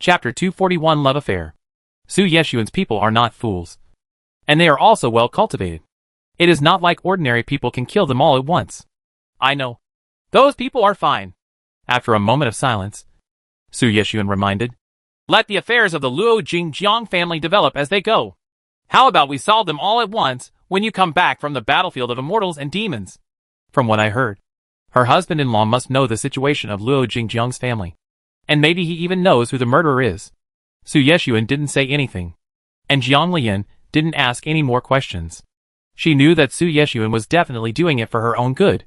Chapter 241 Love Affair. Su Yeshuan's people are not fools. And they are also well cultivated. It is not like ordinary people can kill them all at once. I know. Those people are fine. After a moment of silence, Su Yeshuan reminded, let the affairs of the Luo Jingjiang family develop as they go. How about we solve them all at once when you come back from the battlefield of immortals and demons? From what I heard, her husband-in-law must know the situation of Luo Jingjiang's family. And maybe he even knows who the murderer is. Su Yeshuan didn't say anything. And Jiang Lian didn't ask any more questions. She knew that Su Yeshuan was definitely doing it for her own good.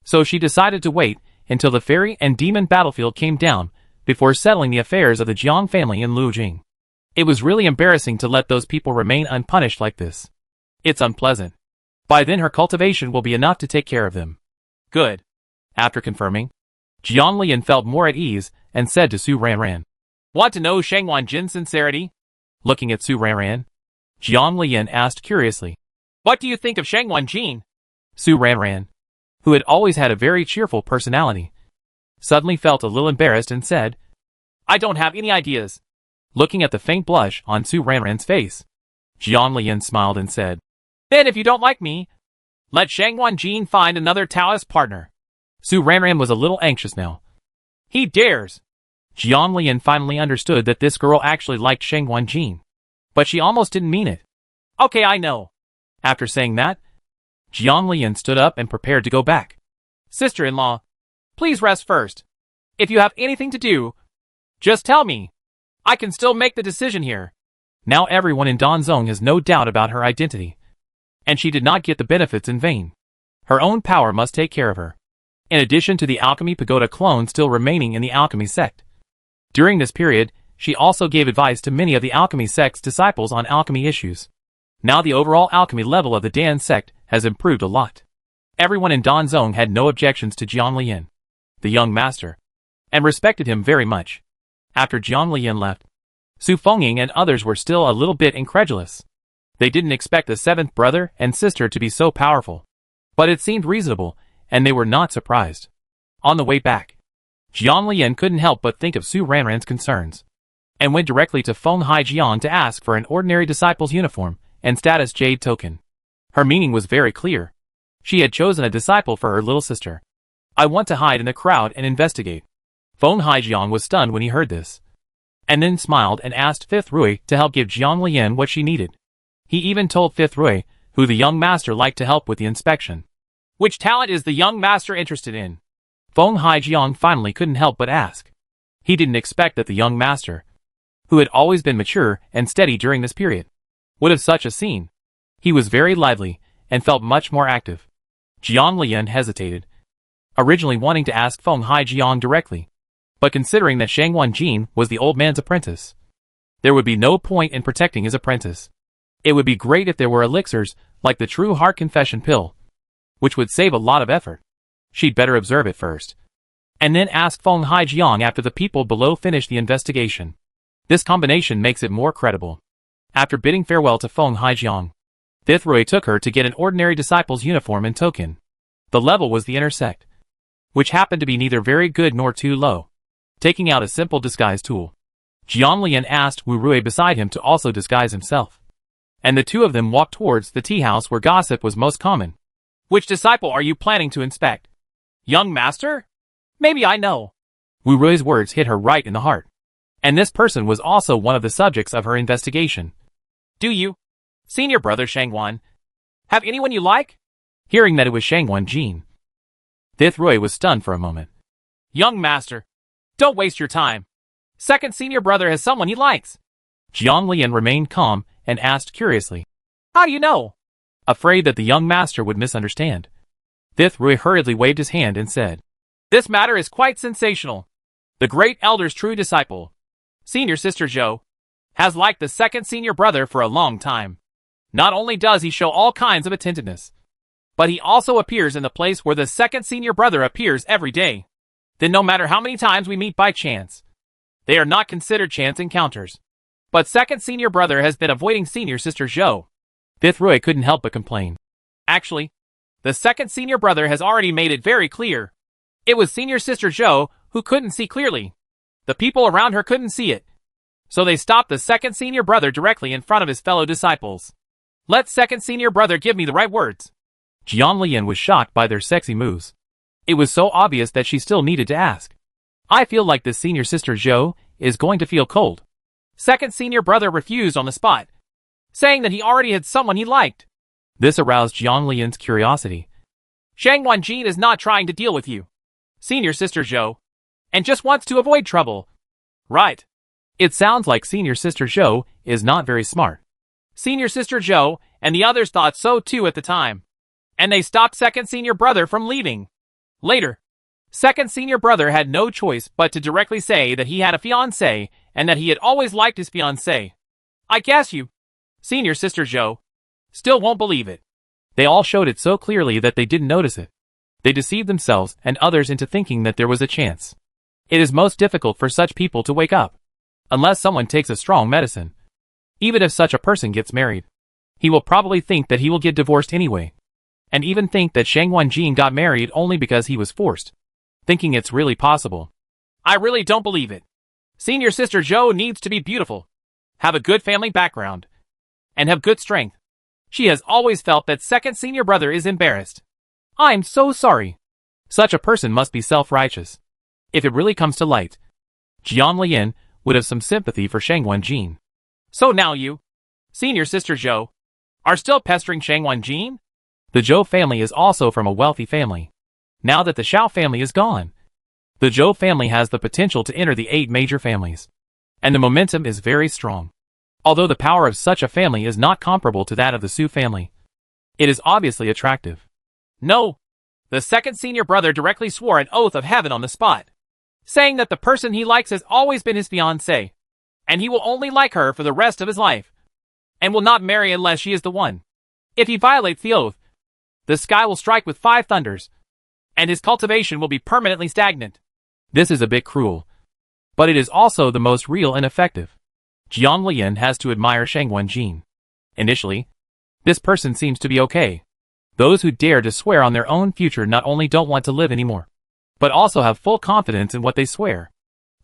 So she decided to wait until the fairy and demon battlefield came down before settling the affairs of the Jiang family in Lujing. It was really embarrassing to let those people remain unpunished like this. It's unpleasant. By then her cultivation will be enough to take care of them. Good. After confirming, Jiang Lian felt more at ease and said to Su Ranran, want to know Shang Wanjin's sincerity? Looking at Su Ranran, Jiang Lian asked curiously, what do you think of Shang Wanjin? Su Ranran, who had always had a very cheerful personality, suddenly felt a little embarrassed and said, I don't have any ideas. Looking at the faint blush on Su Ranran's face, Jiang Lian smiled and said, then if you don't like me, let Shang Wanjin find another Taoist partner. Su Ranran was a little anxious now. He dares. Jiang Lian finally understood that this girl actually liked Shang Wanjin. But she almost didn't mean it. Okay, I know. After saying that, Jiang Lian stood up and prepared to go back. Sister-in-law, please rest first. If you have anything to do, just tell me. I can still make the decision here. Now everyone in Danzong has no doubt about her identity. And she did not get the benefits in vain. Her own power must take care of her. In addition to the alchemy pagoda clone still remaining in the alchemy sect. During this period, she also gave advice to many of the alchemy sect's disciples on alchemy issues. Now the overall alchemy level of the Dan sect has improved a lot. Everyone in Danzong had no objections to Jiang Lian, the young master, and respected him very much. After Jiang Lian left, Su Fengying and others were still a little bit incredulous. They didn't expect the seventh brother and sister to be so powerful. But it seemed reasonable, and they were not surprised. On the way back, Jiang Lian couldn't help but think of Su Ranran's concerns, and went directly to Feng Haijiang to ask for an ordinary disciple's uniform and status jade token. Her meaning was very clear. She had chosen a disciple for her little sister. I want to hide in the crowd and investigate. Feng Haijiang was stunned when he heard this, and then smiled and asked Fifth Rui to help give Jiang Lian what she needed. He even told Fifth Rui, who the young master liked, to help with the inspection. Which talent is the young master interested in? Feng Haijiang finally couldn't help but ask. He didn't expect that the young master, who had always been mature and steady during this period, would have such a scene. He was very lively and felt much more active. Jiang Lian hesitated, originally wanting to ask Feng Haijiang directly, but considering that Shang Wanjin was the old man's apprentice, there would be no point in protecting his apprentice. It would be great if there were elixirs like the True Heart Confession pill, which would save a lot of effort. She'd better observe it first, and then ask Feng Haijiang after the people below finish the investigation. This combination makes it more credible. After bidding farewell to Feng Haijiang, Fifth Rui took her to get an ordinary disciple's uniform and token. The level was the intersect, which happened to be neither very good nor too low. Taking out a simple disguise tool, Jiang Lian asked Wu Rui beside him to also disguise himself. And the two of them walked towards the tea house where gossip was most common. Which disciple are you planning to inspect? Young master? Maybe I know. Wu Rui's words hit her right in the heart. And this person was also one of the subjects of her investigation. Do you, senior brother Shangwan, have anyone you like? Hearing that it was Shang Wanjin, Fifth Rui was stunned for a moment. Young master, don't waste your time. Second senior brother has someone he likes. Jiang Lian remained calm and asked curiously, how do you know? Afraid that the young master would misunderstand, Fifth Rui hurriedly waved his hand and said, this matter is quite sensational. The great elder's true disciple, senior sister Zhou, has liked the second senior brother for a long time. Not only does he show all kinds of attentiveness, but he also appears in the place where the second senior brother appears every day. Then no matter how many times we meet by chance, they are not considered chance encounters. But second senior brother has been avoiding senior sister Zhou. Fifth Rui couldn't help but complain. Actually, the second senior brother has already made it very clear. It was senior sister Zhou who couldn't see clearly. The people around her couldn't see it, So they stopped the second senior brother directly in front of his fellow disciples. Let second senior brother give me the right words. Jiang Lian was shocked by their sexy moves. It was so obvious that she still needed to ask. I feel like this senior sister Zhou is going to feel cold. Second senior brother refused on the spot, saying that he already had someone he liked. This aroused Jiang Lian's curiosity. Shang Wanjin is not trying to deal with you, senior sister Zhou, and just wants to avoid trouble. Right. It sounds like senior sister Zhou is not very smart. Senior sister Zhou and the others thought so too at the time, and they stopped second senior brother from leaving. Later, second senior brother had no choice but to directly say that he had a fiancée and that he had always liked his fiancée. I guess you, senior sister Zhou, still won't believe it. They all showed it so clearly that they didn't notice it. They deceived themselves and others into thinking that there was a chance. It is most difficult for such people to wake up, unless someone takes a strong medicine. Even if such a person gets married, he will probably think that he will get divorced anyway, and even think that Shang Wanjin got married only because he was forced, thinking it's really possible. I really don't believe it. Senior sister Zhou needs to be beautiful, have a good family background, and have good strength. She has always felt that second senior brother is embarrassed. I'm so sorry. Such a person must be self-righteous. If it really comes to light, Jiang Lian would have some sympathy for Shang Wanjin. So now you, senior sister Zhou, are still pestering Shang Wanjin? The Zhou family is also from a wealthy family. Now that the Xiao family is gone, the Zhou family has the potential to enter the 8 major families, and the momentum is very strong. Although the power of such a family is not comparable to that of the Su family, it is obviously attractive. No, the second senior brother directly swore an oath of heaven on the spot, saying that the person he likes has always been his fiancée, and he will only like her for the rest of his life, and will not marry unless she is the one. If he violates the oath, the sky will strike with 5 thunders, and his cultivation will be permanently stagnant. This is a bit cruel, but it is also the most real and effective. Jiang Lian has to admire Shang Wanjin. Initially, this person seems to be okay. Those who dare to swear on their own future not only don't want to live anymore, but also have full confidence in what they swear.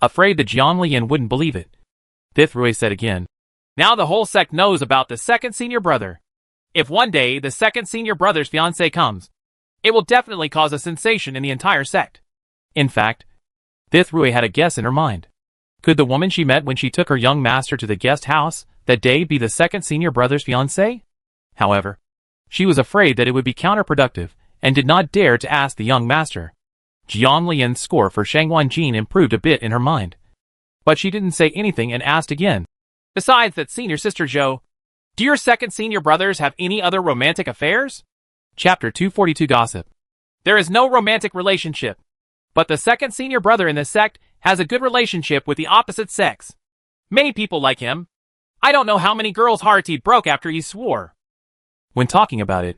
Afraid that Jiang Lian wouldn't believe it, Thith Rui said again. Now the whole sect knows about the second senior brother. If one day the second senior brother's fiancée comes, it will definitely cause a sensation in the entire sect. In fact, Thith Rui had a guess in her mind. Could the woman she met when she took her young master to the guest house that day be the second senior brother's fiancée? However, she was afraid that it would be counterproductive and did not dare to ask the young master. Jiang Lian's score for Shang Wanjin improved a bit in her mind, but she didn't say anything and asked again. Besides that, senior sister Zhou, do your second senior brothers have any other romantic affairs? Chapter 242 Gossip. There is no romantic relationship, but the second senior brother in this sect has a good relationship with the opposite sex. Many people like him. I don't know how many girls' hearts he broke after he swore. When talking about it,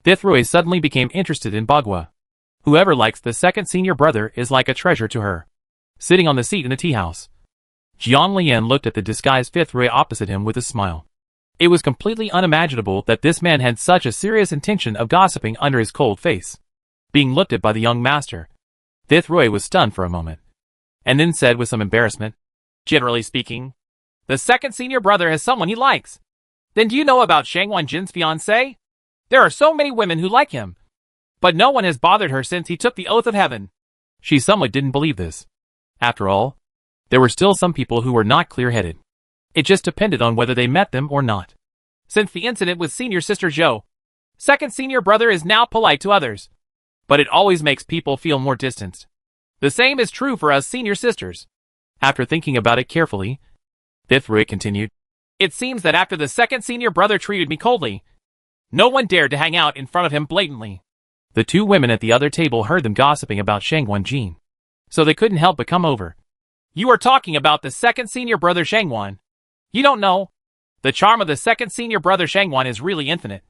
Thith Rui suddenly became interested in Bagua. Whoever likes the second senior brother is like a treasure to her. Sitting on the seat in the tea house, Jiang Lian looked at the disguised Thith Rui opposite him with a smile. It was completely unimaginable that this man had such a serious intention of gossiping under his cold face. Being looked at by the young master, Thith Rui was stunned for a moment, and then said with some embarrassment, Generally speaking, the second senior brother has someone he likes. Then do you know about Shang Wanjin's fiancée? There are so many women who like him, but no one has bothered her since he took the oath of heaven. She somewhat didn't believe this. After all, there were still some people who were not clear-headed. It just depended on whether they met them or not. Since the incident with senior sister Zhou, second senior brother is now polite to others, but it always makes people feel more distanced. The same is true for us senior sisters. After thinking about it carefully, Thith Rui continued, It seems that after the second senior brother treated me coldly, no one dared to hang out in front of him blatantly. The 2 women at the other table heard them gossiping about Shang Wanjin, so they couldn't help but come over. You are talking about the second senior brother Shangwan. You don't know. The charm of the second senior brother Shangwan is really infinite.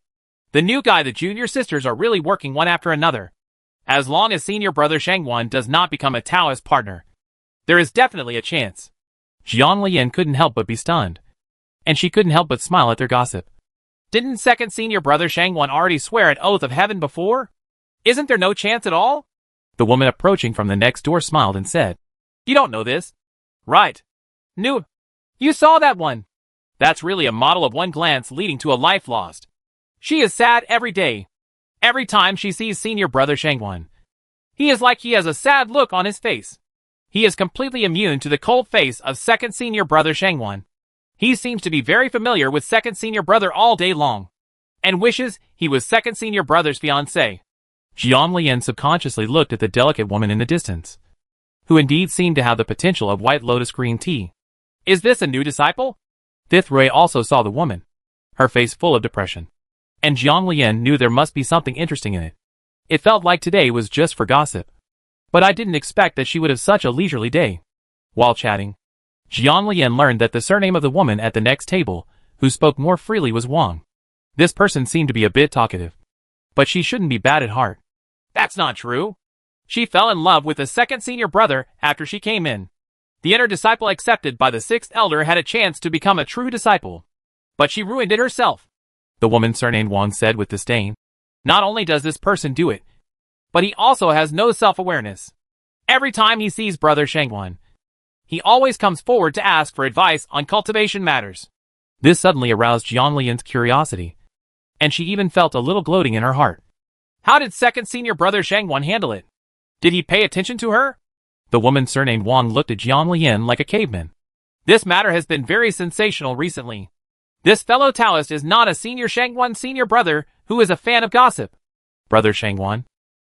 The new guy, the junior sisters are really working one after another. As long as senior brother Shangwan does not become a Taoist partner, there is definitely a chance. Jiang Lian couldn't help but be stunned, and she couldn't help but smile at their gossip. Didn't second senior brother Shangwan already swear an oath of heaven before? Isn't there no chance at all? The woman approaching from the next door smiled and said, You don't know this. Right. You You saw that one. That's really a model of one glance leading to a life lost. She is sad every day. Every time she sees senior brother Shangwan. He is like he has a sad look on his face. He is completely immune to the cold face of second senior brother Shangwan. He seems to be very familiar with second senior brother all day long, and wishes he was second senior brother's fiancé. Jiang Lian subconsciously looked at the delicate woman in the distance, who indeed seemed to have the potential of white lotus green tea. Is this a new disciple? Thith Rui also saw the woman, her face full of depression, and Jiang Lian knew there must be something interesting in it. It felt like today was just for gossip, but I didn't expect that she would have such a leisurely day. While chatting, Jiang Lian learned that the surname of the woman at the next table, who spoke more freely, was Wang. This person seemed to be a bit talkative, but she shouldn't be bad at heart. That's not true. She fell in love with the second senior brother after she came in. The inner disciple accepted by the sixth elder had a chance to become a true disciple, but she ruined it herself, the woman surnamed Wang said with disdain. Not only does this person do it, but he also has no self-awareness. Every time he sees brother Shangwan, he always comes forward to ask for advice on cultivation matters. This suddenly aroused Jiang Lian's curiosity, and she even felt a little gloating in her heart. How did second senior brother Shangwan handle it? Did he pay attention to her? The woman surnamed Wang looked at Jiang Lian like a caveman. This matter has been very sensational recently. This fellow Taoist is not a senior Shangwan senior brother who is a fan of gossip. Brother Shangwan,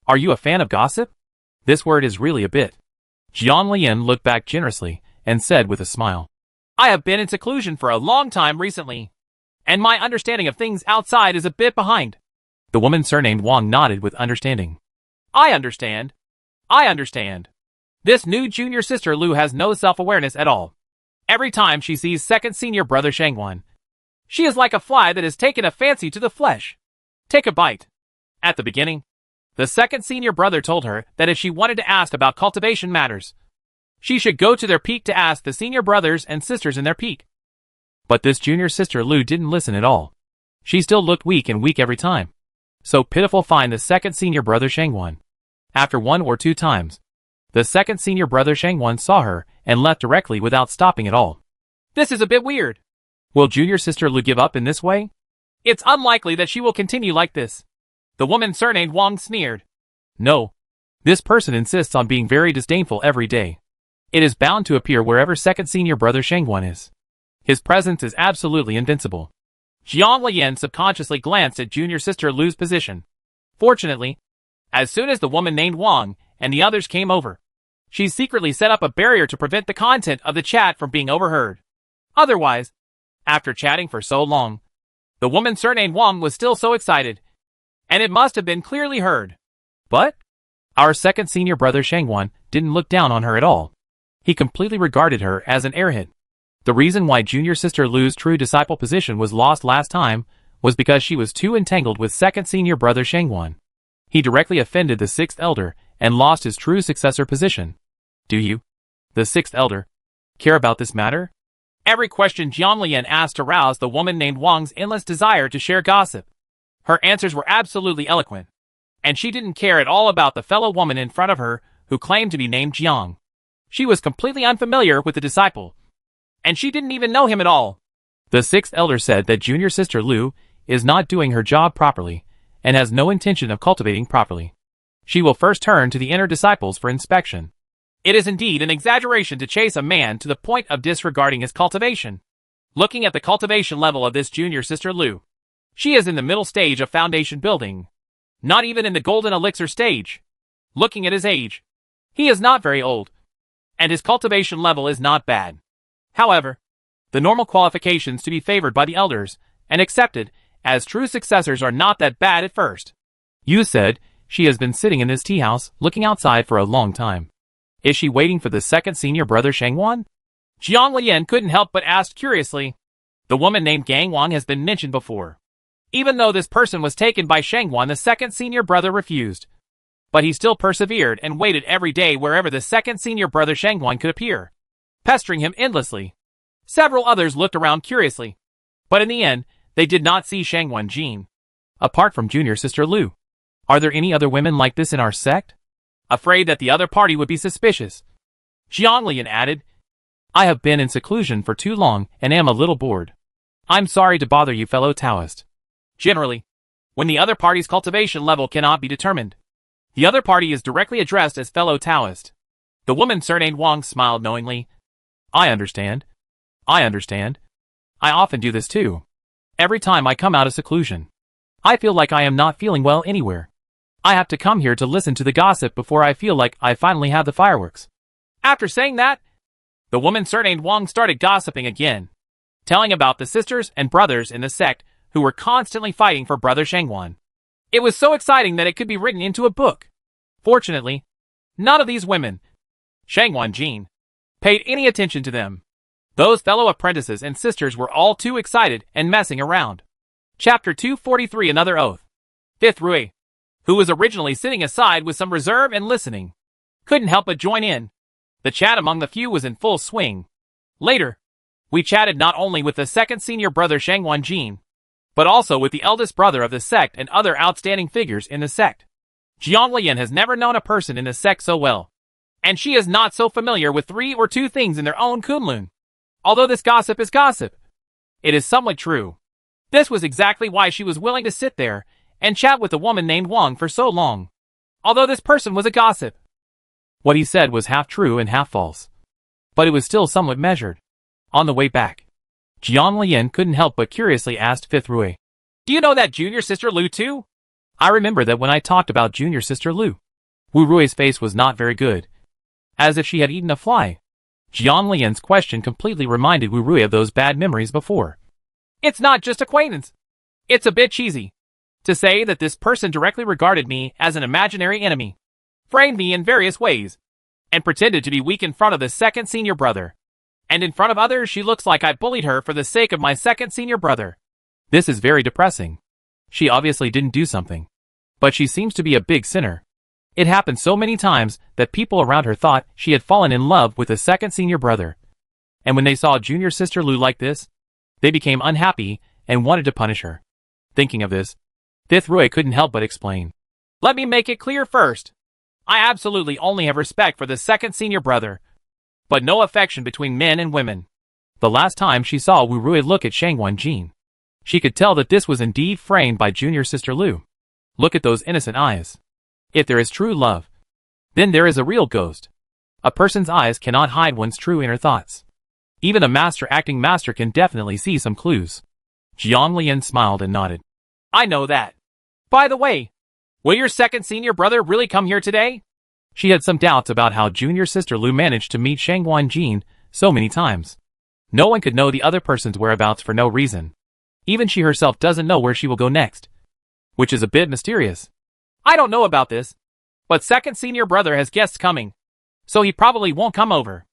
are you a fan of gossip? This word is really a bit. Jiang Lian looked back generously and said with a smile, I have been in seclusion for a long time recently, and my understanding of things outside is a bit behind. The woman surnamed Wang nodded with understanding. I understand. This new junior sister Lu has no self-awareness at all. Every time she sees second senior brother Shangwan, she is like a fly that has taken a fancy to the flesh. Take a bite. At the beginning, the second senior brother told her that if she wanted to ask about cultivation matters, she should go to their peak to ask the senior brothers and sisters in their peak. But this junior sister Lu didn't listen at all. She still looked weak and weak every time. So pitiful find the second senior brother Shangwan. After 1 or 2 times, the second senior brother Shangwan saw her and left directly without stopping at all. This is a bit weird. Will junior sister Lu give up in this way? It's unlikely that she will continue like this. The woman surnamed Wang sneered. No. This person insists on being very disdainful every day. It is bound to appear wherever second senior brother Shangwan is. His presence is absolutely invincible. Jiang Lian subconsciously glanced at junior sister Lu's position. Fortunately, as soon as the woman named Wang and the others came over, she secretly set up a barrier to prevent the content of the chat from being overheard. Otherwise, after chatting for so long, the woman surnamed Wang was still so excited, and it must have been clearly heard. But our second senior brother Shangwan didn't look down on her at all. He completely regarded her as an airhead. The reason why junior sister Lu's true disciple position was lost last time was because she was too entangled with second senior brother Shangwan. He directly offended the sixth elder and lost his true successor position. Do you, the sixth elder, care about this matter? Every question Jiang Lian asked aroused the woman named Wang's endless desire to share gossip. Her answers were absolutely eloquent, and she didn't care at all about the fellow woman in front of her who claimed to be named Jiang. She was completely unfamiliar with the disciple, and she didn't even know him at all. The sixth elder said that junior sister Lu is not doing her job properly and has no intention of cultivating properly. She will first turn to the inner disciples for inspection. It is indeed an exaggeration to chase a man to the point of disregarding his cultivation. Looking at the cultivation level of this junior sister Lu, she is in the middle stage of foundation building, not even in the golden elixir stage. Looking at his age, he is not very old, and his cultivation level is not bad. However, the normal qualifications to be favored by the elders and accepted as true successors are not that bad at first. You said she has been sitting in this tea house looking outside for a long time. Is she waiting for the second senior brother Shangwan? Jiang Lian couldn't help but ask curiously. The woman named Gang Wang has been mentioned before. Even though this person was taken by Shangwan, the second senior brother refused. But he still persevered and waited every day wherever the second senior brother Shangwan could appear, pestering him endlessly. Several others looked around curiously, but in the end, they did not see Shangwan Jin. Apart from junior sister Lu, are there any other women like this in our sect? Afraid that the other party would be suspicious, Jiang Lian added, I have been in seclusion for too long and am a little bored. I'm sorry to bother you, fellow Taoist. Generally, when the other party's cultivation level cannot be determined, the other party is directly addressed as fellow Taoist. The woman surnamed Wang smiled knowingly. I understand. I often do this too. Every time I come out of seclusion, I feel like I am not feeling well anywhere. I have to come here to listen to the gossip before I feel like I finally have the fireworks. After saying that, the woman surnamed Wang started gossiping again, telling about the sisters and brothers in the sect who were constantly fighting for Brother Shangwan. It was so exciting that it could be written into a book. Fortunately, none of these women, Shangwan Jin, paid any attention to them. Those fellow apprentices and sisters were all too excited and messing around. Chapter 243 Another Oath. Fifth Rui, who was originally sitting aside with some reserve and listening, couldn't help but join in. The chat among the few was in full swing. Later, we chatted not only with the second senior brother Shangwan Jin, but also with the eldest brother of the sect and other outstanding figures in the sect. Jiang Lian has never known a person in the sect so well, and she is not so familiar with 3 or 2 things in their own Kunlun. Although this gossip is gossip, it is somewhat true. This was exactly why she was willing to sit there and chat with a woman named Wang for so long. Although this person was a gossip, what he said was half true and half false, but it was still somewhat measured. On the way back, Jiang Lian couldn't help but curiously asked Fifth Rui, "Do you know that junior sister Lu too?" I remember that when I talked about junior sister Lu, Wu Rui's face was not very good, as if she had eaten a fly. Jiang Lian's question completely reminded Wu Rui of those bad memories before. It's not just acquaintance. It's a bit cheesy to say that this person directly regarded me as an imaginary enemy, framed me in various ways, and pretended to be weak in front of the second senior brother. And in front of others she looks like I bullied her for the sake of my second senior brother. This is very depressing. She obviously didn't do something, but she seems to be a big sinner. It happened so many times that people around her thought she had fallen in love with the second senior brother. And when they saw junior sister Lu like this, they became unhappy and wanted to punish her. Thinking of this, Fifth Rui couldn't help but explain. Let me make it clear first. I absolutely only have respect for the second senior brother, but no affection between men and women. The last time she saw Wu Rui look at Shangwan Jin, she could tell that this was indeed framed by junior sister Lu. Look at those innocent eyes. If there is true love, then there is a real ghost. A person's eyes cannot hide one's true inner thoughts. Even a master acting master can definitely see some clues. Jiang Lian smiled and nodded. I know that. By the way, will your second senior brother really come here today? She had some doubts about how junior sister Lu managed to meet Shangwan Jin so many times. No one could know the other person's whereabouts for no reason. Even she herself doesn't know where she will go next, which is a bit mysterious. I don't know about this, but second senior brother has guests coming, so he probably won't come over.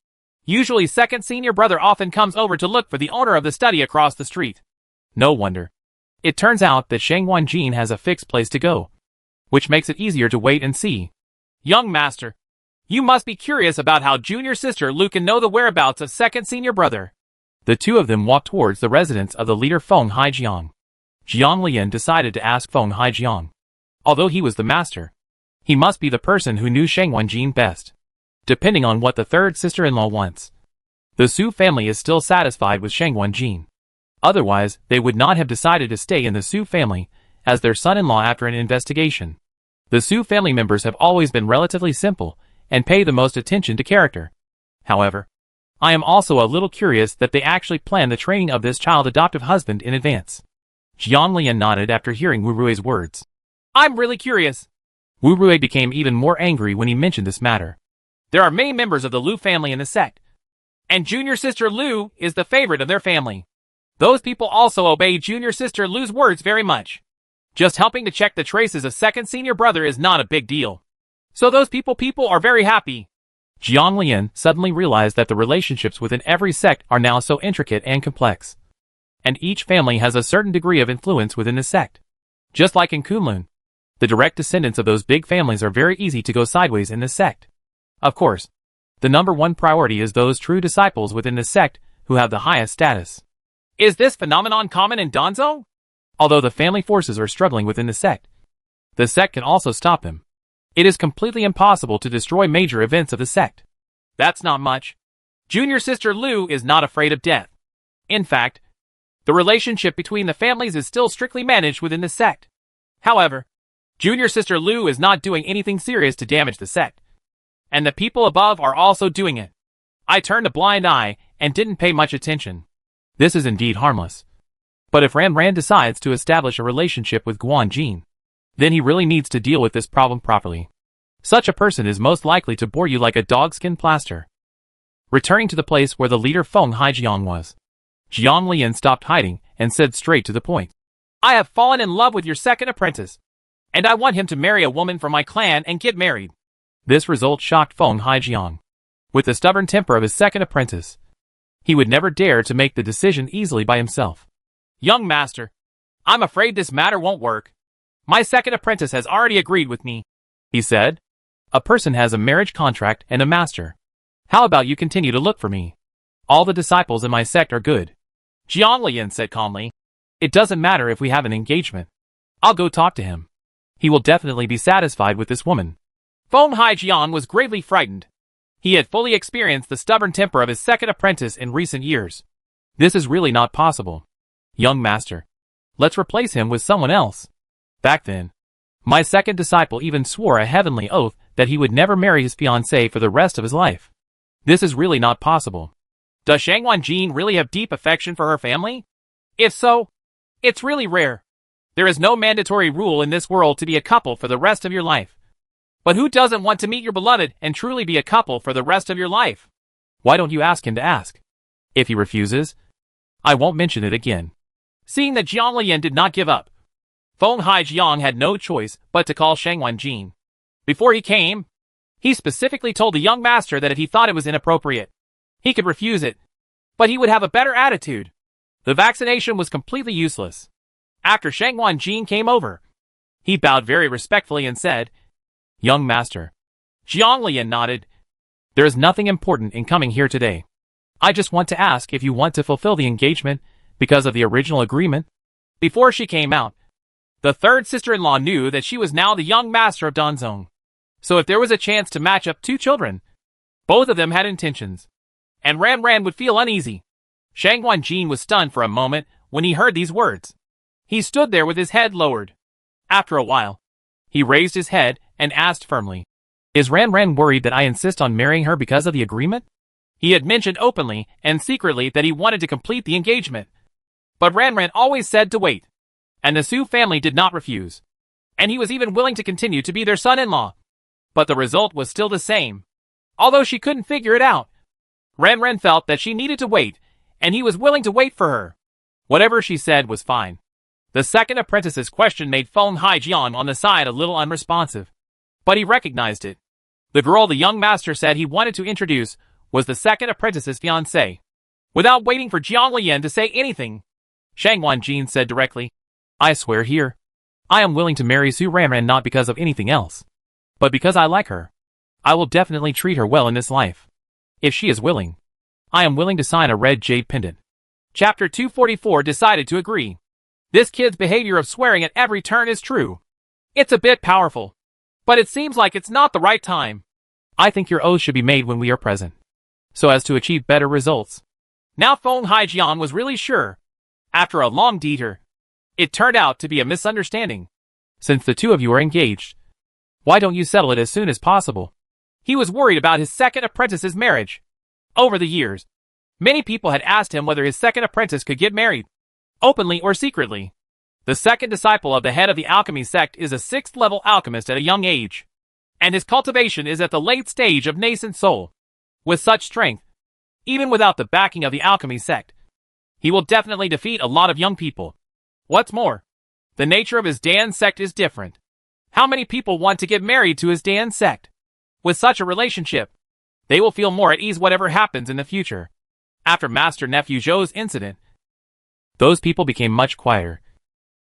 Usually second senior brother often comes over to look for the owner of the study across the street. No wonder. It turns out that Shangwan Jin has a fixed place to go, which makes it easier to wait and see. Young master, you must be curious about how junior sister Lu can know the whereabouts of second senior brother. The two of them walked towards the residence of the leader Feng Haijiang. Jiang Lian decided to ask Feng Haijiang. Although he was the master, he must be the person who knew Shangwan Jin best, depending on what the third sister-in-law wants. The Su family is still satisfied with Shangwan Jin. Otherwise, they would not have decided to stay in the Su family as their son-in-law after an investigation. The Su family members have always been relatively simple and pay the most attention to character. However, I am also a little curious that they actually planned the training of this child adoptive husband in advance. Jiang Lian nodded after hearing Wu Rui's words. I'm really curious. Wu Rui became even more angry when he mentioned this matter. There are many members of the Lu family in the sect, and junior sister Lu is the favorite of their family. Those people also obey junior sister Lu's words very much. Just helping to check the traces of second senior brother is not a big deal. So those people are very happy. Jiang Lian suddenly realized that the relationships within every sect are now so intricate and complex, and each family has a certain degree of influence within the sect. Just like in Kunlun, the direct descendants of those big families are very easy to go sideways in this sect. Of course, the number one priority is those true disciples within the sect who have the highest status. Is this phenomenon common in Danzhou? Although the family forces are struggling within the sect can also stop them. It is completely impossible to destroy major events of the sect. That's not much. Junior sister Lu is not afraid of death. In fact, the relationship between the families is still strictly managed within the sect. However, junior sister Lu is not doing anything serious to damage the sect. And the people above are also doing it. I turned a blind eye and didn't pay much attention. This is indeed harmless. But if Ran decides to establish a relationship with Guan Jin, then he really needs to deal with this problem properly. Such a person is most likely to bore you like a dogskin plaster. Returning to the place where the leader Feng Haijiang was, Jiang Lian stopped hiding and said straight to the point. I have fallen in love with your second apprentice, and I want him to marry a woman from my clan and get married. This result shocked Feng Haijiang. With the stubborn temper of his second apprentice, he would never dare to make the decision easily by himself. Young master, I'm afraid this matter won't work. My second apprentice has already agreed with me, he said. A person has a marriage contract and a master. How about you continue to look for me? All the disciples in my sect are good. Jiang Lian said calmly. It doesn't matter if we have an engagement. I'll go talk to him. He will definitely be satisfied with this woman. Feng Haijiang was gravely frightened. He had fully experienced the stubborn temper of his second apprentice in recent years. This is really not possible. Young master, let's replace him with someone else. Back then, my second disciple even swore a heavenly oath that he would never marry his fiancée for the rest of his life. This is really not possible. Does Shangwan Jin really have deep affection for her family? If so, it's really rare. There is no mandatory rule in this world to be a couple for the rest of your life. But who doesn't want to meet your beloved and truly be a couple for the rest of your life? Why don't you ask him to ask? If he refuses, I won't mention it again. Seeing that Jiang Lian did not give up, Feng Haijiang had no choice but to call Shangwan Jin. Before he came, he specifically told the young master that if he thought it was inappropriate, he could refuse it, but he would have a better attitude. The vaccination was completely useless. After Shangwan Jin came over, he bowed very respectfully and said, Young master. Jiang Lian nodded. There is nothing important in coming here today. I just want to ask if you want to fulfill the engagement because of the original agreement. Before she came out, the third sister-in-law knew that she was now the young master of Danzong. So if there was a chance to match up two children, both of them had intentions. And Ran would feel uneasy. Shangwan Jin was stunned for a moment when he heard these words. He stood there with his head lowered. After a while, he raised his head and asked firmly, Is Ran worried that I insist on marrying her because of the agreement? He had mentioned openly and secretly that he wanted to complete the engagement. But Ran always said to wait. And the Su family did not refuse. And he was even willing to continue to be their son-in-law. But the result was still the same. Although she couldn't figure it out, Ran felt that she needed to wait, and he was willing to wait for her. Whatever she said was fine. The second apprentice's question made Feng Haijiang on the side a little unresponsive. But he recognized it. The girl the young master said he wanted to introduce was the second apprentice's fiancée. Without waiting for Jiang Lian to say anything, Shangwan Jin said directly, I swear here, I am willing to marry Su Ran not because of anything else, but because I like her. I will definitely treat her well in this life. If she is willing, I am willing to sign a red jade pendant. Chapter 244 decided to agree. This kid's behavior of swearing at every turn is true. It's a bit powerful, but it seems like it's not the right time. I think your oath should be made when we are present, so as to achieve better results. Now Feng Haijiang was really sure. After a long detour, it turned out to be a misunderstanding. Since the two of you are engaged, why don't you settle it as soon as possible? He was worried about his second apprentice's marriage. Over the years, many people had asked him whether his second apprentice could get married, openly or secretly. The second disciple of the head of the alchemy sect is a 6th-level alchemist at a young age, and his cultivation is at the late stage of nascent soul. With such strength, even without the backing of the alchemy sect, he will definitely defeat a lot of young people. What's more, the nature of his Dan sect is different. How many people want to get married to his Dan sect? With such a relationship, they will feel more at ease whatever happens in the future. After Master Nephew Zhou's incident, those people became much quieter.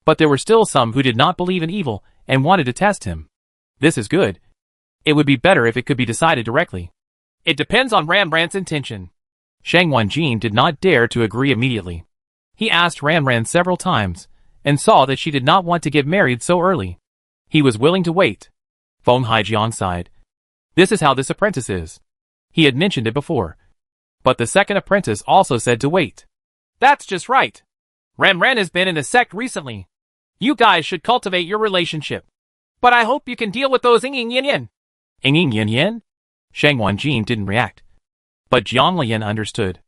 But there were still some who did not believe in evil and wanted to test him. This is good. It would be better if it could be decided directly. It depends on Ran's intention. Shangwan Jin did not dare to agree immediately. He asked Ran several times, and saw that she did not want to get married so early. He was willing to wait. Feng Haijiang sighed. This is how this apprentice is. He had mentioned it before. But the second apprentice also said to wait. That's just right. Ran has been in a sect recently. You guys should cultivate your relationship. But I hope you can deal with those Ing Yin Yin. Ing Yin Yin? Shang Wanjin didn't react. But Jiang Lian understood.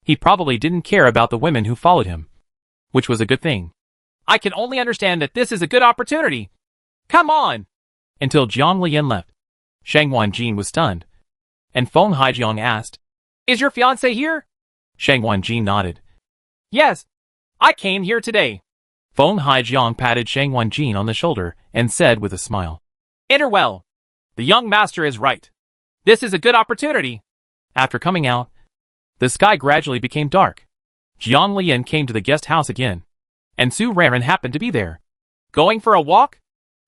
He probably didn't care about the women who followed him. Which was a good thing. I can only understand that this is a good opportunity. Come on! Until Jiang Lian left. Shang Wanjin was stunned. And Feng Haijiang asked, Is your fiancé here? Shang Wanjin nodded. Yes. I came here today. Feng Haijiang patted Shang Wanjin on the shoulder and said with a smile. Enter well. The young master is right. This is a good opportunity. After coming out, the sky gradually became dark. Jiang Lian came to the guest house again. And Su Ranran happened to be there. Going for a walk?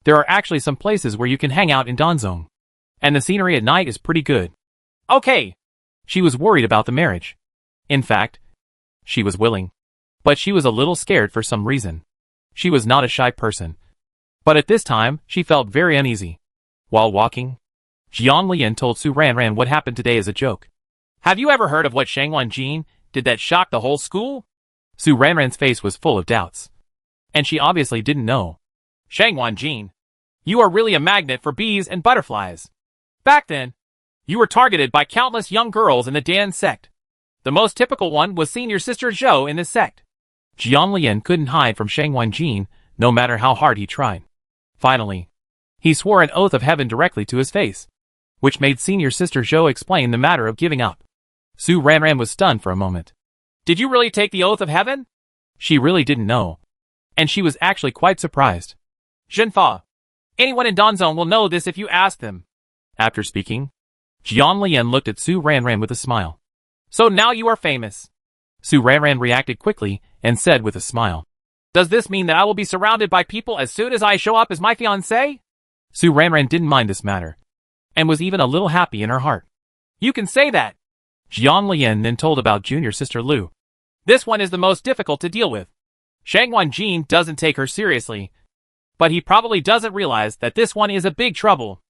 There are actually some places where you can hang out in Danzong. And the scenery at night is pretty good. Okay. She was worried about the marriage. In fact, she was willing. But she was a little scared for some reason. She was not a shy person. But at this time, she felt very uneasy. While walking, Jiang Lian told Su Ranran what happened today as a joke. Have you ever heard of what Shang Wanjin did that shocked the whole school? Su Ranran's face was full of doubts. And she obviously didn't know. Shang Wanjin, you are really a magnet for bees and butterflies. Back then, you were targeted by countless young girls in the Dan sect. The most typical one was senior sister Zhou in this sect. Jiang Lian couldn't hide from Shang Wanjin, no matter how hard he tried. Finally, he swore an oath of heaven directly to his face, which made senior sister Zhou explain the matter of giving up. Su Ranran was stunned for a moment. Did you really take the oath of heaven? She really didn't know. And she was actually quite surprised. Zhenfa. Anyone in Danzong will know this if you ask them. After speaking, Jiang Lian looked at Su Ranran with a smile. So now you are famous. Su Ranran reacted quickly and said with a smile. Does this mean that I will be surrounded by people as soon as I show up as my fiancé? Su Ranran didn't mind this matter, and was even a little happy in her heart. You can say that. Jiang Lian then told about junior sister Lu. This one is the most difficult to deal with. Shang Wanjin doesn't take her seriously, but he probably doesn't realize that this one is a big trouble.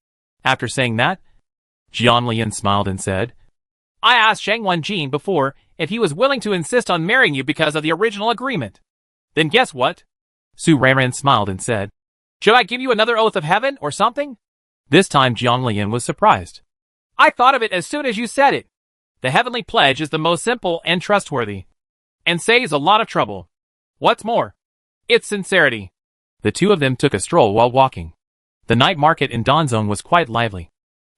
After saying that, Jiang Lian smiled and said, I asked Shang Wanjin before if he was willing to insist on marrying you because of the original agreement. Then guess what? Su Ranran smiled and said, Should I give you another oath of heaven or something? This time Jiang Lian was surprised. I thought of it as soon as you said it. The heavenly pledge is the most simple and trustworthy, and saves a lot of trouble. What's more, it's sincerity. The two of them took a stroll while walking. The night market in Danzong was quite lively,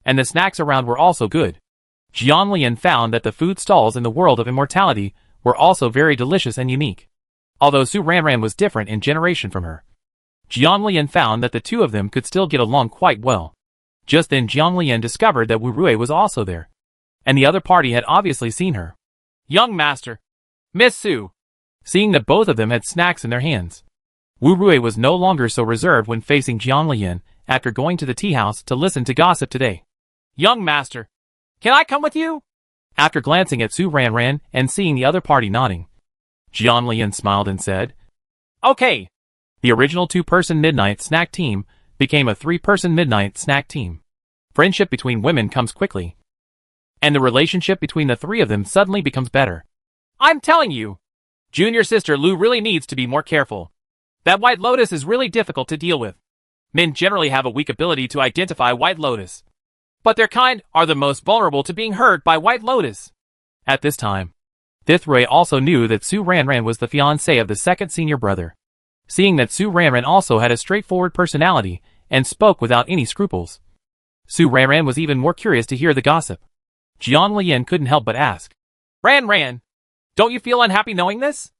and the snacks around were also good. Jiang Lian found that the food stalls in the world of immortality were also very delicious and unique. Although Su Ranran was different in generation from her, Jiang Lian found that the two of them could still get along quite well. Just then Jiang Lian discovered that Wu Rui was also there, and the other party had obviously seen her. Young master, Miss Su. Seeing that both of them had snacks in their hands, Wu Rui was no longer so reserved when facing Jiang Lian after going to the tea house to listen to gossip today. Young master, can I come with you? After glancing at Su Ranran and seeing the other party nodding, Jiang Lian smiled and said, Okay. The original two-person midnight snack team became a three-person midnight snack team. Friendship between women comes quickly, and the relationship between the three of them suddenly becomes better. I'm telling you, junior sister Lu really needs to be more careful. That White Lotus is really difficult to deal with. Men generally have a weak ability to identify White Lotus, but their kind are the most vulnerable to being hurt by White Lotus. At this time, Thithrui also knew that Su Ranran was the fiancé of the second senior brother. Seeing that Su Ranran also had a straightforward personality and spoke without any scruples, Su Ranran was even more curious to hear the gossip. Jiang Lian couldn't help but ask, Ranran, don't you feel unhappy knowing this?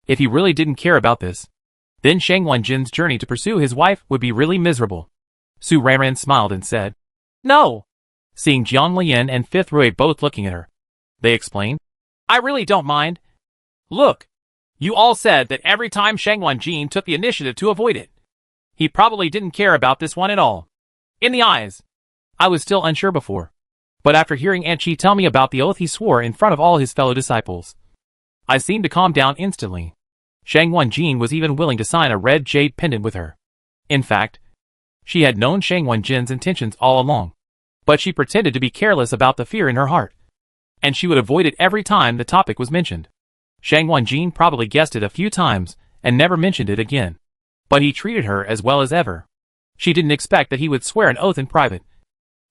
If he really didn't care about this, then Shang Wanjin's journey to pursue his wife would be really miserable. Su Ranran smiled and said, No. Seeing Jiang Lian and Thithrui both looking at her, they explained, I really don't mind. Look, you all said that every time Shang Wanjin took the initiative to avoid it, he probably didn't care about this one at all. In the eyes, I was still unsure before, but after hearing Aunt Chi tell me about the oath he swore in front of all his fellow disciples, I seemed to calm down instantly. Shang Wanjin was even willing to sign a red jade pendant with her. In fact, she had known Shang Wanjin's intentions all along, but she pretended to be careless about the fear in her heart. and she would avoid it every time the topic was mentioned. Shang Wanjin probably guessed it a few times and never mentioned it again. But he treated her as well as ever. She didn't expect that he would swear an oath in private.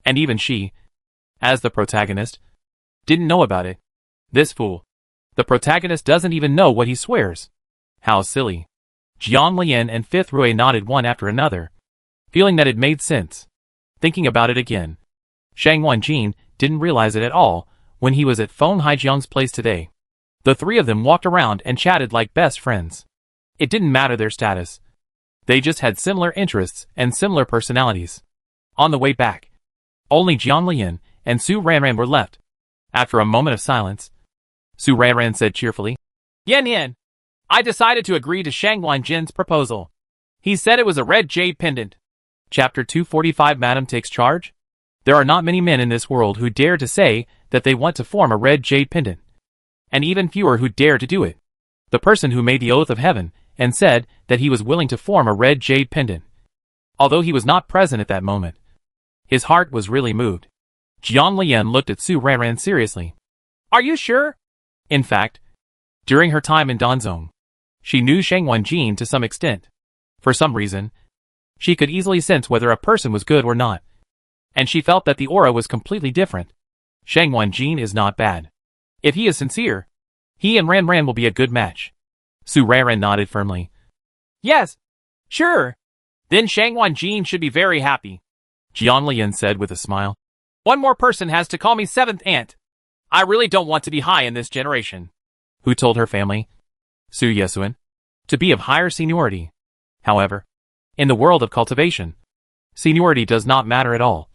And even she, as the protagonist, didn't know about it. This fool. The protagonist doesn't even know what he swears. How silly. Jiang Lian and Fifth Rui nodded one after another, feeling that it made sense. Thinking about it again, Shang Wanjin didn't realize it at all when he was at Feng Haijiang's place today. The three of them walked around and chatted like best friends. It didn't matter their status. They just had similar interests and similar personalities. On the way back, only Jiang Lian and Su Ranran were left. After a moment of silence, Su Ranran said cheerfully, "Yan Yan, I decided to agree to Shang Wanjin's proposal. He said it was a red jade pendant." Chapter 245 Madam Takes Charge? There are not many men in this world who dare to say that they want to form a red jade pendant. And even fewer who dare to do it. The person who made the oath of heaven and said that he was willing to form a red jade pendant. Although he was not present at that moment, his heart was really moved. Jiang Lian looked at Su Ranran seriously. "Are you sure?" In fact, during her time in Danzong, she knew Shang Wanjin to some extent. For some reason, she could easily sense whether a person was good or not. And she felt that the aura was completely different. Shang Wanjin is not bad. If he is sincere, he and Ranran will be a good match. Su Ranran nodded firmly. "Yes, sure. Then Shang Wanjin should be very happy," Jiang Lian said with a smile. "One more person has to call me seventh aunt. I really don't want to be high in this generation." Who told her family? Su Yesuan. To be of higher seniority. However, in the world of cultivation, seniority does not matter at all.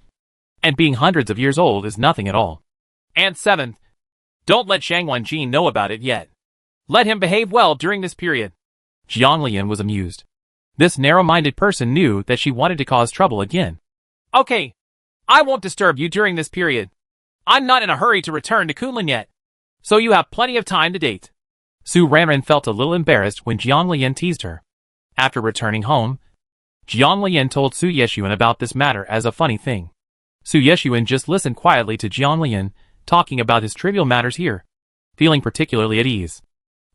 And being hundreds of years old is nothing at all. "Aunt seventh, don't let Shang Wanjin know about it yet. Let him behave well during this period." Jiang Lian was amused. This narrow-minded person knew that she wanted to cause trouble again. "Okay, I won't disturb you during this period. I'm not in a hurry to return to Kunlun yet, so you have plenty of time to date." Su Ranran felt a little embarrassed when Jiang Lian teased her. After returning home, Jiang Lian told Su Yeshuan about this matter as a funny thing. Su Yeshuan just listened quietly to Jiang Lian talking about his trivial matters here, feeling particularly at ease.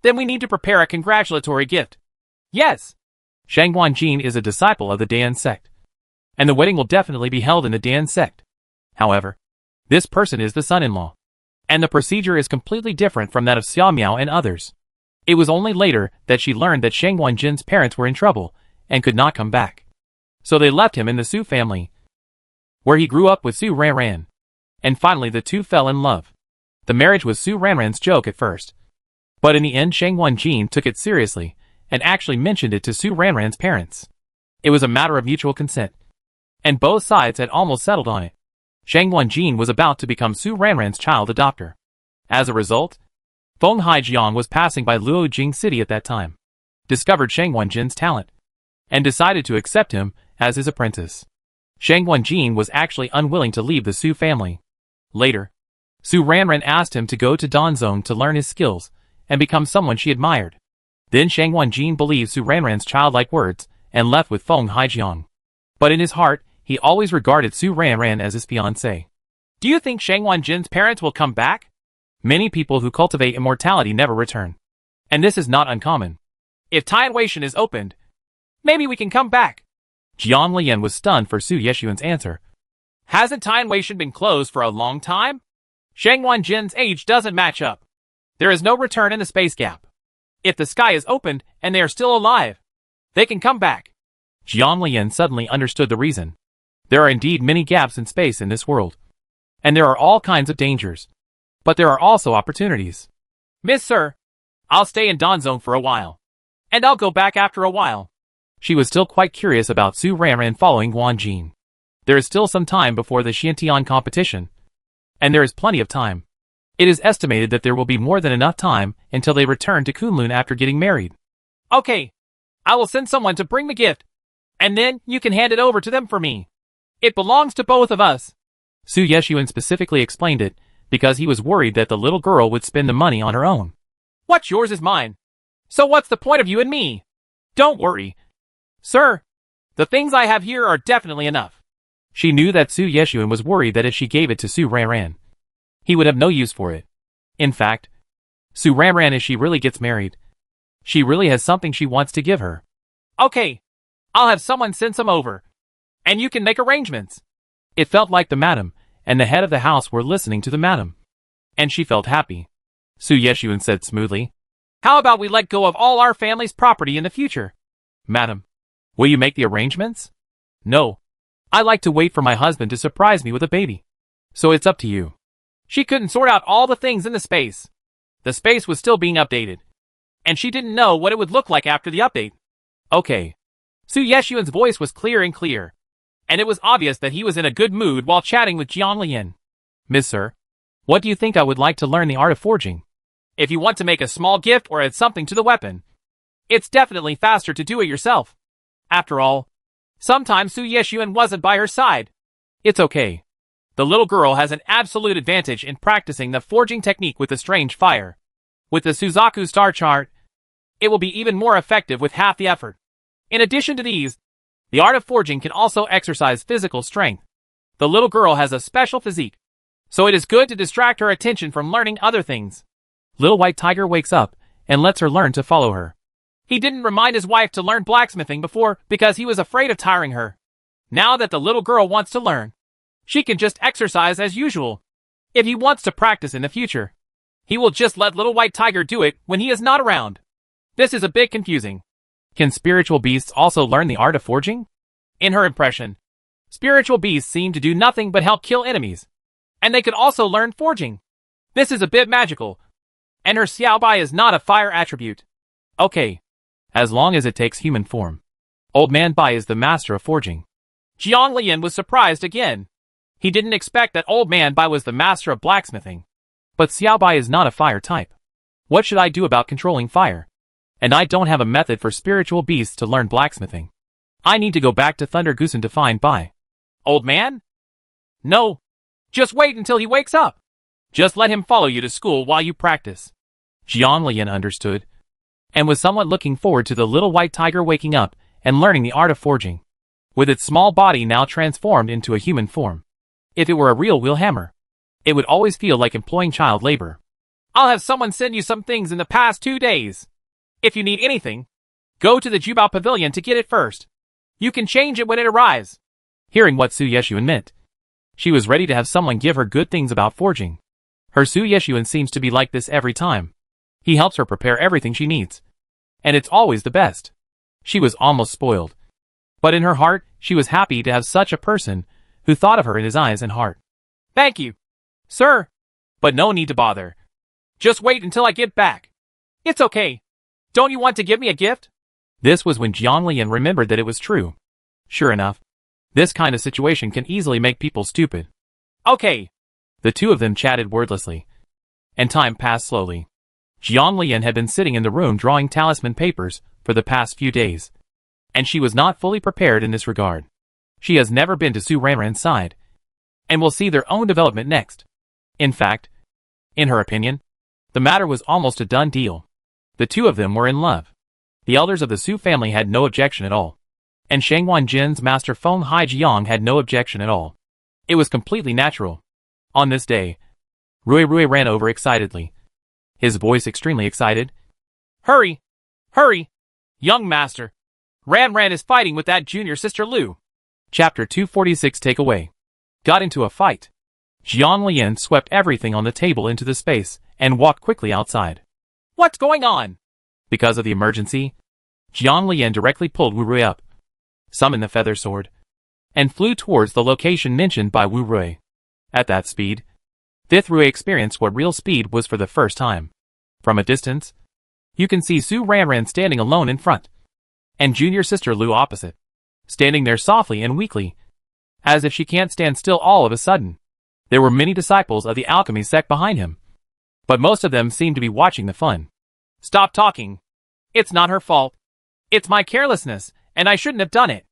"Then we need to prepare a congratulatory gift." "Yes." Shang Wanjin is a disciple of the Dan sect, and the wedding will definitely be held in the Dan sect. However, this person is the son-in-law, and the procedure is completely different from that of Xia Miao and others. It was only later that she learned that Shang Wanjin's parents were in trouble and could not come back. So they left him in the Su family, where he grew up with Su Ranran. And finally the two fell in love. The marriage was Su Ranran's joke at first. But in the end Shang Wanjin took it seriously and actually mentioned it to Su Ranran's parents. It was a matter of mutual consent, and both sides had almost settled on it. Shang Wanjin was about to become Su Ranran's child adopter. As a result, Feng Haijiang was passing by Luojing City at that time, discovered Shang Wanjin's talent, and decided to accept him as his apprentice. Shang Wanjin was actually unwilling to leave the Su family. Later, Su Ranran asked him to go to Danzong to learn his skills and become someone she admired. Then Shang Wanjin believed Su Ranran's childlike words and left with Feng Haijiang. But in his heart, he always regarded Su Ranran as his fiancée. Do you think Shang Wanjin's parents will come back? Many people who cultivate immortality never return. And this is not uncommon. If Tian Weishan is opened, maybe we can come back. Jiang Lian was stunned for Su Yeshuan's answer. Hasn't Tian Weishan been closed for a long time? Shang Wanjin's age doesn't match up. There is no return in the space gap. If the sky is opened and they are still alive, they can come back. Jiang Lian suddenly understood the reason. There are indeed many gaps in space in this world. And there are all kinds of dangers. But there are also opportunities. Miss Sir, I'll stay in Danzong for a while. And I'll go back after a while. She was still quite curious about Su Ranran following Wanjin. There is still some time before the Xiantian competition. And there is plenty of time. It is estimated that there will be more than enough time until they return to Kunlun after getting married. Okay. I will send someone to bring the gift. And then you can hand it over to them for me. It belongs to both of us. Su Yeshuan specifically explained it because he was worried that the little girl would spend the money on her own. What's yours is mine. So what's the point of you and me? Don't worry. Sir, the things I have here are definitely enough. She knew that Su Yeshuan was worried that if she gave it to Su Ranran, he would have no use for it. In fact, Su Ranran, if she really gets married, she really has something she wants to give her. Okay, I'll have someone send some over, and you can make arrangements. It felt like the madam and the head of the house were listening to the madam, and she felt happy. Su Yeshuan said smoothly, "How about we let go of all our family's property in the future?" "Madam, will you make the arrangements?" "No. I like to wait for my husband to surprise me with a baby. So it's up to you." She couldn't sort out all the things in the space. The space was still being updated, and she didn't know what it would look like after the update. Okay. Su Yeshuan's voice was clear, and it was obvious that he was in a good mood while chatting with Jiang Lian. "Miss Sir, what do you think I would like to learn the art of forging?" "If you want to make a small gift or add something to the weapon, it's definitely faster to do it yourself. After all, sometimes Su Yeshuan wasn't by her side." "It's okay. The little girl has an absolute advantage in practicing the forging technique with the strange fire. With the Suzaku star chart, it will be even more effective with half the effort. In addition to these, the art of forging can also exercise physical strength. The little girl has a special physique, so it is good to distract her attention from learning other things." Little White Tiger wakes up and lets her learn to follow her. He didn't remind his wife to learn blacksmithing before because he was afraid of tiring her. Now that the little girl wants to learn, she can just exercise as usual. If he wants to practice in the future, he will just let Little White Tiger do it when he is not around. This is a bit confusing. Can spiritual beasts also learn the art of forging? In her impression, spiritual beasts seem to do nothing but help kill enemies, and they could also learn forging. This is a bit magical, and her Xiaobai is not a fire attribute. Okay, as long as it takes human form. Old Man Bai is the master of forging. Jiang Lian was surprised again. He didn't expect that Old Man Bai was the master of blacksmithing. But Xiaobai is not a fire type. What should I do about controlling fire? And I don't have a method for spiritual beasts to learn blacksmithing. I need to go back to Thunder Goosen to find Bai. Old man? No. Just wait until he wakes up. Just let him follow you to school while you practice. Jiang Lian understood, and was somewhat looking forward to the little white tiger waking up and learning the art of forging, with its small body now transformed into a human form. If it were a real wheel hammer, it would always feel like employing child labor. I'll have someone send you some things in the past 2 days. If you need anything, go to the Jubao Pavilion to get it first. You can change it when it arrives. Hearing what Su Yeshuan meant, she was ready to have someone give her good things about forging. Her Su Yeshuan seems to be like this every time. He helps her prepare everything she needs, and it's always the best. She was almost spoiled, but in her heart, she was happy to have such a person who thought of her in his eyes and heart. Thank you, sir, but no need to bother. Just wait until I get back. It's okay. Don't you want to give me a gift? This was when Jiang Lian remembered that it was true. Sure enough, this kind of situation can easily make people stupid. Okay. The two of them chatted wordlessly, and time passed slowly. Jiang Lian had been sitting in the room drawing talisman papers for the past few days, and she was not fully prepared in this regard. She has never been to Su Ranran's side, and will see their own development next. In fact, in her opinion, the matter was almost a done deal. The two of them were in love. The elders of the Su family had no objection at all, and Shangwan Jin's master Feng Haijiang had no objection at all. It was completely natural. On this day, Rui ran over excitedly, his voice extremely excited. Hurry! Hurry! Young master! Ran is fighting with that junior sister Lu. Chapter 246 Takeaway. Got into a fight. Jiang Lian swept everything on the table into the space and walked quickly outside. What's going on? Because of the emergency, Jiang Lian directly pulled Wu Rui up, summoned the feather sword, and flew towards the location mentioned by Wu Rui. At that speed, Fifth Rui experienced what real speed was for the first time. From a distance, you can see Su Ranran standing alone in front, and junior sister Lu opposite, standing there softly and weakly, as if she can't stand still all of a sudden. There were many disciples of the alchemy sect behind him, but most of them seemed to be watching the fun. Stop talking. It's not her fault. It's my carelessness, and I shouldn't have done it.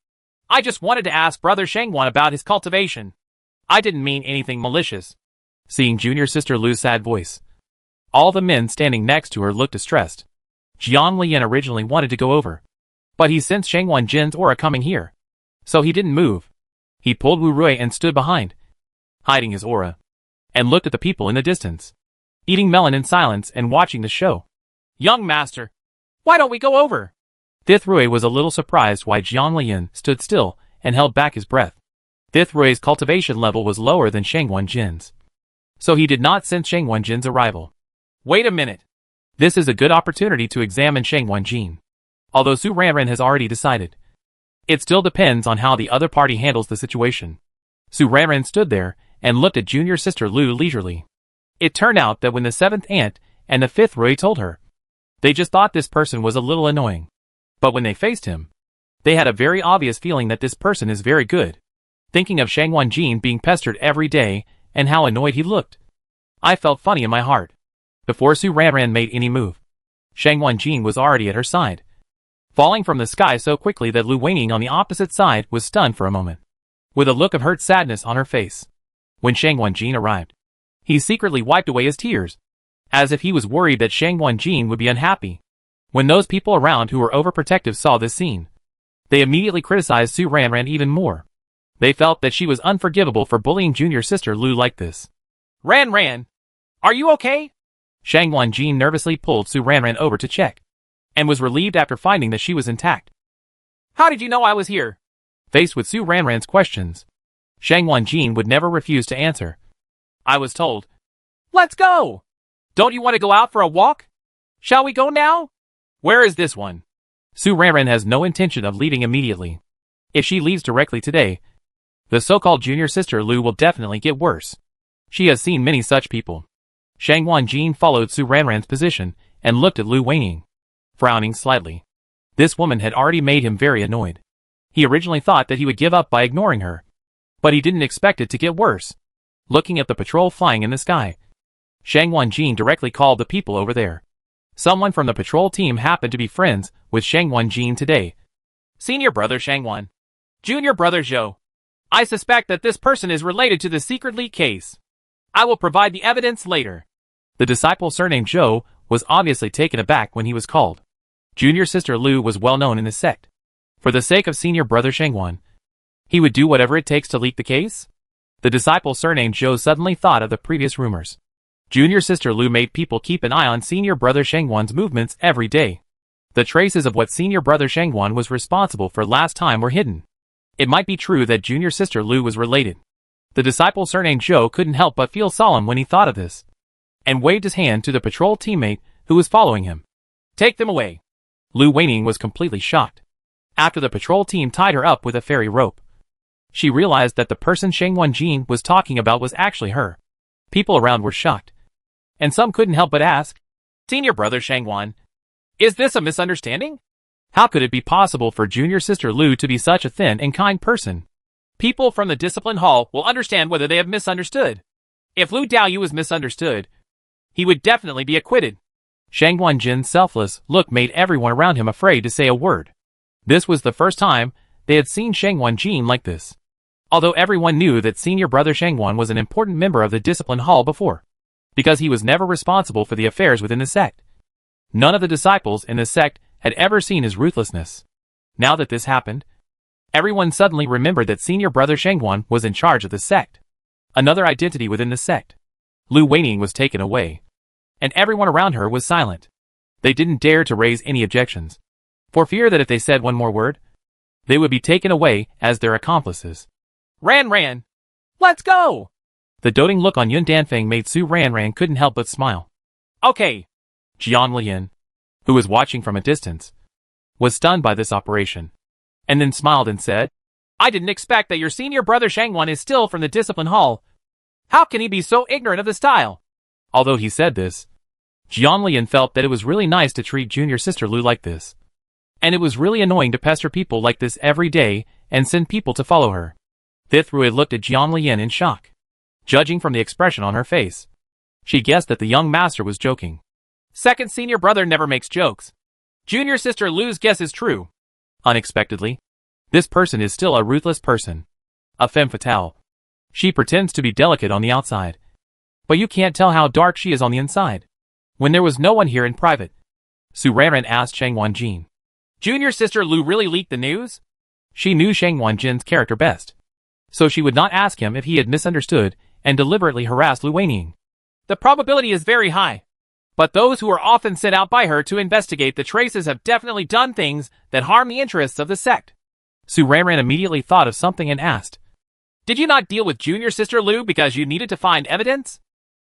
I just wanted to ask Brother Shangwan about his cultivation. I didn't mean anything malicious. Seeing junior sister Lu's sad voice, all the men standing next to her looked distressed. Jiang Lian originally wanted to go over, but he sensed Shangwan Jin's aura coming here, so he didn't move. He pulled Wu Rui and stood behind, hiding his aura, and looked at the people in the distance. eating melon in silence and watching the show. Young master, why don't we go over? Thithrui was a little surprised why Jiang Lian stood still and held back his breath. Thithrui's cultivation level was lower than Shang Wenjin's, so he did not sense Shang Wenjin's arrival. Wait a minute. This is a good opportunity to examine Shang Wenjin. Although Su Ranran has already decided, it still depends on how the other party handles the situation. Su Ranran stood there and looked at junior sister Lu leisurely. It turned out that when the seventh aunt and the fifth Rui told her, they just thought this person was a little annoying. But when they faced him, they had a very obvious feeling that this person is very good. Thinking of Shang Wenjin being pestered every day and how annoyed he looked, I felt funny in my heart. Before Su Ranran made any move, Shang Wenjin was already at her side, falling from the sky so quickly that Lu Weining on the opposite side was stunned for a moment, with a look of hurt sadness on her face. When Shang Wenjin arrived, he secretly wiped away his tears, as if he was worried that Shang Wenjin would be unhappy. When those people around who were overprotective saw this scene, they immediately criticized Su Ranran even more. They felt that she was unforgivable for bullying junior sister Lu like this. Ranran, are you okay? Shang Wenjin nervously pulled Su Ranran over to check, and was relieved after finding that she was intact. How did you know I was here? Faced with Su Ranran's questions, Shang Wenjin would never refuse to answer. I was told. Let's go! Don't you want to go out for a walk? Shall we go now? Where is this one? Su Ranran has no intention of leaving immediately. If she leaves directly today, the so-called junior sister Lu will definitely get worse. She has seen many such people. Shang Wenjin followed Su Ranran's position and looked at Lu Weining, frowning slightly. This woman had already made him very annoyed. He originally thought that he would give up by ignoring her, but he didn't expect it to get worse. Looking at the patrol flying in the sky, Shang Wenjin directly called the people over there. Someone from the patrol team happened to be friends with Shang Wenjin today. Senior brother Shang Wen. Junior brother Zhou. I suspect that this person is related to the secret leak case. I will provide the evidence later. The disciple surnamed Zhou was obviously taken aback when he was called. Junior sister Lu was well known in the sect. For the sake of senior brother Shang Wen, he would do whatever it takes to leak the case? The disciple surnamed Zhou suddenly thought of the previous rumors. Junior sister Lu made people keep an eye on senior brother Shang Wen's movements every day. The traces of what senior brother Shang Wen was responsible for last time were hidden. It might be true that junior sister Lu was related. The disciple surnamed Zhou couldn't help but feel solemn when he thought of this, and waved his hand to the patrol teammate who was following him. Take them away. Lu Weining was completely shocked. After the patrol team tied her up with a fairy rope, she realized that the person Shang Wenjin was talking about was actually her. People around were shocked, and some couldn't help but ask, Senior brother Shang Wen, is this a misunderstanding? How could it be possible for junior sister Lu to be such a thin and kind person? People from the discipline hall will understand whether they have misunderstood. If Lu Daoyu was misunderstood, he would definitely be acquitted. Shang Wenjin's selfless look made everyone around him afraid to say a word. This was the first time they had seen Shang Wenjin like this. Although everyone knew that senior brother Shang Wen was an important member of the discipline hall before, because he was never responsible for the affairs within the sect. None of the disciples in the sect had ever seen his ruthlessness. Now that this happened, everyone suddenly remembered that senior brother Shang Wen was in charge of the sect. Another identity within the sect. Lu Weining was taken away, and everyone around her was silent. They didn't dare to raise any objections, for fear that if they said one more word, they would be taken away as their accomplices. Ranran! Let's go! The doting look on Yun Danfeng made Su Ranran couldn't help but smile. Okay. Jian Lian, who was watching from a distance, was stunned by this operation, and then smiled and said, I didn't expect that your senior brother Shang Wen is still from the discipline hall. How can he be so ignorant of the style? Although he said this, Jian Lian felt that it was really nice to treat junior sister Lu like this. And it was really annoying to pester people like this every day and send people to follow her. Thithrui looked at Jian Lian in shock. Judging from the expression on her face, she guessed that the young master was joking. Second senior brother never makes jokes. Junior sister Lu's guess is true. Unexpectedly, this person is still a ruthless person. A femme fatale. She pretends to be delicate on the outside, but you can't tell how dark she is on the inside. When there was no one here in private, Su Ranran asked Shang Wenjin. Junior sister Lu really leaked the news? She knew Shang Wenjin's character best, so she would not ask him if he had misunderstood and deliberately harassed Lu Weining. the probability is very high. But those who are often sent out by her to investigate the traces have definitely done things that harm the interests of the sect. Su Ranran immediately thought of something and asked, "Did you not deal with Junior Sister Lu because you needed to find evidence?"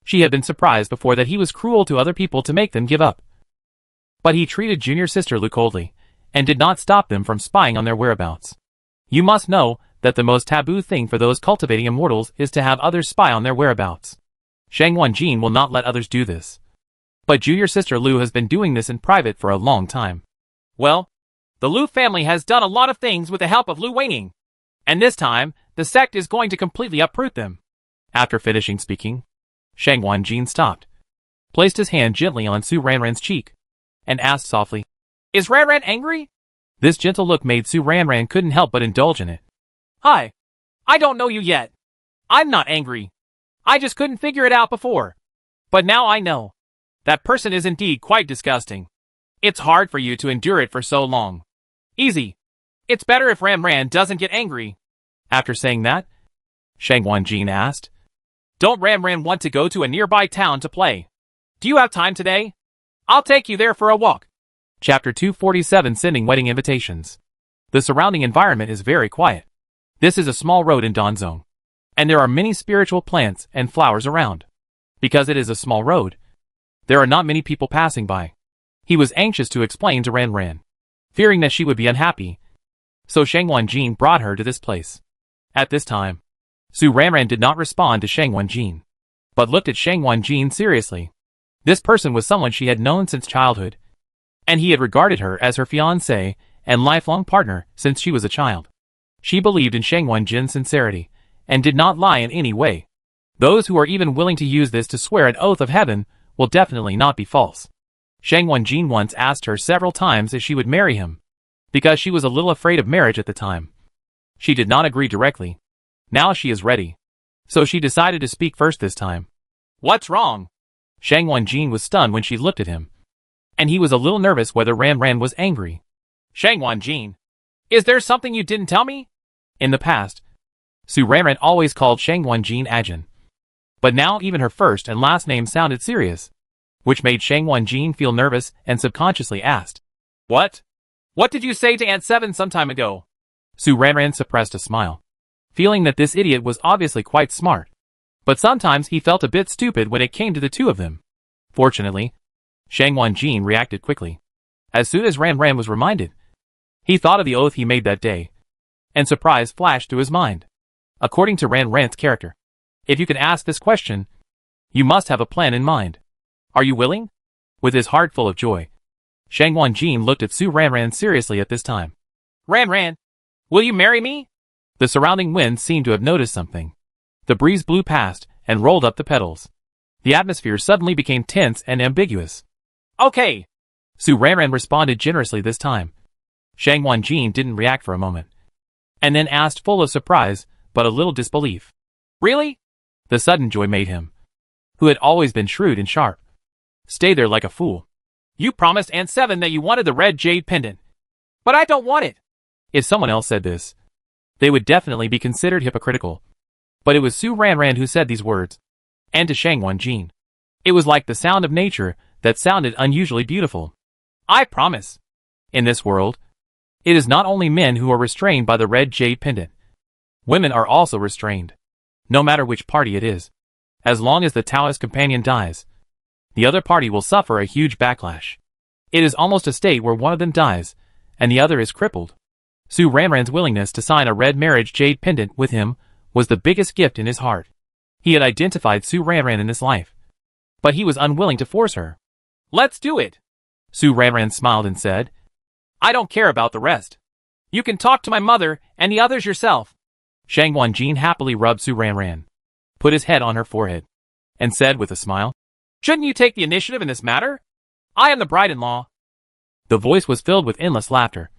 She had been surprised before that he was cruel to other people to make them give up. But he treated Junior Sister Lu coldly, and did not stop them from spying on their whereabouts. You must know that the most taboo thing for those cultivating immortals is to have others spy on their whereabouts. Shang Wanjin will not let others do this. But Junior Sister Lu has been doing this in private for a long time. Well, the Lu family has done a lot of things with the help of Lu Weiying. And this time, the sect is going to completely uproot them. After finishing speaking, Shang Wanjin stopped, placed his hand gently on Su Ranran's cheek, and asked softly, "Is Ranran angry?" This gentle look made Su Ranran couldn't help but indulge in it. "Hi. I don't know you yet. I'm not angry. I just couldn't figure it out before. But now I know. That person is indeed quite disgusting. It's hard for you to endure it for so long. Easy. It's better if Ranran doesn't get angry." After saying that, Shang Wanjin asked, "Don't Ranran want to go to a nearby town to play? Do you have time today? I'll take you there for a walk." Chapter 247, Sending Wedding Invitations. The surrounding environment is very quiet. This is a small road in Danzong, and there are many spiritual plants and flowers around. Because it is a small road, there are not many people passing by. He was anxious to explain to Ranran, fearing that she would be unhappy. So Shang Wanjin brought her to this place. At this time, Su Ranran did not respond to Shang Wanjin, but looked at Shang Wanjin seriously. This person was someone she had known since childhood, and he had regarded her as her fiancée and lifelong partner since she was a child. She believed in Shang Wanjin's sincerity, and did not lie in any way. Those who are even willing to use this to swear an oath of heaven will definitely not be false. Shang Wanjin once asked her several times if she would marry him, because she was a little afraid of marriage at the time. She did not agree directly. Now she is ready. So she decided to speak first this time. "What's wrong?" Shang Wanjin was stunned when she looked at him, and he was a little nervous whether Ranran was angry. "Shang Wanjin, is there something you didn't tell me?" In the past, Su Ranran always called Shang Wanjin Ajin. But now even her first and last name sounded serious, which made Shang Wanjin feel nervous and subconsciously asked, "What? What did you say to Aunt Seven some time ago?" Su Ranran suppressed a smile, feeling that this idiot was obviously quite smart. But sometimes he felt a bit stupid when it came to the two of them. Fortunately, Shang Wanjin reacted quickly. As soon as Ranran was reminded, he thought of the oath he made that day, and surprise flashed through his mind. According to Ranran's character, if you can ask this question, you must have a plan in mind. Are you willing? With his heart full of joy, Shang Wanjin looked at Su Ranran seriously at this time. "Ranran, will you marry me?" The surrounding wind seemed to have noticed something. The breeze blew past and rolled up the petals. The atmosphere suddenly became tense and ambiguous. "Okay." Su Ranran responded generously this time. Shang Wanjin didn't react for a moment, and then asked full of surprise, but a little disbelief. "Really?" The sudden joy made him, who had always been shrewd and sharp, stay there like a fool. "You promised Aunt Seven that you wanted the red jade pendant. But I don't want it." If someone else said this, they would definitely be considered hypocritical. But it was Su Ranran who said these words. And to Shang Wanjin, it was like the sound of nature that sounded unusually beautiful. "I promise." In this world, it is not only men who are restrained by the red jade pendant. Women are also restrained. No matter which party it is. As long as the Taoist companion dies, the other party will suffer a huge backlash. It is almost a state where one of them dies, and the other is crippled. Su Ranran's willingness to sign a red marriage jade pendant with him was the biggest gift in his heart. He had identified Su Ranran in his life, but he was unwilling to force her. "Let's do it." Su Ranran smiled and said, "I don't care about the rest. You can talk to my mother and the others yourself." Shang Wanjin happily rubbed Su Ranran, put his head on her forehead, and said with a smile, "Shouldn't you take the initiative in this matter? I am the bride-in-law." The voice was filled with endless laughter,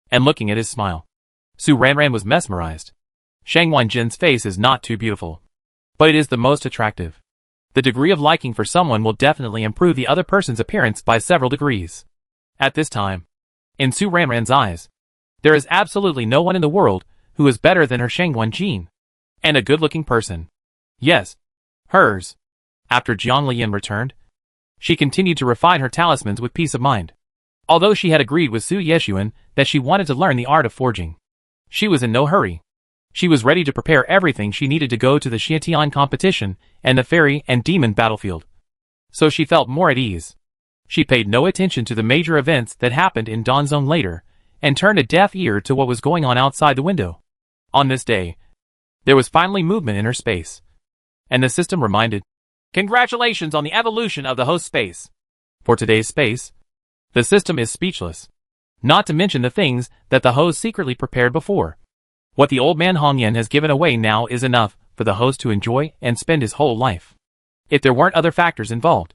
and looking at his smile, Su Ranran was mesmerized. Shang Wanjin's face is not too beautiful, but it is the most attractive. The degree of liking for someone will definitely improve the other person's appearance by several degrees. At this time, in Su Ranran's eyes, there is absolutely no one in the world who is better than her Shang Wanjin, and a good-looking person. Yes, hers. After Jiang Lian returned, she continued to refine her talismans with peace of mind. Although she had agreed with Su Yeshuan that she wanted to learn the art of forging, she was in no hurry. She was ready to prepare everything she needed to go to the Xietian competition and the fairy and demon battlefield. So she felt more at ease. She paid no attention to the major events that happened in Dawnzone later, and turned a deaf ear to what was going on outside the window. On this day, there was finally movement in her space. And the system reminded, "Congratulations on the evolution of the host space." For today's space, the system is speechless. Not to mention the things that the host secretly prepared before. What the old man Hongyan has given away now is enough for the host to enjoy and spend his whole life. If there weren't other factors involved,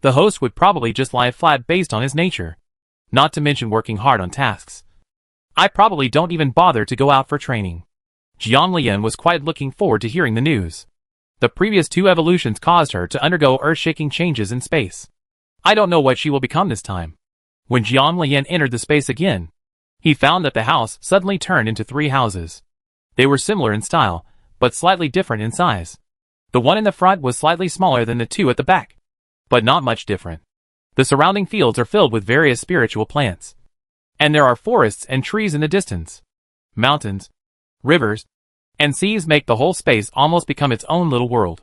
the host would probably just lie flat based on his nature. Not to mention working hard on tasks. I probably don't even bother to go out for training. Jiang Lian was quite looking forward to hearing the news. The previous 2 evolutions caused her to undergo earth-shaking changes in space. I don't know what she will become this time. When Jiang Lian entered the space again, he found that the house suddenly turned into 3 houses. They were similar in style, but slightly different in size. The one in the front was slightly smaller than the 2 at the back, but not much different. The surrounding fields are filled with various spiritual plants. And there are forests and trees in the distance. Mountains, rivers, and seas make the whole space almost become its own little world.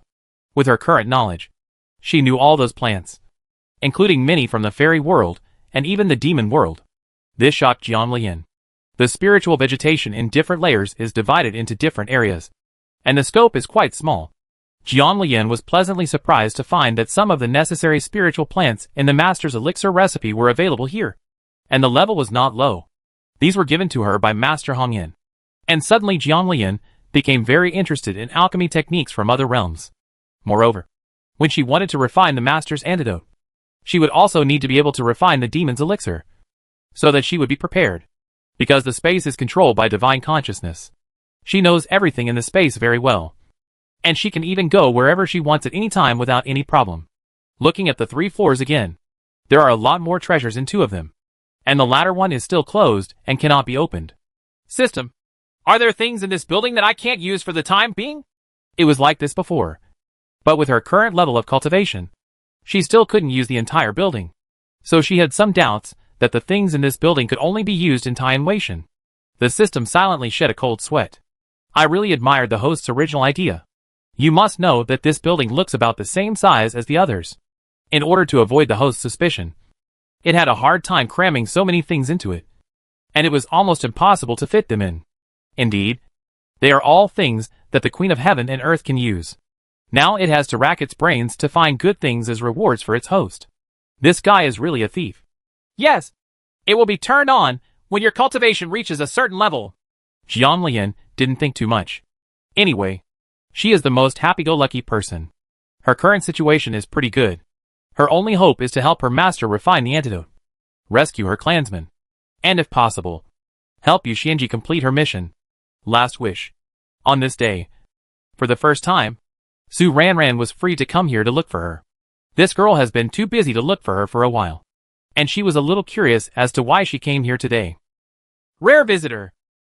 With her current knowledge, she knew all those plants, including many from the fairy world and even the demon world. This shocked Jiang Lian. The spiritual vegetation in different layers is divided into different areas, and the scope is quite small. Jiang Lian was pleasantly surprised to find that some of the necessary spiritual plants in the master's elixir recipe were available here, and the level was not low. These were given to her by Master Hongyan. And suddenly Jiang Lian became very interested in alchemy techniques from other realms. Moreover, when she wanted to refine the master's antidote, she would also need to be able to refine the demon's elixir, so that she would be prepared. Because the space is controlled by divine consciousness, she knows everything in the space very well. And she can even go wherever she wants at any time without any problem. Looking at the 3 floors again, there are a lot more treasures in 2 of them. And the latter one is still closed and cannot be opened. System, are there things in this building that I can't use for the time being? It was like this before. But with her current level of cultivation, she still couldn't use the entire building. So she had some doubts that the things in this building could only be used in Taiyan Weishan. The system silently shed a cold sweat. I really admired the host's original idea. You must know that this building looks about the same size as the others. In order to avoid the host's suspicion, it had a hard time cramming so many things into it, and it was almost impossible to fit them in. Indeed, they are all things that the Queen of Heaven and Earth can use. Now it has to rack its brains to find good things as rewards for its host. This guy is really a thief. Yes, it will be turned on when your cultivation reaches a certain level. Jiang Lian didn't think too much. Anyway, she is the most happy-go-lucky person. Her current situation is pretty good. Her only hope is to help her master refine the antidote, rescue her clansmen, and if possible, help Yu Xianji complete her mission. Last wish. On this day, for the first time, Su Ranran was free to come here to look for her. This girl has been too busy to look for her for a while, and she was a little curious as to why she came here today. Rare visitor,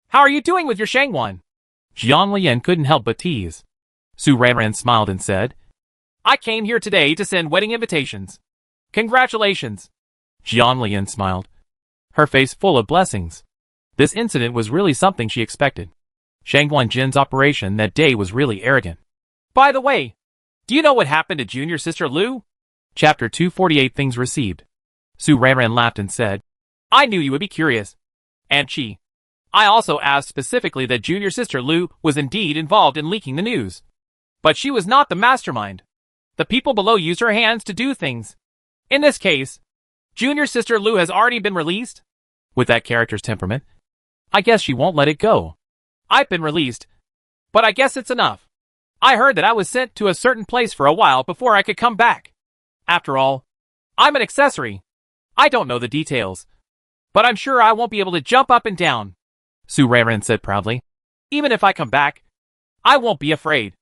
how are you doing with your Shangwan? Jiang Lian couldn't help but tease. Su Ranran smiled and said, I came here today to send wedding invitations. Congratulations. Jiang Lian smiled, her face full of blessings. This incident was really something she expected. Shangguan Jin's operation that day was really arrogant. By the way, do you know what happened to junior sister Lu? Chapter 248 Things Received. Su Ranran laughed and said, I knew you would be curious. And I also asked specifically that junior sister Lu was indeed involved in leaking the news. But she was not the mastermind. The people below used her hands to do things. In this case, junior sister Lu has already been released. With that character's temperament, I guess she won't let it go. I've been released, but I guess it's enough. I heard that I was sent to a certain place for a while before I could come back. After all, I'm an accessory. I don't know the details, but I'm sure I won't be able to jump up and down. Su Ranran said proudly. Even if I come back, I won't be afraid.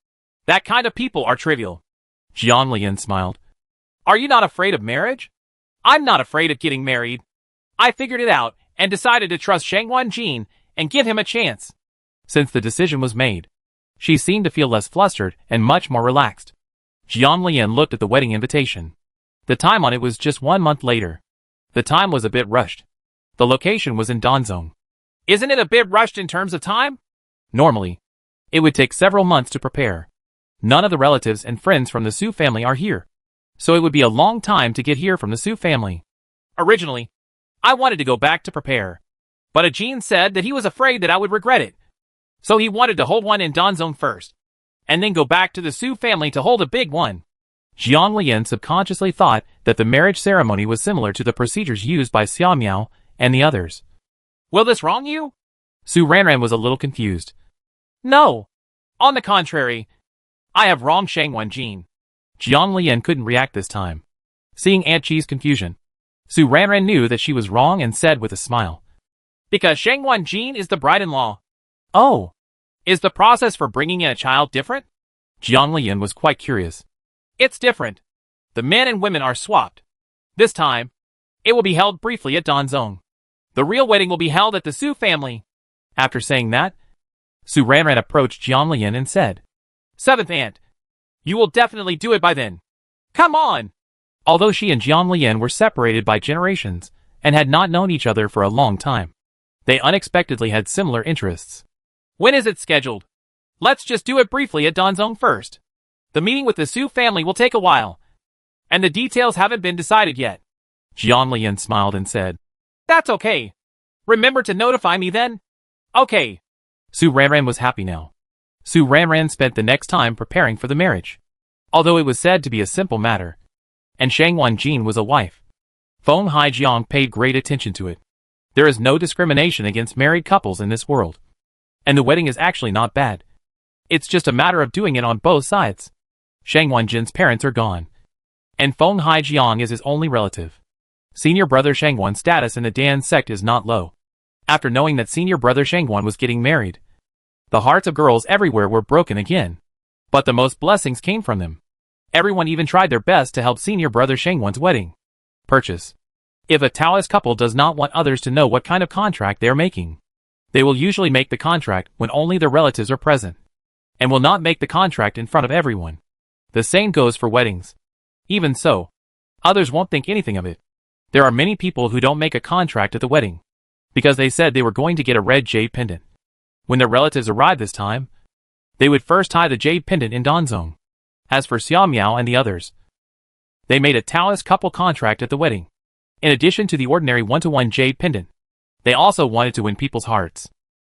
That kind of people are trivial. Jiang Lian smiled. Are you not afraid of marriage? I'm not afraid of getting married. I figured it out and decided to trust Shangguan Jin and give him a chance. Since the decision was made, she seemed to feel less flustered and much more relaxed. Jiang Lian looked at the wedding invitation. The time on it was just 1 month later. The time was a bit rushed. The location was in Danzong. Isn't it a bit rushed in terms of time? Normally, it would take several months to prepare. None of the relatives and friends from the Su family are here, so it would be a long time to get here from the Su family. Originally, I wanted to go back to prepare, but Ajin said that he was afraid that I would regret it. So he wanted to hold one in Danzong first, and then go back to the Su family to hold a big one. Jiang Lian subconsciously thought that the marriage ceremony was similar to the procedures used by Xia Miao and the others. Will this wrong you? Su Ranran was a little confused. No. On the contrary, I have wronged Shangwan Jin. Jiang Lian couldn't react this time. Seeing Aunt Chi's confusion, Su Ranran knew that she was wrong and said with a smile. Because Shangwan Jin is the bride-in-law. Oh. Is the process for bringing in a child different? Jiang Lian was quite curious. It's different. The men and women are swapped. This time, it will be held briefly at Danzong. The real wedding will be held at the Su family. After saying that, Su Ranran approached Jiang Lian and said, Seventh aunt, you will definitely do it by then. Come on! Although she and Jiang Lian were separated by generations and had not known each other for a long time, they unexpectedly had similar interests. When is it scheduled? Let's just do it briefly at Danzong first. The meeting with the Su family will take a while, and the details haven't been decided yet. Jiang Lian smiled and said, That's okay. Remember to notify me then? Okay. Su Ranran was happy now. Su Ranran spent the next time preparing for the marriage. Although it was said to be a simple matter, and Shangwan Jin was a wife, Feng Haijiang paid great attention to it. There is no discrimination against married couples in this world. And the wedding is actually not bad. It's just a matter of doing it on both sides. Shangwan Jin's parents are gone, and Feng Haijiang is his only relative. Senior brother Shangwan's status in the Dan sect is not low. After knowing that senior brother Shangwan was getting married, the hearts of girls everywhere were broken again. But the most blessings came from them. Everyone even tried their best to help senior brother Shangwan's wedding. Purchase. If a Taoist couple does not want others to know what kind of contract they are making, they will usually make the contract when only their relatives are present, and will not make the contract in front of everyone. The same goes for weddings. Even so, others won't think anything of it. There are many people who don't make a contract at the wedding, because they said they were going to get a red jade pendant. When their relatives arrived this time, they would first tie the jade pendant in Danzong. As for Xia Miao and the others, they made a Taoist couple contract at the wedding. In addition to the ordinary 1-to-1 jade pendant, they also wanted to win people's hearts,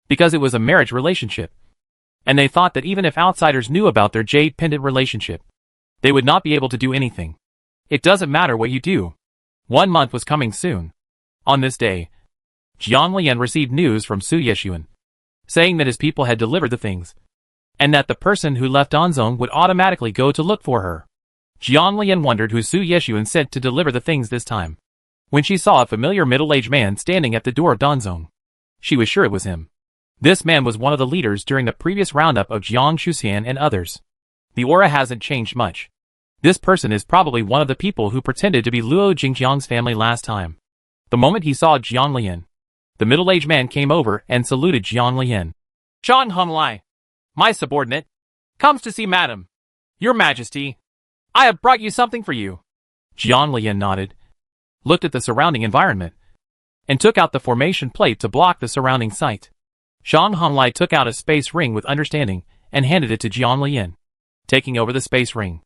because it was a marriage relationship. And they thought that even if outsiders knew about their jade pendant relationship, they would not be able to do anything. It doesn't matter what you do. 1 month was coming soon. On this day, Jiang Lian received news from Su Yeshuan, saying that his people had delivered the things, and that the person who left Danzong would automatically go to look for her. Jiang Lian wondered who Su Yeshuan sent to deliver the things this time. When she saw a familiar middle-aged man standing at the door of Danzong, she was sure it was him. This man was one of the leaders during the previous roundup of Jiang Shuxian and others. The aura hasn't changed much. This person is probably one of the people who pretended to be Luo Jingjiang's family last time. The moment he saw Jiang Lian, the middle-aged man came over and saluted Jiang Lian. Zhang Honglai, my subordinate, comes to see Madam. Your Majesty, I have brought you something for you. Jiang Lian nodded, looked at the surrounding environment, and took out the formation plate to block the surrounding site. Zhang Honglai took out a space ring with understanding and handed it to Jiang Lian. Taking over the space ring,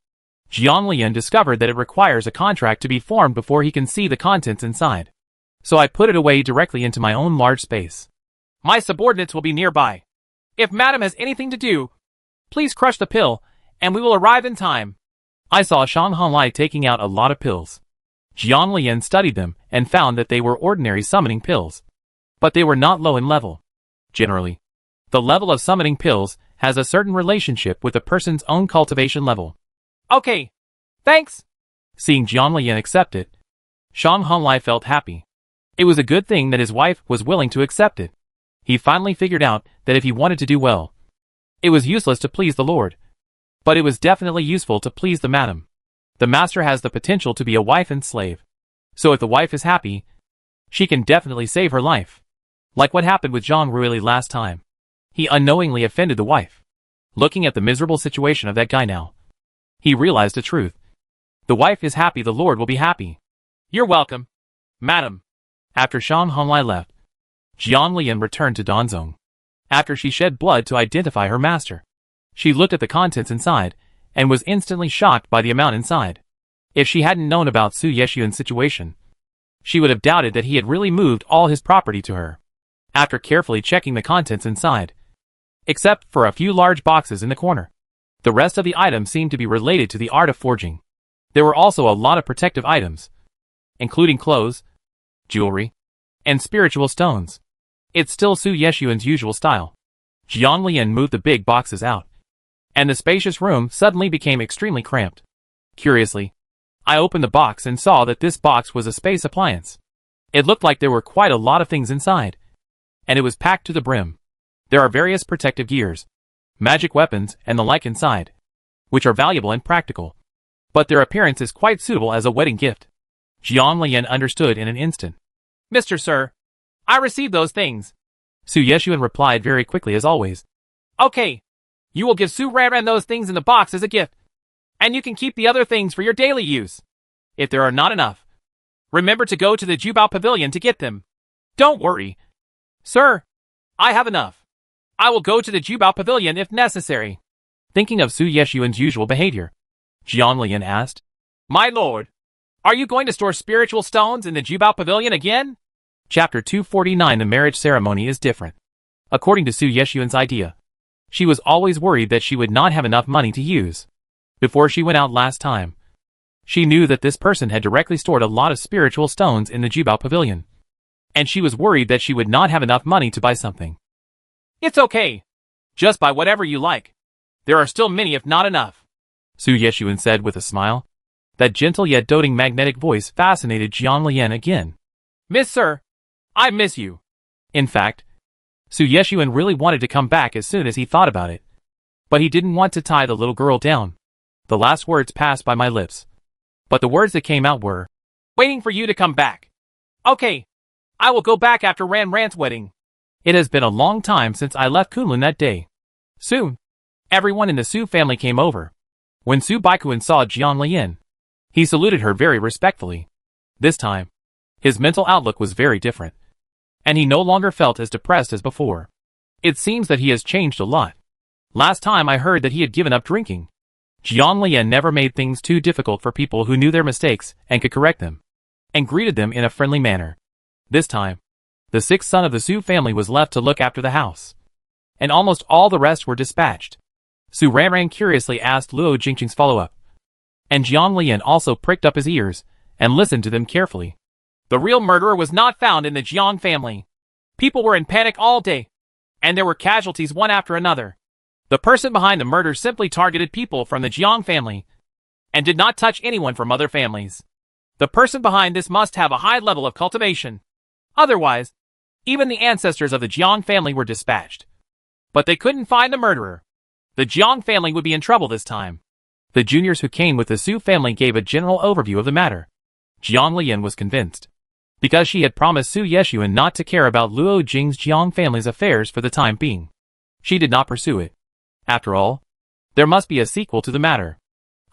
Jiang Lian discovered that it requires a contract to be formed before he can see the contents inside. So I put it away directly into my own large space. My subordinates will be nearby. If Madam has anything to do, please crush the pill, and we will arrive in time. I saw Zhang Honglai taking out a lot of pills. Jiang Lian studied them and found that they were ordinary summoning pills, but they were not low in level. Generally, the level of summoning pills has a certain relationship with a person's own cultivation level. Okay, thanks. Seeing Jiang Lian accept it, Zhang Honglai felt happy. It was a good thing that his wife was willing to accept it. He finally figured out that if he wanted to do well, it was useless to please the Lord, but it was definitely useful to please the Madam. The master has the potential to be a wife and slave. So if the wife is happy, she can definitely save her life. Like what happened with Zhang Ruili last time. He unknowingly offended the wife. Looking at the miserable situation of that guy now, He realized the truth. The wife is happy, the Lord will be happy. You're welcome, madam. After Shang Honglai left, Jiang Lian returned to Danzong. After she shed blood to identify her master, she looked at the contents inside, and was instantly shocked by the amount inside. If she hadn't known about Su Yeshuan's situation, she would have doubted that he had really moved all his property to her. After carefully checking the contents inside, except for a few large boxes in the corner, the rest of the items seemed to be related to the art of forging. There were also a lot of protective items, including clothes, jewelry, and spiritual stones. It's still Su Yeshuan's usual style. Jiang Lian moved the big boxes out, and the spacious room suddenly became extremely cramped. Curiously, I opened the box and saw that this box was a space appliance. It looked like there were quite a lot of things inside, and it was packed to the brim. There are various protective gears, magic weapons, and the like inside, which are valuable and practical, but their appearance is quite suitable as a wedding gift. Jiang Lian understood in an instant. Mr. Sir, I received those things. Su Yeshuan replied very quickly as always. Okay, you will give Su Ranran those things in the box as a gift, and you can keep the other things for your daily use. If there are not enough, remember to go to the Jubao Pavilion to get them. Don't worry, sir, I have enough. I will go to the Jubao Pavilion if necessary. Thinking of Su Yeshuan's usual behavior, Jiang Lian asked, My lord, are you going to store spiritual stones in the Jubao Pavilion again? Chapter 249. The marriage ceremony is different. According to Su Yeshuan's idea, she was always worried that she would not have enough money to use. Before she went out last time, she knew that this person had directly stored a lot of spiritual stones in the Jubao Pavilion, and she was worried that she would not have enough money to buy something. It's okay. Just buy whatever you like. There are still many if not enough, Su Yeshuan said with a smile. That gentle yet doting magnetic voice fascinated Jiang Lian again. Miss Sir, I miss you. In fact, Su Yeshuan really wanted to come back as soon as he thought about it, but he didn't want to tie the little girl down. The last words passed by my lips, but the words that came out were, waiting for you to come back. Okay, I will go back after Ran Ran's wedding. It has been a long time since I left Kunlun that day. Soon, everyone in the Su family came over. When Su Baikuan saw Jiang Lian, he saluted her very respectfully. This time, his mental outlook was very different, and he no longer felt as depressed as before. It seems that he has changed a lot. Last time I heard that he had given up drinking. Jiang Lian never made things too difficult for people who knew their mistakes and could correct them, and greeted them in a friendly manner. This time, the sixth son of the Su family was left to look after the house, and almost all the rest were dispatched. Su Ranran curiously asked Luo Jingqing's follow-up, and Jiang Lian also pricked up his ears and listened to them carefully. The real murderer was not found in the Jiang family. People were in panic all day, and there were casualties one after another. The person behind the murder simply targeted people from the Jiang family, and did not touch anyone from other families. The person behind this must have a high level of cultivation. Otherwise, even the ancestors of the Jiang family were dispatched. But they couldn't find the murderer. The Jiang family would be in trouble this time. The juniors who came with the Su family gave a general overview of the matter. Jiang Lian was convinced, because she had promised Su Yeshuan not to care about Luo Jing's Jiang family's affairs for the time being. She did not pursue it. After all, there must be a sequel to the matter.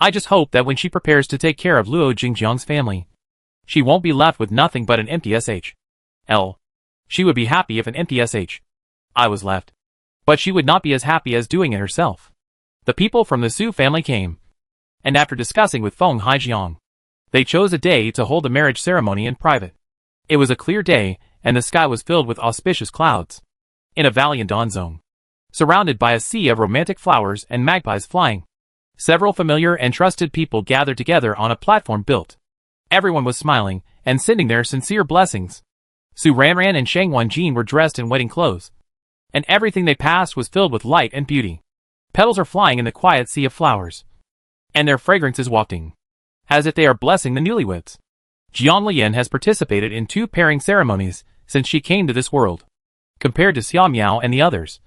I just hope that when she prepares to take care of Luo Jingjiang's family, she won't be left with nothing but an empty SH. She would be happy if an empty SH. I was left. But she would not be as happy as doing it herself. The people from the Su family came, and after discussing with Feng Haijiang, they chose a day to hold the marriage ceremony in private. It was a clear day, and the sky was filled with auspicious clouds. In a valley in Danzong, surrounded by a sea of romantic flowers and magpies flying, several familiar and trusted people gathered together on a platform built. Everyone was smiling and sending their sincere blessings. Su Ranran and Shang Wanjin were dressed in wedding clothes, and everything they passed was filled with light and beauty. Petals are flying in the quiet sea of flowers, and their fragrance is wafting, as if they are blessing the newlyweds. Jiang Lian has participated in 2 pairing ceremonies since she came to this world. Compared to Xia Miao and the others,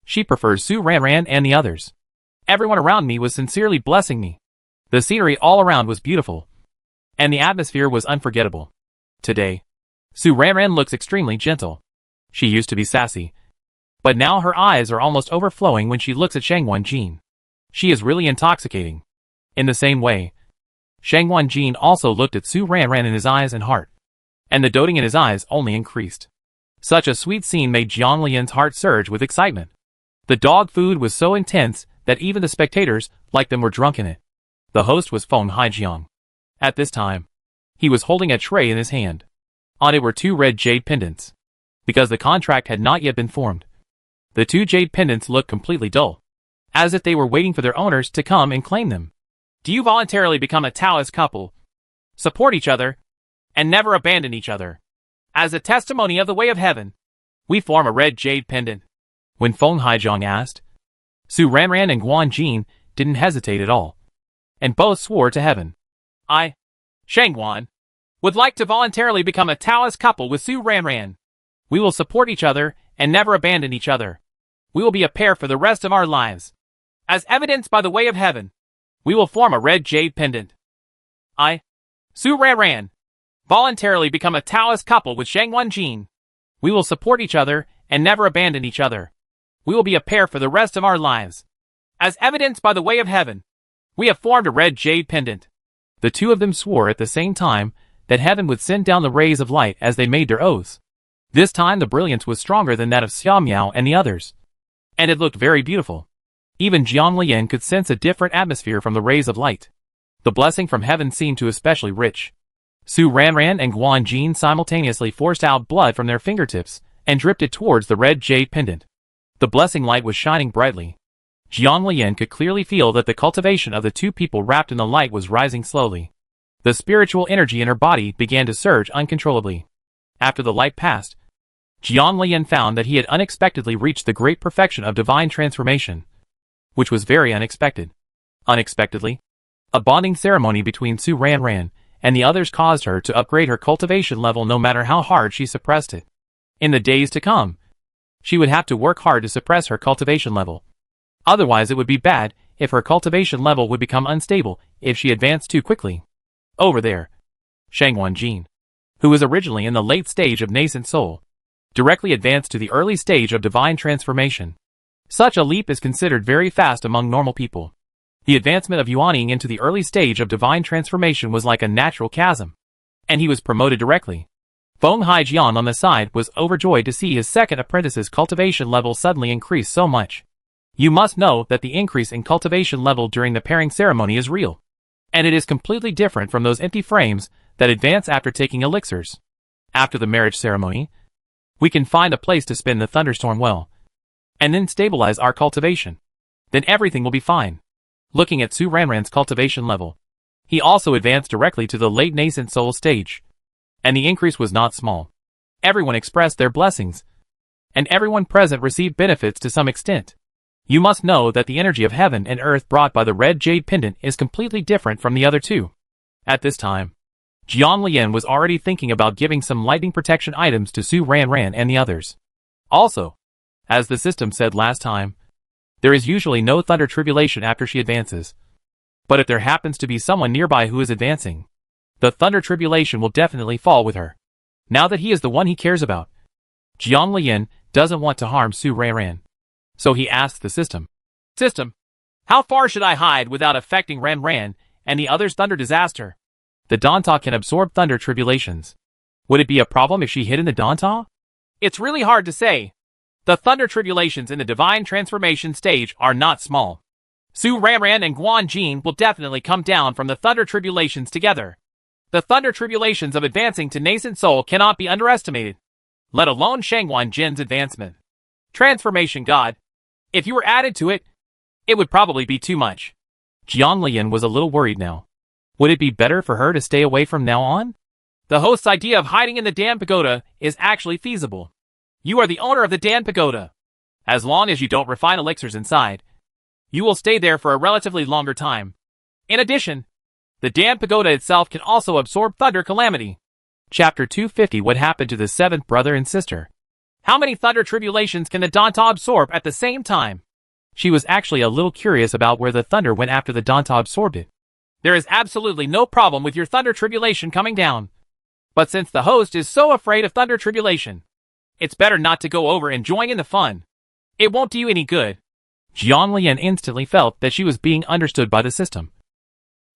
she prefers Su Ranran and the others. Everyone around me was sincerely blessing me. The scenery all around was beautiful, and the atmosphere was unforgettable. Today, Su Ranran looks extremely gentle. She used to be sassy, but now her eyes are almost overflowing when she looks at Shang Wanjin. She is really intoxicating. In the same way, Shangwan Jin also looked at Su Ranran in his eyes and heart, and the doting in his eyes only increased. Such a sweet scene made Jiang Lian's heart surge with excitement. The dog food was so intense that even the spectators, like them, were drunk in it. The host was Feng Haijiang. At this time, he was holding a tray in his hand. On it were 2 red jade pendants. Because the contract had not yet been formed, the 2 jade pendants looked completely dull, as if they were waiting for their owners to come and claim them. Do you voluntarily become a Taoist couple, support each other, and never abandon each other? As a testimony of the way of heaven, we form a red jade pendant. When Feng Haijiang asked, Su Ranran and Guan Jin didn't hesitate at all, and both swore to heaven. I, Shangwan, would like to voluntarily become a Taoist couple with Su Ranran. We will support each other and never abandon each other. We will be a pair for the rest of our lives. As evidenced by the way of heaven, we will form a red jade pendant. I, Su Ranran, voluntarily become a Taoist couple with Shangwan Jin. We will support each other and never abandon each other. We will be a pair for the rest of our lives. As evidenced by the way of heaven, we have formed a red jade pendant. The 2 of them swore at the same time that heaven would send down the rays of light as they made their oaths. This time the brilliance was stronger than that of Xia Miao and the others, and it looked very beautiful. Even Jiang Lian could sense a different atmosphere from the rays of light. The blessing from heaven seemed to especially rich. Su Ranran and Guan Jin simultaneously forced out blood from their fingertips and dripped it towards the red jade pendant. The blessing light was shining brightly. Jiang Lian could clearly feel that the cultivation of the 2 people wrapped in the light was rising slowly. The spiritual energy in her body began to surge uncontrollably. After the light passed, Jiang Lian found that he had unexpectedly reached the great perfection of divine transformation, which was very unexpected. Unexpectedly, a bonding ceremony between Su Ranran and the others caused her to upgrade her cultivation level no matter how hard she suppressed it. In the days to come, she would have to work hard to suppress her cultivation level. Otherwise it would be bad if her cultivation level would become unstable if she advanced too quickly. Over there, Shangwan Jin, who was originally in the late stage of nascent soul, directly advanced to the early stage of divine transformation. Such a leap is considered very fast among normal people. The advancement of Yuaning into the early stage of divine transformation was like a natural chasm, and he was promoted directly. Feng Haijian on the side was overjoyed to see his second apprentice's cultivation level suddenly increase so much. You must know that the increase in cultivation level during the pairing ceremony is real, and it is completely different from those empty frames that advance after taking elixirs. After the marriage ceremony, we can find a place to spin the thunderstorm well, and then stabilize our cultivation. Then everything will be fine. Looking at Su Ranran's cultivation level, he also advanced directly to the late nascent soul stage, and the increase was not small. Everyone expressed their blessings, and everyone present received benefits to some extent. You must know that the energy of heaven and earth brought by the red jade pendant is completely different from the other 2. At this time, Jiang Lian was already thinking about giving some lightning protection items to Su Ranran and the others. Also, as the system said last time, there is usually no thunder tribulation after she advances. But if there happens to be someone nearby who is advancing, the thunder tribulation will definitely fall with her. Now that he is the one he cares about, Jiang Lian doesn't want to harm Su Ranran. So he asked the system, System, how far should I hide without affecting Ranran and the others' thunder disaster? The Danta can absorb thunder tribulations. Would it be a problem if she hid in the Danta? It's really hard to say. The thunder tribulations in the divine transformation stage are not small. Su Ranran and Guan Jin will definitely come down from the thunder tribulations together. The thunder tribulations of advancing to nascent soul cannot be underestimated, let alone Shangwan Jin's advancement. Transformation God. If you were added to it, it would probably be too much. Jiang Lian was a little worried now. Would it be better for her to stay away from now on? The host's idea of hiding in the Dan Pagoda is actually feasible. You are the owner of the Dan Pagoda. As long as you don't refine elixirs inside, you will stay there for a relatively longer time. In addition, the Dan Pagoda itself can also absorb thunder calamity. Chapter 250. What happened to the 7th brother and sister? How many thunder tribulations can the Danta absorb at the same time? She was actually a little curious about where the thunder went after the Danta absorbed it. There is absolutely no problem with your thunder tribulation coming down. But since the host is so afraid of thunder tribulation, it's better not to go over and join in the fun. It won't do you any good. Jiang Lian instantly felt that she was being understood by the system.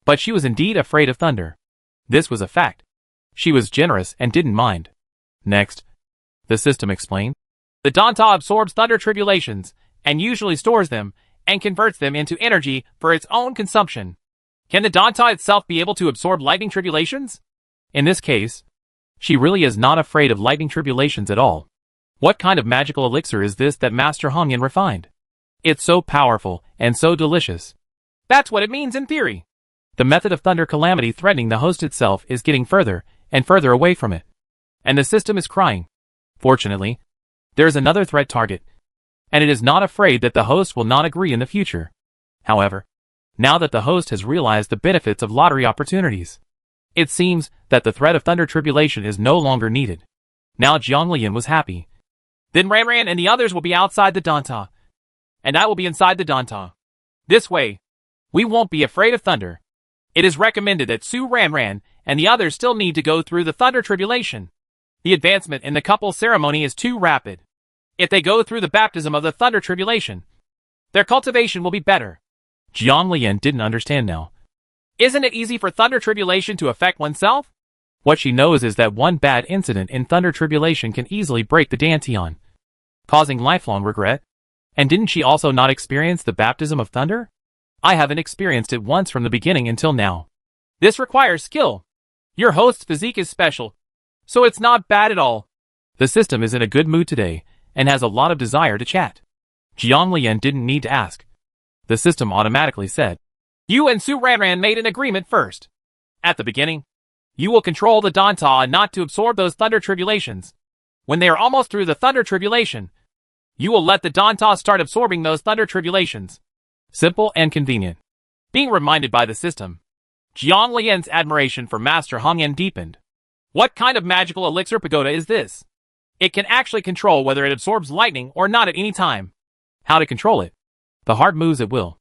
But she was indeed afraid of thunder. This was a fact. She was generous and didn't mind. Next, the system explained, the Danta absorbs thunder tribulations and usually stores them and converts them into energy for its own consumption. Can the Danta itself be able to absorb lightning tribulations? In this case, she really is not afraid of lightning tribulations at all. What kind of magical elixir is this that Master Hongyan refined? It's so powerful and so delicious. That's what it means in theory. The method of thunder calamity threatening the host itself is getting further and further away from it. And the system is crying. Fortunately, there is another threat target, and it is not afraid that the host will not agree in the future. However, now that the host has realized the benefits of lottery opportunities, it seems that the threat of thunder tribulation is no longer needed. Now Jianglian was happy. Then Ranran and the others will be outside the Danta, and I will be inside the Danta. This way, we won't be afraid of thunder. It is recommended that Su Ranran and the others still need to go through the thunder tribulation. The advancement in the couple ceremony is too rapid. If they go through the baptism of the thunder tribulation, their cultivation will be better. Jianglian didn't understand now. Isn't it easy for thunder tribulation to affect oneself? What she knows is that one bad incident in thunder tribulation can easily break the dantian, causing lifelong regret. And didn't she also not experience the baptism of thunder? I haven't experienced it once from the beginning until now. This requires skill. Your host's physique is special, so it's not bad at all. The system is in a good mood today, and has a lot of desire to chat. Jianglian didn't need to ask. The system automatically said, you and Su Ranran made an agreement first. At the beginning, you will control the Danta and not to absorb those thunder tribulations. When they are almost through the thunder tribulation, you will let the Danta start absorbing those thunder tribulations. Simple and convenient. Being reminded by the system, Jianglian's admiration for Master Hongyan deepened. What kind of magical elixir pagoda is this? It can actually control whether it absorbs lightning or not at any time. How to control it? The heart moves at will.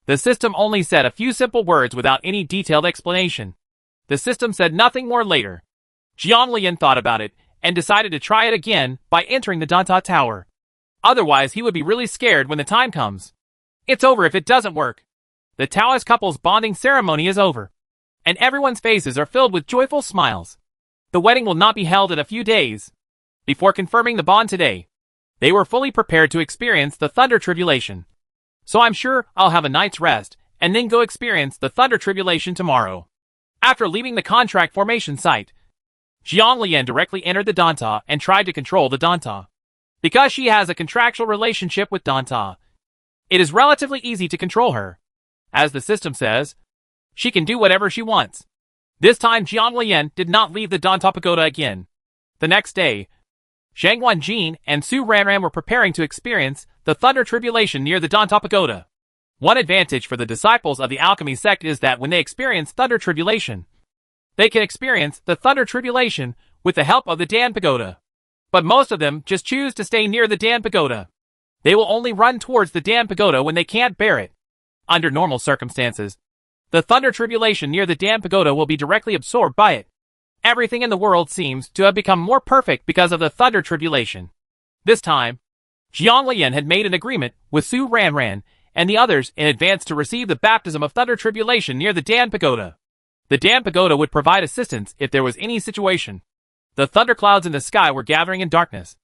The system only said a few simple words without any detailed explanation. The system said nothing more later. Jianglian thought about it and decided to try it again by entering the Danta Tower. Otherwise, he would be really scared when the time comes. It's over if it doesn't work. The Taoist couple's bonding ceremony is over, and everyone's faces are filled with joyful smiles. The wedding will not be held in a few days. Before confirming the bond today, they were fully prepared to experience the thunder tribulation. So I'm sure I'll have a night's rest and then go experience the thunder tribulation tomorrow. After leaving the contract formation site, Jianglian directly entered the Danta and tried to control the Danta. Because she has a contractual relationship with Danta, it is relatively easy to control her. As the system says, she can do whatever she wants. This time Jianglian did not leave the Danta Pagoda again. The next day, Zhang Wanjin and Su Ranran were preparing to experience the thunder tribulation near the Danta Pagoda. One advantage for the disciples of the alchemy sect is that when they experience thunder tribulation, they can experience the thunder tribulation with the help of the Dan Pagoda. But most of them just choose to stay near the Dan Pagoda. They will only run towards the Dan Pagoda when they can't bear it. Under normal circumstances, the thunder tribulation near the Dan Pagoda will be directly absorbed by it. Everything in the world seems to have become more perfect because of the thunder tribulation. This time, Jianglian had made an agreement with Su Ranran and the others in advance to receive the baptism of thunder tribulation near the Dan Pagoda. The Dan Pagoda would provide assistance if there was any situation. The thunderclouds in the sky were gathering in darkness,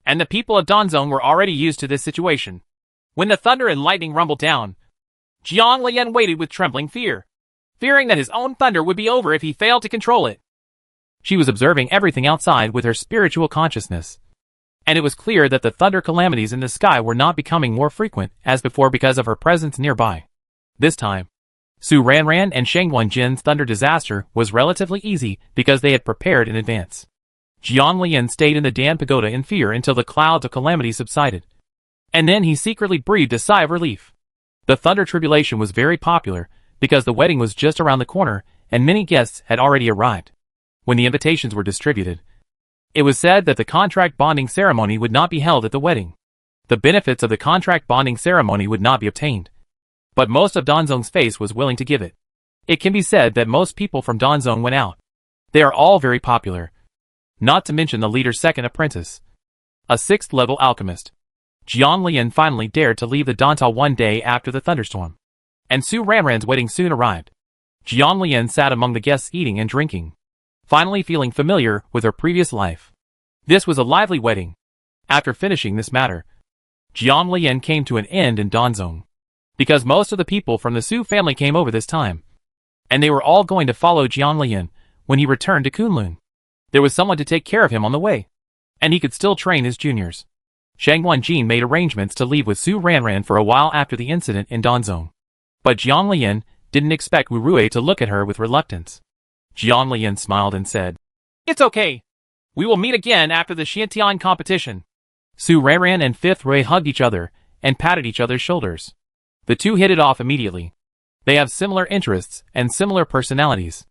and the people of Danzong were already used to this situation. When the thunder and lightning rumbled down, Jianglian waited with trembling fear, fearing that his own thunder would be over if he failed to control it. She was observing everything outside with her spiritual consciousness, and it was clear that the thunder calamities in the sky were not becoming more frequent as before because of her presence nearby. This time, Su Ranran and Zhang Wanjin's thunder disaster was relatively easy because they had prepared in advance. Jianglian stayed in the Dan Pagoda in fear until the clouds of calamity subsided, and then he secretly breathed a sigh of relief. The thunder tribulation was very popular because the wedding was just around the corner and many guests had already arrived. When the invitations were distributed, it was said that the contract bonding ceremony would not be held at the wedding. The benefits of the contract bonding ceremony would not be obtained, but most of Danzong's face was willing to give it. It can be said that most people from Danzong went out. They are all very popular, not to mention the leader's second apprentice, a 6th-level alchemist. Jianglian finally dared to leave the Danta one day after the thunderstorm, and Su Ranran's wedding soon arrived. Jiang Lian sat among the guests eating and drinking, finally feeling familiar with her previous life. This was a lively wedding. After finishing this matter, Jiang Lian came to an end in Danzong, because most of the people from the Su family came over this time, and they were all going to follow Jiang Lian when he returned to Kunlun. There was someone to take care of him on the way, and he could still train his juniors. Shang Wanjin made arrangements to leave with Su Ranran for a while after the incident in Danzong, but Jiang Lian didn't expect Wu Rui to look at her with reluctance. Jiang Lian smiled and said, "It's okay. We will meet again after the Xiantian competition." Su Ranran and Fifth Rui hugged each other and patted each other's shoulders. The two hit it off immediately. They have similar interests and similar personalities.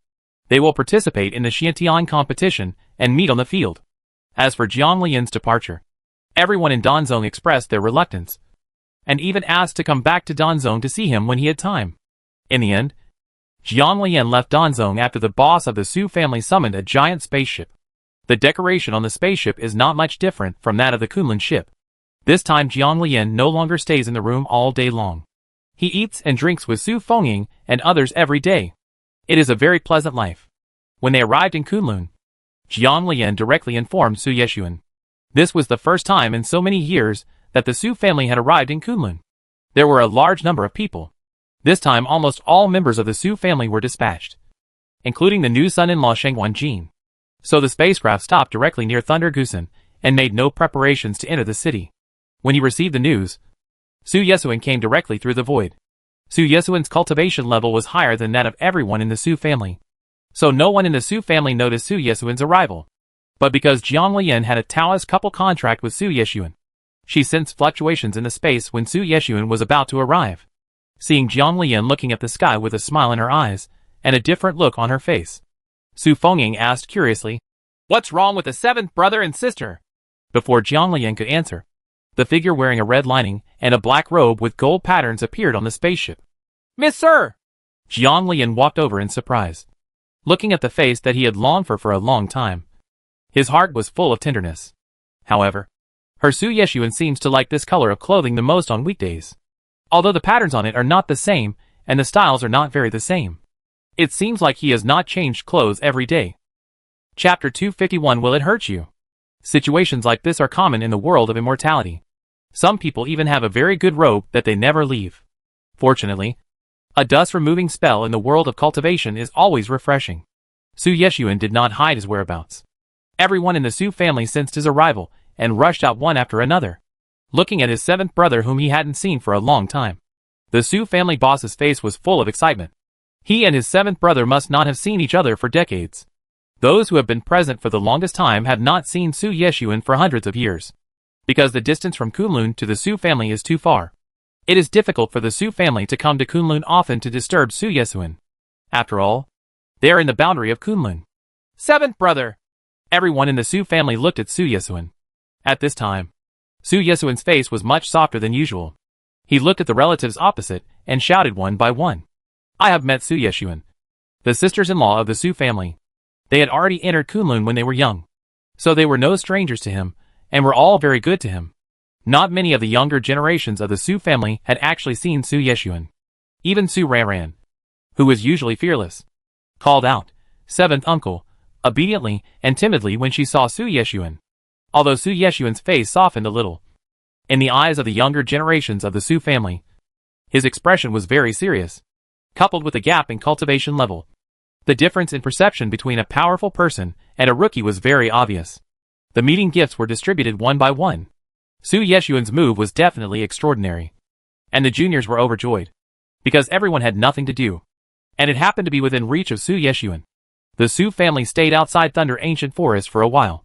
They will participate in the Xiantian competition and meet on the field. As for Jiang Lian's departure, everyone in Danzong expressed their reluctance, and even asked to come back to Danzong to see him when he had time. In the end, Jiang Lian left Danzong after the boss of the Su family summoned a giant spaceship. The decoration on the spaceship is not much different from that of the Kunlun ship. This time Jiang Lian no longer stays in the room all day long. He eats and drinks with Su Fengying and others every day. It is a very pleasant life. When they arrived in Kunlun, Jiang Lian directly informed Su Yeshuan. This was the first time in so many years that the Su family had arrived in Kunlun. There were a large number of people. This time almost all members of the Su family were dispatched, including the new son-in-law Shang Wanjin. So the spacecraft stopped directly near Thunder Gusen and made no preparations to enter the city. When he received the news, Su Yeshuan came directly through the void. Su Yeshuan's cultivation level was higher than that of everyone in the Su family, so no one in the Su family noticed Su Yeshuan's arrival. But because Jiang Lian had a Taoist couple contract with Su Yeshuan, she sensed fluctuations in the space when Su Yeshuan was about to arrive. Seeing Jiang Lian looking at the sky with a smile in her eyes and a different look on her face, Su Fengying asked curiously, "What's wrong with the seventh brother and sister?" Before Jiang Lian could answer, the figure wearing a red lining and a black robe with gold patterns appeared on the spaceship. "Miss Sir!" Jiang Lian walked over in surprise, looking at the face that he had longed for a long time. His heart was full of tenderness. However, her Su Yeshuan seems to like this color of clothing the most on weekdays, although the patterns on it are not the same and the styles are not very the same. It seems like he has not changed clothes every day. Chapter 251. Will it hurt you? Situations like this are common in the world of immortality. Some people even have a very good robe that they never leave. Fortunately, a dust-removing spell in the world of cultivation is always refreshing. Su Yeshuan did not hide his whereabouts. Everyone in the Su family sensed his arrival and rushed out one after another, looking at his seventh brother whom he hadn't seen for a long time. The Su family boss's face was full of excitement. He and his seventh brother must not have seen each other for decades. Those who have been present for the longest time have not seen Su Yeshuan for hundreds of years, because the distance from Kunlun to the Su family is too far. It is difficult for the Su family to come to Kunlun often to disturb Su Yeshuan. After all, they are in the boundary of Kunlun. Seventh brother! Everyone in the Su family looked at Su Yeshuan. At this time, Su Yeshuan's face was much softer than usual. He looked at the relatives opposite and shouted one by one, "I have met Su Yeshuan, the sisters-in-law of the Su family." They had already entered Kunlun when they were young, so they were no strangers to him, and were all very good to him. Not many of the younger generations of the Su family had actually seen Su Yeshuan. Even Su Ranran, who was usually fearless, called out, "Seventh uncle," obediently and timidly when she saw Su Yeshuan. Although Su Yeshuan's face softened a little, in the eyes of the younger generations of the Su family, his expression was very serious. Coupled with a gap in cultivation level, the difference in perception between a powerful person and a rookie was very obvious. The meeting gifts were distributed one by one. Su Yeshuan's move was definitely extraordinary, and the juniors were overjoyed, because everyone had nothing to do, and it happened to be within reach of Su Yeshuan. The Su family stayed outside Thunder Ancient Forest for a while.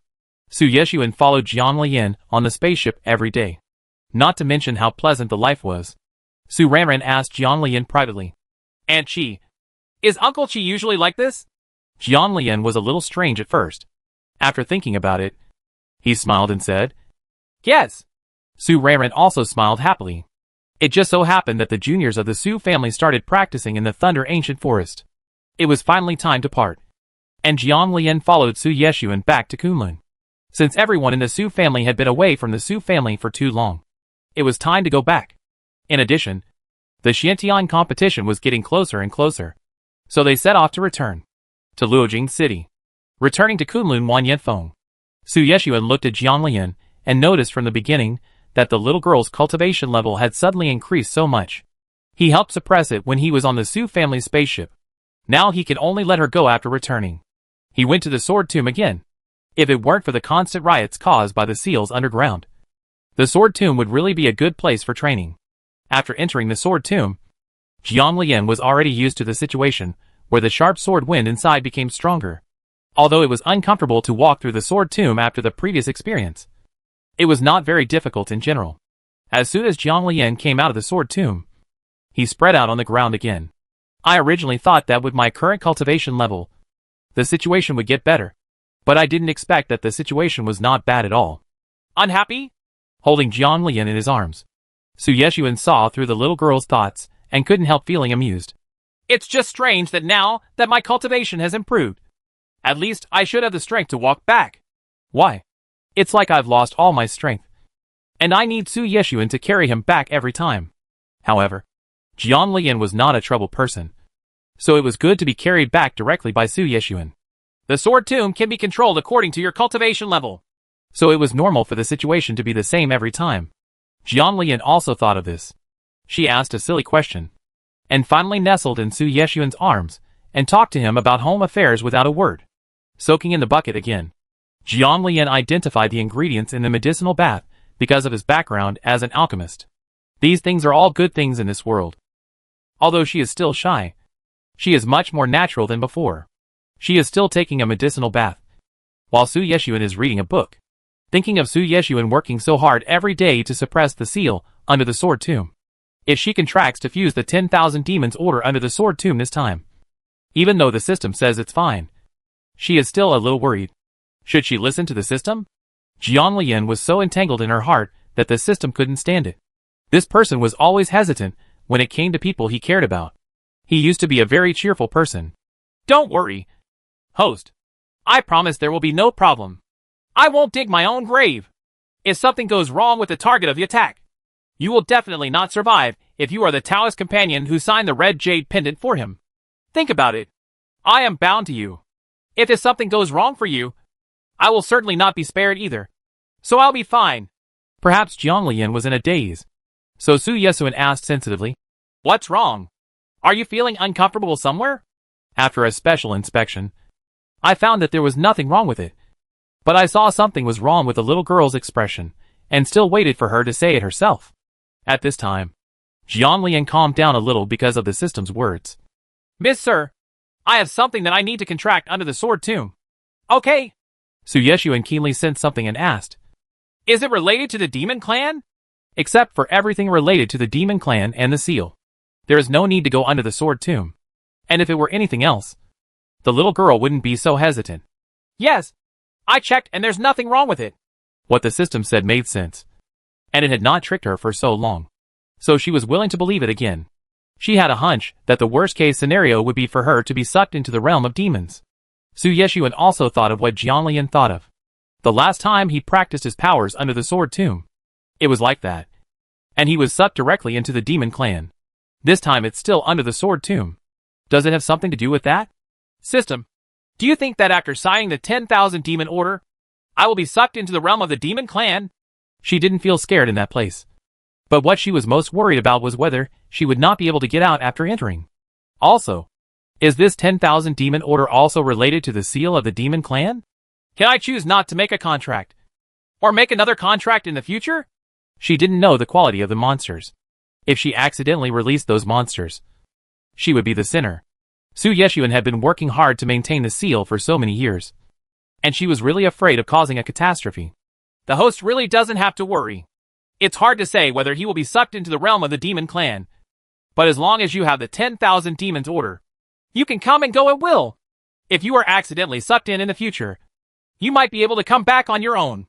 Su Yeshuan followed Jiang Lian on the spaceship every day. Not to mention how pleasant the life was. Su Ranran asked Jiang Lian privately, "Aunt Chi, is Uncle Chi usually like this?" Jiang Lian was a little strange at first. After thinking about it, he smiled and said, "Yes." Su Ranran also smiled happily. It just so happened that the juniors of the Su family started practicing in the Thunder Ancient Forest. It was finally time to part, and Jiang Lian followed Su Yeshuan back to Kunlun. Since everyone in the Su family had been away from the Su family for too long, it was time to go back. In addition, the Xiantian competition was getting closer and closer. So they set off to return to Luojing City. Returning to Kunlun Wanyetfeng, Su Yeshuan looked at Jiang Lian and noticed from the beginning that the little girl's cultivation level had suddenly increased so much. He helped suppress it when he was on the Su family's spaceship. Now he could only let her go after returning. He went to the sword tomb again. If it weren't for the constant riots caused by the seals underground, the sword tomb would really be a good place for training. After entering the sword tomb, Jiang Lian was already used to the situation where the sharp sword wind inside became stronger. Although it was uncomfortable to walk through the sword tomb after the previous experience, it was not very difficult in general. As soon as Jiang Lian came out of the sword tomb, he spread out on the ground again. I originally thought that with my current cultivation level, the situation would get better. But I didn't expect that the situation was not bad at all. Unhappy? Holding Jiang Lian in his arms, Su Yeshuan saw through the little girl's thoughts and couldn't help feeling amused. It's just strange that now that my cultivation has improved, at least I should have the strength to walk back. Why? It's like I've lost all my strength, and I need Su Yeshuan to carry him back every time. However, Jiang Lian was not a troubled person, so it was good to be carried back directly by Su Yeshuan. The sword tomb can be controlled according to your cultivation level, so it was normal for the situation to be the same every time. Jiang Lian also thought of this. She asked a silly question, and finally nestled in Su Yeshuan's arms and talked to him about home affairs without a word. Soaking in the bucket again, Jiang Lian identified the ingredients in the medicinal bath because of his background as an alchemist. These things are all good things in this world. Although she is still shy, she is much more natural than before. She is still taking a medicinal bath, while Su Yeshuan is reading a book, thinking of Su Yeshuan working so hard every day to suppress the seal under the sword tomb. If she contracts to fuse the 10,000 demons order under the sword tomb this time, even though the system says it's fine, she is still a little worried. Should she listen to the system? Jiang Lian was so entangled in her heart that the system couldn't stand it. This person was always hesitant when it came to people he cared about. He used to be a very cheerful person. Don't worry, host. I promise there will be no problem. I won't dig my own grave. If something goes wrong with the target of the attack, you will definitely not survive if you are the Taoist companion who signed the red jade pendant for him. Think about it. I am bound to you. If something goes wrong for you, I will certainly not be spared either. So I'll be fine. Perhaps Jiang Lian was in a daze. So Su Yeshuan asked sensitively, What's wrong? Are you feeling uncomfortable somewhere? After a special inspection, I found that there was nothing wrong with it. But I saw something was wrong with the little girl's expression, and still waited for her to say it herself. At this time, Jiang Lian calmed down a little because of the system's words. Miss Sir, I have something that I need to contract under the sword tomb. Okay. Su Yeshuan keenly sensed something and asked, Is it related to the demon clan? Except for everything related to the demon clan and the seal, there is no need to go under the sword tomb. And if it were anything else, the little girl wouldn't be so hesitant. Yes, I checked and there's nothing wrong with it. What the system said made sense, and it had not tricked her for so long, so she was willing to believe it again. She had a hunch that the worst-case scenario would be for her to be sucked into the realm of demons. Su Yeshuan also thought of what Jiang Lian thought of. The last time he practiced his powers under the sword tomb, it was like that, and he was sucked directly into the demon clan. This time it's still under the sword tomb. Does it have something to do with that? System, do you think that after signing the 10,000 demon order, I will be sucked into the realm of the demon clan? She didn't feel scared in that place. But what she was most worried about was whether she would not be able to get out after entering. Also, is this 10,000 demon order also related to the seal of the demon clan? Can I choose not to make a contract? Or make another contract in the future? She didn't know the quality of the monsters. If she accidentally released those monsters, she would be the sinner. Su Yeshuan had been working hard to maintain the seal for so many years, and she was really afraid of causing a catastrophe. The host really doesn't have to worry. It's hard to say whether he will be sucked into the realm of the demon clan, but as long as you have the 10,000 demons order, you can come and go at will. If you are accidentally sucked in the future, you might be able to come back on your own.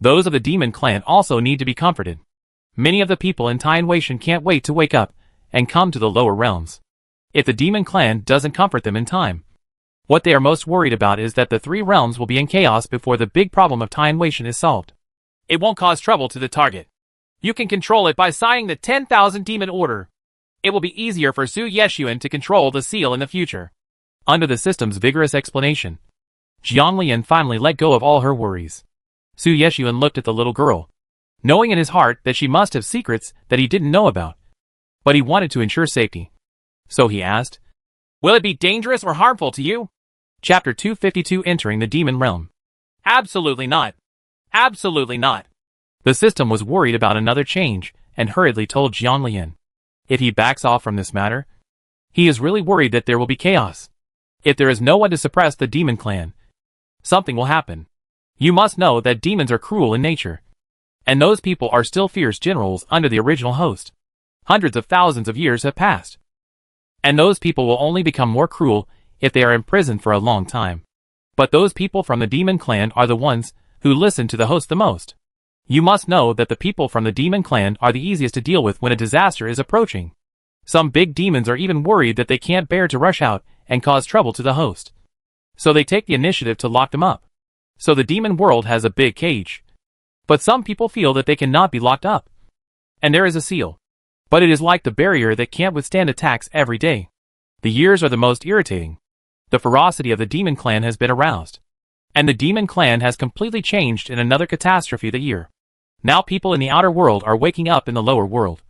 Those of the demon clan also need to be comforted. Many of the people in Tianweishan can't wait to wake up and come to the lower realms. If the demon clan doesn't comfort them in time, what they are most worried about is that the three realms will be in chaos before the big problem of Tianweishan is solved. It won't cause trouble to the target. You can control it by signing the 10,000 demon order. It will be easier for Su Yeshuan to control the seal in the future. Under the system's vigorous explanation, Jianlian finally let go of all her worries. Su Yeshuan looked at the little girl, knowing in his heart that she must have secrets that he didn't know about. But he wanted to ensure safety. So he asked, "Will it be dangerous or harmful to you?" Chapter 252, Entering the Demon Realm. Absolutely not. Absolutely not. The system was worried about another change and hurriedly told Jianlian, if he backs off from this matter, he is really worried that there will be chaos. If there is no one to suppress the demon clan, something will happen. You must know that demons are cruel in nature. And those people are still fierce generals under the original host. Hundreds of thousands of years have passed. And those people will only become more cruel if they are imprisoned for a long time. But those people from the demon clan are the ones who listen to the host the most. You must know that the people from the demon clan are the easiest to deal with when a disaster is approaching. Some big demons are even worried that they can't bear to rush out and cause trouble to the host. So they take the initiative to lock them up. So the demon world has a big cage. But some people feel that they cannot be locked up. And there is a seal. But it is like the barrier that can't withstand attacks every day. The years are the most irritating. The ferocity of the demon clan has been aroused. And the demon clan has completely changed in another catastrophe the year. Now people in the outer world are waking up in the lower world.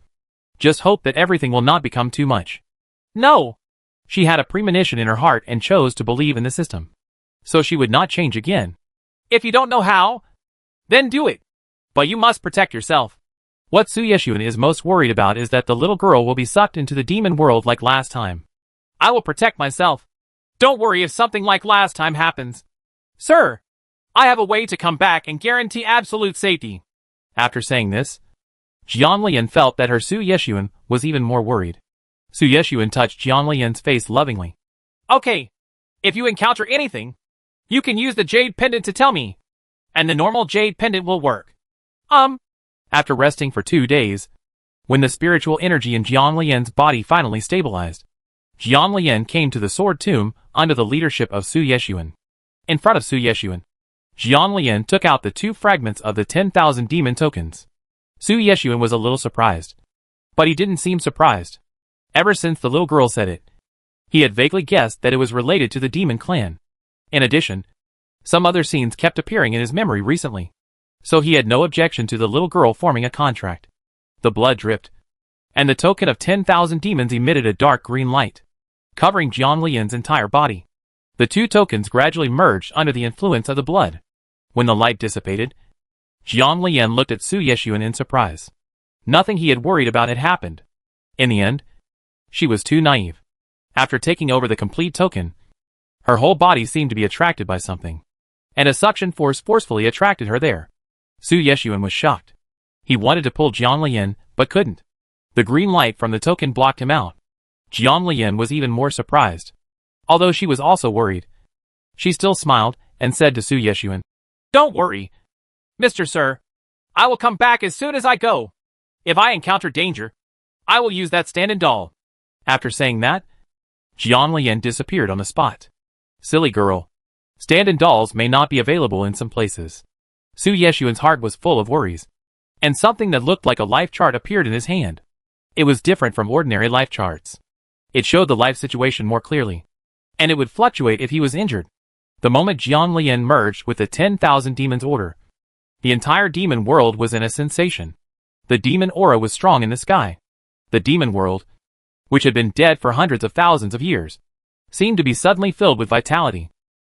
Just hope that everything will not become too much. No! She had a premonition in her heart and chose to believe in the system. So she would not change again. If you don't know how, then do it. But you must protect yourself. What Su Yeshuan is most worried about is that the little girl will be sucked into the demon world like last time. I will protect myself. Don't worry if something like last time happens. Sir, I have a way to come back and guarantee absolute safety. After saying this, Jianlian felt that her Su Yeshuan was even more worried. Su Yeshuan touched Jianlian's face lovingly. Okay, if you encounter anything, you can use the jade pendant to tell me. And the normal jade pendant will work. After resting for 2 days, when the spiritual energy in Jianlian's body finally stabilized, Jianlian came to the sword tomb under the leadership of Su Yeshuan. In front of Su Yeshuan, Jianlian took out the 2 fragments of the 10,000 demon tokens. Su Yeshuan was a little surprised. But he didn't seem surprised. Ever since the little girl said it, he had vaguely guessed that it was related to the demon clan. In addition, some other scenes kept appearing in his memory recently. So he had no objection to the little girl forming a contract. The blood dripped, and the token of 10,000 demons emitted a dark green light, covering Jianlian's entire body. The 2 tokens gradually merged under the influence of the blood. When the light dissipated, Jianlian looked at Su Yeshuan in surprise. Nothing he had worried about had happened. In the end, she was too naive. After taking over the complete token, her whole body seemed to be attracted by something, and a suction force forcefully attracted her there. Su Yeshuan was shocked. He wanted to pull Jianlian, but couldn't. The green light from the token blocked him out. Jianlian was even more surprised. Although she was also worried, she still smiled and said to Su Yeshuan, "Don't worry, Mr. Sir. I will come back as soon as I go. If I encounter danger, I will use that stand-in doll." After saying that, Jianlian disappeared on the spot. Silly girl. Stand-in dolls may not be available in some places. Su Yeshuan's heart was full of worries. And something that looked like a life chart appeared in his hand. It was different from ordinary life charts. It showed the life situation more clearly. And it would fluctuate if he was injured. The moment Jianlian merged with the 10,000 demons order, the entire demon world was in a sensation. The demon aura was strong in the sky. The demon world, which had been dead for hundreds of thousands of years, seemed to be suddenly filled with vitality.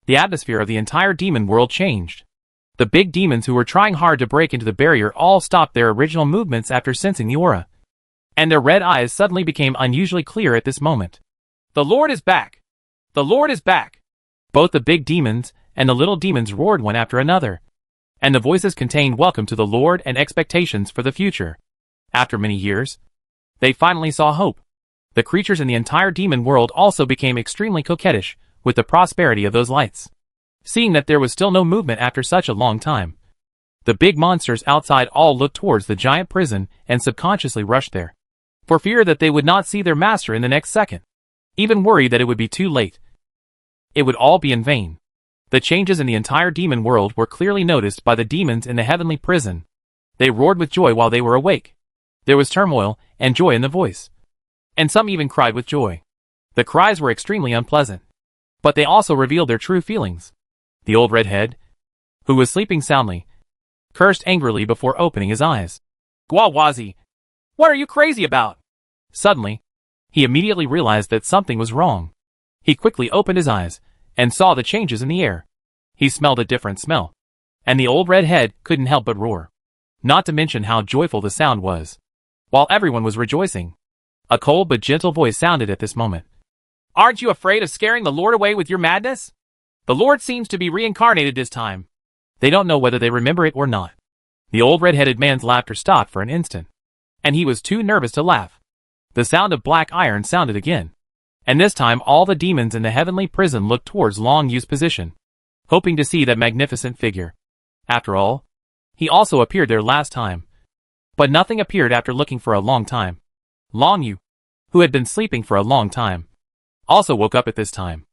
The atmosphere of the entire demon world changed. The big demons who were trying hard to break into the barrier all stopped their original movements after sensing the aura. And their red eyes suddenly became unusually clear at this moment. The Lord is back! The Lord is back! Both the big demons and the little demons roared one after another. And the voices contained welcome to the Lord and expectations for the future. After many years, they finally saw hope. The creatures in the entire demon world also became extremely coquettish with the prosperity of those lights. Seeing that there was still no movement after such a long time, the big monsters outside all looked towards the giant prison and subconsciously rushed there, for fear that they would not see their master in the next second, even worried that it would be too late. It would all be in vain. The changes in the entire demon world were clearly noticed by the demons in the heavenly prison. They roared with joy while they were awake. There was turmoil and joy in the voice. And some even cried with joy. The cries were extremely unpleasant. but they also revealed their true feelings. The old redhead, who was sleeping soundly, cursed angrily before opening his eyes. Gwawazi, what are you crazy about? Suddenly, he immediately realized that something was wrong. He quickly opened his eyes and saw the changes in the air. He smelled a different smell, and the old redhead couldn't help but roar. Not to mention how joyful the sound was. While everyone was rejoicing, a cold but gentle voice sounded at this moment. Aren't you afraid of scaring the Lord away with your madness? The Lord seems to be reincarnated this time. They don't know whether they remember it or not. The old red-headed man's laughter stopped for an instant, and he was too nervous to laugh. The sound of black iron sounded again, and this time all the demons in the heavenly prison looked towards Long Yu's position, hoping to see that magnificent figure. After all, he also appeared there last time. But nothing appeared after looking for a long time. Long Yu, who had been sleeping for a long time, also woke up at this time,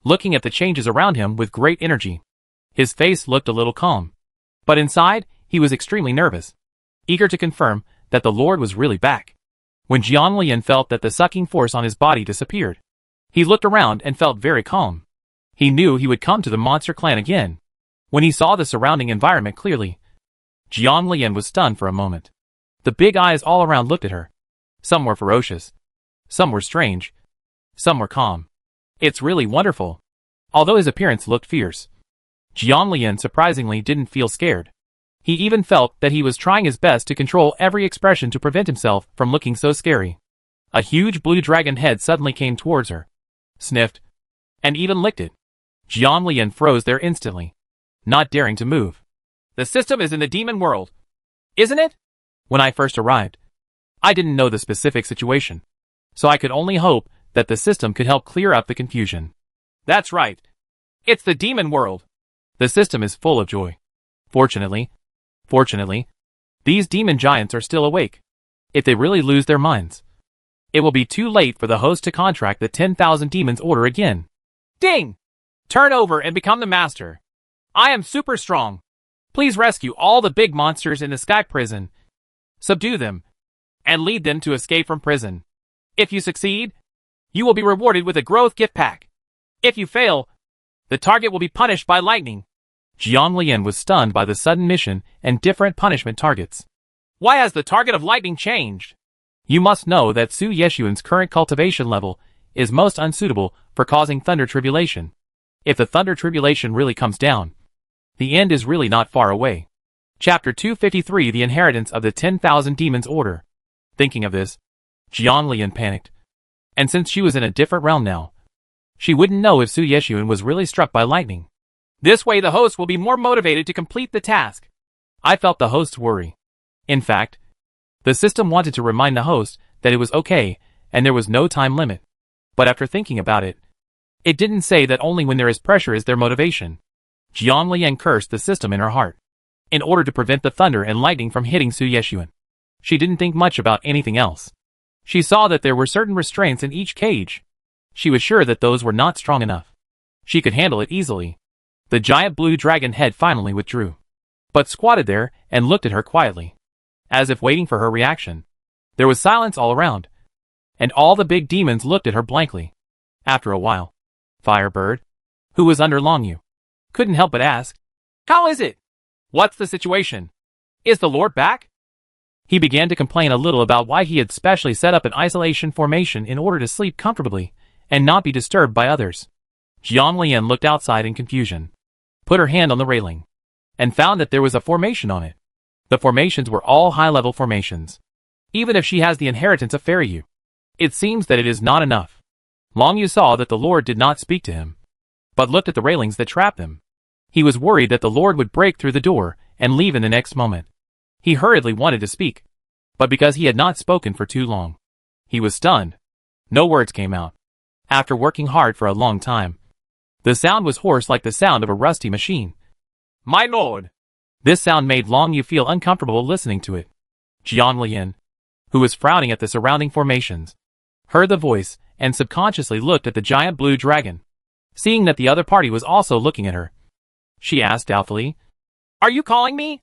looking at the changes around him with great energy. His face looked a little calm, but inside, he was extremely nervous, eager to confirm that the Lord was really back. When Jiang Lian felt that the sucking force on his body disappeared, he looked around and felt very calm. He knew he would come to the monster clan again. When he saw the surrounding environment clearly, Jiang Lian was stunned for a moment. The big eyes all around looked at her. Some were ferocious, some were strange, some were calm. It's really wonderful. Although his appearance looked fierce, Jiang Lian surprisingly didn't feel scared. He even felt that he was trying his best to control every expression to prevent himself from looking so scary. A huge blue dragon head suddenly came towards her, sniffed, and even licked it. Jiang Lian froze there instantly, not daring to move. The system is in the demon world, isn't it? When I first arrived, I didn't know the specific situation, so I could only hope that the system could help clear up the confusion. That's right. It's the demon world. The system is full of joy. Fortunately, these demon giants are still awake. If they really lose their minds, it will be too late for the host to contract the 10,000 demons order again. Ding! Turn over and become the master. I am super strong. Please rescue all the big monsters in the sky prison, subdue them, and lead them to escape from prison. If you succeed, you will be rewarded with a growth gift pack. If you fail, the target will be punished by lightning. Jiang Lian was stunned by the sudden mission and different punishment targets. Why has the target of lightning changed? You must know that Su Yeshuan's current cultivation level is most unsuitable for causing thunder tribulation. If the thunder tribulation really comes down, the end is really not far away. Chapter 253, The Inheritance of the 10,000 Demons Order. Thinking of this, Jiang Lian panicked. And since she was in a different realm now, she wouldn't know if Su Yeshuan was really struck by lightning. This way the host will be more motivated to complete the task. I felt the host's worry. In fact, the system wanted to remind the host that it was okay and there was no time limit. But after thinking about it, it didn't say that only when there is pressure is there motivation. Jiang Lian cursed the system in her heart, in order to prevent the thunder and lightning from hitting Su Yeshuan. She didn't think much about anything else. She saw that there were certain restraints in each cage. She was sure that those were not strong enough. She could handle it easily. The giant blue dragon head finally withdrew, but squatted there and looked at her quietly, as if waiting for her reaction. There was silence all around, and all the big demons looked at her blankly. After a while, Firebird, who was under Long Yu, couldn't help but ask, "How is it? What's the situation? Is the Lord back?" He began to complain a little about why he had specially set up an isolation formation in order to sleep comfortably and not be disturbed by others. Jiang Lian looked outside in confusion, put her hand on the railing, and found that there was a formation on it. The formations were all high-level formations. Even if she has the inheritance of Fairy Yu, it seems that it is not enough. Long Yu saw that the Lord did not speak to him, but looked at the railings that trapped him. He was worried that the Lord would break through the door and leave in the next moment. He hurriedly wanted to speak, but because he had not spoken for too long, he was stunned. No words came out. After working hard for a long time, the sound was hoarse like the sound of a rusty machine. "My lord!" This sound made Long Yu feel uncomfortable listening to it. Jiang Lian, who was frowning at the surrounding formations, heard the voice and subconsciously looked at the giant blue dragon. Seeing that the other party was also looking at her, she asked doubtfully, "Are you calling me?"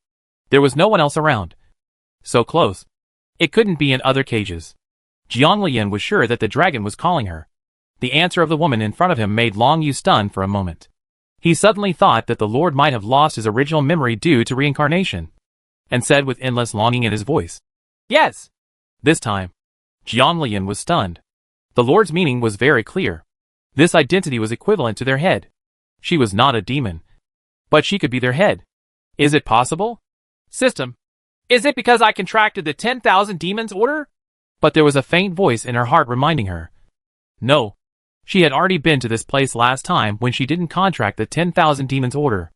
There was no one else around. So close, it couldn't be in other cages. Jiang Lian was sure that the dragon was calling her. The answer of the woman in front of him made Long Yu stun for a moment. He suddenly thought that the Lord might have lost his original memory due to reincarnation, and said with endless longing in his voice, "Yes!" This time, Jiang Lian was stunned. The Lord's meaning was very clear. This identity was equivalent to their head. She was not a demon, but she could be their head. Is it possible? System. Is it because I contracted the 10,000 demons order? But there was a faint voice in her heart reminding her. No. She had already been to this place last time when she didn't contract the 10,000 demons order.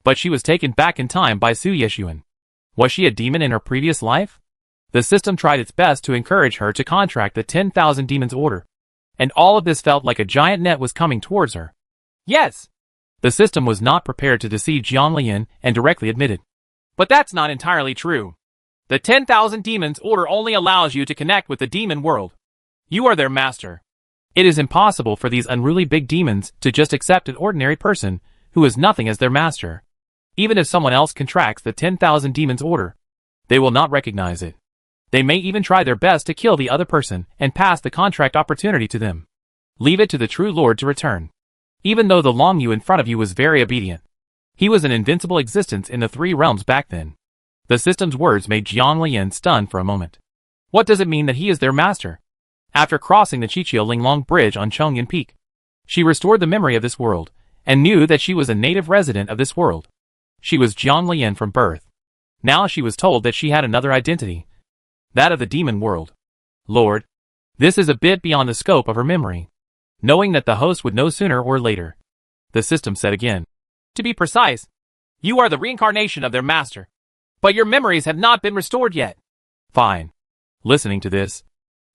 But she was taken back in time by Su Yeshuan. Was she a demon in her previous life? The system tried its best to encourage her to contract the 10,000 demons order. And all of this felt like a giant net was coming towards her. Yes! The system was not prepared to deceive Jiang Lian and directly admitted. But that's not entirely true. The 10,000 demons order only allows you to connect with the demon world. You are their master. It is impossible for these unruly big demons to just accept an ordinary person who is nothing as their master. Even if someone else contracts the 10,000 demons order, they will not recognize it. They may even try their best to kill the other person and pass the contract opportunity to them. Leave it to the true Lord to return. Even though the Long Yu in front of you was very obedient, he was an invincible existence in the three realms back then. The system's words made Jiang Lian stun for a moment. What does it mean that he is their master? After crossing the Chichio Linglong Bridge on Chongyan Peak, she restored the memory of this world, and knew that she was a native resident of this world. She was Jiang Lian from birth. Now she was told that she had another identity, that of the demon world. Lord, this is a bit beyond the scope of her memory. Knowing that the host would know sooner or later, the system said again. To be precise, you are the reincarnation of their master, but your memories have not been restored yet. Fine. Listening to this,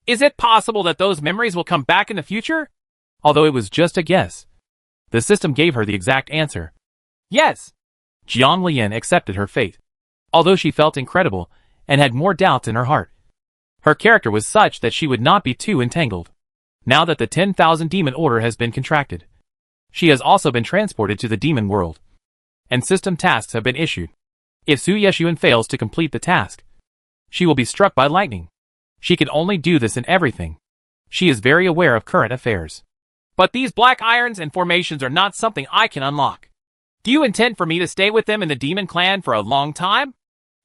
is it possible that those memories will come back in the future? Although it was just a guess, the system gave her the exact answer. Yes. Jiang Lian accepted her fate, although she felt incredible and had more doubts in her heart. Her character was such that she would not be too entangled. Now that the 10,000 demon order has been contracted, she has also been transported to the demon world, and system tasks have been issued. If Su Yeshuan fails to complete the task, she will be struck by lightning. She can only do this in everything. She is very aware of current affairs. But these black irons and formations are not something I can unlock. Do you intend for me to stay with them in the demon clan for a long time?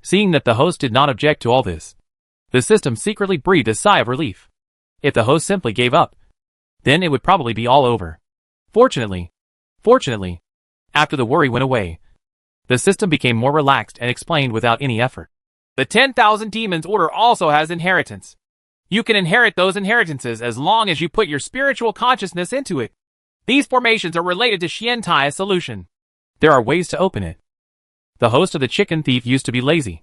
Seeing that the host did not object to all this, the system secretly breathed a sigh of relief. If the host simply gave up, then it would probably be all over. Fortunately, after the worry went away, the system became more relaxed and explained without any effort. The 10,000 demons order also has inheritance. You can inherit those inheritances as long as you put your spiritual consciousness into it. These formations are related to Xiantai's solution. There are ways to open it. The host of the chicken thief used to be lazy,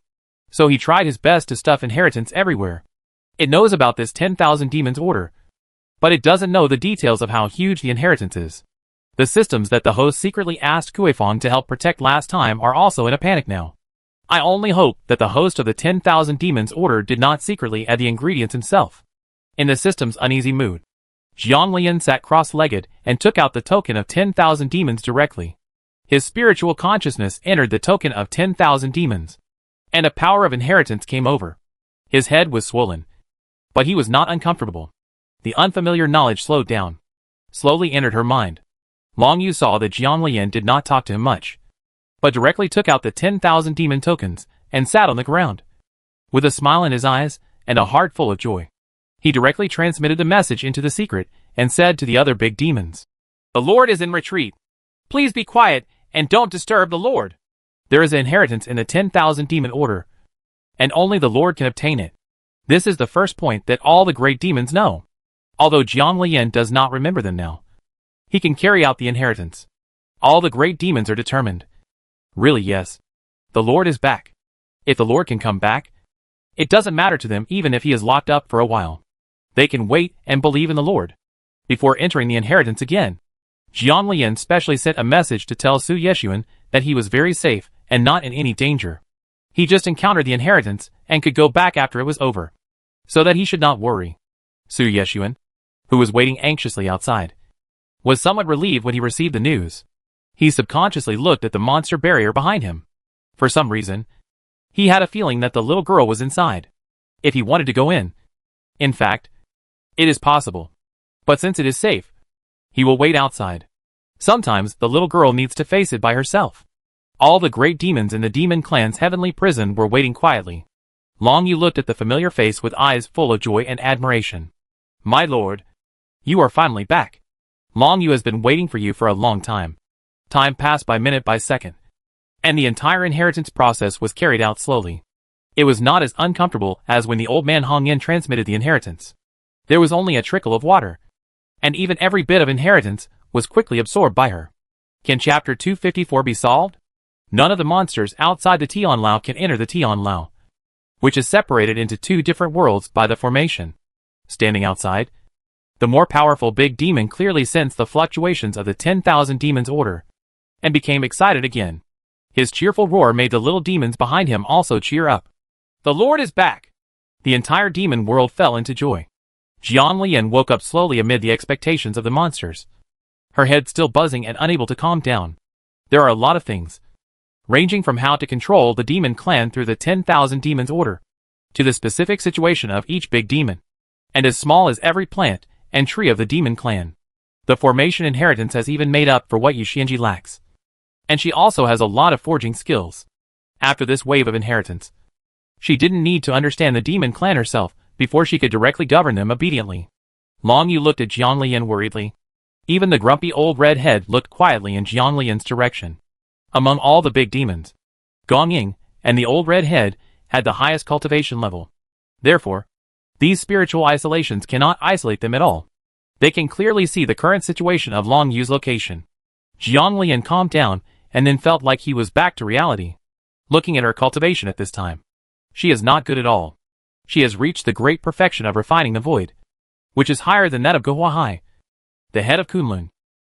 so he tried his best to stuff inheritance everywhere. It knows about this 10,000 demons order, but it doesn't know the details of how huge the inheritance is. The systems that the host secretly asked Kuifeng to help protect last time are also in a panic now. I only hope that the host of the 10,000 demons order did not secretly add the ingredients himself. In the system's uneasy mood, Jiang Lian sat cross-legged and took out the token of 10,000 demons directly. His spiritual consciousness entered the token of 10,000 demons, and a power of inheritance came over. His head was swollen, but he was not uncomfortable. The unfamiliar knowledge slowed down, slowly entered her mind. Long Yu saw that Jiang Lian did not talk to him much, but directly took out the 10,000 demon tokens and sat on the ground. With a smile in his eyes and a heart full of joy, he directly transmitted the message into the secret and said to the other big demons, "The Lord is in retreat. Please be quiet and don't disturb the Lord. There is an inheritance in the 10,000 demon order, and only the Lord can obtain it. This is the first point that all the great demons know. Although Jiang Lian does not remember them now, he can carry out the inheritance. All the great demons are determined. Really, yes. The Lord is back. If the Lord can come back, it doesn't matter to them even if he is locked up for a while. They can wait and believe in the Lord before entering the inheritance again." Jiang Lian specially sent a message to tell Su Yeshuan that he was very safe and not in any danger. He just encountered the inheritance and could go back after it was over, so that he should not worry. Su Yeshuan, who was waiting anxiously outside, was somewhat relieved when he received the news. He subconsciously looked at the monster barrier behind him. For some reason, he had a feeling that the little girl was inside. If he wanted to go in fact, it is possible. But since it is safe, He will wait outside. Sometimes the little girl needs to face it by herself. All the great demons in the demon clan's heavenly prison were waiting quietly. Long Yu looked at the familiar face with eyes full of joy and admiration. My lord, you are finally back. Long Yu has been waiting for you for a long time. Time passed by minute by second, and the entire inheritance process was carried out slowly. It was not as uncomfortable as when the old man Hong Yin transmitted the inheritance. There was only a trickle of water, and even every bit of inheritance was quickly absorbed by her. Can chapter 254 be solved? None of the monsters outside the Tian Lao can enter the Tian Lao, which is separated into two different worlds by the formation. Standing outside, the more powerful big demon clearly sensed the fluctuations of the 10,000 demons order, and became excited again. His cheerful roar made the little demons behind him also cheer up. The Lord is back! The entire demon world fell into joy. Jiang Lian woke up slowly amid the expectations of the monsters, her head still buzzing and unable to calm down. There are a lot of things, ranging from how to control the demon clan through the 10,000 demons order, to the specific situation of each big demon, and as small as every plant and tree of the demon clan. The formation inheritance has even made up for what Yu Xianji lacks. And she also has a lot of forging skills. After this wave of inheritance, she didn't need to understand the demon clan herself before she could directly govern them obediently. Long Yu looked at Jiang Lian worriedly. Even the grumpy old red head looked quietly in Jiang Lian's direction. Among all the big demons, Gong Ying and the old red head had the highest cultivation level. Therefore, these spiritual isolations cannot isolate them at all. They can clearly see the current situation of Long Yu's location. Jiang Lian calmed down and then felt like he was back to reality. Looking at her cultivation at this time, she is not good at all. She has reached the great perfection of refining the void, which is higher than that of Guohai, the head of Kunlun.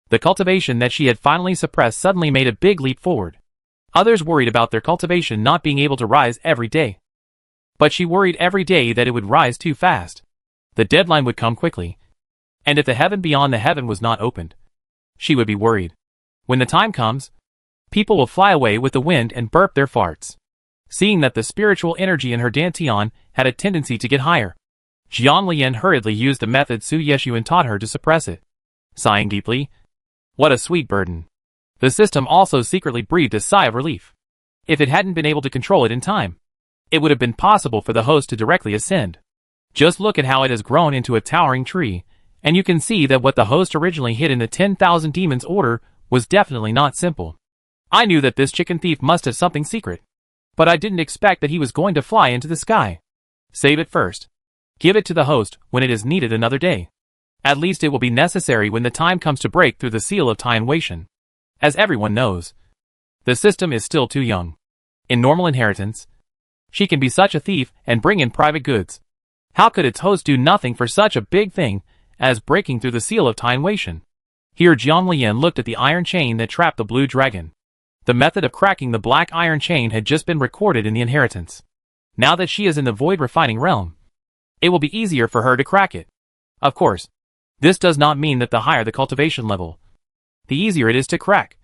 The cultivation that she had finally suppressed suddenly made a big leap forward. Others worried about their cultivation not being able to rise every day. But she worried every day that it would rise too fast. The deadline would come quickly, and if the heaven beyond the heaven was not opened, she would be worried. When the time comes, people will fly away with the wind and burp their farts. Seeing that the spiritual energy in her dantian had a tendency to get higher, Jiang Lian hurriedly used the method Su Yeshuan taught her to suppress it. Sighing deeply, what a sweet burden. The system also secretly breathed a sigh of relief. If it hadn't been able to control it in time, it would have been possible for the host to directly ascend. Just look at how it has grown into a towering tree, and you can see that what the host originally hid in the 10,000 demons order was definitely not simple. I knew that this chicken thief must have something secret, but I didn't expect that he was going to fly into the sky. Save it first. Give it to the host when it is needed another day. At least it will be necessary when the time comes to break through the seal of Tian Weishan. As everyone knows, the system is still too young. In normal inheritance, she can be such a thief and bring in private goods. How could its host do nothing for such a big thing as breaking through the seal of Tian Weishan? Here Jiang Lian looked at the iron chain that trapped the blue dragon. The method of cracking the black iron chain had just been recorded in the inheritance. Now that she is in the void refining realm, it will be easier for her to crack it. Of course, this does not mean that the higher the cultivation level, the easier it is to crack.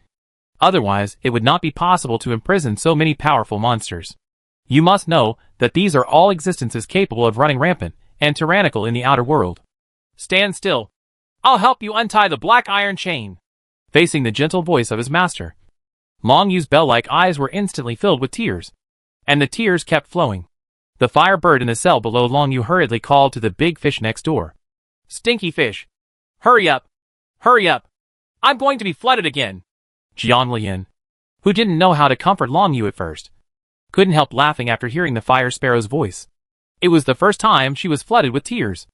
Otherwise, it would not be possible to imprison so many powerful monsters. You must know that these are all existences capable of running rampant and tyrannical in the outer world. Stand still. I'll help you untie the black iron chain. Facing the gentle voice of his master, Long Yu's bell-like eyes were instantly filled with tears, and the tears kept flowing. The fire bird in the cell below Long Yu hurriedly called to the big fish next door. Stinky fish! Hurry up! Hurry up! I'm going to be flooded again! Jiang Lian, who didn't know how to comfort Long Yu at first, couldn't help laughing after hearing the fire sparrow's voice. It was the first time she was flooded with tears,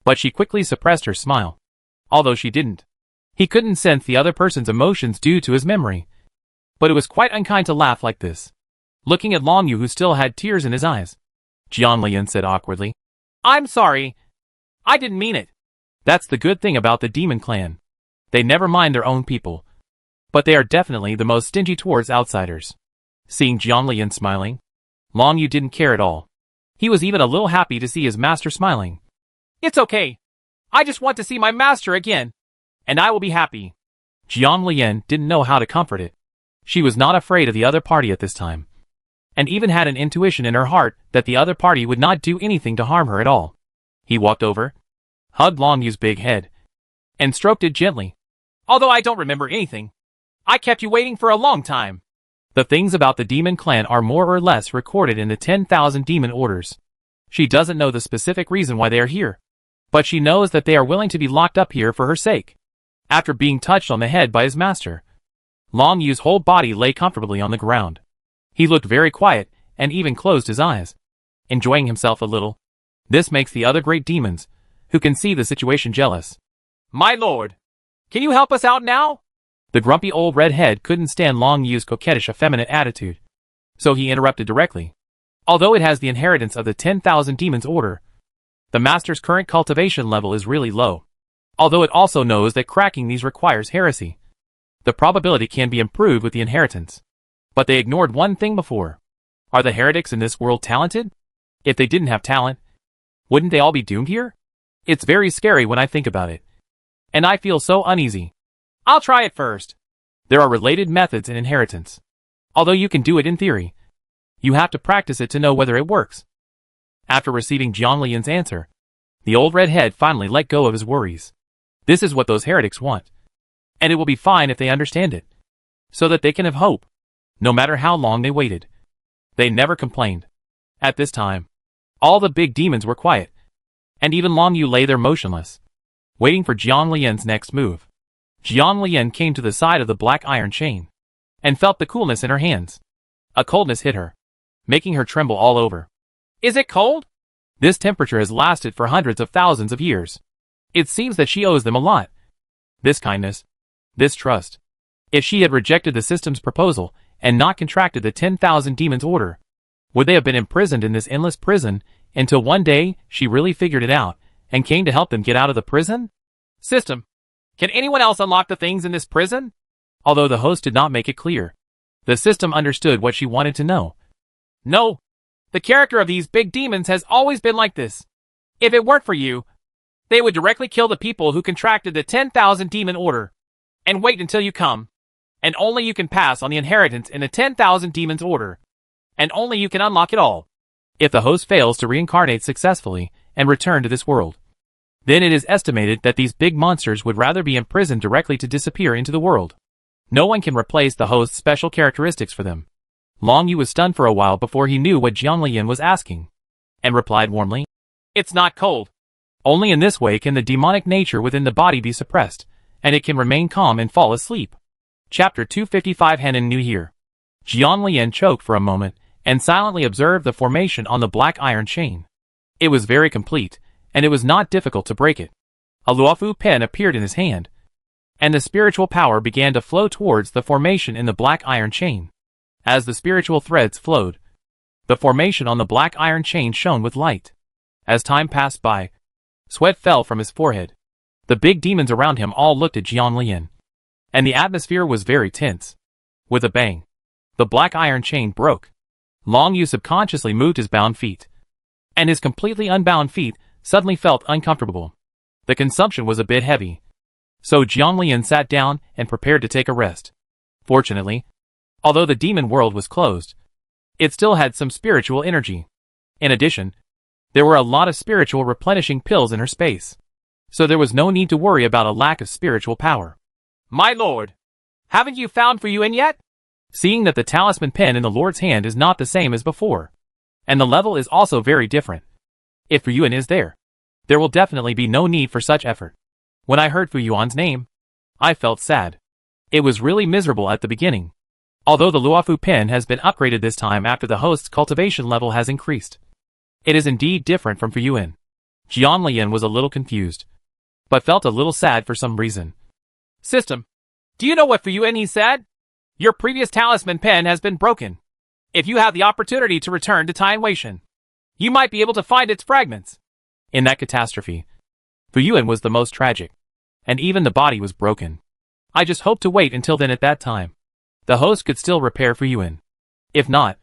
but she quickly suppressed her smile. Although she didn't, he couldn't sense the other person's emotions due to his memory. But it was quite unkind to laugh like this. Looking at Long Yu, who still had tears in his eyes, Jiang Lian said awkwardly, I'm sorry. I didn't mean it. That's the good thing about the demon clan. They never mind their own people, but they are definitely the most stingy towards outsiders. Seeing Jiang Lian smiling, Long Yu didn't care at all. He was even a little happy to see his master smiling. It's okay. I just want to see my master again, and I will be happy. Jiang Lian didn't know how to comfort it. She was not afraid of the other party at this time, and even had an intuition in her heart that the other party would not do anything to harm her at all. He walked over, hugged Long Yu's big head, and stroked it gently, Although I don't remember anything. I kept you waiting for a long time. The things about the demon clan are more or less recorded in the 10,000 demon orders. She doesn't know the specific reason why they are here, but she knows that they are willing to be locked up here for her sake. After being touched on the head by his master, Long Yu's whole body lay comfortably on the ground. He looked very quiet and even closed his eyes, enjoying himself a little. This makes the other great demons, who can see the situation, jealous. My lord, can you help us out now? The grumpy old redhead couldn't stand Long Yu's coquettish effeminate attitude, so he interrupted directly. Although it has the inheritance of the 10,000 demons order, the master's current cultivation level is really low. Although it also knows that cracking these requires heresy, the probability can be improved with the inheritance. But they ignored one thing before. Are the heretics in this world talented? If they didn't have talent, wouldn't they all be doomed here? It's very scary when I think about it. And I feel so uneasy. I'll try it first. There are related methods in inheritance. Although you can do it in theory, you have to practice it to know whether it works. After receiving Jiang Lian's answer, the old redhead finally let go of his worries. This is what those heretics want. And it will be fine if they understand it, so that they can have hope. No matter how long they waited, they never complained. At this time, all the big demons were quiet, and even Long Yu lay there motionless, waiting for Jiang Lian's next move. Jiang Lian came to the side of the black iron chain, and felt the coolness in her hands. A coldness hit her, making her tremble all over. Is it cold? This temperature has lasted for hundreds of thousands of years. It seems that she owes them a lot. This kindness, this trust. If she had rejected the system's proposal and not contracted the 10,000 demons order, would they have been imprisoned in this endless prison until one day she really figured it out and came to help them get out of the prison? System, can anyone else unlock the things in this prison? Although the host did not make it clear, the system understood what she wanted to know. No, the character of these big demons has always been like this. If it weren't for you, they would directly kill the people who contracted the 10,000 demon order, and wait until you come. And only you can pass on the inheritance in the 10,000 demons order, and only you can unlock it all. If the host fails to reincarnate successfully and return to this world, then it is estimated that these big monsters would rather be imprisoned directly to disappear into the world. No one can replace the host's special characteristics for them. Long Yu was stunned for a while before he knew what Jiang Lian was asking, and replied warmly, It's not cold. Only in this way can the demonic nature within the body be suppressed, and it can remain calm and fall asleep. Chapter 255 Henan New Year. Jiang Lian choked for a moment, and silently observed the formation on the black iron chain. It was very complete, and it was not difficult to break it. A Luofu pen appeared in his hand, and the spiritual power began to flow towards the formation in the black iron chain. As the spiritual threads flowed, the formation on the black iron chain shone with light. As time passed by, sweat fell from his forehead. The big demons around him all looked at Jiang Lian, and the atmosphere was very tense. With a bang, the black iron chain broke. Long Yu subconsciously moved his bound feet, and his completely unbound feet suddenly felt uncomfortable. The consumption was a bit heavy, so Jiang Lian sat down and prepared to take a rest. Fortunately, although the demon world was closed, it still had some spiritual energy. In addition, there were a lot of spiritual replenishing pills in her space, so there was no need to worry about a lack of spiritual power. My lord, haven't you found Fuyuan yet? Seeing that the talisman pen in the lord's hand is not the same as before, and the level is also very different. If Fuyuan is there, there will definitely be no need for such effort. When I heard Fuyuan's name, I felt sad. It was really miserable at the beginning. Although the Luofu pen has been upgraded this time after the host's cultivation level has increased, it is indeed different from Fuyuan. Jiang Lian was a little confused, but felt a little sad for some reason. System, do you know what Fuyuan he said? Your previous talisman pen has been broken. If you have the opportunity to return to Tianweishan, you might be able to find its fragments. In that catastrophe, Fuyuan was the most tragic, and even the body was broken. I just hoped to wait until then. At that time, the host could still repair Fuyuan. If not,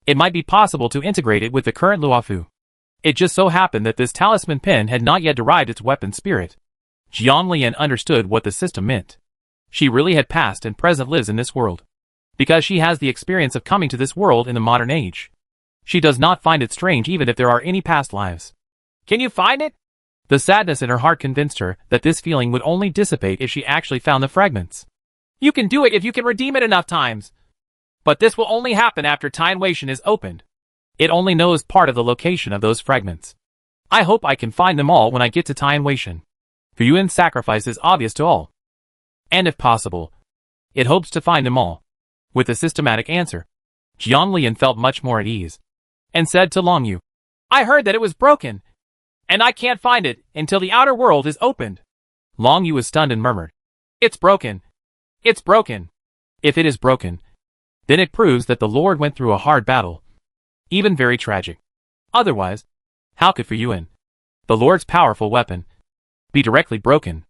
it might be possible to integrate it with the current Luofu. It just so happened that this talisman pen had not yet derived its weapon spirit. Jiang Lian understood what the system meant. She really had past and present lives in this world, because she has the experience of coming to this world in the modern age. She does not find it strange even if there are any past lives. Can you find it? The sadness in her heart convinced her that this feeling would only dissipate if she actually found the fragments. You can do it if you can redeem it enough times. But this will only happen after Time Wation is opened. It only knows part of the location of those fragments. I hope I can find them all when I get to Time Wation. Fuyuan's sacrifice is obvious to all. And if possible, it hopes to find them all. With a systematic answer, Jianglian felt much more at ease, and said to Long Yu, I heard that it was broken, and I can't find it until the outer world is opened. Long Yu was stunned and murmured, It's broken. It's broken. If it is broken, then it proves that the Lord went through a hard battle, even very tragic. Otherwise, how could Fuyuan, the Lord's powerful weapon, be directly broken?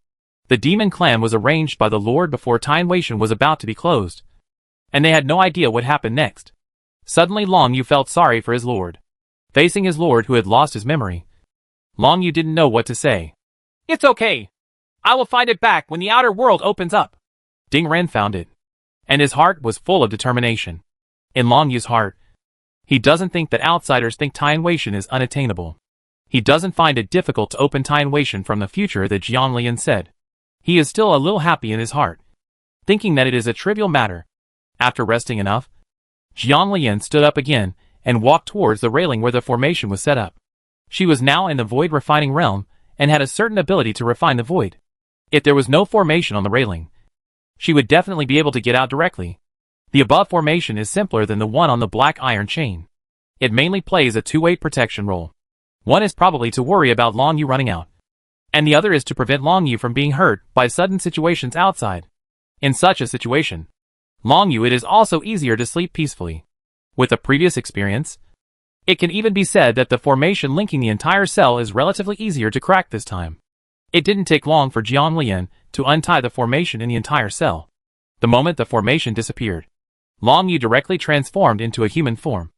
The demon clan was arranged by the Lord before Time Wation was about to be closed, and they had no idea what happened next. Suddenly Long Yu felt sorry for his lord. Facing his lord who had lost his memory, Long Yu didn't know what to say. It's okay. I will find it back when the outer world opens up. Ding Ren found it, and his heart was full of determination. In Long Yu's heart, he doesn't think that outsiders think Time Wation is unattainable. He doesn't find it difficult to open Time Wation from the future that Jianglian said. He is still a little happy in his heart, thinking that it is a trivial matter. After resting enough, Jianglian stood up again and walked towards the railing where the formation was set up. She was now in the void refining realm and had a certain ability to refine the void. If there was no formation on the railing, she would definitely be able to get out directly. The above formation is simpler than the one on the black iron chain. It mainly plays a two-way protection role. One is probably to worry about Long Yu running out, and the other is to prevent Long Yu from being hurt by sudden situations outside. In such a situation, Long Yu it is also easier to sleep peacefully. With a previous experience, it can even be said that the formation linking the entire cell is relatively easier to crack this time. It didn't take long for Jianglian to untie the formation in the entire cell. The moment the formation disappeared, Long Yu directly transformed into a human form,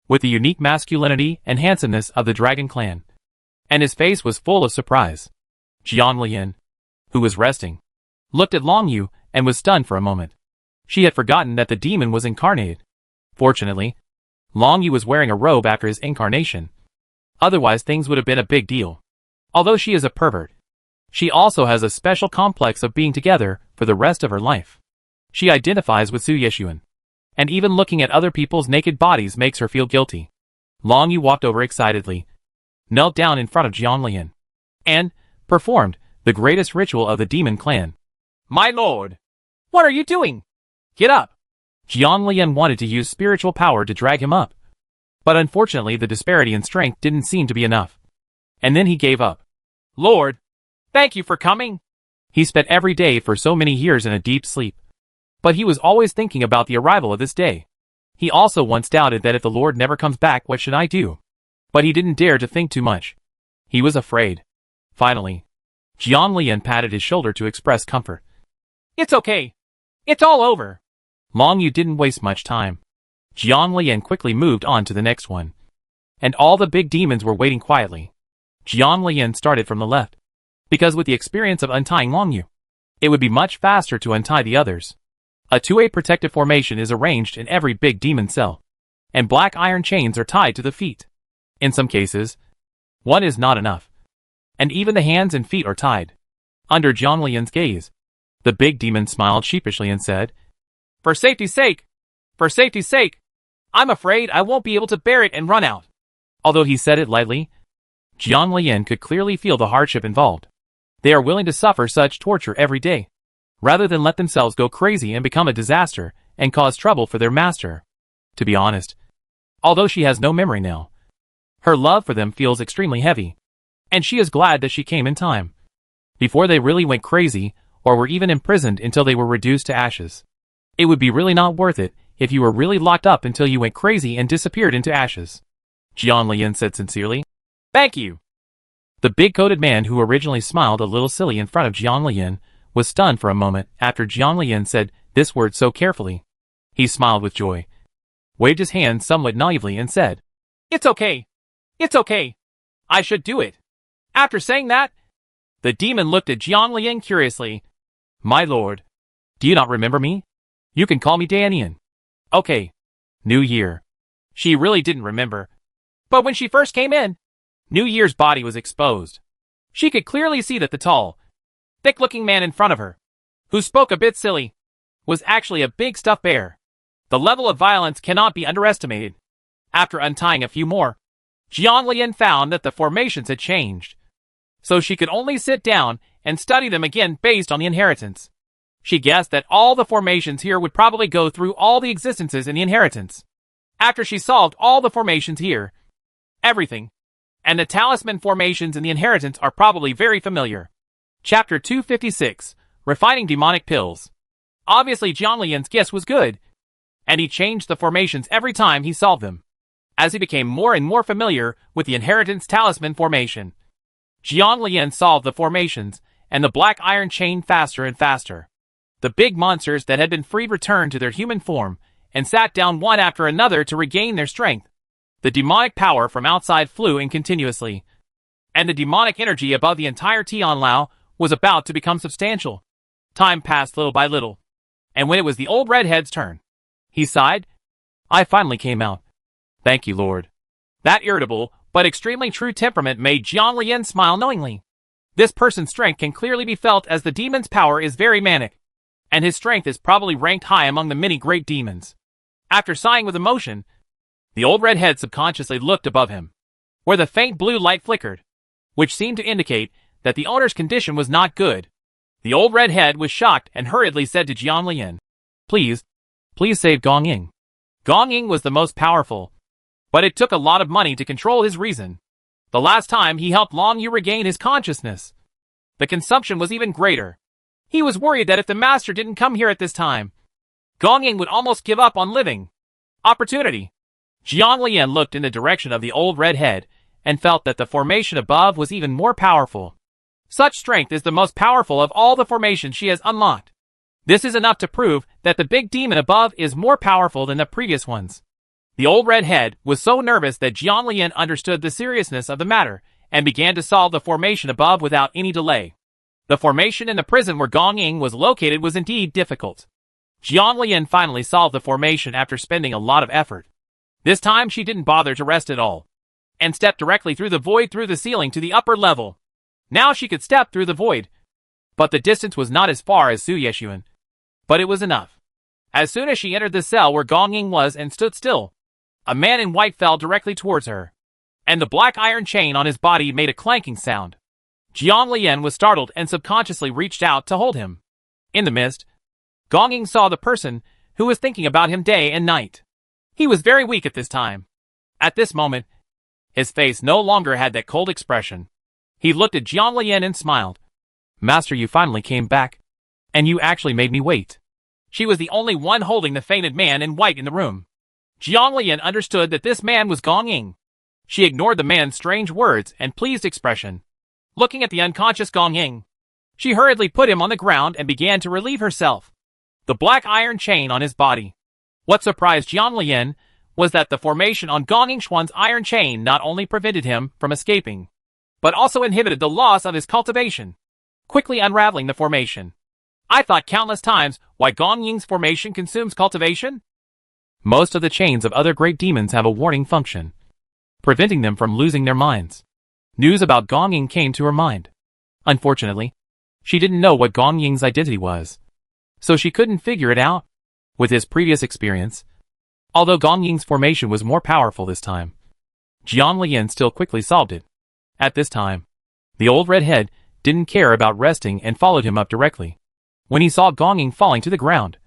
with the unique masculinity and handsomeness of the Dragon Clan. And his face was full of surprise. Jianglian, who was resting, looked at Long Yu and was stunned for a moment. She had forgotten that the demon was incarnated. Fortunately, Long Yu was wearing a robe after his incarnation. Otherwise things would have been a big deal. Although she is a pervert, she also has a special complex of being together for the rest of her life. She identifies with Su Yeshuan, and even looking at other people's naked bodies makes her feel guilty. Long Yu walked over excitedly, knelt down in front of Jianglian, and performed the greatest ritual of the demon clan. My lord! What are you doing? Get up! Jianglian wanted to use spiritual power to drag him up, but unfortunately the disparity in strength didn't seem to be enough. And then he gave up. Lord, thank you for coming. He spent every day for so many years in a deep sleep, but he was always thinking about the arrival of this day. He also once doubted that if the Lord never comes back, what should I do? But he didn't dare to think too much. He was afraid. Finally, Jianglian patted his shoulder to express comfort. It's okay. It's all over. Long Yu didn't waste much time. Jianglian quickly moved on to the next one, and all the big demons were waiting quietly. Jianglian started from the left, because with the experience of untying Long Yu, it would be much faster to untie the others. A two-way protective formation is arranged in every big demon cell, and black iron chains are tied to the feet. In some cases, one is not enough, and even the hands and feet are tied. Under Jianglian's gaze, the big demon smiled sheepishly and said, for safety's sake, I'm afraid I won't be able to bear it and run out. Although he said it lightly, Jianglian could clearly feel the hardship involved. They are willing to suffer such torture every day, rather than let themselves go crazy and become a disaster and cause trouble for their master. To be honest, although she has no memory now, her love for them feels extremely heavy, and she is glad that she came in time, before they really went crazy or were even imprisoned until they were reduced to ashes. It would be really not worth it if you were really locked up until you went crazy and disappeared into ashes. Jianglian said sincerely. Thank you. The big-coated man who originally smiled a little silly in front of Jianglian was stunned for a moment after Jianglian said this word so carefully. He smiled with joy, waved his hand somewhat naively and said, It's okay. It's okay. I should do it. After saying that, the demon looked at Jianglian curiously. My lord, do you not remember me? You can call me Danian. Okay. New Year. She really didn't remember. But when she first came in, New Year's body was exposed. She could clearly see that the tall, thick-looking man in front of her, who spoke a bit silly, was actually a big stuffed bear. The level of violence cannot be underestimated. After untying a few more, Jiang Lian found that the formations had changed, so she could only sit down and study them again based on the inheritance. She guessed that all the formations here would probably go through all the existences in the inheritance. After she solved all the formations here, everything, and the talisman formations in the inheritance are probably very familiar. Chapter 256, Refining Demonic Pills. Obviously Jiang Lian's guess was good, and he changed the formations every time he solved them. As he became more and more familiar with the inheritance talisman formation, Jiang Lian solved the formations and the black iron chain faster and faster. The big monsters that had been freed returned to their human form and sat down one after another to regain their strength. The demonic power from outside flew in continuously, and the demonic energy above the entire Tianlao was about to become substantial. Time passed little by little, and when it was the old redhead's turn, he sighed. I finally came out. Thank you, Lord. That irritable, but extremely true temperament made Jiang Lian smile knowingly. This person's strength can clearly be felt as the demon's power is very manic, and his strength is probably ranked high among the many great demons. After sighing with emotion, the old redhead subconsciously looked above him, where the faint blue light flickered, which seemed to indicate that the owner's condition was not good. The old redhead was shocked and hurriedly said to Jiang Lian, Please save Gong Ying. Gong Ying was the most powerful, but it took a lot of money to control his reason. The last time he helped Long Yu regain his consciousness, the consumption was even greater. He was worried that if the master didn't come here at this time, Gong Ying would almost give up on living. Opportunity. Jiang Lian looked in the direction of the old redhead and felt that the formation above was even more powerful. Such strength is the most powerful of all the formations she has unlocked. This is enough to prove that the big demon above is more powerful than the previous ones. The old redhead was so nervous that Jiang Lian understood the seriousness of the matter and began to solve the formation above without any delay. The formation in the prison where Gong Ying was located was indeed difficult. Jiang Lian finally solved the formation after spending a lot of effort. This time she didn't bother to rest at all, and stepped directly through the void through the ceiling to the upper level. Now she could step through the void, but the distance was not as far as Su Yeshuan, but it was enough. As soon as she entered the cell where Gong Ying was and stood still, a man in white fell directly towards her, and the black iron chain on his body made a clanking sound. Jiang Lian was startled and subconsciously reached out to hold him. In the mist, Gong Ying saw the person who was thinking about him day and night. He was very weak at this time. At this moment, his face no longer had that cold expression. He looked at Jiang Lian and smiled. Master, you finally came back, and you actually made me wait. She was the only one holding the fainted man in white in the room. Jiang Lian understood that this man was Gong Ying. She ignored the man's strange words and pleased expression. Looking at the unconscious Gong Ying, she hurriedly put him on the ground and began to relieve herself. The black iron chain on his body. What surprised Jiang Lian was that the formation on Gong Yingshuan's iron chain not only prevented him from escaping, but also inhibited the loss of his cultivation, quickly unraveling the formation. I thought countless times why Gong Ying's formation consumes cultivation. Most of the chains of other great demons have a warning function, preventing them from losing their minds. News about Gong Ying came to her mind. Unfortunately, she didn't know what Gong Ying's identity was, so she couldn't figure it out. With his previous experience, although Gong Ying's formation was more powerful this time, Jiang Lian still quickly solved it. At this time, the old redhead didn't care about resting and followed him up directly. When he saw Gong Ying falling to the ground,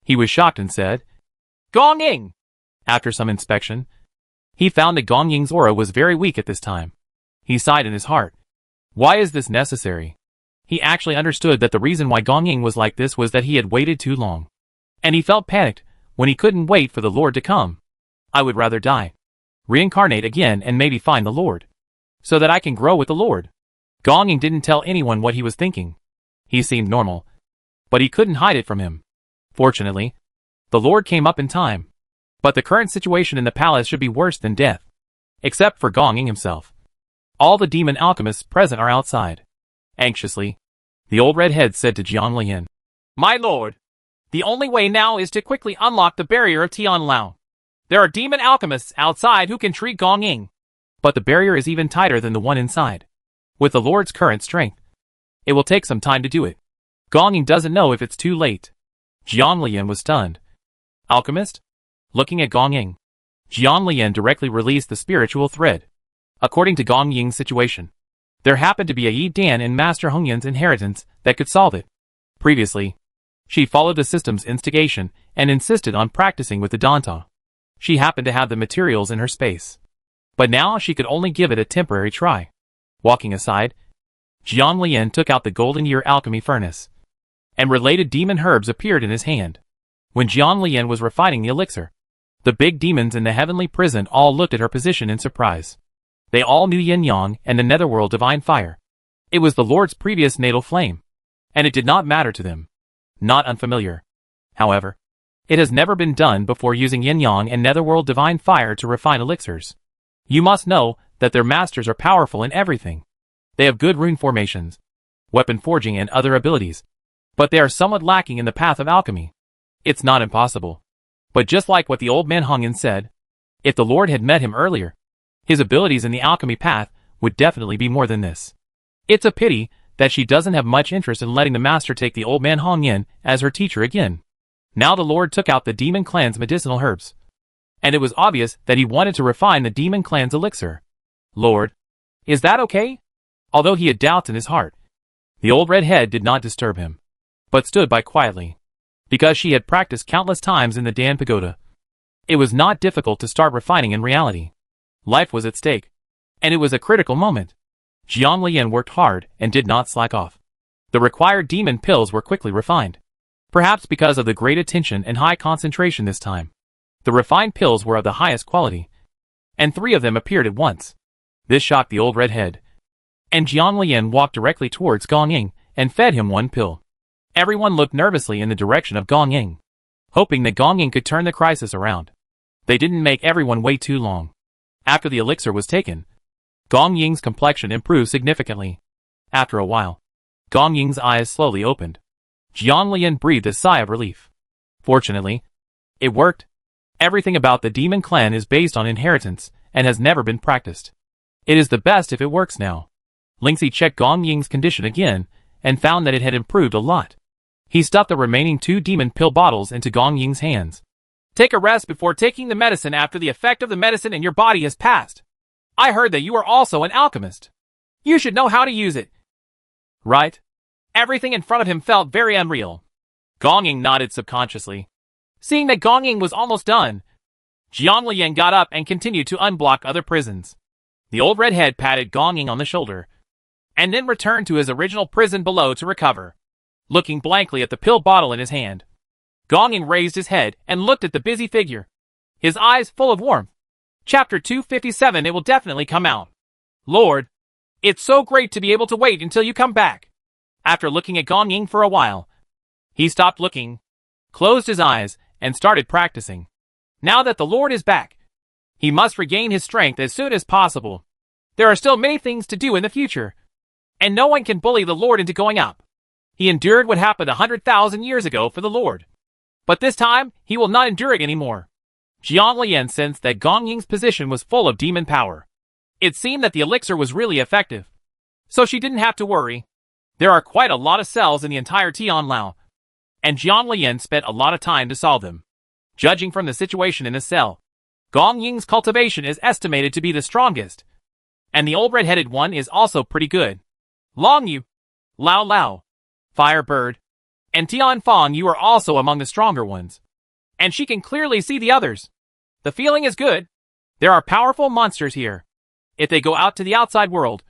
he was shocked and said, Gong Ying! After some inspection, he found that Gong Ying's aura was very weak at this time. He sighed in his heart. Why is this necessary? He actually understood that the reason why Gong Ying was like this was that he had waited too long. And he felt panicked when he couldn't wait for the Lord to come. I would rather die, reincarnate again and maybe find the Lord, so that I can grow with the Lord. Gong Ying didn't tell anyone what he was thinking. He seemed normal, but he couldn't hide it from him. Fortunately, the Lord came up in time. But the current situation in the palace should be worse than death. Except for Gong Ying himself. All the demon alchemists present are outside. Anxiously, the old redhead said to Jiang Lian, My lord, the only way now is to quickly unlock the barrier of Tianlao. There are demon alchemists outside who can treat Gong Ying, but the barrier is even tighter than the one inside. With the Lord's current strength, it will take some time to do it. Gong Ying doesn't know if it's too late. Jiang Lian was stunned. Alchemist? Looking at Gong Ying, Jiang Lian directly released the spiritual thread. According to Gong Ying's situation, there happened to be a Yi Dan in Master Hong Yin's inheritance that could solve it. Previously, she followed the system's instigation and insisted on practicing with the Danta. She happened to have the materials in her space. But now she could only give it a temporary try. Walking aside, Jiang Lian took out the golden year alchemy furnace, and related demon herbs appeared in his hand. When Jiang Lian was refining the elixir, the big demons in the heavenly prison all looked at her position in surprise. They all knew Yin Yang and the netherworld divine fire. It was the Lord's previous natal flame, and it did not matter to them. Not unfamiliar. However, it has never been done before using Yin Yang and netherworld divine fire to refine elixirs. You must know that their masters are powerful in everything. They have good rune formations, weapon forging and other abilities, but they are somewhat lacking in the path of alchemy. It's not impossible. But just like what the old man Hong Yin said, if the Lord had met him earlier, his abilities in the alchemy path would definitely be more than this. It's a pity that she doesn't have much interest in letting the master take the old man Hong Yin as her teacher again. Now the Lord took out the demon clan's medicinal herbs, and it was obvious that he wanted to refine the demon clan's elixir. Lord, is that okay? Although he had doubts in his heart, the old red head did not disturb him, but stood by quietly. Because she had practiced countless times in the Dan Pagoda, it was not difficult to start refining in reality. Life was at stake, and it was a critical moment. Jiang Lian worked hard and did not slack off. The required demon pills were quickly refined. Perhaps because of the great attention and high concentration this time, the refined pills were of the highest quality, and 3 of them appeared at once. This shocked the old redhead, and Jiang Lian walked directly towards Gong Ying and fed him 1 pill. Everyone looked nervously in the direction of Gong Ying, hoping that Gong Ying could turn the crisis around. They didn't make everyone wait too long. After the elixir was taken, Gong Ying's complexion improved significantly. After a while, Gong Ying's eyes slowly opened. Jiang Lian breathed a sigh of relief. Fortunately, it worked. Everything about the demon clan is based on inheritance and has never been practiced. It is the best if it works now. Lingxi checked Gong Ying's condition again and found that it had improved a lot. He stuffed the remaining 2 demon pill bottles into Gong Ying's hands. Take a rest before taking the medicine after the effect of the medicine in your body has passed. I heard that you are also an alchemist. You should know how to use it. Right? Everything in front of him felt very unreal. Gong Ying nodded subconsciously. Seeing that Gong Ying was almost done, Jiang Lian got up and continued to unblock other prisons. The old redhead patted Gong Ying on the shoulder, and then returned to his original prison below to recover. Looking blankly at the pill bottle in his hand, Gong Ying raised his head and looked at the busy figure, his eyes full of warmth. Chapter 257. It will definitely come out. Lord, it's so great to be able to wait until you come back. After looking at Gong Ying for a while, he stopped looking, closed his eyes, and started practicing. Now that the Lord is back, he must regain his strength as soon as possible. There are still many things to do in the future, and no one can bully the Lord into going up. He endured what happened 100,000 years ago for the Lord, but this time he will not endure it anymore. Jiang Lian sensed that Gong Ying's position was full of demon power. It seemed that the elixir was really effective, so she didn't have to worry. There are quite a lot of cells in the entire Tianlao, and Jiang Lian spent a lot of time to solve them. Judging from the situation in the cell, Gong Ying's cultivation is estimated to be the strongest, and the old red-headed one is also pretty good. Long Yu, Lao Lao, Firebird, and Tian Fong, you are also among the stronger ones, and she can clearly see the others. The feeling is good. There are powerful monsters here. If they go out to the outside world,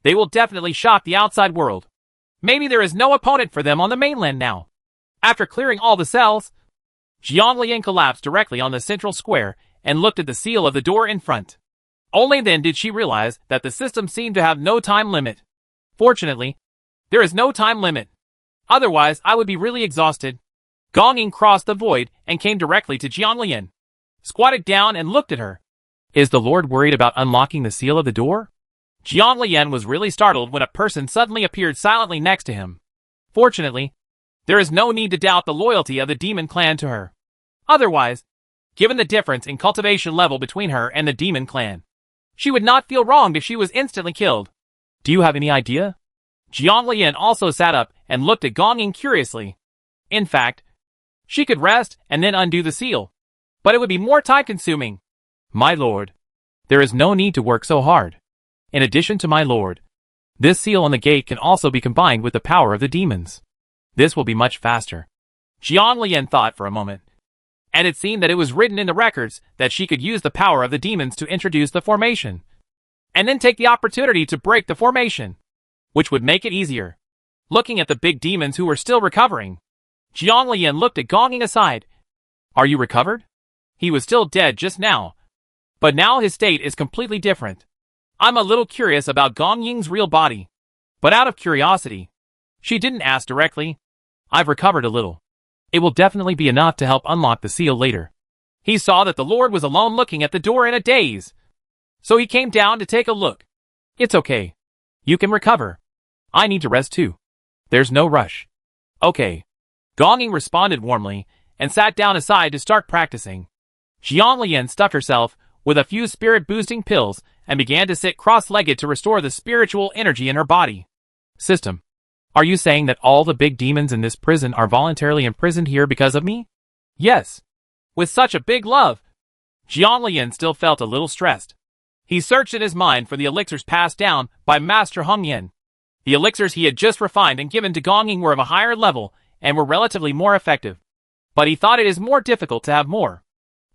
they will definitely shock the outside world. Maybe there is no opponent for them on the mainland now. After clearing all the cells, Jiang Lian collapsed directly on the central square and looked at the seal of the door in front. Only then did she realize that the system seemed to have no time limit. Fortunately, there is no time limit. Otherwise, I would be really exhausted. Gong Ying crossed the void and came directly to Jiang Lian, squatted down and looked at her. Is the Lord worried about unlocking the seal of the door? Jiang Lian was really startled when a person suddenly appeared silently next to him. Fortunately, there is no need to doubt the loyalty of the demon clan to her. Otherwise, given the difference in cultivation level between her and the demon clan, she would not feel wronged if she was instantly killed. Do you have any idea? Jiang Lian also sat up and looked at Gong Ying curiously. In fact, she could rest and then undo the seal. But it would be more time-consuming. My lord, there is no need to work so hard. In addition to my lord, this seal on the gate can also be combined with the power of the demons. This will be much faster. Jiang Lian thought for a moment. And it seemed that it was written in the records that she could use the power of the demons to introduce the formation. And then take the opportunity to break the formation, which would make it easier. Looking at the big demons who were still recovering, Jiang Lian looked at Gong Ying aside. Are you recovered? He was still dead just now. But now his state is completely different. I'm a little curious about Gong Ying's real body. But out of curiosity, she didn't ask directly. I've recovered a little. It will definitely be enough to help unlock the seal later. He saw that the Lord was alone looking at the door in a daze. So he came down to take a look. It's okay. You can recover. I need to rest too. There's no rush. Okay. Gong Ying responded warmly and sat down aside to start practicing. Jiang Lian stuffed herself with a few spirit-boosting pills and began to sit cross-legged to restore the spiritual energy in her body. System. Are you saying that all the big demons in this prison are voluntarily imprisoned here because of me? Yes. With such a big love. Jiang Lian still felt a little stressed. He searched in his mind for the elixirs passed down by Master Hong Yen. The elixirs he had just refined and given to Gong Ying were of a higher level and were relatively more effective. But he thought it is more difficult to have more.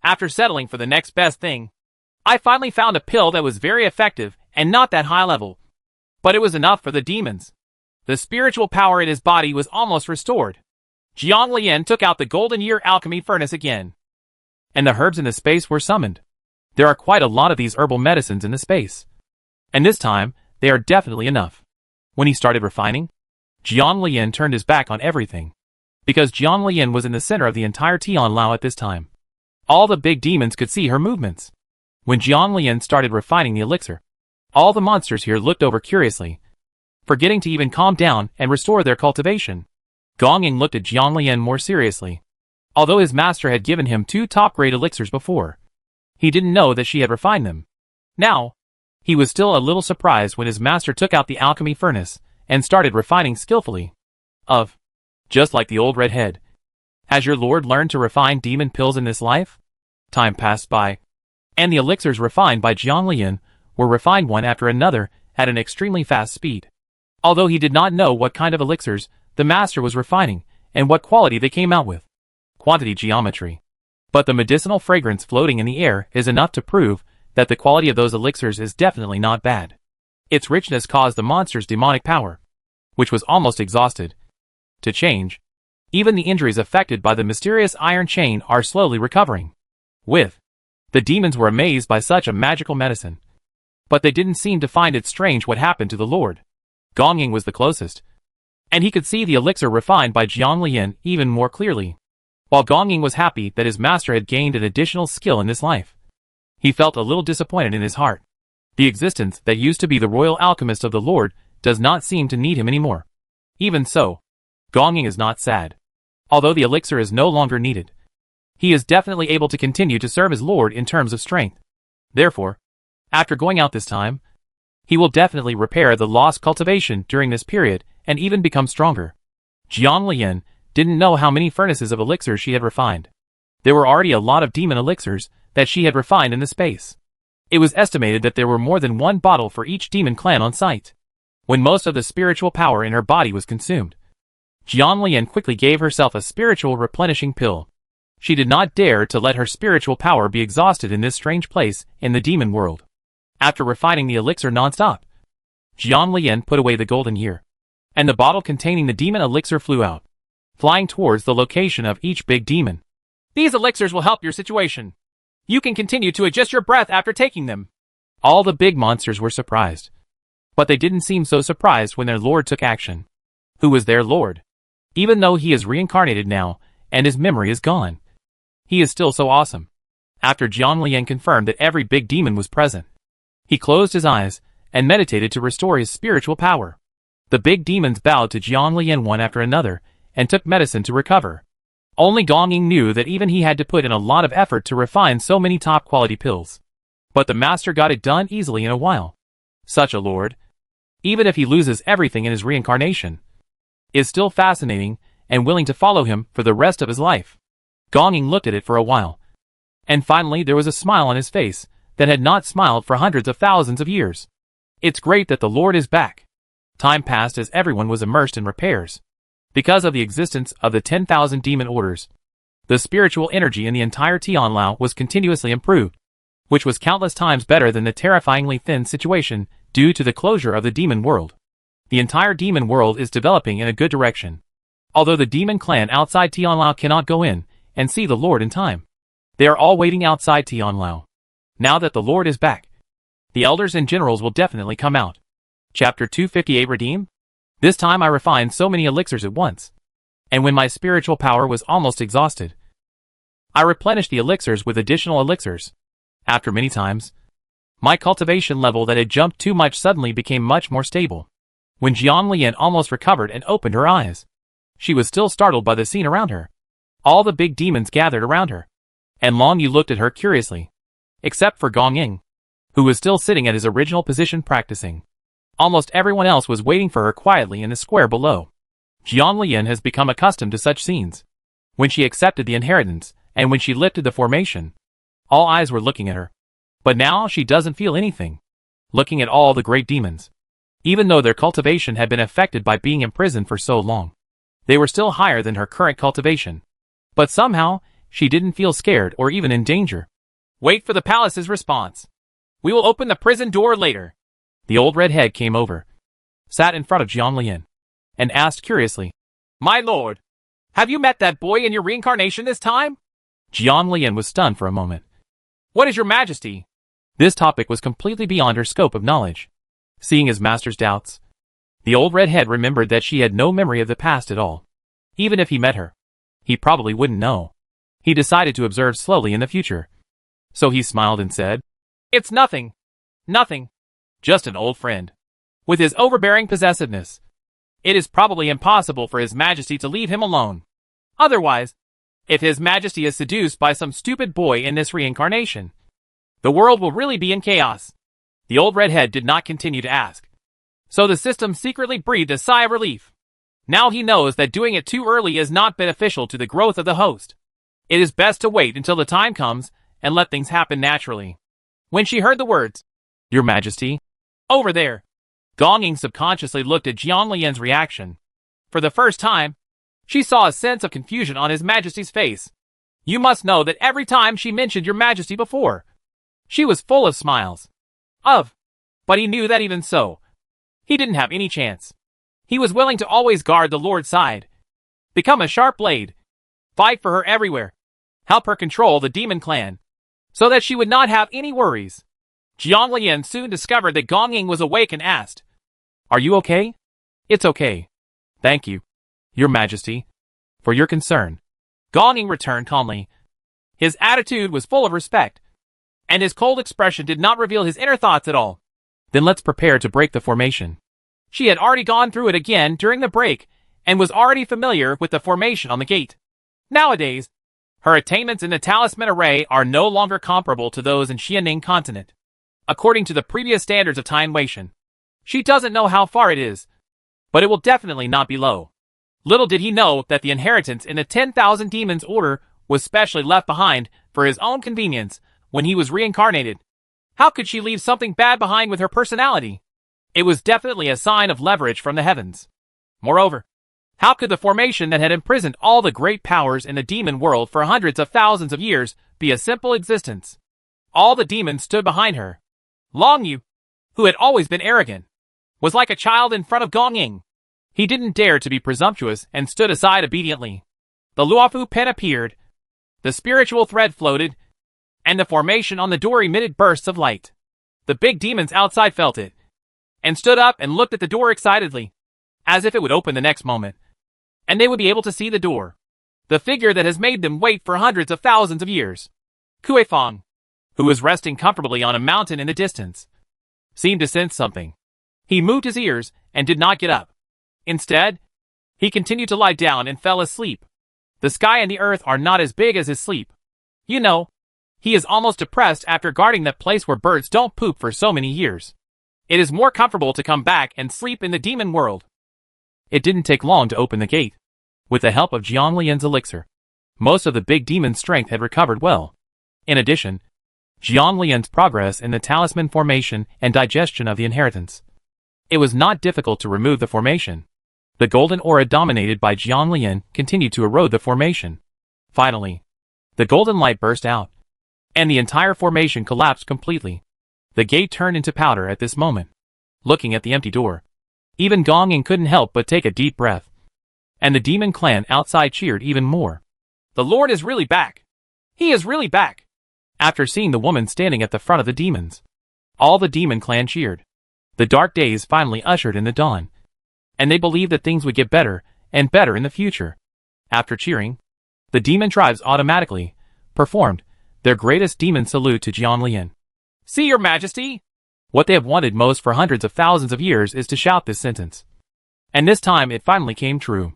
After settling for the next best thing, I finally found a pill that was very effective and not that high level. But it was enough for the demons. The spiritual power in his body was almost restored. Jiang Lian took out the golden year alchemy furnace again. And the herbs in the space were summoned. There are quite a lot of these herbal medicines in the space. And this time, they are definitely enough. When he started refining, Jiang Lian turned his back on everything. Because Jiang Lian was in the center of the entire Tian Lao at this time. All the big demons could see her movements. When Jiang Lian started refining the elixir, all the monsters here looked over curiously, forgetting to even calm down and restore their cultivation. Gong Ying looked at Jiang Lian more seriously. Although his master had given him 2 top-grade elixirs before, he didn't know that she had refined them. Now, he was still a little surprised when his master took out the alchemy furnace and started refining skillfully. Just like the old redhead. Has your lord learned to refine demon pills in this life? Time passed by, and the elixirs refined by Jiang Lian were refined one after another at an extremely fast speed. Although he did not know what kind of elixirs the master was refining and what quality they came out with. Quantity geometry. But the medicinal fragrance floating in the air is enough to prove that the quality of those elixirs is definitely not bad. Its richness caused the monster's demonic power, which was almost exhausted, to change. Even the injuries affected by the mysterious iron chain are slowly recovering. The demons were amazed by such a magical medicine. But they didn't seem to find it strange what happened to the Lord. Gong Ying was the closest, and he could see the elixir refined by Jiang Lian even more clearly. While Gong Ying was happy that his master had gained an additional skill in this life, he felt a little disappointed in his heart. The existence that used to be the royal alchemist of the Lord does not seem to need him anymore. Even so, Gong Ying is not sad. Although the elixir is no longer needed, he is definitely able to continue to serve his lord in terms of strength. Therefore, after going out this time, he will definitely repair the lost cultivation during this period and even become stronger. Jiang Lian didn't know how many furnaces of elixirs she had refined. There were already a lot of demon elixirs that she had refined in the space. It was estimated that there were more than 1 bottle for each demon clan on site. When most of the spiritual power in her body was consumed, Jiang Lian quickly gave herself a spiritual replenishing pill. She did not dare to let her spiritual power be exhausted in this strange place in the demon world. After refining the elixir non-stop, Jiang Lian put away the golden year, and the bottle containing the demon elixir flew out, flying towards the location of each big demon. These elixirs will help your situation. You can continue to adjust your breath after taking them. All the big monsters were surprised. But they didn't seem so surprised when their lord took action. Who was their lord? Even though he is reincarnated now, and his memory is gone, he is still so awesome. After Jiang Lian confirmed that every big demon was present, he closed his eyes and meditated to restore his spiritual power. The big demons bowed to Jiang Lian one after another and took medicine to recover. Only Gong Ying knew that even he had to put in a lot of effort to refine so many top-quality pills. But the master got it done easily in a while. Such a lord. even if he loses everything in his reincarnation, is still fascinating and willing to follow him for the rest of his life. Gong Ying looked at it for a while, and finally there was a smile on his face that had not smiled for hundreds of thousands of years. It's great that the Lord is back. Time passed as everyone was immersed in repairs. Because of the existence of the 10,000 demon orders, the spiritual energy in the entire Tianlao was continuously improved, which was countless times better than the terrifyingly thin situation due to the closure of the demon world. The entire demon world is developing in a good direction. Although the demon clan outside Tianlao cannot go in and see the Lord in time, they are all waiting outside Tianlao. Now that the Lord is back, the elders and generals will definitely come out. Chapter 258 Redeem? This time I refined so many elixirs at once, and when my spiritual power was almost exhausted, I replenished the elixirs with additional elixirs. After many times, my cultivation level that had jumped too much suddenly became much more stable. When Jiang Lian almost recovered and opened her eyes, she was still startled by the scene around her. All the big demons gathered around her, and Long Yu looked at her curiously, except for Gong Ying, who was still sitting at his original position practicing. Almost everyone else was waiting for her quietly in the square below. Jiang Lian has become accustomed to such scenes. When she accepted the inheritance, and when she lifted the formation, all eyes were looking at her. But now she doesn't feel anything. Looking at all the great demons, even though their cultivation had been affected by being imprisoned for so long, they were still higher than her current cultivation. But somehow, she didn't feel scared or even in danger. Wait for the palace's response. We will open the prison door later. The old redhead came over, sat in front of Jiang Lian, and asked curiously, My lord, have you met that boy in your reincarnation this time? Jiang Lian was stunned for a moment. What is your majesty? This topic was completely beyond her scope of knowledge. Seeing his master's doubts, the old redhead remembered that she had no memory of the past at all. Even if he met her, he probably wouldn't know. He decided to observe slowly in the future. So he smiled and said, It's nothing. Nothing. Just an old friend. With his overbearing possessiveness, it is probably impossible for His Majesty to leave him alone. Otherwise, if His Majesty is seduced by some stupid boy in this reincarnation, the world will really be in chaos. The old redhead did not continue to ask. So the system secretly breathed a sigh of relief. Now he knows that doing it too early is not beneficial to the growth of the host. It is best to wait until the time comes and let things happen naturally. When she heard the words, Your Majesty, over there, Gong Ying subconsciously looked at Jiang Lian's reaction. For the first time, she saw a sense of confusion on His Majesty's face. You must know that every time she mentioned Your Majesty before, she was full of smiles. But he knew that even so, he didn't have any chance. He was willing to always guard the Lord's side, become a sharp blade, fight for her everywhere, help her control the demon clan, so that she would not have any worries. Jiang Lian soon discovered that Gong Ying was awake and asked, Are you okay? It's okay. Thank you, Your Majesty, for your concern. Gong Ying returned calmly. His attitude was full of respect, and his cold expression did not reveal his inner thoughts at all. Then let's prepare to break the formation. She had already gone through it again during the break, and was already familiar with the formation on the gate. Nowadays, her attainments in the talisman array are no longer comparable to those in Xianing continent. According to the previous standards of Time Weixin, she doesn't know how far it is, but it will definitely not be low. Little did he know that the inheritance in the 10,000 demons order was specially left behind for his own convenience when he was reincarnated. How could she leave something bad behind with her personality? It was definitely a sign of leverage from the heavens. Moreover, how could the formation that had imprisoned all the great powers in the demon world for hundreds of thousands of years be a simple existence? All the demons stood behind her. Long Yu, who had always been arrogant, was like a child in front of Gong Ying. He didn't dare to be presumptuous and stood aside obediently. The Luofu pen appeared, the spiritual thread floated, and the formation on the door emitted bursts of light. The big demons outside felt it, and stood up and looked at the door excitedly, as if it would open the next moment, and they would be able to see the door. The figure that has made them wait for hundreds of thousands of years. Kuifeng, who was resting comfortably on a mountain in the distance, seemed to sense something. He moved his ears and did not get up. Instead, he continued to lie down and fell asleep. The sky and the earth are not as big as his sleep. You know, he is almost depressed after guarding that place where birds don't poop for so many years. It is more comfortable to come back and sleep in the demon world. It didn't take long to open the gate. With the help of Jianglian's elixir, most of the big demon's strength had recovered well. In addition, Jianglian's progress in the talisman formation and digestion of the inheritance. It was not difficult to remove the formation. The golden aura dominated by Jianglian continued to erode the formation. Finally, the golden light burst out, and the entire formation collapsed completely. The gate turned into powder at this moment. Looking at the empty door, even Gong Ying couldn't help but take a deep breath. And the demon clan outside cheered even more. The Lord is really back. He is really back. After seeing the woman standing at the front of the demons, all the demon clan cheered. The dark days finally ushered in the dawn, and they believed that things would get better and better in the future. After cheering, the demon tribes automatically performed their greatest demon salute to Jianlian. See, Your Majesty! What they have wanted most for hundreds of thousands of years is to shout this sentence. And this time it finally came true.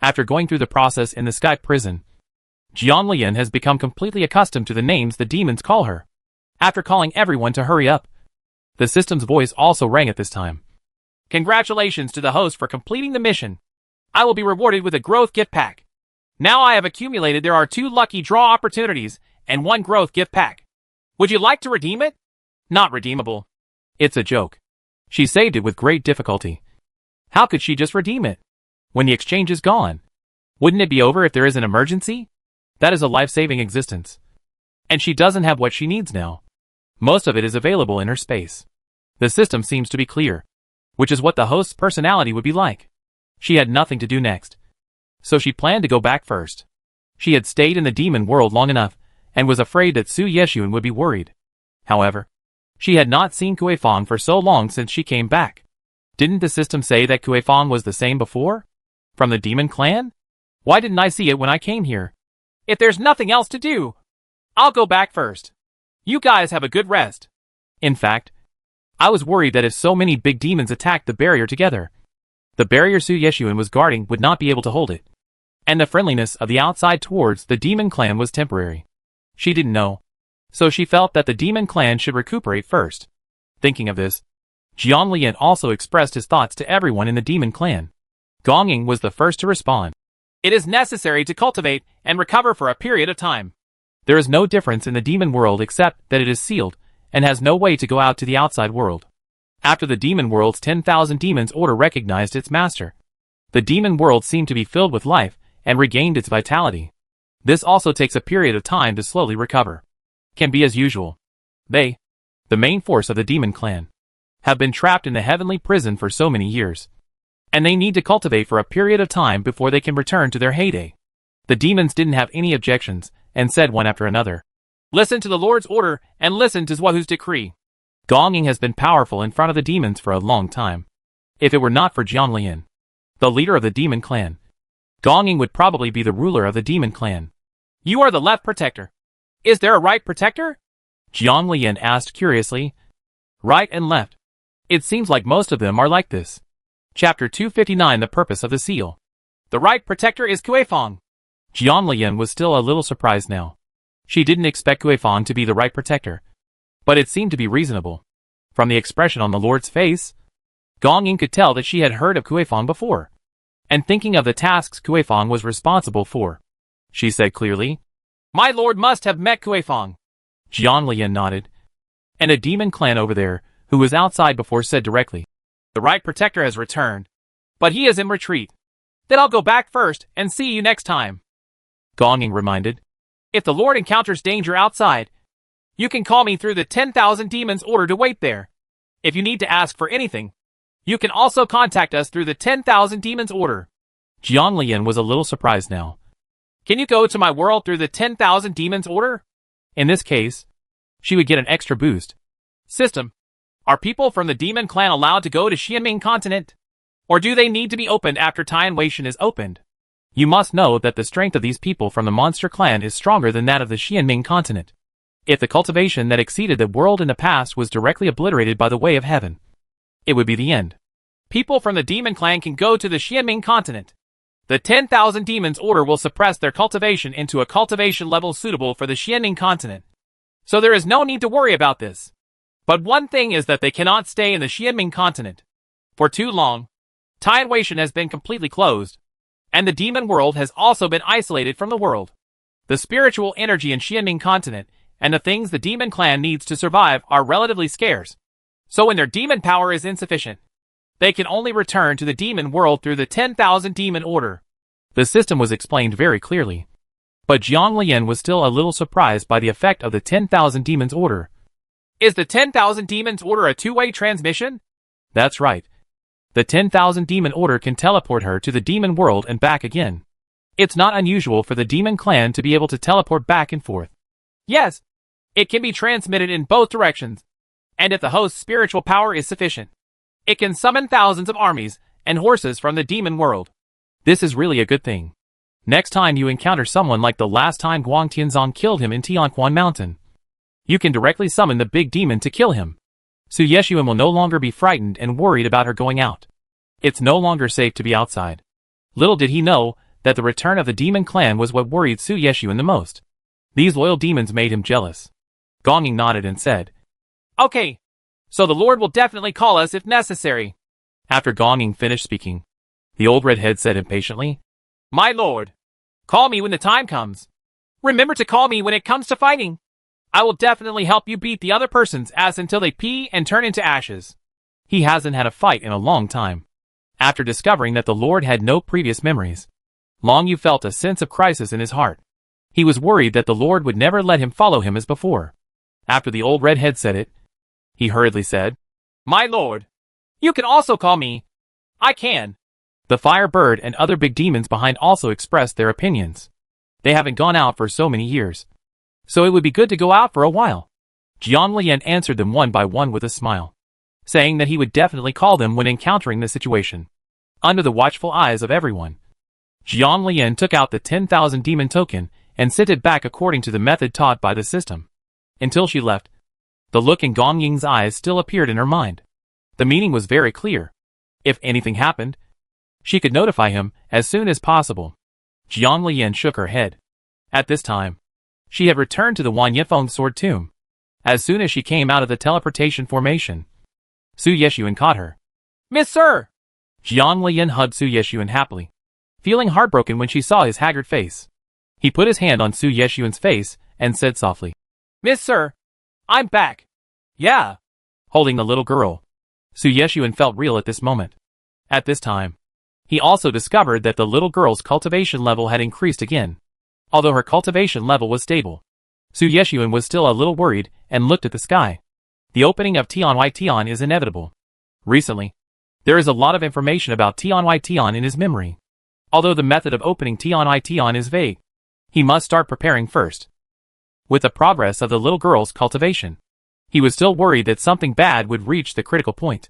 After going through the process in the sky prison, Jianlian has become completely accustomed to the names the demons call her. After calling everyone to hurry up, the system's voice also rang at this time. Congratulations to the host for completing the mission. I will be rewarded with a growth gift pack. Now I have accumulated there are 2 lucky draw opportunities and 1 growth gift pack. Would you like to redeem it? Not redeemable. It's a joke. She saved it with great difficulty. How could she just redeem it when the exchange is gone? Wouldn't it be over if there is an emergency? That is a life-saving existence. And she doesn't have what she needs now. Most of it is available in her space. The system seems to be clear, which is what the host's personality would be like. She had nothing to do next, so she planned to go back first. She had stayed in the demon world long enough and was afraid that Su Yeshuan would be worried. However, she had not seen Kuei-Fong for so long since she came back. Didn't the system say that Kuei-Fong was the same before? From the demon clan? Why didn't I see it when I came here? If there's nothing else to do, I'll go back first. You guys have a good rest. In fact, I was worried that if so many big demons attacked the barrier together, the barrier Su Yeshuan was guarding would not be able to hold it. And the friendliness of the outside towards the demon clan was temporary. She didn't know, so she felt that the demon clan should recuperate first. Thinking of this, Jianlian also expressed his thoughts to everyone in the demon clan. Gong Ying was the first to respond. It is necessary to cultivate and recover for a period of time. There is no difference in the demon world except that it is sealed and has no way to go out to the outside world. After the demon world's 10,000 demons order recognized its master, the demon world seemed to be filled with life and regained its vitality. This also takes a period of time to slowly recover. Can be as usual. They, the main force of the demon clan, have been trapped in the heavenly prison for so many years, and they need to cultivate for a period of time before they can return to their heyday. The demons didn't have any objections and said one after another, "Listen to the Lord's order and listen to Zhuahu's decree." Gong Ying has been powerful in front of the demons for a long time. If it were not for Jianlian, the leader of the demon clan, Gong Ying would probably be the ruler of the demon clan. You are the left protector. Is there a right protector? Jianlian asked curiously. Right and left. It seems like most of them are like this. Chapter 259 The Purpose of the Seal. The right protector is Kuei-Fong. Jianlian was still a little surprised now. She didn't expect Kuei-Fong to be the right protector, but it seemed to be reasonable. From the expression on the Lord's face, Gong Ying could tell that she had heard of Kuei-Fong before, and thinking of the tasks Kuei-Fong was responsible for, she said clearly, "My lord must have met Kuei-Fong." Jianlian nodded, and a demon clan over there, who was outside before, said directly, "The right protector has returned, but he is in retreat. Then I'll go back first and see you next time." Gong Ying reminded, "If the Lord encounters danger outside, you can call me through the 10,000 demons order to wait there. If you need to ask for anything, you can also contact us through the 10,000 demons order." Jianlian was a little surprised now. Can you go to my world through the 10,000 demons order? In this case, she would get an extra boost. System. Are people from the demon clan allowed to go to Xianming continent? Or do they need to be opened after Tian Weishan is opened? You must know that the strength of these people from the monster clan is stronger than that of the Xianming continent. If the cultivation that exceeded the world in the past was directly obliterated by the way of heaven, it would be the end. People from the demon clan can go to the Xianming continent. The 10,000 demons order will suppress their cultivation into a cultivation level suitable for the Xianming continent. So there is no need to worry about this. But one thing is that they cannot stay in the Xianming continent for too long. Tianwei has been completely closed, and the demon world has also been isolated from the world. The spiritual energy in Xianming continent and the things the demon clan needs to survive are relatively scarce. So when their demon power is insufficient, they can only return to the demon world through the 10,000 demon order. The system was explained very clearly. But Jiang Lian was still a little surprised by the effect of the 10,000 demons order. Is the 10,000 demons order a two-way transmission? That's right. The 10,000 demon order can teleport her to the demon world and back again. It's not unusual for the demon clan to be able to teleport back and forth. Yes, it can be transmitted in both directions. And if the host's spiritual power is sufficient, it can summon thousands of armies and horses from the demon world. This is really a good thing. Next time you encounter someone like the last time Guang Tianzong killed him in Tianquan Mountain, you can directly summon the big demon to kill him. Su Yeshuan will no longer be frightened and worried about her going out. It's no longer safe to be outside. Little did he know that the return of the demon clan was what worried Su Yeshuan the most. These loyal demons made him jealous. Gong Ying nodded and said, "Okay, so the Lord will definitely call us if necessary." After Gong Ying finished speaking, the old redhead said impatiently, "My lord, call me when the time comes. Remember to call me when it comes to fighting. I will definitely help you beat the other person's ass until they pee and turn into ashes." He hasn't had a fight in a long time. After discovering that the Lord had no previous memories, Long Yu felt a sense of crisis in his heart. He was worried that the Lord would never let him follow him as before. After the old redhead said it, he hurriedly said, "My lord, you can also call me. I can." The fire bird and other big demons behind also expressed their opinions. They haven't gone out for so many years, so it would be good to go out for a while. Jiang Lian answered them one by one with a smile, saying that he would definitely call them when encountering the situation. Under the watchful eyes of everyone, Jiang Lian took out the 10,000 demon token and sent it back according to the method taught by the system. Until she left, the look in Gong Ying's eyes still appeared in her mind. The meaning was very clear. If anything happened, she could notify him as soon as possible. Jiang Lian shook her head. At this time, she had returned to the Wan Yifeng sword tomb. As soon as she came out of the teleportation formation, Su Yeshuan caught her. "Miss Sir!" Jiang Lian hugged Su Yeshuan happily, feeling heartbroken when she saw his haggard face. He put his hand on Su Yeshuan's face and said softly, "Miss Sir, I'm back." "Yeah." Holding the little girl, Su Yeshuan felt real at this moment. At this time, he also discovered that the little girl's cultivation level had increased again. Although her cultivation level was stable, Su Yeshuan was still a little worried and looked at the sky. The opening of Tianwei Tian is inevitable. Recently, there is a lot of information about Tianwei Tian in his memory. Although the method of opening Tianwei Tian is vague, he must start preparing first. With the progress of the little girl's cultivation, he was still worried that something bad would reach the critical point.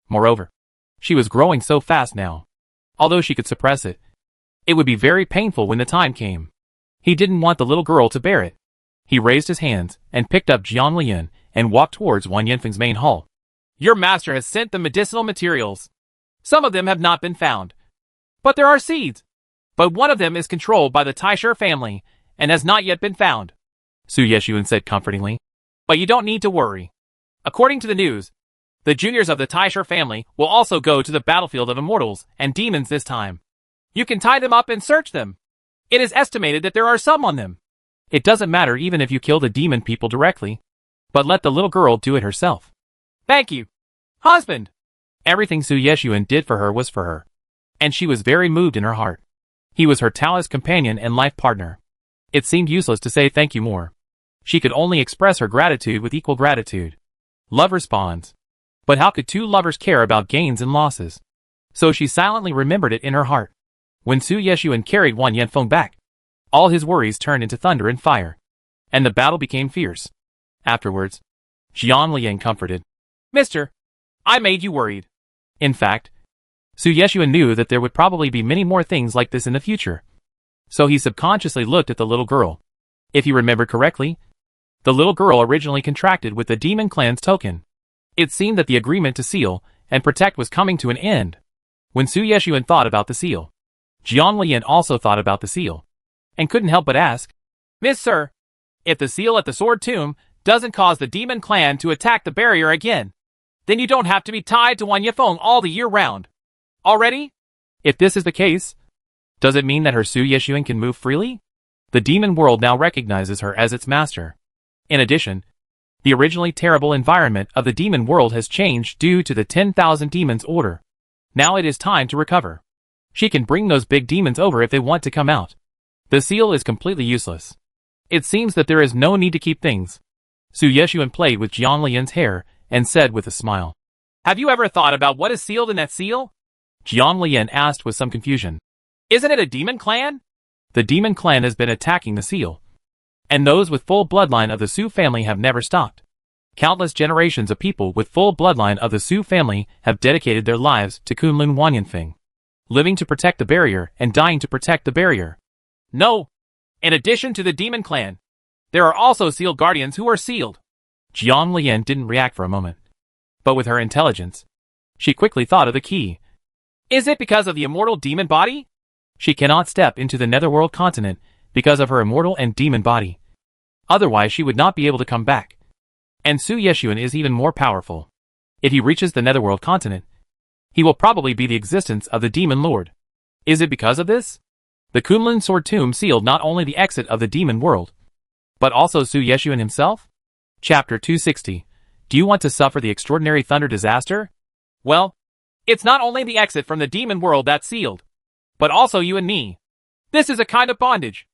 Moreover, she was growing so fast now. Although she could suppress it, it would be very painful when the time came. He didn't want the little girl to bear it. He raised his hands and picked up Jiang Lian and walked towards Wan Yinfeng's main hall. "Your master has sent the medicinal materials. Some of them have not been found, but there are seeds. But one of them is controlled by the Taisher family and has not yet been found," Su Yeshuan said comfortingly. "But you don't need to worry. According to the news, the juniors of the Taisher family will also go to the battlefield of immortals and demons this time. You can tie them up and search them. It is estimated that there are some on them. It doesn't matter even if you kill the demon people directly, but let the little girl do it herself." "Thank you, husband." Everything Su Yeshuan did for her was for her, and she was very moved in her heart. He was her Taoist companion and life partner. It seemed useless to say thank you more. She could only express her gratitude with equal gratitude. Love responds. But how could two lovers care about gains and losses? So she silently remembered it in her heart. When Su Yeshuan carried Wan Yanfeng back, all his worries turned into thunder and fire, and the battle became fierce. Afterwards, Jiang Lian comforted. "Mister, I made you worried." In fact, Su Yeshuan knew that there would probably be many more things like this in the future. So he subconsciously looked at the little girl. If he remembered correctly, the little girl originally contracted with the demon clan's token. It seemed that the agreement to seal and protect was coming to an end. When Su Yeshuan thought about the seal, Jiang Lian also thought about the seal, and couldn't help but ask, "Miss Sir, if the seal at the sword tomb doesn't cause the demon clan to attack the barrier again, then you don't have to be tied to one Yifeng all the year round. Already? If this is the case, does it mean that her Su Yeshuan can move freely? The demon world now recognizes her as its master. In addition, the originally terrible environment of the demon world has changed due to the 10,000 demons order. Now it is time to recover. She can bring those big demons over if they want to come out. The seal is completely useless. It seems that there is no need to keep things. Su Yeshuan played with Jiang Lian's hair and said with a smile, "Have you ever thought about what is sealed in that seal?" Jiang Lian asked with some confusion. "Isn't it a demon clan?" The demon clan has been attacking the seal, and those with full bloodline of the Su family have never stopped. Countless generations of people with full bloodline of the Su family have dedicated their lives to Kunlun Wanyanfeng, living to protect the barrier and dying to protect the barrier. No. In addition to the demon clan, there are also sealed guardians who are sealed. Jiang Lian didn't react for a moment, but with her intelligence, she quickly thought of the key. Is it because of the immortal demon body? She cannot step into the netherworld continent because of her immortal and demon body. Otherwise she would not be able to come back. And Su Yeshuan is even more powerful. If he reaches the netherworld continent, he will probably be the existence of the demon lord. Is it because of this? The Kunlun sword tomb sealed not only the exit of the demon world, but also Su Yeshuan himself? Chapter 260. Do you want to suffer the extraordinary thunder disaster? Well, it's not only the exit from the demon world that's sealed, but also you and me. This is a kind of bondage.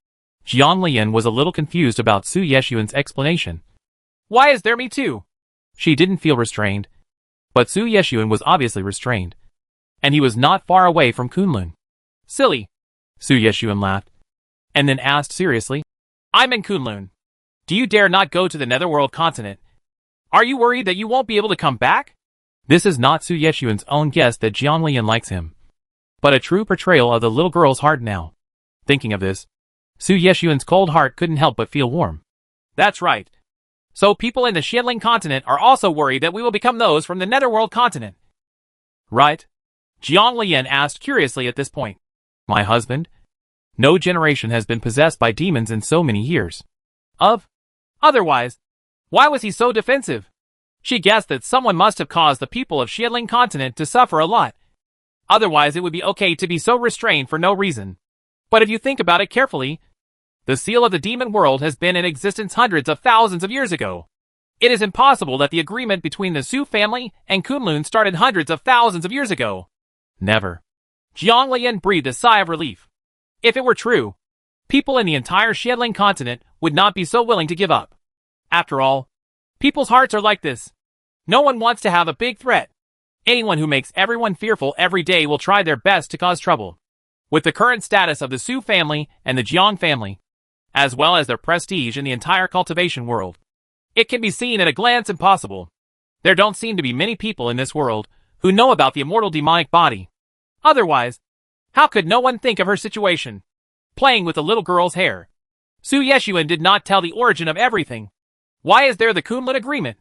Jiang Lian was a little confused about Su Yeshuan's explanation. Why is there me too? She didn't feel restrained, but Su Yeshuan was obviously restrained, and he was not far away from Kunlun. Silly. Su Yeshuan laughed, and then asked seriously, I'm in Kunlun. Do you dare not go to the netherworld continent? Are you worried that you won't be able to come back? This is not Su Yeshuan's own guess that Jiang Lian likes him, but a true portrayal of the little girl's heart now. Thinking of this, Su Yeshuan's cold heart couldn't help but feel warm. That's right. So people in the Xianling continent are also worried that we will become those from the netherworld continent. Right? Jiang Lian asked curiously at this point. My husband? No generation has been possessed by demons in so many years. Otherwise, why was he so defensive? She guessed that someone must have caused the people of Xianling continent to suffer a lot. Otherwise it would be okay to be so restrained for no reason. But if you think about it carefully, the seal of the demon world has been in existence hundreds of thousands of years ago. It is impossible that the agreement between the Su family and Kunlun started hundreds of thousands of years ago. Never. Jiang Lian breathed a sigh of relief. If it were true, people in the entire Xianling continent would not be so willing to give up. After all, people's hearts are like this. No one wants to have a big threat. Anyone who makes everyone fearful every day will try their best to cause trouble. With the current status of the Su family and the Jiang family, as well as their prestige in the entire cultivation world, it can be seen at a glance impossible. There don't seem to be many people in this world who know about the immortal demonic body. Otherwise, how could no one think of her situation? Playing with the little girl's hair. Su Yeshuan did not tell the origin of everything. Why is there the Kunlun agreement?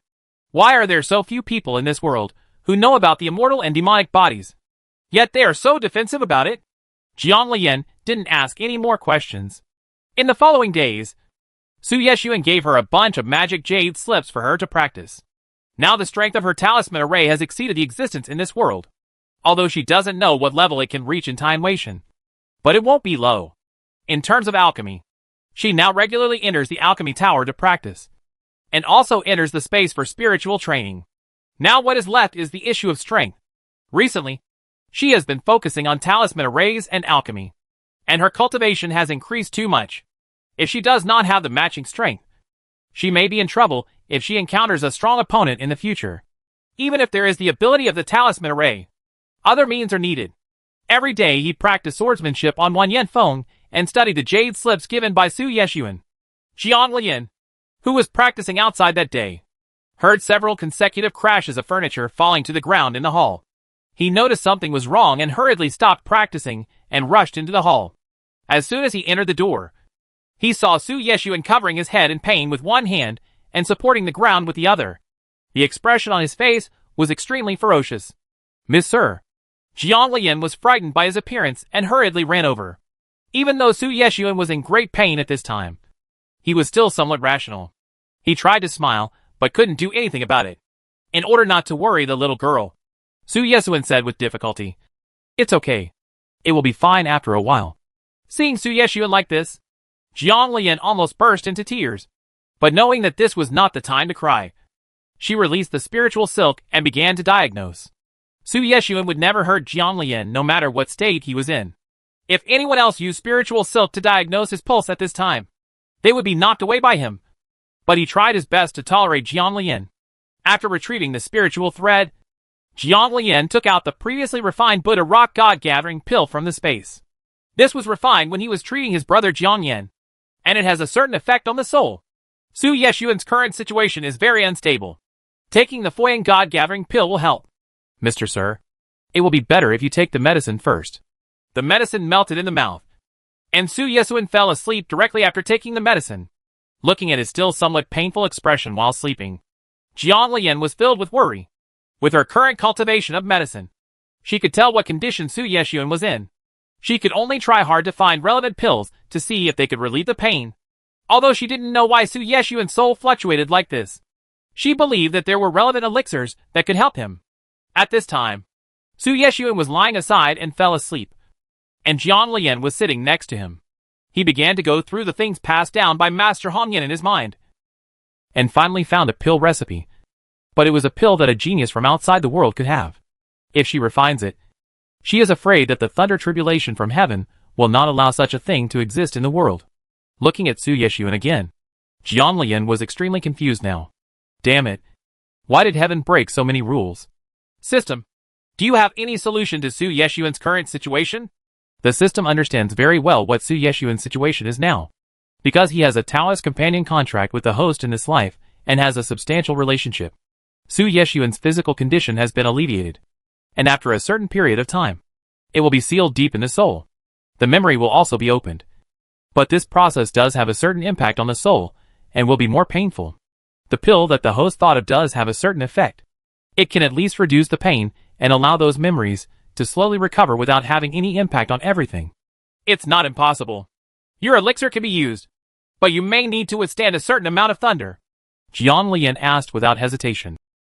Why are there so few people in this world who know about the immortal and demonic bodies? Yet they are so defensive about it. Jiang Lian didn't ask any more questions. In the following days, Su Yeshuan gave her a bunch of magic jade slips for her to practice. Now the strength of her talisman array has exceeded the existence in this world, although she doesn't know what level it can reach in Time Wation. But it won't be low. In terms of alchemy, she now regularly enters the alchemy tower to practice, and also enters the space for spiritual training. Now what is left is the issue of strength. Recently, she has been focusing on talisman arrays and alchemy, and her cultivation has increased too much. If she does not have the matching strength, she may be in trouble if she encounters a strong opponent in the future. Even if there is the ability of the talisman array, other means are needed. Every day he practiced swordsmanship on Wan Yanfeng and studied the jade slips given by Su Yeshuan. Jiang Lian, who was practicing outside that day, heard several consecutive crashes of furniture falling to the ground in the hall. He noticed something was wrong and hurriedly stopped practicing and rushed into the hall. As soon as he entered the door, he saw Su Yeshuan covering his head in pain with one hand and supporting the ground with the other. The expression on his face was extremely ferocious. Miss Sir. Jiang Lian was frightened by his appearance and hurriedly ran over. Even though Su Yeshuan was in great pain at this time, he was still somewhat rational. He tried to smile, but couldn't do anything about it. In order not to worry the little girl, Su Yesuan said with difficulty, "It's okay. It will be fine after a while." Seeing Su Yesuan like this, Jiang Lian almost burst into tears. But knowing that this was not the time to cry, she released the spiritual silk and began to diagnose. Su Yesuan would never hurt Jiang Lian no matter what state he was in. If anyone else used spiritual silk to diagnose his pulse at this time, they would be knocked away by him. But he tried his best to tolerate Jiang Lian. After retrieving the spiritual thread, Jiang Lian took out the previously refined Buddha rock god-gathering pill from the space. This was refined when he was treating his brother Jiang Yan, and it has a certain effect on the soul. Su Yesuan's current situation is very unstable. Taking the Foyang god-gathering pill will help. Mr. Sir, it will be better if you take the medicine first. The medicine melted in the mouth, and Su Yesuan fell asleep directly after taking the medicine. Looking at his still somewhat painful expression while sleeping, Jiang Lian was filled with worry. With her current cultivation of medicine, she could tell what condition Su Yesuan was in. She could only try hard to find relevant pills to see if they could relieve the pain. Although she didn't know why Su Yesuan's soul fluctuated like this, she believed that there were relevant elixirs that could help him. At this time, Su Yesuan was lying aside and fell asleep, and Jiang Lian was sitting next to him. He began to go through the things passed down by Master Hong Yin in his mind, and finally found a pill recipe. But it was a pill that a genius from outside the world could have. If she refines it, she is afraid that the thunder tribulation from heaven will not allow such a thing to exist in the world. Looking at Su Yesuan again, Jiang Lian was extremely confused now. Damn it. Why did heaven break so many rules? System, do you have any solution to Su Yesuan's current situation? The system understands very well what Su Yesuan's situation is now, because he has a Taoist companion contract with the host in this life and has a substantial relationship. Su Yesuan's physical condition has been alleviated, and after a certain period of time, it will be sealed deep in the soul. The memory will also be opened. But this process does have a certain impact on the soul, and will be more painful. The pill that the host thought of does have a certain effect. It can at least reduce the pain and allow those memories to slowly recover without having any impact on everything. It's not impossible. Your elixir can be used, but you may need to withstand a certain amount of thunder. Jiang Lian asked without hesitation.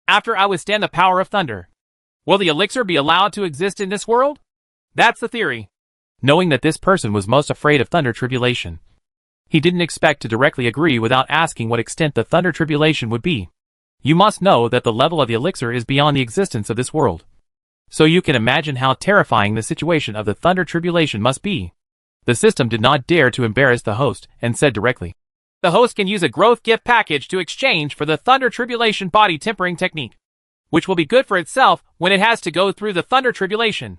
After I withstand the power of thunder, will the elixir be allowed to exist in this world? That's the theory. Knowing that this person was most afraid of thunder tribulation, he didn't expect to directly agree without asking what extent the thunder tribulation would be. You must know that the level of the elixir is beyond the existence of this world. So you can imagine how terrifying the situation of the thunder tribulation must be. The system did not dare to embarrass the host and said directly, the host can use a growth gift package to exchange for the thunder tribulation body tempering technique, which will be good for itself when it has to go through the thunder tribulation.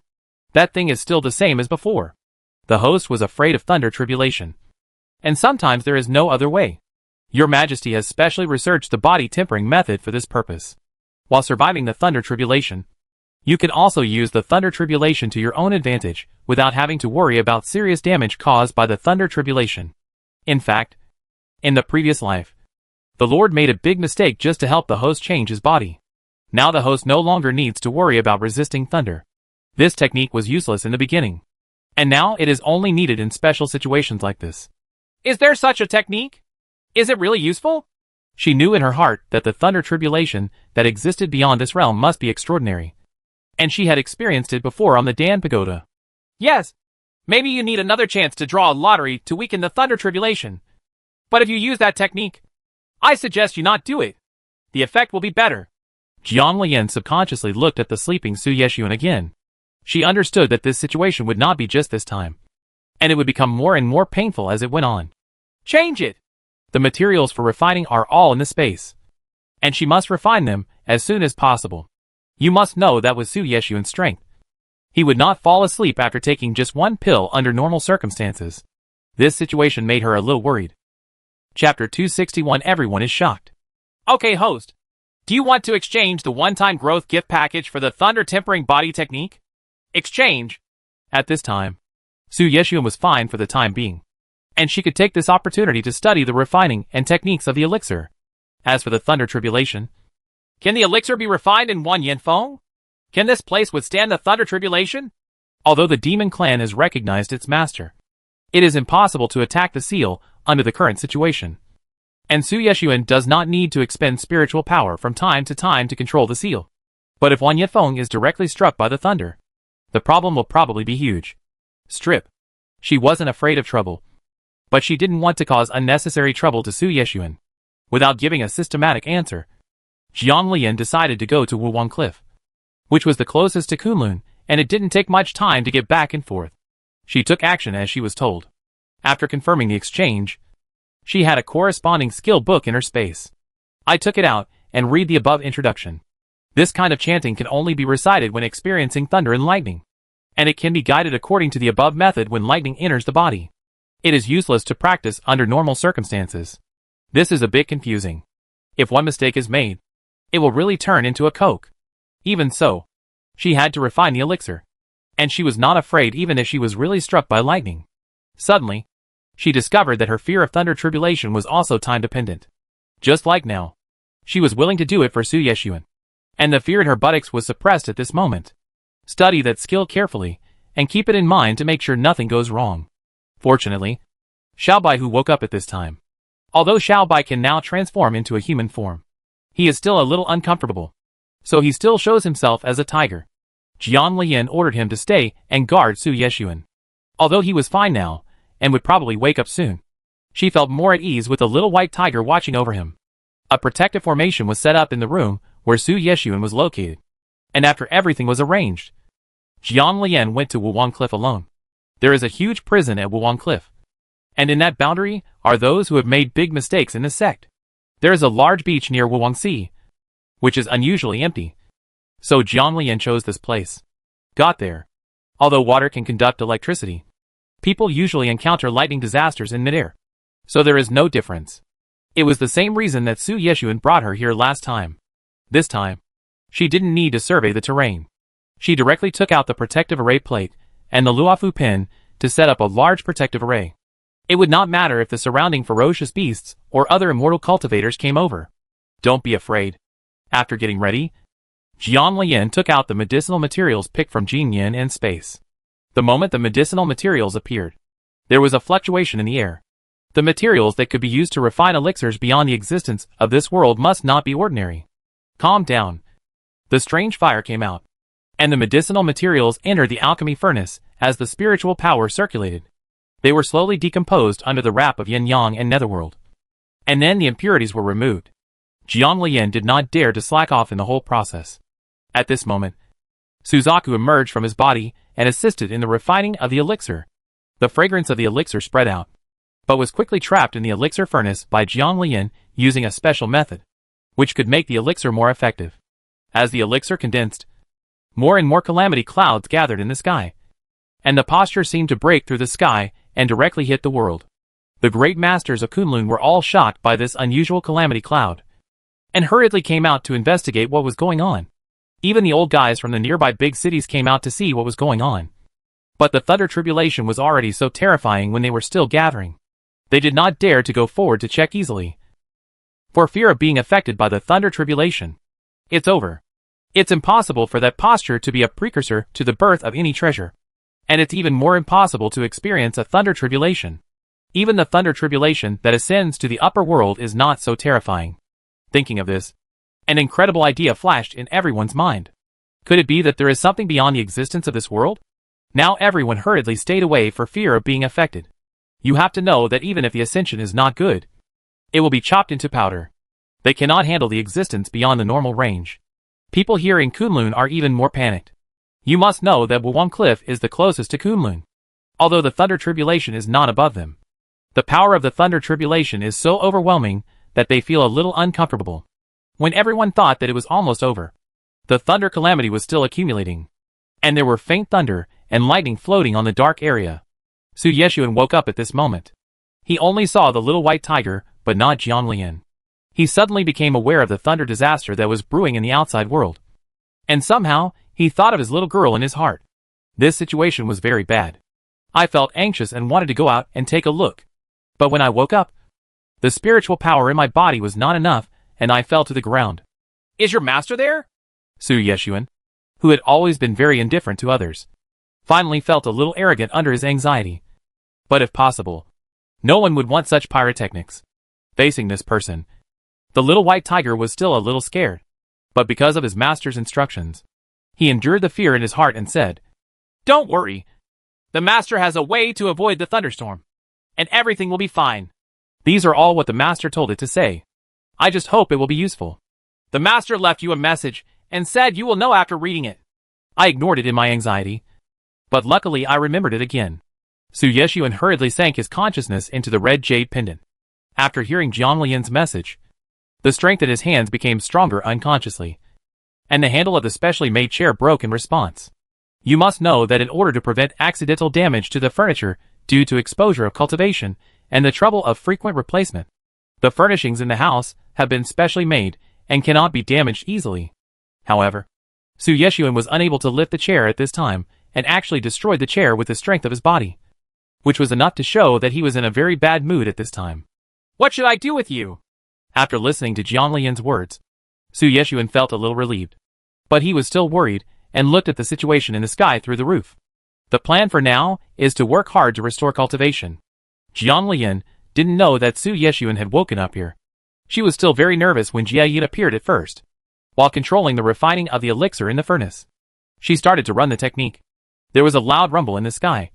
That thing is still the same as before. The host was afraid of thunder tribulation, and sometimes there is no other way. Your Majesty has specially researched the body tempering method for this purpose. While surviving the thunder tribulation, you can also use the thunder tribulation to your own advantage without having to worry about serious damage caused by the thunder tribulation. In fact, in the previous life, the Lord made a big mistake just to help the host change his body. Now the host no longer needs to worry about resisting thunder. This technique was useless in the beginning, and now it is only needed in special situations like this. Is there such a technique? Is it really useful? She knew in her heart that the thunder tribulation that existed beyond this realm must be extraordinary, and she had experienced it before on the Dan Pagoda. Yes, maybe you need another chance to draw a lottery to weaken the thunder tribulation. But if you use that technique, I suggest you not do it. The effect will be better. Jiang Lian subconsciously looked at the sleeping Su Yesuan again. She understood that this situation would not be just this time, and it would become more and more painful as it went on. Change it! The materials for refining are all in the space, and she must refine them as soon as possible. You must know that with Su Yesuan's strength, he would not fall asleep after taking just one pill under normal circumstances. This situation made her a little worried. Chapter 261. Everyone is shocked. Okay, host. Do you want to exchange the one-time growth gift package for the thunder tempering body technique? Exchange. At this time, Su Yesuan was fine for the time being, and she could take this opportunity to study the refining and techniques of the elixir. As for the thunder tribulation, can the elixir be refined in one Yanfeng? Can this place withstand the thunder tribulation? Although the demon clan has recognized its master, it is impossible to attack the seal under the current situation. And Su Yeshuan does not need to expend spiritual power from time to control the seal. But if Wan Yifeng is directly struck by the thunder, the problem will probably be huge. Strip. She wasn't afraid of trouble. But she didn't want to cause unnecessary trouble to Su Yeshuan. Without giving a systematic answer, Jiang Lian decided to go to Wuwang Cliff, which was the closest to Kunlun, and it didn't take much time to get back and forth. She took action as she was told. After confirming the exchange, she had a corresponding skill book in her space. I took it out and read the above introduction. This kind of chanting can only be recited when experiencing thunder and lightning, and it can be guided according to the above method when lightning enters the body. It is useless to practice under normal circumstances. This is a bit confusing. If one mistake is made, it will really turn into a coke. Even so, she had to refine the elixir, and she was not afraid even if she was really struck by lightning. Suddenly, she discovered that her fear of thunder tribulation was also time-dependent. Just like now, she was willing to do it for Su Yeshuan, and the fear in her buttocks was suppressed at this moment. Study that skill carefully, and keep it in mind to make sure nothing goes wrong. Fortunately, Xiaobai who woke up at this time. Although Xiaobai can now transform into a human form, he is still a little uncomfortable, so he still shows himself as a tiger. Jiang Lian ordered him to stay and guard Su Yeshuan. Although he was fine now, and would probably wake up soon, she felt more at ease with the little white tiger watching over him. A protective formation was set up in the room where Su Yeshuan was located, and after everything was arranged, Jiang Lian went to Wuwang Cliff alone. There is a huge prison at Wuwang Cliff, and in that boundary are those who have made big mistakes in this sect. There is a large beach near Wuwang Sea, which is unusually empty, so Jiang Lian chose this place. Got there. Although water can conduct electricity, people usually encounter lightning disasters in midair, so there is no difference. It was the same reason that Su Yeshuan brought her here last time. This time, she didn't need to survey the terrain. She directly took out the protective array plate and the Luofu pin to set up a large protective array. It would not matter if the surrounding ferocious beasts or other immortal cultivators came over. Don't be afraid. After getting ready, Jiang Lian took out the medicinal materials picked from Jin Yin and space. The moment the medicinal materials appeared, there was a fluctuation in the air. The materials that could be used to refine elixirs beyond the existence of this world must not be ordinary. Calm down. The strange fire came out, and the medicinal materials entered the alchemy furnace as the spiritual power circulated. They were slowly decomposed under the wrap of yin-yang and netherworld. And then the impurities were removed. Jiang Lian did not dare to slack off in the whole process. At this moment, Suzaku emerged from his body and assisted in the refining of the elixir. The fragrance of the elixir spread out, but was quickly trapped in the elixir furnace by Jiang Lian using a special method, which could make the elixir more effective. As the elixir condensed, more and more calamity clouds gathered in the sky, and the posture seemed to break through the sky and directly hit the world. The great masters of Kunlun were all shocked by this unusual calamity cloud, and hurriedly came out to investigate what was going on. Even the old guys from the nearby big cities came out to see what was going on. But the thunder tribulation was already so terrifying when they were still gathering. They did not dare to go forward to check easily, for fear of being affected by the thunder tribulation. It's over. It's impossible for that posture to be a precursor to the birth of any treasure. And it's even more impossible to experience a thunder tribulation. Even the thunder tribulation that ascends to the upper world is not so terrifying. Thinking of this, an incredible idea flashed in everyone's mind. Could it be that there is something beyond the existence of this world? Now everyone hurriedly stayed away for fear of being affected. You have to know that even if the ascension is not good, it will be chopped into powder. They cannot handle the existence beyond the normal range. People here in Kunlun are even more panicked. You must know that Wuwang Cliff is the closest to Kunlun, although the thunder tribulation is not above them. The power of the thunder tribulation is so overwhelming that they feel a little uncomfortable. When everyone thought that it was almost over, the thunder calamity was still accumulating, and there were faint thunder and lightning floating on the dark area. Su Yeshuan woke up at this moment. He only saw the little white tiger, but not Jiang Lian. He suddenly became aware of the thunder disaster that was brewing in the outside world. And somehow, he thought of his little girl in his heart. This situation was very bad. I felt anxious and wanted to go out and take a look. But when I woke up, the spiritual power in my body was not enough, and I fell to the ground. Is your master there? Su Yeshuan, who had always been very indifferent to others, finally felt a little arrogant under his anxiety. But if possible, no one would want such pyrotechnics. Facing this person, the little white tiger was still a little scared. But because of his master's instructions, he endured the fear in his heart and said, "Don't worry. The master has a way to avoid the thunderstorm, and everything will be fine." These are all what the master told it to say. I just hope it will be useful. The master left you a message and said you will know after reading it. I ignored it in my anxiety, but luckily I remembered it again. Su Yeshuan hurriedly sank his consciousness into the red jade pendant. After hearing Jiang Lian's message, the strength in his hands became stronger unconsciously, and the handle of the specially made chair broke in response. You must know that in order to prevent accidental damage to the furniture due to exposure of cultivation and the trouble of frequent replacement, the furnishings in the house have been specially made and cannot be damaged easily. However, Su Yeshuan was unable to lift the chair at this time and actually destroyed the chair with the strength of his body, which was enough to show that he was in a very bad mood at this time. "What should I do with you?" After listening to Jiang Lian's words, Su Yeshuan felt a little relieved. But he was still worried and looked at the situation in the sky through the roof. The plan for now is to work hard to restore cultivation. Jiang Lian didn't know that Su Yeshuan had woken up here. She was still very nervous when Jia Yin appeared at first. While controlling the refining of the elixir in the furnace, she started to run the technique. There was a loud rumble in the sky,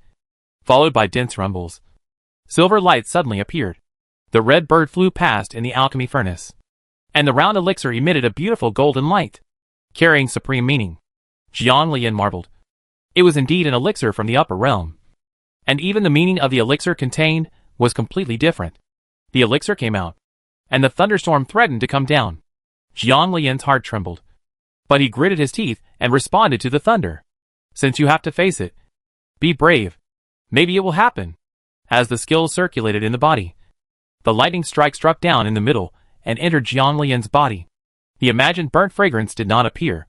followed by dense rumbles. Silver light suddenly appeared. The red bird flew past in the alchemy furnace, and the round elixir emitted a beautiful golden light, carrying supreme meaning. Jiang Lian marveled. It was indeed an elixir from the upper realm, and even the meaning of the elixir contained was completely different. The elixir came out, and the thunderstorm threatened to come down. Jiang Lian's heart trembled, but he gritted his teeth and responded to the thunder. "Since you have to face it, be brave. Maybe it will happen." As the skills circulated in the body, the lightning strike struck down in the middle and entered Jiang Lian's body. The imagined burnt fragrance did not appear.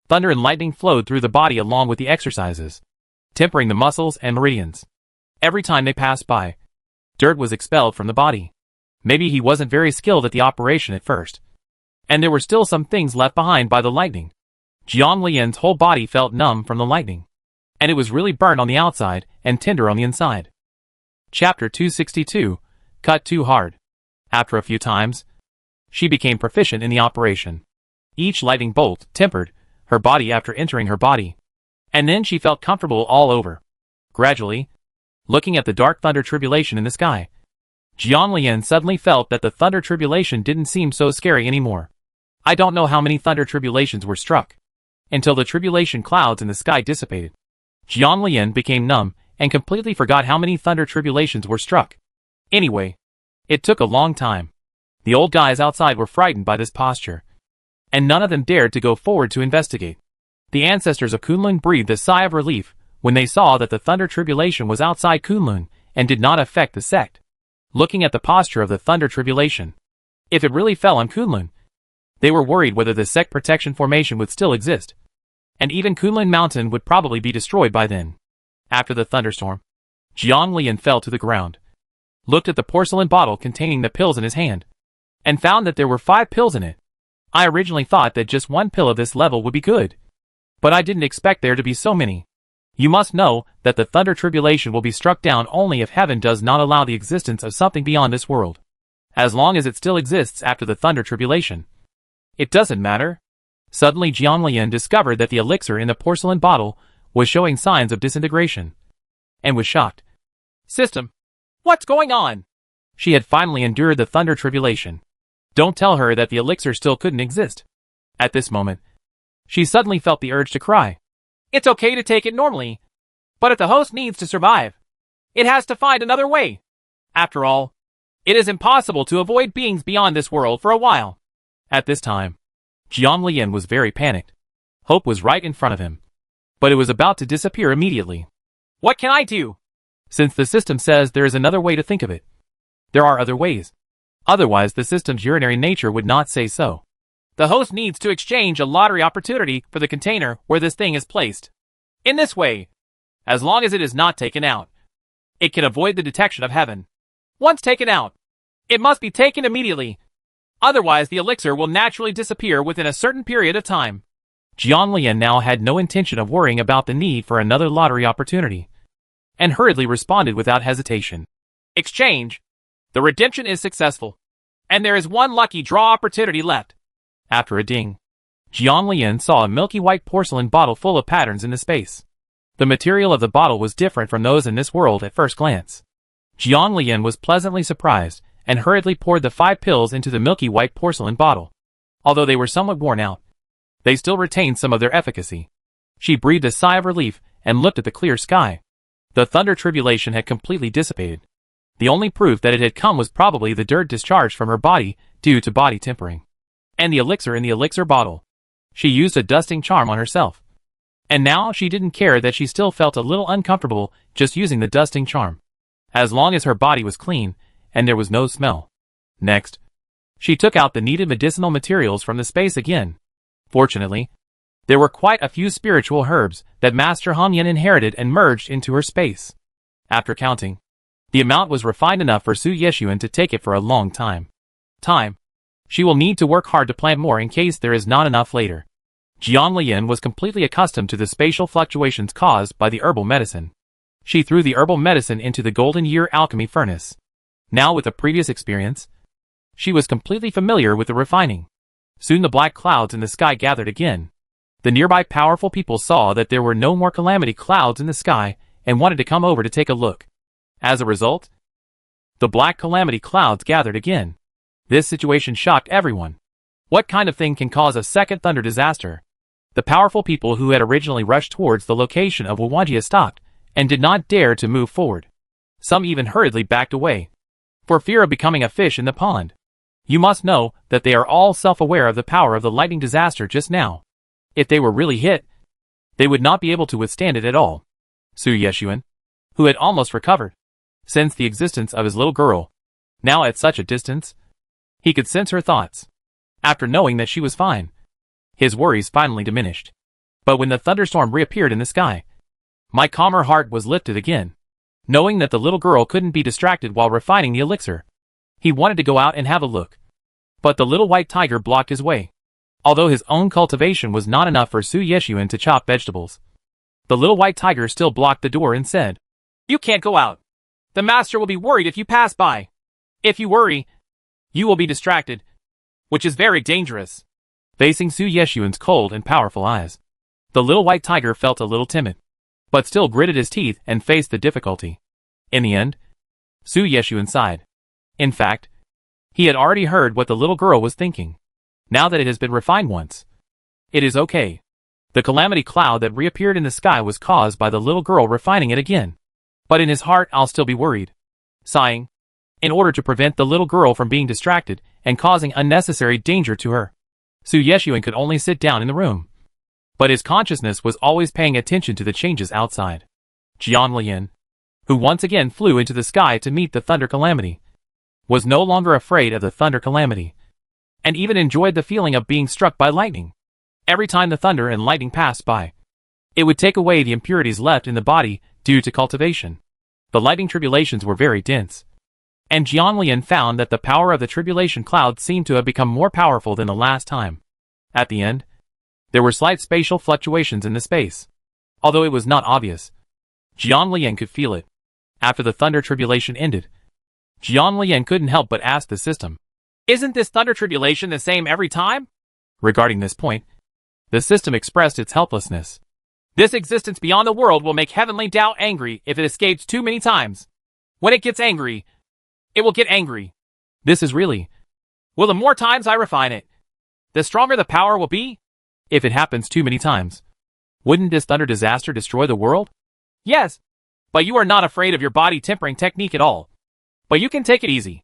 Thunder and lightning flowed through the body along with the exercises, tempering the muscles and meridians. Every time they passed by, dirt was expelled from the body. Maybe he wasn't very skilled at the operation at first, and there were still some things left behind by the lightning. Jiang Lian's whole body felt numb from the lightning, and it was really burnt on the outside and tender on the inside. Chapter 262, Cut Too Hard. After a few times, she became proficient in the operation. Each lightning bolt tempered her body after entering her body, and then she felt comfortable all over. Gradually, looking at the dark thunder tribulation in the sky, Jiang Lian suddenly felt that the thunder tribulation didn't seem so scary anymore. I don't know how many thunder tribulations were struck, until the tribulation clouds in the sky dissipated. Jiang Lian became numb and completely forgot how many thunder tribulations were struck. Anyway, it took a long time. The old guys outside were frightened by this posture, and none of them dared to go forward to investigate. The ancestors of Kunlun breathed a sigh of relief when they saw that the thunder tribulation was outside Kunlun and did not affect the sect. Looking at the posture of the thunder tribulation, if it really fell on Kunlun, they were worried whether the sect protection formation would still exist, and even Kunlun Mountain would probably be destroyed by then. After the thunderstorm, Jiang Lian fell to the ground, looked at the porcelain bottle containing the pills in his hand, and found that there were 5 pills in it. I originally thought that just 1 pill of this level would be good, but I didn't expect there to be so many. You must know that the thunder tribulation will be struck down only if heaven does not allow the existence of something beyond this world. As long as it still exists after the thunder tribulation, it doesn't matter. Suddenly Jiang Lian discovered that the elixir in the porcelain bottle was showing signs of disintegration, and was shocked. "System, what's going on?" She had finally endured the thunder tribulation. Don't tell her that the elixir still couldn't exist. At this moment, she suddenly felt the urge to cry. "It's okay to take it normally, but if the host needs to survive, it has to find another way. After all, it is impossible to avoid beings beyond this world for a while." At this time, Jiang Lian was very panicked. Hope was right in front of him, but it was about to disappear immediately. "What can I do?" Since the system says there is another way to think of it, there are other ways. Otherwise, the system's urinary nature would not say so. The host needs to exchange a lottery opportunity for the container where this thing is placed. In this way, as long as it is not taken out, it can avoid the detection of heaven. Once taken out, it must be taken immediately. Otherwise, the elixir will naturally disappear within a certain period of time. Jiang Lian now had no intention of worrying about the need for another lottery opportunity, and hurriedly responded without hesitation. "Exchange. The redemption is successful. And there is one lucky draw opportunity left. After a ding, Jiang Lian saw a milky white porcelain bottle full of patterns in the space. The material of the bottle was different from those in this world at first glance. Jiang Lian was pleasantly surprised and hurriedly poured the 5 pills into the milky white porcelain bottle. Although they were somewhat worn out, they still retained some of their efficacy. She breathed a sigh of relief and looked at the clear sky. The thunder tribulation had completely dissipated. The only proof that it had come was probably the dirt discharged from her body due to body tempering. And the elixir in the elixir bottle. She used a dusting charm on herself. And now she didn't care that she still felt a little uncomfortable just using the dusting charm. As long as her body was clean and there was no smell. Next, she took out the needed medicinal materials from the space again. Fortunately, there were quite a few spiritual herbs that Master Han Yan inherited and merged into her space. After counting, the amount was refined enough for Su Yeshuan to take it for a long time. She will need to work hard to plant more in case there is not enough later. Jiang Lian was completely accustomed to the spatial fluctuations caused by the herbal medicine. She threw the herbal medicine into the golden year alchemy furnace. Now with the previous experience, she was completely familiar with the refining. Soon the black clouds in the sky gathered again. The nearby powerful people saw that there were no more calamity clouds in the sky and wanted to come over to take a look. As a result, the black calamity clouds gathered again. This situation shocked everyone. What kind of thing can cause a second thunder disaster? The powerful people who had originally rushed towards the location of Wawajia stopped and did not dare to move forward. Some even hurriedly backed away, for fear of becoming a fish in the pond. You must know that they are all self-aware of the power of the lightning disaster just now. If they were really hit, they would not be able to withstand it at all. Su Yeshuan, who had almost recovered, sensed the existence of his little girl. Now at such a distance, he could sense her thoughts. After knowing that she was fine, his worries finally diminished. But when the thunderstorm reappeared in the sky, my calmer heart was lifted again. Knowing that the little girl couldn't be distracted while refining the elixir, he wanted to go out and have a look. But the little white tiger blocked his way. Although his own cultivation was not enough for Su Yeshuan to chop vegetables, the little white tiger still blocked the door and said, "You can't go out. The master will be worried if you pass by. If you worry, you will be distracted, which is very dangerous." Facing Su Yeshuan's cold and powerful eyes, the little white tiger felt a little timid, but still gritted his teeth and faced the difficulty. In the end, Su Yeshuan sighed. In fact, he had already heard what the little girl was thinking. Now that it has been refined once, it is okay. The calamity cloud that reappeared in the sky was caused by the little girl refining it again. But in his heart I'll still be worried. Sighing, in order to prevent the little girl from being distracted and causing unnecessary danger to her, Su Yeshuan could only sit down in the room. But his consciousness was always paying attention to the changes outside. Jiang Lian, who once again flew into the sky to meet the thunder calamity, was no longer afraid of the thunder calamity, and even enjoyed the feeling of being struck by lightning. Every time the thunder and lightning passed by, it would take away the impurities left in the body due to cultivation. The lightning tribulations were very dense, and Jiang Lian found that the power of the tribulation cloud seemed to have become more powerful than the last time. At the end, there were slight spatial fluctuations in the space. Although it was not obvious, Jiang Lian could feel it. After the thunder tribulation ended, Jiang Lian couldn't help but ask the system, "Isn't this thunder tribulation the same every time?" Regarding this point, the system expressed its helplessness. "This existence beyond the world will make Heavenly Tao angry if it escapes too many times. When it gets angry, it will get angry. This is really, well, the more times I refine it, the stronger the power will be. If it happens too many times, wouldn't this thunder disaster destroy the world?" "Yes, but you are not afraid of your body tempering technique at all. But you can take it easy.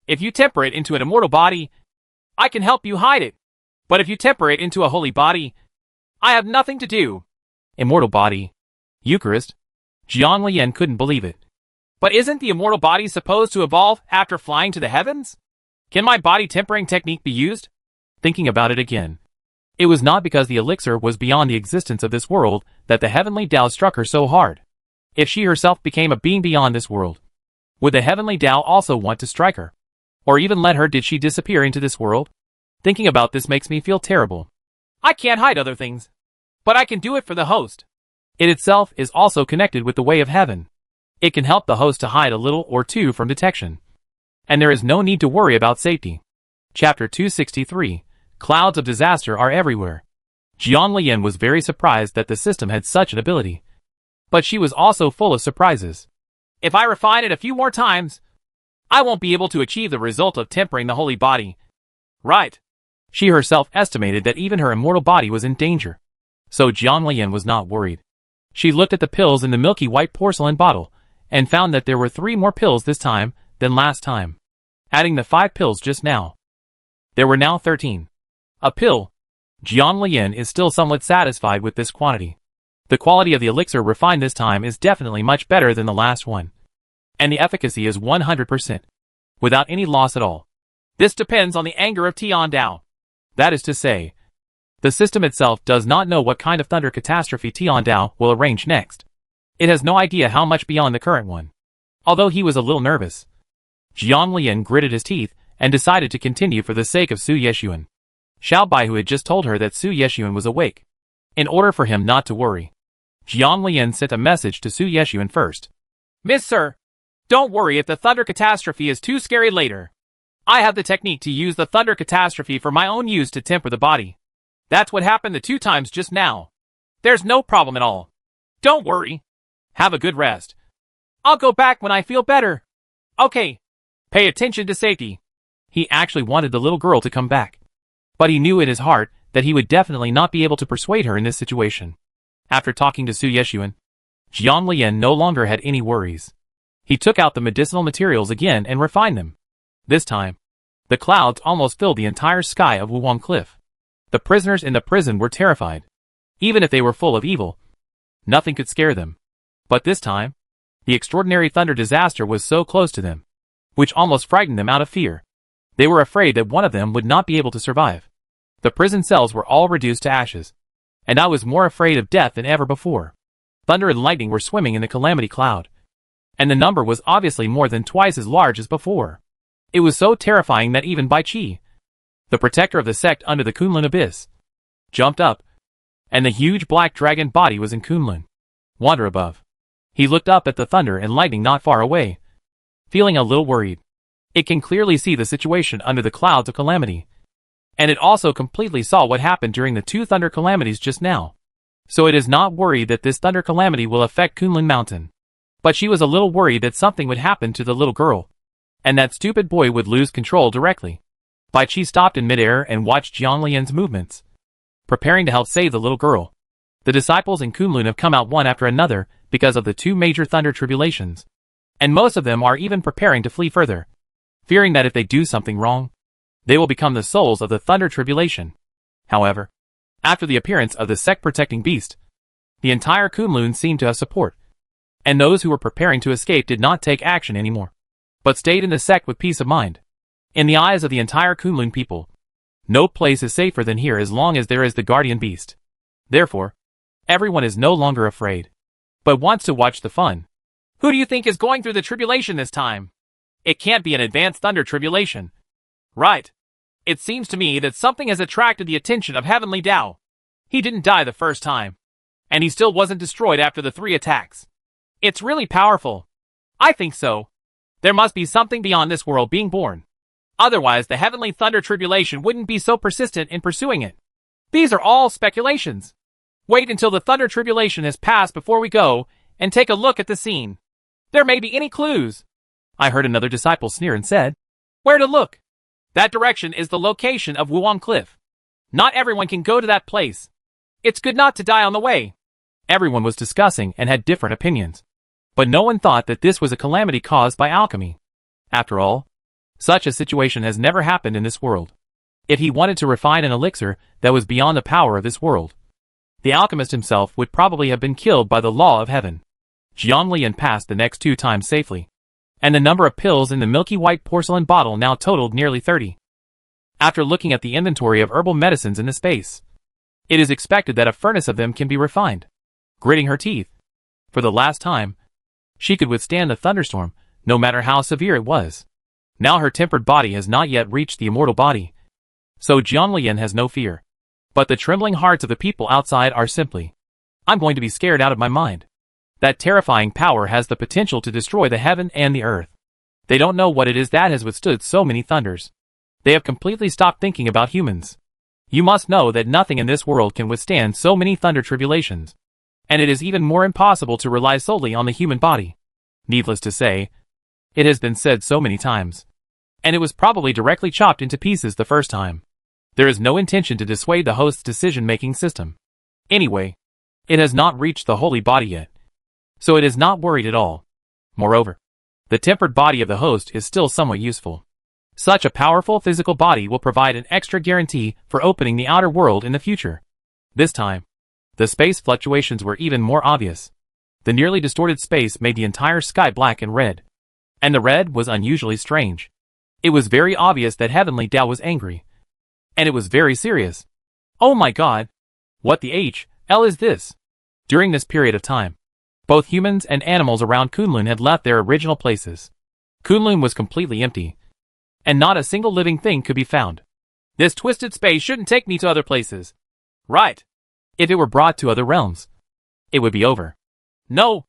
If you temper it into an immortal body, I can help you hide it. But if you temper it into a holy body, I have nothing to do." Immortal body? Eucharist? Jiang Lian couldn't believe it. "But isn't the immortal body supposed to evolve after flying to the heavens? Can my body tempering technique be used?" Thinking about it again, it was not because the elixir was beyond the existence of this world that the heavenly Tao struck her so hard. If she herself became a being beyond this world, would the heavenly Tao also want to strike her? Or even let her did she disappear into this world? Thinking about this makes me feel terrible. I can't hide other things, but I can do it for the host. It itself is also connected with the way of heaven. It can help the host to hide a little or two from detection. And there is no need to worry about safety. Chapter 263. Clouds of disaster are everywhere. Jiang Lian was very surprised that the system had such an ability. But she was also full of surprises. If I refine it a few more times, I won't be able to achieve the result of tempering the holy body. Right. She herself estimated that even her immortal body was in danger. So Jiang Lian was not worried. She looked at the pills in the milky white porcelain bottle, and found that there were 3 more pills this time than last time. Adding the 5 pills just now, there were now 13. A pill. Jiang Lian is still somewhat satisfied with this quantity. The quality of the elixir refined this time is definitely much better than the last one. And the efficacy is 100%. Without any loss at all. This depends on the anger of Tian Dao. That is to say, the system itself does not know what kind of thunder catastrophe Tian Dao will arrange next. It has no idea how much beyond the current one. Although he was a little nervous, Jiang Lian gritted his teeth and decided to continue for the sake of Su Yeshuan. Xiao Bai, who had just told her that Su Yeshuan was awake. In order for him not to worry, Jiang Lian sent a message to Su Yeshuan first. Miss Sir, don't worry if the thunder catastrophe is too scary later. I have the technique to use the thunder catastrophe for my own use to temper the body. That's what happened the 2 times just now. There's no problem at all. Don't worry. Have a good rest. I'll go back when I feel better. Okay. Pay attention to safety. He actually wanted the little girl to come back. But he knew in his heart that he would definitely not be able to persuade her in this situation. After talking to Su Yeshuan, Jiang Lian no longer had any worries. He took out the medicinal materials again and refined them. This time, the clouds almost filled the entire sky of Wuwang Cliff. The prisoners in the prison were terrified. Even if they were full of evil, nothing could scare them. But this time, the extraordinary thunder disaster was so close to them, which almost frightened them out of fear. They were afraid that one of them would not be able to survive. The prison cells were all reduced to ashes. And I was more afraid of death than ever before. Thunder and lightning were swimming in the calamity cloud. And the number was obviously more than twice as large as before. It was so terrifying that even Bai Qi, the protector of the sect under the Kunlun abyss, jumped up. And the huge black dragon body was in Kunlun. Wander above. He looked up at the thunder and lightning not far away, feeling a little worried. It can clearly see the situation under the clouds of calamity. And it also completely saw what happened during the 2 thunder calamities just now. So it is not worried that this thunder calamity will affect Kunlun Mountain. But she was a little worried that something would happen to the little girl. And that stupid boy would lose control directly. Bai Qi stopped in midair and watched Jiang Lian's movements, preparing to help save the little girl. The disciples in Kunlun have come out one after another because of the 2 major thunder tribulations. And most of them are even preparing to flee further, fearing that if they do something wrong, they will become the souls of the thunder tribulation. However, after the appearance of the sect-protecting beast, the entire Kunlun seemed to have support. And those who were preparing to escape did not take action anymore, but stayed in the sect with peace of mind. In the eyes of the entire Kunlun people, no place is safer than here as long as there is the guardian beast. Therefore, everyone is no longer afraid, but wants to watch the fun. Who do you think is going through the tribulation this time? It can't be an advanced thunder tribulation. Right. It seems to me that something has attracted the attention of Heavenly Dao. He didn't die the first time. And he still wasn't destroyed after the 3 attacks. It's really powerful. I think so. There must be something beyond this world being born. Otherwise the Heavenly Thunder Tribulation wouldn't be so persistent in pursuing it. These are all speculations. Wait until the Thunder Tribulation has passed before we go and take a look at the scene. There may be any clues. I heard another disciple sneer and said, Where to look? That direction is the location of Wuwang Cliff. Not everyone can go to that place. It's good not to die on the way. Everyone was discussing and had different opinions. But no one thought that this was a calamity caused by alchemy. After all, such a situation has never happened in this world. If he wanted to refine an elixir that was beyond the power of this world, the alchemist himself would probably have been killed by the law of heaven. Jiang Lian passed the next 2 times safely, and the number of pills in the milky white porcelain bottle now totaled nearly 30. After looking at the inventory of herbal medicines in the space, it is expected that a furnace of them can be refined. Gritting her teeth, for the last time, she could withstand the thunderstorm, no matter how severe it was. Now her tempered body has not yet reached the immortal body, so Jiang Lian has no fear. But the trembling hearts of the people outside are simply, I'm going to be scared out of my mind. That terrifying power has the potential to destroy the heaven and the earth. They don't know what it is that has withstood so many thunders. They have completely stopped thinking about humans. You must know that nothing in this world can withstand so many thunder tribulations. And it is even more impossible to rely solely on the human body. Needless to say, it has been said so many times. And it was probably directly chopped into pieces the first time. There is no intention to dissuade the host's decision-making system. Anyway, it has not reached the holy body yet. So it is not worried at all. Moreover, the tempered body of the host is still somewhat useful. Such a powerful physical body will provide an extra guarantee for opening the outer world in the future. This time, the space fluctuations were even more obvious. The nearly distorted space made the entire sky black and red. And the red was unusually strange. It was very obvious that Heavenly Tao was angry. And it was very serious. Oh my god! What the hell is this? During this period of time, both humans and animals around Kunlun had left their original places. Kunlun was completely empty. And not a single living thing could be found. This twisted space shouldn't take me to other places. Right. If it were brought to other realms, it would be over. No.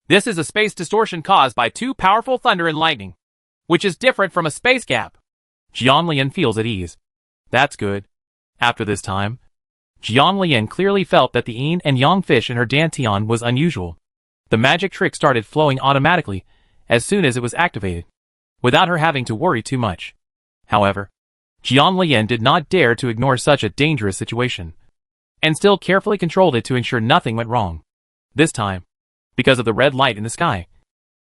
This is a space distortion caused by too powerful thunder and lightning, which is different from a space gap. Jianlian feels at ease. That's good. After this time, Jianlian clearly felt that the yin and yang fish in her dantian was unusual. The magic trick started flowing automatically as soon as it was activated, without her having to worry too much. However, Jianlian did not dare to ignore such a dangerous situation, and still carefully controlled it to ensure nothing went wrong. This time, because of the red light in the sky,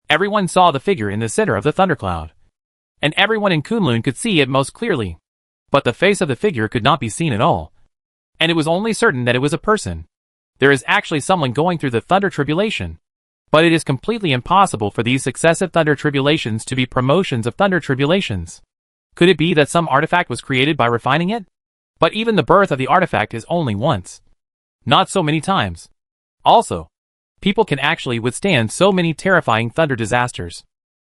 everyone saw the figure in the center of the thundercloud. And everyone in Kunlun could see it most clearly. But the face of the figure could not be seen at all. And it was only certain that it was a person. There is actually someone going through the thunder tribulation. But it is completely impossible for these successive thunder tribulations to be promotions of thunder tribulations. Could it be that some artifact was created by refining it? But even the birth of the artifact is only once. Not so many times. Also, people can actually withstand so many terrifying thunder disasters.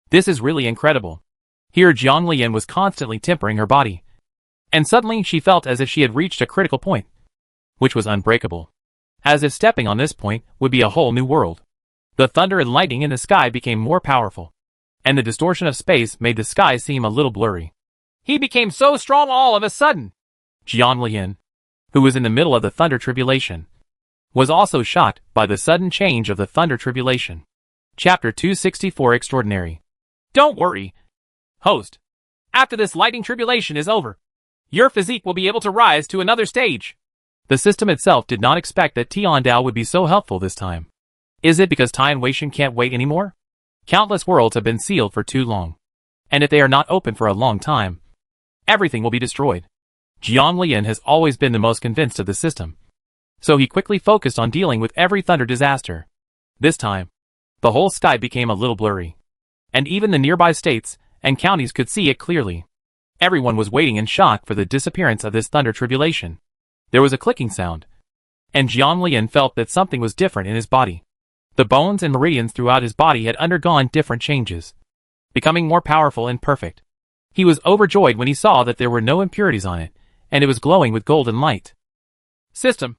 This is really incredible. Here Jianlian was constantly tempering her body. And suddenly she felt as if she had reached a critical point, which was unbreakable. As if stepping on this point would be a whole new world. The thunder and lightning in the sky became more powerful, and the distortion of space made the sky seem a little blurry. He became so strong all of a sudden. Jianlian, who was in the middle of the thunder tribulation, was also shocked by the sudden change of the thunder tribulation. Chapter 264 Extraordinary. Don't worry, host. After this lightning tribulation is over, your physique will be able to rise to another stage. The system itself did not expect that Tiandao would be so helpful this time. Is it because Tian Weishan can't wait anymore? Countless worlds have been sealed for too long. And if they are not open for a long time, everything will be destroyed. Jianlian has always been the most convinced of the system. So he quickly focused on dealing with every thunder disaster. This time, the whole sky became a little blurry. And even the nearby states and counties could see it clearly. Everyone was waiting in shock for the disappearance of this thunder tribulation. There was a clicking sound, and Jianlian felt that something was different in his body. The bones and meridians throughout his body had undergone different changes, becoming more powerful and perfect. He was overjoyed when he saw that there were no impurities on it, and it was glowing with golden light. System,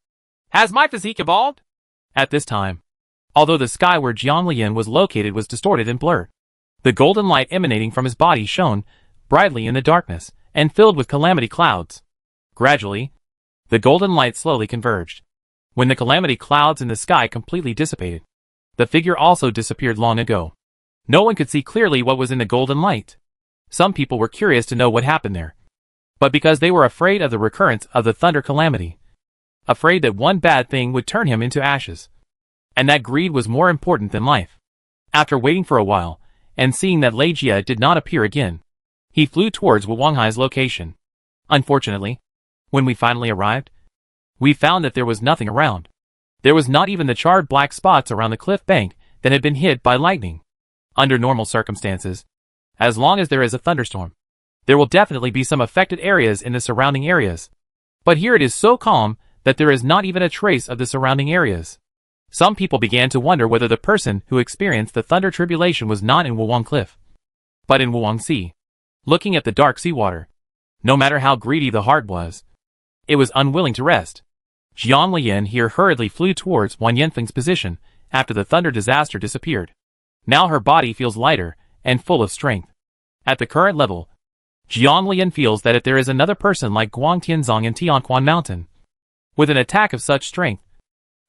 has my physique evolved? At this time, although the sky where Jianlian was located was distorted and blurred, the golden light emanating from his body shone brightly in the darkness, and filled with calamity clouds. Gradually, the golden light slowly converged. When the calamity clouds in the sky completely dissipated, the figure also disappeared long ago. No one could see clearly what was in the golden light. Some people were curious to know what happened there. But because they were afraid of the recurrence of the thunder calamity, afraid that one bad thing would turn him into ashes, and that greed was more important than life. After waiting for a while, and seeing that Lei Jia did not appear again, he flew towards Wu Wanghai's location. Unfortunately, when we finally arrived, we found that there was nothing around. There was not even the charred black spots around the cliff bank that had been hit by lightning. Under normal circumstances, as long as there is a thunderstorm, there will definitely be some affected areas in the surrounding areas. But here it is so calm that there is not even a trace of the surrounding areas. Some people began to wonder whether the person who experienced the thunder tribulation was not in Wuwang Cliff, but in Wuwang Sea. Looking at the dark seawater, no matter how greedy the heart was, it was unwilling to rest. Jianlian here hurriedly flew towards Wan Yanfeng's position after the thunder disaster disappeared. Now her body feels lighter and full of strength. At the current level, Jiang Lian feels that if there is another person like Guang Tianzong in Tianquan Mountain, with an attack of such strength,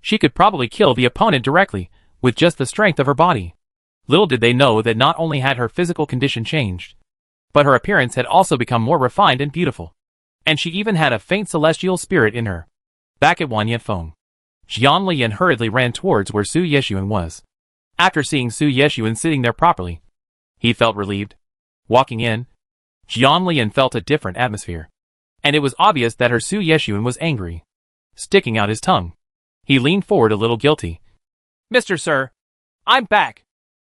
she could probably kill the opponent directly, with just the strength of her body. Little did they know that not only had her physical condition changed, but her appearance had also become more refined and beautiful. And she even had a faint celestial spirit in her. Back at Wan Yifeng, Jiang Lian hurriedly ran towards where Su Yeshuan was. After seeing Su Yeshuan sitting there properly, he felt relieved. Walking in, Jiang Lian felt a different atmosphere. And it was obvious that her Su Yeshuan was angry. Sticking out his tongue, he leaned forward a little guilty. "Mr. Sir, I'm back."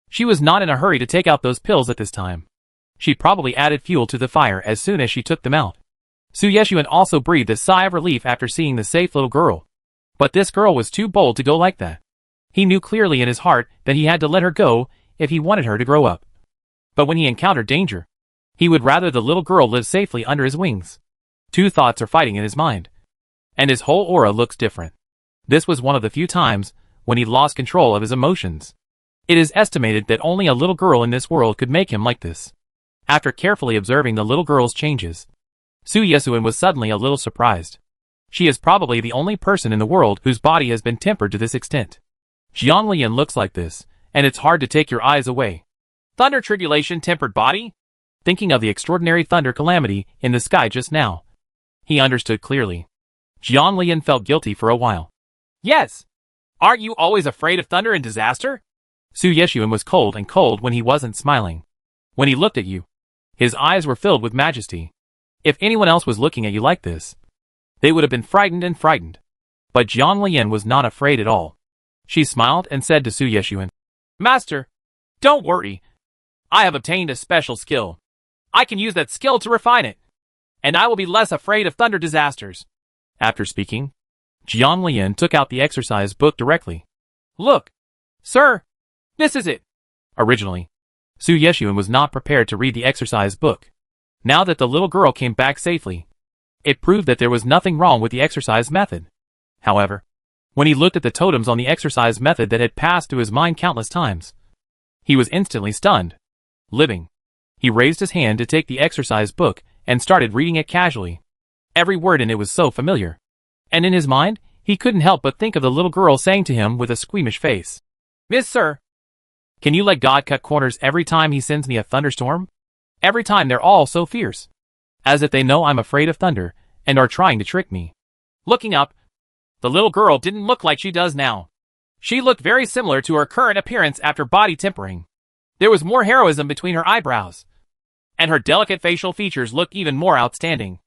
She was not in a hurry to take out those pills at this time. She probably added fuel to the fire as soon as she took them out. Su Yeshuan also breathed a sigh of relief after seeing the safe little girl. But this girl was too bold to go like that. He knew clearly in his heart that he had to let her go if he wanted her to grow up. But when he encountered danger, he would rather the little girl live safely under his wings. Two thoughts are fighting in his mind, and his whole aura looks different. This was one of the few times when he lost control of his emotions. It is estimated that only a little girl in this world could make him like this. After carefully observing the little girl's changes, Su Yeshuan was suddenly a little surprised. She is probably the only person in the world whose body has been tempered to this extent. Jiang Lian looks like this, and it's hard to take your eyes away. Thunder tribulation tempered body? Thinking of the extraordinary thunder calamity in the sky just now, he understood clearly. Jiang Lian felt guilty for a while. Yes. Aren't you always afraid of thunder and disaster? Su Yeshuan was cold and cold when he wasn't smiling. When he looked at you, his eyes were filled with majesty. If anyone else was looking at you like this, they would have been frightened and frightened. But Jiang Lian was not afraid at all. She smiled and said to Su Yeshuan, "Master, don't worry. I have obtained a special skill. I can use that skill to refine it, and I will be less afraid of thunder disasters." After speaking, Jiang Lian took out the exercise book directly. "Look, sir, this is it." Originally, Su Yeshuan was not prepared to read the exercise book. Now that the little girl came back safely, it proved that there was nothing wrong with the exercise method. However, when he looked at the totems on the exercise method that had passed through his mind countless times, he was instantly stunned. Living. He raised his hand to take the exercise book and started reading it casually. Every word in it was so familiar. And in his mind, he couldn't help but think of the little girl saying to him with a squeamish face, "Miss Sir, can you let God cut corners every time he sends me a thunderstorm? Every time they're all so fierce. As if they know I'm afraid of thunder and are trying to trick me." Looking up, the little girl didn't look like she does now. She looked very similar to her current appearance after body tempering. There was more heroism between her eyebrows, and her delicate facial features looked even more outstanding.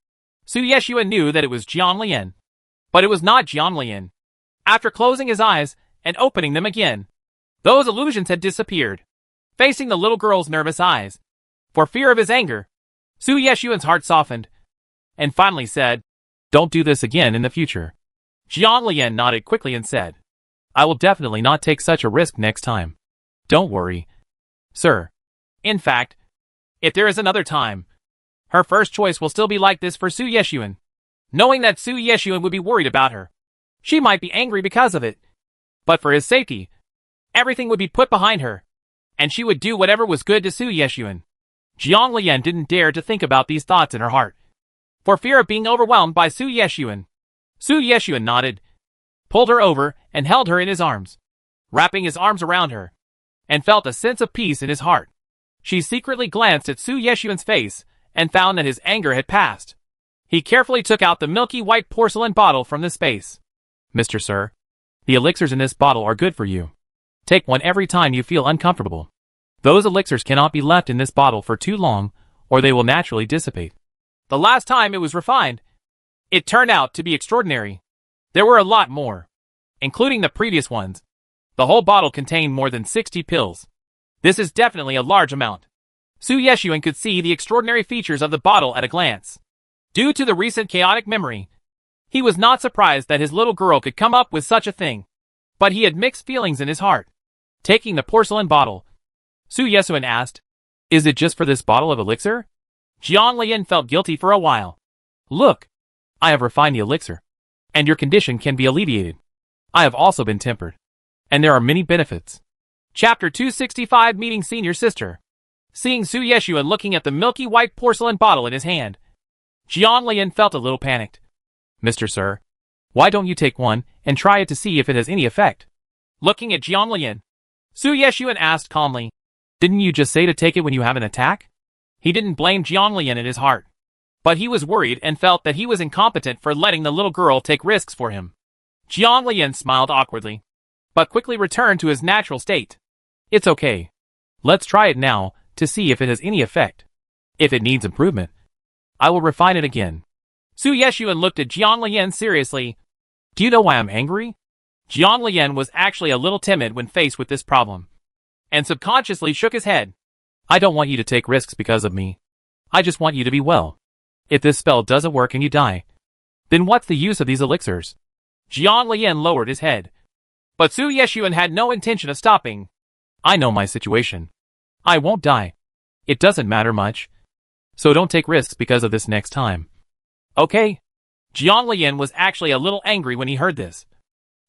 Su Yeshuan knew that it was Jiang Lian. But it was not Jiang Lian. After closing his eyes and opening them again, those illusions had disappeared. Facing the little girl's nervous eyes, for fear of his anger, Su Yeshuan's heart softened, and finally said, "Don't do this again in the future." Jiang Lian nodded quickly and said, "I will definitely not take such a risk next time. Don't worry, sir. In fact, if there is another time, her first choice will still be like this for Su Yeshuan." Knowing that Su Yeshuan would be worried about her, she might be angry because of it. But for his safety, everything would be put behind her, and she would do whatever was good to Su Yeshuan. Jiang Lian didn't dare to think about these thoughts in her heart, for fear of being overwhelmed by Su Yeshuan. Su Yeshuan nodded, pulled her over, and held her in his arms, wrapping his arms around her, and felt a sense of peace in his heart. She secretly glanced at Su Yeshuan's face and found that his anger had passed. He carefully took out the milky white porcelain bottle from the space. "Mr. Sir, the elixirs in this bottle are good for you. Take one every time you feel uncomfortable. Those elixirs cannot be left in this bottle for too long, or they will naturally dissipate." The last time it was refined, it turned out to be extraordinary. There were a lot more, including the previous ones. The whole bottle contained more than 60 pills. This is definitely a large amount. Su Yeshuan could see the extraordinary features of the bottle at a glance. Due to the recent chaotic memory, he was not surprised that his little girl could come up with such a thing. But he had mixed feelings in his heart. Taking the porcelain bottle, Su Yeshuan asked, "Is it just for this bottle of elixir?" Jiang Lian felt guilty for a while. "Look, I have refined the elixir, and your condition can be alleviated. I have also been tempered, and there are many benefits." Chapter 265 Meeting Senior Sister. Seeing Su Yeshuan looking at the milky white porcelain bottle in his hand, Jiang Lian felt a little panicked. Mr. Sir, why don't you take one and try it to see if it has any effect? Looking at Jiang Lian, Su Yeshuan asked calmly, didn't you just say to take it when you have an attack? He didn't blame Jiang Lian in his heart, but he was worried and felt that he was incompetent for letting the little girl take risks for him. Jiang Lian smiled awkwardly, but quickly returned to his natural state. It's okay. Let's try it now to see if it has any effect. If it needs improvement, I will refine it again. Su Yeshuan looked at Jiang Lian seriously. Do you know why I'm angry? Jiang Lian was actually a little timid when faced with this problem, and subconsciously shook his head. I don't want you to take risks because of me. I just want you to be well. If this spell doesn't work and you die, then what's the use of these elixirs? Jiang Lian lowered his head, but Su Yeshuan had no intention of stopping. I know my situation. I won't die. It doesn't matter much. So don't take risks because of this next time. Okay? Jiang Lian was actually a little angry when he heard this.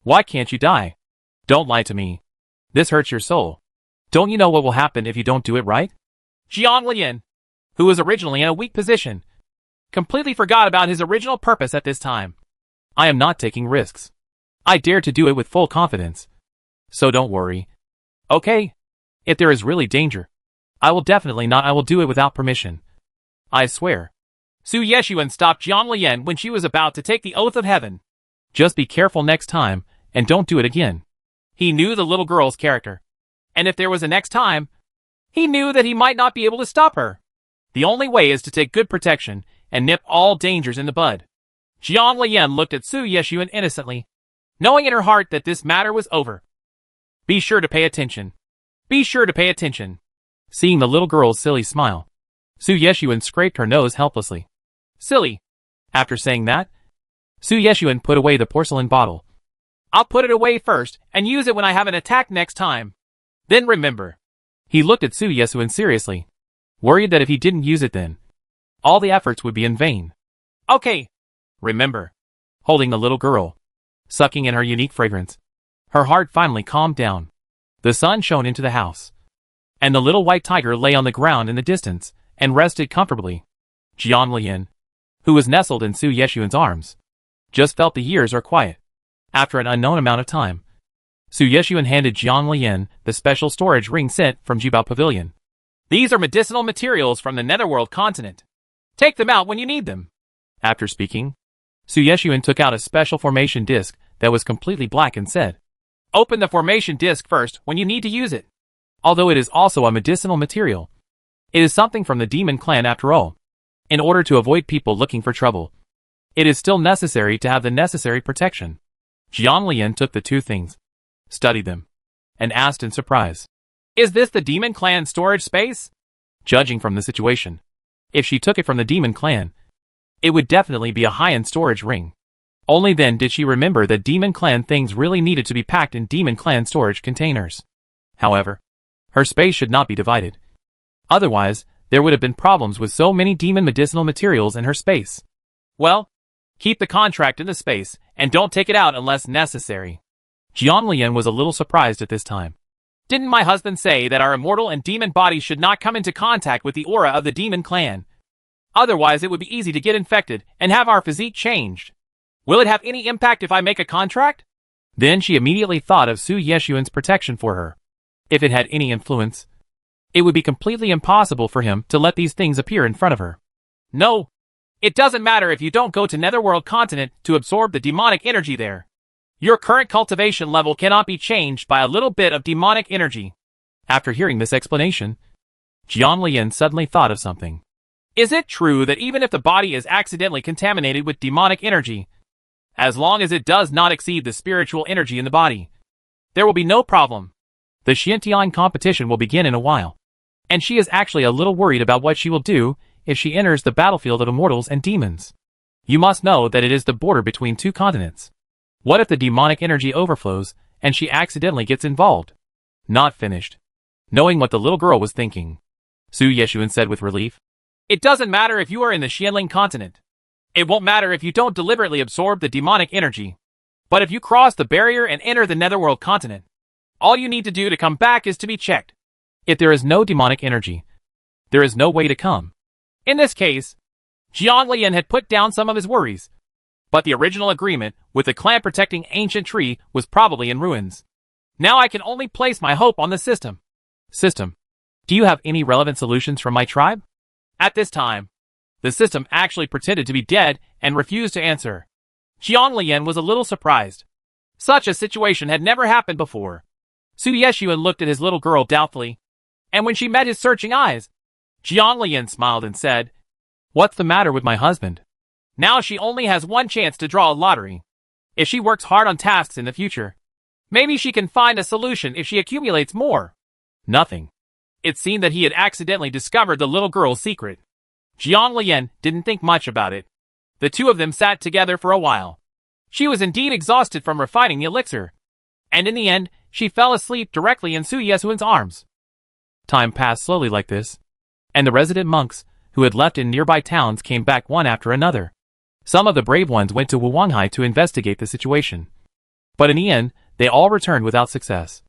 Why can't you die? Don't lie to me. This hurts your soul. Don't you know what will happen if you don't do it right? Jiang Lian, who was originally in a weak position, completely forgot about his original purpose at this time. I am not taking risks. I dare to do it with full confidence. So don't worry. Okay? If there is really danger, I will do it without permission. I swear. Su Yeshuan stopped Jiang Lian when she was about to take the oath of heaven. Just be careful next time, and don't do it again. He knew the little girl's character, and if there was a next time, he knew that he might not be able to stop her. The only way is to take good protection and nip all dangers in the bud. Jiang Lian looked at Su Yeshuan innocently, knowing in her heart that this matter was over. Be sure to pay attention. Be sure to pay attention. Seeing the little girl's silly smile, Su Yeshuan scraped her nose helplessly. Silly. After saying that, Su Yeshuan put away the porcelain bottle. I'll put it away first and use it when I have an attack next time. Then remember. He looked at Su Yeshuan seriously, worried that if he didn't use it then, all the efforts would be in vain. Okay. Remember. Holding the little girl, sucking in her unique fragrance, her heart finally calmed down. The sun shone into the house, and the little white tiger lay on the ground in the distance and rested comfortably. Jiang Lian, who was nestled in Su Yeshuan's arms, just felt the years are quiet. After an unknown amount of time, Su Yeshuan handed Jiang Lian the special storage ring sent from Jibao Pavilion. These are medicinal materials from the Netherworld continent. Take them out when you need them. After speaking, Su Yeshuan took out a special formation disc that was completely black and said, open the formation disc first when you need to use it. Although it is also a medicinal material, it is something from the demon clan after all. In order to avoid people looking for trouble, it is still necessary to have the necessary protection. Jiang Lian took the two things, studied them, and asked in surprise, is this the demon clan storage space? Judging from the situation, if she took it from the demon clan, it would definitely be a high-end storage ring. Only then did she remember that demon clan things really needed to be packed in demon clan storage containers. However, her space should not be divided. Otherwise, there would have been problems with so many demon medicinal materials in her space. Well, keep the contract in the space, and don't take it out unless necessary. Jiang Lian was a little surprised at this time. Didn't my husband say that our immortal and demon bodies should not come into contact with the aura of the demon clan? Otherwise it would be easy to get infected and have our physique changed. Will it have any impact if I make a contract? Then she immediately thought of Su Yeshuan's protection for her. If it had any influence, it would be completely impossible for him to let these things appear in front of her. No, it doesn't matter if you don't go to Netherworld continent to absorb the demonic energy there. Your current cultivation level cannot be changed by a little bit of demonic energy. After hearing this explanation, Jiang Lian suddenly thought of something. Is it true that even if the body is accidentally contaminated with demonic energy, as long as it does not exceed the spiritual energy in the body, there will be no problem? The Xiantian competition will begin in a while, and she is actually a little worried about what she will do if she enters the battlefield of immortals and demons. You must know that it is the border between two continents. What if the demonic energy overflows and she accidentally gets involved? Not finished. Knowing what the little girl was thinking, Su Yeshuan said with relief, it doesn't matter if you are in the Xianling continent. It won't matter if you don't deliberately absorb the demonic energy. But if you cross the barrier and enter the Netherworld continent, all you need to do to come back is to be checked. If there is no demonic energy, there is no way to come. In this case, Jiang Lian had put down some of his worries. But the original agreement with the clan-protecting ancient tree was probably in ruins. Now I can only place my hope on the system. System, do you have any relevant solutions from my tribe? At this time, the system actually pretended to be dead and refused to answer. Jiang Lian was a little surprised. Such a situation had never happened before. Su Yeshuan looked at his little girl doubtfully, and when she met his searching eyes, Jiang Lian smiled and said, "What's the matter with my husband? Now she only has one chance to draw a lottery. If she works hard on tasks in the future, maybe she can find a solution if she accumulates more." Nothing. It seemed that he had accidentally discovered the little girl's secret. Jiang Lian didn't think much about it. The two of them sat together for a while. She was indeed exhausted from refining the elixir, and in the end, she fell asleep directly in Su Yeshuan's arms. Time passed slowly like this, and the resident monks, who had left in nearby towns, came back one after another. Some of the brave ones went to Wuwanghai to investigate the situation. But in the end, they all returned without success.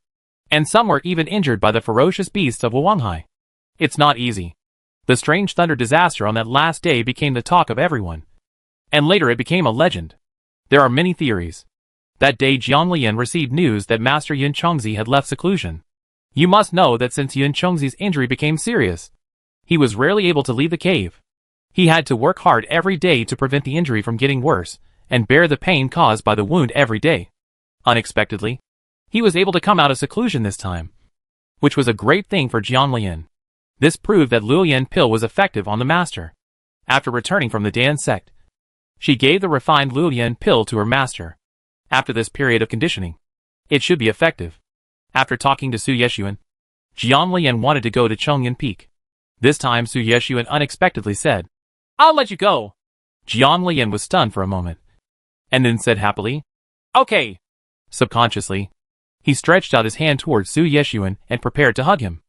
And some were even injured by the ferocious beasts of Wuwanghai. It's not easy. The strange thunder disaster on that last day became the talk of everyone. And later it became a legend. There are many theories. That day Jiang Lian received news that Master Yun Chongzi had left seclusion. You must know that since Yun Chongzi's injury became serious, he was rarely able to leave the cave. He had to work hard every day to prevent the injury from getting worse, and bear the pain caused by the wound every day. Unexpectedly, he was able to come out of seclusion this time, which was a great thing for Jiang Lian. This proved that Luoyan pill was effective on the master. After returning from the Dan sect, she gave the refined Luoyan pill to her master. After this period of conditioning, it should be effective. After talking to Su Yeshuan, Jiang Lian wanted to go to Chongyan Peak. This time Su Yeshuan unexpectedly said, "I'll let you go." Jiang Lian was stunned for a moment, and then said happily, "Okay." Subconsciously, he stretched out his hand towards Su Yeshuan and prepared to hug him.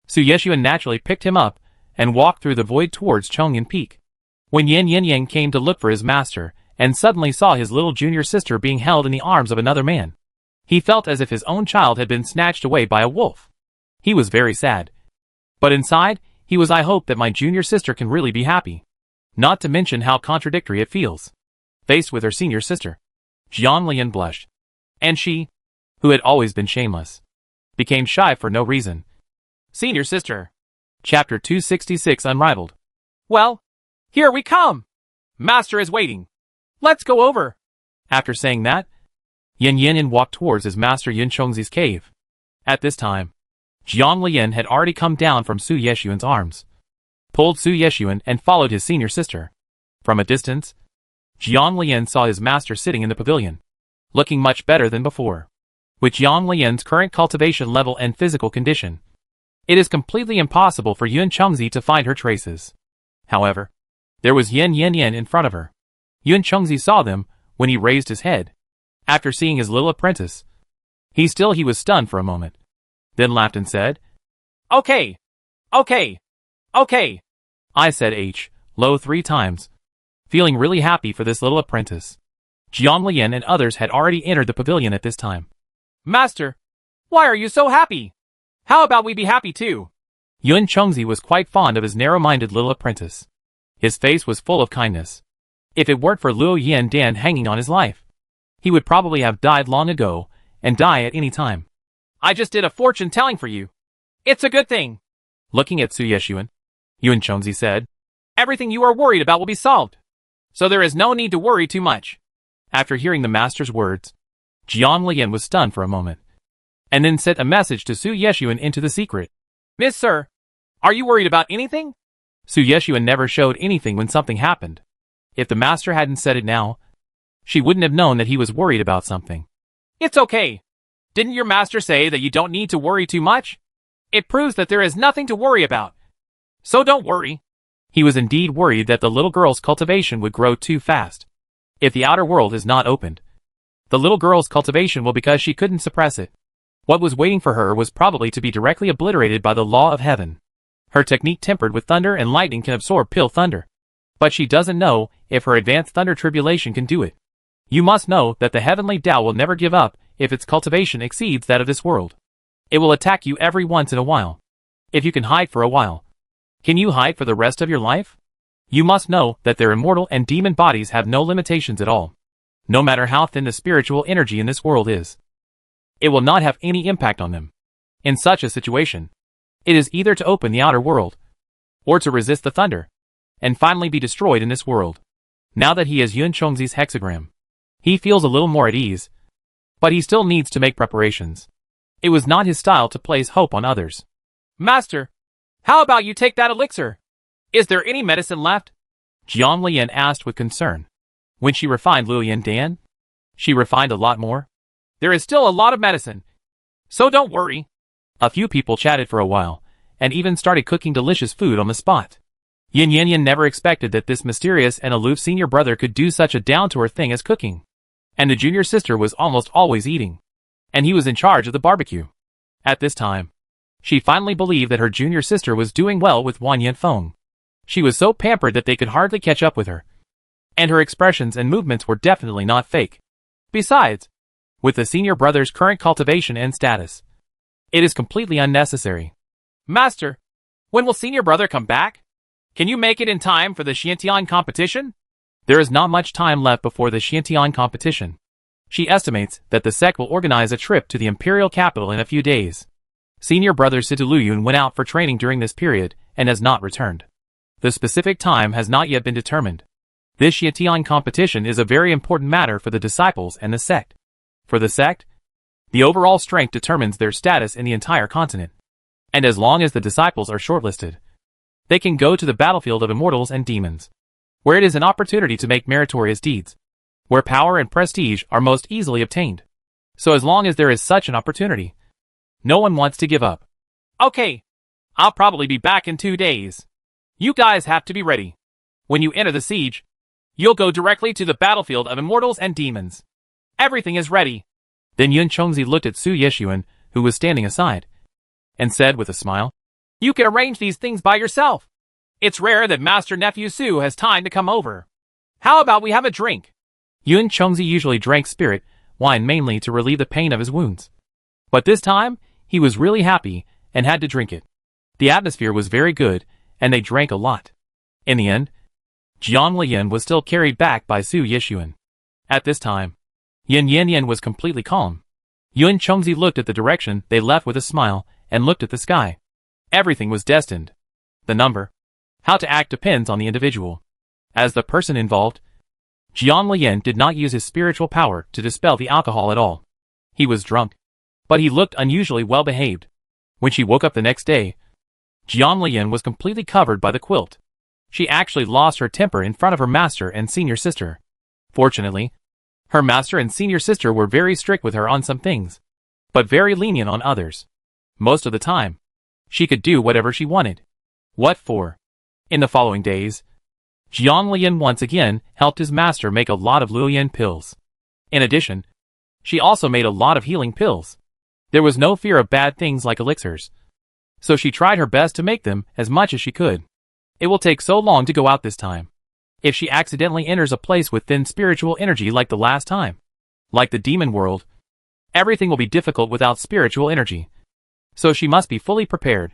Su Yeshuan naturally picked him up and walked through the void towards Chongyan Peak. When Yin Yin Yang came to look for his master and suddenly saw his little junior sister being held in the arms of another man, he felt as if his own child had been snatched away by a wolf. He was very sad. But inside, he was, "I hope that my junior sister can really be happy." Not to mention how contradictory it feels. Faced with her senior sister, Jiang Lian blushed. And she, who had always been shameless, became shy for no reason. Senior sister. Chapter 266 Unrivaled. "Well, here we come. Master is waiting. Let's go over." After saying that, Yin Yin walked towards his master Yun Chongzi's cave. At this time, Jiang Lian had already come down from Su Yeshuan's arms, pulled Su Yeshuan and followed his senior sister. From a distance, Jiang Lian saw his master sitting in the pavilion, looking much better than before. With Jiang Lian's current cultivation level and physical condition, it is completely impossible for Yun Chongzi to find her traces. However, there was Yin Yin in front of her. Yun Chongzi saw them when he raised his head. After seeing his little apprentice, he was stunned for a moment, then laughed and said, Okay. I said H, low 3 times, feeling really happy for this little apprentice. Jiang Lian and others had already entered the pavilion at this time. "Master, why are you so happy? How about we be happy too?" Yun Chongzi was quite fond of his narrow-minded little apprentice. His face was full of kindness. If it weren't for Luo Yan Dan hanging on his life, he would probably have died long ago, and die at any time. "I just did a fortune-telling for you. It's a good thing." Looking at Su Yeshuan, Yun Chongzi said, "Everything you are worried about will be solved, so there is no need to worry too much." After hearing the master's words, Jiang Lian was stunned for a moment, and then sent a message to Su Yeshuan into the secret. "Miss Sir, are you worried about anything?" Su Yeshuan never showed anything when something happened. If the master hadn't said it now, she wouldn't have known that he was worried about something. "It's okay. Didn't your master say that you don't need to worry too much? It proves that there is nothing to worry about. So don't worry." He was indeed worried that the little girl's cultivation would grow too fast. If the outer world is not opened, the little girl's cultivation will because she couldn't suppress it. What was waiting for her was probably to be directly obliterated by the law of heaven. Her technique tempered with thunder and lightning can absorb pill thunder. But she doesn't know if her advanced thunder tribulation can do it. You must know that the heavenly Tao will never give up if its cultivation exceeds that of this world. It will attack you every once in a while. If you can hide for a while, Can you hide for the rest of your life? You must know that their immortal and demon bodies have no limitations at all. No matter how thin the spiritual energy in this world is, it will not have any impact on them. In such a situation, it is either to open the outer world, or to resist the thunder, and finally be destroyed in this world. Now that he has Yun Chongzi's hexagram, he feels a little more at ease, but he still needs to make preparations. It was not his style to place hope on others. Master, how about you take that elixir? Is there any medicine left? Jiang Lian asked with concern. When she refined Luoyan Dan, she refined a lot more. There is still a lot of medicine, so don't worry. A few people chatted for a while, and even started cooking delicious food on the spot. Yin Yanyan never expected that this mysterious and aloof senior brother could do such a down-to-earth thing as cooking. And the junior sister was almost always eating, and he was in charge of the barbecue. At this time, she finally believed that her junior sister was doing well with Wan Yanfeng. She was so pampered that they could hardly catch up with her, and her expressions and movements were definitely not fake. Besides, with the senior brother's current cultivation and status, it is completely unnecessary. Master, when will senior brother come back? Can you make it in time for the Xiantian competition? There is not much time left before the Xiantian competition. She estimates that the sect will organize a trip to the imperial capital in a few days. Senior brother Situluyun went out for training during this period and has not returned. The specific time has not yet been determined. This Xiantian competition is a very important matter for the disciples and the sect. For the sect, the overall strength determines their status in the entire continent. And as long as the disciples are shortlisted, they can go to the battlefield of immortals and demons, where it is an opportunity to make meritorious deeds, where power and prestige are most easily obtained. So as long as there is such an opportunity, no one wants to give up. Okay, I'll probably be back in 2 days. You guys have to be ready. When you enter the siege, you'll go directly to the battlefield of immortals and demons. Everything is ready. Then Yun Chongzi looked at Su Yeshuan, who was standing aside, and said with a smile, You can arrange these things by yourself. It's rare that Master Nephew Su has time to come over. How about we have a drink? Yun Chongzi usually drank spirit wine mainly to relieve the pain of his wounds. But this time, he was really happy and had to drink it. The atmosphere was very good, and they drank a lot. In the end, Jiang Lian was still carried back by Su Yeshuan. At this time, Yin Yanyan was completely calm. Yun Chongzi looked at the direction they left with a smile and looked at the sky. Everything was destined. The number, how to act depends on the individual. As the person involved, Jiang Lian did not use his spiritual power to dispel the alcohol at all. He was drunk, but he looked unusually well behaved. When she woke up the next day, Jiang Lian was completely covered by the quilt. She actually lost her temper in front of her master and senior sister. Fortunately, her master and senior sister were very strict with her on some things, but very lenient on others. Most of the time, she could do whatever she wanted. What for? In the following days, Jiang Lian once again helped his master make a lot of Luoyan pills. In addition, she also made a lot of healing pills. There was no fear of bad things like elixirs, so she tried her best to make them as much as she could. It will take so long to go out this time. If she accidentally enters a place with thin spiritual energy like the last time, like the demon world, everything will be difficult without spiritual energy. So she must be fully prepared.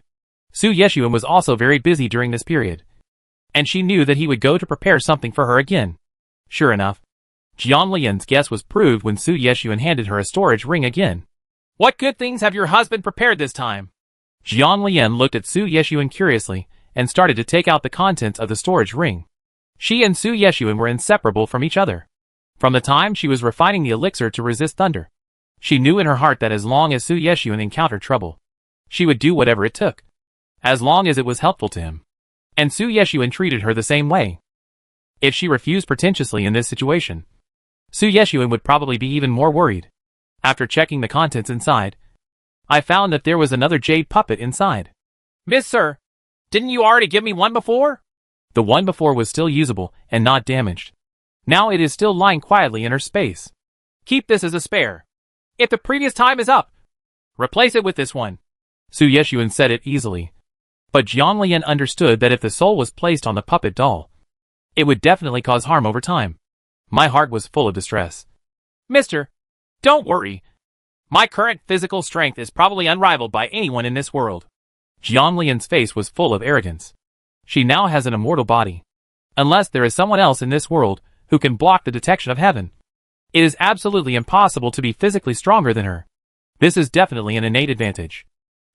Su Yeshuan was also very busy during this period, and she knew that he would go to prepare something for her again. Sure enough, Jiang Lian's guess was proved when Su Yeshuan handed her a storage ring again. What good things have your husband prepared this time? Jiang Lian looked at Su Yeshuan curiously and started to take out the contents of the storage ring. She and Su Yeshuan were inseparable from each other. From the time she was refining the elixir to resist thunder, she knew in her heart that as long as Su Yeshuan encountered trouble, she would do whatever it took, as long as it was helpful to him. And Su Yeshuan treated her the same way. If she refused pretentiously in this situation, Su Yeshuan would probably be even more worried. After checking the contents inside, I found that there was another jade puppet inside. Miss Sir, didn't you already give me one before? The one before was still usable and not damaged. Now it is still lying quietly in her space. Keep this as a spare. If the previous time is up, replace it with this one. Su Yeshuan said it easily. But Jiang Lian understood that if the soul was placed on the puppet doll, it would definitely cause harm over time. My heart was full of distress. Mister, don't worry. My current physical strength is probably unrivaled by anyone in this world. Jiang Lian's face was full of arrogance. She now has an immortal body. Unless there is someone else in this world who can block the detection of heaven, it is absolutely impossible to be physically stronger than her. This is definitely an innate advantage.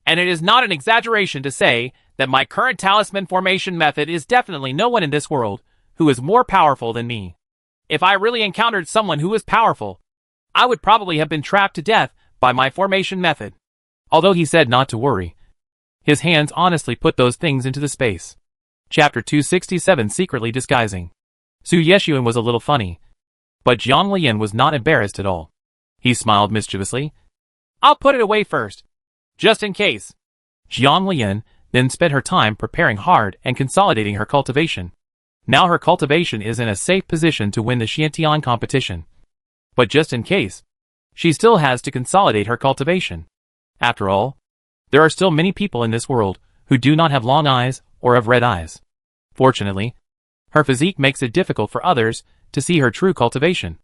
And it is not an exaggeration to say that my current talisman formation method is definitely no one in this world who is more powerful than me. If I really encountered someone who was powerful, I would probably have been trapped to death by my formation method. Although he said not to worry, his hands honestly put those things into the space. Chapter 267 Secretly Disguising. Su Yeshuan was a little funny, but Jiang Lian was not embarrassed at all. He smiled mischievously. I'll put it away first, just in case. Jiang Lian then spent her time preparing hard and consolidating her cultivation. Now her cultivation is in a safe position to win the Xiantian competition. But just in case, she still has to consolidate her cultivation. After all, there are still many people in this world who do not have long eyes or have red eyes. Fortunately, her physique makes it difficult for others to see her true cultivation.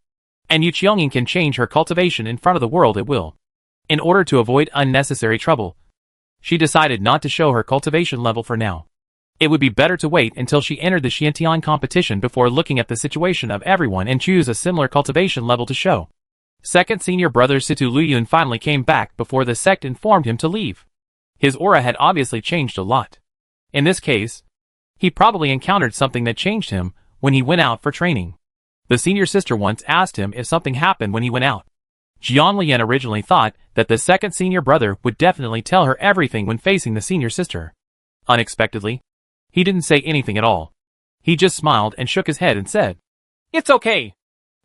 And Yu Qiongyin can change her cultivation in front of the world at will. In order to avoid unnecessary trouble, she decided not to show her cultivation level for now. It would be better to wait until she entered the Xiantian competition before looking at the situation of everyone and choose a similar cultivation level to show. Second senior brother Situ Luyun finally came back before the sect informed him to leave. His aura had obviously changed a lot. In this case, he probably encountered something that changed him when he went out for training. The senior sister once asked him if something happened when he went out. Jiang Lian originally thought that the second senior brother would definitely tell her everything when facing the senior sister. Unexpectedly, he didn't say anything at all. He just smiled and shook his head and said, "It's okay."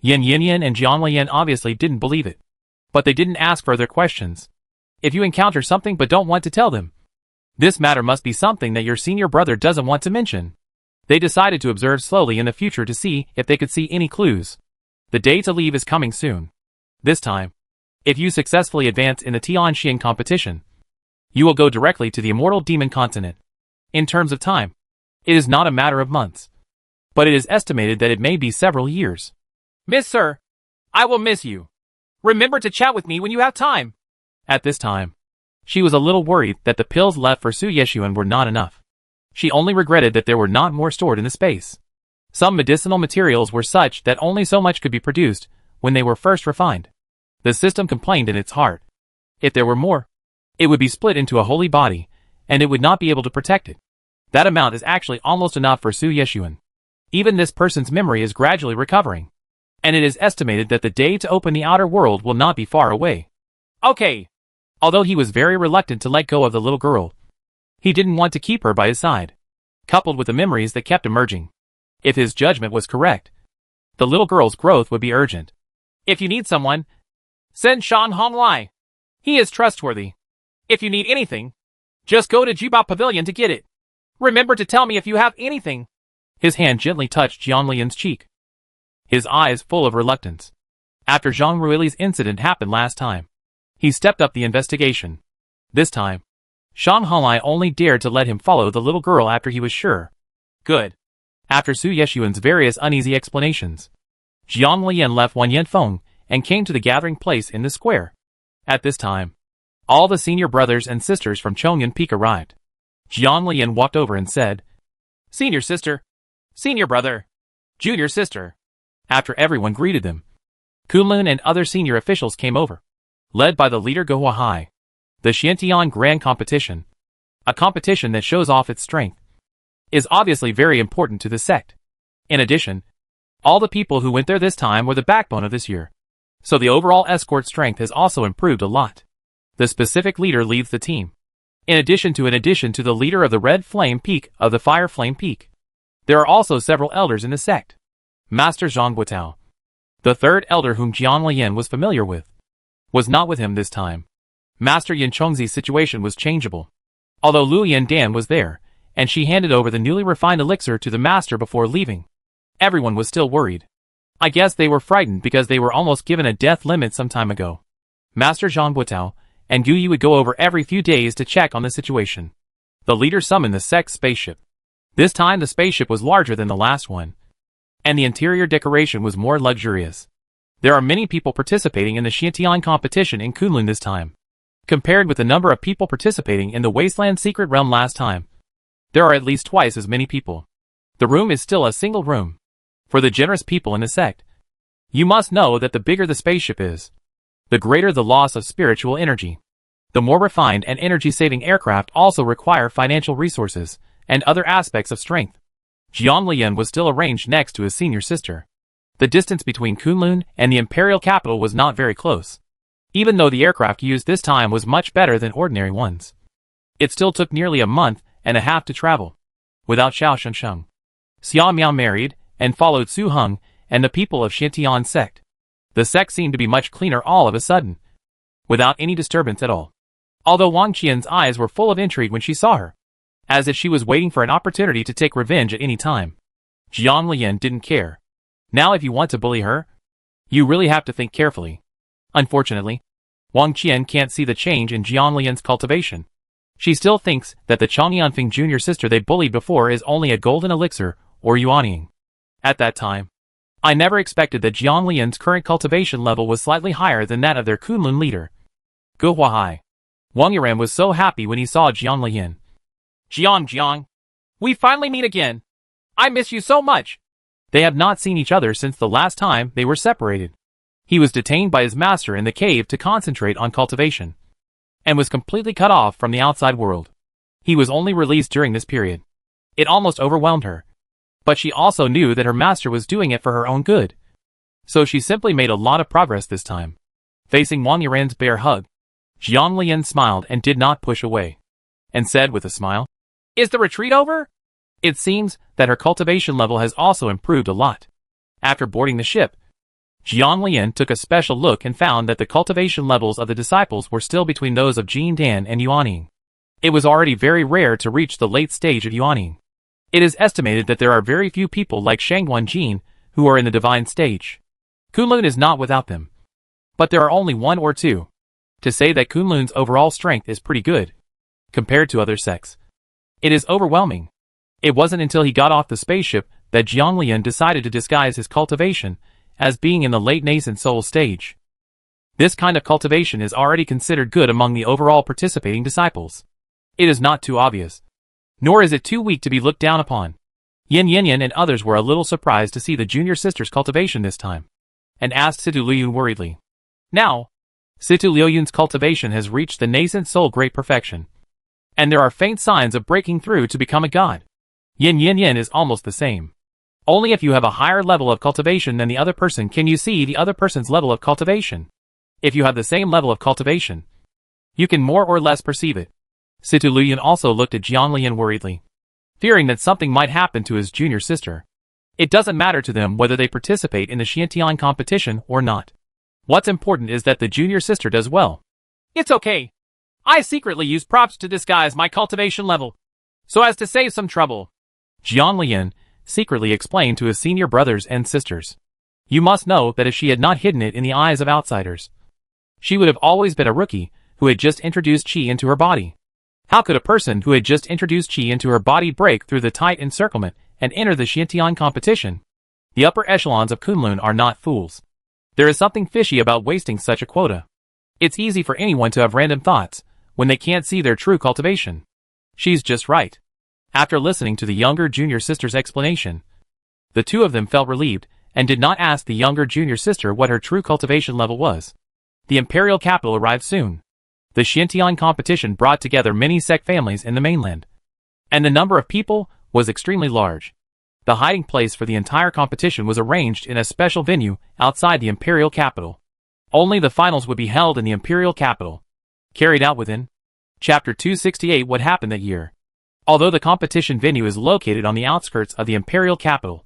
Yin Yin and Jiang Lian obviously didn't believe it. But they didn't ask further questions. If you encounter something but don't want to tell them, this matter must be something that your senior brother doesn't want to mention. They decided to observe slowly in the future to see if they could see any clues. The day to leave is coming soon. This time, if you successfully advance in the Tianxian competition, you will go directly to the immortal demon continent. In terms of time, it is not a matter of months, but it is estimated that it may be several years. Miss Sir, I will miss you. Remember to chat with me when you have time. At this time, she was a little worried that the pills left for Su Yeshuan were not enough. She only regretted that there were not more stored in the space. Some medicinal materials were such that only so much could be produced when they were first refined. The system complained in its heart. If there were more, it would be split into a holy body, and it would not be able to protect it. That amount is actually almost enough for Su Yeshuan. Even this person's memory is gradually recovering, and it is estimated that the day to open the outer world will not be far away. Okay. Although he was very reluctant to let go of the little girl, he didn't want to keep her by his side. Coupled with the memories that kept emerging, if his judgment was correct, the little girl's growth would be urgent. If you need someone, send Shan Honglai. He is trustworthy. If you need anything, just go to Jubao Pavilion to get it. Remember to tell me if you have anything. His hand gently touched Jiang Lian's cheek, his eyes full of reluctance. After Zhang Ruili's incident happened last time, he stepped up the investigation. This time, Shang Honglai only dared to let him follow the little girl after he was sure. Good. After Su Yeshuan's various uneasy explanations, Jiang Lian left Wan Yanfeng and came to the gathering place in the square. At this time, all the senior brothers and sisters from Chongyan Peak arrived. Jiang Lian walked over and said, "Senior sister, senior brother, junior sister." After everyone greeted them, Kunlun and other senior officials came over, led by the leader Go Huahai. The Xiantian Grand Competition, a competition that shows off its strength, is obviously very important to the sect. In addition, all the people who went there this time were the backbone of this year, so the overall escort strength has also improved a lot. The specific leader leads the team. In addition to the leader of the Red Flame Peak of the Fire Flame Peak, there are also several elders in the sect. Master Zhang Guotao, the third elder whom Jiang Lian was familiar with, was not with him this time. Master Yin Chongzi's situation was changeable. Although Lu Yandan was there, and she handed over the newly refined elixir to the master before leaving, everyone was still worried. I guess they were frightened because they were almost given a death limit some time ago. Master Zhang Guotao and Gu Yi would go over every few days to check on the situation. The leader summoned the sect's spaceship. This time the spaceship was larger than the last one, and the interior decoration was more luxurious. There are many people participating in the Xiantian competition in Kunlun this time, compared with the number of people participating in the Wasteland Secret Realm last time. There are at least twice as many people. The room is still a single room. For the generous people in the sect, you must know that the bigger the spaceship is, the greater the loss of spiritual energy. The more refined and energy-saving aircraft also require financial resources and other aspects of strength. Jiang Lian was still arranged next to his senior sister. The distance between Kunlun and the imperial capital was not very close. Even though the aircraft used this time was much better than ordinary ones, it still took nearly a month and a half to travel. Without Xiao Shunsheng, Xia Miao married and followed Su Heng and the people of Xintian sect. The sect seemed to be much cleaner all of a sudden, without any disturbance at all. Although Wang Qian's eyes were full of intrigue when she saw her, as if she was waiting for an opportunity to take revenge at any time. Jiang Lian didn't care. Now if you want to bully her, you really have to think carefully. Unfortunately, Wang Qian can't see the change in Jiang Lian's cultivation. She still thinks that the Chang Yanfeng junior sister they bullied before is only a golden elixir or yuanying. At that time, I never expected that Jiang Lian's current cultivation level was slightly higher than that of their Kunlun leader. Guhuahai. Wang Yiran was so happy when he saw Jiang Lian. Jiang, we finally meet again. I miss you so much. They have not seen each other since the last time they were separated. He was detained by his master in the cave to concentrate on cultivation, and was completely cut off from the outside world. He was only released during this period. It almost overwhelmed her. But she also knew that her master was doing it for her own good. So she simply made a lot of progress this time. Facing Wang Yiran's bear hug, Jiang Lian smiled and did not push away, and said with a smile, "Is the retreat over?" It seems that her cultivation level has also improved a lot. After boarding the ship, Jiang Lian took a special look and found that the cultivation levels of the disciples were still between those of Jin Dan and Yuanying. It was already very rare to reach the late stage of Yuanying. It is estimated that there are very few people like Shangguan Jin who are in the divine stage. Kunlun is not without them. But there are only one or two. To say that Kunlun's overall strength is pretty good, compared to other sects, it is overwhelming. It wasn't until he got off the spaceship that Jiang Lian decided to disguise his cultivation as being in the late nascent soul stage. This kind of cultivation is already considered good among the overall participating disciples. It is not too obvious, nor is it too weak to be looked down upon. Yin Yin and others were a little surprised to see the junior sister's cultivation this time, and asked Situ Liuyun worriedly. Now, Situ Liuyun's cultivation has reached the nascent soul great perfection, and there are faint signs of breaking through to become a god. Yin is almost the same. Only if you have a higher level of cultivation than the other person can you see the other person's level of cultivation. If you have the same level of cultivation, you can more or less perceive it. Situ Liuyun also looked at Jiang Lian worriedly, fearing that something might happen to his junior sister. It doesn't matter to them whether they participate in the Xiantian competition or not. What's important is that the junior sister does well. It's okay. I secretly use props to disguise my cultivation level, so as to save some trouble. Jiang Lian secretly explained to his senior brothers and sisters. You must know that if she had not hidden it in the eyes of outsiders, she would have always been a rookie who had just introduced qi into her body. How could a person who had just introduced qi into her body break through the tight encirclement and enter the Xiantian competition? The upper echelons of Kunlun are not fools. There is something fishy about wasting such a quota. It's easy for anyone to have random thoughts when they can't see their true cultivation. She's just right. After listening to the younger junior sister's explanation, the two of them felt relieved and did not ask the younger junior sister what her true cultivation level was. The imperial capital arrived soon. The Xiantian competition brought together many sect families in the mainland, and the number of people was extremely large. The hiding place for the entire competition was arranged in a special venue outside the imperial capital. Only the finals would be held in the imperial capital. Carried out within Chapter 268. What happened that year? Although the competition venue is located on the outskirts of the imperial capital,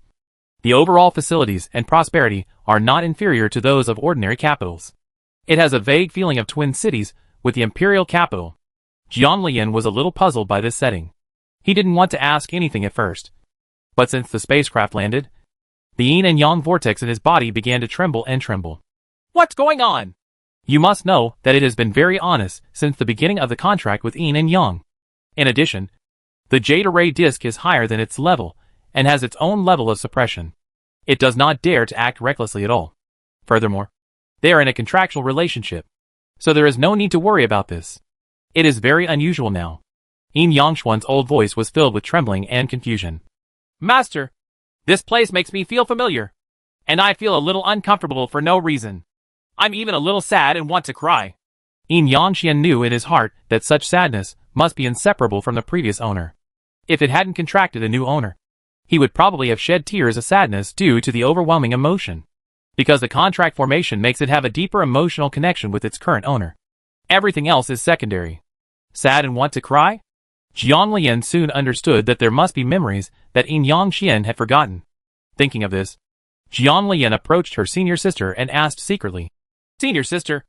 the overall facilities and prosperity are not inferior to those of ordinary capitals. It has a vague feeling of twin cities with the imperial capital. Jiang Lian was a little puzzled by this setting. He didn't want to ask anything at first, but since the spacecraft landed, the yin and yang vortex in his body began to tremble and tremble. What's going on? You must know that it has been very honest since the beginning of the contract with yin and yang. In addition, the jade array disk is higher than its level and has its own level of suppression. It does not dare to act recklessly at all. Furthermore, they are in a contractual relationship, so there is no need to worry about this. It is very unusual now. Yin Yangshuan's old voice was filled with trembling and confusion. Master, this place makes me feel familiar. And I feel a little uncomfortable for no reason. I'm even a little sad and want to cry. Yin Yangshuan knew in his heart that such sadness must be inseparable from the previous owner. If it hadn't contracted a new owner, he would probably have shed tears of sadness due to the overwhelming emotion. Because the contract formation makes it have a deeper emotional connection with its current owner. Everything else is secondary. Sad and want to cry? Jiang Lian soon understood that there must be memories that Yin Yangshuan had forgotten. Thinking of this, Jiang Lian approached her senior sister and asked secretly, Senior sister,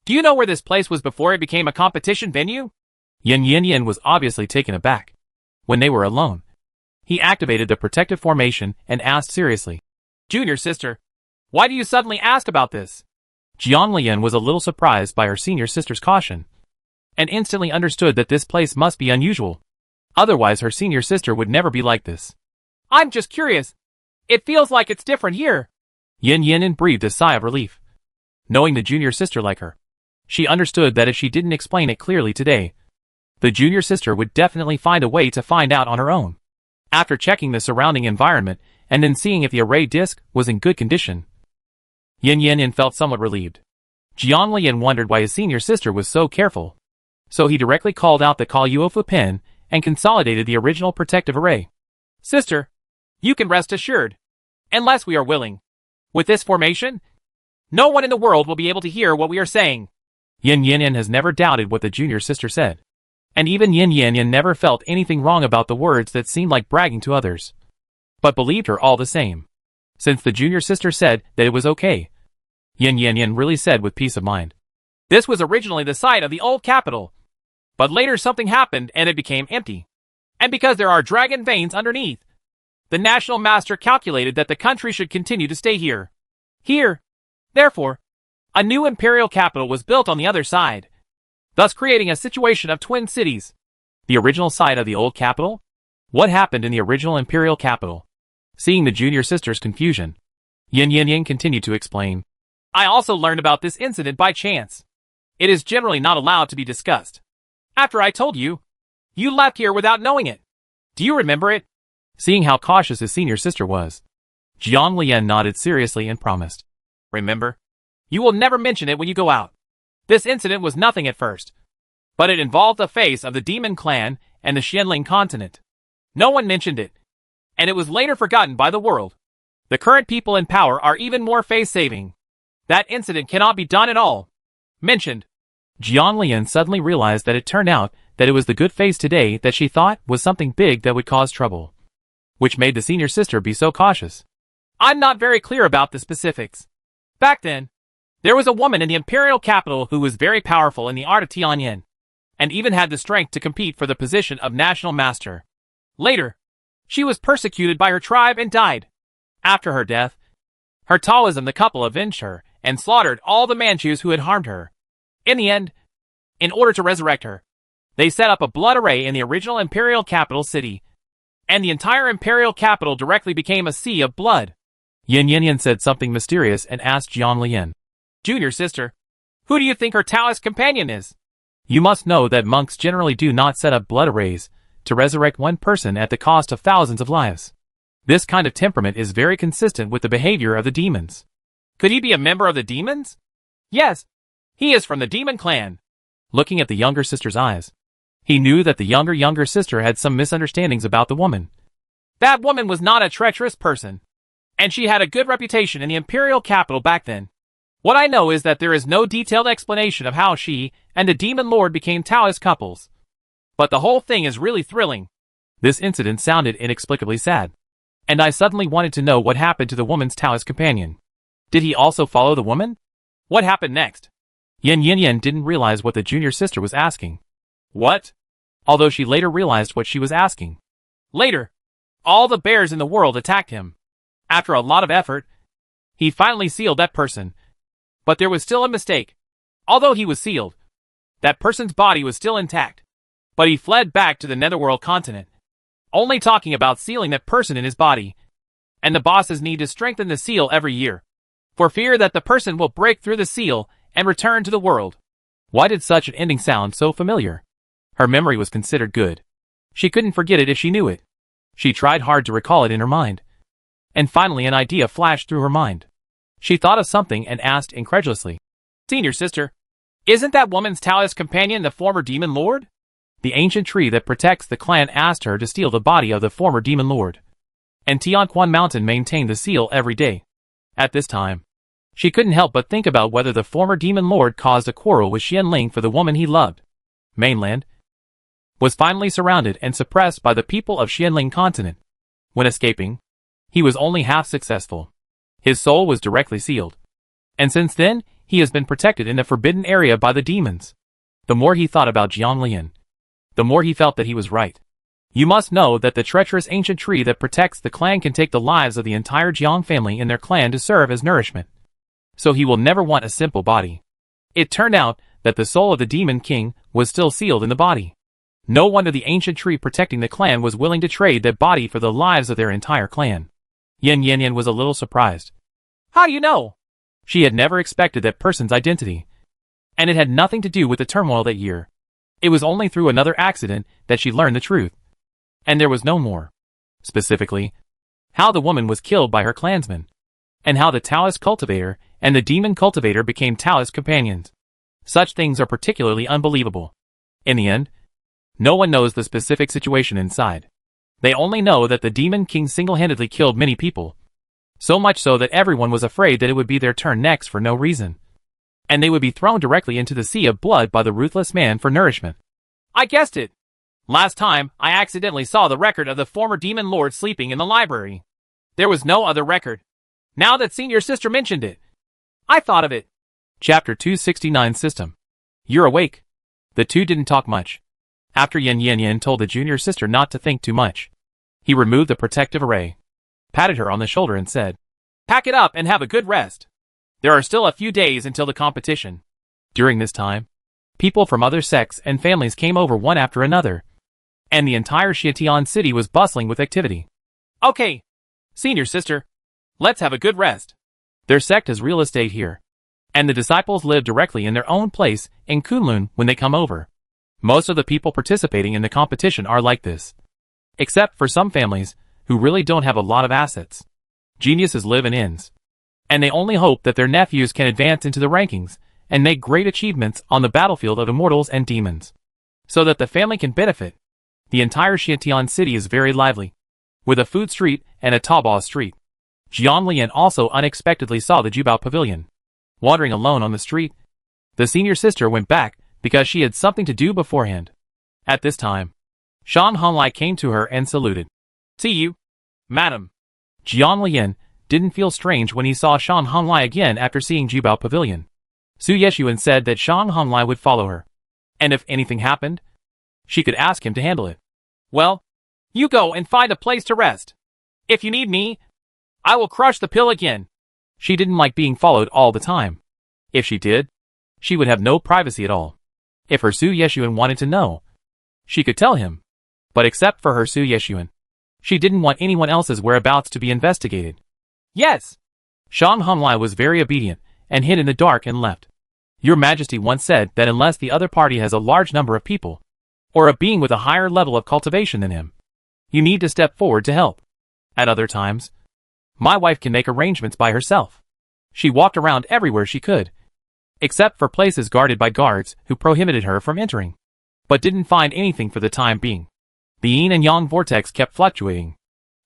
do you know where this place was before it became a competition venue? Yin Yin was obviously taken aback. When they were alone, he activated the protective formation and asked seriously, Junior sister, why do you suddenly ask about this? Jiang Lian was a little surprised by her senior sister's caution, and instantly understood that this place must be unusual. Otherwise her senior sister would never be like this. I'm just curious. It feels like it's different here. Yin breathed a sigh of relief. Knowing the junior sister like her, she understood that if she didn't explain it clearly today, the junior sister would definitely find a way to find out on her own. After checking the surrounding environment and then seeing if the array disc was in good condition, Yin felt somewhat relieved. Jiang Lian wondered why his senior sister was so careful. So he directly called out the Kalyuofu pen and consolidated the original protective array. Sister, you can rest assured. Unless we are willing. With this formation, no one in the world will be able to hear what we are saying. Yin has never doubted what the junior sister said. And even Yin never felt anything wrong about the words that seemed like bragging to others. But believed her all the same. Since the junior sister said that it was okay, Yin really said with peace of mind. This was originally the site of the old capital. But later something happened and it became empty. And because there are dragon veins underneath, the national master calculated that the country should continue to stay here. Therefore, a new imperial capital was built on the other side, thus creating a situation of twin cities. The original site of the old capital? What happened in the original imperial capital? Seeing the junior sister's confusion, Yin continued to explain. I also learned about this incident by chance. It is generally not allowed to be discussed. After I told you, you left here without knowing it. Do you remember it? Seeing how cautious his senior sister was, Jiang Lian nodded seriously and promised. Remember? You will never mention it when you go out. This incident was nothing at first, but it involved the face of the demon clan and the Xianling continent. No one mentioned it, and it was later forgotten by the world. The current people in power are even more face-saving. That incident cannot be done at all. Mentioned. Jiang Lian suddenly realized that it turned out that it was the good face today that she thought was something big that would cause trouble, which made the senior sister be so cautious. I'm not very clear about the specifics. Back then, there was a woman in the imperial capital who was very powerful in the art of Tianyin, and even had the strength to compete for the position of national master. Later, she was persecuted by her tribe and died. After her death, her Taoism the couple avenged her and slaughtered all the Manchus who had harmed her. In the end, in order to resurrect her, they set up a blood array in the original imperial capital city, and the entire imperial capital directly became a sea of blood. Yin said something mysterious and asked Jiang Lian, Junior sister, who do you think her Taoist companion is? You must know that monks generally do not set up blood arrays to resurrect one person at the cost of thousands of lives. This kind of temperament is very consistent with the behavior of the demons. Could he be a member of the demons? Yes, he is from the demon clan. Looking at the younger sister's eyes, he knew that the younger sister had some misunderstandings about the woman. That woman was not a treacherous person, and she had a good reputation in the imperial capital back then. What I know is that there is no detailed explanation of how she and the demon lord became Taoist couples. But the whole thing is really thrilling. This incident sounded inexplicably sad, and I suddenly wanted to know what happened to the woman's Taoist companion. Did he also follow the woman? What happened next? Yin didn't realize what the junior sister was asking. What? Although she later realized what she was asking. Later, all the bears in the world attacked him. After a lot of effort, he finally sealed that person. But there was still a mistake. Although he was sealed, that person's body was still intact. But he fled back to the netherworld continent, only talking about sealing that person in his body. And the bosses need to strengthen the seal every year, for fear that the person will break through the seal and return to the world. Why did such an ending sound so familiar? Her memory was considered good. She couldn't forget it if she knew it. She tried hard to recall it in her mind. And finally an idea flashed through her mind. She thought of something and asked incredulously, "Senior sister, isn't that woman's Taoist companion the former demon lord?" The ancient tree that protects the clan asked her to steal the body of the former demon lord. And Tianquan Mountain maintained the seal every day. At this time, she couldn't help but think about whether the former demon lord caused a quarrel with Xianling for the woman he loved. Mainland was finally surrounded and suppressed by the people of Xianling continent. When escaping, he was only half successful. His soul was directly sealed. And since then, he has been protected in the forbidden area by the demons. The more he thought about Jianlian, the more he felt that he was right. You must know that the treacherous ancient tree that protects the clan can take the lives of the entire Jiang family in their clan to serve as nourishment. So he will never want a simple body. It turned out that the soul of the demon king was still sealed in the body. No wonder the ancient tree protecting the clan was willing to trade that body for the lives of their entire clan. Yan was a little surprised. "How do you know?" She had never expected that person's identity. And it had nothing to do with the turmoil that year. It was only through another accident that she learned the truth. And there was no more. Specifically, how the woman was killed by her clansmen. And how the Taoist cultivator and the demon cultivator became Taoist companions. Such things are particularly unbelievable. In the end, no one knows the specific situation inside. They only know that the demon king single-handedly killed many people. So much so that everyone was afraid that it would be their turn next for no reason. And they would be thrown directly into the sea of blood by the ruthless man for nourishment. "I guessed it. Last time, I accidentally saw the record of the former demon lord sleeping in the library. There was no other record. Now that senior sister mentioned it, I thought of it." Chapter 269 System. You're awake. The two didn't talk much. After Yan told the junior sister not to think too much, he removed the protective array, patted her on the shoulder and said, "Pack it up and have a good rest. There are still a few days until the competition." During this time, people from other sects and families came over one after another, and the entire Xietian city was bustling with activity. "Okay, senior sister, let's have a good rest." Their sect has real estate here, and the disciples live directly in their own place in Kunlun when they come over. Most of the people participating in the competition are like this, except for some families who really don't have a lot of assets. Geniuses live in inns, and they only hope that their nephews can advance into the rankings and make great achievements on the battlefield of immortals and demons, so that the family can benefit. The entire Xietian city is very lively, with a food street and a Taobao street. Jianlian also unexpectedly saw the Jubao pavilion. Wandering alone on the street, the senior sister went back because she had something to do beforehand. At this time, Shan Honglai came to her and saluted. "See you, madam." Jianlian didn't feel strange when he saw Shan Honglai again after seeing Jubao pavilion. Su Yeshuan said that Shan Honglai would follow her, and if anything happened, she could ask him to handle it. "Well, you go and find a place to rest. If you need me, I will crush the pill again." She didn't like being followed all the time. If she did, she would have no privacy at all. If her Su Yeshuan wanted to know, she could tell him. But except for her Su Yeshuan, she didn't want anyone else's whereabouts to be investigated. "Yes." Shan Honglai was very obedient and hid in the dark and left. Your Majesty once said that unless the other party has a large number of people, or a being with a higher level of cultivation than him, you need to step forward to help. At other times, my wife can make arrangements by herself. She walked around everywhere she could, except for places guarded by guards who prohibited her from entering, but didn't find anything for the time being. The yin and yang vortex kept fluctuating,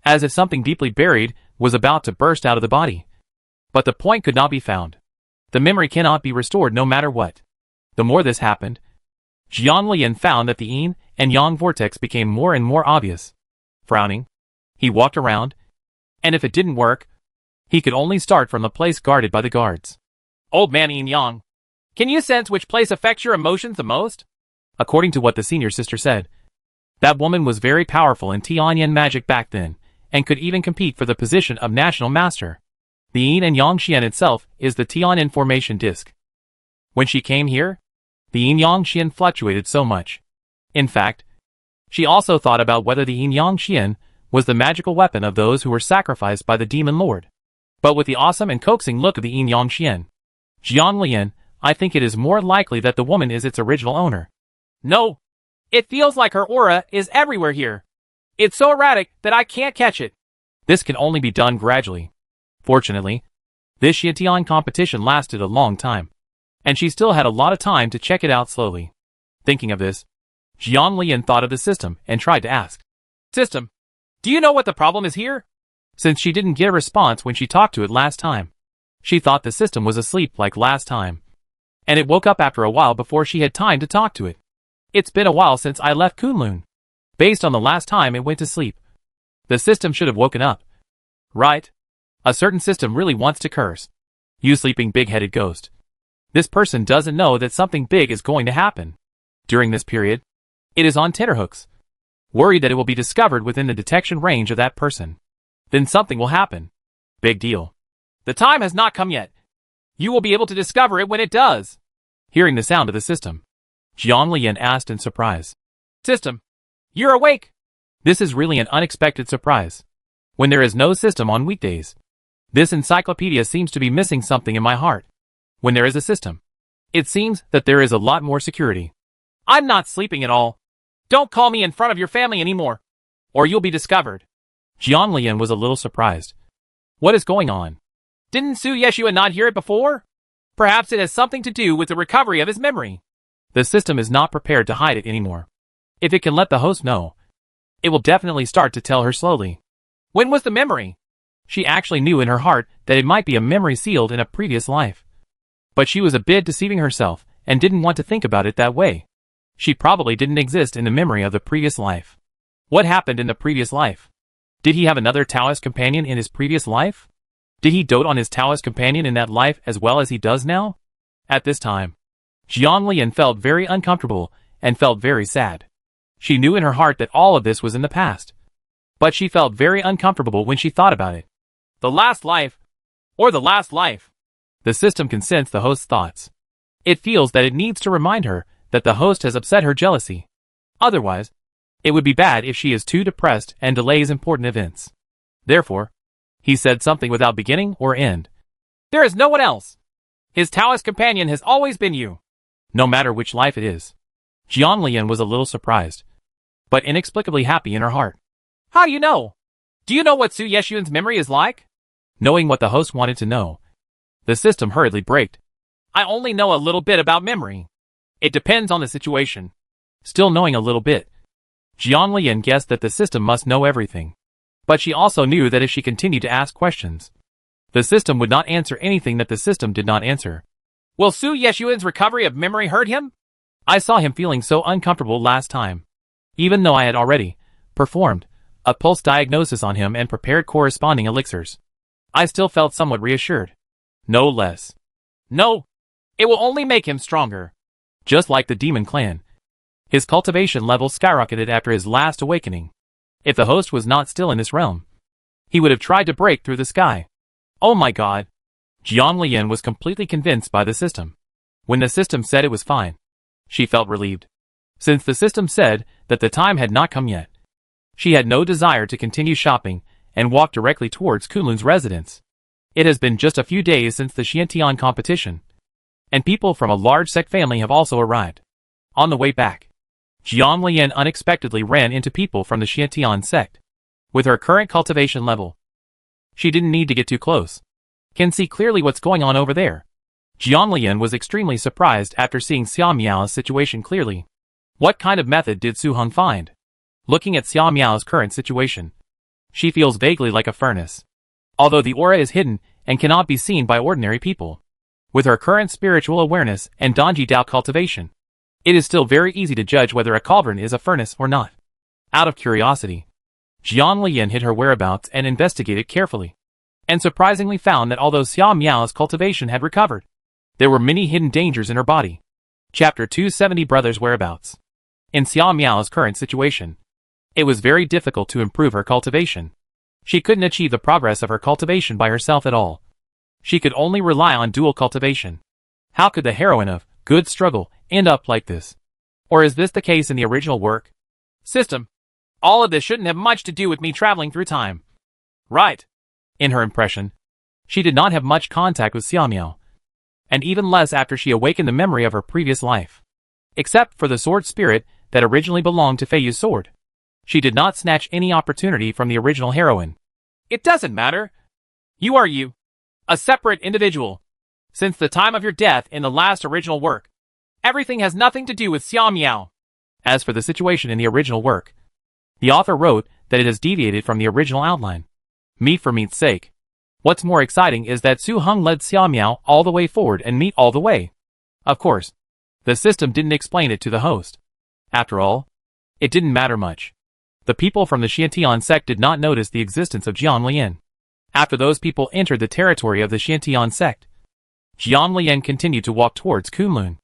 as if something deeply buried was about to burst out of the body. But the point could not be found. The memory cannot be restored no matter what. The more this happened, Jianlian found that the yin and yang vortex became more and more obvious. Frowning, he walked around, and if it didn't work, he could only start from the place guarded by the guards. "Old man Yin Yang, can you sense which place affects your emotions the most?" According to what the senior sister said, that woman was very powerful in Tianyan magic back then, and could even compete for the position of national master. The Yin and Yang Xian itself is the Tianyan formation disk. When she came here, the Yin Yang Xian fluctuated so much. In fact, she also thought about whether the Yin Yang Xian was the magical weapon of those who were sacrificed by the demon lord. But with the awesome and coaxing look of the Yin Yang Xian, Jianlian, I think it is more likely that the woman is its original owner. "No, It feels like her aura is everywhere here. It's so erratic that I can't catch it. This can only be done gradually. Fortunately, this Xiantian competition lasted a long time, and she still had a lot of time to check it out slowly. Thinking of this, Jianlian thought of the system and tried to ask, "System, do you know what the problem is here?" Since she didn't get a response when she talked to it last time, she thought the system was asleep like last time, and it woke up after a while before she had time to talk to it. It's been a while since I left Kunlun. Based on the last time it went to sleep, the system should have woken up. Right? A certain system really wants to curse. You sleeping big-headed ghost. This person doesn't know that something big is going to happen. During this period, it is on tenterhooks, worried that it will be discovered within the detection range of that person. Then something will happen. Big deal. The time has not come yet. You will be able to discover it when it does. Hearing the sound of the system, Jianlian asked in surprise, "System, you're awake." This is really an unexpected surprise. When there is no system on weekdays, this encyclopedia seems to be missing something in my heart. When there is a system, it seems that there is a lot more security. I'm not sleeping at all. Don't call me in front of your family anymore, or you'll be discovered. Jianlian was a little surprised. What is going on? Didn't Su Yeshua not hear it before? Perhaps it has something to do with the recovery of his memory. The system is not prepared to hide it anymore. If it can let the host know, it will definitely start to tell her slowly. When was the memory? She actually knew in her heart that it might be a memory sealed in a previous life. But she was a bit deceiving herself and didn't want to think about it that way. She probably didn't exist in the memory of the previous life. What happened in the previous life? Did he have another Taoist companion in his previous life? Did he dote on his Taoist companion in that life as well as he does now? At this time, Jianlian felt very uncomfortable and felt very sad. She knew in her heart that all of this was in the past, but she felt very uncomfortable when she thought about it. The last life, or the last life. The system can sense the host's thoughts. It feels that it needs to remind her that the host has upset her jealousy. Otherwise, it would be bad if she is too depressed and delays important events. Therefore, he said something without beginning or end. There is no one else. His Taoist companion has always been you. No matter which life it is. Jianlian was a little surprised, but inexplicably happy in her heart. How do you know? Do you know what Su Yeshuan's memory is like? Knowing what the host wanted to know, the system hurriedly braked. I only know a little bit about memory. It depends on the situation. Still knowing a little bit, Jianlian guessed that the system must know everything. But she also knew that if she continued to ask questions, the system would not answer anything that the system did not answer. Will Su Yeshuan's recovery of memory hurt him? I saw him feeling so uncomfortable last time. Even though I had already performed a pulse diagnosis on him and prepared corresponding elixirs, I still felt somewhat reassured. No less. No. It will only make him stronger. Just like the demon clan, his cultivation level skyrocketed after his last awakening. If the host was not still in this realm, he would have tried to break through the sky. Oh my god. Jianlian was completely convinced by the system. When the system said it was fine, she felt relieved. Since the system said that the time had not come yet, she had no desire to continue shopping and walked directly towards Kunlun's residence. It has been just a few days since the Xiantian competition, and people from a large sect family have also arrived. On the way back, Jianlian unexpectedly ran into people from the Xiantian sect. With her current cultivation level, she didn't need to get too close. Can see clearly what's going on over there. Jianlian was extremely surprised after seeing Xia Miao's situation clearly. What kind of method did Su Heng find? Looking at Xia Miao's current situation, she feels vaguely like a furnace. Although the aura is hidden and cannot be seen by ordinary people, with her current spiritual awareness and Donji Dao cultivation, it is still very easy to judge whether a cauldron is a furnace or not. Out of curiosity, Jianlian hid her whereabouts and investigated carefully, and surprisingly found that although Xia Miao's cultivation had recovered, there were many hidden dangers in her body. Chapter 270 Brothers' Whereabouts. In Xia Miao's current situation, it was very difficult to improve her cultivation. She couldn't achieve the progress of her cultivation by herself at all. She could only rely on dual cultivation. How could the heroine of Good Struggle end up like this? Or is this the case in the original work? System. All of this shouldn't have much to do with me traveling through time. Right. In her impression, she did not have much contact with Xia Miao, and even less after she awakened the memory of her previous life. Except for the sword spirit that originally belonged to Feiyu's sword. She did not snatch any opportunity from the original heroine. It doesn't matter. You are you. A separate individual. Since the time of your death in the last original work, everything has nothing to do with Xia Miao. As for the situation in the original work, the author wrote that it has deviated from the original outline. Meat for meat's sake. What's more exciting is that Su Heng led Xia Miao all the way forward and meat all the way. Of course, the system didn't explain it to the host. After all, it didn't matter much. The people from the Xiantian sect did not notice the existence of Jian Lian. After those people entered the territory of the Xiantian sect, Jian Lian continued to walk towards Kunlun.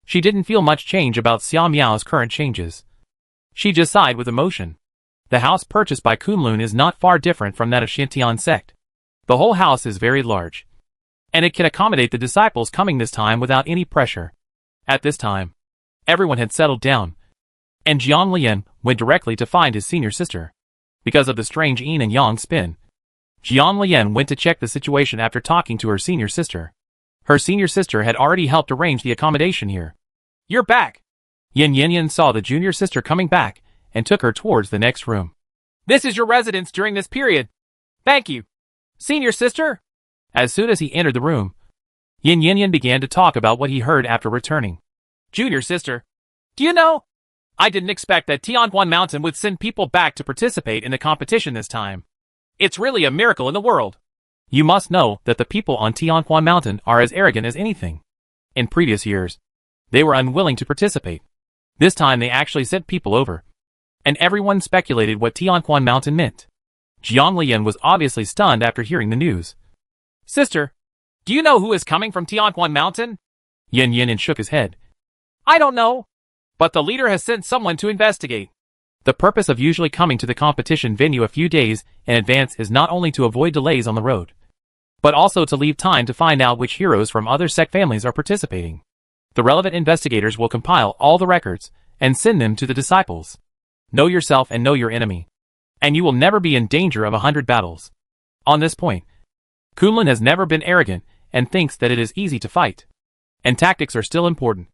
She didn't feel much change about Xia Miao's current changes. She just sighed with emotion. The house purchased by Kunlun is not far different from that of Xiantian sect. The whole house is very large, and it can accommodate the disciples coming this time without any pressure. At this time, everyone had settled down, and Jian Lian went directly to find his senior sister. Because of the strange yin and yang spin, Jian Lian went to check the situation after talking to her senior sister. Her senior sister had already helped arrange the accommodation here. You're back! Yin Yin saw the junior sister coming back and took her towards the next room. This is your residence during this period. Thank you. Senior sister? As soon as he entered the room, Yin Yin began to talk about what he heard after returning. Junior sister, do you know? I didn't expect that Tianquan Mountain would send people back to participate in the competition this time. It's really a miracle in the world. You must know that the people on Tianquan Mountain are as arrogant as anything. In previous years, they were unwilling to participate. This time they actually sent people over, and everyone speculated what Tianquan Mountain meant. Jian Lian was obviously stunned after hearing the news. Sister, do you know who is coming from Tianquan Mountain? Yin Yin shook his head. I don't know, but the leader has sent someone to investigate. The purpose of usually coming to the competition venue a few days in advance is not only to avoid delays on the road, but also to leave time to find out which heroes from other sect families are participating. The relevant investigators will compile all the records and send them to the disciples. Know yourself and know your enemy, and you will never be in danger of 100 battles. On this point, Kunlun has never been arrogant and thinks that it is easy to fight, and tactics are still important.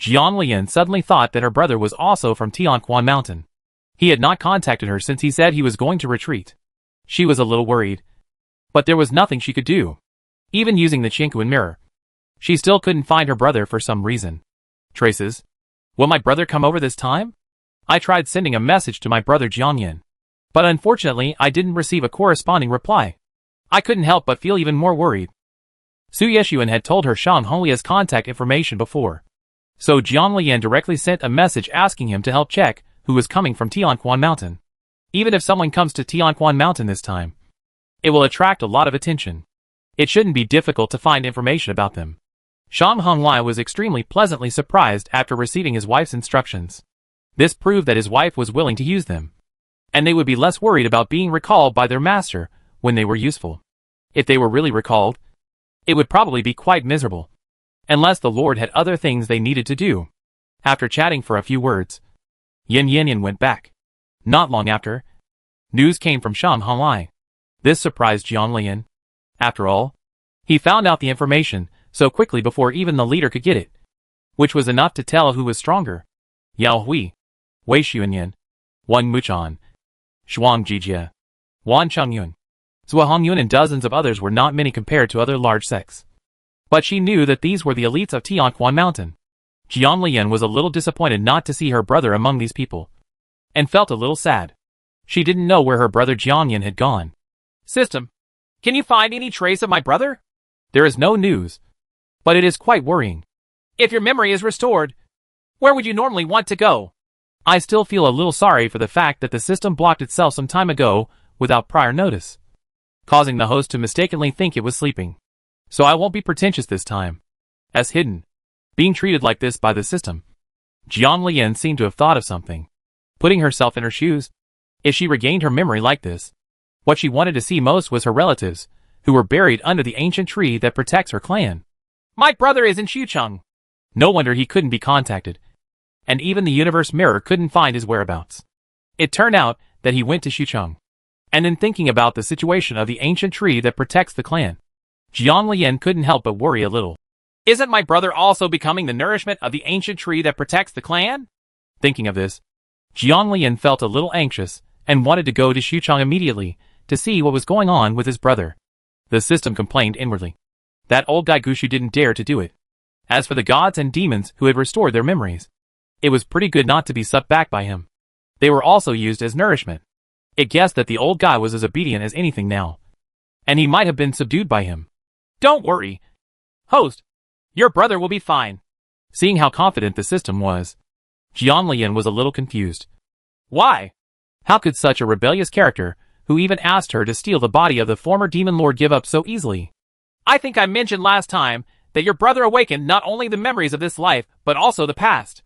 Jian Lian suddenly thought that her brother was also from Tianquan Mountain. He had not contacted her since he said he was going to retreat. She was a little worried, but there was nothing she could do. Even using the Qingquan mirror, she still couldn't find her brother for some reason. Traces, will my brother come over this time? I tried sending a message to my brother Jianyan, but unfortunately I didn't receive a corresponding reply. I couldn't help but feel even more worried. Su Yeshuan had told her Shang Honglia's contact information before, so Jian Lian directly sent a message asking him to help check who was coming from Tianquan Mountain. Even if someone comes to Tianquan Mountain this time, it will attract a lot of attention. It shouldn't be difficult to find information about them. Shang Honglai was extremely pleasantly surprised after receiving his wife's instructions. This proved that his wife was willing to use them, and they would be less worried about being recalled by their master when they were useful. If they were really recalled, it would probably be quite miserable, unless the Lord had other things they needed to do. After chatting for a few words, Yin Yin went back. Not long after, news came from Shang Honglai. This surprised Jian Lian. After all, he found out the information so quickly before even the leader could get it, which was enough to tell who was stronger. Yao Hui, Wei Xuanyan, Wang Muchan, Shuang Jijie, Wan Changyun, Zhua Hongyun and dozens of others were not many compared to other large sects. But she knew that these were the elites of Tianquan Mountain. Jian Lian was a little disappointed not to see her brother among these people, and felt a little sad. She didn't know where her brother Jianyan had gone. System, can you find any trace of my brother? There is no news, but it is quite worrying. If your memory is restored, where would you normally want to go? I still feel a little sorry for the fact that the system blocked itself some time ago without prior notice, causing the host to mistakenly think it was sleeping. So I won't be pretentious this time. As hidden, being treated like this by the system. Jian Lian seemed to have thought of something. Putting herself in her shoes, if she regained her memory like this, what she wanted to see most was her relatives, who were buried under the ancient tree that protects her clan. My brother is in Xucheng. No wonder he couldn't be contacted, and even the universe mirror couldn't find his whereabouts. It turned out that he went to Xucheng. And in thinking about the situation of the ancient tree that protects the clan, Jian Lian couldn't help but worry a little. Isn't my brother also becoming the nourishment of the ancient tree that protects the clan? Thinking of this, Jiang Lian felt a little anxious and wanted to go to Xuchang immediately to see what was going on with his brother. The system complained inwardly. That old guy Gushu didn't dare to do it. As for the gods and demons who had restored their memories, it was pretty good not to be sucked back by him. They were also used as nourishment. It guessed that the old guy was as obedient as anything now, and he might have been subdued by him. Don't worry, host. Your brother will be fine. Seeing how confident the system was, Jiang Lian was a little confused. Why? How could such a rebellious character, who even asked her to steal the body of the former demon lord, give up so easily? I think I mentioned last time that your brother awakened not only the memories of this life, but also the past.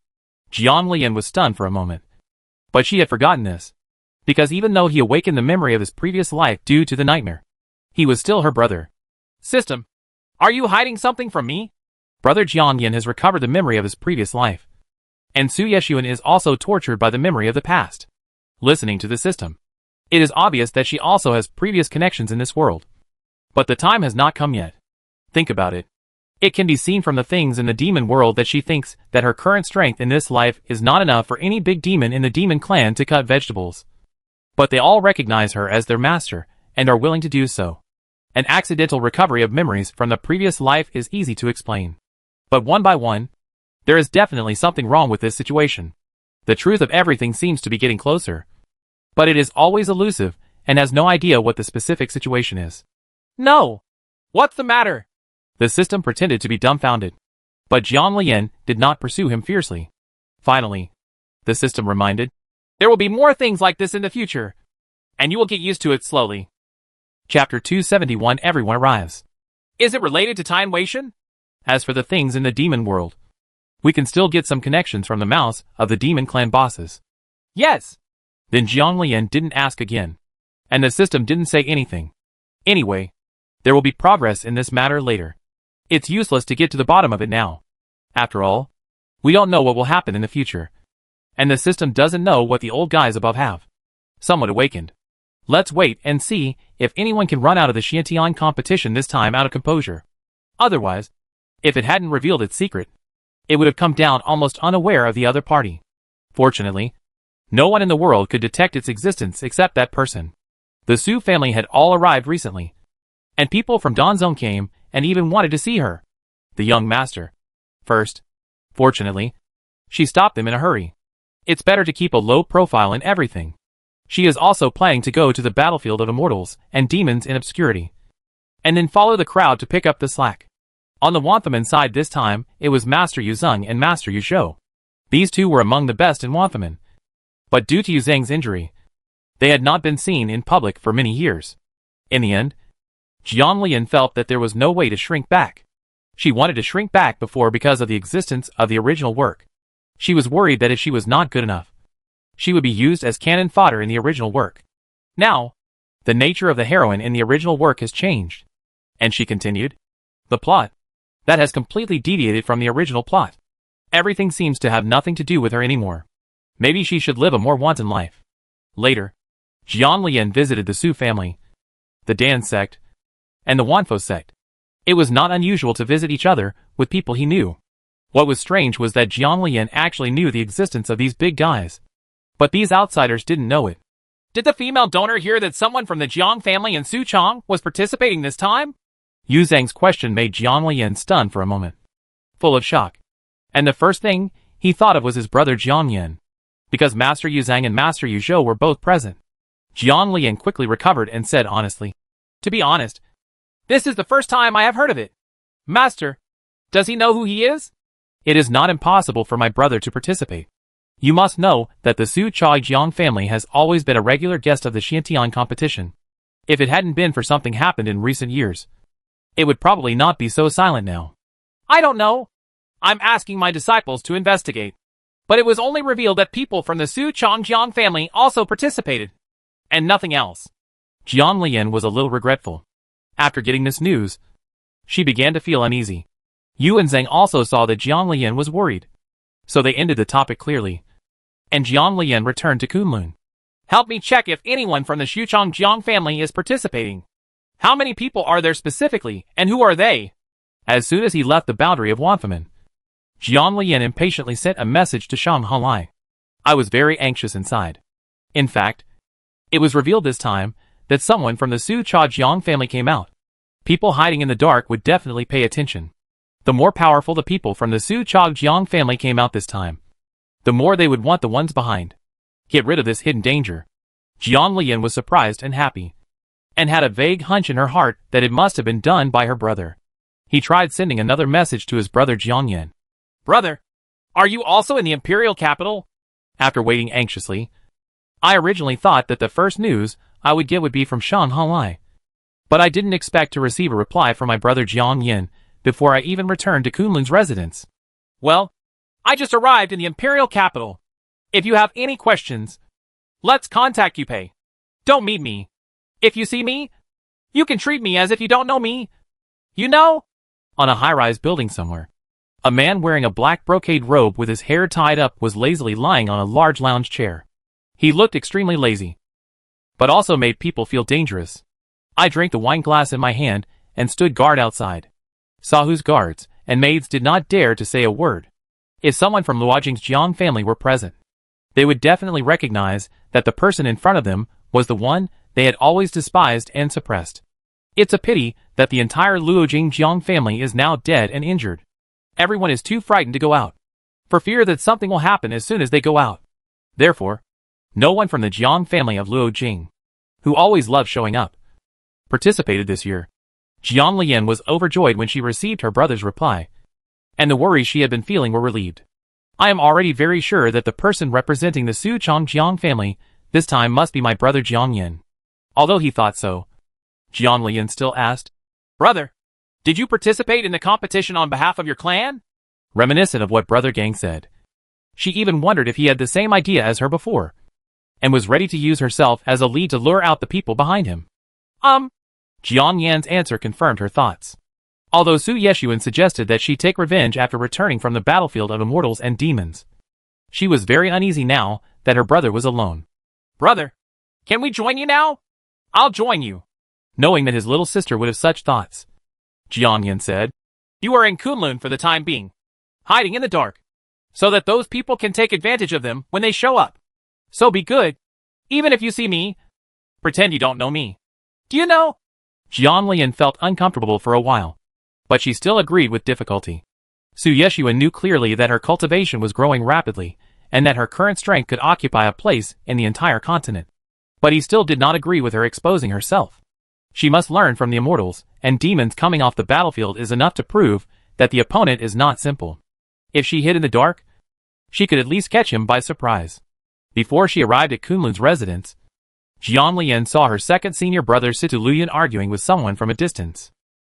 Jiang Lian was stunned for a moment. But she had forgotten this. Because even though he awakened the memory of his previous life due to the nightmare, he was still her brother. System, are you hiding something from me? Brother Jiang Lian has recovered the memory of his previous life. And Su Yeshuan is also tortured by the memory of the past. Listening to the system, it is obvious that she also has previous connections in this world. But the time has not come yet. Think about it. It can be seen from the things in the demon world that she thinks that her current strength in this life is not enough for any big demon in the demon clan to cut vegetables. But they all recognize her as their master, and are willing to do so. An accidental recovery of memories from the previous life is easy to explain. But one by one, there is definitely something wrong with this situation. The truth of everything seems to be getting closer. But it is always elusive, and has no idea what the specific situation is. No! What's the matter? The system pretended to be dumbfounded. But Jiang Lian did not pursue him fiercely. Finally, the system reminded, there will be more things like this in the future, and you will get used to it slowly. Chapter 271. Everyone arrives. Is it related to Time Wation? As for the things in the demon world, we can still get some connections from the mouths of the demon clan bosses. Yes! Then Jiang Lian didn't ask again, and the system didn't say anything. Anyway, there will be progress in this matter later. It's useless to get to the bottom of it now. After all, we don't know what will happen in the future. And the system doesn't know what the old guys above have. Somewhat awakened. Let's wait and see if anyone can run out of the Xiantian competition this time out of composure. Otherwise, if it hadn't revealed its secret, it would have come down almost unaware of the other party. Fortunately, no one in the world could detect its existence except that person. The Su family had all arrived recently, and people from Danzong came and even wanted to see her. The young master. First, fortunately, she stopped them in a hurry. It's better to keep a low profile in everything. She is also planning to go to the battlefield of immortals and demons in obscurity, and then follow the crowd to pick up the slack. On the Wanthaman side this time, it was Master Yuzheng and Master Yuzhou. These two were among the best in Wanthaman. But due to Yuzheng's injury, they had not been seen in public for many years. In the end, Jiang Lian felt that there was no way to shrink back. She wanted to shrink back before because of the existence of the original work. She was worried that if she was not good enough, she would be used as cannon fodder in the original work. Now, the nature of the heroine in the original work has changed. And she continued, the plot, that has completely deviated from the original plot. Everything seems to have nothing to do with her anymore. Maybe she should live a more wanton life. Later, Jiang Lian visited the Su family, the Dan sect, and the Wanfo sect. It was not unusual to visit each other with people he knew. What was strange was that Jiang Lian actually knew the existence of these big guys. But these outsiders didn't know it. Did the female donor hear that someone from the Jiang family in Suchang was participating this time? Yu Zhang's question made Jiang Lian stunned for a moment, full of shock. And the first thing he thought of was his brother Jiang Yan, because Master Yuzheng and Master Yuzhou were both present. Jiang Lian quickly recovered and said honestly, to be honest, this is the first time I have heard of it. Master, does he know who he is? It is not impossible for my brother to participate. You must know that the Su Chai Jiang family has always been a regular guest of the Xiantian competition. If it hadn't been for something happened in recent years, it would probably not be so silent now. I don't know. I'm asking my disciples to investigate. But it was only revealed that people from the Su Chang Jiang family also participated. And nothing else. Jiang Lian was a little regretful. After getting this news, she began to feel uneasy. Yu and Zheng also saw that Jiang Lian was worried. So they ended the topic clearly. And Jiang Lian returned to Kunlun. Help me check if anyone from the Xuchang Jiang family is participating. How many people are there specifically, and who are they? As soon as he left the boundary of Wanfaman, Jiang Lian impatiently sent a message to Shang Hanlai. I was very anxious inside. In fact, it was revealed this time that someone from the Su Chaojiang family came out. People hiding in the dark would definitely pay attention. The more powerful the people from the Su Chaojiang family came out this time, the more they would want the ones behind. Get rid of this hidden danger. Jiang Lian was surprised and happy, and had a vague hunch in her heart that it must have been done by her brother. He tried sending another message to his brother Jiang Yan. Brother, are you also in the imperial capital? After waiting anxiously, I originally thought that the first news I would get would be from Shanghai. But I didn't expect to receive a reply from my brother Jiang Yin before I even returned to Kunlun's residence. Well, I just arrived in the imperial capital. If you have any questions, let's contact Yupei. Don't meet me. If you see me, you can treat me as if you don't know me. You know? On a high-rise building somewhere, a man wearing a black brocade robe with his hair tied up was lazily lying on a large lounge chair. He looked extremely lazy, but also made people feel dangerous. I drank the wine glass in my hand and stood guard outside. Saw whose guards and maids did not dare to say a word. If someone from Luojing's Jiang family were present, they would definitely recognize that the person in front of them was the one they had always despised and suppressed. It's a pity that the entire Luojing Jiang family is now dead and injured. Everyone is too frightened to go out, for fear that something will happen as soon as they go out. Therefore, no one from the Jiang family of Luojing, who always loved showing up, participated this year. Jiang Lian was overjoyed when she received her brother's reply, and the worries she had been feeling were relieved. I am already very sure that the person representing the Su Changjiang family this time must be my brother Jiang Yin. Although he thought so, Jiang Lian still asked, Brother, did you participate in the competition on behalf of your clan? Reminiscent of what Brother Gang said. She even wondered if he had the same idea as her before, and was ready to use herself as a lead to lure out the people behind him. Jiang Yan's answer confirmed her thoughts. Although Su Yeshuan suggested that she take revenge after returning from the battlefield of immortals and demons, she was very uneasy now that her brother was alone. Brother, can we join you now? I'll join you. Knowing that his little sister would have such thoughts, Jiang Yan said, You are in Kunlun for the time being, hiding in the dark, so that those people can take advantage of them when they show up. So be good. Even if you see me, pretend you don't know me. Do you know? Jiang Lian felt uncomfortable for a while, but she still agreed with difficulty. Su Yeshuan knew clearly that her cultivation was growing rapidly, and that her current strength could occupy a place in the entire continent. But he still did not agree with her exposing herself. She must learn from the immortals, and demons coming off the battlefield is enough to prove that the opponent is not simple. If she hid in the dark, she could at least catch him by surprise. Before she arrived at Kunlun's residence, Jiang Lian saw her second senior brother Situ Luyan arguing with someone from a distance.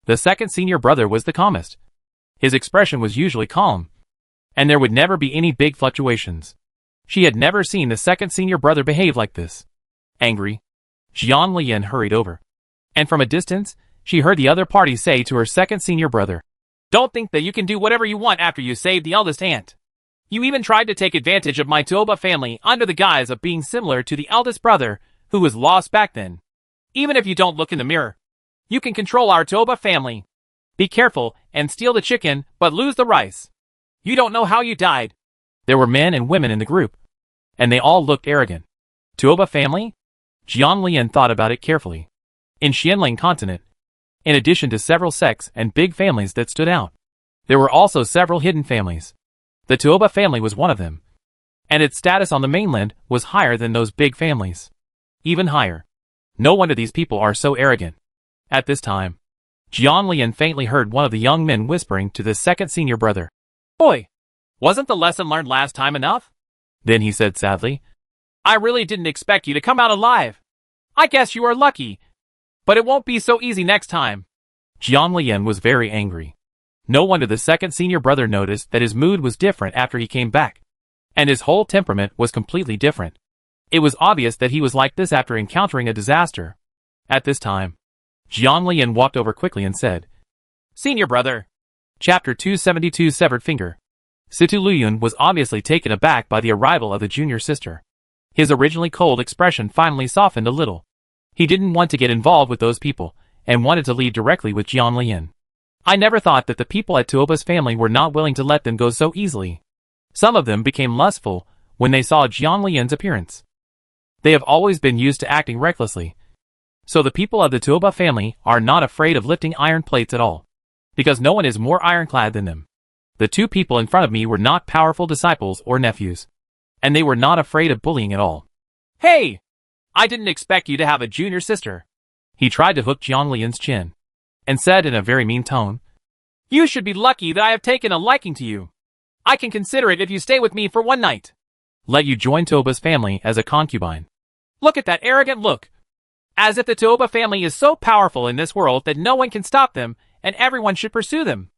The second senior brother was the calmest. His expression was usually calm, and there would never be any big fluctuations. She had never seen the second senior brother behave like this. Angry, Jiang Lian hurried over, and from a distance, she heard the other party say to her second senior brother, Don't think that you can do whatever you want after you saved the eldest aunt. You even tried to take advantage of my Toba family under the guise of being similar to the eldest brother who was lost back then. Even if you don't look in the mirror, you can control our Toba family. Be careful and steal the chicken, but lose the rice. You don't know how you died. There were men and women in the group, and they all looked arrogant. Toba family? Jiang Lian thought about it carefully. In Xianling continent, in addition to several sects and big families that stood out, there were also several hidden families. The Toba family was one of them, and its status on the mainland was higher than those big families. Even higher. No wonder these people are so arrogant. At this time, Jiang Lian faintly heard one of the young men whispering to the second senior brother, Boy, wasn't the lesson learned last time enough? Then he said sadly, I really didn't expect you to come out alive. I guess you are lucky, but it won't be so easy next time. Jiang Lian was very angry. No wonder the second senior brother noticed that his mood was different after he came back, and his whole temperament was completely different. It was obvious that he was like this after encountering a disaster. At this time, Jiang Lian walked over quickly and said, Senior brother. Chapter 272 Severed Finger. Situ Luyun was obviously taken aback by the arrival of the junior sister. His originally cold expression finally softened a little. He didn't want to get involved with those people, and wanted to leave directly with Jiang Lian. I never thought that the people at Tuoba's family were not willing to let them go so easily. Some of them became lustful when they saw Jiang Lian's appearance. They have always been used to acting recklessly. So the people of the Tuoba family are not afraid of lifting iron plates at all, because no one is more ironclad than them. The two people in front of me were not powerful disciples or nephews, and they were not afraid of bullying at all. Hey! I didn't expect you to have a junior sister. He tried to hook Jiang Lian's chin, and said in a very mean tone, You should be lucky that I have taken a liking to you. I can consider it if you stay with me for one night. Let you join Tuoba's family as a concubine. Look at that arrogant look. As if the Tuoba family is so powerful in this world that no one can stop them and everyone should pursue them.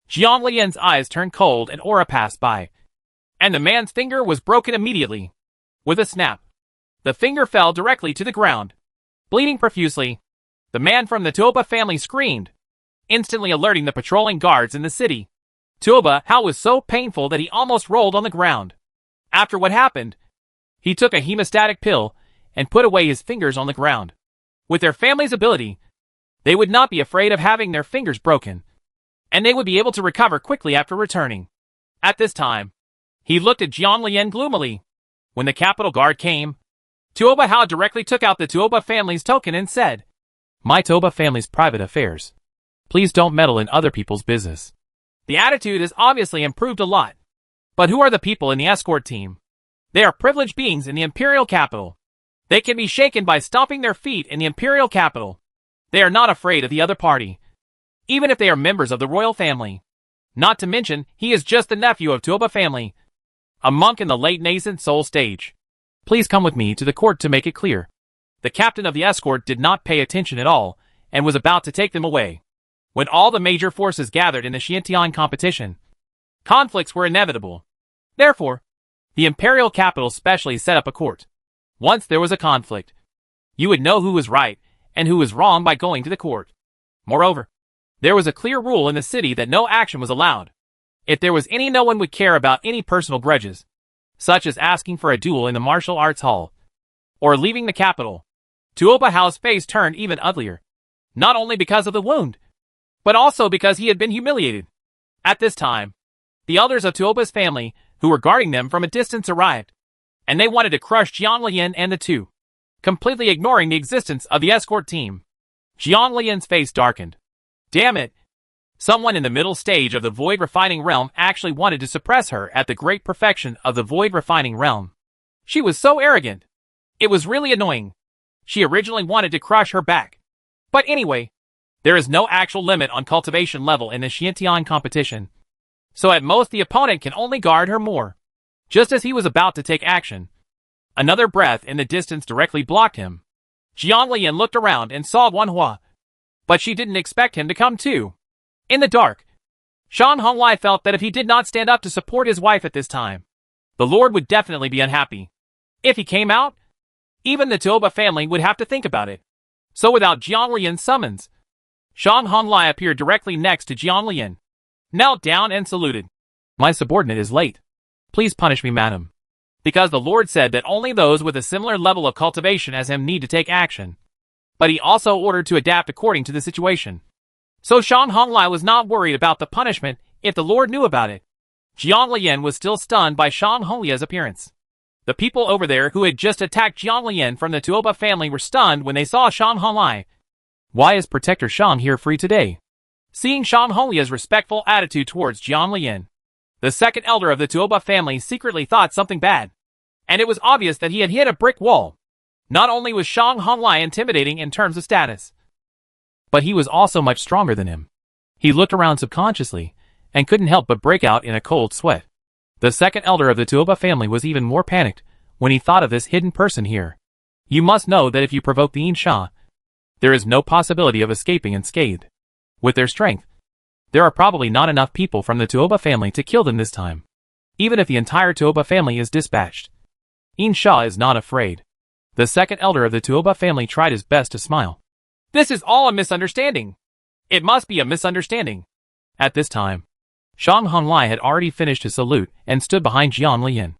Jiang Lian's eyes turned cold and aura passed by, and the man's finger was broken immediately. With a snap, the finger fell directly to the ground. Bleeding profusely, the man from the Tuoba family screamed, instantly alerting the patrolling guards in the city. Tuoba Hao was so painful that he almost rolled on the ground. After what happened, he took a hemostatic pill and put away his fingers on the ground. With their family's ability, they would not be afraid of having their fingers broken, and they would be able to recover quickly after returning. At this time, he looked at Jiang Lian gloomily. When the capital guard came, Tuoba Hao directly took out the Tuoba family's token and said, My Tuoba family's private affairs. Please don't meddle in other people's business. The attitude has obviously improved a lot. But who are the people in the escort team? They are privileged beings in the imperial capital. They can be shaken by stomping their feet in the imperial capital. They are not afraid of the other party, even if they are members of the royal family. Not to mention, he is just the nephew of Tuoba family, a monk in the late nascent soul stage. Please come with me to the court to make it clear. The captain of the escort did not pay attention at all, and was about to take them away. When all the major forces gathered in the Xiantian competition, conflicts were inevitable. Therefore, the imperial capital specially set up a court. Once there was a conflict, you would know who was right and who was wrong by going to the court. Moreover, there was a clear rule in the city that no action was allowed. If there was any, no one would care about any personal grudges, such as asking for a duel in the martial arts hall, or leaving the capital. Tuoba Hao's face turned even uglier, not only because of the wound, but also because he had been humiliated. At this time, the elders of Tuoba's family, who were guarding them from a distance, arrived, and they wanted to crush Jiang Lian and the two, completely ignoring the existence of the escort team. Jiang Lian's face darkened. Damn it! Someone in the middle stage of the void refining realm actually wanted to suppress her at the great perfection of the void refining realm. She was so arrogant. It was really annoying. She originally wanted to crush her back. But anyway, there is no actual limit on cultivation level in the Xiantian competition, so at most the opponent can only guard her more. Just as he was about to take action, another breath in the distance directly blocked him. Jiang Lian looked around and saw Wanhua, but she didn't expect him to come too. In the dark, Shan Honglai felt that if he did not stand up to support his wife at this time, the Lord would definitely be unhappy. If he came out, even the Tuoba family would have to think about it. So without Jiang Lian's summons, Shan Honglai appeared directly next to Jiang Lian, knelt down and saluted. My subordinate is late. Please punish me, madam. Because the Lord said that only those with a similar level of cultivation as him need to take action. But he also ordered to adapt according to the situation. So Shan Honglai was not worried about the punishment if the Lord knew about it. Jiang Lian was still stunned by Shan Honglia's appearance. The people over there who had just attacked Jiang Lian from the Tuoba family were stunned when they saw Shan Honglai. Why is Protector Shan here free today? Seeing Shan Honglia's respectful attitude towards Jiang Lian, the second elder of the Tuoba family secretly thought something bad. And it was obvious that he had hit a brick wall. Not only was Shan Honglai intimidating in terms of status, but he was also much stronger than him. He looked around subconsciously, and couldn't help but break out in a cold sweat. The second elder of the Tuoba family was even more panicked when he thought of this hidden person here. You must know that if you provoke the Insha, there is no possibility of escaping unscathed. With their strength, there are probably not enough people from the Tuoba family to kill them this time. Even if the entire Tuoba family is dispatched, Insha is not afraid. The second elder of the Tuoba family tried his best to smile. This is all a misunderstanding. It must be a misunderstanding. At this time, Shan Honglai had already finished his salute and stood behind Jiang Lian,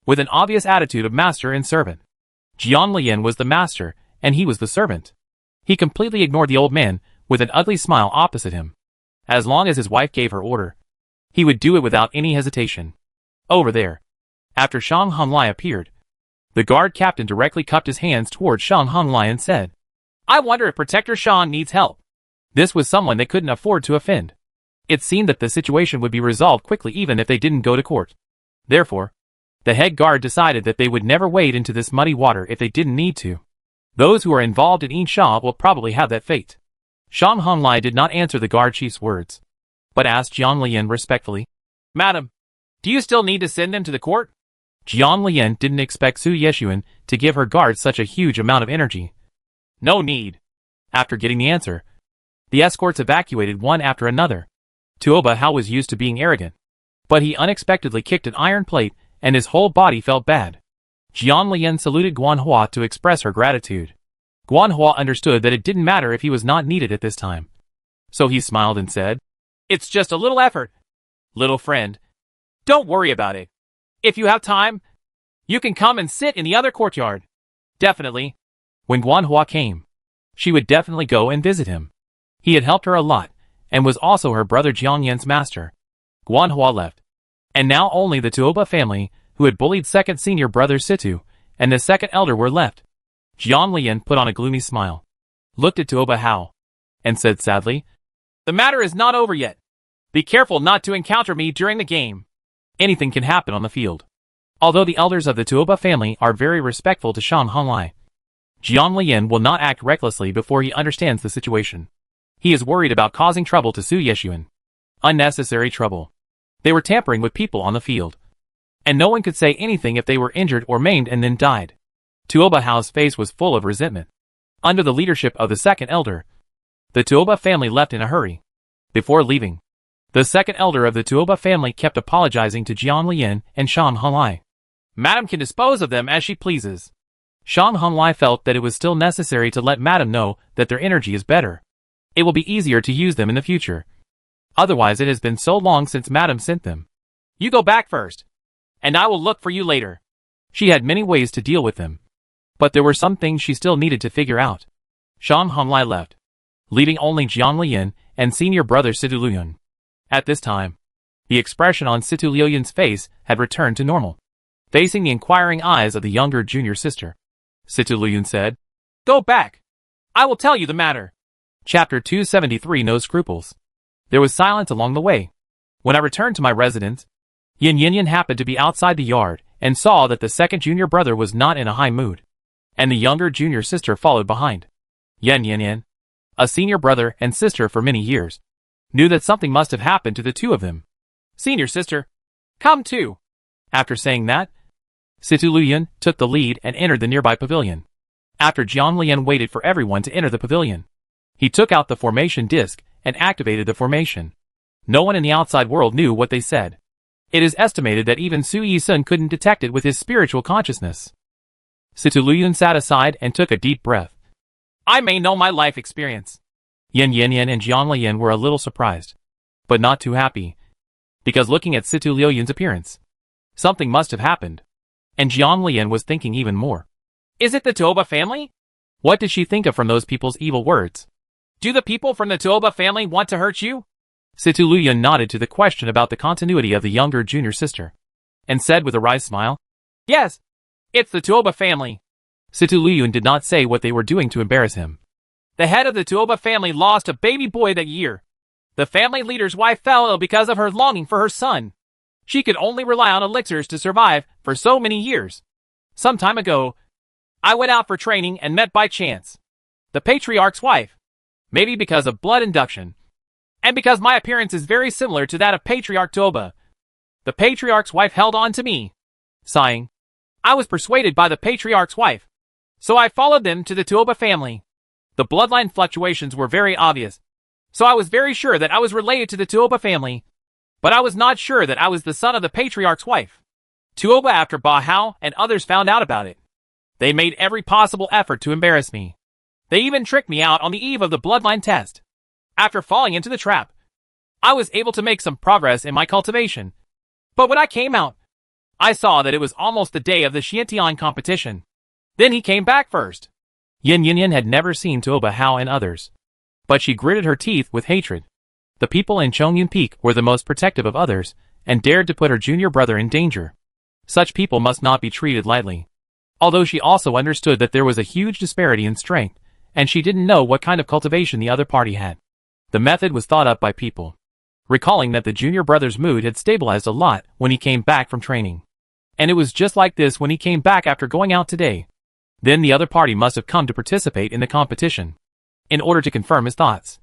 with an obvious attitude of master and servant. Jiang Lian was the master, and he was the servant. He completely ignored the old man, with an ugly smile opposite him. As long as his wife gave her order, he would do it without any hesitation. Over there, After Shang Honglai appeared, the guard captain directly cupped his hands towards Shang Honglai and said, "I wonder if Protector Shang needs help." This was someone they couldn't afford to offend. It seemed that the situation would be resolved quickly even if they didn't go to court. Therefore, the head guard decided that they would never wade into this muddy water if they didn't need to. Those who are involved in Yinsha will probably have that fate. Shang Honglai did not answer the guard chief's words, but asked Jiang Lian respectfully, "Madam, do you still need to send them to the court?" Jiang Lian didn't expect Su Yeshuan to give her guards such a huge amount of energy. "No need." After getting the answer, the escorts evacuated one after another. Tuoba Hao was used to being arrogant, but he unexpectedly kicked an iron plate and his whole body felt bad. Jiang Lian saluted Guanhua to express her gratitude. Guanhua understood that it didn't matter if he was not needed at this time. So he smiled and said, "It's just a little effort. Little friend, don't worry about it. If you have time, you can come and sit in the other courtyard." Definitely. When Guanhua came, she would definitely go and visit him. He had helped her a lot, and was also her brother Jiang Yan's master. Guanhua left, and now only the Tuoba family, who had bullied second senior brother Situ, and the second elder were left. Jiang Lian put on a gloomy smile, looked at Tuoba Hao, and said sadly, "The matter is not over yet. Be careful not to encounter me during the game. Anything can happen on the field." Although the elders of the Tuoba family are very respectful to Shang Honglai, Jiang Lian will not act recklessly before he understands the situation. He is worried about causing trouble to Su Yeshuan. Unnecessary trouble. They were tampering with people on the field, and no one could say anything if they were injured or maimed and then died. Tuoba Hao's face was full of resentment. Under the leadership of the second elder, the Tuoba family left in a hurry. Before leaving, the second elder of the Tuoba family kept apologizing to Jiang Lian and Shang Honglai. "Madam can dispose of them as she pleases." Shang Honglai felt that it was still necessary to let Madam know that their energy is better. It will be easier to use them in the future. Otherwise it has been so long since Madam sent them. "You go back first, and I will look for you later." She had many ways to deal with them, but there were some things she still needed to figure out. Shang Honglai left, leaving only Jiang Lian and senior brother Situ Luyun. At this time, the expression on Situ Luyun's face had returned to normal. Facing the inquiring eyes of the younger junior sister, Situ Luyun said, "Go back. I will tell you the matter." Chapter 273 No Scruples. There was silence along the way. When I returned to my residence, Yin Yin happened to be outside the yard and saw that the second junior brother was not in a high mood, and the younger junior sister followed behind. Yin Yin, a senior brother and sister for many years, knew that something must have happened to the two of them. "Senior sister, come too." After saying that, Situ Luyun took the lead and entered the nearby pavilion. After Jiang Lian waited for everyone to enter the pavilion, he took out the formation disc and activated the formation. No one in the outside world knew what they said. It is estimated that even Su Yi-sun couldn't detect it with his spiritual consciousness. Situ Luyun sat aside and took a deep breath. "I may know my life experience." Yin and Jiang Lian were a little surprised, but not too happy, because looking at Situ Luyun's appearance, something must have happened. And Jiang Lian was thinking even more. Is it the Tuoba family? What did she think of from those people's evil words? Do the people from the Tuoba family want to hurt you? Situ Luyun nodded to the question about the continuity of the younger junior sister, and said with a wry smile, "Yes, it's the Tuoba family." Situ Luyun did not say what they were doing to embarrass him. "The head of the Tuoba family lost a baby boy that year. The family leader's wife fell ill because of her longing for her son. She could only rely on elixirs to survive for so many years. Some time ago, I went out for training and met by chance the patriarch's wife. Maybe because of blood induction, and because my appearance is very similar to that of Patriarch Tuoba, the patriarch's wife held on to me." Sighing, "I was persuaded by the patriarch's wife, so I followed them to the Tuoba family. The bloodline fluctuations were very obvious, so I was very sure that I was related to the Tuoba family, but I was not sure that I was the son of the patriarch's wife. Tuoba after Ba Hao and others found out about it. They made every possible effort to embarrass me. They even tricked me out on the eve of the bloodline test. After falling into the trap, I was able to make some progress in my cultivation. But when I came out, I saw that it was almost the day of the Xiantian competition. Then he came back first." Yin had never seen Tuoba Hao and others, but she gritted her teeth with hatred. The people in Chongyun Peak were the most protective of others, and dared to put her junior brother in danger. Such people must not be treated lightly. Although she also understood that there was a huge disparity in strength, and she didn't know what kind of cultivation the other party had. The method was thought up by people, recalling that the junior brother's mood had stabilized a lot when he came back from training. And it was just like this when he came back after going out today. Then the other party must have come to participate in the competition. In order to confirm his thoughts,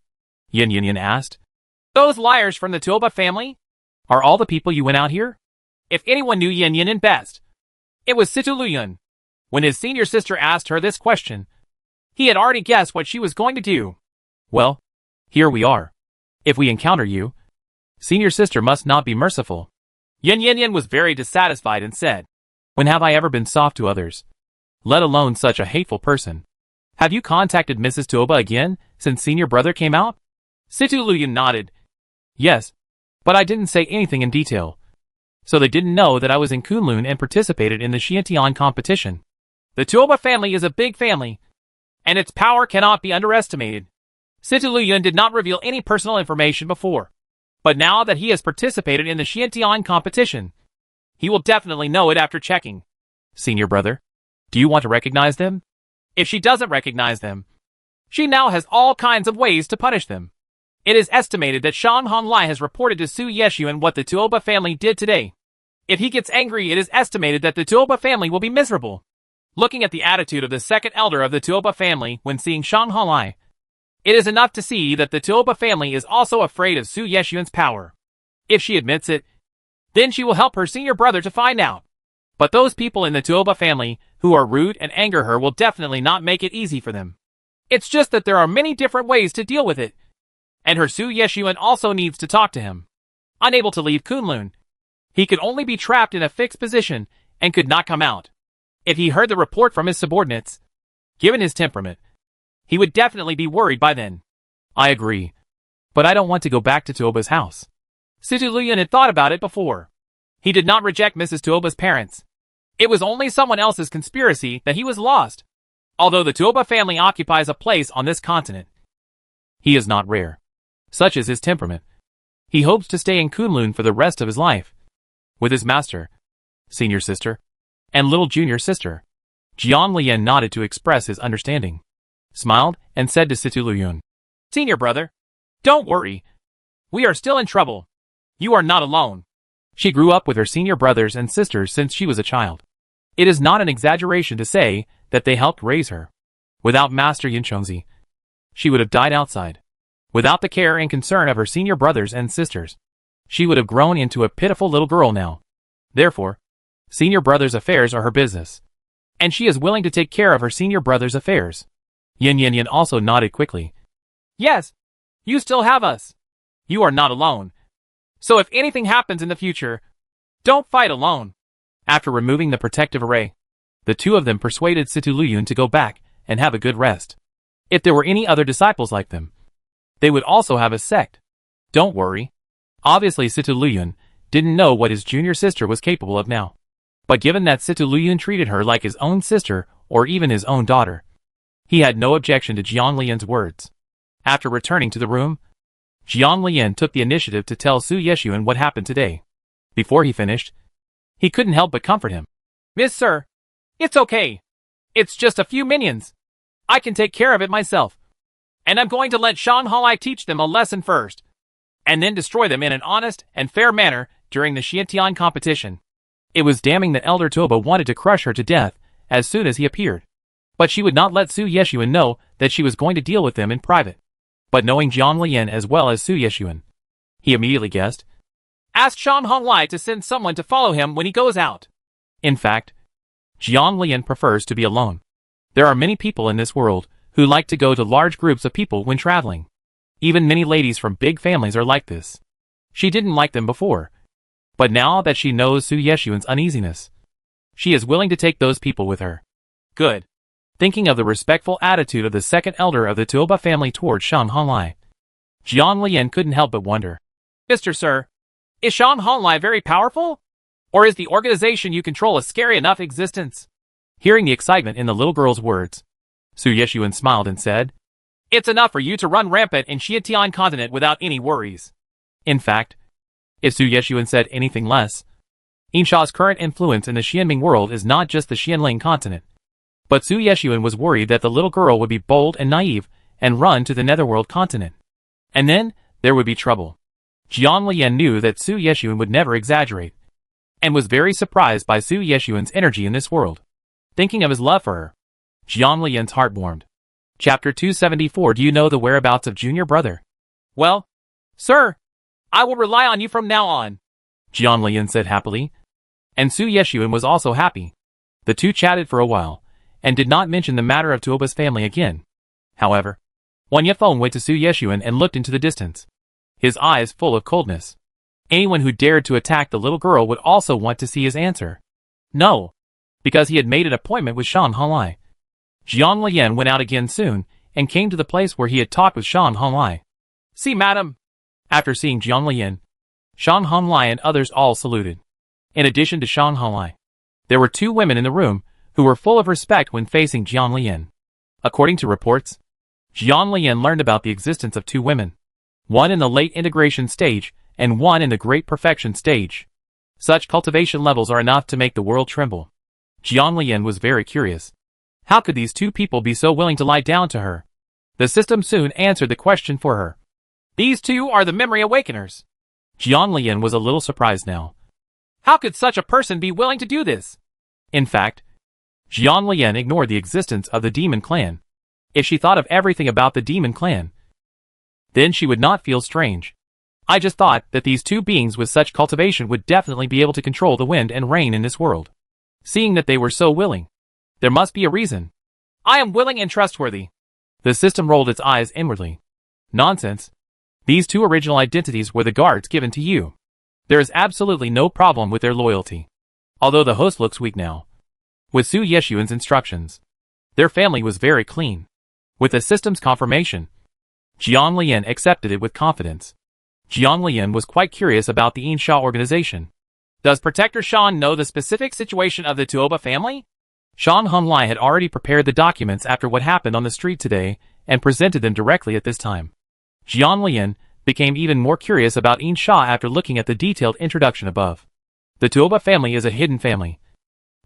Yin Yin Yin asked, "Those liars from the Tuoba family? Are all the people you went out here?" If anyone knew Yin Yin Yin best, it was Situ Luyun. When his senior sister asked her this question, he had already guessed what she was going to do. "Well, here we are. If we encounter you, senior sister must not be merciful." Yin Yin Yin was very dissatisfied and said, "When have I ever been soft to others? Let alone such a hateful person. Have you contacted Mrs. Tuoba again since senior brother came out?" Situ Luyun nodded. "Yes, but I didn't say anything in detail. So they didn't know that I was in Kunlun and participated in the Xiantian competition. The Tuoba family is a big family, and its power cannot be underestimated." Situ Luyun did not reveal any personal information before, but now that he has participated in the Xiantian competition, he will definitely know it after checking. "Senior brother, do you want to recognize them?" If she doesn't recognize them, she now has all kinds of ways to punish them. It is estimated that Shang Honglai has reported to Su Yeshuan what the Tuoba family did today. If he gets angry, it is estimated that the Tuoba family will be miserable. Looking at the attitude of the second elder of the Tuoba family when seeing Shang Honglai, it is enough to see that the Tuoba family is also afraid of Su Yeshuan's power. If she admits it, then she will help her senior brother to find out. But those people in the Tuoba family who are rude and anger her will definitely not make it easy for them. It's just that there are many different ways to deal with it. And her Su Yeshuan also needs to talk to him. Unable to leave Kunlun, he could only be trapped in a fixed position and could not come out. If he heard the report from his subordinates, given his temperament, he would definitely be worried by then. "I agree, but I don't want to go back to Tuoba's house." Situ Luyun had thought about it before. He did not reject Mrs. Tuoba's parents. It was only someone else's conspiracy that he was lost. Although the Tuoba family occupies a place on this continent, he is not rare. Such is his temperament. He hopes to stay in Kunlun for the rest of his life, with his master, senior sister, and little junior sister. Jiang Lian nodded to express his understanding, smiled, and said to Situ Luyun, "Senior brother, don't worry. We are still in trouble. You are not alone." She grew up with her senior brothers and sisters since she was a child. It is not an exaggeration to say that they helped raise her. Without Master Yinchongzi, she would have died outside. Without the care and concern of her senior brothers and sisters, she would have grown into a pitiful little girl now. Therefore, senior brother's affairs are her business, and she is willing to take care of her senior brother's affairs. Yin Yin Yin also nodded quickly. "Yes, you still have us. You are not alone. So if anything happens in the future, don't fight alone." After removing the protective array, the two of them persuaded Situ Luyun to go back and have a good rest. If there were any other disciples like them, they would also have a sect. Don't worry. Obviously Situ Luyun didn't know what his junior sister was capable of now. But given that Situ Luyun treated her like his own sister or even his own daughter, he had no objection to Jiang Lian's words. After returning to the room, Jiang Lian took the initiative to tell Su Yeshuan what happened today. Before he finished, he couldn't help but comfort him. "Miss Sir, it's okay. It's just a few minions. I can take care of it myself. And I'm going to let Shang Halai teach them a lesson first, and then destroy them in an honest and fair manner during the Xiantian competition." It was damning that Elder Toba wanted to crush her to death as soon as he appeared. But she would not let Su Yeshuan know that she was going to deal with them in private. But knowing Jiang Lian as well as Su Yeshuan, he immediately guessed. "Ask Shang Honglai to send someone to follow him when he goes out." In fact, Jiang Lian prefers to be alone. There are many people in this world who like to go to large groups of people when traveling. Even many ladies from big families are like this. She didn't like them before, but now that she knows Su Yeshuan's uneasiness, she is willing to take those people with her. Good. Thinking of the respectful attitude of the second elder of the Tuoba family towards Shang Honglai, Jiang Lian couldn't help but wonder. "Mr. Sir, is Shang Honglai very powerful? Or is the organization you control a scary enough existence?" Hearing the excitement in the little girl's words, Su Yeshuan smiled and said, "It's enough for you to run rampant in Xiantian continent without any worries." In fact, if Su Yeshuan said anything less, Insha's current influence in the Xianming world is not just the Xianling continent. But Su Yeshuan was worried that the little girl would be bold and naive and run to the netherworld continent. And then, there would be trouble. Jiang Lian knew that Su Yeshuan would never exaggerate, and was very surprised by Su Yeshuan's energy in this world. Thinking of his love for her, Jiang Lian's heart warmed. Chapter 274. Do you know the whereabouts of junior brother? Well, sir, I will rely on you from now on, Jiang Lian said happily. And Su Yeshuan was also happy. The two chatted for a while, and did not mention the matter of Tuoba's family again. However, Wang Yefeng went to Su Yeshuan and looked into the distance, his eyes full of coldness. Anyone who dared to attack the little girl would also want to see his answer. No, because he had made an appointment with Shan Hanlai. Jiang Lian went out again soon, and came to the place where he had talked with Shan Hanlai. See, madam. After seeing Jiang Lian, Shan Hanlai and others all saluted. In addition to Shan Hanlai, there were two women in the room who were full of respect when facing Jiang Lian. According to reports, Jiang Lian learned about the existence of two women, one in the late integration stage and one in the great perfection stage. Such cultivation levels are enough to make the world tremble. Jiang Lian was very curious. How could these two people be so willing to lie down to her? The system soon answered the question for her. These two are the memory awakeners. Jiang Lian was a little surprised now. How could such a person be willing to do this? In fact, Jiang Lian ignored the existence of the demon clan. If she thought of everything about the demon clan, then she would not feel strange. I just thought that these two beings with such cultivation would definitely be able to control the wind and rain in this world. Seeing that they were so willing, there must be a reason. I am willing and trustworthy. The system rolled its eyes inwardly. Nonsense. These two original identities were the guards given to you. There is absolutely no problem with their loyalty. Although the host looks weak now. With Su Yeshuan's instructions, their family was very clean. With the system's confirmation, Jiang Lian accepted it with confidence. Jiang Lian was quite curious about the Insha organization. Does Protector Shan know the specific situation of the Tuoba family? Shan Hanlai had already prepared the documents after what happened on the street today and presented them directly at this time. Jiang Lian became even more curious about Insha after looking at the detailed introduction above. The Tuoba family is a hidden family,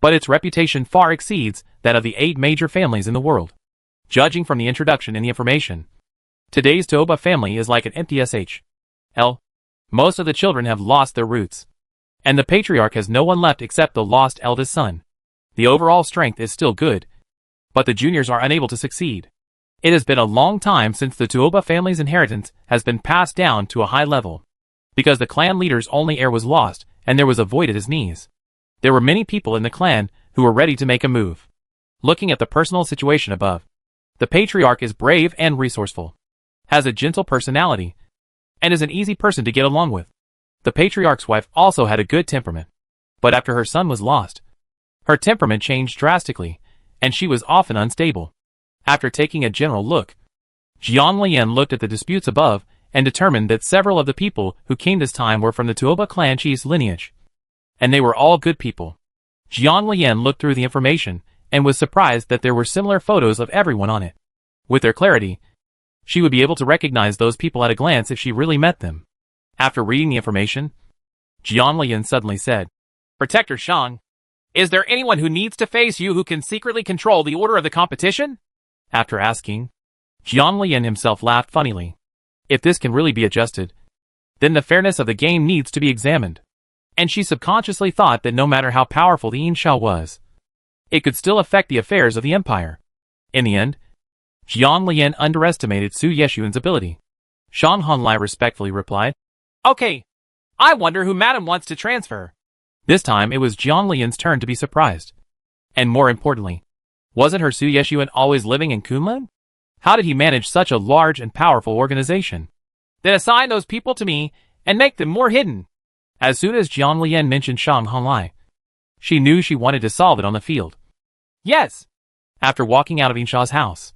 but its reputation far exceeds that of the 8 major families in the world. Judging from the introduction and the information, today's Tuoba family is like an empty SHL. Most of the children have lost their roots, and the patriarch has no one left except the lost eldest son. The overall strength is still good, but the juniors are unable to succeed. It has been a long time since the Tuoba family's inheritance has been passed down to a high level, because the clan leader's only heir was lost, and there was a void at his knees. There were many people in the clan who were ready to make a move. Looking at the personal situation above, the patriarch is brave and resourceful, has a gentle personality, and is an easy person to get along with. The patriarch's wife also had a good temperament, but after her son was lost, her temperament changed drastically, and she was often unstable. After taking a general look, Jiang Lian looked at the disputes above and determined that several of the people who came this time were from the Tuoba clan chief's lineage, and they were all good people. Jiang Lian looked through the information and was surprised that there were similar photos of everyone on it. With their clarity, she would be able to recognize those people at a glance if she really met them. After reading the information, Jiang Lian suddenly said, Protector Shang, is there anyone who needs to face you who can secretly control the order of the competition? After asking, Jiang Lian himself laughed funnily. If this can really be adjusted, then the fairness of the game needs to be examined. And she subconsciously thought that no matter how powerful the Insha was, it could still affect the affairs of the empire. In the end, Jiang Lian underestimated Su Yeshuan's ability. Shan Hanlai respectfully replied, Okay, I wonder who Madam wants to transfer. This time it was Jiang Lian's turn to be surprised. And more importantly, wasn't her Su Yeshuan always living in Kunlun? How did he manage such a large and powerful organization? Then assign those people to me and make them more hidden. As soon as Jiang Lian mentioned Shan Hanlai, she knew she wanted to solve it on the field. Yes. After walking out of Insha's house,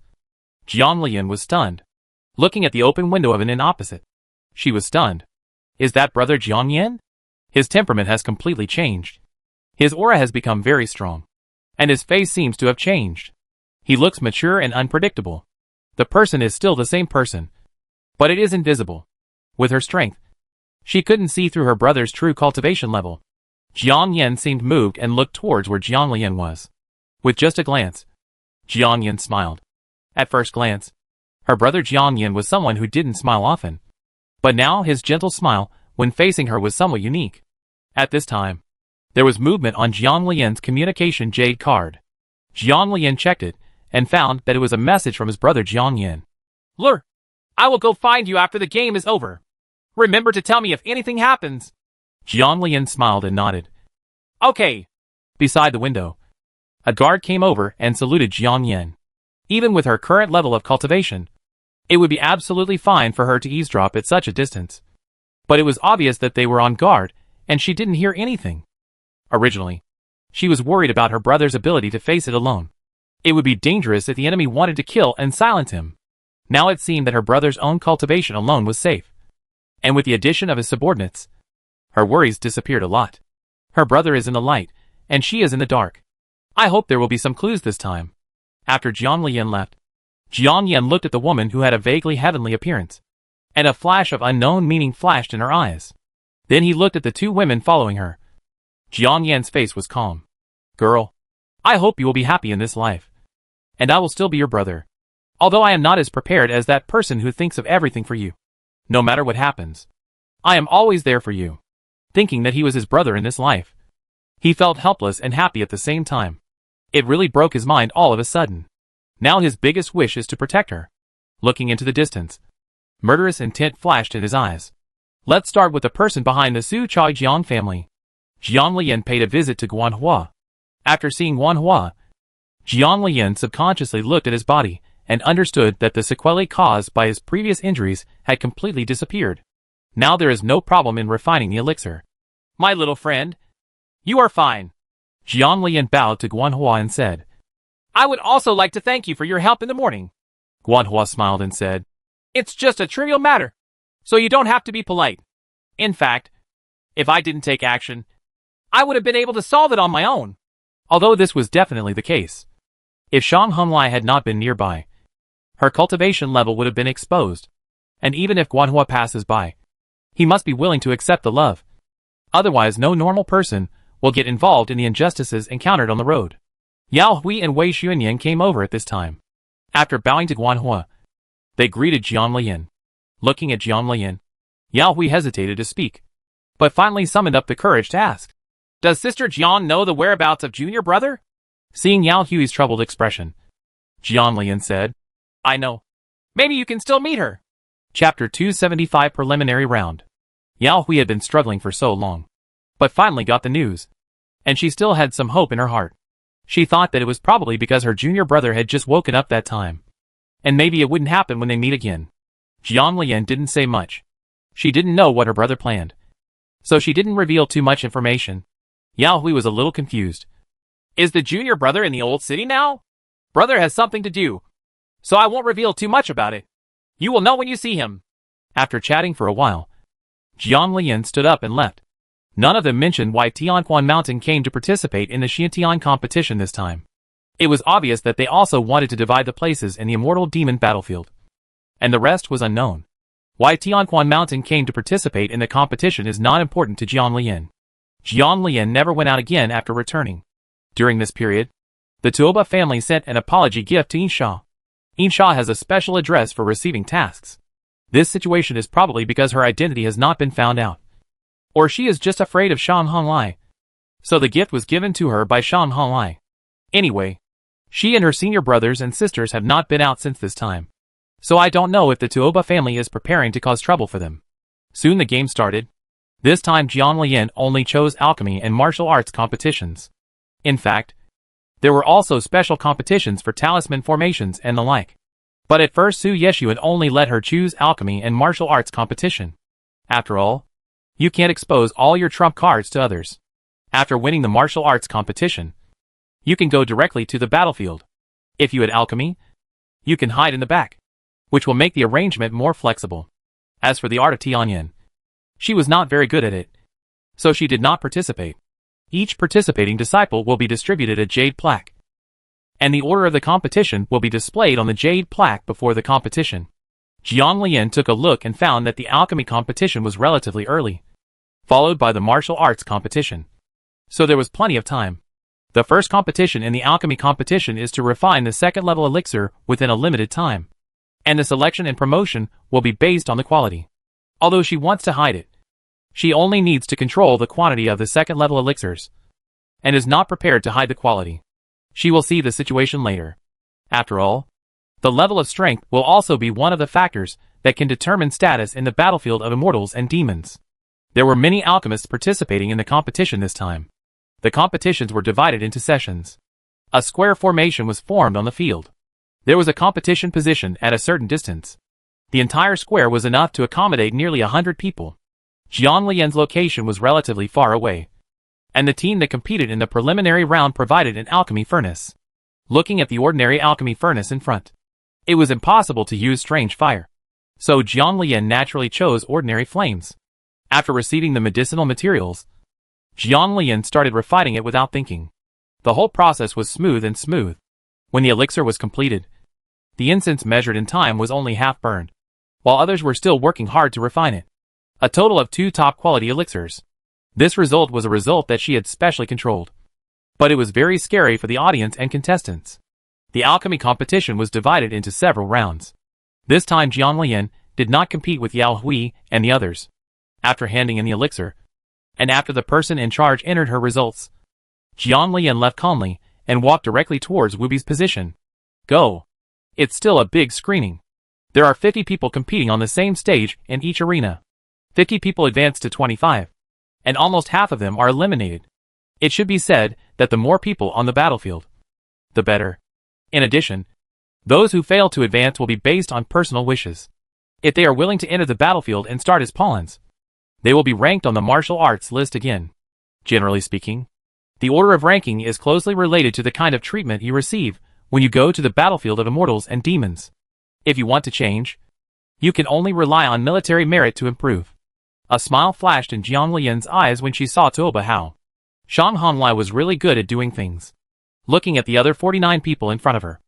Jiang Lian was stunned. Looking at the open window of an inn opposite, she was stunned. Is that brother Jiang Yan? His temperament has completely changed. His aura has become very strong, and his face seems to have changed. He looks mature and unpredictable. The person is still the same person, but it is invisible. With her strength, she couldn't see through her brother's true cultivation level. Jiang Yen seemed moved and looked towards where Jiang Lian was. With just a glance, Jiang Yen smiled. At first glance, her brother Jiang Yen was someone who didn't smile often. But now his gentle smile, when facing her, was somewhat unique. At this time, there was movement on Jiang Lian's communication jade card. Jiang Lian checked it, and found that it was a message from his brother Jiang Yen. "Lur, I will go find you after the game is over. Remember to tell me if anything happens." Jiang Lian smiled and nodded. "Okay." Beside the window, a guard came over and saluted Jiang Yen. Even with her current level of cultivation, it would be absolutely fine for her to eavesdrop at such a distance. But it was obvious that they were on guard, and she didn't hear anything. Originally, she was worried about her brother's ability to face it alone. It would be dangerous if the enemy wanted to kill and silence him. Now it seemed that her brother's own cultivation alone was safe. And with the addition of his subordinates, her worries disappeared a lot. Her brother is in the light, and she is in the dark. I hope there will be some clues this time. After Jiang Lian left, Jiang Yen looked at the woman who had a vaguely heavenly appearance, and a flash of unknown meaning flashed in her eyes. Then he looked at the two women following her. Jiang Yen's face was calm. "Girl, I hope you will be happy in this life. And I will still be your brother. Although I am not as prepared as that person who thinks of everything for you. No matter what happens, I am always there for you." Thinking that he was his brother in this life, he felt helpless and happy at the same time. It really broke his mind all of a sudden. Now his biggest wish is to protect her. Looking into the distance, murderous intent flashed in his eyes. Let's start with the person behind the Su Chai Jiang family. Jiang Lian paid a visit to Guanhua. After seeing Guanhua, Jiang Lian subconsciously looked at his body and understood that the sequelae caused by his previous injuries had completely disappeared. Now there is no problem in refining the elixir. "My little friend, you are fine." Jiang Lian bowed to Guanhua and said, "I would also like to thank you for your help in the morning." Guanhua smiled and said, "It's just a trivial matter, so you don't have to be polite. In fact, if I didn't take action, I would have been able to solve it on my own." Although this was definitely the case. If Shang Honglai had not been nearby, her cultivation level would have been exposed. And even if Guanhua passes by, he must be willing to accept the love. Otherwise no normal person will get involved in the injustices encountered on the road. Yao Hui and Wei Xuanyan came over at this time. After bowing to Guanhua, they greeted Jiang Lian. Looking at Jiang Lian, Yao Hui hesitated to speak, but finally summoned up the courage to ask, "Does Sister Jiang know the whereabouts of junior brother?" Seeing Yao Hui's troubled expression, Jiang Lian said, "I know. Maybe you can still meet her." Chapter 275 Preliminary Round. Yao Hui had been struggling for so long, but finally got the news, and she still had some hope in her heart. She thought that it was probably because her junior brother had just woken up that time, and maybe it wouldn't happen when they meet again. Jiang Lian didn't say much. She didn't know what her brother planned, so she didn't reveal too much information. Yao Hui was a little confused. "Is the junior brother in the old city now?" "Brother has something to do, so I won't reveal too much about it. You will know when you see him." After chatting for a while, Jiang Lian stood up and left. None of them mentioned why Tianquan Mountain came to participate in the Xiantian competition this time. It was obvious that they also wanted to divide the places in the Immortal Demon battlefield. And the rest was unknown. Why Tianquan Mountain came to participate in the competition is not important to Jiang Lian. Jiang Lian never went out again after returning. During this period, the Tuoba family sent an apology gift to Yinsha. Yinsha has a special address for receiving tasks. This situation is probably because her identity has not been found out. Or she is just afraid of Shang Honglai. So the gift was given to her by Shang Honglai. Anyway, she and her senior brothers and sisters have not been out since this time. So I don't know if the Tuoba family is preparing to cause trouble for them. Soon the game started. This time Jiang Lian only chose alchemy and martial arts competitions. In fact, there were also special competitions for talisman formations and the like. But at first Su Yeshuan only let her choose alchemy and martial arts competition. After all, you can't expose all your trump cards to others. After winning the martial arts competition, you can go directly to the battlefield. If you had alchemy, you can hide in the back, which will make the arrangement more flexible. As for the art of Tianyan, she was not very good at it, so she did not participate. Each participating disciple will be distributed a jade plaque, and the order of the competition will be displayed on the jade plaque before the competition. Jiang Lian took a look and found that the alchemy competition was relatively early, followed by the martial arts competition. so there was plenty of time. The first competition in the alchemy competition is to refine the second level elixir within a limited time. And the selection and promotion will be based on the quality. Although she wants to hide it, she only needs to control the quantity of the second level elixirs, and is not prepared to hide the quality. She will see the situation later. After all, the level of strength will also be one of the factors that can determine status in the battlefield of immortals and demons. There were many alchemists participating in the competition this time. The competitions were divided into sessions. A square formation was formed on the field. There was a competition position at a certain distance. The entire square was enough to accommodate nearly 100 people. Jiang Lian's location was relatively far away, and the team that competed in the preliminary round provided an alchemy furnace. Looking at the ordinary alchemy furnace in front, it was impossible to use strange fire. So Jiang Lian naturally chose ordinary flames. After receiving the medicinal materials, Jiang Lian started refining it without thinking. The whole process was smooth and smooth. When the elixir was completed, the incense measured in time was only half burned, while others were still working hard to refine it. A total of 2 top-quality elixirs. This result was a result that she had specially controlled. But it was very scary for the audience and contestants. The alchemy competition was divided into several rounds. This time Jiang Lian did not compete with Yao Hui and the others. After handing in the elixir, and after the person in charge entered her results, Jiang Lian left calmly and walked directly towards Wubi's position. Go! It's still a big screening. There are 50 people competing on the same stage in each arena. 50 people advance to 25, and almost half of them are eliminated. It should be said that the more people on the battlefield, the better. In addition, those who fail to advance will be based on personal wishes. If they are willing to enter the battlefield and start as pawns, they will be ranked on the martial arts list again. Generally speaking, the order of ranking is closely related to the kind of treatment you receive when you go to the battlefield of immortals and demons. If you want to change, you can only rely on military merit to improve. A smile flashed in Jiang Lian's eyes when she saw Tuoba Hao. Shang Honglai was really good at doing things. Looking at the other 49 people in front of her,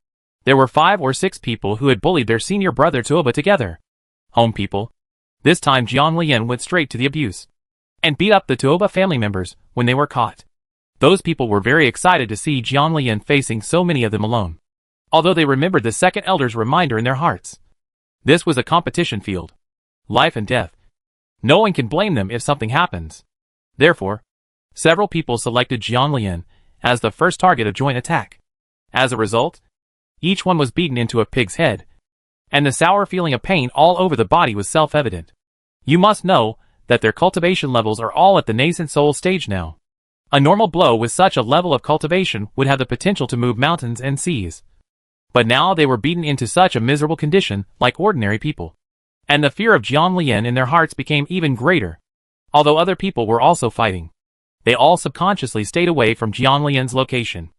there were 5 or 6 people who had bullied their senior brother Tuoba together. Home people. This time Jiang Lian went straight to the abuse, and beat up the Tuoba family members when they were caught. Those people were very excited to see Jiang Lian facing so many of them alone, although they remembered the second elder's reminder in their hearts. This was a competition field. Life and death. No one can blame them if something happens. Therefore, several people selected Jiang Lian as the first target of joint attack. As a result, each one was beaten into a pig's head, and the sour feeling of pain all over the body was self-evident. You must know that their cultivation levels are all at the nascent soul stage now. A normal blow with such a level of cultivation would have the potential to move mountains and seas. But now they were beaten into such a miserable condition like ordinary people. And the fear of Jiang Lian in their hearts became even greater. Although other people were also fighting, they all subconsciously stayed away from Jiang Lian's location.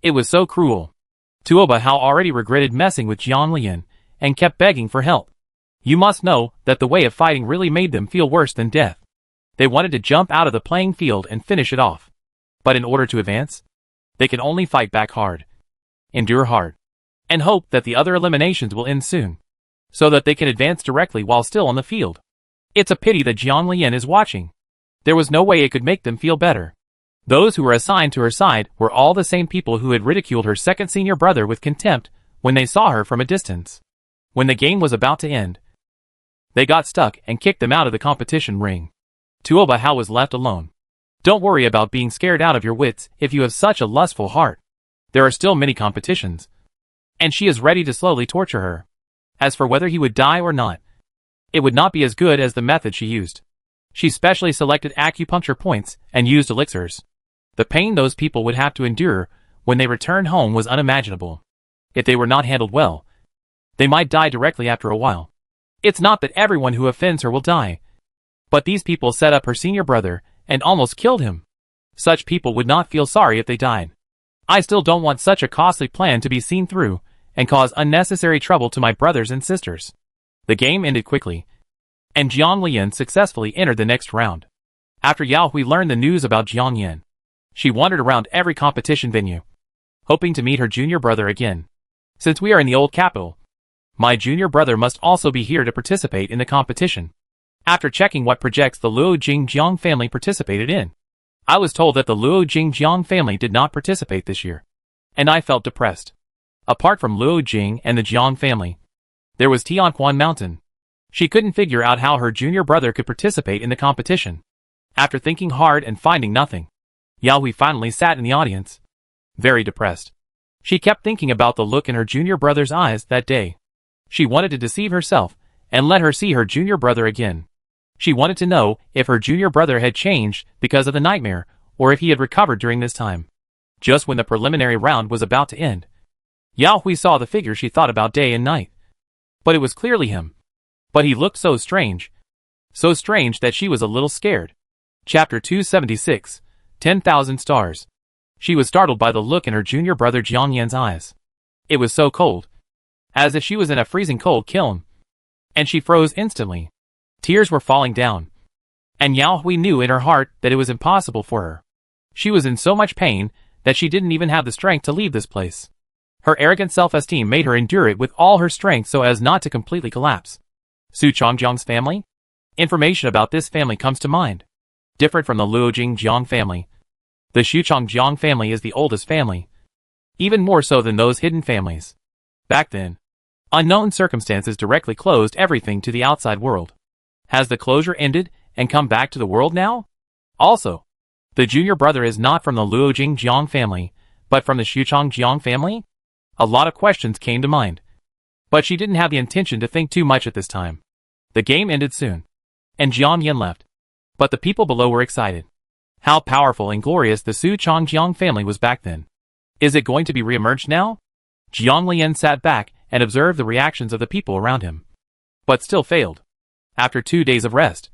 It was so cruel. Tuoba Hao already regretted messing with Jiang Lian and kept begging for help. You must know that the way of fighting really made them feel worse than death. They wanted to jump out of the playing field and finish it off. But in order to advance, they can only fight back hard, endure hard, and hope that the other eliminations will end soon, so that they can advance directly while still on the field. It's a pity that Jiang Lian is watching. There was no way it could make them feel better. Those who were assigned to her side were all the same people who had ridiculed her second senior brother with contempt when they saw her from a distance. When the game was about to end, they got stuck and kicked them out of the competition ring. Tuoba Hao was left alone. Don't worry about being scared out of your wits if you have such a lustful heart. There are still many competitions, and she is ready to slowly torture her. As for whether he would die or not, it would not be as good as the method she used. She specially selected acupuncture points and used elixirs. The pain those people would have to endure when they returned home was unimaginable. If they were not handled well, they might die directly after a while. It's not that everyone who offends her will die, but these people set up her senior brother and almost killed him. Such people would not feel sorry if they died. I still don't want such a costly plan to be seen through and cause unnecessary trouble to my brothers and sisters. The game ended quickly, and Jiang Lian successfully entered the next round. After Yao Hui learned the news about Jiang Yan, she wandered around every competition venue, hoping to meet her junior brother again. Since we are in the old capital, my junior brother must also be here to participate in the competition. After checking what projects the Luo Jingjiang family participated in, I was told that the Luo Jingjiang family did not participate this year, and I felt depressed. Apart from Luo Jing and the Jiang family, there was Tianquan Mountain. She couldn't figure out how her junior brother could participate in the competition. After thinking hard and finding nothing, Yao Hui finally sat in the audience, very depressed. She kept thinking about the look in her junior brother's eyes that day. She wanted to deceive herself and let her see her junior brother again. She wanted to know if her junior brother had changed because of the nightmare or if he had recovered during this time. Just when the preliminary round was about to end, Yao Hui saw the figure she thought about day and night. But it was clearly him. But he looked so strange that she was a little scared. Chapter 276, 10,000 Stars. She was startled by the look in her junior brother Jiang Yan's eyes. It was so cold, as if she was in a freezing cold kiln. And she froze instantly. Tears were falling down. And Yao Hui knew in her heart that it was impossible for her. She was in so much pain that she didn't even have the strength to leave this place. Her arrogant self-esteem made her endure it with all her strength so as not to completely collapse. Su Chongjiang's family? Information about this family comes to mind. Different from the Luo Jingjiang family, the Xu Chongjiang family is the oldest family, even more so than those hidden families. Back then, unknown circumstances directly closed everything to the outside world. Has the closure ended and come back to the world now? Also, the junior brother is not from the Luo Jingjiang family, but from the Xu Chongjiang family? A lot of questions came to mind. But she didn't have the intention to think too much at this time. The game ended soon, and Jiang Yan left. But the people below were excited. How powerful and glorious the Su Chongjiang family was back then. Is it going to be re-emerged now? Jiang Lian sat back and observed the reactions of the people around him. But still failed. After 2 days of rest,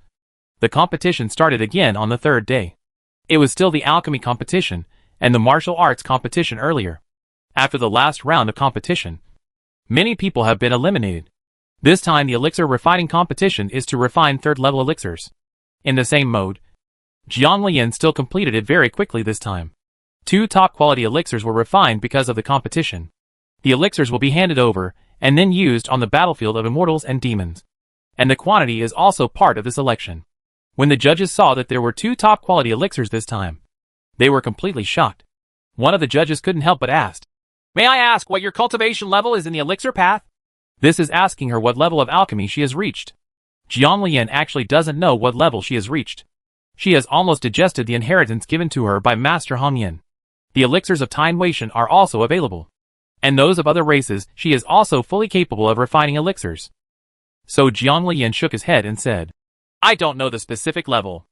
the competition started again on the third day. It was still the alchemy competition and the martial arts competition earlier. After the last round of competition, many people have been eliminated. This time the elixir refining competition is to refine third-level elixirs. In the same mode, Jiang Lian still completed it very quickly this time. 2 top-quality elixirs were refined because of the competition. The elixirs will be handed over and then used on the battlefield of immortals and demons. And the quantity is also part of the selection. When the judges saw that there were 2 top-quality elixirs this time, they were completely shocked. One of the judges couldn't help but ask, "May I ask what your cultivation level is in the elixir path?" This is asking her what level of alchemy she has reached. Jiang Lian actually doesn't know what level she has reached. She has almost digested the inheritance given to her by Master Hong Yin. The elixirs of Time Weishan are also available. And those of other races, she is also fully capable of refining elixirs. So Jiang Lian shook his head and said, "I don't know the specific level.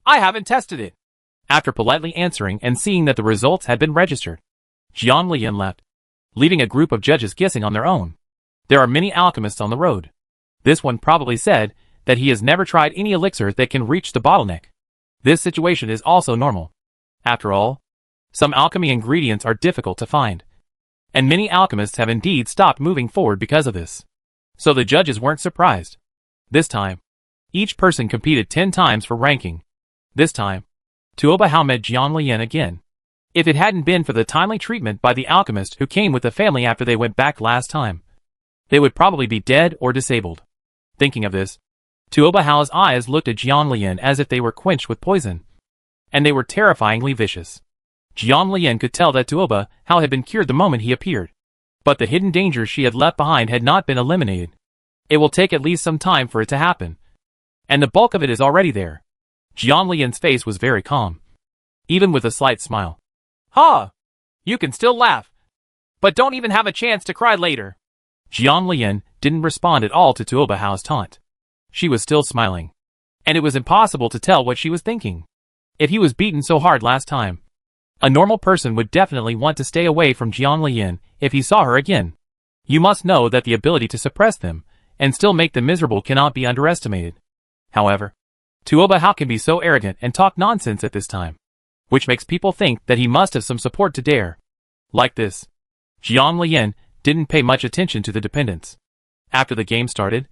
I haven't tested it." After politely answering and seeing that the results had been registered, Jiang Lian left, leaving a group of judges guessing on their own. There are many alchemists on the road. This one probably said that he has never tried any elixir that can reach the bottleneck. This situation is also normal. After all, some alchemy ingredients are difficult to find. And many alchemists have indeed stopped moving forward because of this. So the judges weren't surprised. This time, each person competed 10 times for ranking. This time, Tuoba Hao met Jiang Lian again. If it hadn't been for the timely treatment by the alchemist who came with the family after they went back last time, they would probably be dead or disabled. Thinking of this, Tuoba Hao's eyes looked at Jiang Lian as if they were quenched with poison. And they were terrifyingly vicious. Jiang Lian could tell that Tuoba Hao had been cured the moment he appeared. But the hidden dangers she had left behind had not been eliminated. It will take at least some time for it to happen. And the bulk of it is already there. Jiang Lian's face was very calm, even with a slight smile. "Ha! You can still laugh, but don't even have a chance to cry later." Jiang Lian didn't respond at all to Tuoba Hao's taunt. She was still smiling, and it was impossible to tell what she was thinking. If he was beaten so hard last time, a normal person would definitely want to stay away from Jiang Lian if he saw her again. You must know that the ability to suppress them and still make them miserable cannot be underestimated. However, Tuoba Hao can be so arrogant and talk nonsense at this time, which makes people think that he must have some support to dare. Like this, Jiang Lian didn't pay much attention to the dependents. After the game started,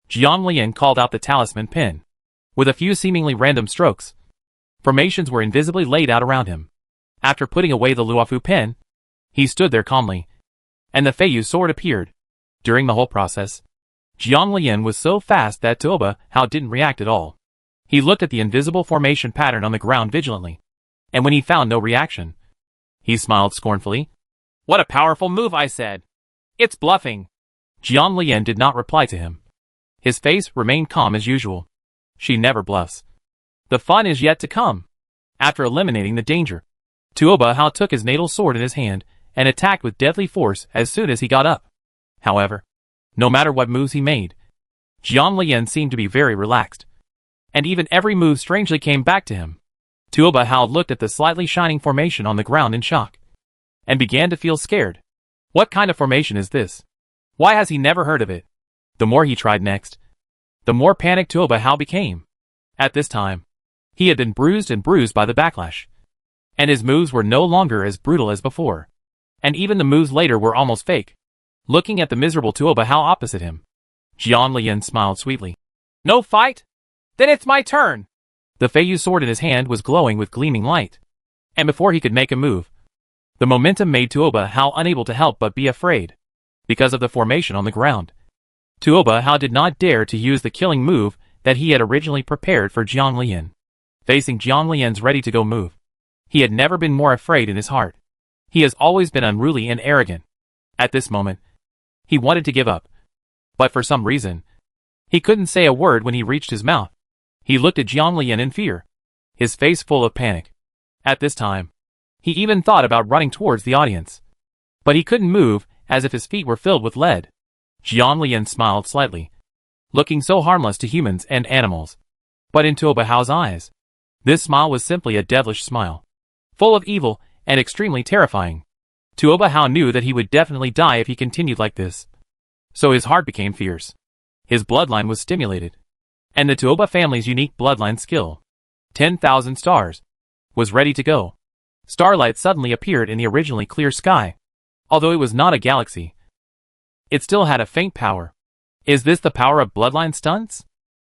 Jiang Lian called out the talisman pen. With a few seemingly random strokes, formations were invisibly laid out around him. After putting away the Luofu pen, he stood there calmly, and the Feiyu sword appeared. During the whole process, Jiang Lian was so fast that Tuoba Hao didn't react at all. He looked at the invisible formation pattern on the ground vigilantly. And when he found no reaction, he smiled scornfully. What a powerful move, I said. It's bluffing. Jiang Lian did not reply to him. His face remained calm as usual. She never bluffs. The fun is yet to come. After eliminating the danger, Tuo Bahao took his natal sword in his hand and attacked with deadly force as soon as he got up. However, no matter what moves he made, Jiang Lian seemed to be very relaxed. And even every move strangely came back to him. Tuo Bahao looked at the slightly shining formation on the ground in shock, and began to feel scared. What kind of formation is this? Why has he never heard of it? The more he tried next, the more panicked Tuo Bahao became. At this time, he had been bruised by the backlash, and his moves were no longer as brutal as before. And even the moves later were almost fake. Looking at the miserable Tuo Bahao opposite him, Jiang Lian smiled sweetly. No fight? Then it's my turn! The Feiyu sword in his hand was glowing with gleaming light. And before he could make a move, the momentum made Tuo Bahao unable to help but be afraid. Because of the formation on the ground, Tuo Bahao did not dare to use the killing move that he had originally prepared for Jiang Lian. Facing Jiang Lian's ready-to-go move, he had never been more afraid in his heart. He has always been unruly and arrogant. At this moment, he wanted to give up. But for some reason, he couldn't say a word when he reached his mouth. He looked at Jiang Lian in fear, his face full of panic. At this time, he even thought about running towards the audience. But he couldn't move, as if his feet were filled with lead. Jiang Lian smiled slightly, looking so harmless to humans and animals. But in Tuo Bahao's eyes, this smile was simply a devilish smile, full of evil and extremely terrifying. Tuo Bahao knew that he would definitely die if he continued like this. So his heart became fierce. His bloodline was stimulated. And the Tuoba family's unique bloodline skill, 10,000 stars, was ready to go. Starlight suddenly appeared in the originally clear sky. Although it was not a galaxy, it still had a faint power. Is this the power of bloodline stunts?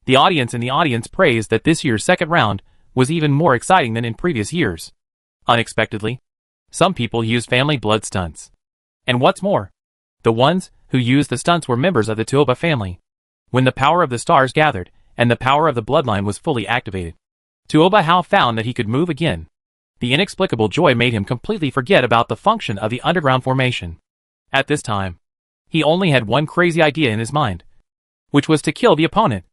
The audience praised that this year's second round was even more exciting than in previous years. Unexpectedly, some people used family blood stunts. And what's more, the ones who used the stunts were members of the Tuoba family. When the power of the stars gathered, and the power of the bloodline was fully activated, Tuo Bahao found that he could move again. The inexplicable joy made him completely forget about the function of the underground formation. At this time, he only had one crazy idea in his mind, which was to kill the opponent.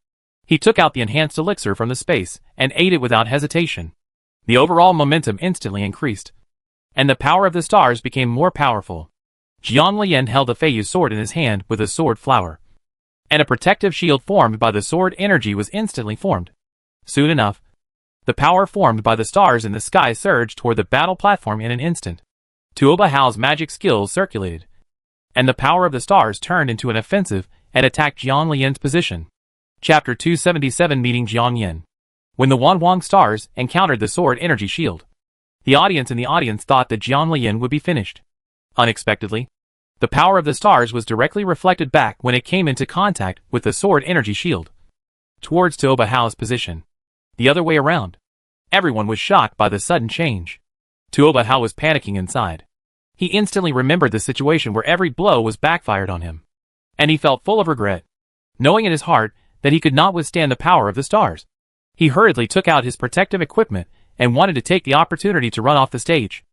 He took out the enhanced elixir from the space and ate it without hesitation. The overall momentum instantly increased, and the power of the stars became more powerful. Jiang Lian held the Feiyu sword in his hand with a sword flower, and a protective shield formed by the sword energy was instantly formed. Soon enough, the power formed by the stars in the sky surged toward the battle platform in an instant. Tuo Bahao's magic skills circulated, and the power of the stars turned into an offensive and attacked Jiang Lian's position. Chapter 277 Meeting Jiang Lian. When the Wanwang stars encountered the sword energy shield, the audience thought that Jiang Lian would be finished. Unexpectedly, the power of the stars was directly reflected back when it came into contact with the sword energy shield, towards Tuo Bahao's position. The other way around. Everyone was shocked by the sudden change. Tuo Bahao was panicking inside. He instantly remembered the situation where every blow was backfired on him, and he felt full of regret, knowing in his heart that he could not withstand the power of the stars. He hurriedly took out his protective equipment and wanted to take the opportunity to run off the stage,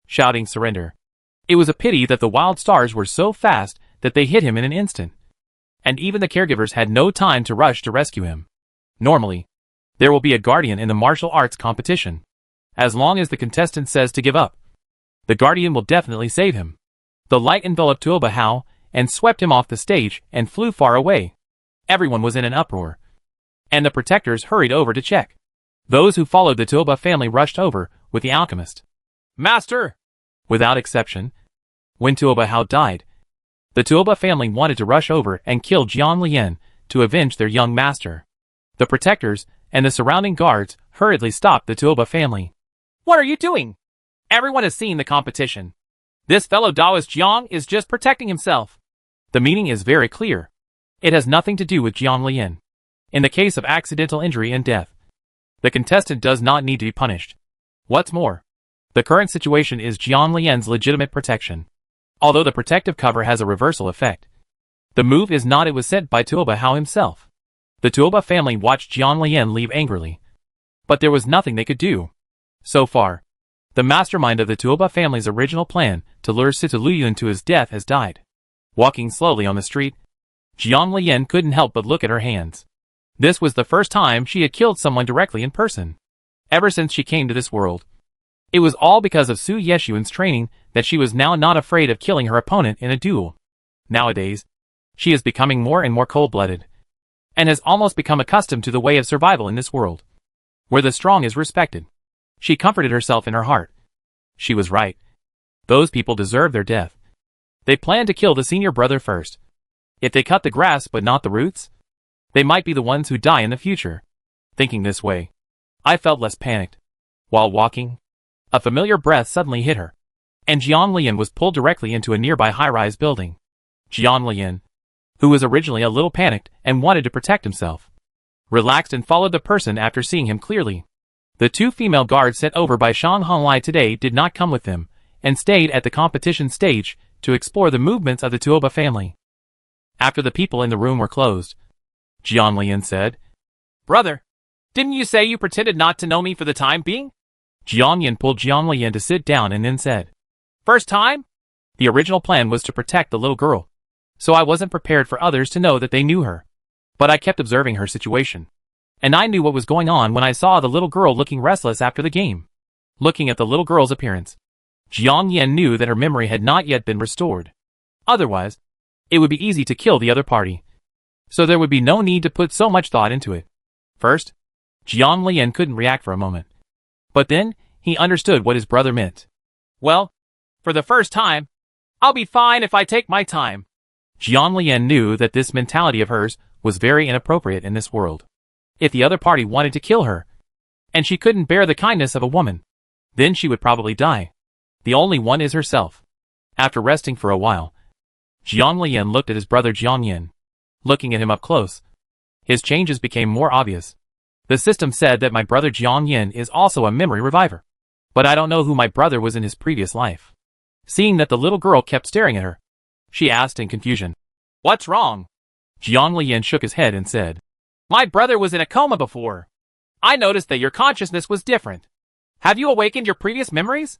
shouting surrender. It was a pity that the wild stars were so fast that they hit him in an instant, and even the caregivers had no time to rush to rescue him. Normally, there will be a guardian in the martial arts competition. As long as the contestant says to give up, the guardian will definitely save him. The light enveloped Tuo Bahao and swept him off the stage and flew far away. Everyone was in an uproar, and the protectors hurried over to check. Those who followed the Tuoba family rushed over with the alchemist. Master! Without exception, when Tuo Bahao died, the Tuoba family wanted to rush over and kill Jiang Lian to avenge their young master. The protectors and the surrounding guards hurriedly stopped the Tuoba family. What are you doing? Everyone has seen the competition. This fellow Taoist Jiang is just protecting himself. The meaning is very clear. It has nothing to do with Jiang Lian. In the case of accidental injury and death, the contestant does not need to be punished. What's more, the current situation is Jiang Lian's legitimate protection. Although the protective cover has a reversal effect, the move is not. It was sent by Tuo Bahao himself. The Tuoba family watched Jiang Lian leave angrily, but there was nothing they could do. So far, The mastermind of the Tuoba family's original plan to lure Situluyun to his death has died. Walking slowly on the street, Jiang Lian couldn't help but look at her hands. This was the first time she had killed someone directly in person. Ever since she came to this world. It was all because of Su Yeshuan's training that she was now not afraid of killing her opponent in a duel. Nowadays, she is becoming more and more cold-blooded, and has almost become accustomed to the way of survival in this world, where the strong is respected. She comforted herself in her heart. She was right. Those people deserve their death. They planned to kill the senior brother first. If they cut the grass but not the roots, they might be the ones who die in the future. Thinking this way, I felt less panicked. While walking, a familiar breath suddenly hit her, and Jiang Lian was pulled directly into a nearby high-rise building. Jiang Lian, who was originally a little panicked and wanted to protect himself, relaxed and followed the person after seeing him clearly. The two female guards sent over by Shang Honglai today did not come with them, and stayed at the competition stage to explore the movements of the Tuoba family. After the people in the room were closed, Jiang Lian said, "Brother, didn't you say you pretended not to know me for the time being?" Jiang Lian pulled Jiang Lian to sit down and then said, "First time? The original plan was to protect the little girl, so I wasn't prepared for others to know that they knew her. But I kept observing her situation, and I knew what was going on when I saw the little girl looking restless after the game." Looking at the little girl's appearance, Jiang Lian knew that her memory had not yet been restored. Otherwise, it would be easy to kill the other party, so there would be no need to put so much thought into it. First, Jiang Lian couldn't react for a moment. But then, he understood what his brother meant. "Well, for the first time, I'll be fine if I take my time." Jiang Lian knew that this mentality of hers was very inappropriate in this world. If the other party wanted to kill her, and she couldn't bear the kindness of a woman, then she would probably die. The only one is herself. After resting for a while, Jiang Lian looked at his brother Jiang Yin. Looking at him up close, his changes became more obvious. The system said that my brother Jiang Yin is also a memory reviver. But I don't know who my brother was in his previous life. Seeing that the little girl kept staring at her, she asked in confusion, "What's wrong?" Jiang Lian shook his head and said, "My brother was in a coma before. I noticed that your consciousness was different. Have you awakened your previous memories?"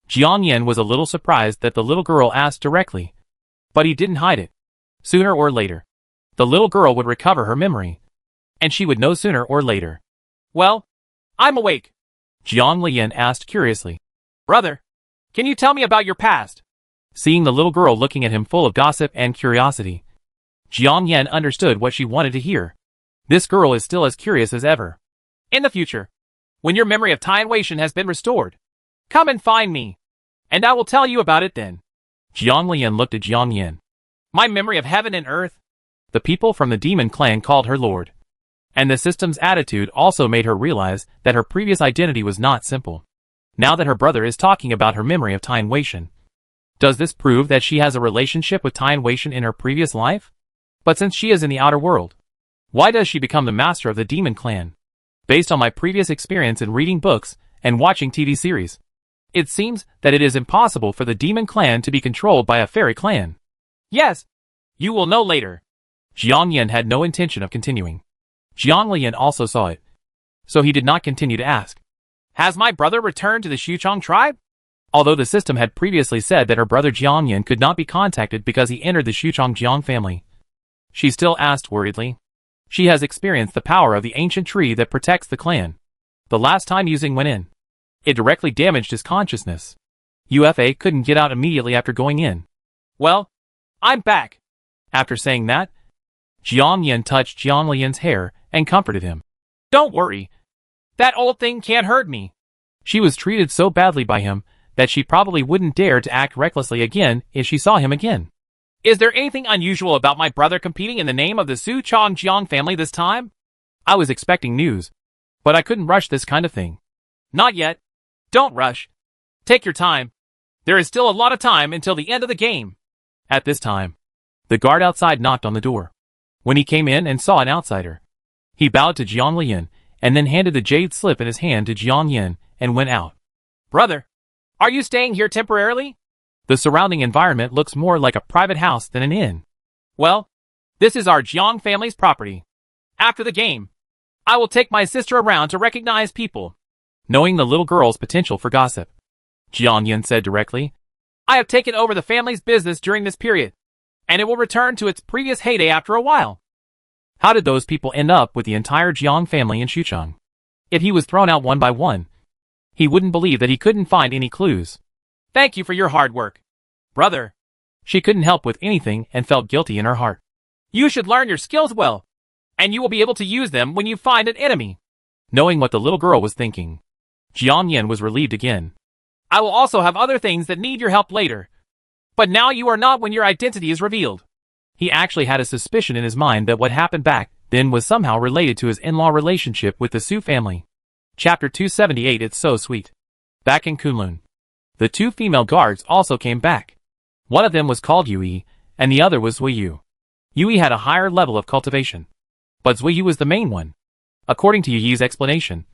Jiang Yin was a little surprised that the little girl asked directly, but he didn't hide it. Sooner or later, the little girl would recover her memory, and she would know sooner or later. "Well, I'm awake," Jiang Lian asked curiously. "Brother, can you tell me about your past?" Seeing the little girl looking at him full of gossip and curiosity, Jiang Yin understood what she wanted to hear. This girl is still as curious as ever. "In the future, when your memory of Tian Weishan has been restored, come and find me, and I will tell you about it then." Jiang Lian looked at Jiang Yin. "My memory of heaven and earth." The people from the demon clan called her Lord. And the system's attitude also made her realize that her previous identity was not simple. Now that her brother is talking about her memory of Tian Weishan, does this prove that she has a relationship with Tian Weishan in her previous life? But since she is in the outer world, why does she become the master of the demon clan? Based on my previous experience in reading books and watching TV series, it seems that it is impossible for the demon clan to be controlled by a fairy clan. "Yes, you will know later." Jiang Yin had no intention of continuing. Jiang Lian also saw it, so he did not continue to ask, "Has my brother returned to the Xuchong tribe?" Although the system had previously said that her brother Jiang Yin could not be contacted because he entered the Xuchong Jiang family, she still asked worriedly. She has experienced the power of the ancient tree that protects the clan. The last time Yuzing went in, it directly damaged his consciousness. UFA couldn't get out immediately after going in. "Well, I'm back." After saying that, Jiang Yin touched Jiang Lian's hair and comforted him. "Don't worry. That old thing can't hurt me." She was treated so badly by him that she probably wouldn't dare to act recklessly again if she saw him again. "Is there anything unusual about my brother competing in the name of the Su Chong Jiang family this time?" I was expecting news, but I couldn't rush this kind of thing. "Not yet. Don't rush. Take your time. There is still a lot of time until the end of the game." At this time, the guard outside knocked on the door. When he came in and saw an outsider, he bowed to Jiang Lian and then handed the jade slip in his hand to Jiang Yin and went out. "Brother, are you staying here temporarily?" The surrounding environment looks more like a private house than an inn. "Well, this is our Jiang family's property. After the game, I will take my sister around to recognize people." Knowing the little girl's potential for gossip, Jiang Yin said directly. I have taken over the family's business during this period, and it will return to its previous heyday after a while. How did those people end up with the entire Jiang family in Xucheng? If he was thrown out one by one, he wouldn't believe that he couldn't find any clues. Thank you for your hard work, brother. She couldn't help with anything and felt guilty in her heart. You should learn your skills well, and you will be able to use them when you find an enemy. Knowing what the little girl was thinking, Jiang Yin was relieved again. I will also have other things that need your help later. But now you are not when your identity is revealed. He actually had a suspicion in his mind that what happened back then was somehow related to his in-law relationship with the Su family. Chapter 278. It's so sweet. Back in Kunlun, the two female guards also came back. One of them was called Yui, and the other was Zuiyu. Yui had a higher level of cultivation, but Zuiyu was the main one. According to Yui's explanation,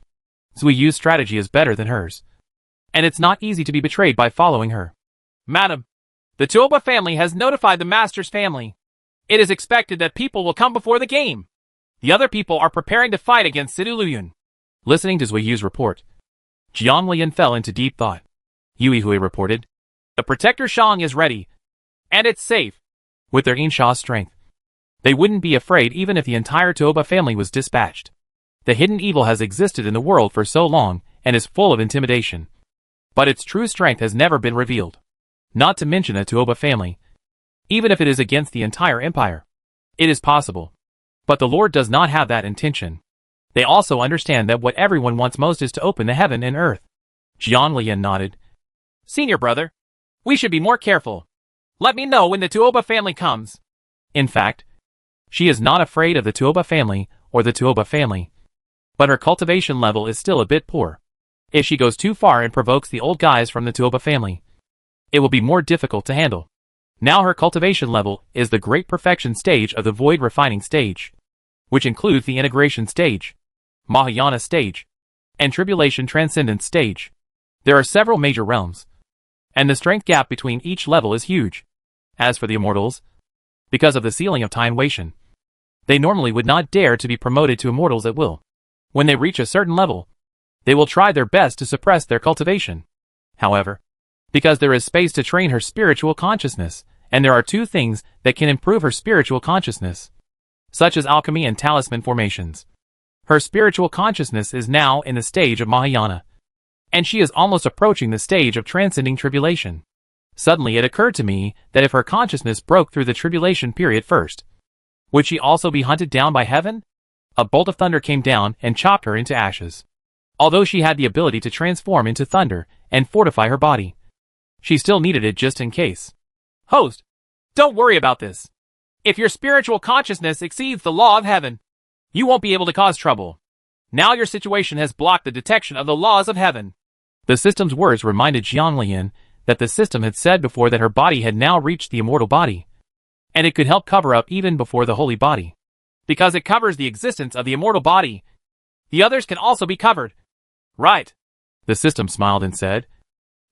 Zuiyu's strategy is better than hers, and it's not easy to be betrayed by following her. Madam, the Tuoba family has notified the master's family. It is expected that people will come before the game. The other people are preparing to fight against Sidu Luyun. Listening to Zuiyu's report, Jiang Lian fell into deep thought. Yui Hui reported, the Protector Shang is ready, and it's safe. With their Insha's strength, they wouldn't be afraid even if the entire Tuoba family was dispatched. The hidden evil has existed in the world for so long and is full of intimidation. But its true strength has never been revealed. Not to mention a Tuoba family. Even if it is against the entire empire, it is possible. But the Lord does not have that intention. They also understand that what everyone wants most is to open the heaven and earth. Jiang Lian nodded. Senior brother, we should be more careful. Let me know when the Tuoba family comes. In fact, she is not afraid of the Tuoba family or the Tuoba family. But her cultivation level is still a bit poor. If she goes too far and provokes the old guys from the Tuoba family, it will be more difficult to handle. Now her cultivation level is the great perfection stage of the void refining stage, which includes the integration stage, Mahayana stage, and tribulation transcendence stage. There are several major realms, and the strength gap between each level is huge. As for the immortals, because of the sealing of Time Weishan, they normally would not dare to be promoted to immortals at will. When they reach a certain level, they will try their best to suppress their cultivation. However, because there is space to train her spiritual consciousness, and there are two things that can improve her spiritual consciousness, such as alchemy and talisman formations. Her spiritual consciousness is now in the stage of Mahayana, and she is almost approaching the stage of transcending tribulation. Suddenly it occurred to me that if her consciousness broke through the tribulation period first, would she also be hunted down by heaven? A bolt of thunder came down and chopped her into ashes. Although she had the ability to transform into thunder and fortify her body, she still needed it just in case. Host, don't worry about this. If your spiritual consciousness exceeds the law of heaven, you won't be able to cause trouble. Now your situation has blocked the detection of the laws of heaven. The system's words reminded Jiang Lian that the system had said before that her body had now reached the immortal body, and it could help cover up even before the holy body. Because it covers the existence of the immortal body, the others can also be covered. Right. The system smiled and said,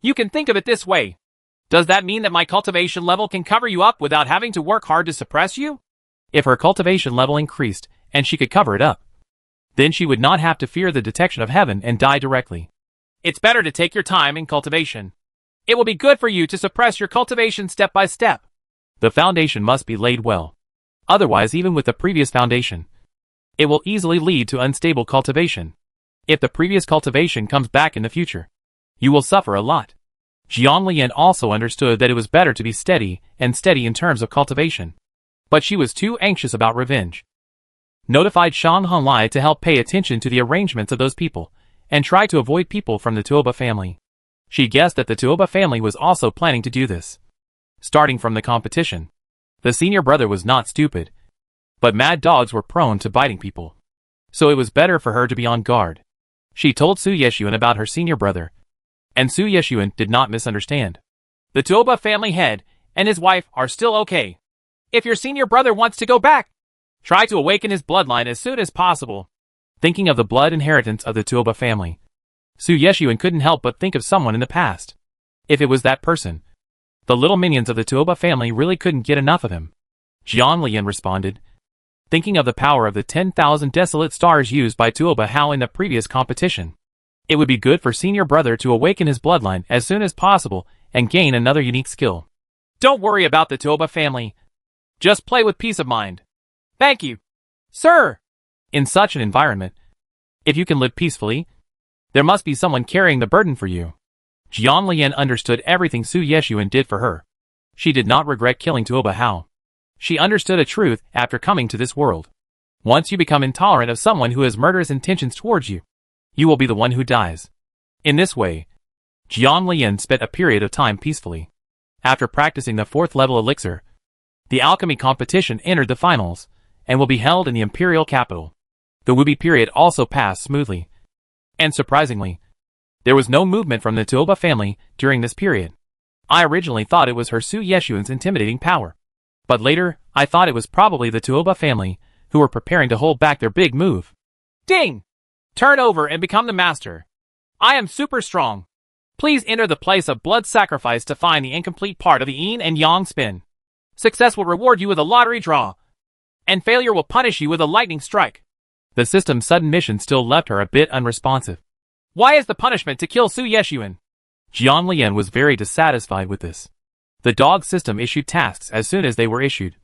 you can think of it this way. Does that mean that my cultivation level can cover you up without having to work hard to suppress you? If her cultivation level increased and she could cover it up, then she would not have to fear the detection of heaven and die directly. It's better to take your time in cultivation. It will be good for you to suppress your cultivation step by step. The foundation must be laid well. Otherwise, even with the previous foundation, it will easily lead to unstable cultivation. If the previous cultivation comes back in the future, you will suffer a lot. Jiang Lian also understood that it was better to be steady in terms of cultivation. But she was too anxious about revenge. Notified Shang Honglai to help pay attention to the arrangements of those people, and try to avoid people from the Tuoba family. She guessed that the Tuoba family was also planning to do this. Starting from the competition, the senior brother was not stupid, but mad dogs were prone to biting people. So it was better for her to be on guard. She told Su Yeshuan about her senior brother, and Su Yeshuan did not misunderstand. The Tuoba family head and his wife are still okay. If your senior brother wants to go back, try to awaken his bloodline as soon as possible. Thinking of the blood inheritance of the Tuoba family, Su Yeshuan couldn't help but think of someone in the past. If it was that person, the little minions of the Tuoba family really couldn't get enough of him. Jiang Lian responded, thinking of the power of the 10,000 desolate stars used by Tuoba Hao in the previous competition. It would be good for senior brother to awaken his bloodline as soon as possible and gain another unique skill. Don't worry about the Toba family. Just play with peace of mind. Thank you, sir. In such an environment, if you can live peacefully, there must be someone carrying the burden for you. Jian Lian understood everything Su Yeshuan did for her. She did not regret killing Tuoba Hao. She understood a truth after coming to this world. Once you become intolerant of someone who has murderous intentions towards you, you will be the one who dies. In this way, Jian Lian spent a period of time peacefully. After practicing the 4th level elixir, the alchemy competition entered the finals and will be held in the imperial capital. The Wubi period also passed smoothly. And surprisingly, there was no movement from the Tuoba family during this period. I originally thought it was her Su Yeshuan's intimidating power. But later, I thought it was probably the Tuoba family who were preparing to hold back their big move. Ding! Turn over and become the master. I am super strong. Please enter the place of blood sacrifice to find the incomplete part of the yin and yang spin. Success will reward you with a lottery draw, and failure will punish you with a lightning strike. The system's sudden mission still left her a bit unresponsive. Why is the punishment to kill Su Yeshuan? Jian Lian was very dissatisfied with this. The dog system issued tasks as soon as they were issued,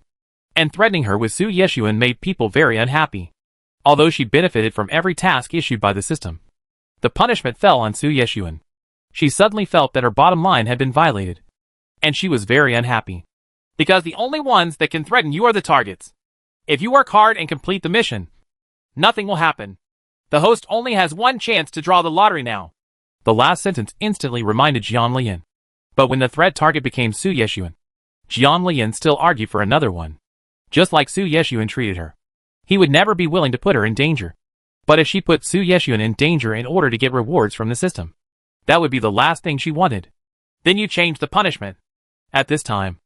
and threatening her with Su Yeshuan made people very unhappy. Although she benefited from every task issued by the system, the punishment fell on Su Yeshuan. She suddenly felt that her bottom line had been violated, and she was very unhappy. Because the only ones that can threaten you are the targets. If you work hard and complete the mission, nothing will happen. The host only has one chance to draw the lottery now. The last sentence instantly reminded Jian Lian. But when the threat target became Su Yeshuan, Jian Lian still argued for another one. Just like Su Yeshuan treated her, he would never be willing to put her in danger. But if she put Su Yeshuan in danger in order to get rewards from the system, that would be the last thing she wanted. Then you change the punishment. At this time,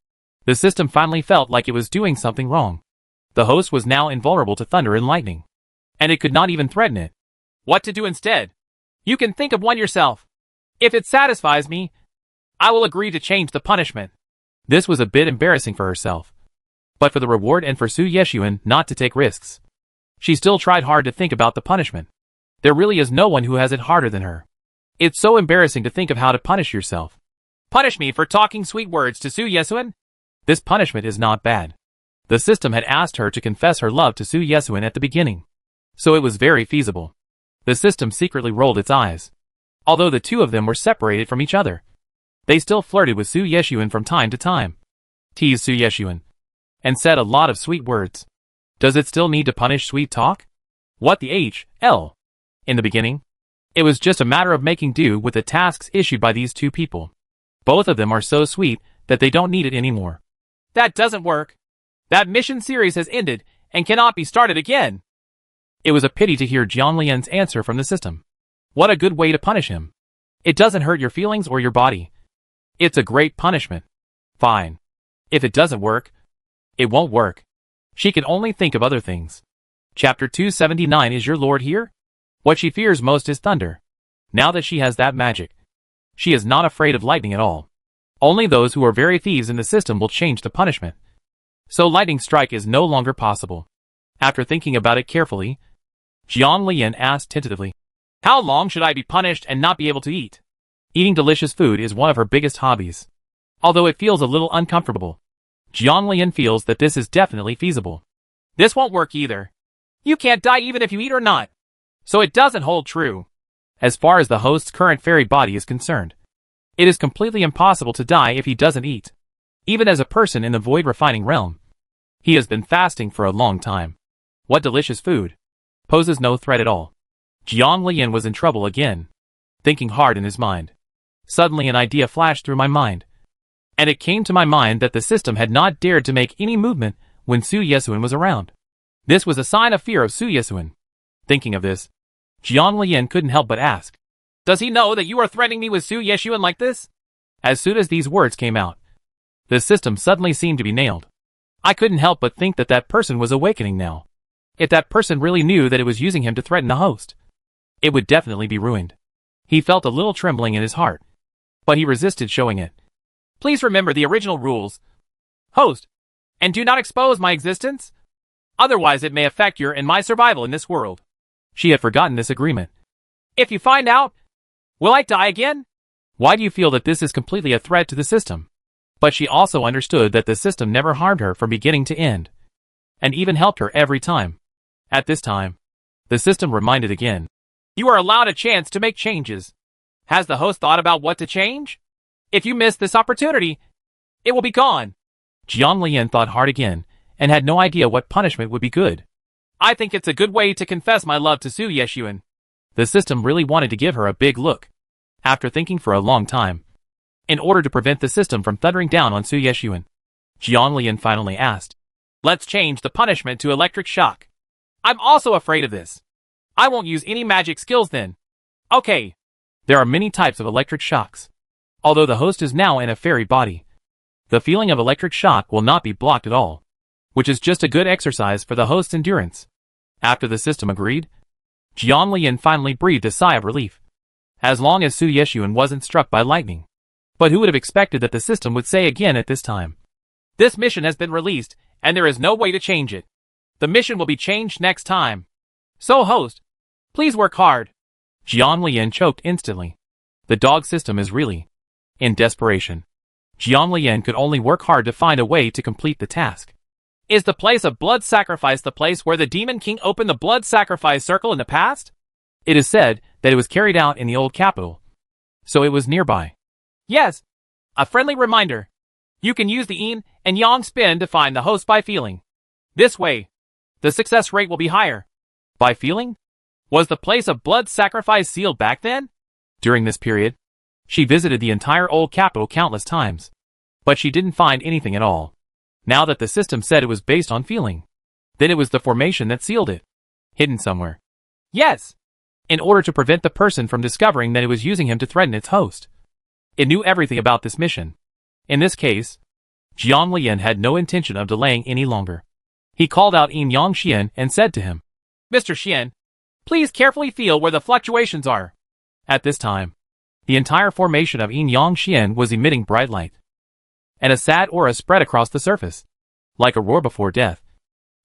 the system finally felt like it was doing something wrong. The host was now invulnerable to thunder and lightning, and it could not even threaten it. What to do instead? You can think of one yourself. If it satisfies me, I will agree to change the punishment. This was a bit embarrassing for herself, but for the reward and for Su Yeshuan not to take risks, she still tried hard to think about the punishment. There really is no one who has it harder than her. It's so embarrassing to think of how to punish yourself. Punish me for talking sweet words to Su Yeshuan? This punishment is not bad. The system had asked her to confess her love to Su Yeshuan at the beginning, so it was very feasible. The system secretly rolled its eyes. Although the two of them were separated from each other, they still flirted with Su Yeshuan from time to time, teased Su Yeshuan, and said a lot of sweet words. Does it still need to punish sweet talk? What the hell? In the beginning, it was just a matter of making do with the tasks issued by these two people. Both of them are so sweet that they don't need it anymore. That doesn't work. That mission series has ended and cannot be started again. It was a pity to hear Jian Lian's answer from the system. What a good way to punish him. It doesn't hurt your feelings or your body. It's a great punishment. Fine. If it doesn't work, it won't work. She can only think of other things. Chapter 279. Is your lord here? What she fears most is thunder. Now that she has that magic, she is not afraid of lightning at all. Only those who are very thieves in the system will change the punishment. So lightning strike is no longer possible. After thinking about it carefully, Jian Lian asked tentatively, how long should I be punished and not be able to eat? Eating delicious food is one of her biggest hobbies. Although it feels a little uncomfortable, Jian Lian feels that this is definitely feasible. This won't work either. You can't die even if you eat or not. So it doesn't hold true. As far as the host's current fairy body is concerned, it is completely impossible to die if he doesn't eat. Even as a person in the void refining realm, he has been fasting for a long time. What delicious food poses no threat at all. Jian Lian was in trouble again, thinking hard in his mind. Suddenly an idea flashed through my mind, and it came to my mind that the system had not dared to make any movement when Su Yeshuan was around. This was a sign of fear of Su Yeshuan. Thinking of this, Jian Lian couldn't help but ask, does he know that you are threatening me with Su Yeshuan like this? As soon as these words came out, the system suddenly seemed to be nailed. I couldn't help but think that that person was awakening now. If that person really knew that it was using him to threaten the host, it would definitely be ruined. He felt a little trembling in his heart, but he resisted showing it. Please remember the original rules, host, and do not expose my existence. Otherwise it may affect your and my survival in this world. She had forgotten this agreement. If you find out, Will I die again? Why do you feel that this is completely a threat to the system? But she also understood that the system never harmed her from beginning to end, and even helped her every time. At this time, the system reminded again. You are allowed a chance to make changes. Has the host thought about what to change? If you miss this opportunity, it will be gone. Jiang Lian thought hard again, and had no idea what punishment would be good. I think it's a good way to confess my love to Su Yeshuan. The system really wanted to give her a big look. After thinking for a long time, in order to prevent the system from thundering down on Su Yeshuan, Jiang Lian finally asked, let's change the punishment to electric shock. I'm also afraid of this. I won't use any magic skills then. Okay. There are many types of electric shocks. Although the host is now in a fairy body, the feeling of electric shock will not be blocked at all, which is just a good exercise for the host's endurance. After the system agreed, Jiang Lian finally breathed a sigh of relief. As long as Su Yeshuan wasn't struck by lightning. But who would have expected that the system would say again at this time? This mission has been released, and there is no way to change it. The mission will be changed next time. So host, please work hard. Jiang Lian choked instantly. The dog system is really in desperation. Jiang Lian could only work hard to find a way to complete the task. Is the place of blood sacrifice the place where the Demon King opened the blood sacrifice circle in the past? It is said that it was carried out in the old capital, so it was nearby. Yes, a friendly reminder. You can use the yin and yang spin to find the host by feeling. This way, the success rate will be higher. By feeling? Was the place of blood sacrifice sealed back then? During this period, she visited the entire old capital countless times, but she didn't find anything at all. Now that the system said it was based on feeling, then it was the formation that sealed it. Hidden somewhere. Yes! In order to prevent the person from discovering that it was using him to threaten its host. It knew everything about this mission. In this case, Jiang Lian had no intention of delaying any longer. He called out Yin Yang Xian and said to him, Mr. Xian, please carefully feel where the fluctuations are. At this time, the entire formation of Yin Yang Xian was emitting bright light, and a sad aura spread across the surface, like a roar before death,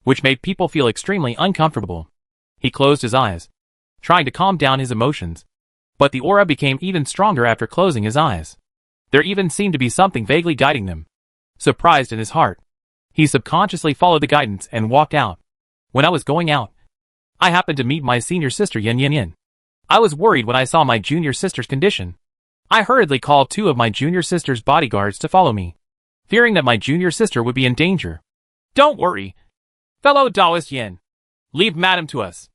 which made people feel extremely uncomfortable. He closed his eyes, trying to calm down his emotions, but the aura became even stronger after closing his eyes. There even seemed to be something vaguely guiding them. Surprised in his heart, he subconsciously followed the guidance and walked out. When I was going out, I happened to meet my senior sister Yin Yin Yin. I was worried when I saw my junior sister's condition. I hurriedly called 2 of my junior sister's bodyguards to follow me, fearing that my junior sister would be in danger. Don't worry, fellow Taoist Yin. Leave Madam to us.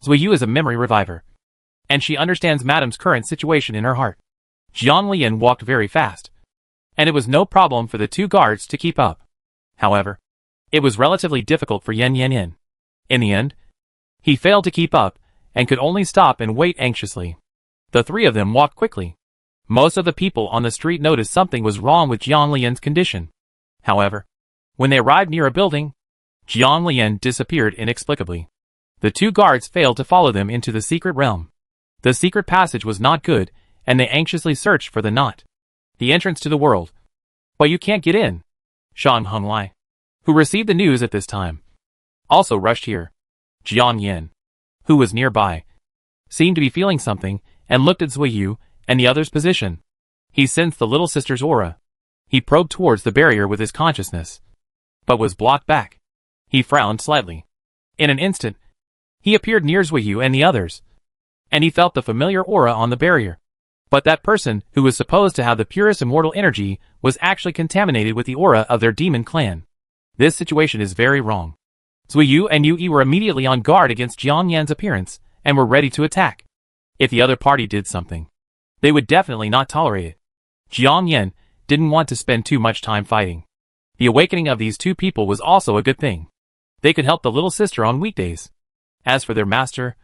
Zuiyu is a memory reviver, and she understands Madam's current situation in her heart. Jiang Lian walked very fast, and it was no problem for the 2 guards to keep up. However, it was relatively difficult for Yin Yin Yin. In the end, he failed to keep up, and could only stop and wait anxiously. The 3 of them walked quickly. Most of the people on the street noticed something was wrong with Jiang Lian's condition. However, when they arrived near a building, Jiang Lian disappeared inexplicably. The 2 guards failed to follow them into the secret realm. The secret passage was not good, and they anxiously searched for the entrance to the world. But you can't get in. Shang Honglai, who received the news at this time, also rushed here. Jiang Yin, who was nearby, seemed to be feeling something, and looked at Zuiyu and the other's position. He sensed the little sister's aura. He probed towards the barrier with his consciousness, but was blocked back. He frowned slightly. In an instant, he appeared near Zuiyu and the others, and he felt the familiar aura on the barrier. But that person, who was supposed to have the purest immortal energy, was actually contaminated with the aura of their demon clan. This situation is very wrong. Zuiyu and Yu Yi were immediately on guard against Jiang Yan's appearance, and were ready to attack. If the other party did something, they would definitely not tolerate it. Jiang Yan didn't want to spend too much time fighting. The awakening of these 2 people was also a good thing. They could help the little sister on weekdays. As for their master,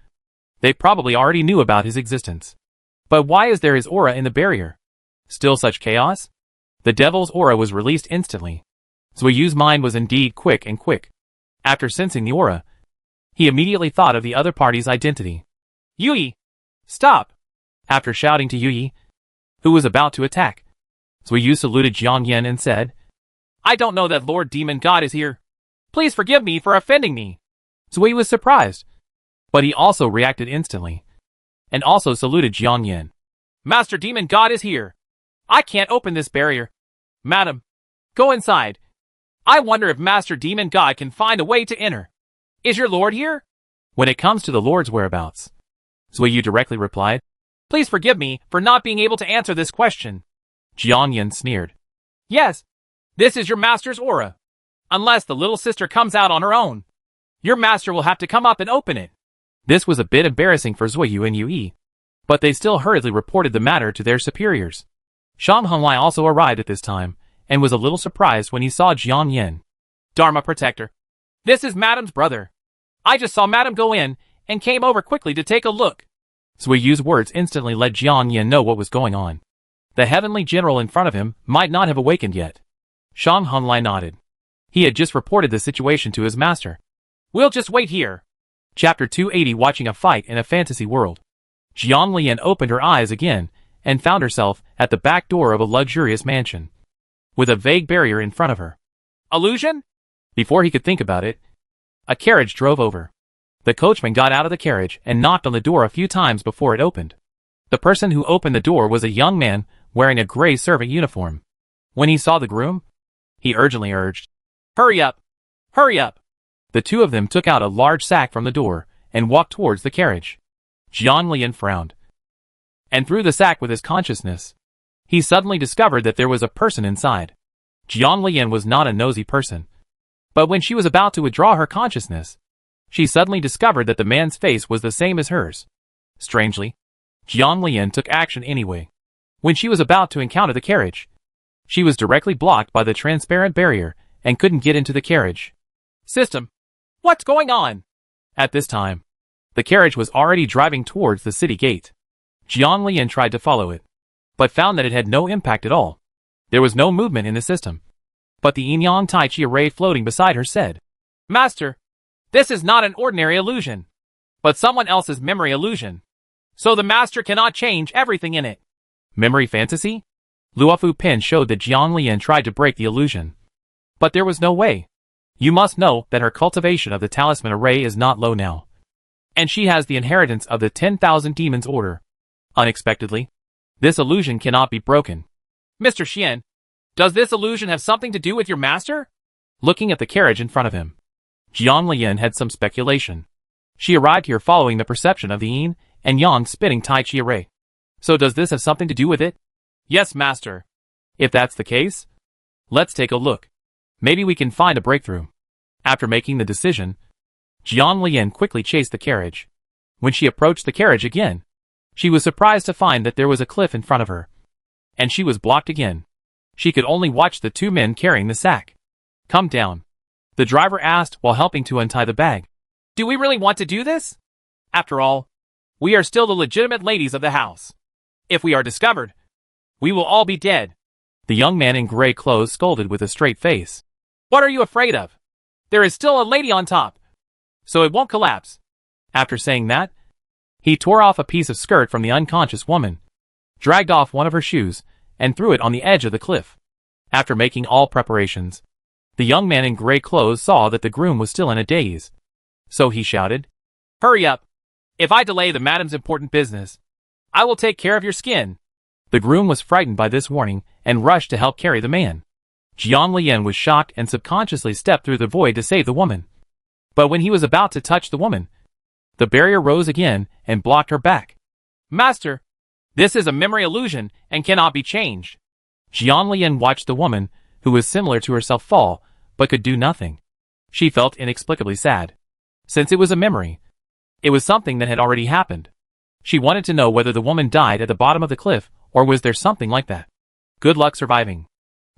they probably already knew about his existence. But why is there his aura in the barrier? Still such chaos? The devil's aura was released instantly. Zuiyu's mind was indeed quick. After sensing the aura, he immediately thought of the other party's identity. Yui! Stop! After shouting to Yui, who was about to attack, Zuiyu saluted Jiang Yan and said, I don't know that Lord Demon God is here. Please forgive me for offending me. Zuiyu was surprised, but he also reacted instantly, and also saluted Jiang Yan. Master Demon God is here. I can't open this barrier. Madam, go inside. I wonder if Master Demon God can find a way to enter. Is your lord here? When it comes to the lord's whereabouts, Zuiyu directly replied, Please forgive me for not being able to answer this question. Jiang Yin sneered. Yes, this is your master's aura. Unless the little sister comes out on her own, your master will have to come up and open it. This was a bit embarrassing for Zuiyu and Yue, but they still hurriedly reported the matter to their superiors. Shang Honglai also arrived at this time, and was a little surprised when he saw Jiang Yin. Dharma Protector. This is Madam's brother. I just saw Madam go in, and came over quickly to take a look. Zuiyu's words instantly let Jiang Yin know what was going on. The heavenly general in front of him might not have awakened yet. Shang Honglai nodded. He had just reported the situation to his master. We'll just wait here. Chapter 280 Watching a Fight in a Fantasy World. Jiang Lian opened her eyes again, and found herself at the back door of a luxurious mansion, with a vague barrier in front of her. Illusion? Before he could think about it, a carriage drove over. The coachman got out of the carriage and knocked on the door a few times before it opened. The person who opened the door was a young man wearing a gray servant uniform. When he saw the groom, he urgently urged, Hurry up! Hurry up! The two of them took out a large sack from the door and walked towards the carriage. Jiang Lian frowned. And through the sack with his consciousness, he suddenly discovered that there was a person inside. Jiang Lian was not a nosy person, but when she was about to withdraw her consciousness, she suddenly discovered that the man's face was the same as hers. Strangely, Jiang Lian took action anyway. When she was about to encounter the carriage, she was directly blocked by the transparent barrier and couldn't get into the carriage. System, what's going on? At this time, the carriage was already driving towards the city gate. Jiang Lian tried to follow it, but found that it had no impact at all. There was no movement in the system. But the yin-yang Tai Chi array floating beside her said, Master, this is not an ordinary illusion, but someone else's memory illusion. So the master cannot change everything in it. Memory fantasy? Luofu Pin showed that Jiang Lian tried to break the illusion. But there was no way. You must know that her cultivation of the talisman array is not low now. And she has the inheritance of the 10,000 demons order. Unexpectedly, this illusion cannot be broken. Mr. Xian, does this illusion have something to do with your master? Looking at the carriage in front of him, Jiang Lian had some speculation. She arrived here following the perception of the yin and yang spinning Tai Chi array. So does this have something to do with it? Yes, master. If that's the case, let's take a look. Maybe we can find a breakthrough. After making the decision, Jiang Lian quickly chased the carriage. When she approached the carriage again, she was surprised to find that there was a cliff in front of her. And she was blocked again. She could only watch the two men carrying the sack. Come down, the driver asked while helping to untie the bag. Do we really want to do this? After all, we are still the legitimate ladies of the house. If we are discovered, we will all be dead. The young man in gray clothes scolded with a straight face. What are you afraid of? There is still a lady on top, so it won't collapse. After saying that, he tore off a piece of skirt from the unconscious woman, dragged off one of her shoes, and threw it on the edge of the cliff. After making all preparations, the young man in gray clothes saw that the groom was still in a daze. So he shouted, Hurry up! If I delay the madam's important business, I will take care of your skin. The groom was frightened by this warning and rushed to help carry the man. Jiang Lian was shocked and subconsciously stepped through the void to save the woman. But when he was about to touch the woman, the barrier rose again and blocked her back. Master, this is a memory illusion and cannot be changed. Jiang Lian watched the woman, who was similar to herself, fall, but could do nothing. She felt inexplicably sad. Since it was a memory, it was something that had already happened. She wanted to know whether the woman died at the bottom of the cliff, or was there something like that. Good luck surviving.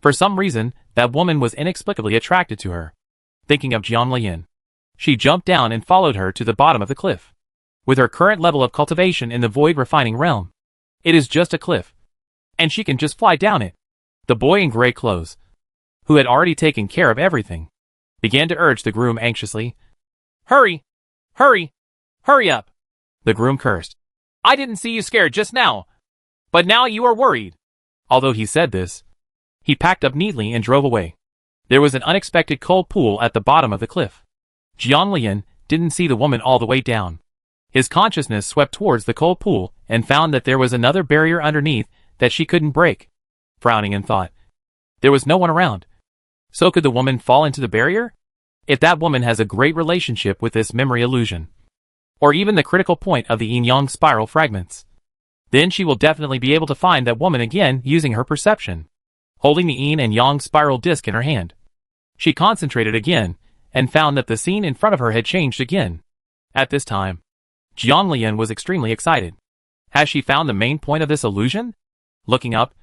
For some reason, that woman was inexplicably attracted to her. Thinking of Jiang Lian, she jumped down and followed her to the bottom of the cliff. With her current level of cultivation in the void refining realm, it is just a cliff, and she can just fly down it. The boy in gray clothes, who had already taken care of everything, began to urge the groom anxiously. Hurry! Hurry! Hurry up! The groom cursed. I didn't see you scared just now, but now you are worried. Although he said this, he packed up neatly and drove away. There was an unexpected cold pool at the bottom of the cliff. Jiang Lian didn't see the woman all the way down. His consciousness swept towards the cold pool and found that there was another barrier underneath that she couldn't break. Frowning in thought, there was no one around. So could the woman fall into the barrier? If that woman has a great relationship with this memory illusion, or even the critical point of the yin-yang spiral fragments, then she will definitely be able to find that woman again using her perception. Holding the yin and yang spiral disc in her hand, she concentrated again and found that the scene in front of her had changed again. At this time, Jiang Lian was extremely excited. Has she found the main point of this illusion? Looking up,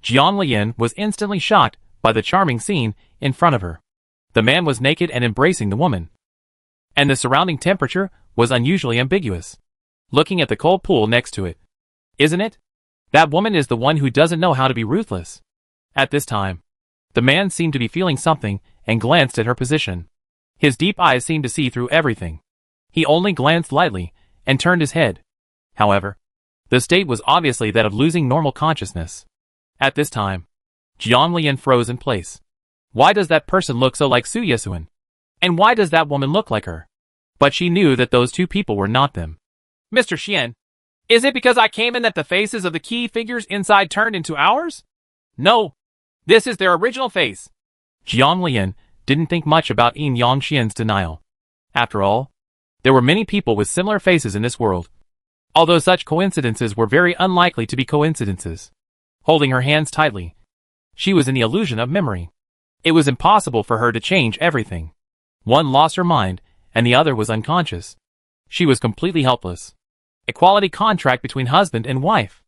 Jiang Lian was instantly shocked by the charming scene in front of her. The man was naked and embracing the woman, and the surrounding temperature was unusually ambiguous. Looking at the cold pool next to it, isn't it? That woman is the one who doesn't know how to be ruthless. At this time, the man seemed to be feeling something and glanced at her position. His deep eyes seemed to see through everything. He only glanced lightly and turned his head. However, the state was obviously that of losing normal consciousness. At this time, Jiang Lian froze in place. Why does that person look so like Su Yesuan? And why does that woman look like her? But she knew that those two people were not them. Mr. Xian, is it because I came in that the faces of the key figures inside turned into ours? No. This is their original face. Jiang Lian didn't think much about Yin Yang Xian's denial. After all, there were many people with similar faces in this world, although such coincidences were very unlikely to be coincidences. Holding her hands tightly, she was in the illusion of memory. It was impossible for her to change everything. One lost her mind, and the other was unconscious. She was completely helpless. Equality contract between husband and wife.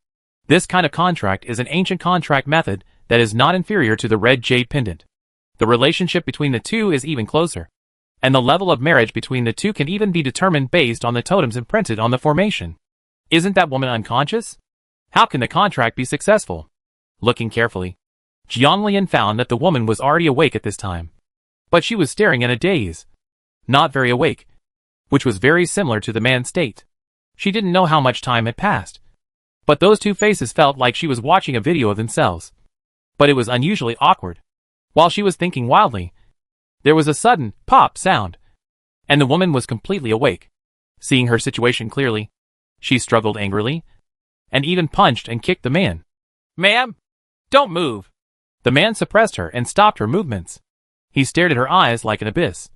This kind of contract is an ancient contract method that is not inferior to the red jade pendant. The relationship between the two is even closer, and the level of marriage between the two can even be determined based on the totems imprinted on the formation. Isn't that woman unconscious? How can the contract be successful? Looking carefully, Jiang Lian found that the woman was already awake at this time. But she was staring in a daze. Not very awake, which was very similar to the man's state. She didn't know how much time had passed, but those two faces felt like she was watching a video of themselves. But it was unusually awkward. While she was thinking wildly, there was a sudden pop sound, and the woman was completely awake. Seeing her situation clearly, she struggled angrily, and even punched and kicked the man. Ma'am, don't move. The man suppressed her and stopped her movements. He stared at her eyes like an abyss,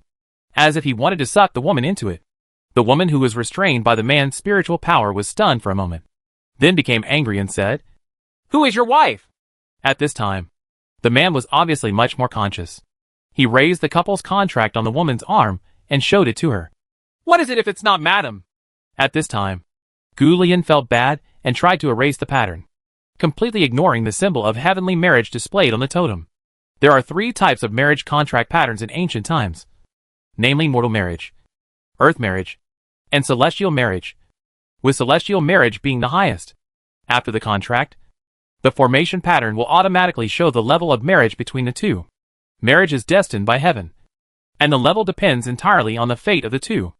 as if he wanted to suck the woman into it. The woman who was restrained by the man's spiritual power was stunned for a moment, then became angry and said, "Who is your wife?" At this time, the man was obviously much more conscious. He raised the couple's contract on the woman's arm and showed it to her. What is it if it's not madam? At this time, Gu Lian felt bad and tried to erase the pattern, completely ignoring the symbol of heavenly marriage displayed on the totem. There are 3 types of marriage contract patterns in ancient times, namely mortal marriage, earth marriage, and celestial marriage, with celestial marriage being the highest. After the contract, the formation pattern will automatically show the level of marriage between the two. Marriage is destined by heaven, and the level depends entirely on the fate of the two.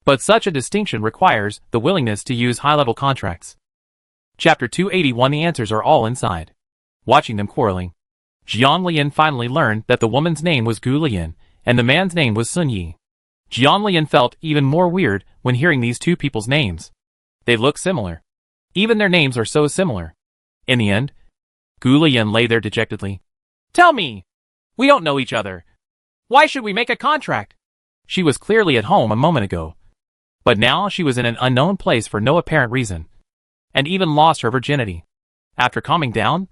But such a distinction requires the willingness to use high-level contracts. Chapter 281. The answers are all inside. Watching them quarreling, Jiang Lian finally learned that the woman's name was Gu Lian, and the man's name was Sun Yi. Jiang Lian felt even more weird when hearing these two people's names. They look similar. Even their names are so similar. In the end, Gu Lian lay there dejectedly. Tell me! We don't know each other. Why should we make a contract? She was clearly at home a moment ago, but now she was in an unknown place for no apparent reason, and even lost her virginity. After calming down,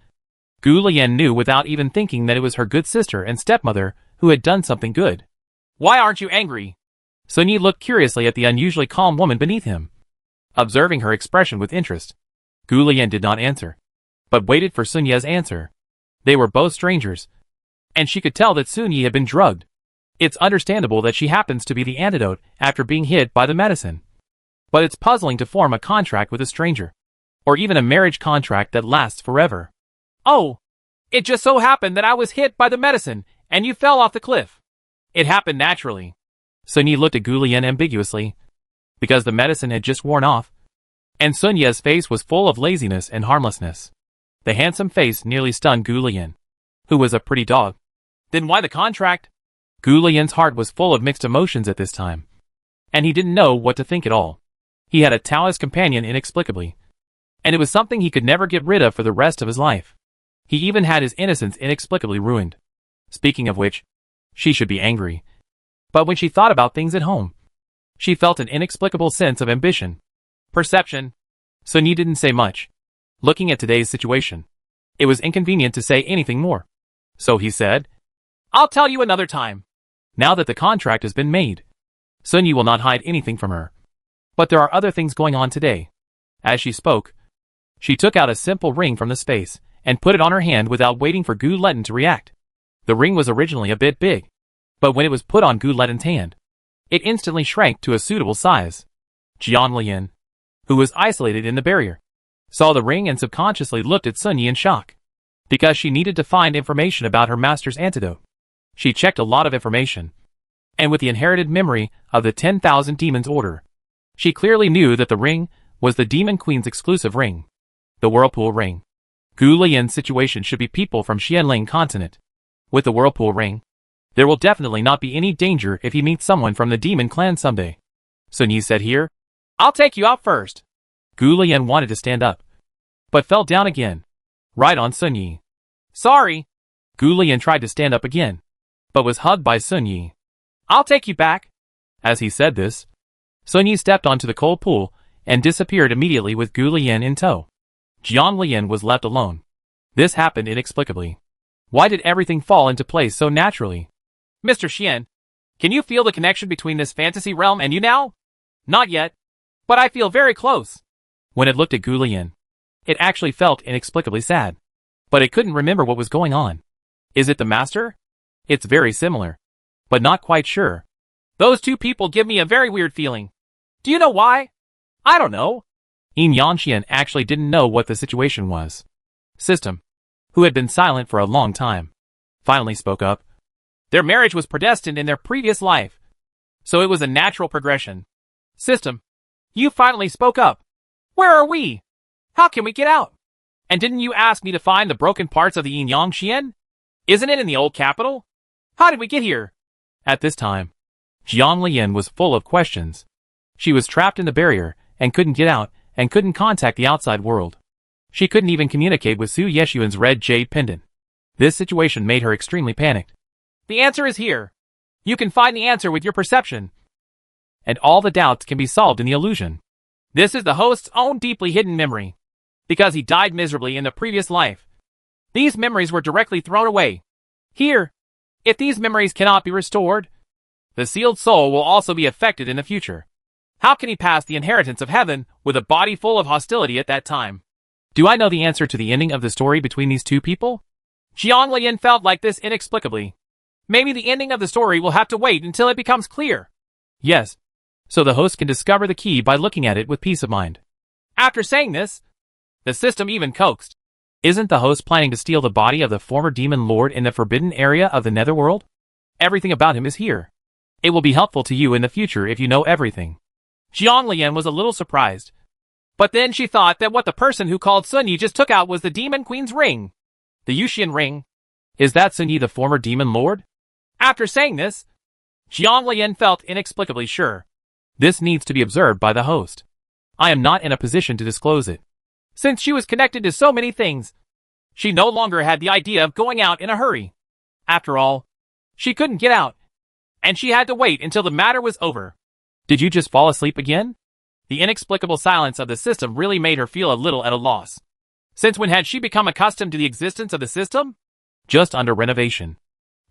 Gu Lian knew without even thinking that it was her good sister and stepmother who had done something good. Why aren't you angry? Sun Yi looked curiously at the unusually calm woman beneath him. Observing her expression with interest, Gu Lian did not answer, but waited for Sun Yi's answer. They were both strangers, and she could tell that Sun Yi had been drugged. It's understandable that she happens to be the antidote after being hit by the medicine. But it's puzzling to form a contract with a stranger, or even a marriage contract that lasts forever. Oh, it just so happened that I was hit by the medicine, and you fell off the cliff. It happened naturally. Sun Yi looked at Gu Lian ambiguously, because the medicine had just worn off, and Sun Yi's face was full of laziness and harmlessness. The handsome face nearly stunned Gu Lian, who was a pretty dog. Then why the contract? Gu Lian's heart was full of mixed emotions at this time, and he didn't know what to think at all. He had a Taoist companion inexplicably, and it was something he could never get rid of for the rest of his life. He even had his innocence inexplicably ruined. Speaking of which, she should be angry. But when she thought about things at home, she felt an inexplicable sense of ambition. Perception. Sun Yi didn't say much. Looking at today's situation, it was inconvenient to say anything more. So he said, "I'll tell you another time." Now that the contract has been made, Sun Yi will not hide anything from her. But there are other things going on today. As she spoke, she took out a simple ring from the space and put it on her hand without waiting for Gu Letten to react. The ring was originally a bit big, but when it was put on Gu Letten's hand, it instantly shrank to a suitable size. Jian Lian, who was isolated in the barrier, saw the ring and subconsciously looked at Sun Yi in shock. Because she needed to find information about her master's antidote, she checked a lot of information. And with the inherited memory of the 10,000 Demons Order, she clearly knew that the ring was the Demon Queen's exclusive ring. The Whirlpool Ring. Gu Lian's situation should be people from Xianling continent. With the Whirlpool Ring, there will definitely not be any danger if he meets someone from the Demon Clan someday. Sun Yi said here, "I'll take you out first." Gu Lian wanted to stand up, but fell down again, right on Sun Yi. "Sorry." Gu Lian tried to stand up again, but was hugged by Sun Yi. "I'll take you back." As he said this, Sun Yi stepped onto the cold pool and disappeared immediately with Gu Lian in tow. Jian Lian was left alone. This happened inexplicably. Why did everything fall into place so naturally? "Mr. Xian, can you feel the connection between this fantasy realm and you now?" "Not yet, but I feel very close." When it looked at Gu Lian, it actually felt inexplicably sad. But it couldn't remember what was going on. Is it the master? It's very similar, but not quite sure. "Those two people give me a very weird feeling. Do you know why?" "I don't know." Yin Yanxian actually didn't know what the situation was. System, who had been silent for a long time, finally spoke up. "Their marriage was predestined in their previous life, so it was a natural progression." "System, you finally spoke up. Where are we? How can we get out? And didn't you ask me to find the broken parts of the Yin Yanxian? Isn't it in the old capital? How did we get here?" At this time, Jian Lian was full of questions. She was trapped in the barrier and couldn't get out and couldn't contact the outside world. She couldn't even communicate with Su Yeshuan's red jade pendant. This situation made her extremely panicked. "The answer is here. You can find the answer with your perception. And all the doubts can be solved in the illusion. This is the host's own deeply hidden memory. Because he died miserably in the previous life, these memories were directly thrown away. Here, if these memories cannot be restored, the sealed soul will also be affected in the future. How can he pass the inheritance of heaven with a body full of hostility at that time? Do I know the answer to the ending of the story between these two people?" Jian Lian felt like this inexplicably. Maybe the ending of the story will have to wait until it becomes clear. Yes, so the host can discover the key by looking at it with peace of mind. After saying this, the system even coaxed. Isn't the host planning to steal the body of the former demon lord in the forbidden area of the netherworld? Everything about him is here. It will be helpful to you in the future if you know everything. Jian Lian was a little surprised. But then she thought that what the person who called Sun Yi just took out was the Demon Queen's ring. The Yuxian ring. Is that Sun Yi the former demon lord? After saying this, Jian Lian felt inexplicably sure. This needs to be observed by the host. I am not in a position to disclose it. Since she was connected to so many things, she no longer had the idea of going out in a hurry. After all, she couldn't get out, and she had to wait until the matter was over. Did you just fall asleep again? The inexplicable silence of the system really made her feel a little at a loss. Since when had she become accustomed to the existence of the system? Just under renovation.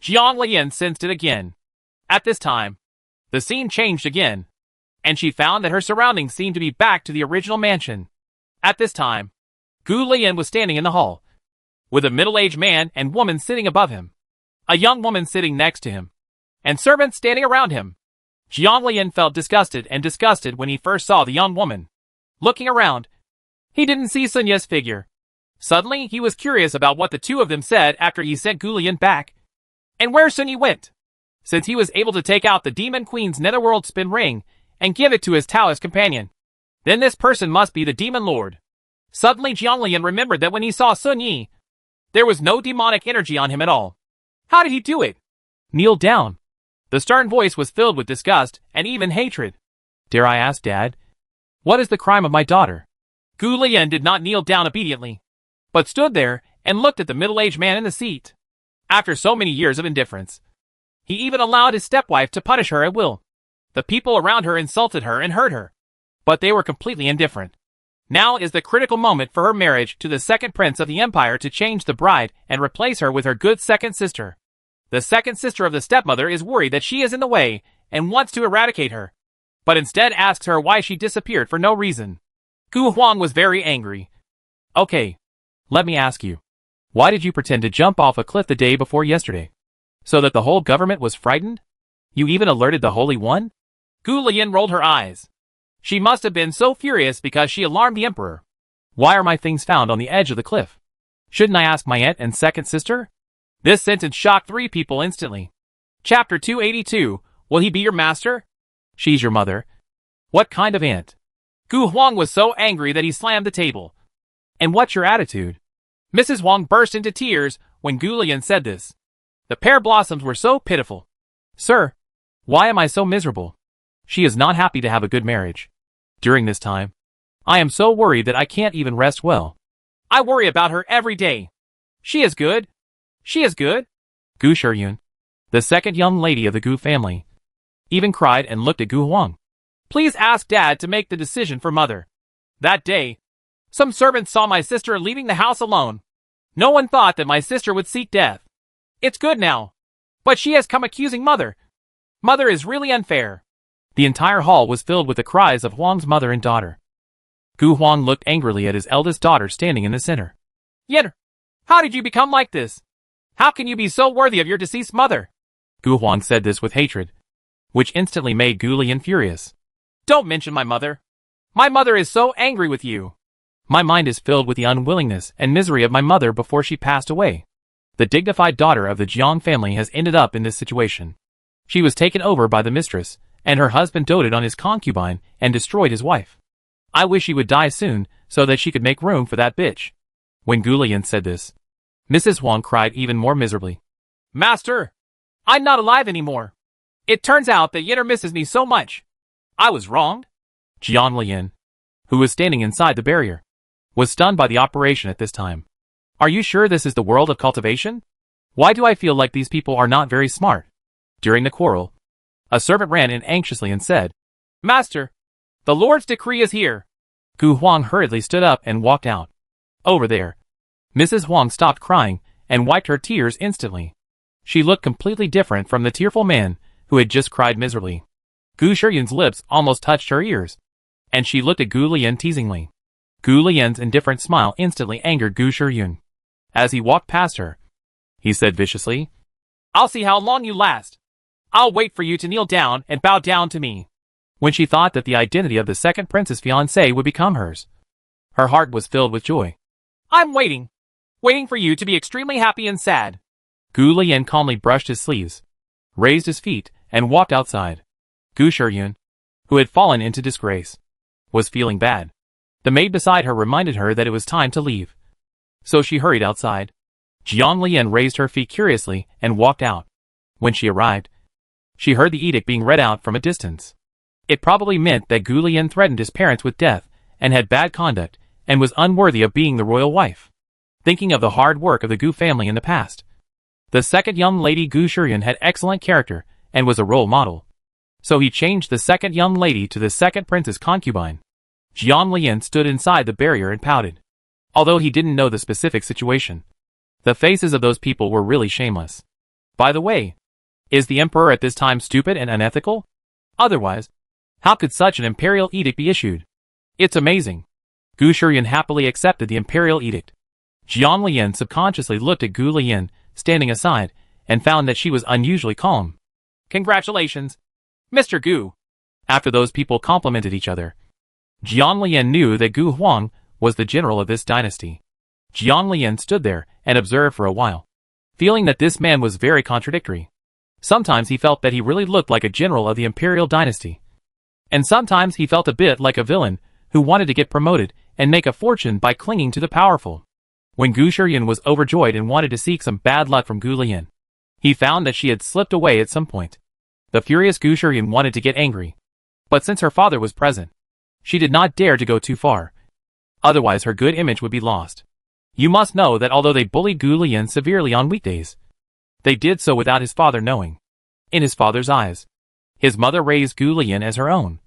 Jian Lian sensed it again. At this time, the scene changed again, and she found that her surroundings seemed to be back to the original mansion. At this time, Gu Lian was standing in the hall, with a middle-aged man and woman sitting above him, a young woman sitting next to him, and servants standing around him. Jian Lian felt disgusted when he first saw the young woman. Looking around, he didn't see Sun Yi's figure. Suddenly, he was curious about what the two of them said after he sent Gu Lian back, and where Sun Yi went. Since he was able to take out the Demon Queen's netherworld spin ring and give it to his Taoist companion, then this person must be the Demon Lord. Suddenly, Jian Lian remembered that when he saw Sun Yi, there was no demonic energy on him at all. How did he do it? Kneel down. The stern voice was filled with disgust and even hatred. Dare I ask, Dad? What is the crime of my daughter? Gu Lian did not kneel down obediently, but stood there and looked at the middle-aged man in the seat. After so many years of indifference, he even allowed his stepwife to punish her at will. The people around her insulted her and hurt her, but they were completely indifferent. Now is the critical moment for her marriage to the second prince of the empire to change the bride and replace her with her good second sister. The second sister of the stepmother is worried that she is in the way and wants to eradicate her, but instead asks her why she disappeared for no reason. Gu Huang was very angry. Okay, let me ask you. Why did you pretend to jump off a cliff the day before yesterday? So that the whole government was frightened? You even alerted the Holy One? Gu Lian rolled her eyes. She must have been so furious because she alarmed the emperor. Why are my things found on the edge of the cliff? Shouldn't I ask my aunt and second sister? This sentence shocked 3 people instantly. Chapter 282, Will he be your master? She's your mother. What kind of aunt? Gu Huang was so angry that he slammed the table. And what's your attitude? Mrs. Huang burst into tears when Gu Lian said this. The pear blossoms were so pitiful. Sir, why am I so miserable? She is not happy to have a good marriage. During this time, I am so worried that I can't even rest well. I worry about her every day. She is good. She is good. Gu Shiyun, the second young lady of the Gu family, even cried and looked at Gu Huang. Please ask Dad to make the decision for Mother. That day, some servants saw my sister leaving the house alone. No one thought that my sister would seek death. It's good now. But she has come accusing Mother. Mother is really unfair. The entire hall was filled with the cries of Huang's mother and daughter. Gu Huang looked angrily at his eldest daughter standing in the center. Yen, how did you become like this? How can you be so worthy of your deceased mother? Gu Huang said this with hatred, which instantly made Gu Lian furious. Don't mention my mother. My mother is so angry with you. My mind is filled with the unwillingness and misery of my mother before she passed away. The dignified daughter of the Jiang family has ended up in this situation. She was taken over by the mistress, and her husband doted on his concubine and destroyed his wife. I wish she would die soon so that she could make room for that bitch. When Gu Lian said this, Mrs. Huang cried even more miserably. Master, I'm not alive anymore. It turns out that Yenner misses me so much. I was wronged. Jian Lian, who was standing inside the barrier, was stunned by the operation at this time. Are you sure this is the world of cultivation? Why do I feel like these people are not very smart? During the quarrel, a servant ran in anxiously and said, Master, the Lord's decree is here. Gu Huang hurriedly stood up and walked out. Over there, Mrs. Huang stopped crying and wiped her tears instantly. She looked completely different from the tearful man who had just cried miserably. Gu Shiyun's lips almost touched her ears, and she looked at Gu Lian teasingly. Gu Lian's indifferent smile instantly angered Gu Shiyun. As he walked past her, he said viciously, I'll see how long you last. I'll wait for you to kneel down and bow down to me. When she thought that the identity of the second prince's fiancé would become hers, her heart was filled with joy. I'm waiting for you to be extremely happy and sad. Gu Lian calmly brushed his sleeves, raised his feet, and walked outside. Gu Shiyun, who had fallen into disgrace, was feeling bad. The maid beside her reminded her that it was time to leave. So she hurried outside. Jiang Lian raised her feet curiously and walked out. When she arrived, she heard the edict being read out from a distance. It probably meant that Gu Lian threatened his parents with death and had bad conduct and was unworthy of being the royal wife. Thinking of the hard work of the Gu family in the past, the second young lady Gu Shiyun had excellent character and was a role model. So he changed the second young lady to the second prince's concubine. Jiang Lian stood inside the barrier and pouted. Although he didn't know the specific situation, the faces of those people were really shameless. By the way, is the emperor at this time stupid and unethical? Otherwise, how could such an imperial edict be issued? It's amazing. Gu Shiyun happily accepted the imperial edict. Jiang Lian subconsciously looked at Gu Lian, standing aside, and found that she was unusually calm. Congratulations, Mr. Gu. After those people complimented each other, Jiang Lian knew that Gu Huang was the general of this dynasty. Jiang Lian stood there and observed for a while, feeling that this man was very contradictory. Sometimes he felt that he really looked like a general of the imperial dynasty, and sometimes he felt a bit like a villain who wanted to get promoted and make a fortune by clinging to the powerful. When Gu Shiyun was overjoyed and wanted to seek some bad luck from Gu Lian, he found that she had slipped away at some point. The furious Gu Shiyun wanted to get angry, but since her father was present, She did not dare to go too far. Otherwise her good image would be lost. You must know that although they bullied Gu Lian severely on weekdays, they did so without his father knowing. In his father's eyes, his mother raised Gu Lian as her own.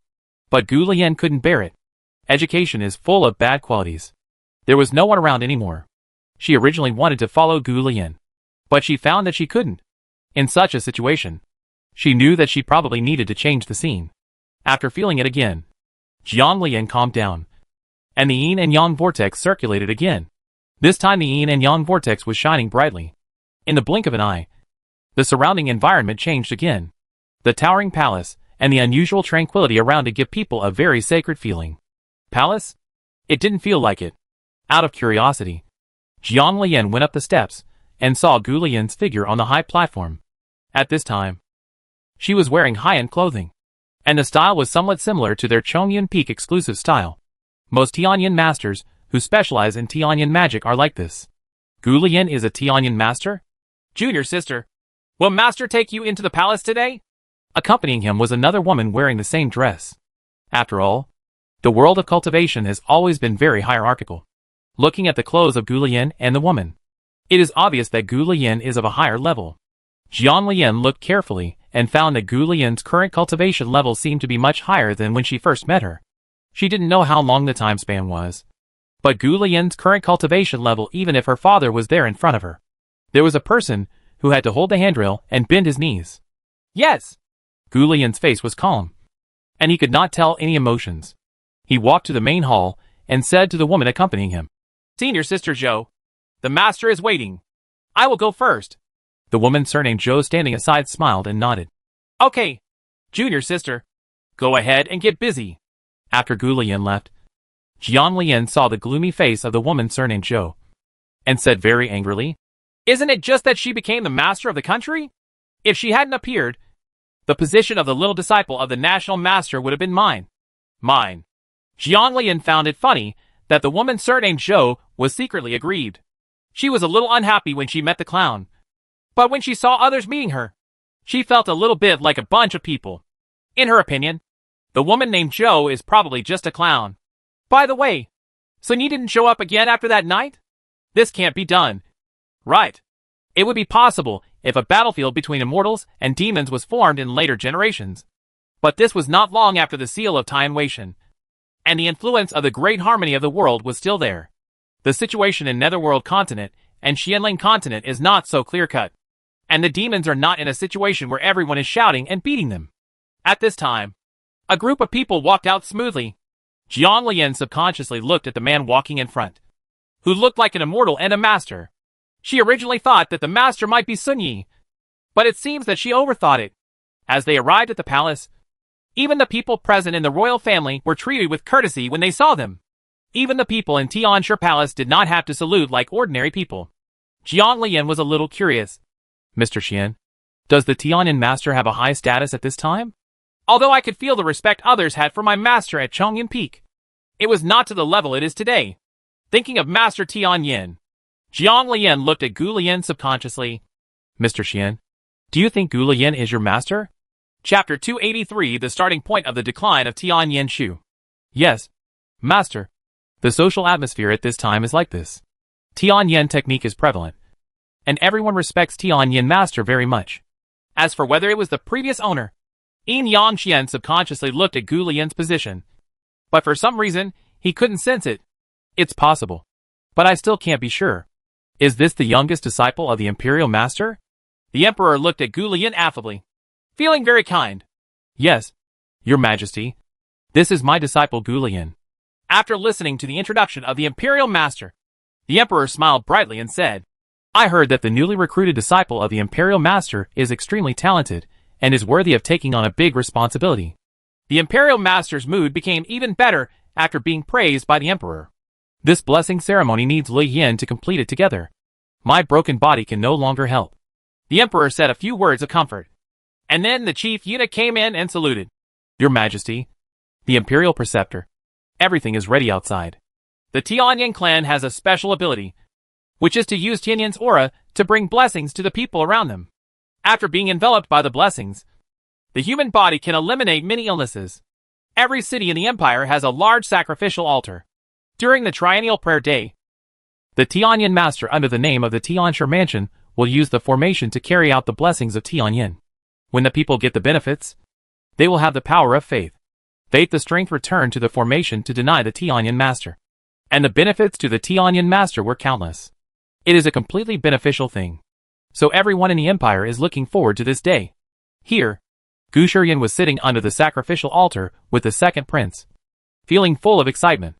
But Gu Lian couldn't bear it. Education is full of bad qualities. There was no one around anymore. She originally wanted to follow Gu Lian, but she found that she couldn't. In such a situation, she knew that she probably needed to change the scene. After feeling it again, Jiang Lian calmed down, and the yin and yang vortex circulated again. This time the yin and yang vortex was shining brightly. In the blink of an eye, the surrounding environment changed again. The towering palace and the unusual tranquility around it give people a very sacred feeling. Palace? It didn't feel like it. Out of curiosity, Jiang Lian went up the steps and saw Gu Lian's figure on the high platform. At this time, she was wearing high-end clothing, and the style was somewhat similar to their Chongyun Peak exclusive style. Most Tianyin masters who specialize in Tianyin magic are like this. Gu Lian is a Tianyin master? Junior sister, will master take you into the palace today? Accompanying him was another woman wearing the same dress. After all, the world of cultivation has always been very hierarchical. Looking at the clothes of Gu Lian and the woman, it is obvious that Gu Lian is of a higher level. Jiang Lian looked carefully and found that Gu Lian's current cultivation level seemed to be much higher than when she first met her. She didn't know how long the time span was, but Gu Lian's current cultivation level, even if her father was there in front of her. There was a person who had to hold the handrail and bend his knees. Yes! Gu Lian's face was calm, and he could not tell any emotions. He walked to the main hall and said to the woman accompanying him, Senior Sister Zhou, the master is waiting. I will go first. The woman surnamed Zhou standing aside smiled and nodded. Okay, Junior Sister, go ahead and get busy. After Gu Lian left, Jiang Lian saw the gloomy face of the woman surnamed Zhou, and said very angrily, Isn't it just that she became the master of the country? If she hadn't appeared, the position of the little disciple of the national master would have been mine. Mine. Jiang Lian found it funny that the woman surnamed Zhou was secretly aggrieved. She was a little unhappy when she met the clown, but when she saw others meeting her, she felt a little bit like a bunch of people. In her opinion, the woman named Zhou is probably just a clown. By the way, Sun Yi didn't show up again after that night? This can't be done. Right. It would be possible if a battlefield between immortals and demons was formed in later generations. But this was not long after the seal of Tian Weishan, and the influence of the great harmony of the world was still there. The situation in Netherworld Continent and Xianling Continent is not so clear-cut, and the demons are not in a situation where everyone is shouting and beating them. At this time, a group of people walked out smoothly. Jiang Lian subconsciously looked at the man walking in front, who looked like an immortal and a master. She originally thought that the master might be Sun Yi, but it seems that she overthought it. As they arrived at the palace, even the people present in the royal family were treated with courtesy when they saw them. Even the people in Tianshi Palace did not have to salute like ordinary people. Jiang Lian was a little curious. Mr. Xian, does the Tianyin master have a high status at this time? Although I could feel the respect others had for my master at Chongyun Peak, it was not to the level it is today. Thinking of Master Tianyin, Jiang Lian looked at Gu Lian subconsciously. Mr. Xian, do you think Gu Lian is your master? Chapter 283, the starting point of the decline of Tianyin Shu. Yes, master. The social atmosphere at this time is like this. Tianyin technique is prevalent, and everyone respects Tianyin master very much. As for whether it was the previous owner, Yin Yang Xian subconsciously looked at Gu Lian's position, but for some reason, he couldn't sense it. It's possible, but I still can't be sure. Is this the youngest disciple of the Imperial Master? The Emperor looked at Gu Lian affably, feeling very kind. Yes, Your Majesty. This is my disciple Gu Lian. After listening to the introduction of the Imperial Master, the Emperor smiled brightly and said, I heard that the newly recruited disciple of the Imperial Master is extremely talented and is worthy of taking on a big responsibility. The Imperial Master's mood became even better after being praised by the Emperor. This blessing ceremony needs Li Yin to complete it together. My broken body can no longer help. The Emperor said a few words of comfort, and then the chief eunuch came in and saluted. Your Majesty, the Imperial Preceptor, everything is ready outside. The Tianyin clan has a special ability, which is to use Tianyin's aura to bring blessings to the people around them. After being enveloped by the blessings, the human body can eliminate many illnesses. Every city in the empire has a large sacrificial altar. During the triennial prayer day, the Tianyin master under the name of the Tianshi Mansion will use the formation to carry out the blessings of Tianyin. When the people get the benefits, they will have the power of faith. Faith the strength returned to the formation to deny the Tianyin master. And the benefits to the Tianyin master were countless. It is a completely beneficial thing. So everyone in the empire is looking forward to this day. Here, Gu Shiyan was sitting under the sacrificial altar with the second prince, feeling full of excitement.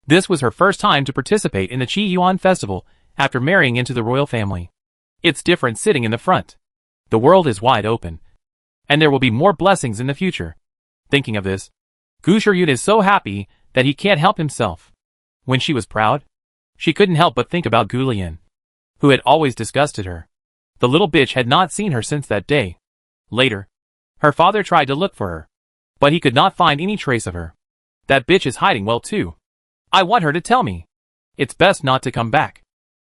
This was her first time to participate in the Qi Yuan festival after marrying into the royal family. It's different sitting in the front. The world is wide open. And there will be more blessings in the future. Thinking of this, Gu Shiyan is so happy that he can't help himself. When she was proud, she couldn't help but think about Gu Lian, who had always disgusted her. The little bitch had not seen her since that day. Later, her father tried to look for her, but he could not find any trace of her. That bitch is hiding well too. I want her to tell me. It's best not to come back.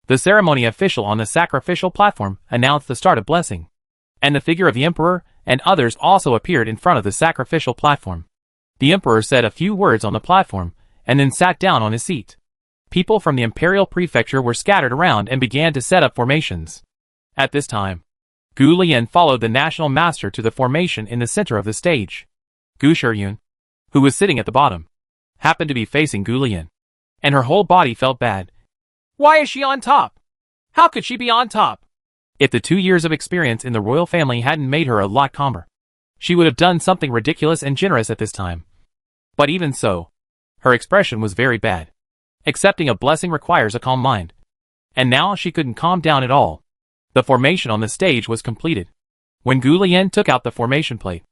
The ceremony official on the sacrificial platform announced the start of blessing, and the figure of the emperor and others also appeared in front of the sacrificial platform. The emperor said a few words on the platform and then sat down on his seat. People from the imperial prefecture were scattered around and began to set up formations. At this time, Gu Lian followed the national master to the formation in the center of the stage. Gu Shiyan, who was sitting at the bottom, happened to be facing Gu Lian, and her whole body felt bad. Why is she on top? How could she be on top? If the 2 years of experience in the royal family hadn't made her a lot calmer, she would have done something ridiculous and generous at this time. But even so, her expression was very bad. Accepting a blessing requires a calm mind. And now she couldn't calm down at all. The formation on the stage was completed. When Gu Lian took out the formation plate,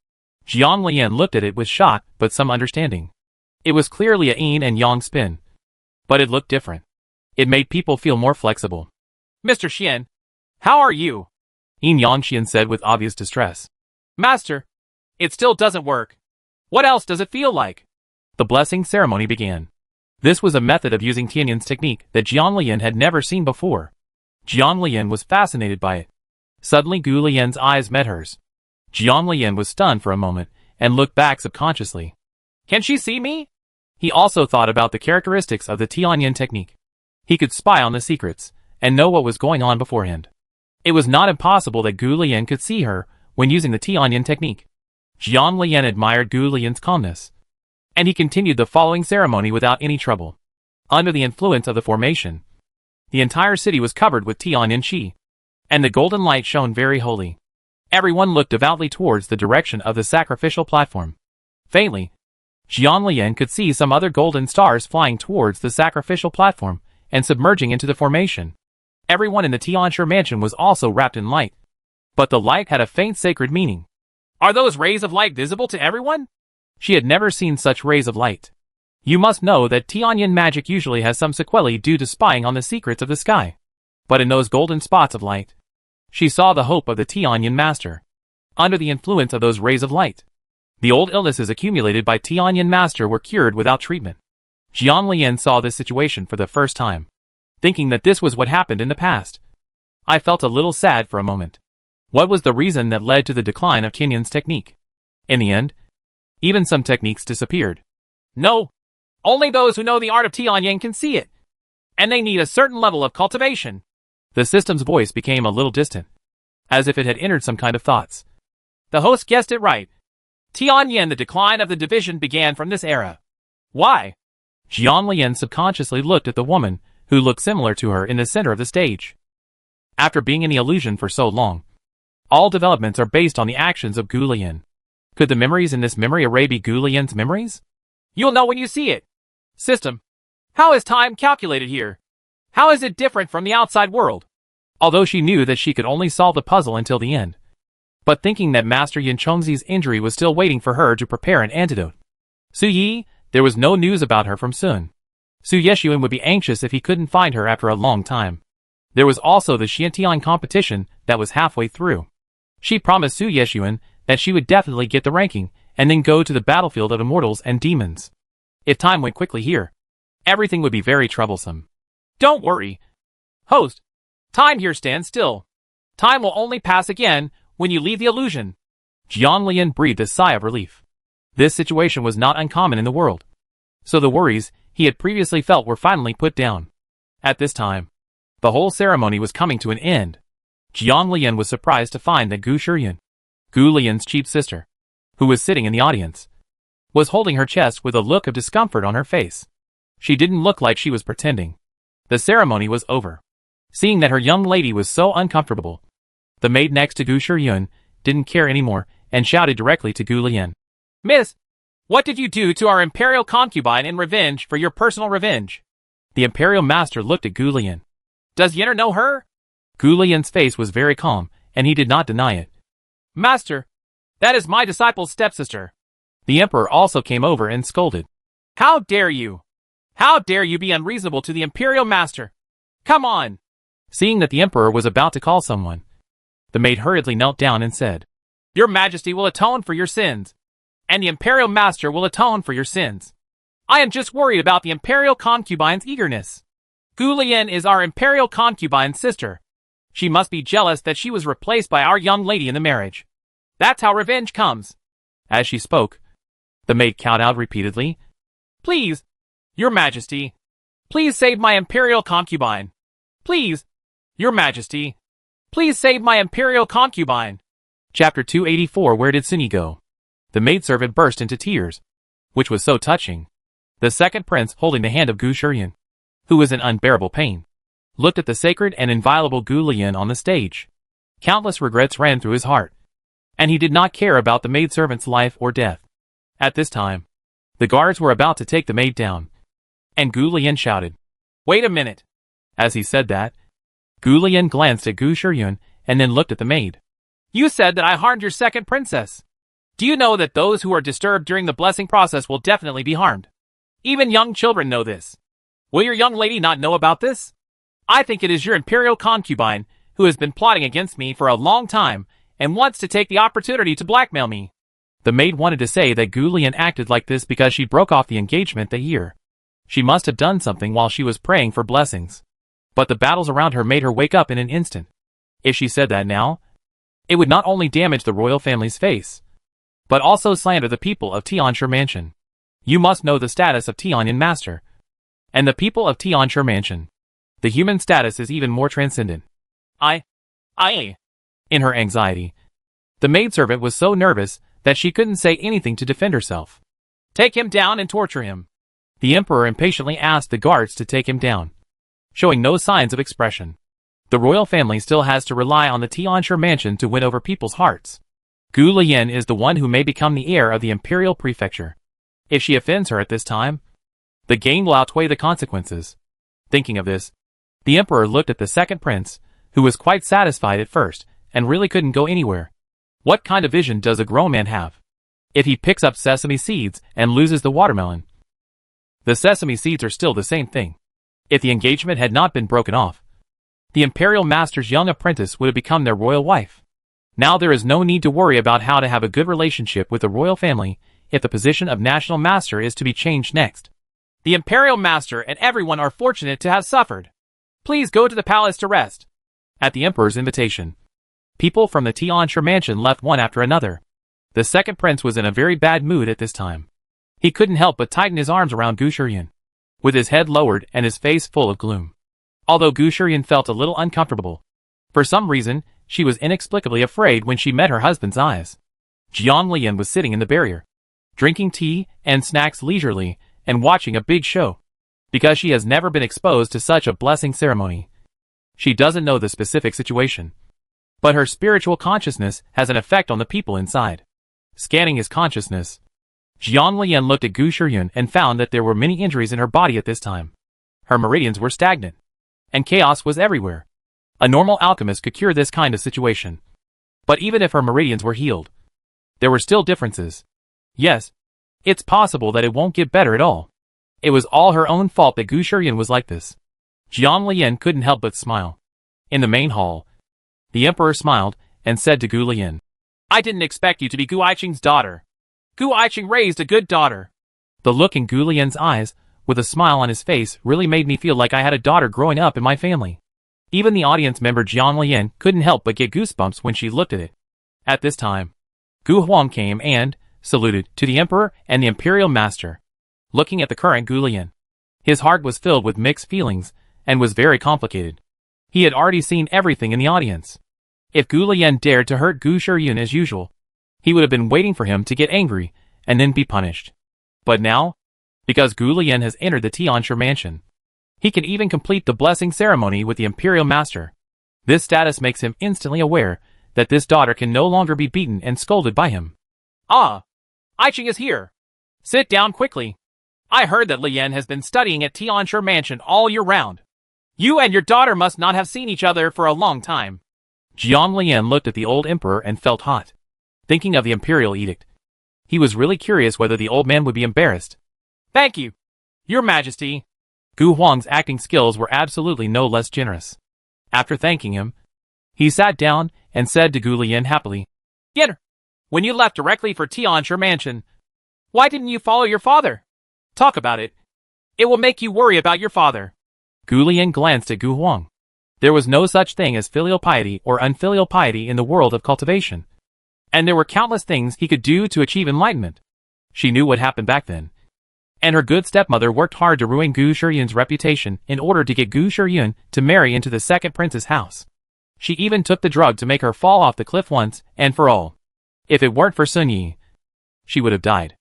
Jiang Lian looked at it with shock but some understanding. It was clearly a yin and yang spin. But it looked different. It made people feel more flexible. Mr. Xian, how are you? Yin Yang Xian said with obvious distress. Master, it still doesn't work. What else does it feel like? The blessing ceremony began. This was a method of using Tianyin's technique that Jiang Lian had never seen before. Jiang Lian was fascinated by it. Suddenly Gu Lian's eyes met hers. Jiang Lian was stunned for a moment and looked back subconsciously. Can she see me? He also thought about the characteristics of the Tianyin technique. He could spy on the secrets and know what was going on beforehand. It was not impossible that Gu Lian could see her when using the Tianyin technique. Jiang Lian admired Gu Lian's calmness, and he continued the following ceremony without any trouble. Under the influence of the formation, the entire city was covered with Tianyin Qi, and the golden light shone very holy. Everyone looked devoutly towards the direction of the sacrificial platform. Faintly, Jiang Lian could see some other golden stars flying towards the sacrificial platform and submerging into the formation. Everyone in the Tianshi mansion was also wrapped in light. But the light had a faint sacred meaning. Are those rays of light visible to everyone? She had never seen such rays of light. You must know that Tianyin magic usually has some sequelae due to spying on the secrets of the sky. But in those golden spots of light, she saw the hope of the Tianyin master. Under the influence of those rays of light, the old illnesses accumulated by Tianyin master were cured without treatment. Jiang Lian saw this situation for the first time, thinking that this was what happened in the past. I felt a little sad for a moment. What was the reason that led to the decline of Tianyin's technique? In the end, even some techniques disappeared. No, only those who know the art of Tianyin can see it. And they need a certain level of cultivation. The system's voice became a little distant, as if it had entered some kind of thoughts. The host guessed it right. Tianyin, the decline of the division began from this era. Why? Jiang Lian subconsciously looked at the woman who looked similar to her in the center of the stage. After being in the illusion for so long, all developments are based on the actions of Gu Lian. Could the memories in this memory array be Gu Lian's memories? You'll know when you see it. System. How is time calculated here? How is it different from the outside world? Although she knew that she could only solve the puzzle until the end, but thinking that Master Yin Chongzi's injury was still waiting for her to prepare an antidote. Su Yi, there was no news about her from Sun. Su Yeshuan would be anxious if he couldn't find her after a long time. There was also the Xiantian competition that was halfway through. She promised Su Yeshuan that she would definitely get the ranking and then go to the battlefield of immortals and demons. If time went quickly here, everything would be very troublesome. Don't worry. Host, time here stands still. Time will only pass again when you leave the illusion. Jiang Lian breathed a sigh of relief. This situation was not uncommon in the world. So the worries he had previously felt were finally put down. At this time, the whole ceremony was coming to an end. Jiang Lian was surprised to find that Gu Shiyun, Gu Lian's cheap sister, who was sitting in the audience, was holding her chest with a look of discomfort on her face. She didn't look like she was pretending. The ceremony was over. Seeing that her young lady was so uncomfortable, the maid next to Gu Shiyun didn't care anymore and shouted directly to Gu Lian. "Miss, what did you do to our imperial concubine in revenge for your personal revenge?" The imperial master looked at Gu Lian. "Does Yenner know her?" Gu Lian's face was very calm, and he did not deny it. "Master, that is my disciple's stepsister." The emperor also came over and scolded. "How dare you? How dare you be unreasonable to the imperial master? Come on!" Seeing that the emperor was about to call someone, the maid hurriedly knelt down and said, "Your Majesty will atone for your sins, and the imperial master will atone for your sins. I am just worried about the imperial concubine's eagerness. Gu Lian is our imperial concubine's sister. She must be jealous that she was replaced by our young lady in the marriage. That's how revenge comes." As she spoke, the maid called out repeatedly, "Please, Your Majesty, please save my imperial concubine. Please, Your Majesty, please save my imperial concubine." Chapter 284. Where did Sunyi go? The maidservant burst into tears, which was so touching. The second prince, holding the hand of Gu Shiyun, who was in unbearable pain, looked at the sacred and inviolable Gu Lian on the stage. Countless regrets ran through his heart, and he did not care about the maidservant's life or death. At this time, the guards were about to take the maid down, and Gu Lian shouted, "Wait a minute." As he said that, Gu Lian glanced at Gu Shiyun and then looked at the maid. "You said that I harmed your second princess. Do you know that those who are disturbed during the blessing process will definitely be harmed? Even young children know this. Will your young lady not know about this? I think it is your imperial concubine who has been plotting against me for a long time and wants to take the opportunity to blackmail me." The maid wanted to say that Gu Lian acted like this because she broke off the engagement that year. She must have done something while she was praying for blessings. But the battles around her made her wake up in an instant. If she said that now, it would not only damage the royal family's face, but also slander the people of Tianshi Mansion. You must know the status of Tianyin Master, and the people of Tianshi Mansion. The human status is even more transcendent. In her anxiety, the maidservant was so nervous that she couldn't say anything to defend herself. "Take him down and torture him." The emperor impatiently asked the guards to take him down, showing no signs of expression. The royal family still has to rely on the Tianshi Mansion to win over people's hearts. Gu Lian is the one who may become the heir of the imperial prefecture. If she offends her at this time, the gain will outweigh the consequences. Thinking of this, the emperor looked at the second prince, who was quite satisfied at first, and really couldn't go anywhere. What kind of vision does a grown man have? If he picks up sesame seeds and loses the watermelon, the sesame seeds are still the same thing. If the engagement had not been broken off, the imperial master's young apprentice would have become their royal wife. Now there is no need to worry about how to have a good relationship with the royal family if the position of national master is to be changed next. The imperial master and everyone are fortunate to have suffered. Please go to the palace to rest. At the emperor's invitation, people from the Tianshi Mansion left one after another. The second prince was in a very bad mood at this time. He couldn't help but tighten his arms around Gu Shiyun, with his head lowered and his face full of gloom. Although Gu Shiyun felt a little uncomfortable, for some reason, she was inexplicably afraid when she met her husband's eyes. Jiang Lian was sitting in the barrier, drinking tea and snacks leisurely and watching a big show. Because she has never been exposed to such a blessing ceremony, she doesn't know the specific situation. But her spiritual consciousness has an effect on the people inside. Scanning his consciousness, Jiang Lian looked at Gu Shiyun and found that there were many injuries in her body at this time. Her meridians were stagnant, and chaos was everywhere. A normal alchemist could cure this kind of situation. But even if her meridians were healed, there were still differences. Yes, it's possible that it won't get better at all. It was all her own fault that Gu Shiyun was like this. Jiang Lian couldn't help but smile. In the main hall, the emperor smiled and said to Gu Lian, "I didn't expect you to be Gu Aiqing's daughter. Gu Aiqing raised a good daughter." The look in Gu Lian's eyes, with a smile on his face, really made me feel like I had a daughter growing up in my family. Even the audience member Jiang Lian couldn't help but get goosebumps when she looked at it. At this time, Gu Huang came and, saluted to the emperor and the imperial master. Looking at the current Gu Lian, his heart was filled with mixed feelings and was very complicated. He had already seen everything in the audience. If Gu Lian dared to hurt Gu Shiryun as usual, he would have been waiting for him to get angry and then be punished. But now, because Gu Lian has entered the Tianshi mansion, he can even complete the blessing ceremony with the imperial master. This status makes him instantly aware that this daughter can no longer be beaten and scolded by him. Ah, Aichi is here. Sit down quickly. I heard that Lian has been studying at Tianshi mansion all year round. You and your daughter must not have seen each other for a long time. Jiang Lian looked at the old emperor and felt hot. Thinking of the imperial edict, he was really curious whether the old man would be embarrassed. Thank you, Your Majesty. Gu Huang's acting skills were absolutely no less generous. After thanking him, he sat down and said to Gu Lian happily, Yen, when you left directly for Tianshi mansion, why didn't you follow your father? Talk about it. It will make you worry about your father. Gu Lian glanced at Gu Huang. There was no such thing as filial piety or unfilial piety in the world of cultivation. And there were countless things he could do to achieve enlightenment. She knew what happened back then. And her good stepmother worked hard to ruin Gu Shiryun's reputation in order to get Gu Shiryun to marry into the second prince's house. She even took the drug to make her fall off the cliff once and for all. If it weren't for Sun Yi, she would have died.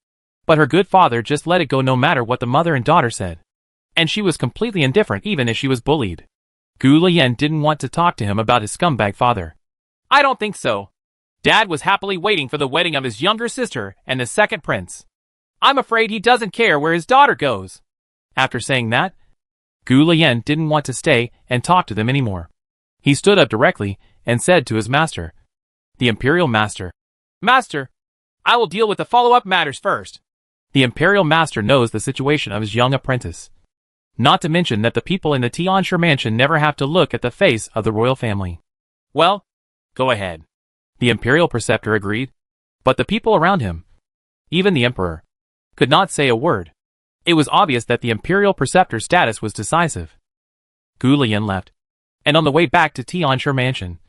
But her good father just let it go no matter what the mother and daughter said. And she was completely indifferent even if she was bullied. Gu Lian didn't want to talk to him about his scumbag father. I don't think so. Dad was happily waiting for the wedding of his younger sister and the second prince. I'm afraid he doesn't care where his daughter goes. After saying that, Gu Lian didn't want to stay and talk to them anymore. He stood up directly and said to his master, the imperial master, Master, I will deal with the follow-up matters first. The imperial master knows the situation of his young apprentice. Not to mention that the people in the Tianshi mansion never have to look at the face of the royal family. Well, go ahead. The imperial preceptor agreed, but the people around him, even the emperor, could not say a word. It was obvious that the imperial preceptor's status was decisive. Gu Lian left, and on the way back to Tianshi mansion,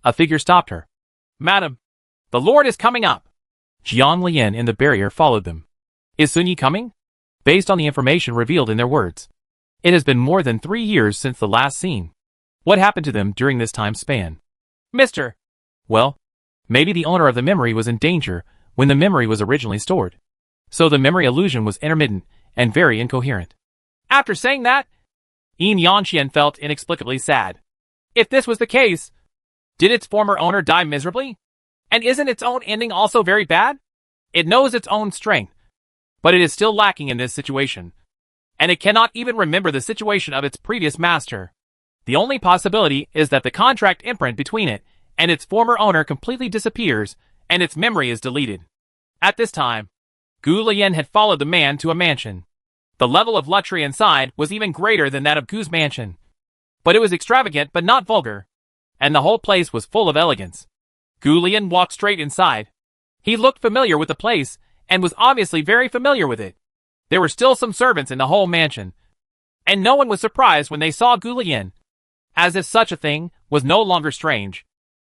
a figure stopped her. Madam, the Lord is coming up. Jiang Lian in the barrier followed them. Is Sun Yi coming? Based on the information revealed in their words, it has been more than 3 years since the last scene. What happened to them during this time span? Mr. Well, maybe the owner of the memory was in danger when the memory was originally stored. So the memory illusion was intermittent and very incoherent. After saying that, Yin Yanxian felt inexplicably sad. If this was the case, did its former owner die miserably? And isn't its own ending also very bad? It knows its own strength, but it is still lacking in this situation. And it cannot even remember the situation of its previous master. The only possibility is that the contract imprint between it and its former owner completely disappears and its memory is deleted. At this time, Gu Lian had followed the man to a mansion. The level of luxury inside was even greater than that of Gu's mansion. But it was extravagant but not vulgar, and the whole place was full of elegance. Gu Lian walked straight inside. He looked familiar with the place and was obviously very familiar with it. There were still some servants in the whole mansion, and no one was surprised when they saw Gu Lian, as if such a thing was no longer strange.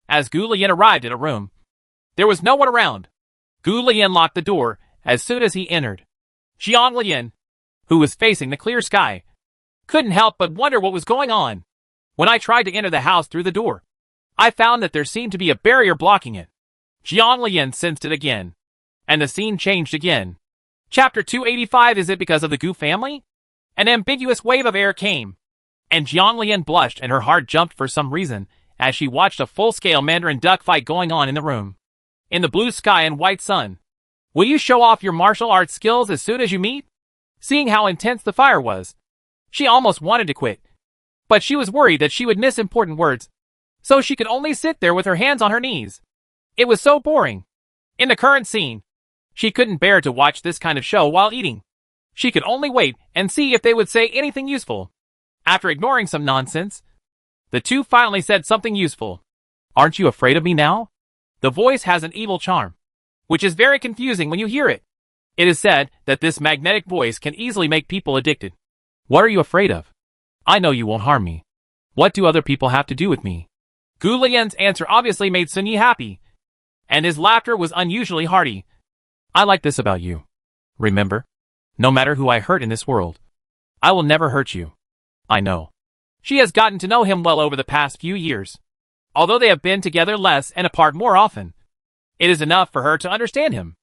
As Gu Lian arrived at a room, there was no one around. Gu Lian locked the door as soon as he entered. Jiang Lian, who was facing the clear sky, couldn't help but wonder what was going on. When I tried to enter the house through the door, I found that there seemed to be a barrier blocking it. Jiang Lian sensed it again, and the scene changed again. Chapter 285. Is it because of the Gu family? An ambiguous wave of air came, and Jiang Lian blushed and her heart jumped for some reason as she watched a full-scale Mandarin duck fight going on in the room. In the blue sky and white sun. Will you show off your martial arts skills as soon as you meet? Seeing how intense the fire was, she almost wanted to quit. But she was worried that she would miss important words, so she could only sit there with her hands on her knees. It was so boring. In the current scene, she couldn't bear to watch this kind of show while eating. She could only wait and see if they would say anything useful. After ignoring some nonsense, the two finally said something useful. Aren't you afraid of me now? The voice has an evil charm, which is very confusing when you hear it. It is said that this magnetic voice can easily make people addicted. What are you afraid of? I know you won't harm me. What do other people have to do with me? Gu Lian's answer obviously made Sun Yi happy, and his laughter was unusually hearty. I like this about you. Remember? No matter who I hurt in this world, I will never hurt you. I know. She has gotten to know him well over the past few years. Although they have been together less and apart more often, it is enough for her to understand him.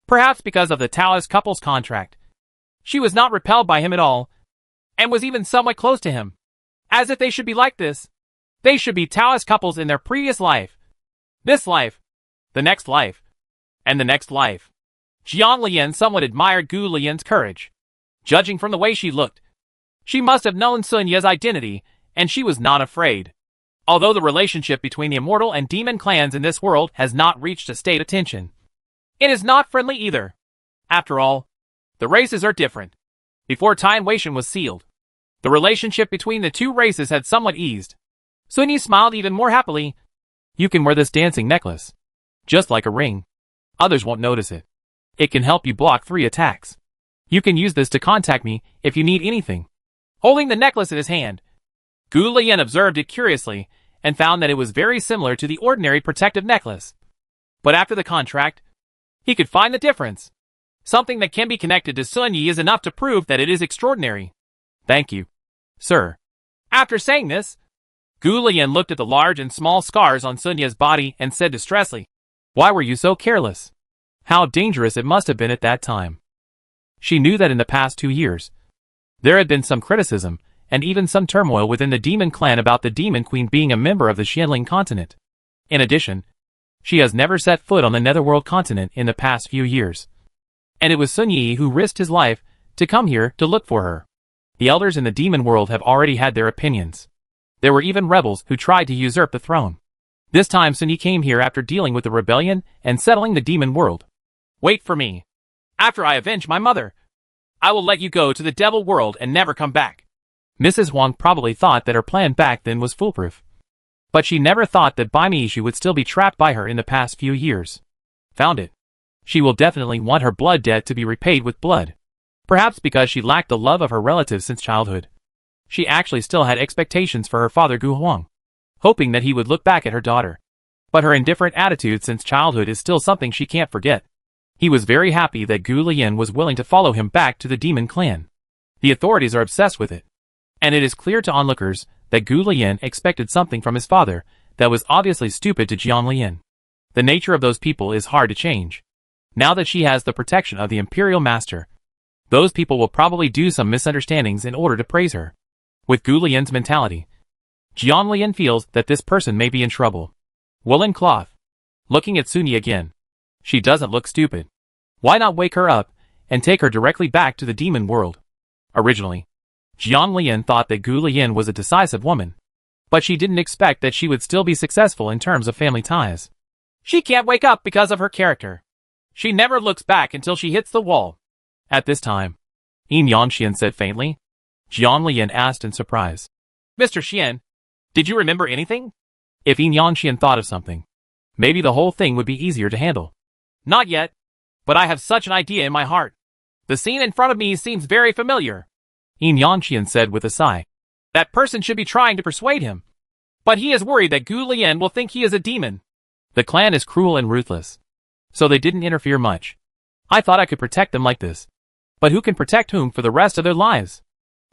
Perhaps because of the Taoist couple's contract, she was not repelled by him at all, and was even somewhat close to him. As if they should be like this. They should be Taoist couples in their previous life. This life, the next life, and the next life. Jiang Lian somewhat admired Gu Lian's courage. Judging from the way she looked, she must have known Sun Ye's identity, and she was not afraid. Although the relationship between the immortal and demon clans in this world has not reached a state of tension, it is not friendly either. After all, the races are different. Before Time Wei-shen was sealed, the relationship between the two races had somewhat eased. Sun Yi smiled even more happily. You can wear this dancing necklace, just like a ring. Others won't notice it. It can help you block 3 attacks. You can use this to contact me if you need anything. Holding the necklace in his hand, Gu Lian observed it curiously and found that it was very similar to the ordinary protective necklace. But after the contract, he could find the difference. Something that can be connected to Sun Yi is enough to prove that it is extraordinary. Thank you, sir. After saying this, Gu Lian looked at the large and small scars on Sun Yi's body and said distressfully, "Why were you so careless? How dangerous it must have been at that time." She knew that in the past 2 years, there had been some criticism, and even some turmoil within the demon clan about the demon queen being a member of the Xianling continent. In addition, she has never set foot on the Netherworld continent in the past few years. And it was Sun Yi who risked his life to come here to look for her. The elders in the demon world have already had their opinions. There were even rebels who tried to usurp the throne. This time Sun Yi came here after dealing with the rebellion and settling the demon world. Wait for me. After I avenge my mother, I will let you go to the devil world and never come back. Mrs. Huang probably thought that her plan back then was foolproof. But she never thought that Bai Meishu would still be trapped by her in the past few years. Found it. She will definitely want her blood debt to be repaid with blood. Perhaps because she lacked the love of her relatives since childhood. She actually still had expectations for her father Gu Huang, hoping that he would look back at her daughter. But her indifferent attitude since childhood is still something she can't forget. He was very happy that Gu Lian was willing to follow him back to the demon clan. The authorities are obsessed with it. And it is clear to onlookers that Gu Lian expected something from his father that was obviously stupid to Jiang Lian. The nature of those people is hard to change. Now that she has the protection of the Imperial Master, those people will probably do some misunderstandings in order to praise her. With Gu Lian's mentality, Jiang Lian feels that this person may be in trouble. Woolen cloth. Looking at Sun Yi again. She doesn't look stupid. Why not wake her up and take her directly back to the demon world? Originally, Jiang Lian thought that Gu Lian was a decisive woman, but she didn't expect that she would still be successful in terms of family ties. She can't wake up because of her character. She never looks back until she hits the wall. At this time, Yin Yangxian said faintly. Jiang Lian asked in surprise. Mr. Xian, did you remember anything? If Yin Yangxian thought of something, maybe the whole thing would be easier to handle. Not yet, but I have such an idea in my heart. The scene in front of me seems very familiar. Yin Yangxian said with a sigh. That person should be trying to persuade him. But he is worried that Gu Lian will think he is a demon. The clan is cruel and ruthless, so they didn't interfere much. I thought I could protect them like this. But who can protect whom for the rest of their lives?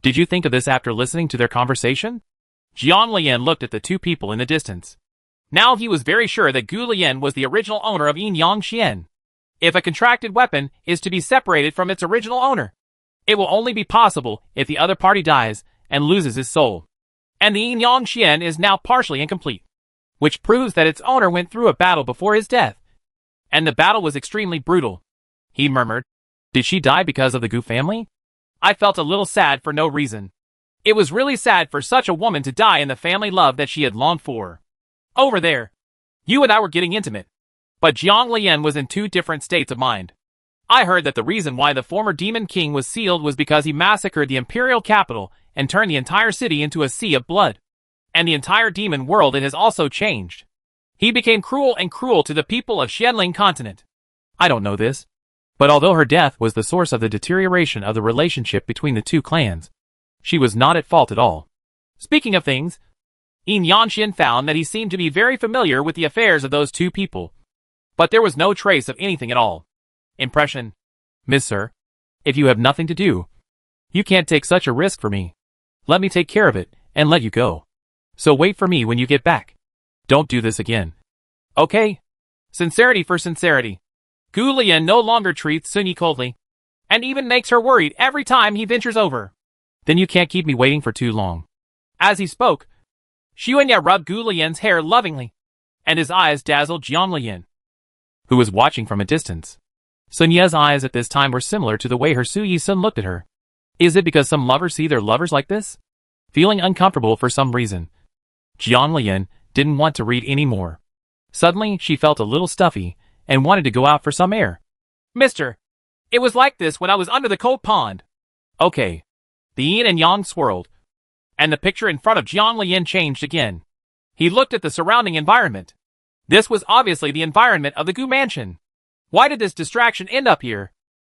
Did you think of this after listening to their conversation? Jiang Lian looked at the two people in the distance. Now he was very sure that Gu Lian was the original owner of Yin Yangxian. If a contracted weapon is to be separated from its original owner, it will only be possible if the other party dies and loses his soul. And the Yin Yangxian is now partially incomplete, which proves that its owner went through a battle before his death. And the battle was extremely brutal. He murmured. Did she die because of the Gu family? I felt a little sad for no reason. It was really sad for such a woman to die in the family love that she had longed for. Over there, you and I were getting intimate. But Jiang Lian was in 2 different states of mind. I heard that the reason why the former demon king was sealed was because he massacred the imperial capital and turned the entire city into a sea of blood. And the entire demon world it has also changed. He became cruel and cruel to the people of Xianling continent. I don't know this. But although her death was the source of the deterioration of the relationship between the 2 clans, she was not at fault at all. Speaking of things, Yin Yangxian found that he seemed to be very familiar with the affairs of those 2 people. But there was no trace of anything at all. Impression. Miss Sir, if you have nothing to do, you can't take such a risk for me. Let me take care of it and let you go. So wait for me when you get back. Don't do this again. Okay? Sincerity for sincerity. Gu Lian no longer treats Sun Yi coldly, and even makes her worried every time he ventures over. Then you can't keep me waiting for too long. As he spoke, Xuanya rubbed Gu Lian's hair lovingly, and his eyes dazzled Jiang Lian, who was watching from a distance. Sun Ye's eyes at this time were similar to the way her Su Yi-sun looked at her. Is it because some lovers see their lovers like this? Feeling uncomfortable for some reason, Jiang Lian didn't want to read any more. Suddenly, she felt a little stuffy and wanted to go out for some air. Mister, it was like this when I was under the cold pond. Okay. The yin and yang swirled, and the picture in front of Jiang Lian changed again. He looked at the surrounding environment. This was obviously the environment of the Gu mansion. Why did this distraction end up here?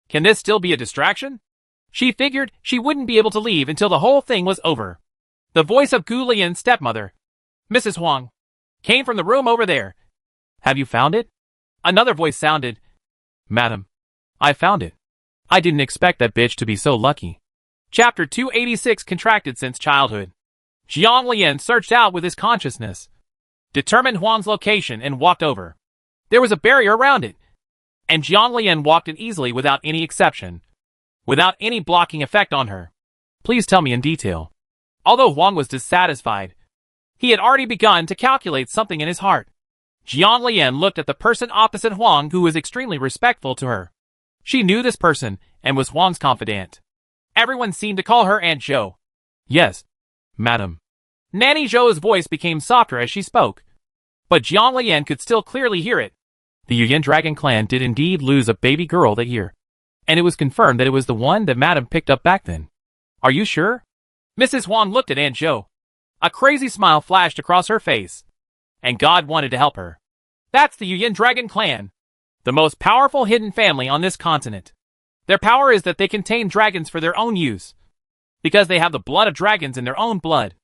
Can this still be a distraction? She figured she wouldn't be able to leave until the whole thing was over. The voice of Gu Lian's stepmother, Mrs. Huang, came from the room over there. Have you found it? Another voice sounded. Madam, I found it. I didn't expect that bitch to be so lucky. Chapter 286 contracted since childhood. Jiang Lian searched out with his consciousness, determined Huang's location and walked over. There was a barrier around it, and Jiang Lian walked it easily without any exception, without any blocking effect on her. Please tell me in detail. Although Huang was dissatisfied, he had already begun to calculate something in his heart. Jiang Lian looked at the person opposite Huang who was extremely respectful to her. She knew this person and was Huang's confidant. Everyone seemed to call her Aunt Zhou. Yes, madam. Nanny Zhou's voice became softer as she spoke, but Jiang Lian could still clearly hear it. The Yuyan Dragon clan did indeed lose a baby girl that year, and it was confirmed that it was the one that madam picked up back then. Are you sure? Mrs. Huang looked at Aunt Zhou. A crazy smile flashed across her face, and God wanted to help her. That's the Yuyan Dragon clan, the most powerful hidden family on this continent. Their power is that they contain dragons for their own use, because they have the blood of dragons in their own blood,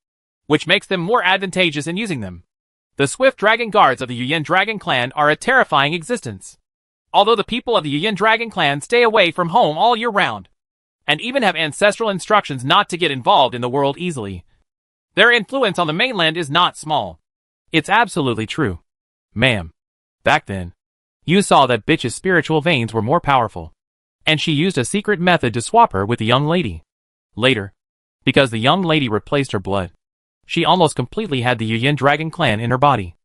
which makes them more advantageous in using them. The swift dragon guards of the Yuyan Dragon clan are a terrifying existence. Although the people of the Yuyan Dragon clan stay away from home all year round, and even have ancestral instructions not to get involved in the world easily, their influence on the mainland is not small. It's absolutely true. Ma'am, back then, you saw that bitch's spiritual veins were more powerful, and she used a secret method to swap her with the young lady. Later, because the young lady replaced her blood, she almost completely had the Yuyan Dragon clan in her body.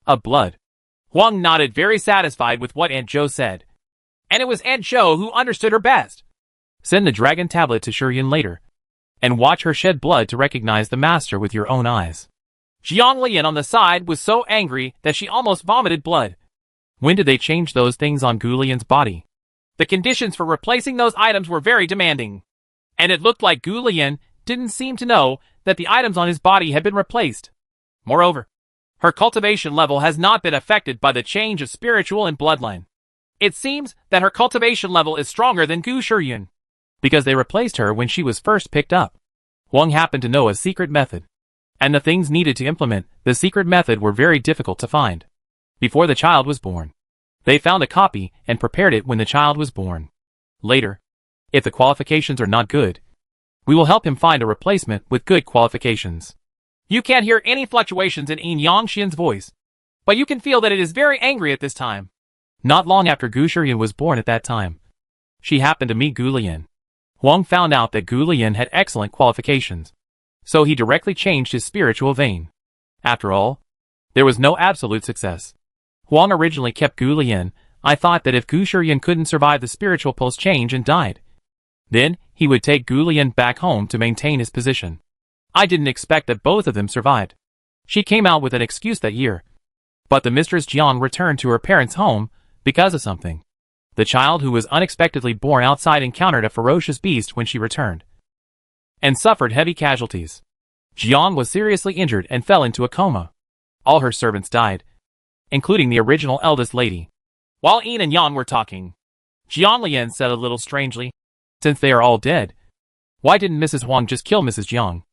A blood. Huang nodded, very satisfied with what Aunt Zhou said. And it was Aunt Zhou who understood her best. Send the dragon tablet to Shuryan later, and watch her shed blood to recognize the master with your own eyes. Jiang Lian on the side was so angry that she almost vomited blood. When did they change those things on Gu Lian's body? The conditions for replacing those items were very demanding, and it looked like Gu Lian didn't seem to know that the items on his body had been replaced. Moreover, her cultivation level has not been affected by the change of spiritual and bloodline. It seems that her cultivation level is stronger than Gu Shuyun, because they replaced her when she was first picked up. Huang happened to know a secret method, and the things needed to implement the secret method were very difficult to find. Before the child was born, they found a copy and prepared it when the child was born. Later, if the qualifications are not good, we will help him find a replacement with good qualifications. You can't hear any fluctuations in Yin Yangxian's voice, but you can feel that it is very angry at this time. Not long after Gu Shuryan was born at that time, she happened to meet Gu Lian. Huang found out that Gu Lian had excellent qualifications, so he directly changed his spiritual vein. After all, there was no absolute success. Huang originally kept Gu Lian. I thought that if Gu Shuryan couldn't survive the spiritual pulse change and died, then he would take Gu Lian back home to maintain his position. I didn't expect that both of them survived. She came out with an excuse that year, but the Mistress Jiang returned to her parents' home because of something. The child who was unexpectedly born outside encountered a ferocious beast when she returned, and suffered heavy casualties. Jiang was seriously injured and fell into a coma. All her servants died, including the original eldest lady. While Yin and Yang were talking, Jiang Lian said a little strangely, since they are all dead, why didn't Mrs. Huang just kill Mrs. Jiang,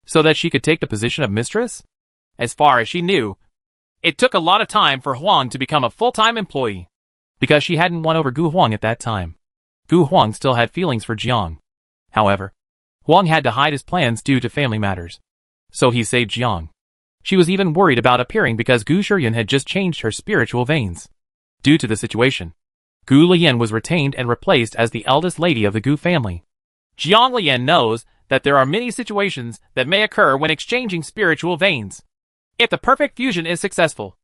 so that she could take the position of mistress? As far as she knew, it took a lot of time for Huang to become a full-time employee. because she hadn't won over Gu Huang at that time. Gu Huang still had feelings for Jiang. However, Huang had to hide his plans due to family matters. So he saved Jiang. She was even worried about appearing because Gu Shiyun had just changed her spiritual veins. Due to the situation, Gu Lian was retained and replaced as the eldest lady of the Gu family. Jiang Lian knows that there are many situations that may occur when exchanging spiritual veins. If the perfect fusion is successful,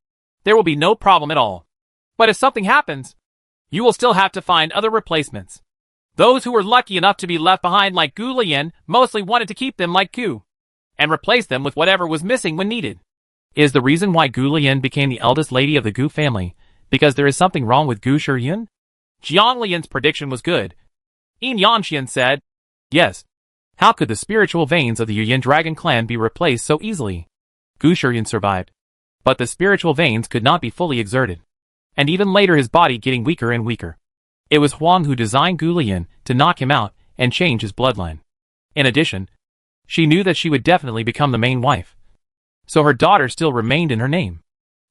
there will be no problem at all. But if something happens, you will still have to find other replacements. Those who were lucky enough to be left behind like Gu Lian mostly wanted to keep them like Gu, and replace them with whatever was missing when needed. Is the reason why Gu Lian became the eldest lady of the Gu family because there is something wrong with Gu Shiyun? Jiang Lian's prediction was good. Yin Yanxian said, yes. How could the spiritual veins of the Yuyin Dragon clan be replaced so easily? Gu Shiyun survived, but the spiritual veins could not be fully exerted, and even later his body getting weaker and weaker. It was Huang who designed Gu Lian to knock him out and change his bloodline. In addition, she knew that she would definitely become the main wife, so her daughter still remained in her name.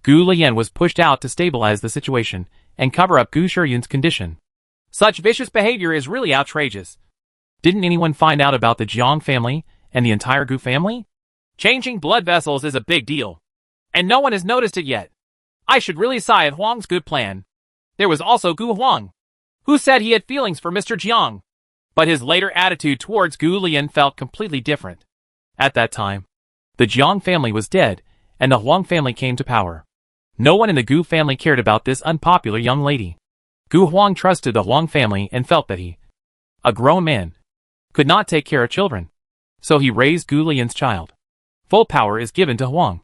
Gu Lian was pushed out to stabilize the situation and cover up Gu Shiyun's condition. Such vicious behavior is really outrageous. Didn't anyone find out about the Jiang family and the entire Gu family? Changing blood vessels is a big deal, and no one has noticed it yet. I should really sigh at Huang's good plan. There was also Gu Huang, who said he had feelings for Mr. Jiang, but his later attitude towards Gu Lian felt completely different. At that time, the Jiang family was dead, and the Huang family came to power. No one in the Gu family cared about this unpopular young lady. Gu Huang trusted the Huang family and felt that he, a grown man, could not take care of children, so he raised Gu Lian's child. Full power is given to Huang.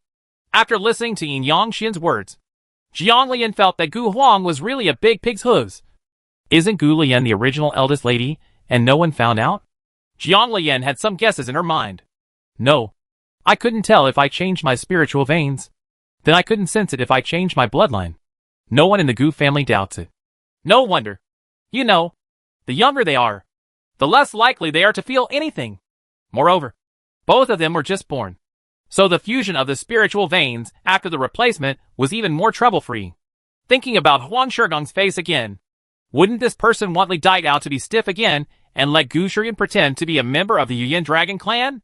After listening to Yin Yanxian's words, Jiang Lian felt that Gu Huang was really a big pig's hooves. Isn't Gu Lian the original eldest lady, and no one found out? Jiang Lian had some guesses in her mind. No. I couldn't tell if I changed my spiritual veins. Then I couldn't sense it if I changed my bloodline. No one in the Gu family doubts it. No wonder. You know, the younger they are, the less likely they are to feel anything. Moreover, both of them were just born, so the fusion of the spiritual veins after the replacement was even more trouble-free. Thinking about Huang Shigong's face again, wouldn't this person want Li Daigao to be stiff again and let Gu Shiyun pretend to be a member of the Yuyin Dragon clan?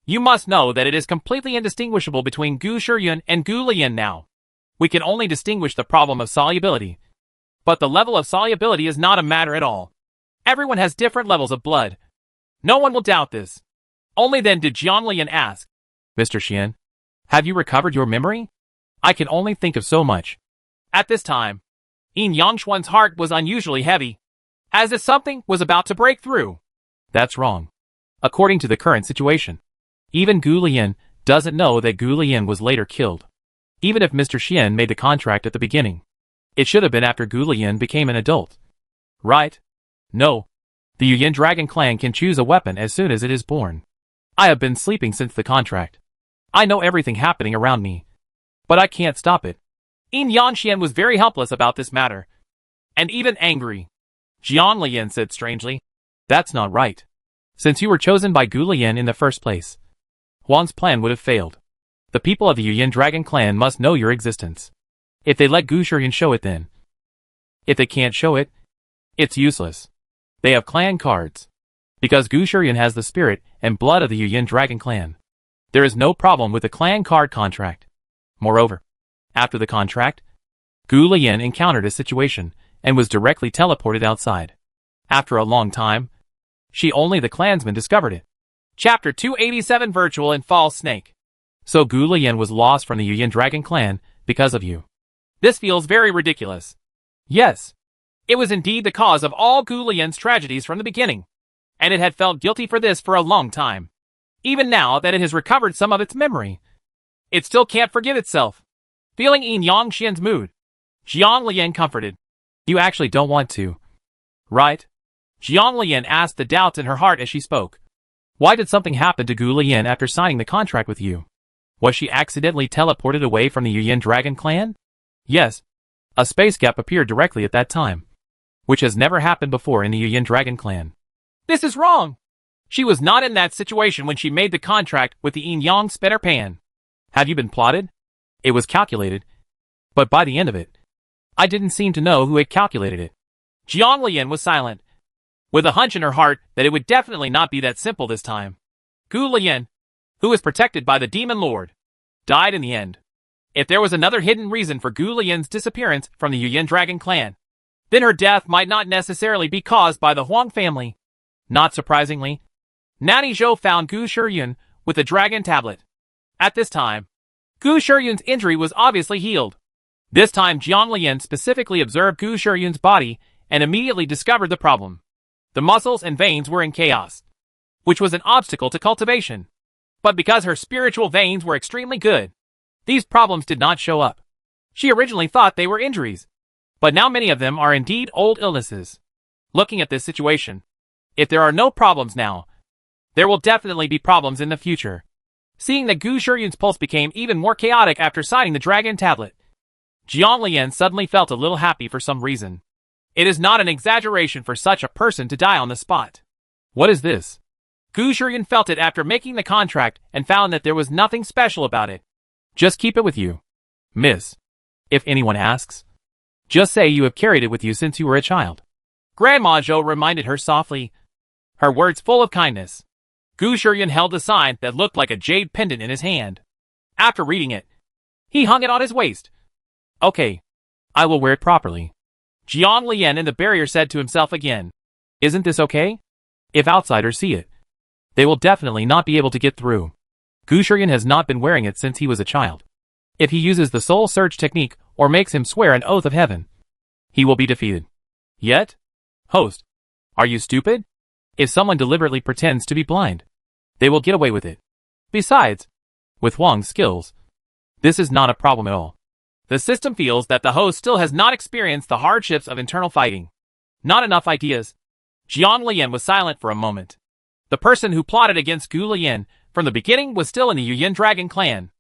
You must know that it is completely indistinguishable between Gu Shiyun and Gu Lian now. We can only distinguish the problem of solubility, but the level of solubility is not a matter at all. Everyone has different levels of blood. No one will doubt this. Only then did Jiang Lian ask, Mr. Xian, have you recovered your memory? I can only think of so much. At this time, Yin Yangshuan's heart was unusually heavy, as if something was about to break through. That's wrong. According to the current situation, even Gu Lian doesn't know that Gu Lian was later killed. Even if Mr. Xian made the contract at the beginning, it should have been after Gu Lian became an adult. Right? No. The Yuyin Dragon clan can choose a weapon as soon as it is born. I have been sleeping since the contract. I know everything happening around me, but I can't stop it. Yin Yanxian was very helpless about this matter, and even angry. Jiang Lian said strangely, that's not right. Since you were chosen by Gu Lian in the first place, Huang's plan would have failed. The people of the Yuyin Dragon clan must know your existence. If they let Gu Shiyun show it then. If they can't show it, it's useless. They have clan cards. Because Gu Shiyun has the spirit and blood of the Yuyin Dragon clan, there is no problem with the clan card contract. Moreover, after the contract, Gu Lian encountered a situation and was directly teleported outside. After a long time, only the clansmen discovered it. Chapter 287 Virtual and False Snake. So Gu Lian was lost from the Yuyin Dragon clan because of you. This feels very ridiculous. Yes. It was indeed the cause of all Gu Lian's tragedies from the beginning, and it had felt guilty for this for a long time. Even now that it has recovered some of its memory, it still can't forgive itself. Feeling Yin Yangshian's mood, Jiang Lian comforted. You actually don't want to, right? Jiang Lian asked the doubts in her heart as she spoke. Why did something happen to Gu Lian after signing the contract with you? Was she accidentally teleported away from the Yuyin Dragon clan? Yes. A space gap appeared directly at that time, which has never happened before in the Yuyin Dragon clan. This is wrong. She was not in that situation when she made the contract with the Yin Yang Spetter Pan. Have you been plotted? It was calculated, but by the end of it, I didn't seem to know who had calculated it. Jiang Lian was silent, with a hunch in her heart that it would definitely not be that simple this time. Gu Lian, who was protected by the Demon Lord, died in the end. If there was another hidden reason for Gu Lian's disappearance from the Yuyan Dragon clan, then her death might not necessarily be caused by the Huang family. Not surprisingly, Nanny Zhou found Gu Shiyun with the dragon tablet. At this time, Gu Shiyun's injury was obviously healed. This time Jiang Lian specifically observed Gu Shiyun's body and immediately discovered the problem. The muscles and veins were in chaos, which was an obstacle to cultivation. But because her spiritual veins were extremely good, these problems did not show up. She originally thought they were injuries, but now many of them are indeed old illnesses. Looking at this situation, if there are no problems now, there will definitely be problems in the future. Seeing that Gu Shiyun's pulse became even more chaotic after signing the dragon tablet, Jiang Lian suddenly felt a little happy for some reason. It is not an exaggeration for such a person to die on the spot. What is this? Gu Shiyun felt it after making the contract and found that there was nothing special about it. Just keep it with you, miss. If anyone asks, just say you have carried it with you since you were a child. Grandma Zhou reminded her softly, her words full of kindness. Gu Shiyun held a sign that looked like a jade pendant in his hand. After reading it, he hung it on his waist. Okay, I will wear it properly. Jiang Lian in the barrier said to himself again. Isn't this okay? If outsiders see it, they will definitely not be able to get through. Gu Shiyun has not been wearing it since he was a child. If he uses the soul surge technique or makes him swear an oath of heaven, he will be defeated. Yet? Host, are you stupid? If someone deliberately pretends to be blind, they will get away with it. Besides, with Huang's skills, this is not a problem at all. The system feels that the host still has not experienced the hardships of internal fighting. Not enough ideas. Jiang Lian was silent for a moment. The person who plotted against Gu Lian from the beginning was still in the Yuyan Dragon clan.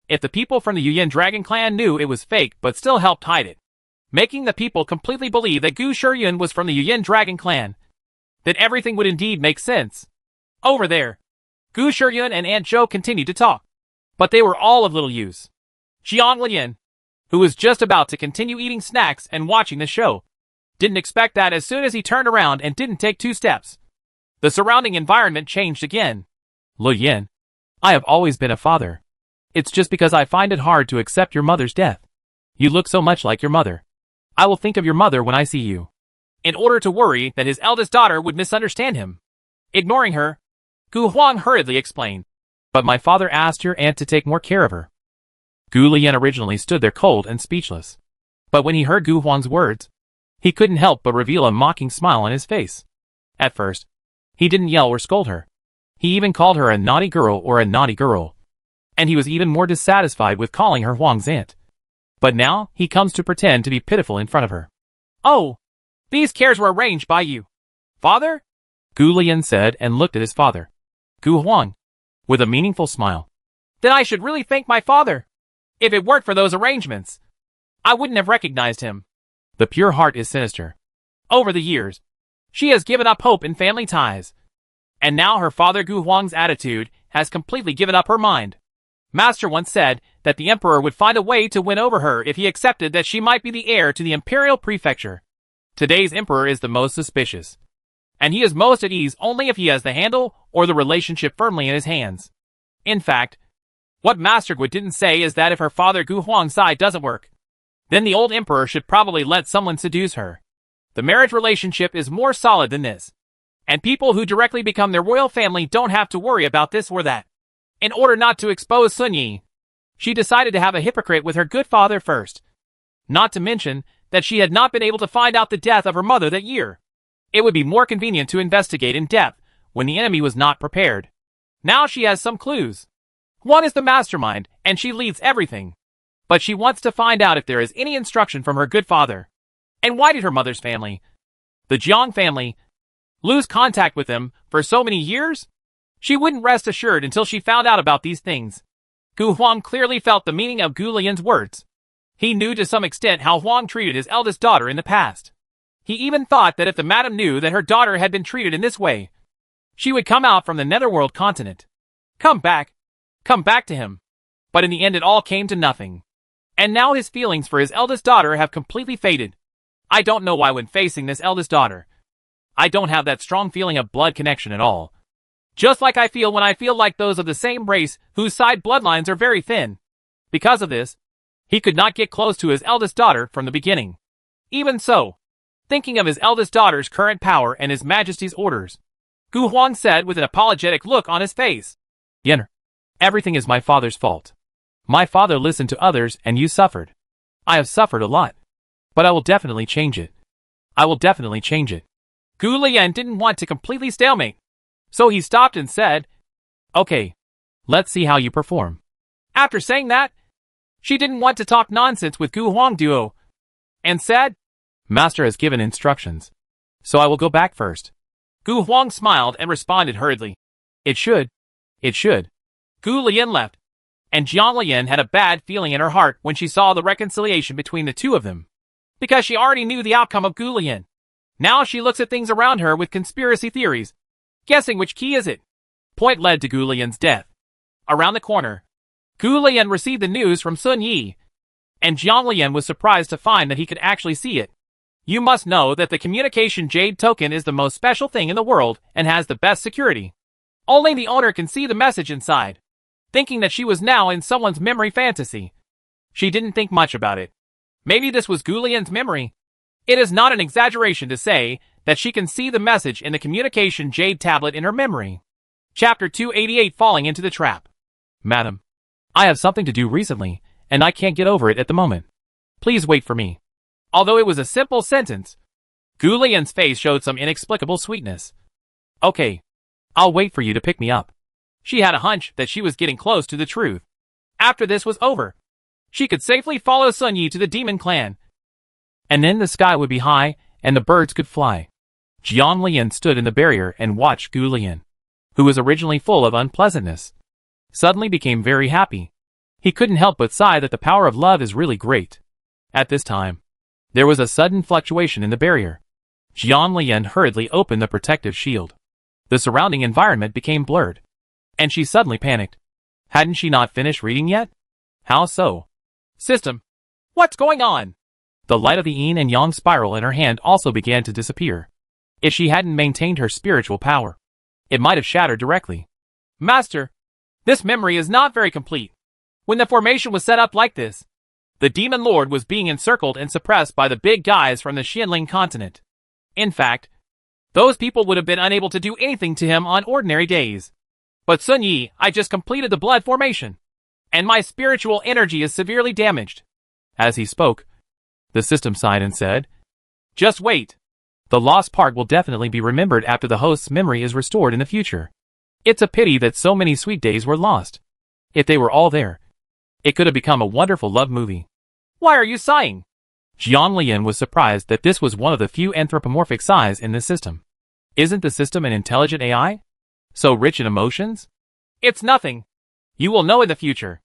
If the people from the Yuyan Dragon clan knew it was fake but still helped hide it, making the people completely believe that Gu Shiyun was from the Yuyan Dragon clan, then everything would indeed make sense. Over there, Gu Shiyun and Aunt Zhou continued to talk, but they were all of little use. Jiang Lian, who was just about to continue eating snacks and watching the show, didn't expect that as soon as he turned around and didn't take 2 steps, the surrounding environment changed again. Lu Yin, I have always been a father. It's just because I find it hard to accept your mother's death. You look so much like your mother. I will think of your mother when I see you. In order to worry that his eldest daughter would misunderstand him. Ignoring her, Gu Huang hurriedly explained. But my father asked your aunt to take more care of her. Gu Lian originally stood there cold and speechless. But when he heard Gu Huang's words, he couldn't help but reveal a mocking smile on his face. At first, he didn't yell or scold her. He even called her a naughty girl or a naughty girl. And he was even more dissatisfied with calling her Huang's aunt. But now, he comes to pretend to be pitiful in front of her. Oh, these cares were arranged by you, father? Gu Lian said and looked at his father, Gu Huang, with a meaningful smile. Then I should really thank my father. If it weren't for those arrangements, I wouldn't have recognized him. The pure heart is sinister. Over the years, she has given up hope in family ties. And now her father Gu Huang's attitude has completely given up her mind. Master once said that the emperor would find a way to win over her if he accepted that she might be the heir to the imperial prefecture. Today's emperor is the most suspicious. And he is most at ease only if he has the handle or the relationship firmly in his hands. In fact, what Master Gu didn't say is that if her father Gu Huang's side doesn't work, then the old emperor should probably let someone seduce her. The marriage relationship is more solid than this. And people who directly become their royal family don't have to worry about this or that. In order not to expose Sun Yi, she decided to have a hypocrite with her good father first. Not to mention that she had not been able to find out the death of her mother that year. It would be more convenient to investigate in depth when the enemy was not prepared. Now she has some clues. One is the mastermind, and she leads everything. But she wants to find out if there is any instruction from her good father. And why did her mother's family, the Jiang family, lose contact with them for so many years? She wouldn't rest assured until she found out about these things. Gu Huang clearly felt the meaning of Gu Lian's words. He knew to some extent how Huang treated his eldest daughter in the past. He even thought that if the madam knew that her daughter had been treated in this way, she would come out from the netherworld continent. Come back to him. But in the end it all came to nothing. And now his feelings for his eldest daughter have completely faded. I don't know why when facing this eldest daughter, I don't have that strong feeling of blood connection at all. Just like I feel when I feel like those of the same race whose side bloodlines are very thin. Because of this, he could not get close to his eldest daughter from the beginning. Even so, thinking of his eldest daughter's current power and His Majesty's orders, Gu Huang said with an apologetic look on his face, Yen, everything is my father's fault. My father listened to others and you suffered. I have suffered a lot. But I will definitely change it. I will definitely change it. Gu Lian didn't want to completely stalemate. So he stopped and said, Okay, let's see how you perform. After saying that, she didn't want to talk nonsense with Gu Huang duo, and said, Master has given instructions, so I will go back first. Gu Huang smiled and responded hurriedly, It should. Gu Lian left, and Jiang Lian had a bad feeling in her heart when she saw the reconciliation between the two of them, because she already knew the outcome of Gu Lian. Now she looks at things around her with conspiracy theories, guessing which key is it. Point led to Gu Lian's death. Around the corner, Gu Lian received the news from Sun Yi, and Jiang Lian was surprised to find that he could actually see it. You must know that the communication jade token is the most special thing in the world and has the best security. Only the owner can see the message inside. Thinking that she was now in someone's memory fantasy, she didn't think much about it. Maybe this was Gu Lian's memory. It is not an exaggeration to say that she can see the message in the communication jade tablet in her memory. Chapter 288 Falling into the Trap. Madam, I have something to do recently, and I can't get over it at the moment. Please wait for me. Although it was a simple sentence, Gu Lian's face showed some inexplicable sweetness. Okay, I'll wait for you to pick me up. She had a hunch that she was getting close to the truth. After this was over, she could safely follow Sun Yi to the demon clan. And then the sky would be high, and the birds could fly. Jiang Lian stood in the barrier and watched Gu Lian, who was originally full of unpleasantness, suddenly became very happy. He couldn't help but sigh that the power of love is really great. At this time, there was a sudden fluctuation in the barrier. Jiang Lian hurriedly opened the protective shield. The surrounding environment became blurred, and she suddenly panicked. Hadn't she not finished reading yet? How so? System, what's going on? The light of the yin and yang spiral in her hand also began to disappear. If she hadn't maintained her spiritual power, it might have shattered directly. Master, this memory is not very complete. When the formation was set up like this, the Demon Lord was being encircled and suppressed by the big guys from the Xianling continent. In fact, those people would have been unable to do anything to him on ordinary days. But Sun Yi, I just completed the blood formation, and my spiritual energy is severely damaged. As he spoke, the system sighed and said, Just wait. The lost part will definitely be remembered after the host's memory is restored in the future. It's a pity that so many sweet days were lost. If they were all there, it could have become a wonderful love movie. Why are you sighing? Jiang Lian was surprised that this was one of the few anthropomorphic sighs in this system. Isn't the system an intelligent AI? So rich in emotions? It's nothing. You will know in the future.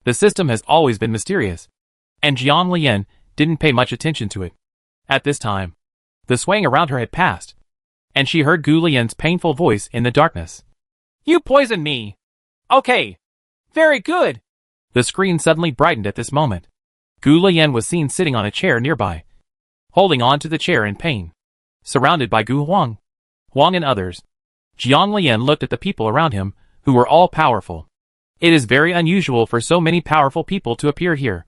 The system has always been mysterious, and Jiang Lian didn't pay much attention to it. At this time, the swaying around her had passed, and she heard Gu Lian's painful voice in the darkness. You poisoned me. Okay. Very good. The screen suddenly brightened at this moment. Gu Lian was seen sitting on a chair nearby, holding on to the chair in pain, surrounded by Gu Huang, and others. Jiang Lian looked at the people around him, who were all powerful. It is very unusual for so many powerful people to appear here.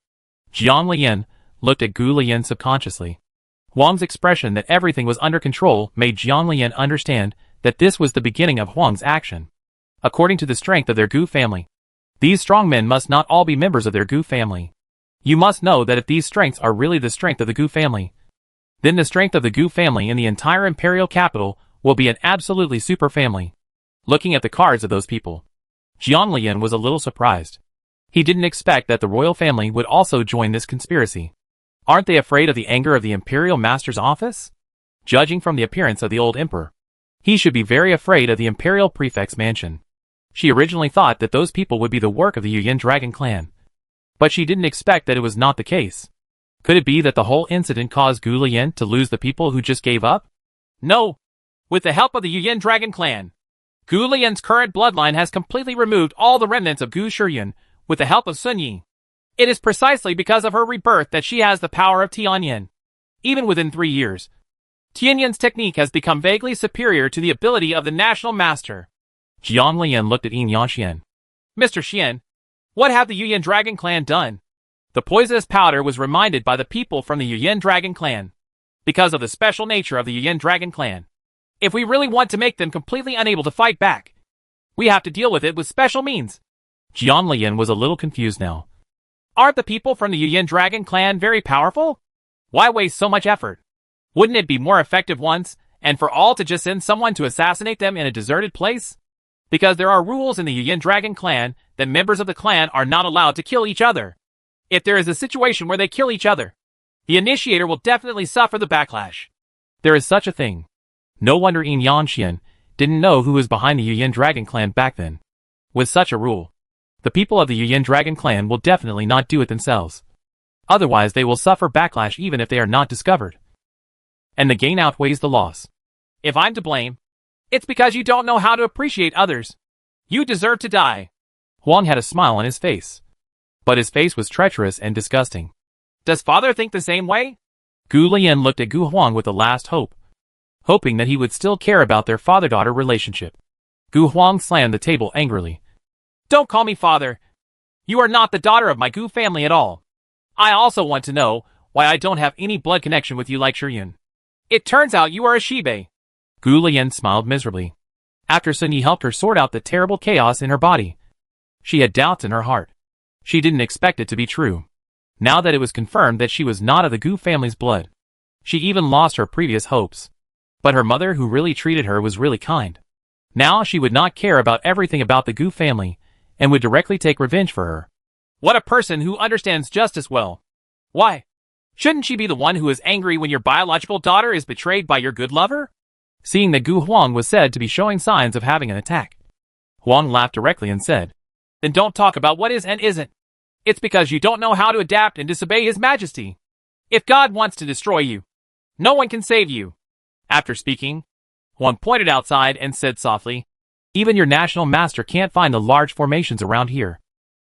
Jiang Lian looked at Gu Lian subconsciously. Huang's expression that everything was under control made Jiang Lian understand that this was the beginning of Huang's action. According to the strength of their Gu family, these strong men must not all be members of their Gu family. You must know that if these strengths are really the strength of the Gu family, then the strength of the Gu family in the entire imperial capital will be an absolutely super family. Looking at the cards of those people, Jiang Lian was a little surprised. He didn't expect that the royal family would also join this conspiracy. Aren't they afraid of the anger of the imperial master's office? Judging from the appearance of the old emperor, he should be very afraid of the imperial prefect's mansion. She originally thought that those people would be the work of the Yuyan Dragon clan, but she didn't expect that it was not the case. Could it be that the whole incident caused Gu Lian to lose the people who just gave up? No. With the help of the Yuyan Dragon clan, Gu Lian's current bloodline has completely removed all the remnants of Gu Shiyuan with the help of Sun Yi. It is precisely because of her rebirth that she has the power of Tianyan. Even within 3 years, Tianyan's technique has become vaguely superior to the ability of the national master. Jiang Lian looked at Yin Yanxian. Mr. Xian, what have the Yuyan Dragon Clan done? The poisonous powder was reminded by the people from the Yuyan Dragon Clan. Because of the special nature of the Yuyan Dragon Clan, if we really want to make them completely unable to fight back, we have to deal with it with special means. Jiang Lian was a little confused now. Aren't the people from the Yuyan Dragon Clan very powerful? Why waste so much effort? Wouldn't it be more effective once and for all to just send someone to assassinate them in a deserted place? Because there are rules in the Yuyan Dragon Clan that members of the clan are not allowed to kill each other. If there is a situation where they kill each other, the initiator will definitely suffer the backlash. There is such a thing. No wonder Yin Yanxian didn't know who was behind the Yuyan Dragon Clan back then. With such a rule, the people of the Yuyan Dragon Clan will definitely not do it themselves. Otherwise they will suffer backlash even if they are not discovered. And the gain outweighs the loss. If I'm to blame, it's because you don't know how to appreciate others. You deserve to die. Huang had a smile on his face. But his face was treacherous and disgusting. Does father think the same way? Gu Lian looked at Gu Huang with a last hope, hoping that he would still care about their father-daughter relationship. Gu Huang slammed the table angrily. Don't call me father. You are not the daughter of my Gu family at all. I also want to know why I don't have any blood connection with you like Shiryun. It turns out you are a Shibe. Gu Lian smiled miserably. After Sun Yi helped her sort out the terrible chaos in her body, she had doubts in her heart. She didn't expect it to be true. Now that it was confirmed that she was not of the Gu family's blood, she even lost her previous hopes. But her mother, who really treated her, was really kind. Now she would not care about everything about the Gu family and would directly take revenge for her. What a person who understands justice well. Why? Shouldn't she be the one who is angry when your biological daughter is betrayed by your good lover? Seeing that Gu Huang was said to be showing signs of having an attack, Huang laughed directly and said, Then don't talk about what is and isn't. It's because you don't know how to adapt and disobey His Majesty. If God wants to destroy you, no one can save you. After speaking, Huang pointed outside and said softly, Even your national master can't find the large formations around here.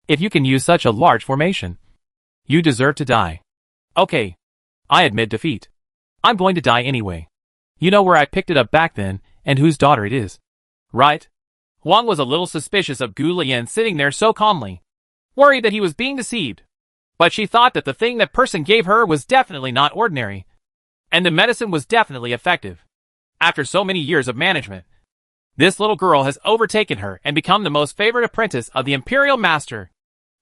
If you can use such a large formation, you deserve to die. Okay, I admit defeat. I'm going to die anyway. You know where I picked it up back then and whose daughter it is, right? Huang was a little suspicious of Gu Lian sitting there so calmly, worried that he was being deceived. But she thought that the thing that person gave her was definitely not ordinary, and the medicine was definitely effective. After so many years of management, this little girl has overtaken her and become the most favored apprentice of the Imperial Master,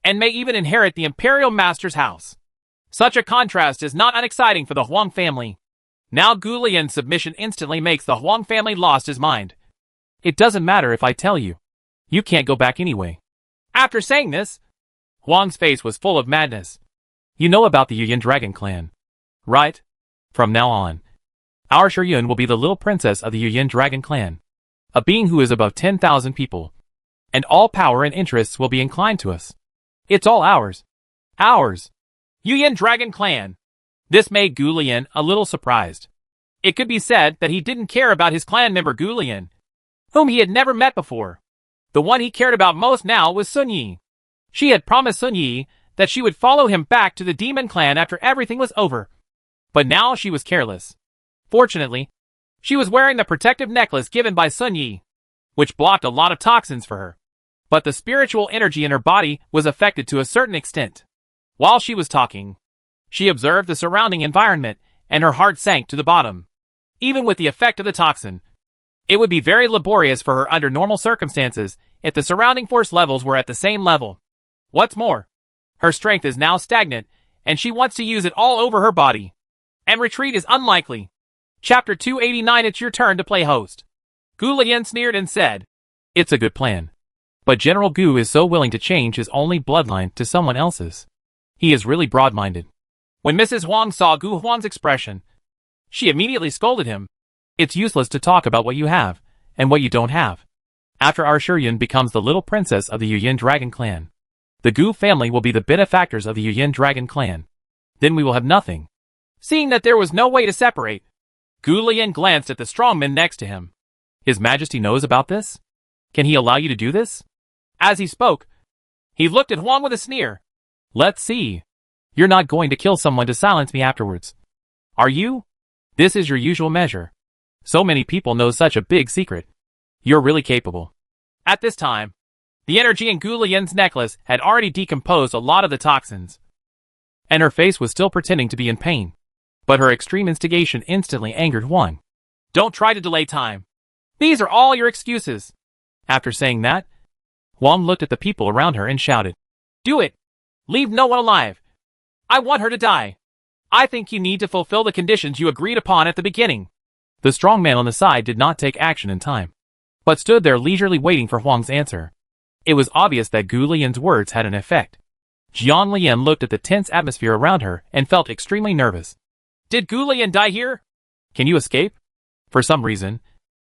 and may even inherit the Imperial Master's house. Such a contrast is not unexciting for the Huang family. Now Gu Lian's submission instantly makes the Huang family lost his mind. It doesn't matter if I tell you. You can't go back anyway. After saying this, Huang's face was full of madness. You know about the Yuyan Dragon Clan, right? From now on, our Shiryun will be the little princess of the Yuyan Dragon Clan, a being who is above 10,000 people, and all power and interests will be inclined to us. It's all ours. Ours. Yuyan Dragon Clan. This made Gu Lian a little surprised. It could be said that he didn't care about his clan member Gu Lian, whom he had never met before. The one he cared about most now was Sun Yi. She had promised Sun Yi that she would follow him back to the demon clan after everything was over. But now she was careless. Fortunately, she was wearing the protective necklace given by Sun Yi, which blocked a lot of toxins for her. But the spiritual energy in her body was affected to a certain extent. While she was talking, she observed the surrounding environment, and her heart sank to the bottom. Even with the effect of the toxin, it would be very laborious for her under normal circumstances if the surrounding force levels were at the same level. What's more, her strength is now stagnant, and she wants to use it all over her body. And retreat is unlikely. Chapter 289. It's your turn to play host. Gu Lian sneered and said, It's a good plan. But General Gu is so willing to change his only bloodline to someone else's. He is really broad-minded. When Mrs. Huang saw Gu Huang's expression, she immediately scolded him. It's useless to talk about what you have, and what you don't have. After our Shiryun becomes the little princess of the Yuyan Dragon Clan, the Gu family will be the benefactors of the Yuyan Dragon Clan. Then we will have nothing. Seeing that there was no way to separate, Gu Lian glanced at the strongman next to him. His Majesty knows about this? Can he allow you to do this? As he spoke, he looked at Huang with a sneer. Let's see. You're not going to kill someone to silence me afterwards. Are you? This is your usual measure. So many people know such a big secret. You're really capable. At this time, the energy in Gu Lian's necklace had already decomposed a lot of the toxins, and her face was still pretending to be in pain. But her extreme instigation instantly angered Huang. Don't try to delay time. These are all your excuses. After saying that, Huang looked at the people around her and shouted, Do it! Leave no one alive! I want her to die! I think you need to fulfill the conditions you agreed upon at the beginning. The strong man on the side did not take action in time, but stood there leisurely waiting for Huang's answer. It was obvious that Gu Lian's words had an effect. Jiang Lian looked at the tense atmosphere around her and felt extremely nervous. Did Gu Lian die here? Can you escape? For some reason,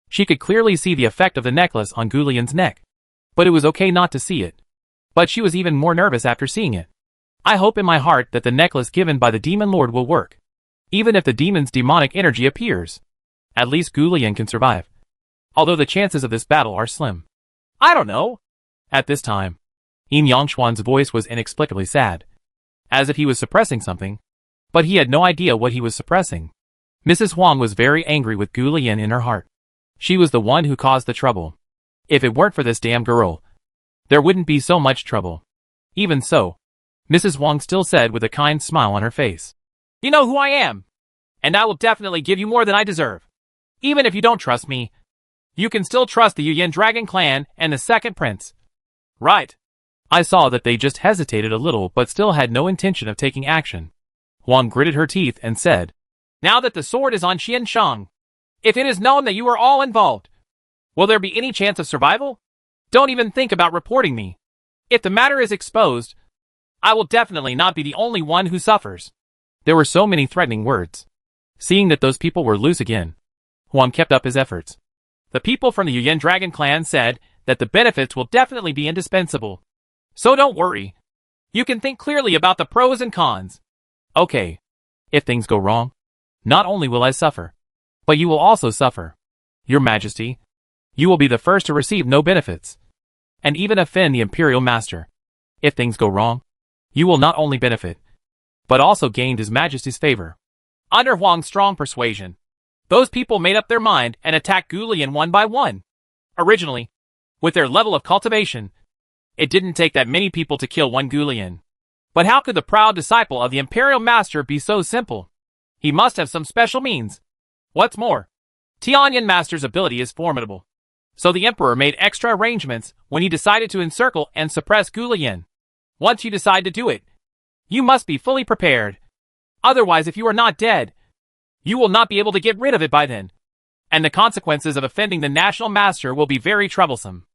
she could clearly see the effect of the necklace on Gu Lian's neck, but it was okay not to see it. But she was even more nervous after seeing it. I hope in my heart that the necklace given by the Demon Lord will work. Even if the demon's demonic energy appears, at least Gu Lian can survive. Although the chances of this battle are slim. I don't know. At this time, Yin Yangshuan's voice was inexplicably sad, as if he was suppressing something, but he had no idea what he was suppressing. Mrs. Huang was very angry with Gu Lian in her heart. She was the one who caused the trouble. If it weren't for this damn girl, there wouldn't be so much trouble. Even so, Mrs. Huang still said with a kind smile on her face, You know who I am, and I will definitely give you more than I deserve. Even if you don't trust me, you can still trust the Yuyan Dragon Clan and the second prince. Right. I saw that they just hesitated a little but still had no intention of taking action. Huang gritted her teeth and said, Now that the sword is on Xian Shang, if it is known that you are all involved, will there be any chance of survival? Don't even think about reporting me. If the matter is exposed, I will definitely not be the only one who suffers. There were so many threatening words. Seeing that those people were loose again, Huang kept up his efforts. The people from the Yuyan Dragon Clan said that the benefits will definitely be indispensable. So don't worry. You can think clearly about the pros and cons. Okay. If things go wrong, not only will I suffer, but you will also suffer. Your Majesty, you will be the first to receive no benefits, and even offend the Imperial Master. If things go wrong, you will not only benefit, but also gain His Majesty's favor. Under Huang's strong persuasion, those people made up their mind and attacked Gu Lian one by one. Originally, with their level of cultivation, it didn't take that many people to kill one Gu Lian. But how could the proud disciple of the Imperial Master be so simple? He must have some special means. What's more, Tianyan Master's ability is formidable. So the Emperor made extra arrangements when he decided to encircle and suppress Gu Lian. Once you decide to do it, you must be fully prepared. Otherwise, if you are not dead, you will not be able to get rid of it by then. And the consequences of offending the National Master will be very troublesome.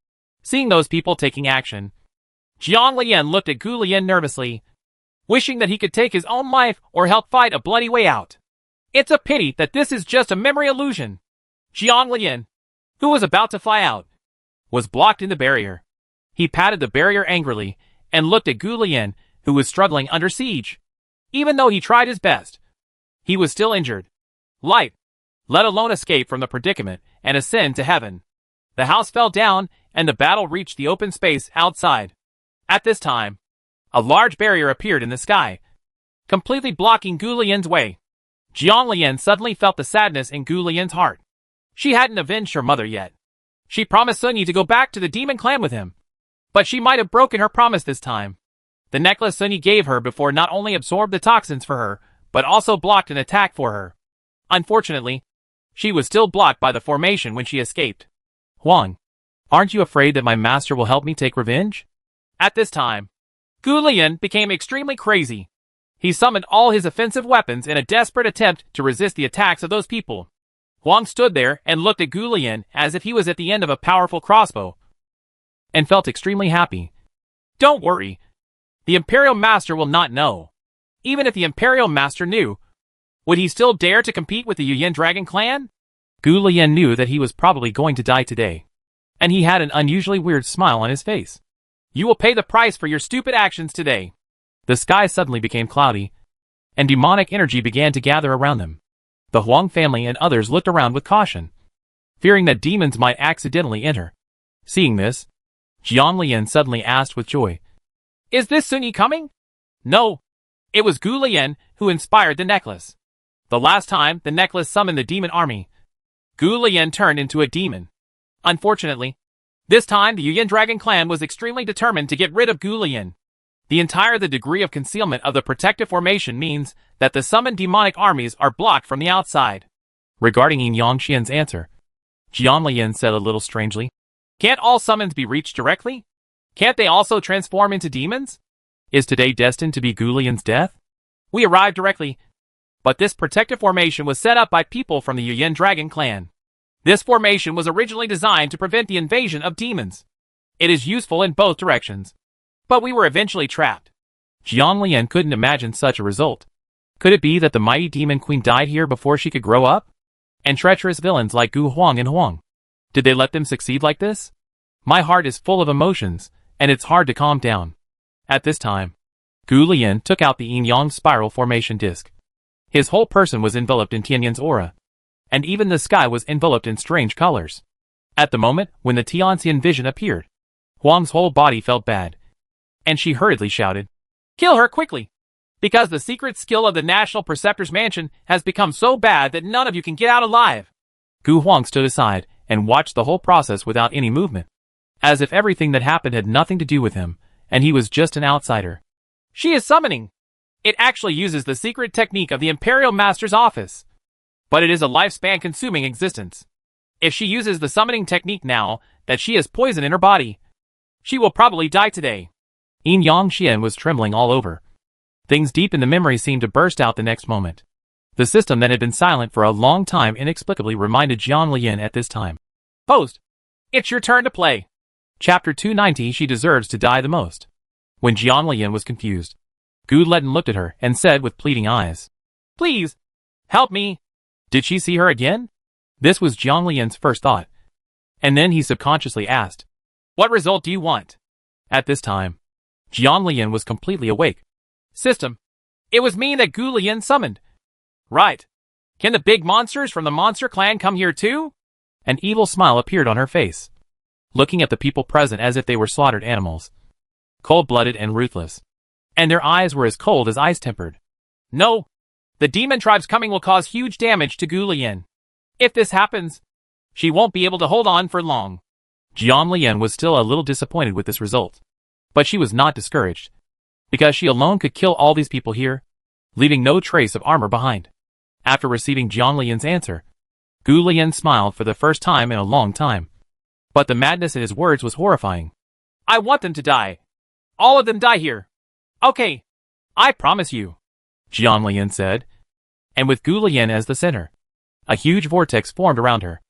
Seeing those people taking action, Jiang Lian looked at Gu Lian nervously, wishing that he could take his own life or help fight a bloody way out. It's a pity that this is just a memory illusion. Jiang Lian, who was about to fly out, was blocked in the barrier. He patted the barrier angrily and looked at Gu Lian, who was struggling under siege. Even though he tried his best, he was still injured. Life, let alone escape from the predicament and ascend to heaven. The house fell down and the battle reached the open space outside. At this time, a large barrier appeared in the sky, completely blocking Gu Lian's way. Jiang Lian suddenly felt the sadness in Gu Lian's heart. She hadn't avenged her mother yet. She promised Sun Yi to go back to the demon clan with him, but she might have broken her promise this time. The necklace Sun Yi gave her before not only absorbed the toxins for her, but also blocked an attack for her. Unfortunately, she was still blocked by the formation when she escaped. Huang, aren't you afraid that my master will help me take revenge? At this time, Gu Lian became extremely crazy. He summoned all his offensive weapons in a desperate attempt to resist the attacks of those people. Huang stood there and looked at Gu Lian as if he was at the end of a powerful crossbow, and felt extremely happy. Don't worry. The Imperial Master will not know. Even if the Imperial Master knew, would he still dare to compete with the Yuyan Dragon Clan? Gu Lian knew that he was probably going to die today, and he had an unusually weird smile on his face. You will pay the price for your stupid actions today. The sky suddenly became cloudy, and demonic energy began to gather around them. The Huang family and others looked around with caution, fearing that demons might accidentally enter. Seeing this, Jiang Lian suddenly asked with joy, Is this Sun Yi coming? No, it was Gu Lian who inspired the necklace. The last time the necklace summoned the demon army, Gu Lian turned into a demon. Unfortunately, this time the Yuyan Dragon clan was extremely determined to get rid of Gu Lian. The degree of concealment of the protective formation means that the summoned demonic armies are blocked from the outside. Regarding Yin Yangxian's answer, Jian Lian said a little strangely, "Can't all summons be reached directly? Can't they also transform into demons? Is today destined to be Gu Lian's death? We arrived directly, but this protective formation was set up by people from the Yuyan Dragon clan. This formation was originally designed to prevent the invasion of demons. It is useful in both directions. But we were eventually trapped." Jian Lian couldn't imagine such a result. Could it be that the mighty demon queen died here before she could grow up? And treacherous villains like Gu Huang and Huang, did they let them succeed like this? My heart is full of emotions, and it's hard to calm down. At this time, Gu Lian took out the Yin Yang spiral formation disc. His whole person was enveloped in Tianyan's aura, and even the sky was enveloped in strange colors. At the moment when the Tianxian vision appeared, Huang's whole body felt bad, and she hurriedly shouted, "Kill her quickly! Because the secret skill of the National Preceptor's Mansion has become so bad that none of you can get out alive." Gu Huang stood aside and watched the whole process without any movement, as if everything that happened had nothing to do with him, and he was just an outsider. "She is summoning! It actually uses the secret technique of the Imperial Master's office. But it is a lifespan-consuming existence. If she uses the summoning technique now that she has poison in her body, she will probably die today." Yin Yangxian was trembling all over. Things deep in the memory seemed to burst out the next moment. The system that had been silent for a long time inexplicably reminded Jian Lian at this time. "Post! It's your turn to play." Chapter 290. She deserves to die the most. When Jian Lian was confused, Gu Lian looked at her and said with pleading eyes, "Please, help me." Did she see her again? This was Jian Lian's first thought. And then he subconsciously asked, "What result do you want?" At this time, Jian Lian was completely awake. "System, it was me that Gu Lian summoned." "Right. Can the big monsters from the monster clan come here too?" An evil smile appeared on her face, looking at the people present as if they were slaughtered animals, cold-blooded and ruthless. And their eyes were as cold as ice-tempered. "No. The demon tribes coming will cause huge damage to Gu Lian. If this happens, she won't be able to hold on for long." Jian Lian was still a little disappointed with this result, but she was not discouraged, because she alone could kill all these people here, leaving no trace of armor behind. After receiving Jian Lian's answer, Gu Lian smiled for the first time in a long time. But the madness in his words was horrifying. "I want them to die. All of them die here. Okay, I promise you," Jian Lian said. And with Gu Lian as the center, a huge vortex formed around her.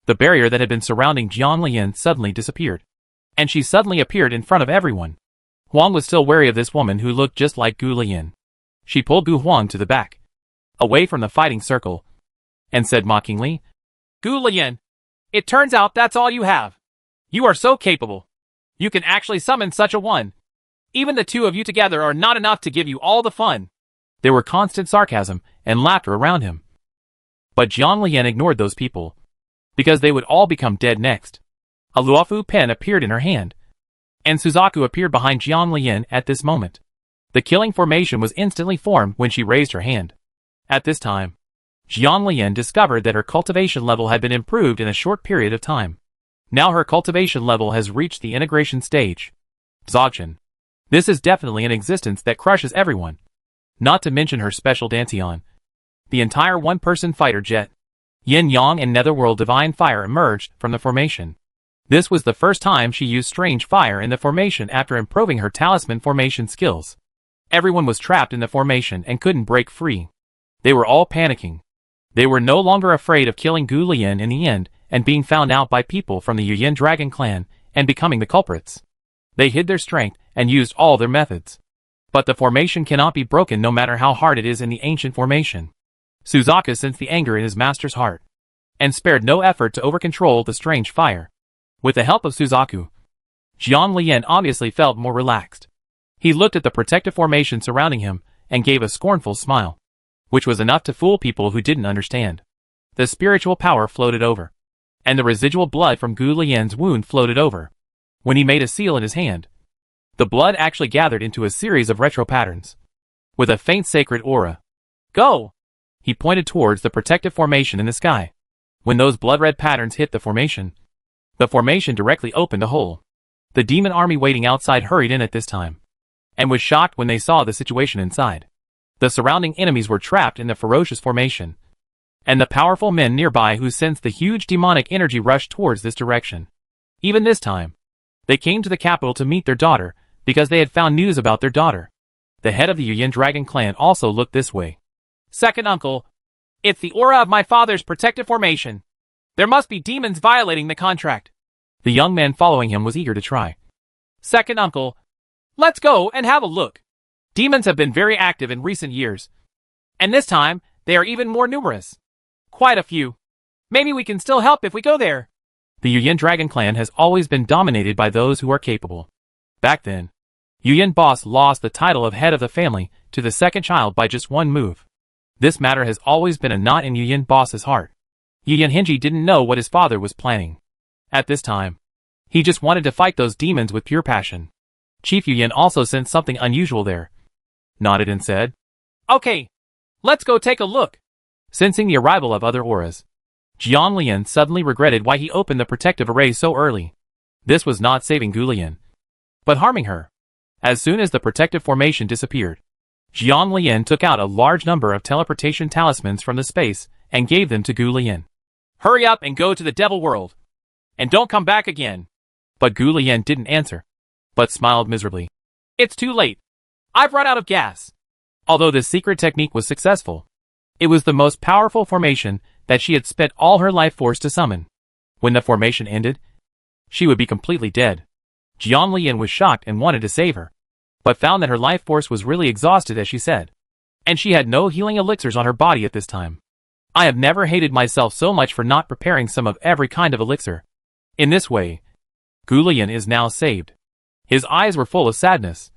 The barrier that had been surrounding Jian Lian suddenly disappeared, and she suddenly appeared in front of everyone. Huang was still wary of this woman who looked just like Gu Lian. She pulled Gu Huang to the back, away from the fighting circle, and said mockingly, "Gu Lian, it turns out that's all you have. You are so capable. You can actually summon such a one. Even the two of you together are not enough to give you all the fun." There were constant sarcasm and laughter around him. But Jian Lian ignored those people, because they would all become dead next. A Luofu pen appeared in her hand, and Suzaku appeared behind Jian Lian at this moment. The killing formation was instantly formed when she raised her hand. At this time, Jian Lian discovered that her cultivation level had been improved in a short period of time. Now her cultivation level has reached the integration stage. Dzogchen. This is definitely an existence that crushes everyone. Not to mention her special Dancian. The entire one-person fighter jet, Yin Yang and Netherworld Divine Fire emerged from the formation. This was the first time she used strange fire in the formation after improving her talisman formation skills. Everyone was trapped in the formation and couldn't break free. They were all panicking. They were no longer afraid of killing Gu Lian in the end and being found out by people from the Yuyan Dragon clan and becoming the culprits. They hid their strength and used all their methods. But the formation cannot be broken no matter how hard it is in the ancient formation. Suzaku sensed the anger in his master's heart, and spared no effort to overcontrol the strange fire. With the help of Suzaku, Jian Lian obviously felt more relaxed. He looked at the protective formation surrounding him and gave a scornful smile, which was enough to fool people who didn't understand. The spiritual power floated over, and the residual blood from Gu Lian's wound floated over. When he made a seal in his hand, the blood actually gathered into a series of retro patterns. with a faint sacred aura. Go! He pointed towards the protective formation in the sky. When those blood-red patterns hit the formation directly opened a hole. The demon army waiting outside hurried in at this time, and was shocked when they saw the situation inside. The surrounding enemies were trapped in the ferocious formation, and the powerful men nearby who sensed the huge demonic energy rushed towards this direction. Even this time, they came to the capital to meet their daughter, because they had found news about their daughter. The head of the Yuyin Dragon clan also looked this way. Second uncle, it's the aura of my father's protective formation. There must be demons violating the contract. The young man following him was eager to try. Second uncle, let's go and have a look. Demons have been very active in recent years, and this time, they are even more numerous. Quite a few. Maybe we can still help if we go there. The Yuyin Dragon clan has always been dominated by those who are capable. Back then, Yuyin boss lost the title of head of the family to the second child by just one move. This matter has always been a knot in Yuyin boss's heart. Yuyin Henji didn't know what his father was planning. At this time, he just wanted to fight those demons with pure passion. Chief Yuyin also sensed something unusual there. Nodded and said, Okay, let's go take a look. Sensing the arrival of other auras, Jiang Lian suddenly regretted why he opened the protective array so early. This was not saving Gu Lian, but harming her. As soon as the protective formation disappeared, Jiang Lian took out a large number of teleportation talismans from the space and gave them to Gu Lian. Hurry up and go to the devil world, and don't come back again. But Gu Lian didn't answer, but smiled miserably. It's too late. I've run out of gas. Although this secret technique was successful, it was the most powerful formation that she had spent all her life force to summon. When the formation ended, she would be completely dead. Jiang Lian was shocked and wanted to save her, but found that her life force was really exhausted, as she said, and she had no healing elixirs on her body at this time. I have never hated myself so much for not preparing some of every kind of elixir. In this way, Gu Lian is now saved. His eyes were full of sadness,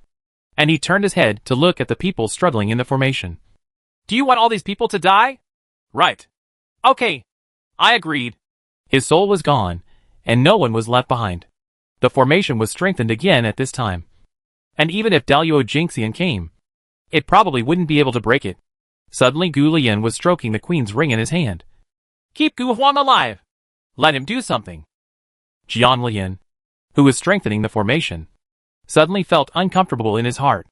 and he turned his head to look at the people struggling in the formation. Do you want all these people to die? Right. Okay. I agreed. His soul was gone, and no one was left behind. The formation was strengthened again at this time. And even if Daluo Jingxian came, it probably wouldn't be able to break it. Suddenly Gu Lian was stroking the queen's ring in his hand. Keep Gu Huang alive. Let him do something. Jiang Lian, who was strengthening the formation, suddenly felt uncomfortable in his heart.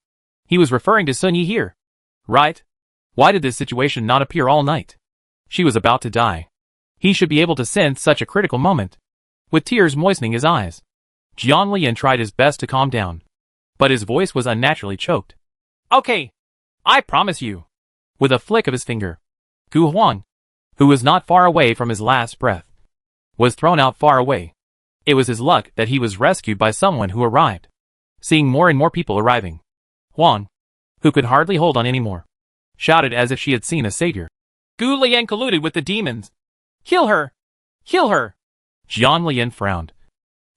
He was referring to Sun Yi here, right? Why did this situation not appear all night? She was about to die. He should be able to sense such a critical moment. With tears moistening his eyes, Jiang Lian tried his best to calm down, but his voice was unnaturally choked. Okay, I promise you. With a flick of his finger, Gu Huang, who was not far away from his last breath, was thrown out far away. It was his luck that he was rescued by someone who arrived. Seeing more and more people arriving, Huang, who could hardly hold on anymore, shouted as if she had seen a savior. Gu Lian colluded with the demons. Kill her! Kill her! Jiang Lian frowned,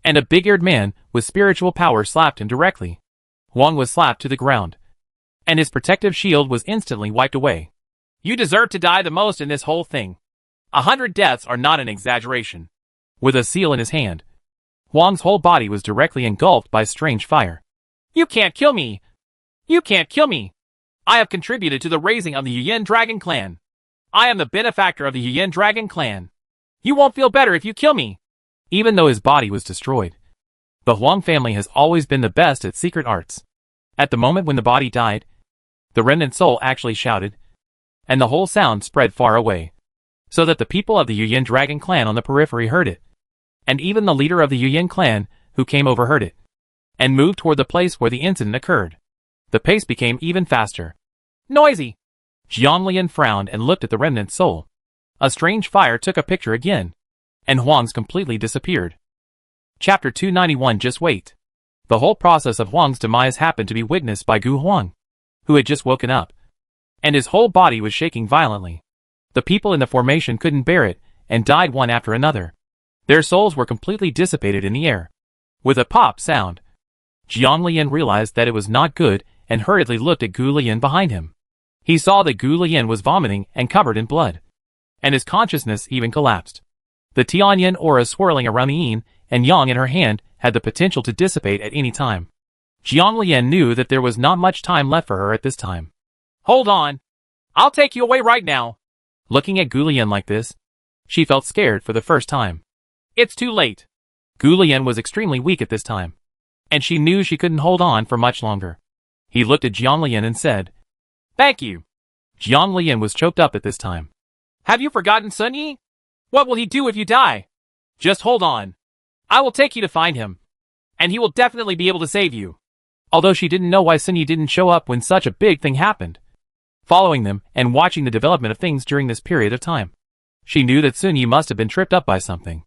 and a big-eared man with spiritual power slapped him directly. Huang was slapped to the ground, and his protective shield was instantly wiped away. You deserve to die the most in this whole thing. 100 deaths are not an exaggeration. With a seal in his hand, Huang's whole body was directly engulfed by strange fire. You can't kill me! You can't kill me! I have contributed to the raising of the Yuyin Dragon clan. I am the benefactor of the Yuyin Dragon clan. You won't feel better if you kill me. Even though his body was destroyed, the Huang family has always been the best at secret arts. At the moment when the body died, the remnant soul actually shouted, and the whole sound spread far away, so that the people of the Yuyin Dragon clan on the periphery heard it. And even the leader of the Yuyin clan, who came over, heard it, and moved toward the place where the incident occurred. The pace became even faster. Noisy! Jiang Lian frowned and looked at the remnant soul. A strange fire took a picture again, and Huang's completely disappeared. Chapter 291. Just wait. The whole process of Huang's demise happened to be witnessed by Gu Huang, who had just woken up, and his whole body was shaking violently. The people in the formation couldn't bear it, and died one after another. Their souls were completely dissipated in the air. With a pop sound, Jiang Lian realized that it was not good and hurriedly looked at Gu Lian behind him. He saw that Gu Lian was vomiting and covered in blood, and his consciousness even collapsed. The Tianyin aura swirling around the yin and yang in her hand had the potential to dissipate at any time. Jiang Lian knew that there was not much time left for her at this time. Hold on. I'll take you away right now. Looking at Gu Lian like this, she felt scared for the first time. It's too late. Gu Lian was extremely weak at this time, and she knew she couldn't hold on for much longer. He looked at Jiang Lian and said, "Thank you." Jiang Lian was choked up at this time. "Have you forgotten Sun Yi? What will he do if you die? Just hold on. I will take you to find him, and he will definitely be able to save you." Although she didn't know why Sun Yi didn't show up when such a big thing happened, following them and watching the development of things during this period of time, she knew that Sun Yi must have been tripped up by something.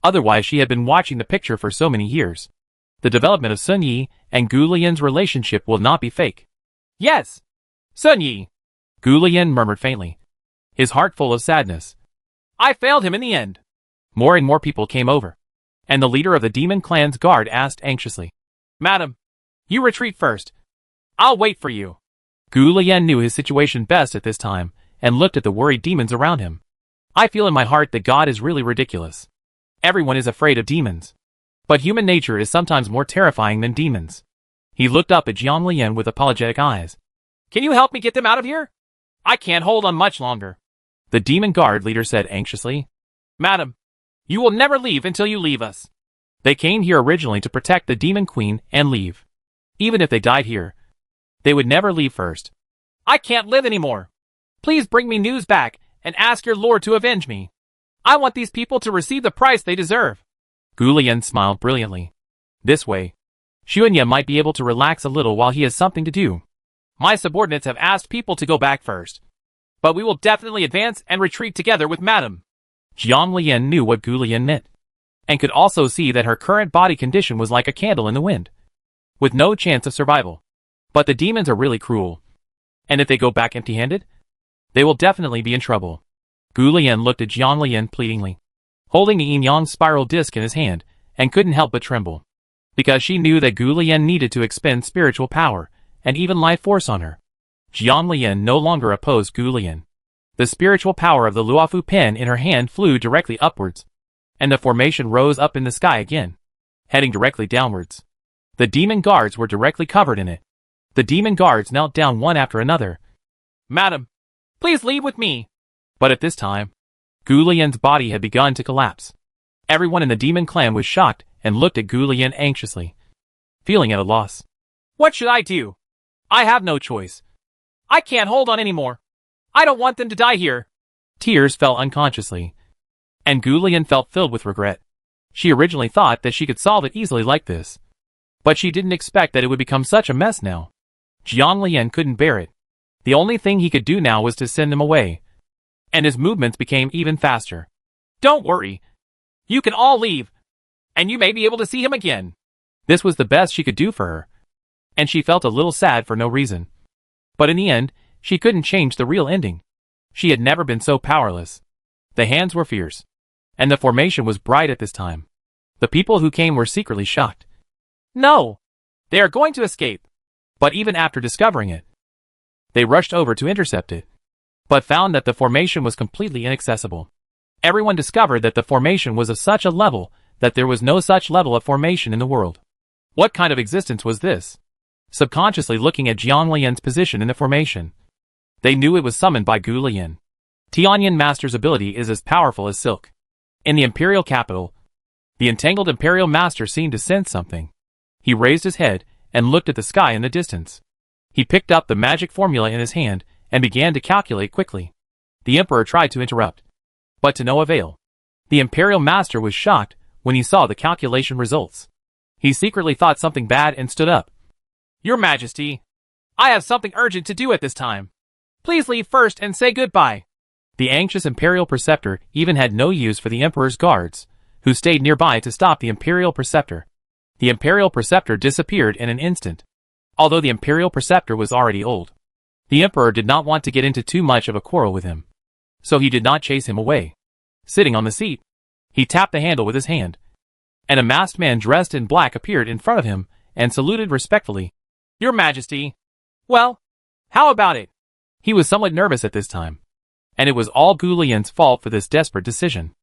Otherwise she had been watching the picture for so many years. The development of Sun Yi and Gu Lian's relationship will not be fake. "Yes, Sun Yi," Gu Lian murmured faintly, his heart full of sadness. "I failed him in the end." More and more people came over, and the leader of the demon clan's guard asked anxiously, "Madam, you retreat first. I'll wait for you." Gu Lian knew his situation best at this time, and looked at the worried demons around him. "I feel in my heart that God is really ridiculous. Everyone is afraid of demons. But human nature is sometimes more terrifying than demons." He looked up at Jiang Lian with apologetic eyes. "Can you help me get them out of here? I can't hold on much longer." The demon guard leader said anxiously, "Madam, you will never leave until you leave us." They came here originally to protect the demon queen and leave. Even if they died here, they would never leave first. "I can't live anymore. Please bring me news back and ask your lord to avenge me. I want these people to receive the price they deserve." Gu Lian smiled brilliantly. This way, Xuanya might be able to relax a little while he has something to do. "My subordinates have asked people to go back first, but we will definitely advance and retreat together with Madam." Jiang Lian knew what Gu Lian meant, and could also see that her current body condition was like a candle in the wind, with no chance of survival. But the demons are really cruel, and if they go back empty-handed, they will definitely be in trouble. Gu Lian looked at Jiang Lian pleadingly, holding the yin-yang spiral disc in his hand, and couldn't help but tremble, because she knew that Gu Lian needed to expend spiritual power and even life force on her. Jiang Lian no longer opposed Gu Lian. The spiritual power of the Luofu pen in her hand flew directly upwards, and the formation rose up in the sky again, heading directly downwards. The demon guards were directly covered in it. The demon guards knelt down one after another. "Madam, please leave with me." But at this time, Gu Lian's body had begun to collapse. Everyone in the demon clan was shocked and looked at Gu Lian anxiously, feeling at a loss. "What should I do? I have no choice. I can't hold on anymore. I don't want them to die here." Tears fell unconsciously, and Gu Lian felt filled with regret. She originally thought that she could solve it easily like this, but she didn't expect that it would become such a mess now. Jiang Lian couldn't bear it. The only thing he could do now was to send them away, and his movements became even faster. "Don't worry. You can all leave, and you may be able to see him again." This was the best she could do for her, and she felt a little sad for no reason. But in the end, she couldn't change the real ending. She had never been so powerless. The hands were fierce, and the formation was bright at this time. The people who came were secretly shocked. "No! They are going to escape!" But even after discovering it, they rushed over to intercept it, but found that the formation was completely inaccessible. Everyone discovered that the formation was of such a level that there was no such level of formation in the world. What kind of existence was this? Subconsciously looking at Jiang Lian's position in the formation, they knew it was summoned by Gu Lian. Tianyan Master's ability is as powerful as silk. In the Imperial capital, the entangled Imperial Master seemed to sense something. He raised his head and looked at the sky in the distance. He picked up the magic formula in his hand and began to calculate quickly. The Emperor tried to interrupt, but to no avail. The Imperial Master was shocked when he saw the calculation results. He secretly thought something bad and stood up. "Your Majesty, I have something urgent to do at this time. Please leave first and say goodbye." The anxious Imperial Preceptor even had no use for the Emperor's guards, who stayed nearby to stop the Imperial Preceptor. The Imperial Preceptor disappeared in an instant. Although the Imperial Preceptor was already old, the Emperor did not want to get into too much of a quarrel with him, so he did not chase him away. Sitting on the seat, he tapped the handle with his hand, and a masked man dressed in black appeared in front of him and saluted respectfully. "Your Majesty." "Well, how about it?" He was somewhat nervous at this time, and it was all Gu Lian's fault for this desperate decision.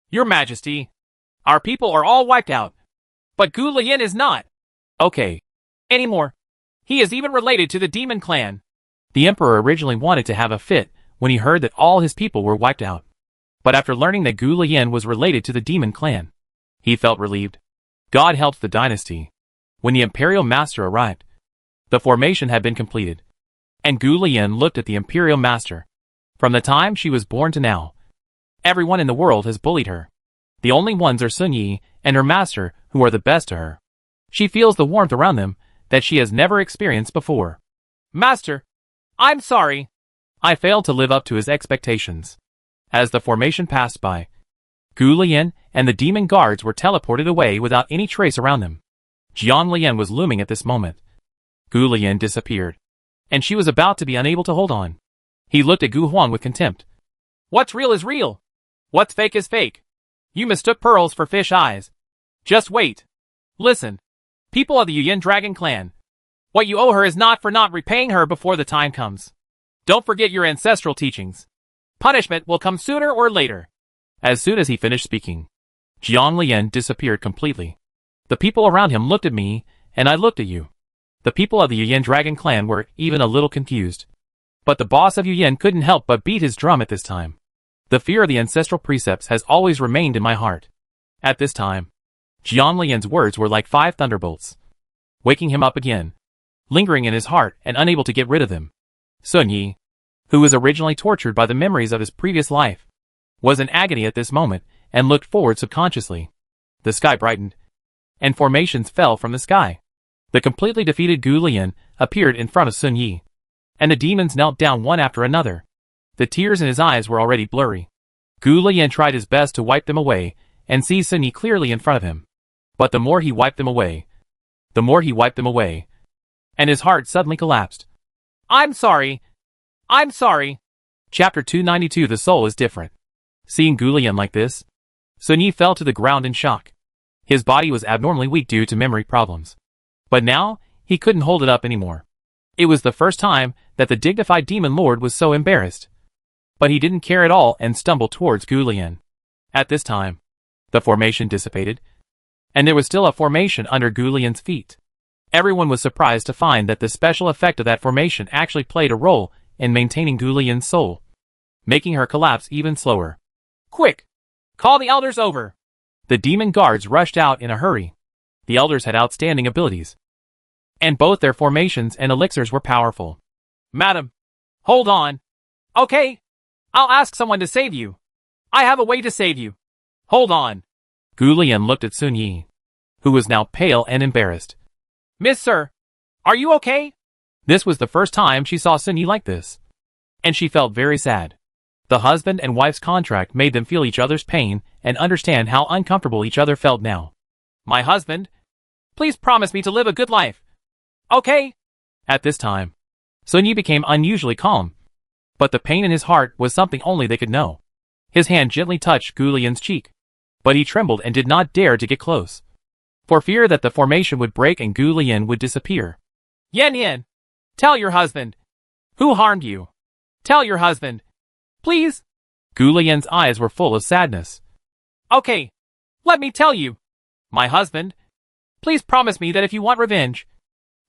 "Your Majesty, our people are all wiped out, but Gu Lian is not. Okay. Anymore. He is even related to the demon clan. The emperor originally wanted to have a fit when he heard that all his people were wiped out. But after learning that Gu Lian was related to the demon clan, he felt relieved. God helped the dynasty. When the imperial master arrived, the formation had been completed. And Gu Lian looked at the imperial master. From the time she was born to now, everyone in the world has bullied her. The only ones are Sun Yi and her master who are the best to her. She feels the warmth around them that she has never experienced before. Master, I'm sorry. I failed to live up to his expectations. As the formation passed by, Gu Lian and the demon guards were teleported away without any trace around them. Jiang Lian was looming at this moment. Gu Lian disappeared, and she was about to be unable to hold on. He looked at Gu Huang with contempt. What's real is real. What's fake is fake. You mistook pearls for fish eyes. Just wait. Listen, people of the Yuyan Dragon Clan. What you owe her is not for not repaying her before the time comes. Don't forget your ancestral teachings. Punishment will come sooner or later. As soon as he finished speaking, Jiang Lian disappeared completely. The people around him looked at me, and I looked at you. The people of the Yuyan Dragon Clan were even a little confused. But the boss of Yuyan couldn't help but beat his drum at this time. The fear of the ancestral precepts has always remained in my heart. At this time, Jiang Lian's words were like 5 thunderbolts, waking him up again, lingering in his heart and unable to get rid of them. Sun Yi, who was originally tortured by the memories of his previous life, was in agony at this moment and looked forward subconsciously. The sky brightened, and formations fell from the sky. The completely defeated Gu Lian appeared in front of Sun Yi, and the demons knelt down one after another. The tears in his eyes were already blurry. Gu Lian tried his best to wipe them away and see Sun Yi clearly in front of him. But the more he wiped them away, and his heart suddenly collapsed. I'm sorry. I'm sorry. Chapter 292. The soul is different. Seeing Gu Lian like this, Sun Yi fell to the ground in shock. His body was abnormally weak due to memory problems. But now, he couldn't hold it up anymore. It was the first time that the dignified demon lord was so embarrassed. But he didn't care at all and stumbled towards Gu Lian. At this time, the formation dissipated, and there was still a formation under Gu Lian's feet. Everyone was surprised to find that the special effect of that formation actually played a role in maintaining Gu Lian's soul, making her collapse even slower. Quick! Call the elders over! The demon guards rushed out in a hurry. The elders had outstanding abilities, and both their formations and elixirs were powerful. Madam, hold on. Okay, I'll ask someone to save you. I have a way to save you. Hold on. Gu Lian looked at Sun Yi, who was now pale and embarrassed. Miss Sir, are you okay? This was the first time she saw Sun Yi like this, and she felt very sad. The husband and wife's contract made them feel each other's pain and understand how uncomfortable each other felt now. My husband, please promise me to live a good life. Okay? At this time, Sun Yi became unusually calm, but the pain in his heart was something only they could know. His hand gently touched Gu Lian's cheek, but he trembled and did not dare to get close, for fear that the formation would break and Gu Lian would disappear. Yan Yan, tell your husband. Who harmed you? Tell your husband. Please? Gu Lian's eyes were full of sadness. Okay, let me tell you. My husband, please promise me that if you want revenge,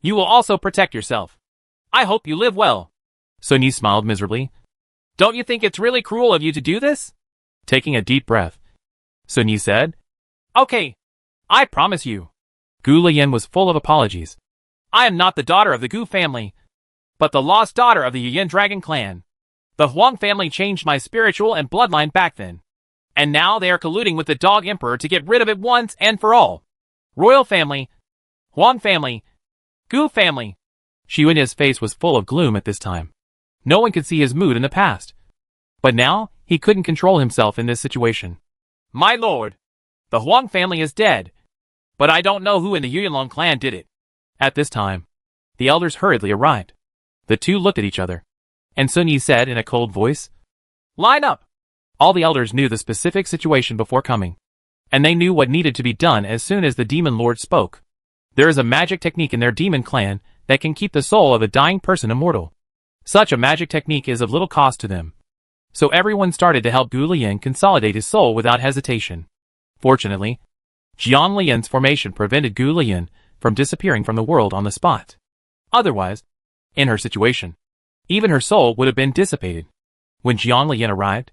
you will also protect yourself. I hope you live well. Sun Yi smiled miserably. Don't you think it's really cruel of you to do this? Taking a deep breath, Sun Yi said. Okay, I promise you. Gu Lian was full of apologies. I am not the daughter of the Gu family, but the lost daughter of the Yuyan Dragon Clan. The Huang family changed my spiritual and bloodline back then, and now they are colluding with the Dog Emperor to get rid of it once and for all. Royal family, Huang family, Gu family. Xuanya's face was full of gloom at this time. No one could see his mood in the past, but now he couldn't control himself in this situation. My lord, the Huang family is dead, but I don't know who in the Yuanlong clan did it. At this time, the elders hurriedly arrived. The two looked at each other, and Sun Yi said in a cold voice, Line up! All the elders knew the specific situation before coming, and they knew what needed to be done as soon as the demon lord spoke. There is a magic technique in their demon clan that can keep the soul of a dying person immortal. Such a magic technique is of little cost to them, so everyone started to help Gu Lian consolidate his soul without hesitation. Fortunately, Jiang Lian's formation prevented Gu Lian from disappearing from the world on the spot. Otherwise, in her situation, Even her soul would have been dissipated. When Jiang Lian arrived,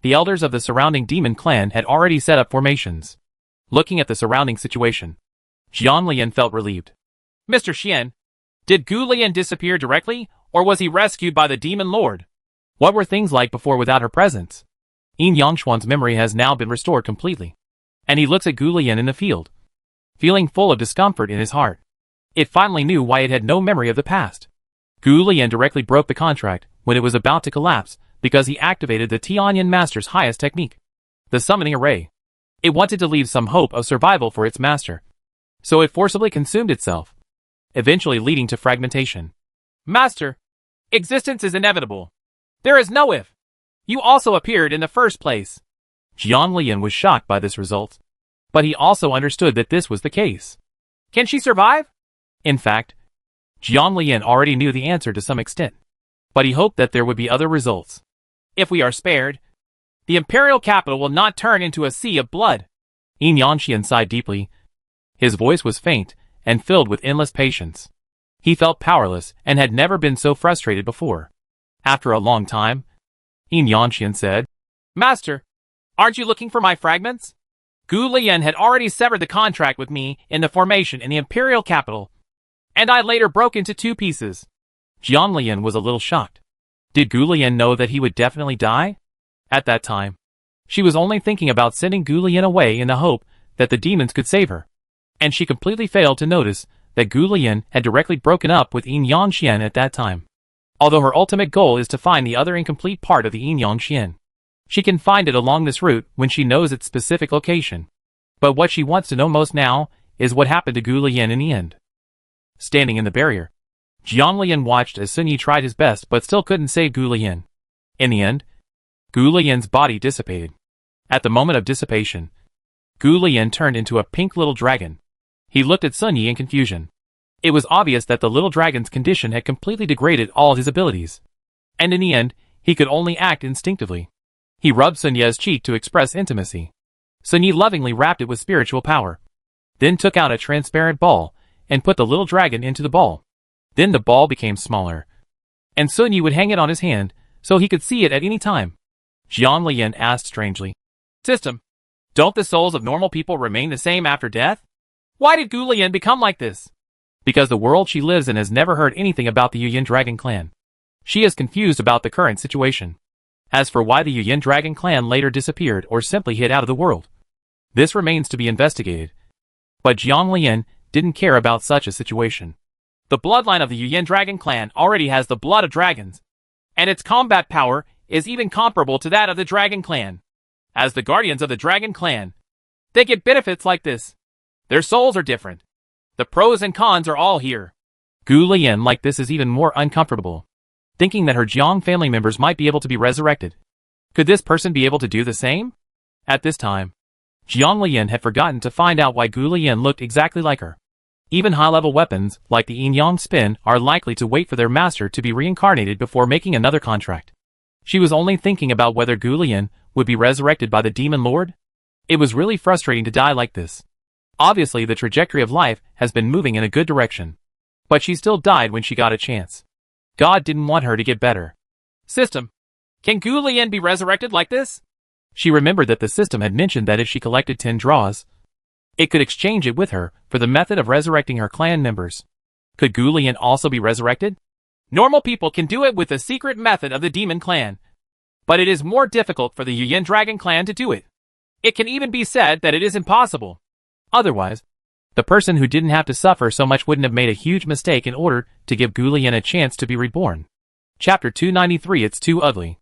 the elders of the surrounding demon clan had already set up formations. Looking at the surrounding situation, Jiang Lian felt relieved. Mr. Xian, did Gu Lian disappear directly, or was he rescued by the demon lord? What were things like before without her presence? Yin Yangshuan's memory has now been restored completely, and he looks at Gu Lian in the field, feeling full of discomfort in his heart. It finally knew why it had no memory of the past. Gu Lian directly broke the contract when it was about to collapse because he activated the Tianyan Master's highest technique, the summoning array. It wanted to leave some hope of survival for its master, so it forcibly consumed itself, eventually leading to fragmentation. Master, existence is inevitable. There is no if. You also appeared in the first place. Jiang Lian was shocked by this result, but he also understood that this was the case. Can she survive? In fact, Jiang Lian already knew the answer to some extent, but he hoped that there would be other results. If we are spared, the imperial capital will not turn into a sea of blood. Yin Yangshuan sighed deeply. His voice was faint and filled with endless patience. He felt powerless and had never been so frustrated before. After a long time, Yin Yangshuan said, Master, aren't you looking for my fragments? Gu Lian had already severed the contract with me in the formation in the imperial capital, and I later broke into 2 pieces. Jiang Lian was a little shocked. Did Gu Lian know that he would definitely die? At that time, she was only thinking about sending Gu Lian away in the hope that the demons could save her, and she completely failed to notice that Gu Lian had directly broken up with Yin Yangshuan at that time. Although her ultimate goal is to find the other incomplete part of the Yin Yangshuan, she can find it along this route when she knows its specific location. But what she wants to know most now is what happened to Gu Lian in the end. Standing in the barrier, Jiang Lian watched as Sun Yi tried his best but still couldn't save Gu Lian. In the end, Gu Lian's body dissipated. At the moment of dissipation, Gu Lian turned into a pink little dragon. He looked at Sun Yi in confusion. It was obvious that the little dragon's condition had completely degraded all his abilities, and in the end, he could only act instinctively. He rubbed Sun Yi's cheek to express intimacy. Sun Yi lovingly wrapped it with spiritual power, then took out a transparent ball and put the little dragon into the ball. Then the ball became smaller, and Sun Yi would hang it on his hand so he could see it at any time. Jiang Lian asked strangely, System, don't the souls of normal people remain the same after death? Why did Gu Lian become like this? Because the world she lives in has never heard anything about the Yuyin Dragon Clan. She is confused about the current situation. As for why the Yuyin Dragon Clan later disappeared or simply hid out of the world, this remains to be investigated. But Jiang Lian didn't care about such a situation. The bloodline of the Yuyin Dragon Clan already has the blood of dragons, and its combat power is even comparable to that of the Dragon Clan. As the guardians of the Dragon Clan, they get benefits like this. Their souls are different. The pros and cons are all here. Gu Lian like this is even more uncomfortable, thinking that her Jiang family members might be able to be resurrected. Could this person be able to do the same? At this time, Jiang Lian had forgotten to find out why Gu Lian looked exactly like her. Even high-level weapons, like the Yin Yang Spin, are likely to wait for their master to be reincarnated before making another contract. She was only thinking about whether Gu Lian would be resurrected by the Demon Lord. It was really frustrating to die like this. Obviously, the trajectory of life has been moving in a good direction, but she still died when she got a chance. God didn't want her to get better. System, can Gu Lian be resurrected like this? She remembered that the system had mentioned that if she collected 10 draws, it could exchange it with her for the method of resurrecting her clan members. Could Gu Lian also be resurrected? Normal people can do it with the secret method of the Demon Clan, but it is more difficult for the Yuyin Dragon Clan to do it. It can even be said that it is impossible. Otherwise, the person who didn't have to suffer so much wouldn't have made a huge mistake in order to give Gu Lian a chance to be reborn. Chapter 293 It's Too Ugly.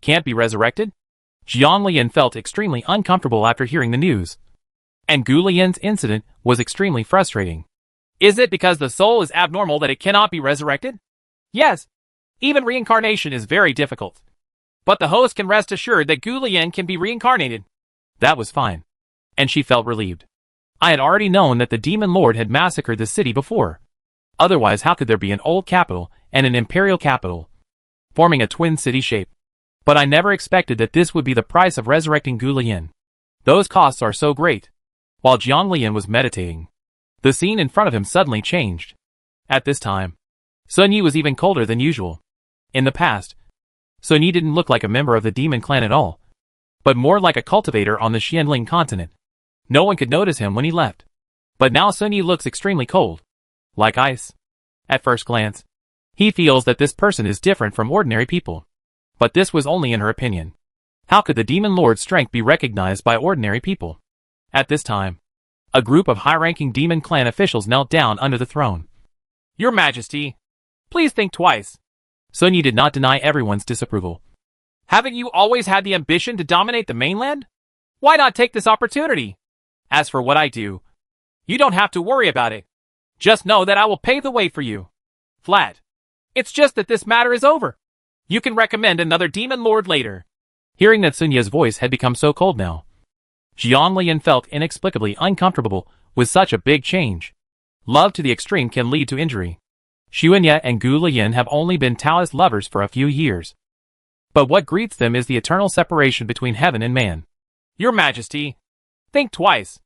Can't be resurrected? Jiang Lian felt extremely uncomfortable after hearing the news, and Gu Lian's incident was extremely frustrating. Is it because the soul is abnormal that it cannot be resurrected? Yes, even reincarnation is very difficult. But the host can rest assured that Gu Lian can be reincarnated. That was fine, and she felt relieved. I had already known that the Demon Lord had massacred the city before. Otherwise, how could there be an old capital and an imperial capital, forming a twin city shape? But I never expected that this would be the price of resurrecting Gu Lian. Those costs are so great. While Jiang Lian was meditating, the scene in front of him suddenly changed. At this time, Sun Yi was even colder than usual. In the past, Sun Yi didn't look like a member of the demon clan at all, but more like a cultivator on the Xianling continent. No one could notice him when he left. But now Sun Yi looks extremely cold. Like ice. At first glance, he feels that this person is different from ordinary people. But this was only in her opinion. How could the demon lord's strength be recognized by ordinary people? At this time, a group of high-ranking demon clan officials knelt down under the throne. Your Majesty, please think twice. Sun Yi did not deny everyone's disapproval. Haven't you always had the ambition to dominate the mainland? Why not take this opportunity? As for what I do, you don't have to worry about it. Just know that I will pave the way for you. Flat. It's just that this matter is over. You can recommend another demon lord later. Hearing that Sun Yi's voice had become so cold now, Jiang Lian felt inexplicably uncomfortable with such a big change. Love to the extreme can lead to injury. Xuanye and Gu Lian have only been Taoist lovers for a few years. But what greets them is the eternal separation between heaven and man. Your Majesty, think twice.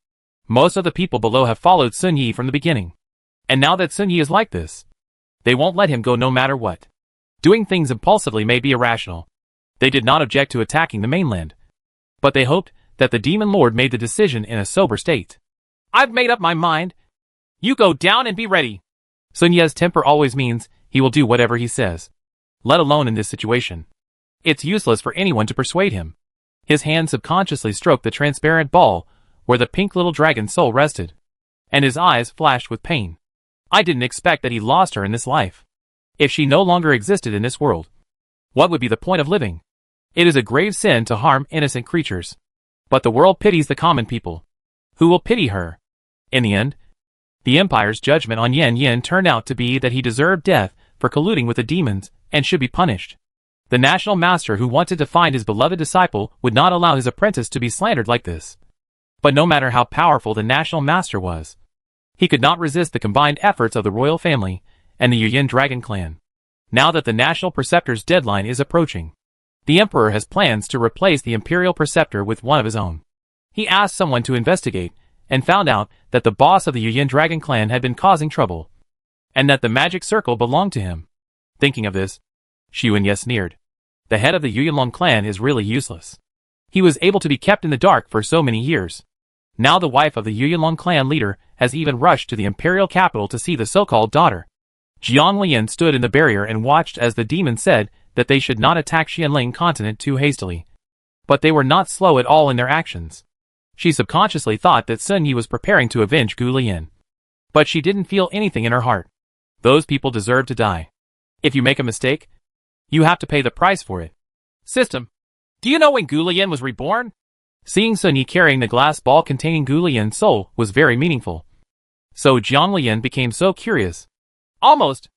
Most of the people below have followed Sun Yi from the beginning. And now that Sun Yi is like this, they won't let him go no matter what. Doing things impulsively may be irrational. They did not object to attacking the mainland, but they hoped that the demon lord made the decision in a sober state. I've made up my mind. You go down and be ready. Sun Yi's temper always means he will do whatever he says, let alone in this situation. It's useless for anyone to persuade him. His hand subconsciously stroked the transparent ball where the pink little dragon soul rested, and his eyes flashed with pain. I didn't expect that he lost her in this life. If she no longer existed in this world, what would be the point of living? It is a grave sin to harm innocent creatures. But the world pities the common people. Who will pity her? In the end, the Empire's judgment on Yan Yin turned out to be that he deserved death for colluding with the demons and should be punished. The national master who wanted to find his beloved disciple would not allow his apprentice to be slandered like this. But no matter how powerful the national master was, he could not resist the combined efforts of the royal family and the Yuyin Dragon clan. Now that the national preceptor's deadline is approaching, the emperor has plans to replace the imperial preceptor with one of his own. He asked someone to investigate and found out that the boss of the Yuyin Dragon clan had been causing trouble, and that the magic circle belonged to him. Thinking of this, Xuanye sneered. The head of the Yuyinlong clan is really useless. He was able to be kept in the dark for so many years. Now the wife of the Yuyinlong clan leader has even rushed to the imperial capital to see the so-called daughter. Jiang Lian stood in the barrier and watched as the demon said that they should not attack Xianling continent too hastily. But they were not slow at all in their actions. She subconsciously thought that Sun Yi was preparing to avenge Gu Lian. But she didn't feel anything in her heart. Those people deserve to die. If you make a mistake, you have to pay the price for it. System. Do you know when Gu Lian was reborn? Seeing Sun Yi carrying the glass ball containing Gu Lian's soul was very meaningful. So Jiang Lian became so curious. Almost.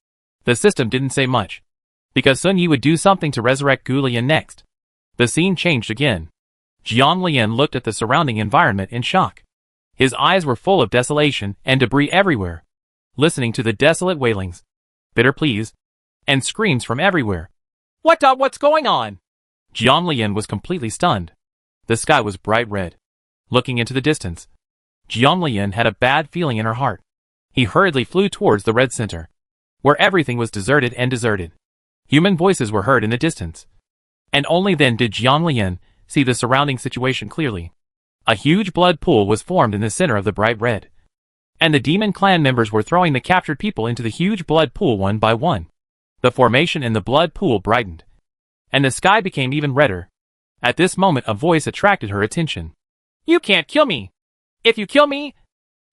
The system didn't say much, because Sun Yi would do something to resurrect Gu Lian next. The scene changed again. Jiang Lian looked at the surrounding environment in shock. His eyes were full of desolation and debris everywhere. Listening to the desolate wailings, bitter pleas, and screams from everywhere. What's going on? Jiang Lian was completely stunned. The sky was bright red. Looking into the distance, Jiang Lian had a bad feeling in her heart. He hurriedly flew towards the red center, where everything was deserted and deserted. Human voices were heard in the distance. And only then did Jiang Lian see the surrounding situation clearly. A huge blood pool was formed in the center of the bright red, and the demon clan members were throwing the captured people into the huge blood pool one by one. The formation in the blood pool brightened, and the sky became even redder. At this moment a voice attracted her attention. You can't kill me! If you kill me,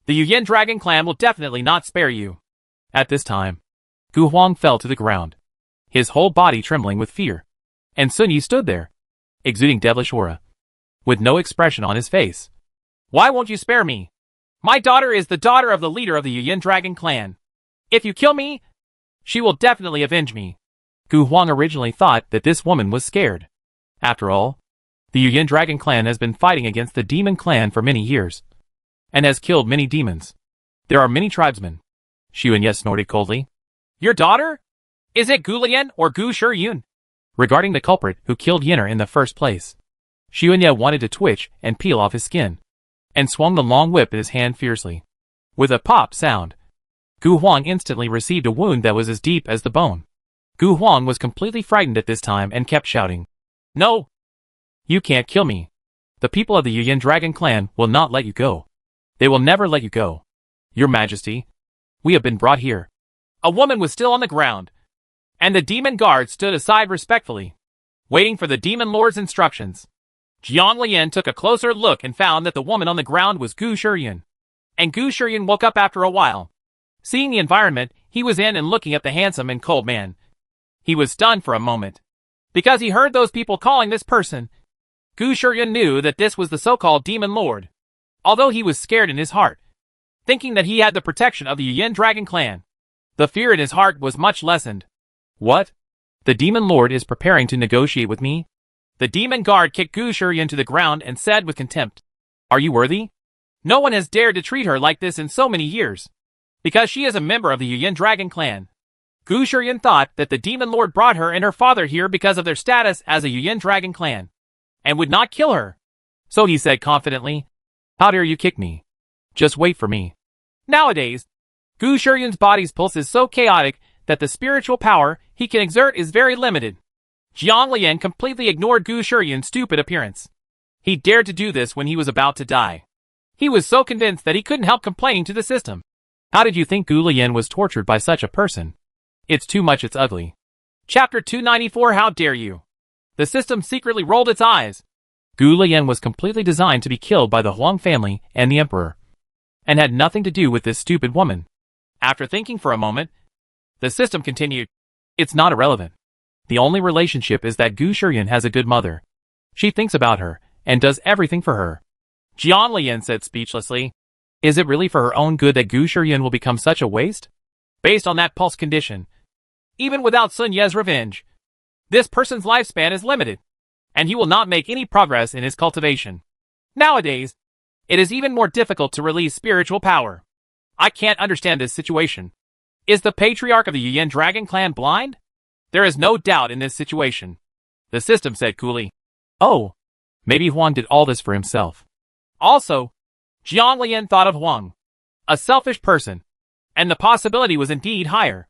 the Yuyin Dragon clan will definitely not spare you. At this time, Gu Huang fell to the ground, his whole body trembling with fear, and Sun Yi stood there, exuding devilish aura, with no expression on his face. Why won't you spare me? My daughter is the daughter of the leader of the Yuyin Dragon clan. If you kill me, she will definitely avenge me. Gu Huang originally thought that this woman was scared. After all, the Yuyin Dragon clan has been fighting against the demon clan for many years, and has killed many demons. There are many tribesmen. Xuanye snorted coldly. Your daughter? Is it Gu Lian or Gu Shiyun? Regarding the culprit who killed Yinner in the first place, Xuanye wanted to twitch and peel off his skin, and swung the long whip in his hand fiercely. With a pop sound, Gu Huang instantly received a wound that was as deep as the bone. Gu Huang was completely frightened at this time and kept shouting, "No! You can't kill me. The people of the Yuyin Dragon Clan will not let you go. They will never let you go. Your Majesty, we have been brought here." A woman was still on the ground, and the demon guard stood aside respectfully, waiting for the demon lord's instructions. Jiang Lian took a closer look and found that the woman on the ground was Gu Shiyun. And Gu Shiyun woke up after a while. Seeing the environment he was in and looking at the handsome and cold man, he was stunned for a moment. Because he heard those people calling this person, Gu Shiyun knew that this was the so-called demon lord. Although he was scared in his heart, thinking that he had the protection of the Yuyin Dragon Clan, the fear in his heart was much lessened. What? The demon lord is preparing to negotiate with me? The demon guard kicked Gu Shiyun to the ground and said with contempt, "Are you worthy? No one has dared to treat her like this in so many years. Because she is a member of the Yuyin Dragon Clan." Gu Shiyun thought that the demon lord brought her and her father here because of their status as a Yuyin Dragon Clan, and would not kill her. So he said confidently, "How dare you kick me? Just wait for me." Nowadays, Gu Shiyun's body's pulse is so chaotic that the spiritual power he can exert is very limited. Jiang Lian completely ignored Gu Shiyun's stupid appearance. He dared to do this when he was about to die. He was so convinced that he couldn't help complaining to the system. How did you think Gu Lian was tortured by such a person? It's too much, it's ugly. Chapter 294. How dare you? The system secretly rolled its eyes. Gu Lian was completely designed to be killed by the Huang family and the emperor, and had nothing to do with this stupid woman. After thinking for a moment, the system continued, "It's not irrelevant. The only relationship is that Gu Shiyun has a good mother. She thinks about her, and does everything for her." Jiang Lian said speechlessly, "Is it really for her own good that Gu Shiyun will become such a waste? Based on that pulse condition, even without Sun Ye's revenge, this person's lifespan is limited, and he will not make any progress in his cultivation. Nowadays, it is even more difficult to release spiritual power. I can't understand this situation. Is the patriarch of the Yuyin Dragon Clan blind? There is no doubt in this situation." The system said coolly, "Oh, maybe Huang did all this for himself." Also, Jiang Lian thought of Huang, a selfish person, and the possibility was indeed higher.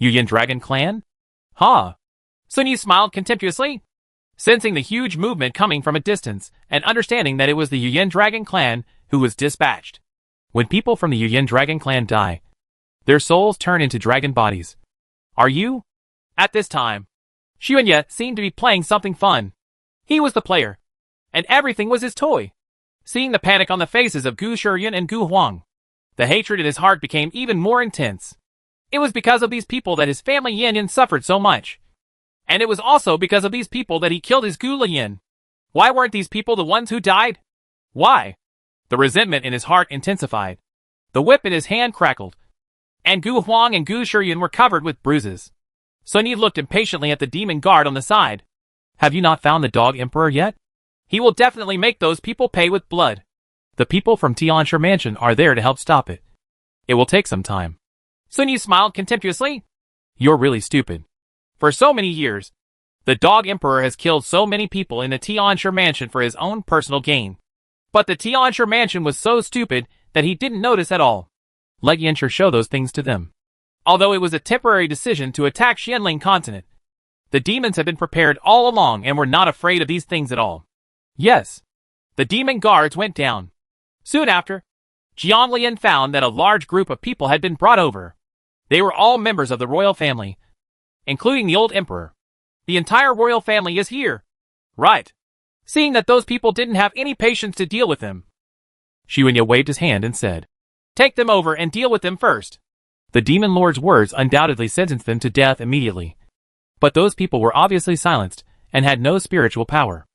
Yuyin Dragon Clan? Huh? Sun Yi smiled contemptuously, sensing the huge movement coming from a distance and understanding that it was the Yuyin Dragon Clan who was dispatched. When people from the Yuyin Dragon Clan die, their souls turn into dragon bodies. Are you? At this time, Xuanye seemed to be playing something fun. He was the player, and everything was his toy. Seeing the panic on the faces of Gu Shiyun and Gu Huang, the hatred in his heart became even more intense. It was because of these people that his family Yanyan suffered so much. And it was also because of these people that he killed his Gu Lian. Why weren't these people the ones who died? Why? The resentment in his heart intensified. The whip in his hand crackled, and Gu Huang and Gu Shiyun were covered with bruises. Sun Yi looked impatiently at the demon guard on the side. "Have you not found the dog emperor yet? He will definitely make those people pay with blood. The people from Tianshi Mansion are there to help stop it. It will take some time." Sun Yi smiled contemptuously. "You're really stupid. For so many years, the dog emperor has killed so many people in the Tianshi Mansion for his own personal gain. But the Tianshi Mansion was so stupid that he didn't notice at all. Let Yanshi show those things to them." Although it was a temporary decision to attack Xianling continent, the demons had been prepared all along and were not afraid of these things at all. Yes, the demon guards went down. Soon after, Jiang Lian found that a large group of people had been brought over. They were all members of the royal family, including the old emperor. The entire royal family is here. Right. Seeing that those people didn't have any patience to deal with them, Xuanye waved his hand and said, "Take them over and deal with them first." The demon lord's words undoubtedly sentenced them to death immediately. But those people were obviously silenced and had no spiritual power.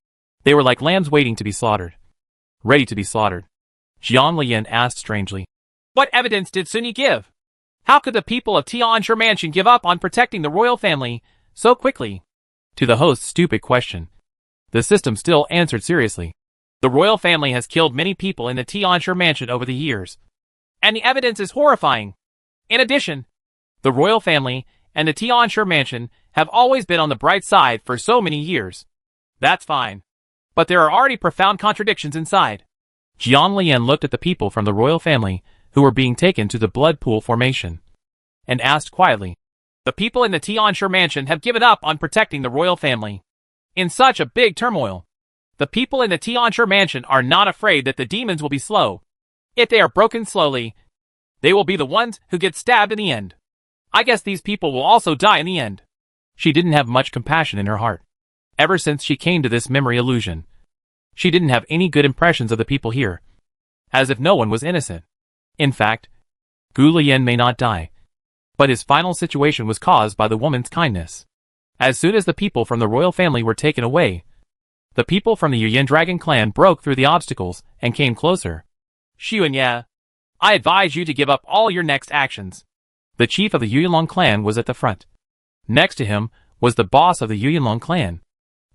They were like lambs waiting to be slaughtered. Ready to be slaughtered. Jiang Lian asked strangely, "What evidence did Sun Yi give? How could the people of Tianshi Mansion give up on protecting the royal family so quickly?" To the host's stupid question, the system still answered seriously. "The royal family has killed many people in the Tianshi Mansion over the years, and the evidence is horrifying. In addition, the royal family and the Tianshi Mansion have always been on the bright side for so many years. That's fine. But there are already profound contradictions inside." Jiang Lian looked at the people from the royal family who were being taken to the blood pool formation, and asked quietly, The people in the Tianshi mansion have given up on protecting the royal family. In such a big turmoil, the people in the Tianshi mansion are not afraid that the demons will be slow. If they are broken slowly, they will be the ones who get stabbed in the end. I guess these people will also die in the end. She didn't have much compassion in her heart. Ever since she came to this memory illusion, she didn't have any good impressions of the people here, as if no one was innocent. In fact, Gu Lian may not die, but his final situation was caused by the woman's kindness. As soon as the people from the royal family were taken away, the people from the Yuyan Dragon clan broke through the obstacles and came closer. Xuanye, I advise you to give up all your next actions. The chief of the Yuyanlong clan was at the front. Next to him was the boss of the Yuyanlong clan,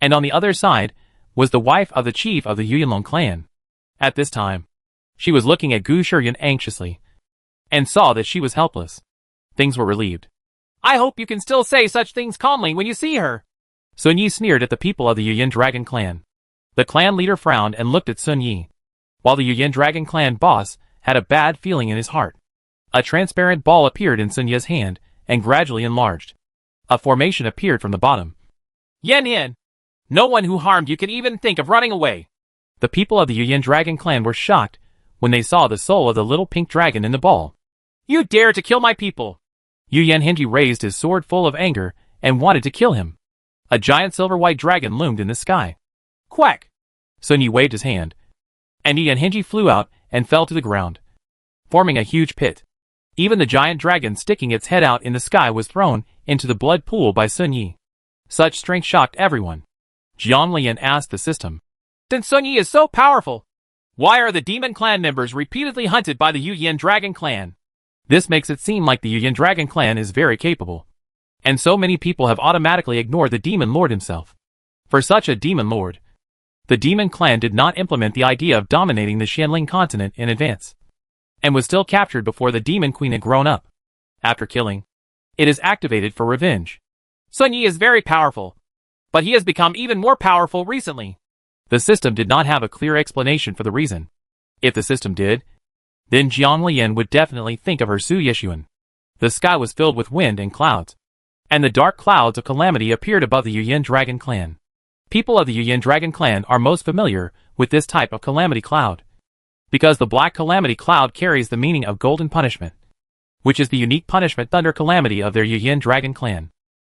and on the other side was the wife of the chief of the Yuyanlong clan. At this time, she was looking at Gu Shiyan anxiously, and saw that she was helpless. Things were relieved. I hope you can still say such things calmly when you see her. Sun Yi sneered at the people of the Yuyan Dragon clan. The clan leader frowned and looked at Sun Yi, while the Yuyan Dragon clan boss had a bad feeling in his heart. A transparent ball appeared in Sun Yi's hand and gradually enlarged. A formation appeared from the bottom. Yan Yan! No one who harmed you could even think of running away. The people of the Yuyan Dragon clan were shocked when they saw the soul of the little pink dragon in the ball. You dare to kill my people! Yuyan Henji raised his sword full of anger and wanted to kill him. A giant silver-white dragon loomed in the sky. Quack! Sun Yi waved his hand, and Yuyan Henji flew out and fell to the ground, forming a huge pit. Even the giant dragon sticking its head out in the sky was thrown into the blood pool by Sun Yi. Such strength shocked everyone. Jiang Lian asked the system, since Sun Yi is so powerful, why are the demon clan members repeatedly hunted by the Yuyan Dragon clan? This makes it seem like the Yuyan Dragon clan is very capable, and so many people have automatically ignored the demon lord himself. For such a demon lord, the demon clan did not implement the idea of dominating the Xianling continent in advance, and was still captured before the demon queen had grown up. After killing, it is activated for revenge. Sun Yi is very powerful, but he has become even more powerful recently. The system did not have a clear explanation for the reason. If the system did, then Jiang Lian would definitely think of her Su Yeshuan. The sky was filled with wind and clouds, and the dark clouds of calamity appeared above the Yuyan Dragon clan. People of the Yuyan Dragon clan are most familiar with this type of calamity cloud, because the black calamity cloud carries the meaning of golden punishment, which is the unique punishment thunder calamity of their Yuyan Dragon clan.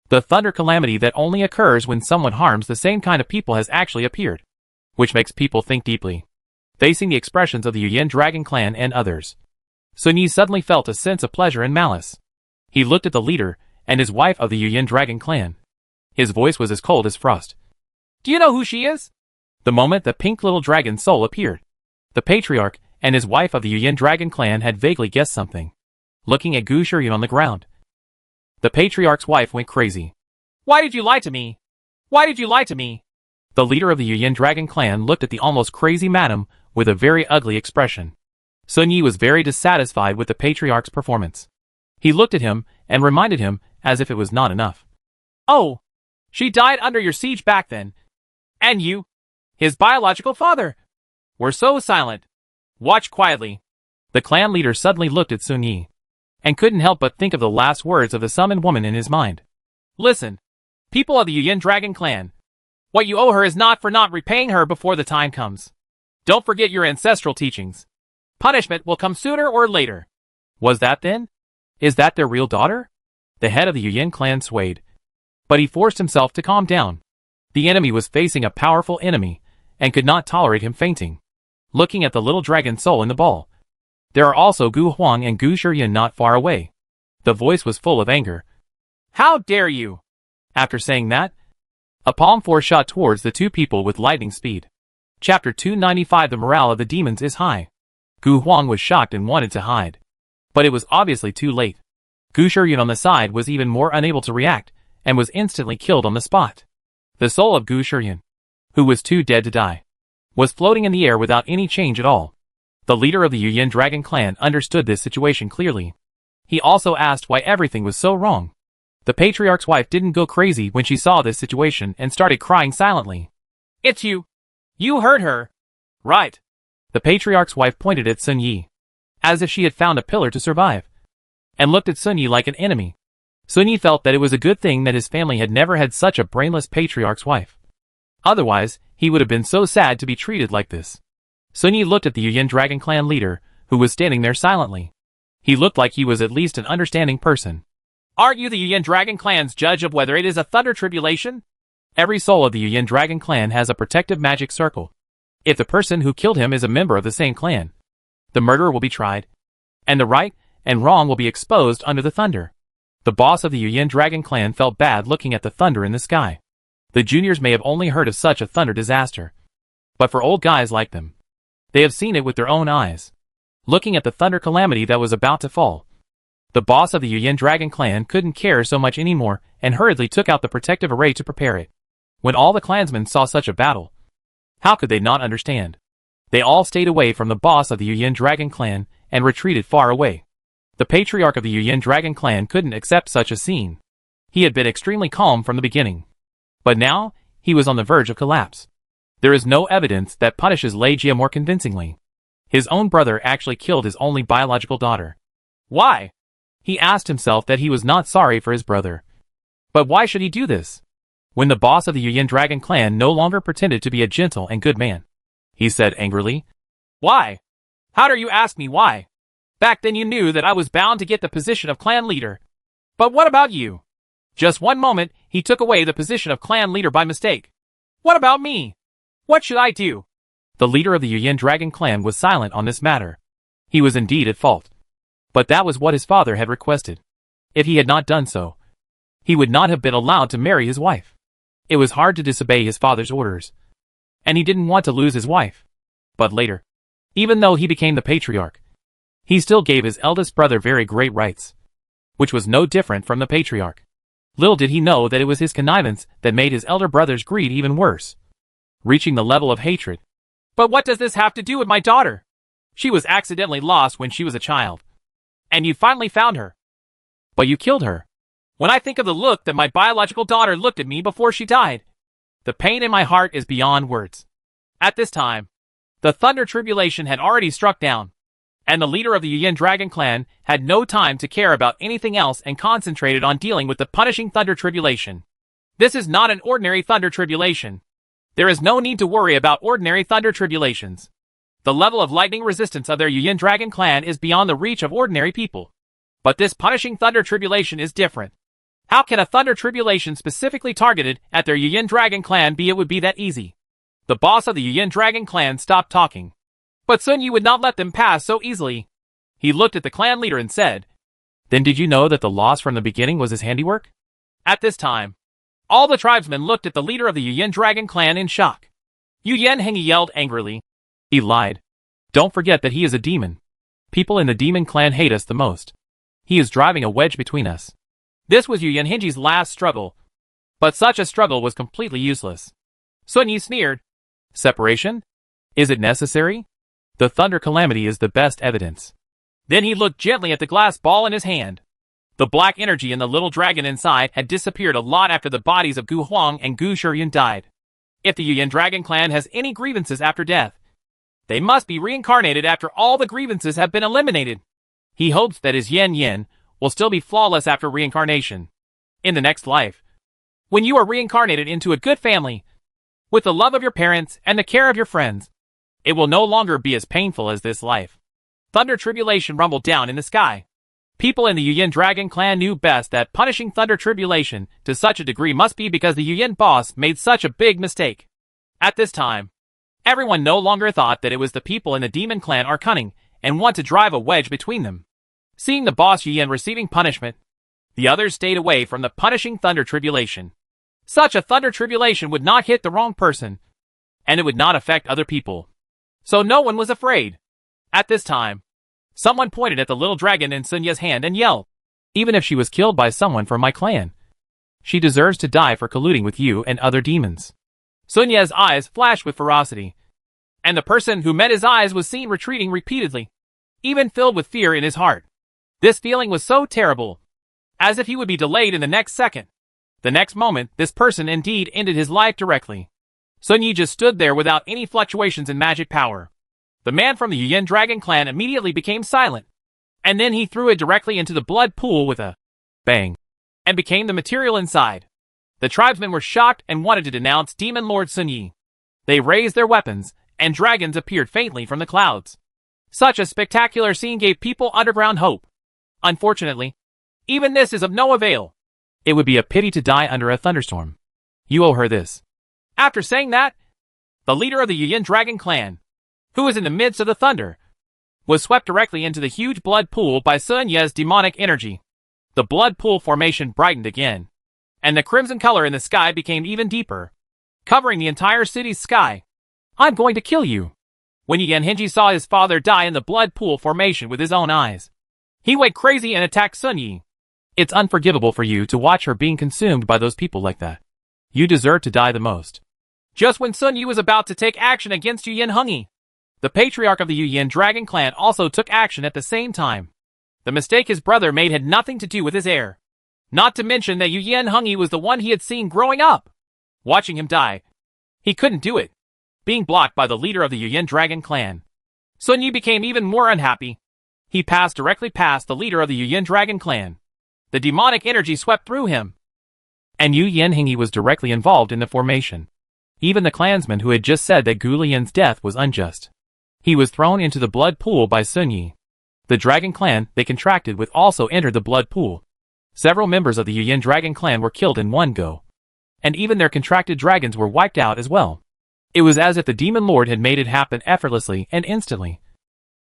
The thunder calamity that only occurs when someone harms the same kind of people has actually appeared, which makes people think deeply. Facing the expressions of the Yuyan Dragon clan and others, Sun Yi suddenly felt a sense of pleasure and malice. He looked at the leader and his wife of the Yuyan Dragon clan. His voice was as cold as frost. Do you know who she is? The moment the pink little dragon soul appeared, the patriarch and his wife of the Yuyan Dragon clan had vaguely guessed something. Looking at Gu Shiyan on the ground, the patriarch's wife went crazy. Why did you lie to me? Why did you lie to me? The leader of the Yuyan Dragon clan looked at the almost crazy madam with a very ugly expression. Sun Yi was very dissatisfied with the patriarch's performance. He looked at him and reminded him as if it was not enough. Oh, she died under your siege back then. And you, his biological father, were so silent. Watch quietly. The clan leader suddenly looked at Sun Yi, and couldn't help but think of the last words of the summoned woman in his mind. Listen, people of the Yuyan Dragon clan, what you owe her is not for not repaying her before the time comes. Don't forget your ancestral teachings. Punishment will come sooner or later. Was that then? Is that their real daughter? The head of the Yuyan clan swayed, but he forced himself to calm down. The enemy was facing a powerful enemy, and could not tolerate him fainting. Looking at the little dragon soul in the ball, there are also Gu Huang and Gu Shiyan not far away. The voice was full of anger. How dare you? After saying that, a palm force shot towards the two people with lightning speed. Chapter 295. The morale of the demons is high. Gu Huang was shocked and wanted to hide, but it was obviously too late. Gu Shiyan on the side was even more unable to react, and was instantly killed on the spot. The soul of Gu Shiyan, who was too dead to die, was floating in the air without any change at all. The leader of the Yuyan Dragon clan understood this situation clearly. He also asked why everything was so wrong. The patriarch's wife didn't go crazy when she saw this situation and started crying silently. It's you. You hurt her. Right. The patriarch's wife pointed at Sun Yi, as if she had found a pillar to survive, and looked at Sun Yi like an enemy. Sun Yi felt that it was a good thing that his family had never had such a brainless patriarch's wife. Otherwise, he would have been so sad to be treated like this. Sun Yi looked at the Yuyin Dragon Clan leader, who was standing there silently. He looked like he was at least an understanding person. Aren't you the Yuyin Dragon Clan's judge of whether it is a thunder tribulation? Every soul of the Yuyin Dragon Clan has a protective magic circle. If the person who killed him is a member of the same clan, the murderer will be tried, and the right and wrong will be exposed under the thunder. The boss of the Yuyin Dragon Clan felt bad looking at the thunder in the sky. The juniors may have only heard of such a thunder disaster. But for old guys like them, they have seen it with their own eyes. Looking at the thunder calamity that was about to fall, the boss of the Yuyin Dragon Clan couldn't care so much anymore and hurriedly took out the protective array to prepare it. When all the clansmen saw such a battle, how could they not understand? They all stayed away from the boss of the Yuyin Dragon Clan and retreated far away. The patriarch of the Yuyin Dragon Clan couldn't accept such a scene. He had been extremely calm from the beginning. But now, he was on the verge of collapse. There is no evidence that punishes Lei Jia more convincingly. His own brother actually killed his only biological daughter. Why? He asked himself that he was not sorry for his brother. But why should he do this? When the boss of the Yuyin Dragon Clan no longer pretended to be a gentle and good man, he said angrily, Why? How dare you ask me why? Back then you knew that I was bound to get the position of clan leader. But what about you? Just one moment, he took away the position of clan leader by mistake. What about me? What should I do? The leader of the Yuyin Dragon Clan was silent on this matter. He was indeed at fault. But that was what his father had requested. If he had not done so, he would not have been allowed to marry his wife. It was hard to disobey his father's orders. And he didn't want to lose his wife. But later, even though he became the patriarch, he still gave his eldest brother very great rights, which was no different from the patriarch. Little did he know that it was his connivance that made his elder brother's greed even worse, reaching the level of hatred. But what does this have to do with my daughter? She was accidentally lost when she was a child. And you finally found her. But you killed her. When I think of the look that my biological daughter looked at me before she died, the pain in my heart is beyond words. At this time, the thunder tribulation had already struck down, and the leader of the Yuyin Dragon Clan had no time to care about anything else and concentrated on dealing with the punishing thunder tribulation. This is not an ordinary thunder tribulation. There is no need to worry about ordinary thunder tribulations. The level of lightning resistance of their Yuyin Dragon Clan is beyond the reach of ordinary people. But this punishing thunder tribulation is different. How can a thunder tribulation specifically targeted at their Yuyin Dragon Clan be? It would be that easy. The boss of the Yuyin Dragon Clan stopped talking. But Sun Yi would not let them pass so easily. He looked at the clan leader and said, Then did you know that the loss from the beginning was his handiwork? At this time, all the tribesmen looked at the leader of the Yuyin Dragon Clan in shock. Yuyin Hengyi yelled angrily. He lied. Don't forget that he is a demon. People in the demon clan hate us the most. He is driving a wedge between us. This was Yuyin Hengyi's last struggle. But such a struggle was completely useless. Sun Yi sneered. Separation? Is it necessary? The thunder calamity is the best evidence. Then he looked gently at the glass ball in his hand. The black energy in the little dragon inside had disappeared a lot after the bodies of Gu Huang and Gu Shiyun died. If the Yuyin Dragon Clan has any grievances after death, they must be reincarnated after all the grievances have been eliminated. He hopes that his Yen Yen will still be flawless after reincarnation. In the next life, when you are reincarnated into a good family, with the love of your parents and the care of your friends, it will no longer be as painful as this life. Thunder tribulation rumbled down in the sky. People in the Yuyin Dragon Clan knew best that punishing thunder tribulation to such a degree must be because the Yuyin boss made such a big mistake. At this time, everyone no longer thought that it was the people in the demon clan are cunning and want to drive a wedge between them. Seeing the boss Yuyin receiving punishment, the others stayed away from the punishing thunder tribulation. Such a thunder tribulation would not hit the wrong person, and it would not affect other people. So no one was afraid. At this time, someone pointed at the little dragon in Sun Ye's hand and yelled, Even if she was killed by someone from my clan, she deserves to die for colluding with you and other demons. Sun Ye's eyes flashed with ferocity, and the person who met his eyes was seen retreating repeatedly, even filled with fear in his heart. This feeling was so terrible, as if he would be delayed in the next second. The next moment, this person indeed ended his life directly. Sun Yi just stood there without any fluctuations in magic power. The man from the Yuyin Dragon Clan immediately became silent, and then he threw it directly into the blood pool with a bang. and became the material inside. The tribesmen were shocked and wanted to denounce Demon Lord Sun Yi. They raised their weapons, and dragons appeared faintly from the clouds. Such a spectacular scene gave people underground hope. Unfortunately, even this is of no avail. It would be a pity to die under a thunderstorm. You owe her this. After saying that, the leader of the Yuyin Dragon clan, who was in the midst of the thunder, was swept directly into the huge blood pool by Sun Ye's demonic energy. The blood pool formation brightened again, and the crimson color in the sky became even deeper, covering the entire city's sky. I'm going to kill you. When Yuan Hengji saw his father die in the blood pool formation with his own eyes, he went crazy and attacked Sun Yi. It's unforgivable for you to watch her being consumed by those people like that. You deserve to die the most. Just when Sun Yi was about to take action against Yuyin Hengyi, the patriarch of the Yuyin Dragon clan also took action at the same time. The mistake his brother made had nothing to do with his heir. Not to mention that Yuyin Hengyi was the one he had seen growing up. Watching him die, he couldn't do it. Being blocked by the leader of the Yuyin Dragon clan, Sun Yi became even more unhappy. He passed directly past the leader of the Yuyin Dragon clan. The demonic energy swept through him. And Yuyin Hengyi was directly involved in the formation. Even the clansman who had just said that Gu Lian's death was unjust. He was thrown into the blood pool by Sun Yi. The dragon clan they contracted with also entered the blood pool. Several members of the Yuyin Dragon clan were killed in one go. And even their contracted dragons were wiped out as well. It was as if the Demon Lord had made it happen effortlessly and instantly.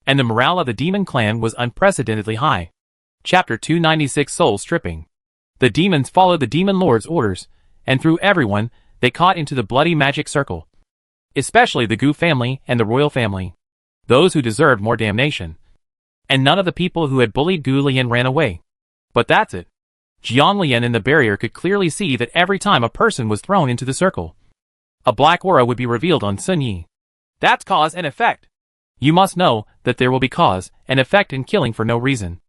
And the morale of the Demon clan was unprecedentedly high. Chapter 296 Soul Stripping. The demons followed the Demon Lord's orders, and through everyone, they caught into the bloody magic circle. Especially the Gu family and the royal family. Those who deserved more damnation. And none of the people who had bullied Gu Lian ran away. But that's it. Jiang Lian in the barrier could clearly see that every time a person was thrown into the circle, a black aura would be revealed on Sun Yi. That's cause and effect. You must know that there will be cause and effect in killing for no reason.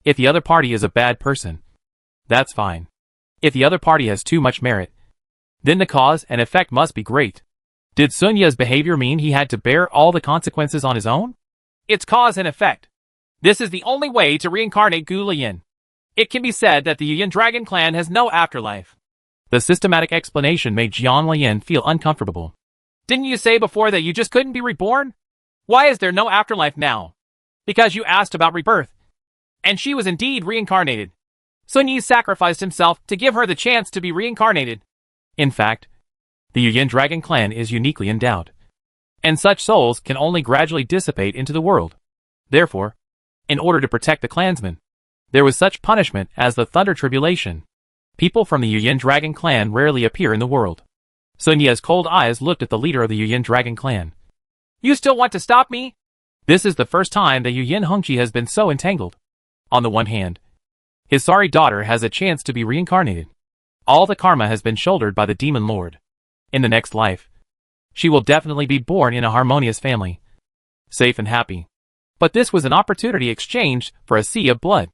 If the other party is a bad person, that's fine. If the other party has too much merit, then the cause and effect must be great. Did Sun Ye's behavior mean he had to bear all the consequences on his own? It's cause and effect. This is the only way to reincarnate Gu Lian. It can be said that the Yuyin Dragon clan has no afterlife. The systematic explanation made Jiang Lian feel uncomfortable. Didn't you say before that you just couldn't be reborn? Why is there no afterlife now? Because you asked about rebirth. And she was indeed reincarnated. Sun Yi sacrificed himself to give her the chance to be reincarnated. In fact, the Yuyin Dragon clan is uniquely endowed. And such souls can only gradually dissipate into the world. Therefore, in order to protect the clansmen, there was such punishment as the Thunder Tribulation. People from the Yuyin Dragon clan rarely appear in the world. Sun Ye's cold eyes looked at the leader of the Yuyin Dragon clan. You still want to stop me? This is the first time that Yuyin Hengji has been so entangled. On the one hand, his sorry daughter has a chance to be reincarnated. All the karma has been shouldered by the Demon Lord. In the next life, she will definitely be born in a harmonious family, safe and happy. But this was an opportunity exchanged for a sea of blood.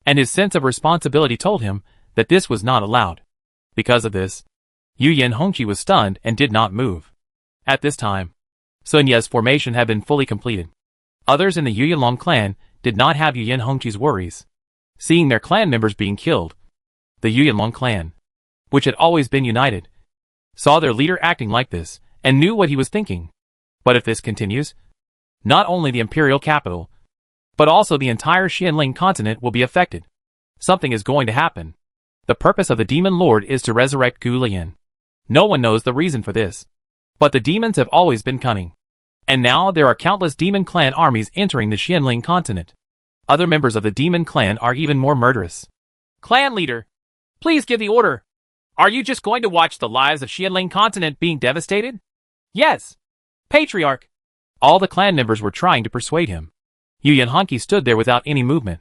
And his sense of responsibility told him that this was not allowed. Because of this, Yuyin Hengji was stunned and did not move. At this time, Sun Ye's formation had been fully completed. Others in the Yuyinlong clan did not have Yuyin Hengji's worries. Seeing their clan members being killed, the Yuyinlong clan, which had always been united, saw their leader acting like this, and knew what he was thinking. But if this continues, not only the imperial capital, but also the entire Xianling continent will be affected. Something is going to happen. The purpose of the Demon Lord is to resurrect Gu Lian. No one knows the reason for this. But the demons have always been cunning. And now there are countless demon clan armies entering the Xianling continent. Other members of the demon clan are even more murderous. Clan leader, please give the order. Are you just going to watch the lives of Xianling continent being devastated? Yes. Patriarch. All the clan members were trying to persuade him. Yuyin Hengji stood there without any movement,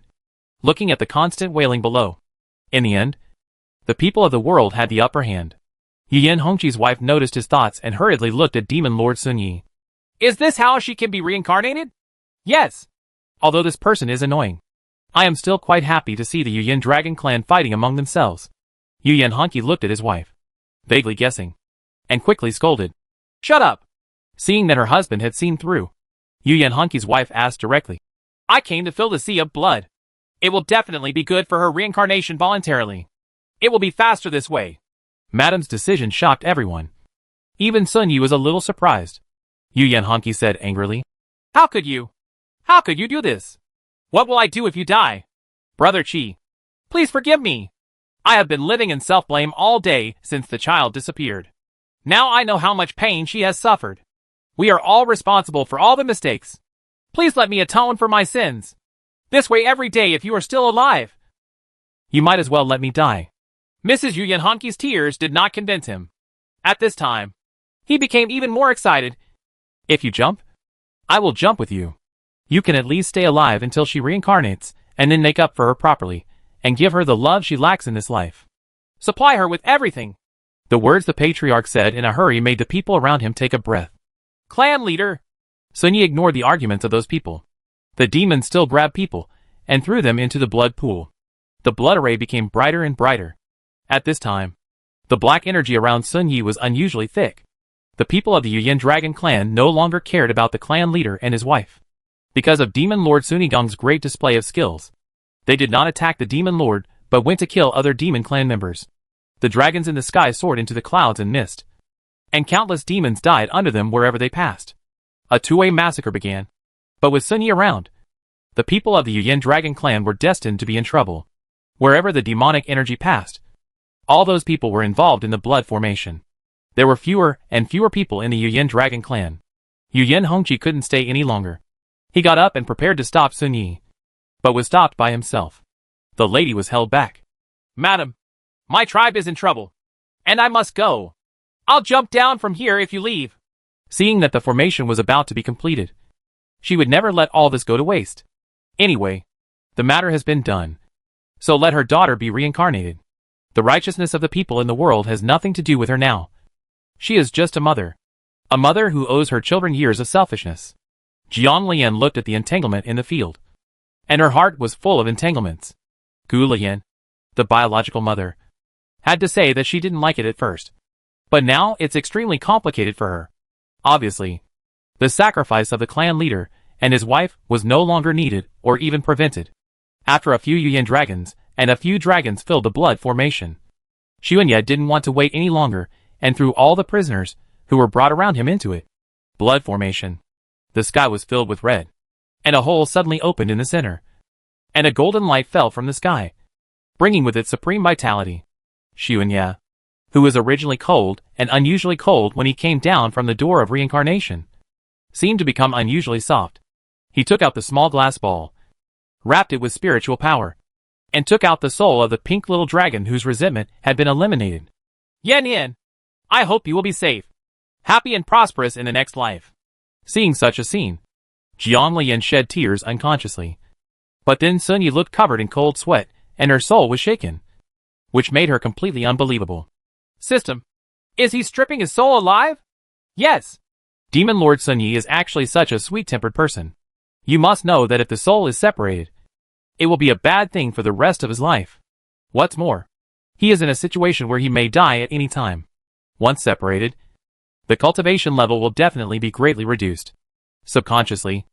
looking at the constant wailing below. In the end, the people of the world had the upper hand. Yuyin Hengji's wife noticed his thoughts and hurriedly looked at Demon Lord Sun Yi. Is this how she can be reincarnated? Yes. Although this person is annoying, I am still quite happy to see the Yuyin Dragon clan fighting among themselves. Yuyin Hengji looked at his wife, vaguely guessing, and quickly scolded. Shut up. Seeing that her husband had seen through, Yuyin Hengji's wife asked directly. I came to fill the sea of blood. It will definitely be good for her reincarnation voluntarily. It will be faster this way. Madam's decision shocked everyone. Even Sun Yi was a little surprised. Yu Yanhonqi said angrily. How could you? How could you do this? What will I do if you die? Brother Qi, please forgive me. I have been living in self-blame all day since the child disappeared. Now I know how much pain she has suffered. We are all responsible for all the mistakes. Please let me atone for my sins. This way every day if you are still alive. You might as well let me die. Mrs. Yu Yanhonqi's tears did not convince him. At this time, he became even more excited. If you jump, I will jump with you. You can at least stay alive until she reincarnates, and then make up for her properly, and give her the love she lacks in this life. Supply her with everything. The words the patriarch said in a hurry made the people around him take a breath. Clan leader. Sun Yi ignored the arguments of those people. The demons still grabbed people, and threw them into the blood pool. The blood array became brighter and brighter. At this time, the black energy around Sun Yi was unusually thick. The people of the Yuyan Dragon clan no longer cared about the clan leader and his wife. Because of Demon Lord Sunigong's great display of skills, they did not attack the Demon Lord, but went to kill other demon clan members. The dragons in the sky soared into the clouds and mist, and countless demons died under them wherever they passed. A two-way massacre began. But with Sun Yi around, the people of the Yuyan Dragon clan were destined to be in trouble. Wherever the demonic energy passed, all those people were involved in the blood formation. There were fewer and fewer people in the Yuyan Dragon clan. Yu Yanhonqi couldn't stay any longer. He got up and prepared to stop Sun Yi, but was stopped by himself. The lady was held back. Madam, my tribe is in trouble, and I must go. I'll jump down from here if you leave. Seeing that the formation was about to be completed, she would never let all this go to waste. Anyway, the matter has been done, so let her daughter be reincarnated. The righteousness of the people in the world has nothing to do with her now. She is just a mother who owes her children years of selfishness. Jiang Lian looked at the entanglement in the field, and her heart was full of entanglements. Gu Lian, the biological mother, had to say that she didn't like it at first. But now it's extremely complicated for her. Obviously, the sacrifice of the clan leader and his wife was no longer needed or even prevented. After a few Yuyan dragons, and a few dragons filled the blood formation, Xuanye didn't want to wait any longer and threw all the prisoners who were brought around him into it. Blood formation. The sky was filled with red, and a hole suddenly opened in the center, and a golden light fell from the sky, bringing with it supreme vitality. Xuanye, who was originally cold and unusually cold when he came down from the door of reincarnation, seemed to become unusually soft. He took out the small glass ball, wrapped it with spiritual power, and took out the soul of the pink little dragon whose resentment had been eliminated. Yan Yan, I hope you will be safe, happy and prosperous in the next life. Seeing such a scene, Jiang Lian shed tears unconsciously. But then Sun Yi looked covered in cold sweat, and her soul was shaken, which made her completely unbelievable. System, is he stripping his soul alive? Yes. Demon Lord Sun Yi is actually such a sweet-tempered person. You must know that if the soul is separated, it will be a bad thing for the rest of his life. What's more, he is in a situation where he may die at any time. Once separated, the cultivation level will definitely be greatly reduced. Subconsciously,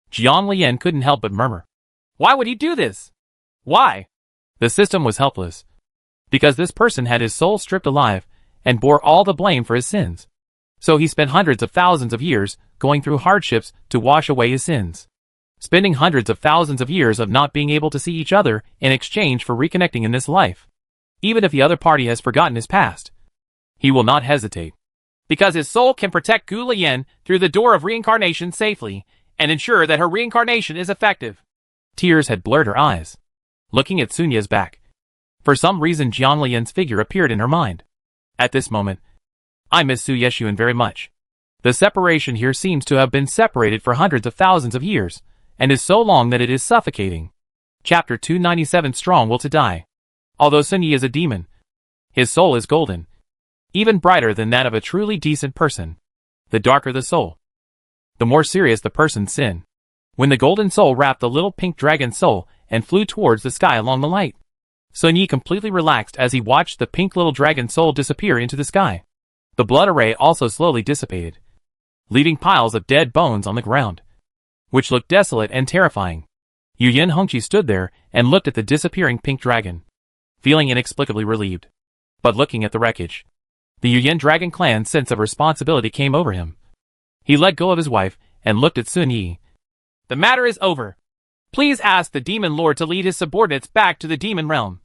Jiang Lian couldn't help but murmur. Why would he do this? Why? The system was helpless, because this person had his soul stripped alive and bore all the blame for his sins. So he spent hundreds of thousands of years going through hardships to wash away his sins, spending hundreds of thousands of years of not being able to see each other in exchange for reconnecting in this life. Even if the other party has forgotten his past, he will not hesitate, because his soul can protect Gu Lian through the door of reincarnation safely and ensure that her reincarnation is effective. Tears had blurred her eyes, looking at Sunye's back. For some reason Jiang Lian's figure appeared in her mind. At this moment, I miss Su Yeshuan very much. The separation here seems to have been separated for hundreds of thousands of years, and is so long that it is suffocating. Chapter 297 Strong Will to Die. Although Sun Yi is a demon, his soul is golden, even brighter than that of a truly decent person. The darker the soul, the more serious the person's sin. When the golden soul wrapped the little pink dragon soul and flew towards the sky along the light, Sun Yi completely relaxed as he watched the pink little dragon soul disappear into the sky. The blood array also slowly dissipated, leaving piles of dead bones on the ground, which looked desolate and terrifying. Yu Yanhonqi stood there and looked at the disappearing pink dragon. feeling inexplicably relieved. But looking at the wreckage, the Yuyan Dragon Clan's sense of responsibility came over him. He let go of his wife and looked at Sun Yi. The matter is over. Please ask the Demon Lord to lead his subordinates back to the Demon Realm.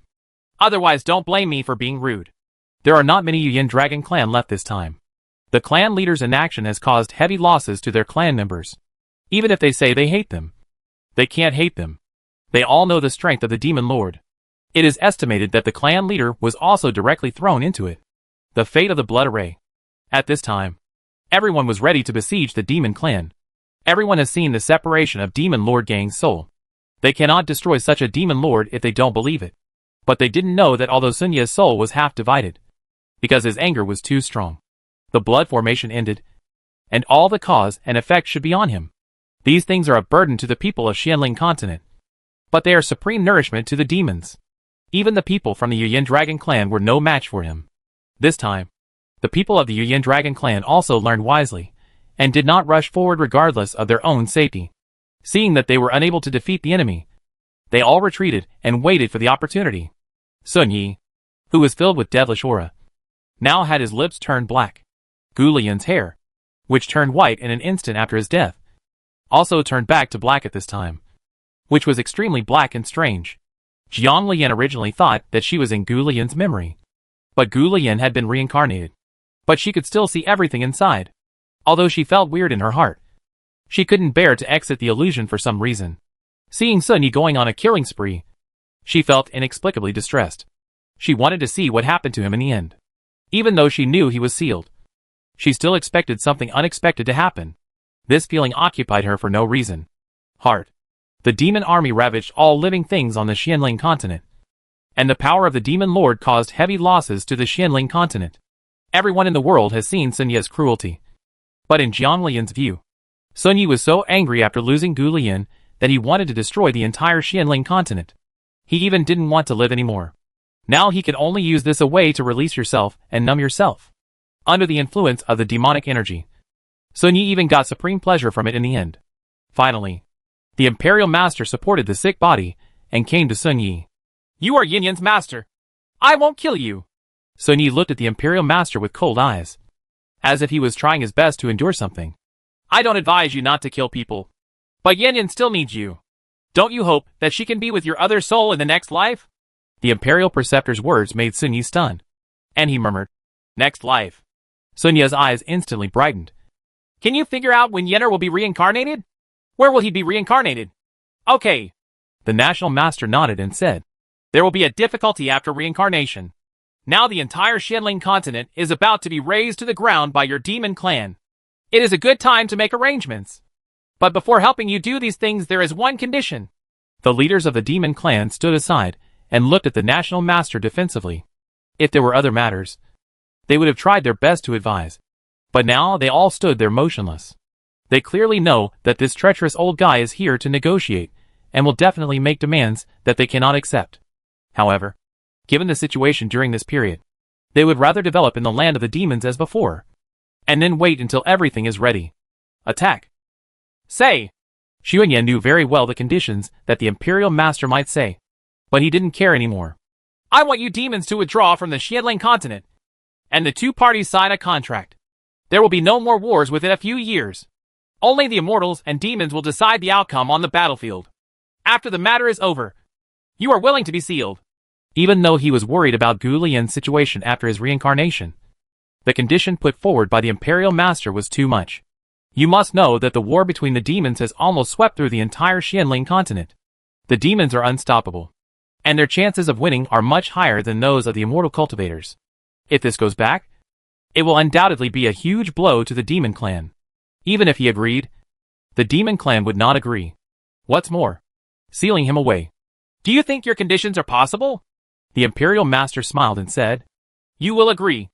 Otherwise, don't blame me for being rude. There are not many Yuyan Dragon Clan left this time. The clan leader's inaction has caused heavy losses to their clan members. Even if they say they hate them, they can't hate them. They all know the strength of the Demon Lord. It is estimated that the clan leader was also directly thrown into it. The fate of the Blood Array. At this time, everyone was ready to besiege the Demon Clan. Everyone has seen the separation of Demon Lord Gang's soul. They cannot destroy such a Demon Lord if they don't believe it. But they didn't know that although Sun Yi's soul was half divided, because his anger was too strong, the blood formation ended, and all the cause and effect should be on him. These things are a burden to the people of Xianling continent, but they are supreme nourishment to the demons. Even the people from the Yuyan Dragon Clan were no match for him. This time, the people of the Yuyan Dragon Clan also learned wisely, and did not rush forward regardless of their own safety. Seeing that they were unable to defeat the enemy, they all retreated and waited for the opportunity. Sun Yi, who was filled with devilish aura, now had his lips turned black. Gu Lian's hair, which turned white in an instant after his death, also turned back to black at this time, which was extremely black and strange. Jiang Lian originally thought that she was in Gu Lian's memory, but Gu Lian had been reincarnated. But she could still see everything inside. Although she felt weird in her heart, she couldn't bear to exit the illusion for some reason. Seeing Sun Yi going on a killing spree, she felt inexplicably distressed. She wanted to see what happened to him in the end. Even though she knew he was sealed, she still expected something unexpected to happen. This feeling occupied her for no reason. Heart. The demon army ravaged all living things on the Xianling continent, and the power of the Demon Lord caused heavy losses to the Xianling continent. Everyone in the world has seen Sun Yi's cruelty. But in Jiang Lian's view, Sun Yi was so angry after losing Gu Lian that he wanted to destroy the entire Xianling continent. He even didn't want to live anymore. Now he could only use this a way to release yourself and numb yourself. Under the influence of the demonic energy, Sun Yi even got supreme pleasure from it in the end. Finally, the Imperial Master supported the sick body and came to Sun Yi. You are Yin Yan's master. I won't kill you. Sun Yi looked at the Imperial Master with cold eyes, as if he was trying his best to endure something. I don't advise you not to kill people, but Yin Yan still needs you. Don't you hope that she can be with your other soul in the next life? The Imperial Preceptor's words made Sun Yi stunned, and he murmured, Next life. Sun Yi's eyes instantly brightened. Can you figure out when Yenner will be reincarnated? Where will he be reincarnated? Okay. The National Master nodded and said, There will be a difficulty after reincarnation. Now the entire Xianling continent is about to be razed to the ground by your demon clan. It is a good time to make arrangements. But before helping you do these things, there is one condition. The leaders of the demon clan stood aside and looked at the National Master defensively. If there were other matters, they would have tried their best to advise. But now they all stood there motionless. They clearly know that this treacherous old guy is here to negotiate and will definitely make demands that they cannot accept. However, given the situation during this period, they would rather develop in the land of the demons as before, and then wait until everything is ready. Attack. Say. Xu Yan knew very well the conditions that the Imperial Master might say, but he didn't care anymore. I want you demons to withdraw from the Xianling continent, and the two parties sign a contract. There will be no more wars within a few years. Only the immortals and demons will decide the outcome on the battlefield. After the matter is over, you are willing to be sealed. Even though he was worried about Gu Lian's situation after his reincarnation, the condition put forward by the Imperial Master was too much. You must know that the war between the demons has almost swept through the entire Xianling continent. The demons are unstoppable, and their chances of winning are much higher than those of the immortal cultivators. If this goes back, it will undoubtedly be a huge blow to the demon clan. Even if he agreed, the demon clan would not agree. What's more, sealing him away. Do you think your conditions are possible? The Imperial Master smiled and said, You will agree.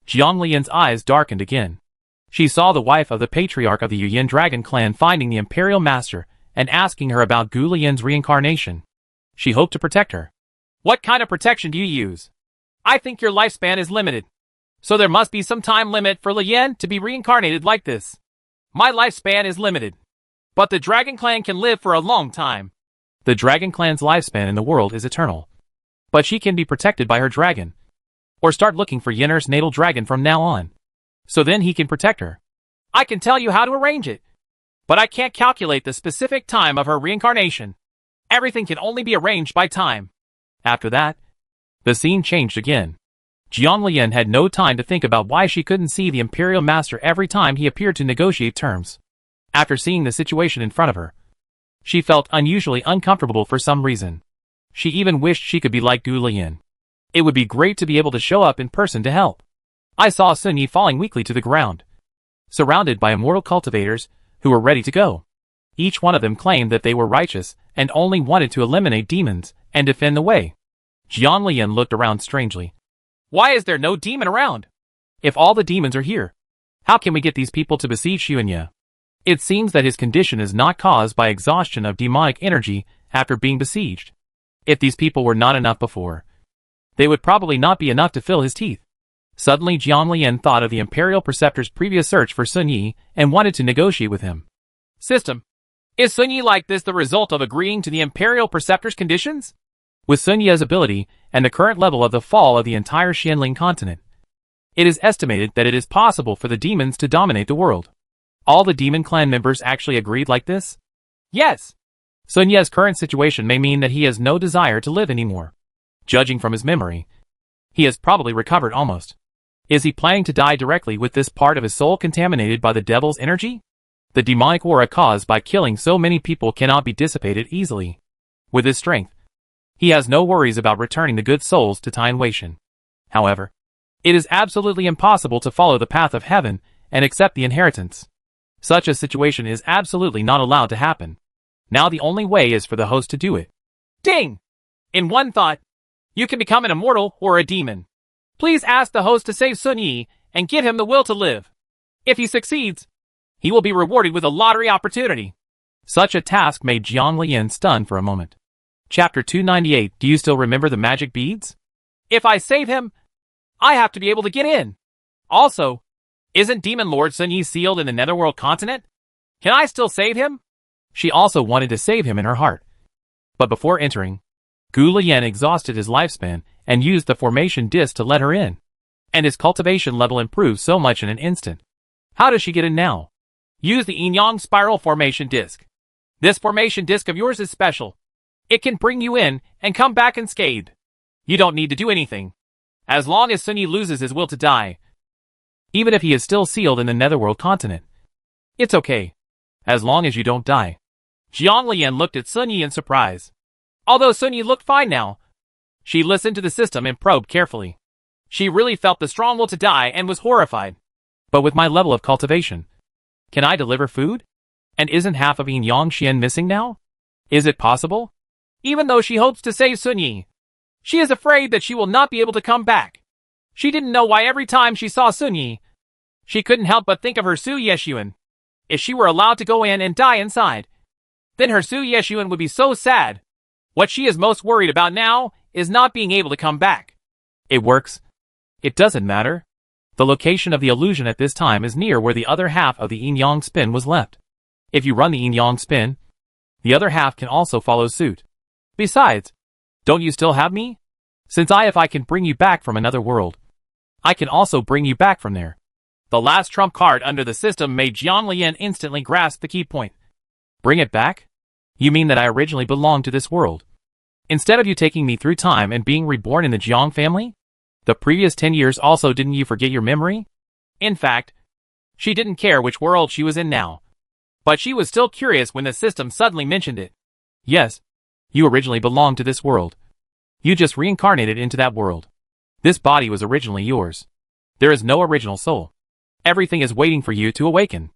Jiang Lian's eyes darkened again. She saw the wife of the patriarch of the Yuyan Dragon Clan finding the Imperial Master and asking her about Gu Lian's reincarnation. She hoped to protect her. What kind of protection do you use? I think your lifespan is limited, so there must be some time limit for Lian to be reincarnated like this. My lifespan is limited, but the Dragon Clan can live for a long time. The Dragon Clan's lifespan in the world is eternal. But she can be protected by her dragon. Or start looking for Yenner's natal dragon from now on. So then he can protect her. I can tell you how to arrange it. But I can't calculate the specific time of her reincarnation. Everything can only be arranged by time. After that, the scene changed again. Jiang Lian had no time to think about why she couldn't see the Imperial Master every time he appeared to negotiate terms. After seeing the situation in front of her, she felt unusually uncomfortable for some reason. She even wished she could be like Gu Lian. It would be great to be able to show up in person to help. I saw Sun Yi falling weakly to the ground, surrounded by immortal cultivators who were ready to go. Each one of them claimed that they were righteous and only wanted to eliminate demons and defend the way. Jiang Lian looked around strangely. Why is there no demon around? If all the demons are here, how can we get these people to besiege Xuanye? It seems that his condition is not caused by exhaustion of demonic energy after being besieged. If these people were not enough before, they would probably not be enough to fill his teeth. Suddenly Jiang Lian thought of the Imperial Preceptor's previous search for Sun Yi and wanted to negotiate with him. System. Is Sun Yi like this the result of agreeing to the Imperial Preceptor's conditions? With Sun Yi's ability and the current level of the fall of the entire Xianling continent, it is estimated that it is possible for the demons to dominate the world. All the demon clan members actually agreed like this? Yes. Sun Yi's current situation may mean that he has no desire to live anymore. Judging from his memory, he has probably recovered almost. Is he planning to die directly with this part of his soul contaminated by the devil's energy? The demonic aura caused by killing so many people cannot be dissipated easily. With his strength, he has no worries about returning the good souls to Tien Weishan. However, it is absolutely impossible to follow the path of heaven and accept the inheritance. Such a situation is absolutely not allowed to happen. Now the only way is for the host to do it. Ding! In one thought, you can become an immortal or a demon. Please ask the host to save Sun Yi and give him the will to live. If he succeeds, he will be rewarded with a lottery opportunity. Such a task made Jiang Lian stunned for a moment. Chapter 298. Do you still remember the magic beads? If I save him, I have to be able to get in. Also, isn't Demon Lord Sun Yi sealed in the Netherworld continent? Can I still save him? She also wanted to save him in her heart. But before entering, Gu Lian exhausted his lifespan and used the formation disc to let her in. And his cultivation level improved so much in an instant. How does she get in now? Use the Yin-Yang Spiral Formation Disc. This formation disc of yours is special. It can bring you in and come back unscathed. You don't need to do anything. As long as Sun Yi loses his will to die. Even if he is still sealed in the Netherworld continent. It's okay. As long as you don't die. Jiang Lian looked at Sun Yi in surprise. Although Sun Yi looked fine now, she listened to the system and probed carefully. She really felt the strong will to die and was horrified. But with my level of cultivation, can I deliver food? And isn't half of Yin Yang Xian missing now? Is it possible? Even though she hopes to save Sun Yi, she is afraid that she will not be able to come back. She didn't know why every time she saw Sun Yi, she couldn't help but think of her Su Yeshuan. If she were allowed to go in and die inside, then her Su Yeshuan would be so sad. What she is most worried about now is not being able to come back. It works. It doesn't matter. The location of the illusion at this time is near where the other half of the yin-yang spin was left. If you run the yin-yang spin, the other half can also follow suit. Besides, don't you still have me? Since if I can bring you back from another world, I can also bring you back from there. The last trump card under the system made Jiang Lian instantly grasp the key point. Bring it back? You mean that I originally belonged to this world? Instead of you taking me through time and being reborn in the Jiang family? The previous 10 years also didn't you forget your memory? In fact, she didn't care which world she was in now. But she was still curious when the system suddenly mentioned it. Yes, you originally belonged to this world. You just reincarnated into that world. This body was originally yours. There is no original soul. Everything is waiting for you to awaken.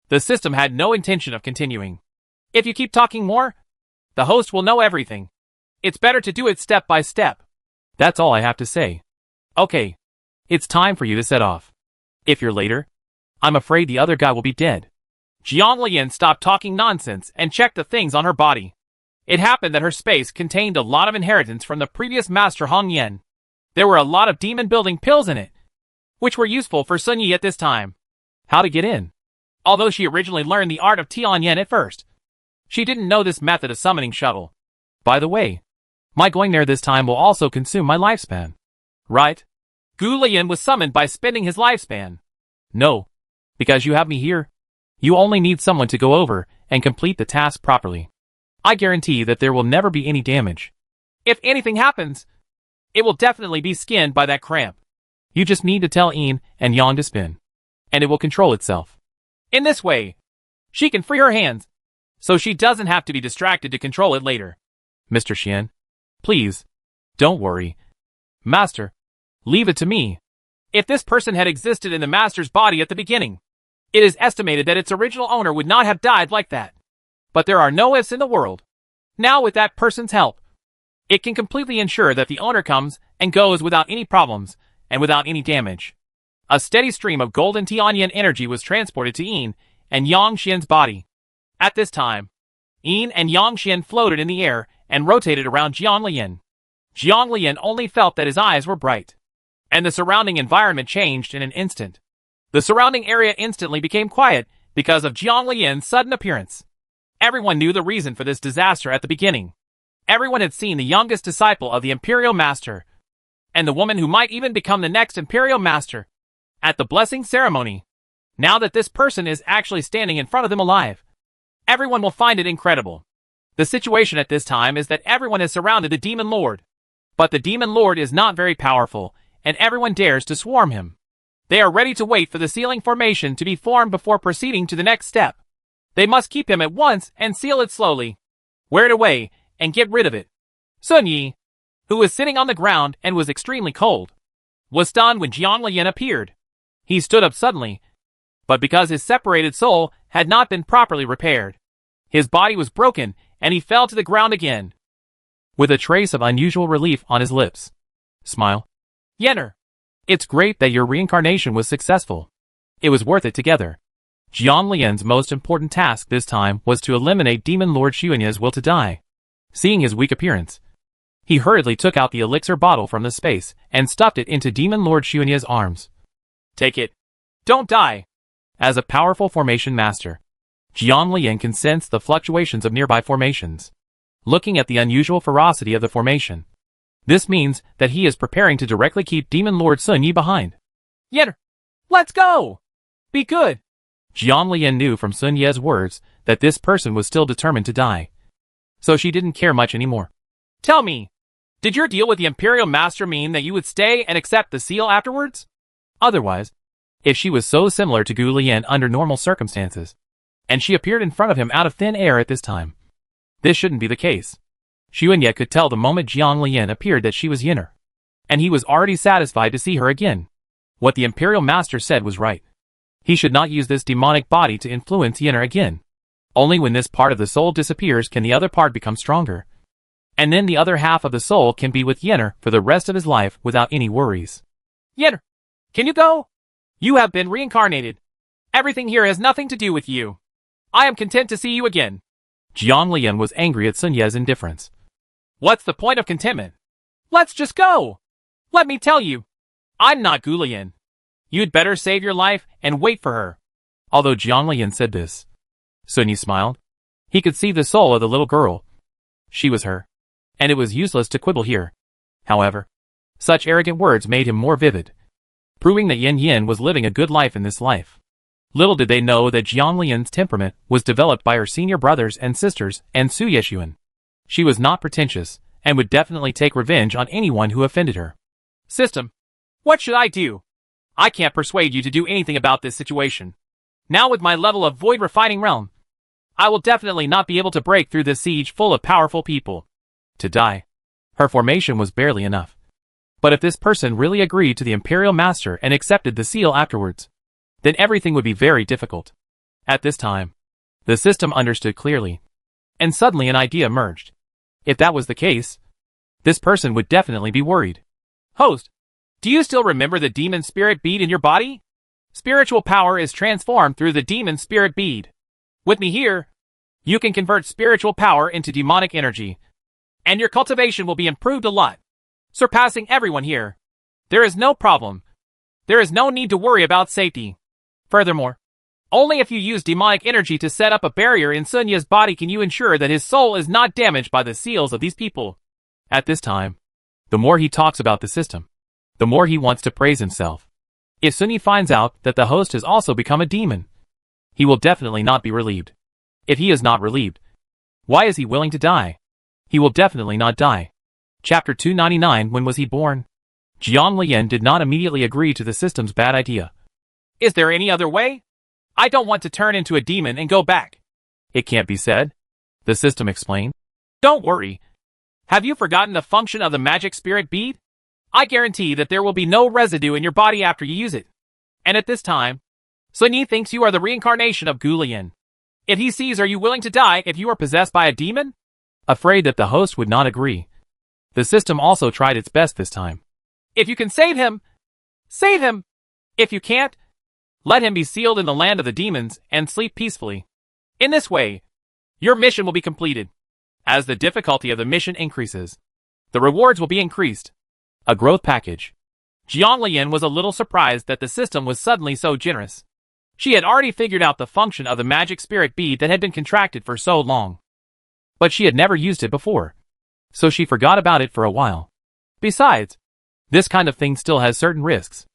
The system had no intention of continuing. If you keep talking more, the host will know everything. It's better to do it step by step. That's all I have to say. Okay. It's time for you to set off. If you're later, I'm afraid the other guy will be dead. Jiang Lian stopped talking nonsense and checked the things on her body. It happened that her space contained a lot of inheritance from the previous master Hong Yan. There were a lot of demon-building pills in it, which were useful for Sun Yi at this time. How to get in? Although she originally learned the art of Tian Yen at first, she didn't know this method of summoning shuttle. By the way, My going there this time will also consume my lifespan. Right? Gu Lian was summoned by spending his lifespan. No. Because you have me here. You only need someone to go over and complete the task properly. I guarantee that there will never be any damage. If anything happens, it will definitely be skinned by that cramp. You just need to tell Yin and Yang to spin, and it will control itself. In this way, she can free her hands, so she doesn't have to be distracted to control it later. Mr. Xian, please, don't worry. Master, leave it to me. If this person had existed in the master's body at the beginning, it is estimated that its original owner would not have died like that. But there are no ifs in the world. Now with that person's help, it can completely ensure that the owner comes and goes without any problems and without any damage. A steady stream of golden Tianyan energy was transported to Yin and Yang Xian's body. At this time, Yin and Yang Xian floated in the air and rotated around Jiang Lian. Jiang Lian only felt that his eyes were bright, and the surrounding environment changed in an instant. The surrounding area instantly became quiet because of Jiang Lian's sudden appearance. Everyone knew the reason for this disaster at the beginning. Everyone had seen the youngest disciple of the Imperial Master, and the woman who might even become the next Imperial Master, at the blessing ceremony. Now that this person is actually standing in front of them alive, everyone will find it incredible. The situation at this time is that everyone has surrounded the Demon Lord. But the Demon Lord is not very powerful, and everyone dares to swarm him. They are ready to wait for the sealing formation to be formed before proceeding to the next step. They must keep him at once and seal it slowly. Wear it away and get rid of it. Sun Yi, who was sitting on the ground and was extremely cold, was stunned when Jiang Lian appeared. He stood up suddenly, but because his separated soul had not been properly repaired, his body was broken and he fell to the ground again, with a trace of unusual relief on his lips. Smile. Yenner, it's great that your reincarnation was successful. It was worth it together. Jiang Lian's most important task this time was to eliminate Demon Lord Xuanya's will to die. Seeing his weak appearance, he hurriedly took out the elixir bottle from the space and stuffed it into Demon Lord Xuanya's arms. Take it. Don't die. As a powerful formation master, Jiang Lian can sense the fluctuations of nearby formations. Looking at the unusual ferocity of the formation, this means that he is preparing to directly keep Demon Lord Sun Yi behind. Yenner, let's go! Be good! Jiang Lian knew from Sun Ye's words that this person was still determined to die, so she didn't care much anymore. Tell me, did your deal with the Imperial Master mean that you would stay and accept the seal afterwards? Otherwise, if she was so similar to Gu Lian under normal circumstances, and she appeared in front of him out of thin air at this time, this shouldn't be the case. Xuanya could tell the moment Jiang Lian appeared that she was Yenner, and he was already satisfied to see her again. What the Imperial Master said was right. He should not use this demonic body to influence Yenner again. Only when this part of the soul disappears can the other part become stronger. And then the other half of the soul can be with Yenner for the rest of his life without any worries. Yenner, can you go? You have been reincarnated. Everything here has nothing to do with you. I am content to see you again. Jiang Lian was angry at Sun Ye's indifference. What's the point of contentment? Let's just go. Let me tell you, I'm not Gu Lian. You'd better save your life and wait for her. Although Jiang Lian said this, Sun Yi smiled. He could see the soul of the little girl. She was her, and it was useless to quibble here. However, such arrogant words made him more vivid, proving that Yin Yin was living a good life in this life. Little did they know that Jiang Lian's temperament was developed by her senior brothers and sisters and Su Yeshuan. She was not pretentious, and would definitely take revenge on anyone who offended her. System, what should I do? I can't persuade you to do anything about this situation. Now with my level of void refining realm, I will definitely not be able to break through this siege full of powerful people. To die. Her formation was barely enough. But if this person really agreed to the Imperial Master and accepted the seal afterwards, then everything would be very difficult. At this time, the system understood clearly. And suddenly an idea emerged. If that was the case, this person would definitely be worried. Host, do you still remember the demon spirit bead in your body? Spiritual power is transformed through the demon spirit bead. With me here, you can convert spiritual power into demonic energy, and your cultivation will be improved a lot, surpassing everyone here. There is no problem. There is no need to worry about safety. Furthermore, only if you use demonic energy to set up a barrier in Sunya's body can you ensure that his soul is not damaged by the seals of these people. At this time, the more he talks about the system, the more he wants to praise himself. If Sunyi finds out that the host has also become a demon, he will definitely not be relieved. If he is not relieved, why is he willing to die? He will definitely not die. Chapter 299. When was he born? Jiang Lian did not immediately agree to the system's bad idea. Is there any other way? I don't want to turn into a demon and go back. It can't be said, the system explained. Don't worry. Have you forgotten the function of the magic spirit bead? I guarantee that there will be no residue in your body after you use it. And at this time, Sunyi thinks you are the reincarnation of Gu Lian. If he sees, are you willing to die if you are possessed by a demon? Afraid that the host would not agree, the system also tried its best this time. If you can save him, save him. If you can't, let him be sealed in the land of the demons and sleep peacefully. In this way, your mission will be completed. As the difficulty of the mission increases, the rewards will be increased. A growth package. Jiang Lian was a little surprised that the system was suddenly so generous. She had already figured out the function of the magic spirit bead that had been contracted for so long. But she had never used it before, so she forgot about it for a while. Besides, this kind of thing still has certain risks.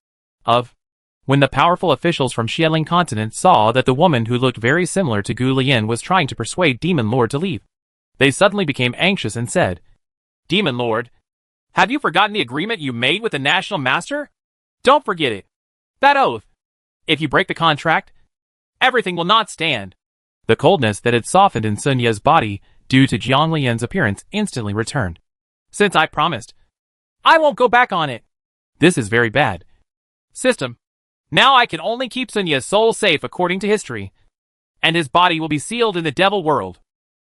When the powerful officials from Xianling continent saw that the woman who looked very similar to Gu Lian was trying to persuade Demon Lord to leave, they suddenly became anxious and said, Demon Lord, have you forgotten the agreement you made with the National Master? Don't forget it. That oath. If you break the contract, everything will not stand. The coldness that had softened in Sun Ye's body due to Jiang Lian's appearance instantly returned. Since I promised, I won't go back on it. This is very bad. System. Now I can only keep Sun Ye's soul safe according to history, and his body will be sealed in the devil world.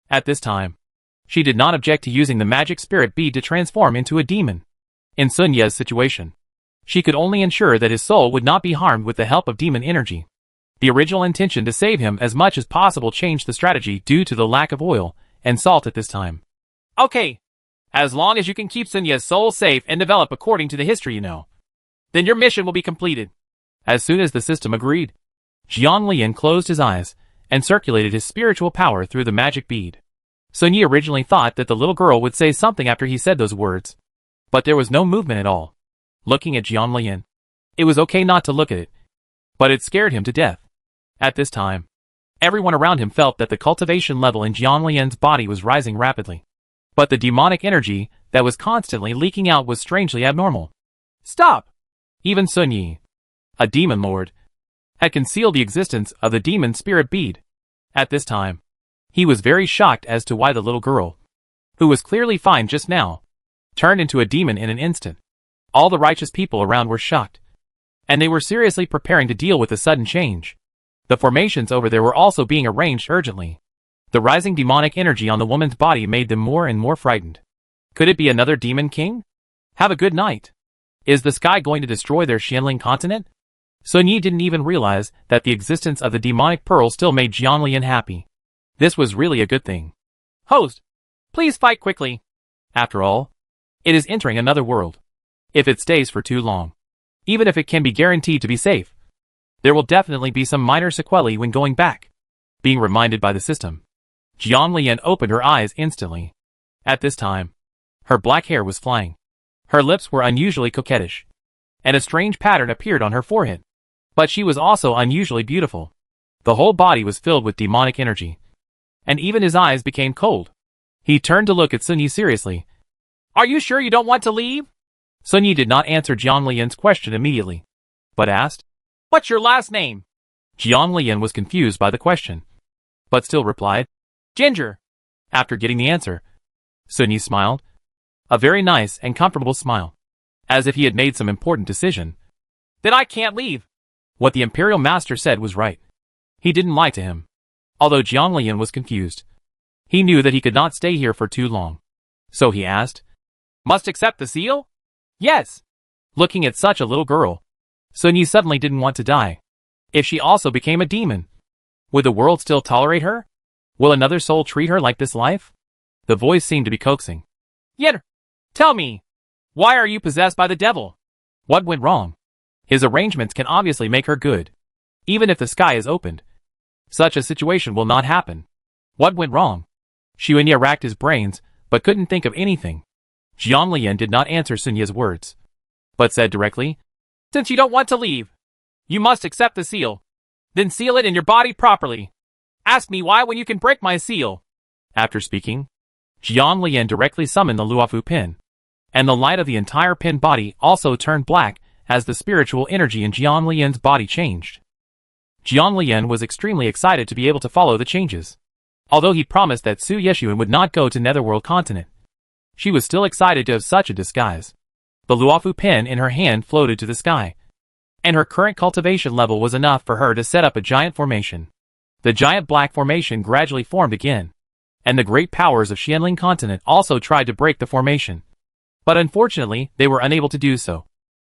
At this time, she did not object to using the magic spirit bead to transform into a demon. In Sun Ye's situation, she could only ensure that his soul would not be harmed with the help of demon energy. The original intention to save him as much as possible changed the strategy due to the lack of oil and salt at this time. Okay. As long as you can keep Sun Ye's soul safe and develop according to the history you know, then your mission will be completed. As soon as the system agreed, Jiang Lian closed his eyes and circulated his spiritual power through the magic bead. Sun Yi originally thought that the little girl would say something after he said those words, but there was no movement at all. Looking at Jiang Lian, it was okay not to look at it, but it scared him to death. At this time, everyone around him felt that the cultivation level in Jiang Lian's body was rising rapidly, but the demonic energy that was constantly leaking out was strangely abnormal. Stop! Even Sun Yi, a demon lord, had concealed the existence of the demon spirit bead. At this time, he was very shocked as to why the little girl, who was clearly fine just now, turned into a demon in an instant. All the righteous people around were shocked, and they were seriously preparing to deal with the sudden change. The formations over there were also being arranged urgently. The rising demonic energy on the woman's body made them more and more frightened. Could it be another demon king? Have a good night. Is the sky going to destroy their Xianling continent? Sun Yi didn't even realize that the existence of the demonic pearl still made Jiang Lian happy. This was really a good thing. Host, please fight quickly. After all, it is entering another world. If it stays for too long, even if it can be guaranteed to be safe, there will definitely be some minor sequelae when going back. Being reminded by the system, Jiang Lian opened her eyes instantly. At this time, her black hair was flying. Her lips were unusually coquettish, and a strange pattern appeared on her forehead. But she was also unusually beautiful. The whole body was filled with demonic energy, and even his eyes became cold. He turned to look at Sun Yi seriously. Are you sure you don't want to leave? Sun Yi did not answer Jiang Lian's question immediately, but asked, What's your last name? Jiang Lian was confused by the question, but still replied, Ginger. After getting the answer, Sun Yi smiled, a very nice and comfortable smile, as if he had made some important decision. Then I can't leave. What the Imperial Master said was right. He didn't lie to him. Although Jiang Lian was confused, he knew that he could not stay here for too long. So he asked, Must accept the seal? Yes. Looking at such a little girl, Sun Yi suddenly didn't want to die. If she also became a demon, would the world still tolerate her? Will another soul treat her like this life? The voice seemed to be coaxing. Yet, tell me, why are you possessed by the devil? What went wrong? His arrangements can obviously make her good. Even if the sky is opened, such a situation will not happen. What went wrong? Xuanye racked his brains, but couldn't think of anything. Jiang Lian did not answer Sun Ye's words, but said directly, "Since you don't want to leave, you must accept the seal. Then seal it in your body properly. Ask me why when you can break my seal." After speaking, Jiang Lian directly summoned the Luofu pin, and the light of the entire pin body also turned black as the spiritual energy in Jiang Lian's body changed. Jiang Lian was extremely excited to be able to follow the changes. Although he promised that Su Yeshuan would not go to Netherworld continent, she was still excited to have such a disguise. The Luofu pin in her hand floated to the sky, and her current cultivation level was enough for her to set up a giant formation. The giant black formation gradually formed again, and the great powers of Xianling continent also tried to break the formation. But unfortunately, they were unable to do so,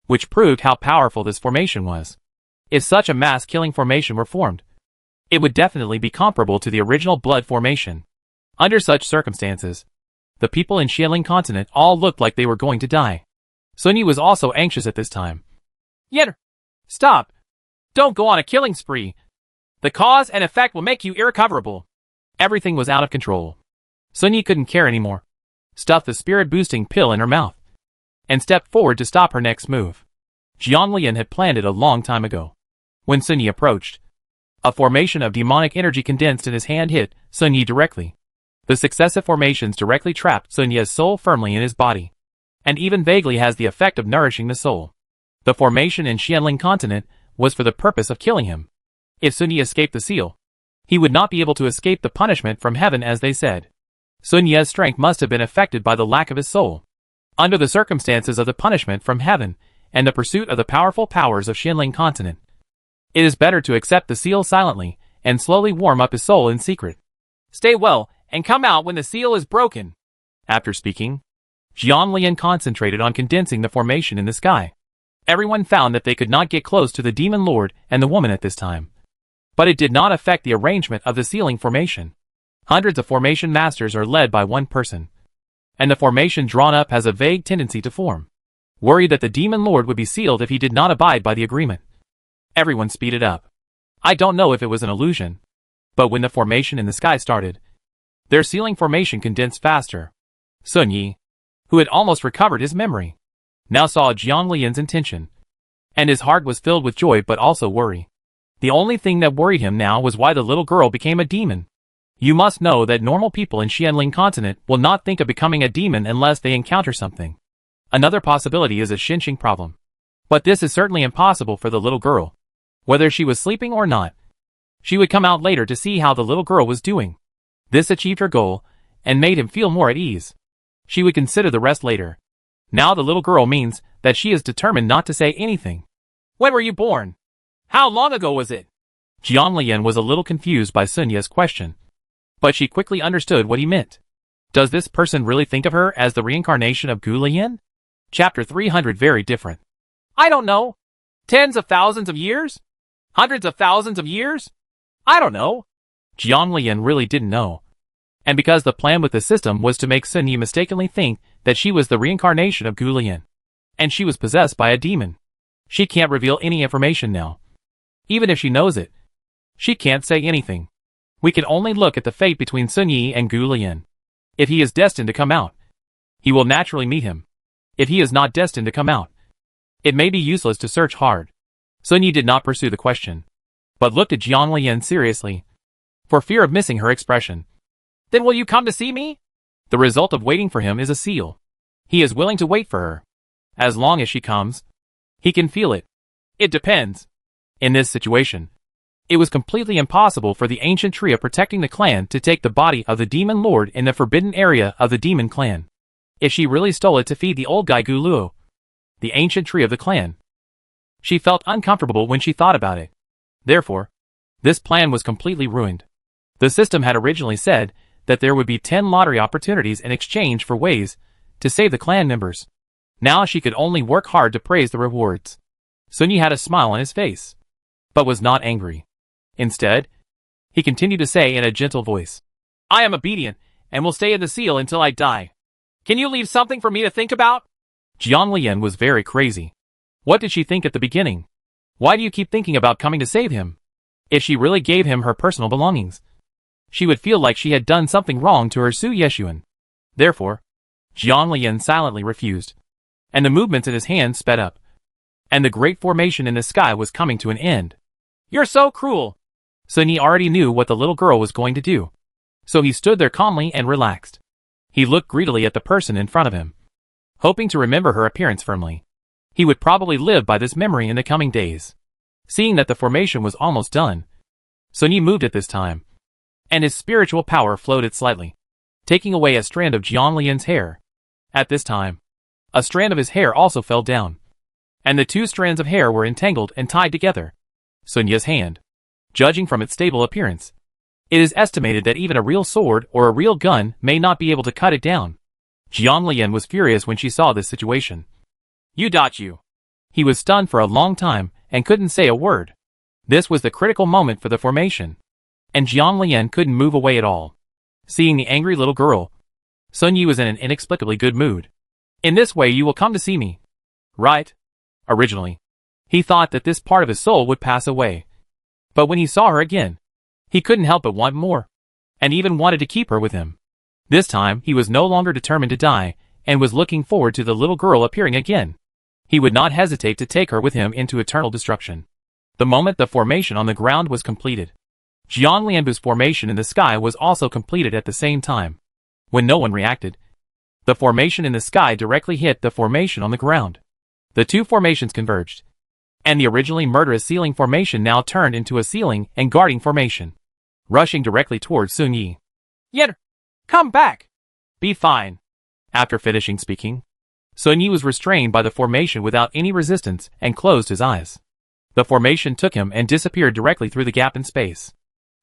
which proved how powerful this formation was. If such a mass-killing formation were formed, it would definitely be comparable to the original blood formation. Under such circumstances, the people in Xianling continent all looked like they were going to die. Sun Yi was also anxious at this time. "Yen, stop! Don't go on a killing spree. The cause and effect will make you irrecoverable." Everything was out of control. Sun Yi couldn't care anymore, stuffed the spirit-boosting pill in her mouth, and stepped forward to stop her next move. Jiang Lian had planned it a long time ago. When Sun Yi approached, a formation of demonic energy condensed in his hand hit Sun Yi directly. The successive formations directly trapped Sun Yi's soul firmly in his body, and even vaguely has the effect of nourishing the soul. The formation in Xianling continent was for the purpose of killing him. If Sun Yi escaped the seal, he would not be able to escape the punishment from heaven, as they said. Sun Yi's strength must have been affected by the lack of his soul. Under the circumstances of the punishment from heaven and the pursuit of the powerful powers of Xianling continent, it is better to accept the seal silently and slowly warm up his soul in secret. "Stay well and come out when the seal is broken." After speaking, Jiang Lian concentrated on condensing the formation in the sky. Everyone found that they could not get close to the demon lord and the woman at this time. But it did not affect the arrangement of the sealing formation. Hundreds of formation masters are led by one person, and the formation drawn up has a vague tendency to form. Worried that the demon lord would be sealed if he did not abide by the agreement, everyone speeded up. I don't know if it was an illusion, but when the formation in the sky started, their sealing formation condensed faster. Sun Yi, who had almost recovered his memory, now saw Jiang Lian's intention, and his heart was filled with joy but also worry. The only thing that worried him now was why the little girl became a demon. You must know that normal people in Xianling continent will not think of becoming a demon unless they encounter something. Another possibility is a Xinqing problem. But this is certainly impossible for the little girl. Whether she was sleeping or not, she would come out later to see how the little girl was doing. This achieved her goal, and made him feel more at ease. She would consider the rest later. Now the little girl means that she is determined not to say anything. "When were you born? How long ago was it?" Jiang Lian was a little confused by Sun Ye's question, but she quickly understood what he meant. Does this person really think of her as the reincarnation of Gu Lian? Chapter 300 Very different. "I don't know. Tens of thousands of years? Hundreds of thousands of years? I don't know." Jiang Lian really didn't know. And because the plan with the system was to make Sun Yi mistakenly think that she was the reincarnation of Gu Lian, and she was possessed by a demon, she can't reveal any information now. Even if she knows it, she can't say anything. We can only look at the fate between Sun Yi and Gu Lian. If he is destined to come out, he will naturally meet him. If he is not destined to come out, it may be useless to search hard. Sun Yi did not pursue the question, but looked at Jiang Lian seriously, for fear of missing her expression. "Then will you come to see me?" The result of waiting for him is a seal. He is willing to wait for her. As long as she comes, he can feel it. It depends. In this situation, it was completely impossible for the ancient tree of protecting the clan to take the body of the demon lord in the forbidden area of the demon clan. If she really stole it to feed the old guy Gu Luo, the ancient tree of the clan, she felt uncomfortable when she thought about it. Therefore, this plan was completely ruined. The system had originally said that there would be 10 lottery opportunities in exchange for ways to save the clan members. Now she could only work hard to praise the rewards. Sun Yi had a smile on his face, but was not angry. Instead, he continued to say in a gentle voice, "I am obedient, and will stay in the seal until I die. Can you leave something for me to think about?" Jiang Lian was very crazy. What did she think at the beginning? Why do you keep thinking about coming to save him? If she really gave him her personal belongings, she would feel like she had done something wrong to her Su Yeshuan. Therefore, Jiang Lian silently refused, and the movements in his hands sped up, and the great formation in the sky was coming to an end. You're so cruel! Sun Yi already knew what the little girl was going to do, so he stood there calmly and relaxed. He looked greedily at the person in front of him, hoping to remember her appearance firmly. He would probably live by this memory in the coming days. Seeing that the formation was almost done, Sun Yi moved at this time, and his spiritual power floated slightly, taking away a strand of Jiang Lian's hair. At this time, a strand of his hair also fell down, and the two strands of hair were entangled and tied together. Sun Yi's hand, judging from its stable appearance, it is estimated that even a real sword or a real gun may not be able to cut it down. Jiang Lian was furious when she saw this situation. You. He was stunned for a long time and couldn't say a word. This was the critical moment for the formation, and Jiang Lian couldn't move away at all. Seeing the angry little girl, Sun Yi was in an inexplicably good mood. In this way you will come to see me, right? Originally, he thought that this part of his soul would pass away. But when he saw her again, he couldn't help but want more, and even wanted to keep her with him. This time he was no longer determined to die, and was looking forward to the little girl appearing again. He would not hesitate to take her with him into eternal destruction. The moment the formation on the ground was completed, Jiang Lianbu's formation in the sky was also completed at the same time. When no one reacted, the formation in the sky directly hit the formation on the ground. The two formations converged, and the originally murderous ceiling formation now turned into a ceiling and guarding formation, rushing directly towards Sun Yi. Yet, come back! Be fine. After finishing speaking, Sun Yi was restrained by the formation without any resistance and closed his eyes. The formation took him and disappeared directly through the gap in space.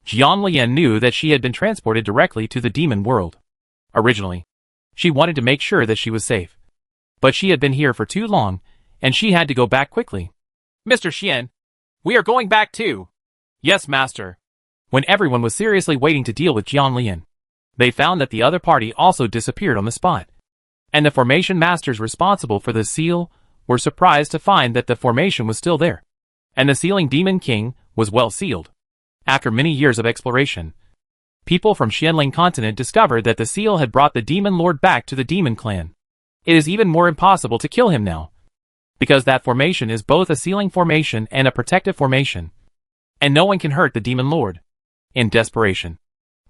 Jiang Lian knew that she had been transported directly to the demon world. Originally, she wanted to make sure that she was safe, but she had been here for too long, and she had to go back quickly. Mr. Xian, we are going back too. Yes, master. When everyone was seriously waiting to deal with Jiang Lian, they found that the other party also disappeared on the spot, and the formation masters responsible for the seal were surprised to find that the formation was still there, and the sealing demon king was well sealed. After many years of exploration, people from Xianling continent discovered that the seal had brought the demon lord back to the demon clan. It is even more impossible to kill him now, because that formation is both a sealing formation and a protective formation, and no one can hurt the demon lord. In desperation,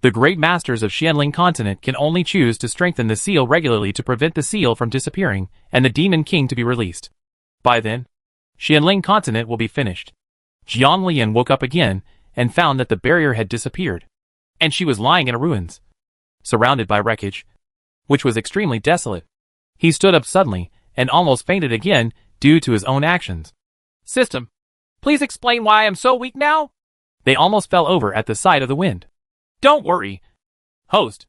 the great masters of Xianling continent can only choose to strengthen the seal regularly to prevent the seal from disappearing and the demon king to be released. By then, Xianling continent will be finished. Jiang Lian woke up again and found that the barrier had disappeared, and she was lying in ruins, surrounded by wreckage, which was extremely desolate. He stood up suddenly and almost fainted again due to his own actions. System, please explain why I am so weak now? They almost fell over at the sight of the wind. Don't worry, host.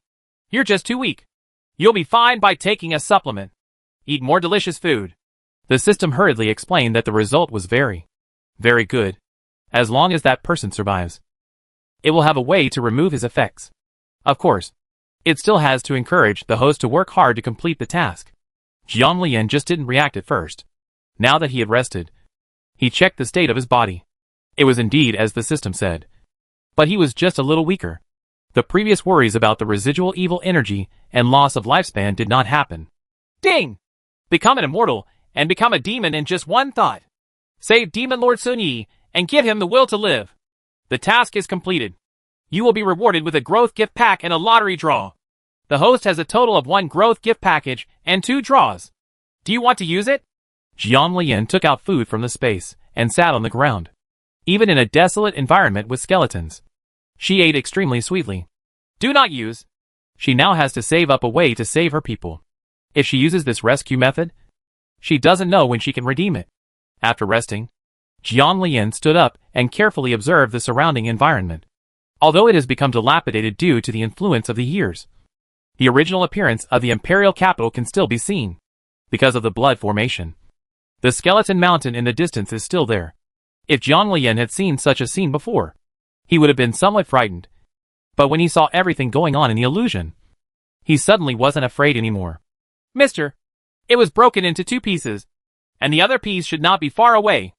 You're just too weak. You'll be fine by taking a supplement. Eat more delicious food. The system hurriedly explained that the result was very, very good. As long as that person survives, it will have a way to remove his effects. Of course, it still has to encourage the host to work hard to complete the task. Jiang Lian just didn't react at first. Now that he had rested, he checked the state of his body. It was indeed as the system said, but he was just a little weaker. The previous worries about the residual evil energy and loss of lifespan did not happen. Ding! Become an immortal and become a demon in just one thought. Save Demon Lord Sun Yi and give him the will to live. The task is completed. You will be rewarded with a growth gift pack and a lottery draw. The host has a total of 1 growth gift package and 2 draws. Do you want to use it? Jiang Lian took out food from the space and sat on the ground. Even in a desolate environment with skeletons, she ate extremely sweetly. Do not use. She now has to save up a way to save her people. If she uses this rescue method, she doesn't know when she can redeem it. After resting, Jiang Lian stood up and carefully observed the surrounding environment. Although it has become dilapidated due to the influence of the years, the original appearance of the imperial capital can still be seen. Because of the blood formation, the skeleton mountain in the distance is still there. If Jiang Lian had seen such a scene before, he would have been somewhat frightened. But when he saw everything going on in the illusion, he suddenly wasn't afraid anymore. Mister, it was broken into 2 pieces, and the other piece should not be far away.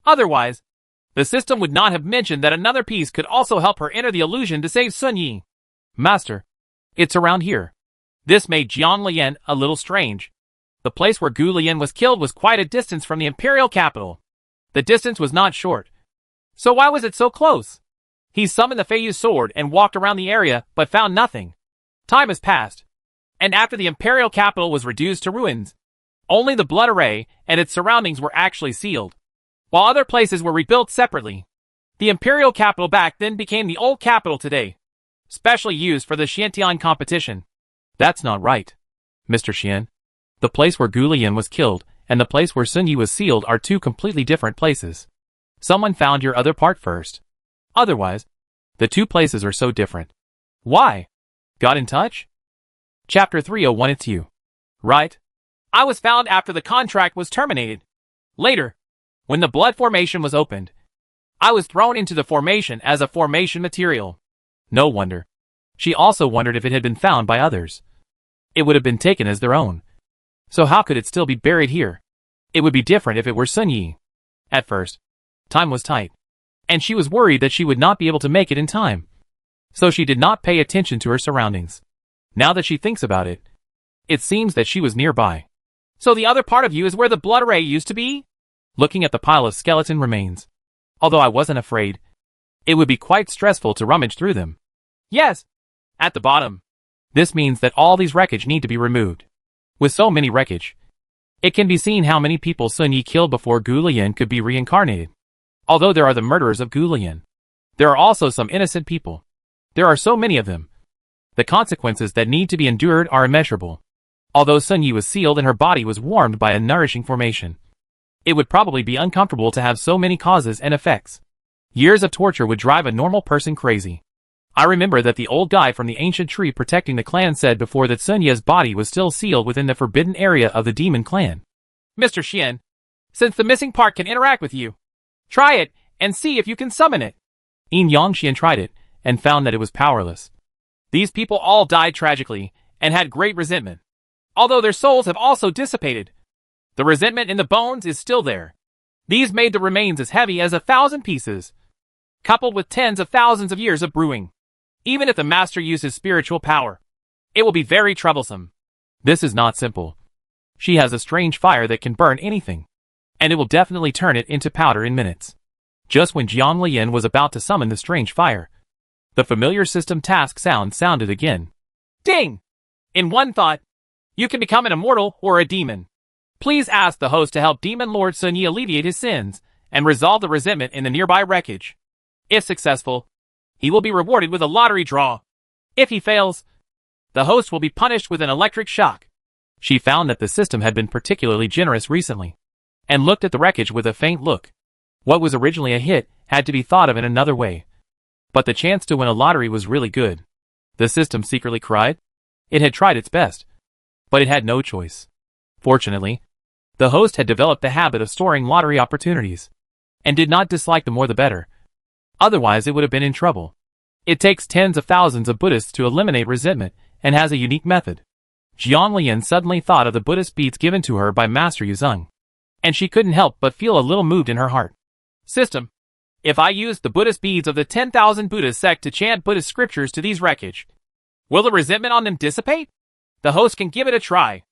Otherwise, the system would not have mentioned that another piece could also help her enter the illusion to save Sun Yi. Master, it's around here. This made Jiang Lian a little strange. The place where Gu Lian was killed was quite a distance from the imperial capital. The distance was not short. So why was it so close? He summoned the Feiyu's sword and walked around the area, but found nothing. Time has passed, and after the imperial capital was reduced to ruins, only the blood array and its surroundings were actually sealed, while other places were rebuilt separately. The imperial capital back then became the old capital today, specially used for the Xiantian competition. That's not right, Mr. Xian. The place where Gu Lian was killed and the place where Sun Yi was sealed are two completely different places. Someone found your other part first. Otherwise, the two places are so different. Why? Got in touch? Chapter 301. It's you. Right? I was found after the contract was terminated. Later, when the blood formation was opened, I was thrown into the formation as a formation material. No wonder. She also wondered if it had been found by others. It would have been taken as their own. So how could it still be buried here? It would be different if it were Sun Yi. At first, time was tight, and she was worried that she would not be able to make it in time. So she did not pay attention to her surroundings. Now that she thinks about it, it seems that she was nearby. So the other part of you is where the blood array used to be? Looking at the pile of skeleton remains. Although I wasn't afraid, it would be quite stressful to rummage through them. Yes, at the bottom. This means that all these wreckage need to be removed. With so many wreckage, it can be seen how many people Sun Yi killed before Gu Lian could be reincarnated. Although there are the murderers of Gu Lian, there are also some innocent people. There are so many of them. The consequences that need to be endured are immeasurable. Although Sun Yi was sealed and her body was warmed by a nourishing formation, it would probably be uncomfortable to have so many causes and effects. Years of torture would drive a normal person crazy. I remember that the old guy from the ancient tree protecting the clan said before that Sun Yi's body was still sealed within the forbidden area of the demon clan. Mr. Xian, since the missing part can interact with you, try it and see if you can summon it. Yang Xian tried it and found that it was powerless. These people all died tragically and had great resentment. Although their souls have also dissipated, the resentment in the bones is still there. These made the remains as heavy as 1,000 pieces, coupled with tens of thousands of years of brewing. Even if the master uses spiritual power, it will be very troublesome. This is not simple. She has a strange fire that can burn anything, and it will definitely turn it into powder in minutes. Just when Jiang Lian was about to summon the strange fire, the familiar system task sounded again. Ding! In one thought, you can become an immortal or a demon. Please ask the host to help Demon Lord Sun Yi alleviate his sins and resolve the resentment in the nearby wreckage. If successful, he will be rewarded with a lottery draw. If he fails, the host will be punished with an electric shock. She found that the system had been particularly generous recently, and looked at the wreckage with a faint look. What was originally a hit had to be thought of in another way. But the chance to win a lottery was really good. The system secretly cried. It had tried its best, but it had no choice. Fortunately, the host had developed the habit of storing lottery opportunities, and did not dislike the more the better. Otherwise it would have been in trouble. It takes tens of thousands of Buddhists to eliminate resentment, and has a unique method. Jiang Lian suddenly thought of the Buddhist beads given to her by Master Yuzheng, and she couldn't help but feel a little moved in her heart. System, if I use the Buddhist beads of the 10,000 Buddhist sect to chant Buddhist scriptures to these wreckage, will the resentment on them dissipate? The host can give it a try.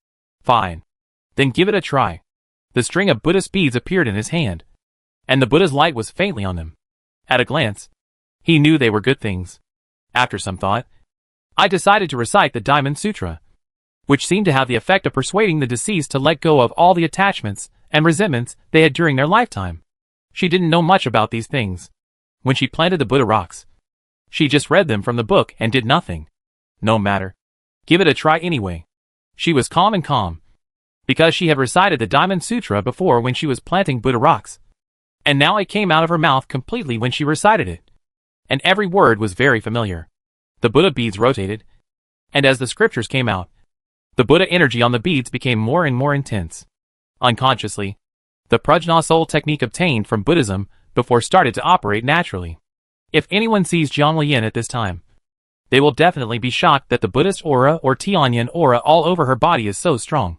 Fine. Then give it a try. The string of Buddhist beads appeared in his hand, and the Buddha's light was faintly on them. At a glance, he knew they were good things. After some thought, I decided to recite the Diamond Sutra, which seemed to have the effect of persuading the deceased to let go of all the attachments and resentments they had during their lifetime. She didn't know much about these things. When she planted the Buddha rocks, she just read them from the book and did nothing. No matter. Give it a try anyway. She was calm, because she had recited the Diamond Sutra before when she was planting Buddha rocks. And now it came out of her mouth completely when she recited it. And every word was very familiar. The Buddha beads rotated, and as the scriptures came out, the Buddha energy on the beads became more and more intense. Unconsciously, the Prajna soul technique obtained from Buddhism before started to operate naturally. If anyone sees Jiang Lian at this time, they will definitely be shocked that the Buddhist aura or Tianyan aura all over her body is so strong.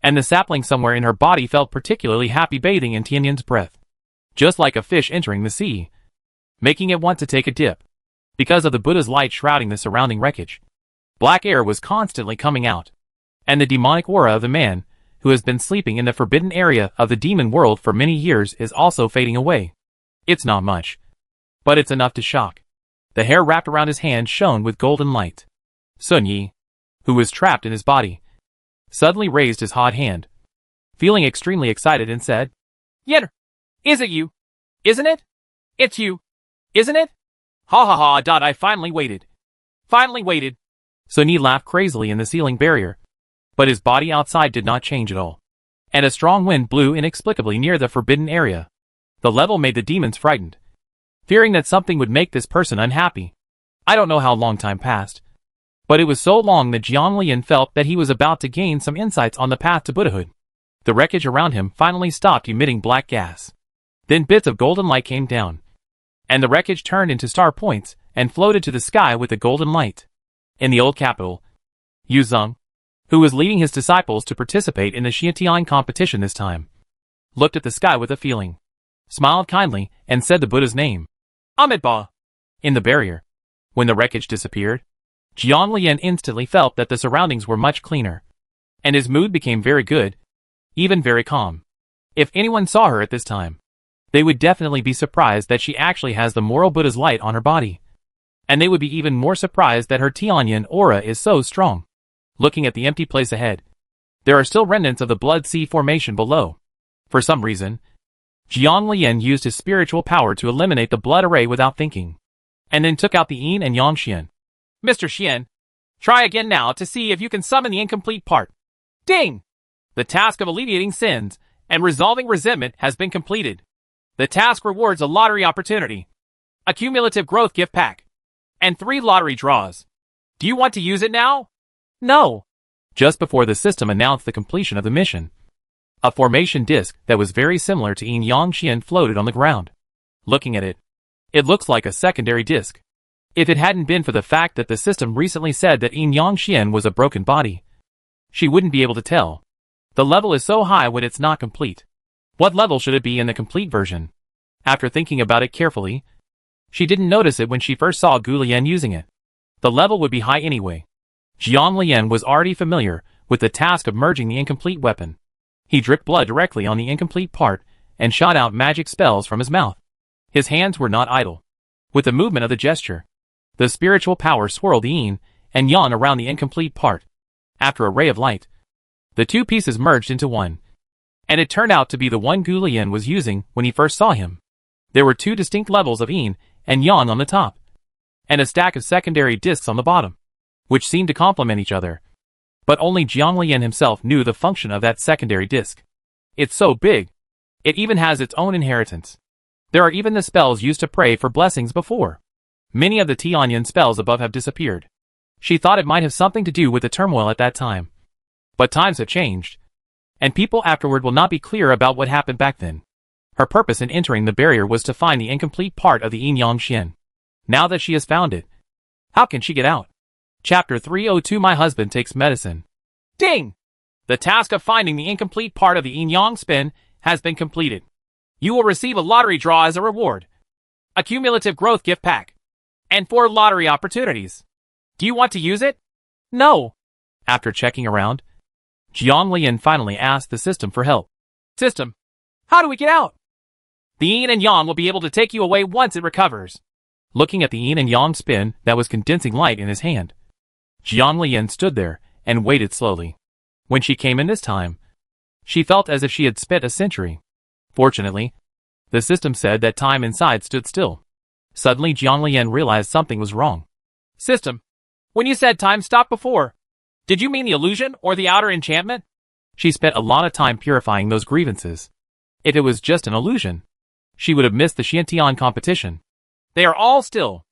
And the sapling somewhere in her body felt particularly happy bathing in Tianyan's breath. Just like a fish entering the sea, making it want to take a dip, because of the Buddha's light shrouding the surrounding wreckage. Black air was constantly coming out. And the demonic aura of the man, who has been sleeping in the forbidden area of the demon world for many years, is also fading away. It's not much, but it's enough to shock. The hair wrapped around his hand shone with golden light. Sun Yi, who was trapped in his body, suddenly raised his hot hand, feeling extremely excited, and said, "Yen, is it you? Isn't it? It's you, isn't it? Ha ha ha. I finally waited. Finally waited." Sun Yi laughed crazily in the ceiling barrier, but his body outside did not change at all. And a strong wind blew inexplicably near the forbidden area. The level made the demons frightened, fearing that something would make this person unhappy. I don't know how long time passed, but it was so long that Jiang Lian felt that he was about to gain some insights on the path to Buddhahood. The wreckage around him finally stopped emitting black gas. Then bits of golden light came down, and the wreckage turned into star points and floated to the sky with the golden light. In the old capital, Yu Zeng, who was leading his disciples to participate in the Xiantian competition this time, looked at the sky with a feeling, smiled kindly, and said the Buddha's name, Amitabha, in the barrier. When the wreckage disappeared, Jiang Lian instantly felt that the surroundings were much cleaner, and his mood became very good, even very calm. If anyone saw her at this time, they would definitely be surprised that she actually has the moral Buddha's light on her body. And they would be even more surprised that her Tianyan aura is so strong. Looking at the empty place ahead, there are still remnants of the Blood Sea formation below. For some reason, Jiang Lian used his spiritual power to eliminate the blood array without thinking, and then took out the Yin and Yang Xian. "Mr. Xian, try again now to see if you can summon the incomplete part." Ding! The task of alleviating sins and resolving resentment has been completed. The task rewards a lottery opportunity, a cumulative growth gift pack, and 3 lottery draws. Do you want to use it now? No. Just before the system announced the completion of the mission, a formation disc that was very similar to Yin Yang Xian floated on the ground. Looking at it, it looks like a secondary disc. If it hadn't been for the fact that the system recently said that Yin Yang Xian was a broken body, she wouldn't be able to tell. The level is so high when it's not complete. What level should it be in the complete version? After thinking about it carefully, she didn't notice it when she first saw Gu Lian using it. The level would be high anyway. Jiang Lian was already familiar with the task of merging the incomplete weapon. He dripped blood directly on the incomplete part and shot out magic spells from his mouth. His hands were not idle. With the movement of the gesture, the spiritual power swirled the yin and yang around the incomplete part. After a ray of light, the two pieces merged into one, and it turned out to be the one Gu Lian was using when he first saw him. There were 2 distinct levels of yin and yang on the top, and a stack of secondary discs on the bottom, which seemed to complement each other. But only Jiang Lian himself knew the function of that secondary disc. It's so big, it even has its own inheritance. There are even the spells used to pray for blessings before. Many of the Tianyan spells above have disappeared. She thought it might have something to do with the turmoil at that time. But times have changed, and people afterward will not be clear about what happened back then. Her purpose in entering the barrier was to find the incomplete part of the Yin Yang Xian. Now that she has found it, how can she get out? Chapter 302 My Husband Takes Medicine. Ding! The task of finding the incomplete part of the Yin Yang spin has been completed. You will receive a lottery draw as a reward, a cumulative growth gift pack, and 4 lottery opportunities. Do you want to use it? No. After checking around, Jiang Lian finally asked the system for help. System, how do we get out? The yin and yang will be able to take you away once it recovers. Looking at the yin and yang spin that was condensing light in his hand, Jiang Lian stood there and waited slowly. When she came in this time, she felt as if she had spent a century. Fortunately, the system said that time inside stood still. Suddenly Jiang Lian realized something was wrong. System, when you said time stopped before, did you mean the illusion or the outer enchantment? She spent a lot of time purifying those grievances. If it was just an illusion, she would have missed the Xiantian competition. They are all still.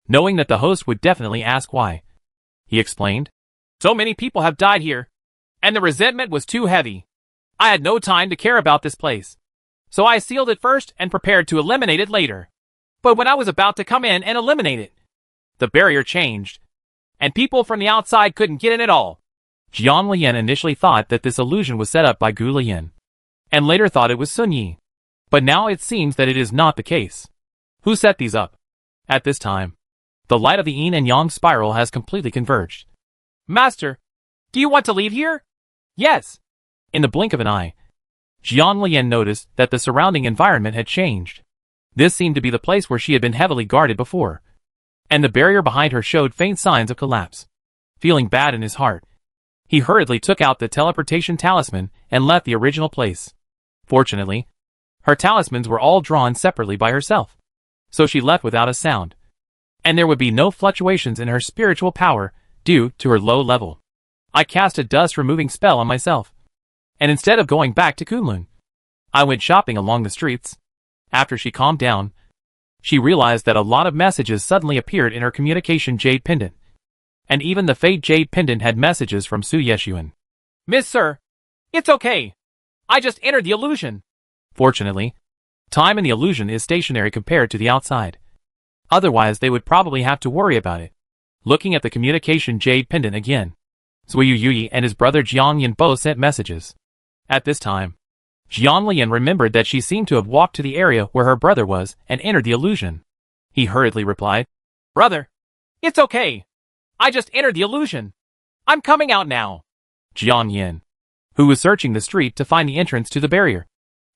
Knowing that the host would definitely ask why, he explained. So many people have died here, and the resentment was too heavy. I had no time to care about this place, so I sealed it first and prepared to eliminate it later. But when I was about to come in and eliminate it, the barrier changed, and people from the outside couldn't get in at all. Jiang Lian initially thought that this illusion was set up by Gu Lian, and later thought it was Sun Yi. But now it seems that it is not the case. Who set these up? At this time, the light of the yin and yang spiral has completely converged. Master, do you want to leave here? Yes. In the blink of an eye, Jiang Lian noticed that the surrounding environment had changed. This seemed to be the place where she had been heavily guarded before, and the barrier behind her showed faint signs of collapse. Feeling bad in his heart, he hurriedly took out the teleportation talisman and left the original place. Fortunately, her talismans were all drawn separately by herself, so she left without a sound, and there would be no fluctuations in her spiritual power due to her low level. I cast a dust-removing spell on myself, and instead of going back to Kunlun, I went shopping along the streets. After she calmed down, she realized that a lot of messages suddenly appeared in her communication jade pendant, and even the Fate Jade pendant had messages from Su Yeshuan. Miss Sir, it's okay. I just entered the illusion. Fortunately, time in the illusion is stationary compared to the outside. Otherwise they would probably have to worry about it. Looking at the communication jade pendant again, Zui Yui and his brother Jiang Yan both sent messages. At this time, Jiang Lian remembered that she seemed to have walked to the area where her brother was and entered the illusion. He hurriedly replied, Brother, it's okay. I just entered the illusion. I'm coming out now. Jiang Yan, who was searching the street to find the entrance to the barrier,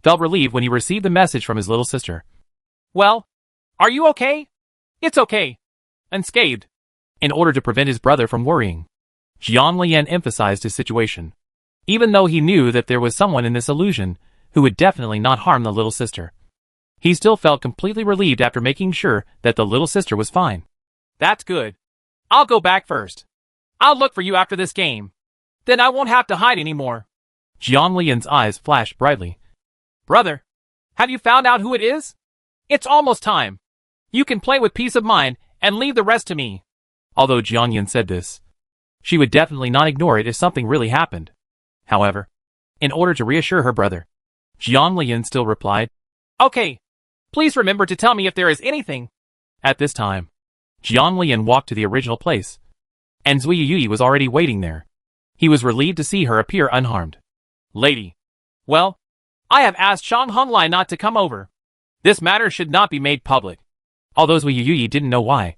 felt relieved when he received the message from his little sister. Well, are you okay? It's okay. Unscathed. In order to prevent his brother from worrying, Jiang Lian emphasized his situation, even though he knew that there was someone in this illusion who would definitely not harm the little sister. He still felt completely relieved after making sure that the little sister was fine. That's good. I'll go back first. I'll look for you after this game. Then I won't have to hide anymore. Jiang Lian's eyes flashed brightly. Brother, have you found out who it is? It's almost time. You can play with peace of mind and leave the rest to me. Although Jiang Yan said this, she would definitely not ignore it if something really happened. However, in order to reassure her brother, Jiang Lian still replied, Okay, please remember to tell me if there is anything. At this time, Jiang Lian walked to the original place, and Zui Yui was already waiting there. He was relieved to see her appear unharmed. Lady, well, I have asked Shang Honglai not to come over. This matter should not be made public. Although Zui Yui didn't know why,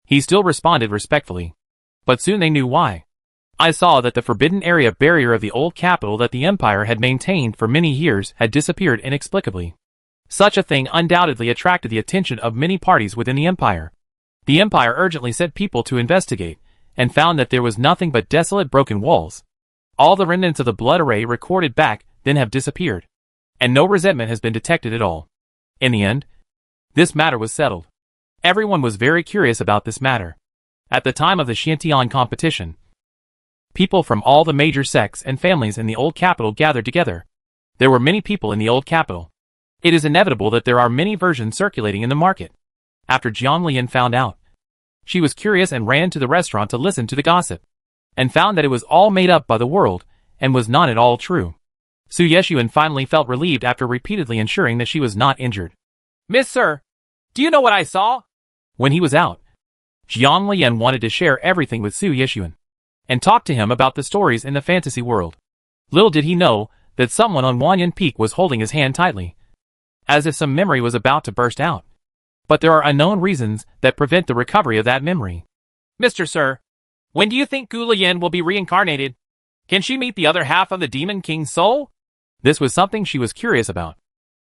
he still responded respectfully. But soon they knew why. I saw that the forbidden area barrier of the old capital that the Empire had maintained for many years had disappeared inexplicably. Such a thing undoubtedly attracted the attention of many parties within the Empire. The Empire urgently sent people to investigate, and found that there was nothing but desolate broken walls. All the remnants of the blood array recorded back then have disappeared, and no resentment has been detected at all. In the end, this matter was settled. Everyone was very curious about this matter. At the time of the Xiantian competition, people from all the major sects and families in the old capital gathered together. There were many people in the old capital. It is inevitable that there are many versions circulating in the market. After Jiang Lian found out, she was curious and ran to the restaurant to listen to the gossip, and found that it was all made up by the world, and was not at all true. Su Yeshuan finally felt relieved after repeatedly ensuring that she was not injured. Miss Sir, do you know what I saw? When he was out, Jiang Lian wanted to share everything with Su Yeshuan, and talk to him about the stories in the fantasy world. Little did he know that someone on Wanyan Peak was holding his hand tightly, as if some memory was about to burst out. But there are unknown reasons that prevent the recovery of that memory. Mr. Sir, when do you think Gu Lian will be reincarnated? Can she meet the other half of the Demon King's soul? This was something she was curious about.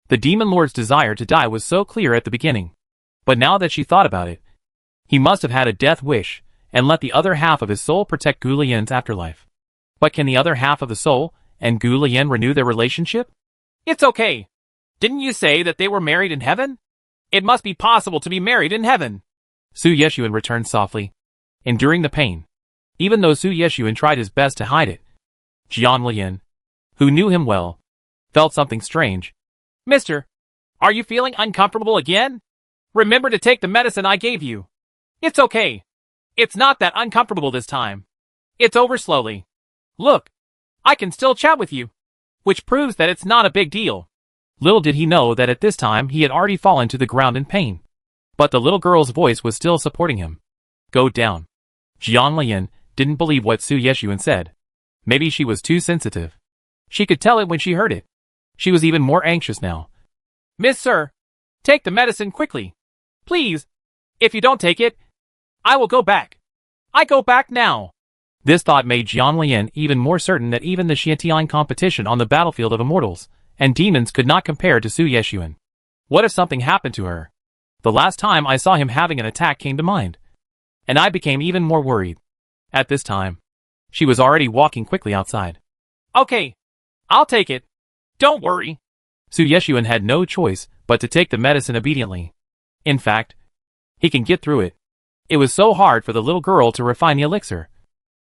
The Demon Lord's desire to die was so clear at the beginning. But now that she thought about it, he must have had a death wish, and let the other half of his soul protect Gu Lian's afterlife. But can the other half of the soul and Gu Lian renew their relationship? It's okay. Didn't you say that they were married in heaven? It must be possible to be married in heaven. Su Yeshuan returned softly, enduring the pain. Even though Su Yeshuan tried his best to hide it, Jiang Lian, who knew him well, felt something strange. Mister, are you feeling uncomfortable again? Remember to take the medicine I gave you. It's okay. It's not that uncomfortable this time. It's over slowly. Look, I can still chat with you, which proves that it's not a big deal. Little did he know that at this time he had already fallen to the ground in pain. But the little girl's voice was still supporting him. Go down. Jiang Lian didn't believe what Su Yeshuan said. Maybe she was too sensitive. She could tell it when she heard it. She was even more anxious now. Miss Sir, take the medicine quickly. Please. If you don't take it, I will go back. I go back now. This thought made Jiang Lian even more certain that even the Xiantian competition on the battlefield of immortals and demons could not compare to Su Yeshuan. What if something happened to her? The last time I saw him having an attack came to mind, and I became even more worried. At this time, she was already walking quickly outside. Okay, I'll take it. Don't worry. Su Yeshuan had no choice but to take the medicine obediently. In fact, he can get through it. It was so hard for the little girl to refine the elixir,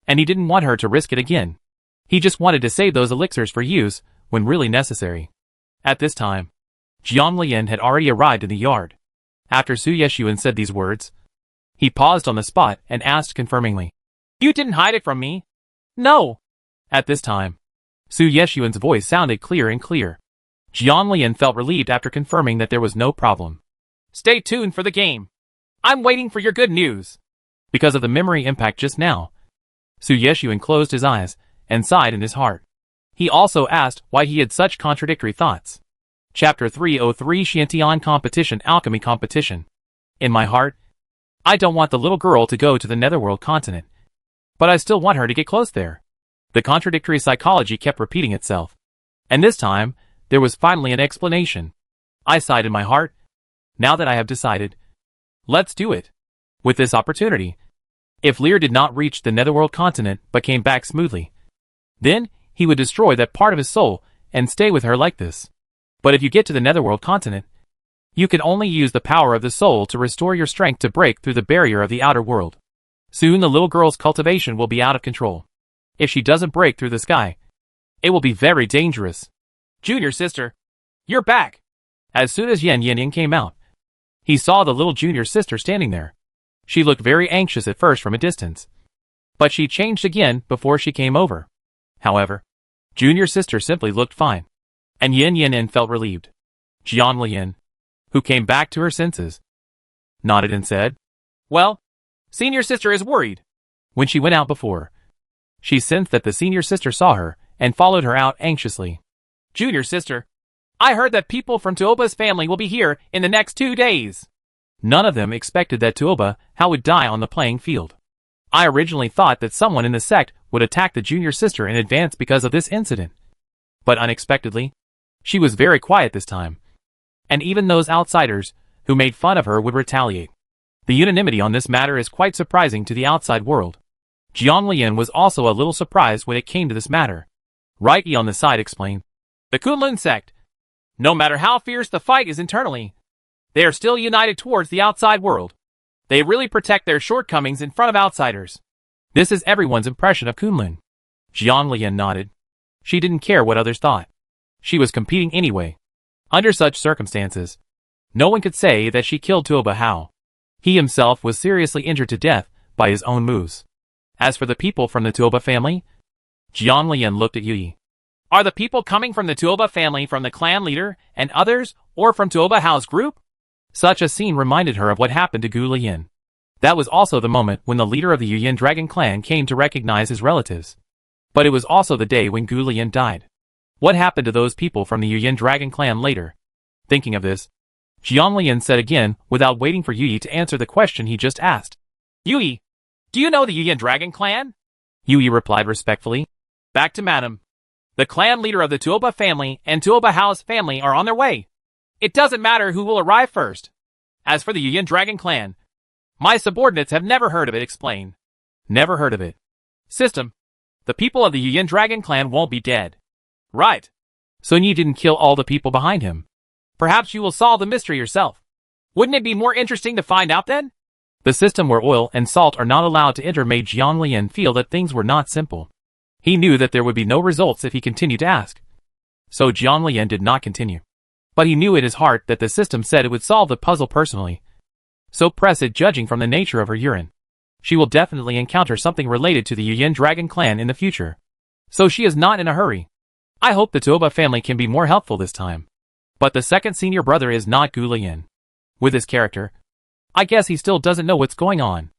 and he didn't want her to risk it again. He just wanted to save those elixirs for use when really necessary. At this time, Jiang Lian had already arrived in the yard. After Su Yeshuan said these words, he paused on the spot and asked confirmingly, You didn't hide it from me? No. At this time, Su Yeshuan's voice sounded clear and clear. Jiang Lian felt relieved after confirming that there was no problem. Stay tuned for the game. I'm waiting for your good news. Because of the memory impact just now, Su Yeshuan closed his eyes and sighed in his heart. He also asked why he had such contradictory thoughts. Chapter 303 Xiantian Competition Alchemy Competition. In my heart, I don't want the little girl to go to the Netherworld continent, but I still want her to get close there. The contradictory psychology kept repeating itself. And this time, there was finally an explanation. I sighed in my heart. Now that I have decided, let's do it. With this opportunity, if Lear did not reach the Netherworld continent but came back smoothly, then he would destroy that part of his soul and stay with her like this. But if you get to the Netherworld continent, you can only use the power of the soul to restore your strength to break through the barrier of the outer world. Soon the little girl's cultivation will be out of control. If she doesn't break through the sky, it will be very dangerous. Junior sister, you're back. As soon as Yan Yin came out, he saw the little junior sister standing there. She looked very anxious at first from a distance, but she changed again before she came over. However, junior sister simply looked fine, and Yin Yin felt relieved. Jiang Lian, who came back to her senses, nodded and said, Well, senior sister is worried. When she went out before, she sensed that the senior sister saw her and followed her out anxiously. Junior sister, I heard that people from Tuoba's family will be here in the next 2 days. None of them expected that Tuoba How would die on the playing field. I originally thought that someone in the sect would attack the junior sister in advance because of this incident. But unexpectedly, she was very quiet this time. And even those outsiders who made fun of her would retaliate. The unanimity on this matter is quite surprising to the outside world. Jiang Lian was also a little surprised when it came to this matter. Reiki on the side explained, The Kunlun sect, no matter how fierce the fight is internally, they are still united towards the outside world. They really protect their shortcomings in front of outsiders. This is everyone's impression of Kunlun. Jiang Lian nodded. She didn't care what others thought. She was competing anyway. Under such circumstances, no one could say that she killed Tuoba Hao. He himself was seriously injured to death by his own moves. As for the people from the Tuoba family, Jiang Lian looked at Yi. Are the people coming from the Tuoba family from the clan leader and others, or from Tuoba Hao's group? Such a scene reminded her of what happened to Gu Liyin. That was also the moment when the leader of the Yuyin Dragon clan came to recognize his relatives. But it was also the day when Gu Liyin died. What happened to those people from the Yuyin Dragon clan later? Thinking of this, Jiang Lian said again without waiting for Yi to answer the question he just asked. Yi, do you know the Yuyin Dragon clan? Yi replied respectfully. Back to Madam. The clan leader of the Tuoba family and Tuoba Hao's family are on their way. It doesn't matter who will arrive first. As for the Yuyin Dragon clan, my subordinates have never heard of it. Explain. Never heard of it. System. The people of the Yuyin Dragon clan won't be dead. Right. Sun Yi didn't kill all the people behind him. Perhaps you will solve the mystery yourself. Wouldn't it be more interesting to find out then? The system where oil and salt are not allowed to enter made Jiang Lian feel that things were not simple. He knew that there would be no results if he continued to ask. So Jiang Lian did not continue. But he knew in his heart that the system said it would solve the puzzle personally. So press it, judging from the nature of her urine. She will definitely encounter something related to the Yuyin Dragon clan in the future. So she is not in a hurry. I hope the Tuoba family can be more helpful this time. But the second senior brother is not Gu Liyin. With his character, I guess he still doesn't know what's going on.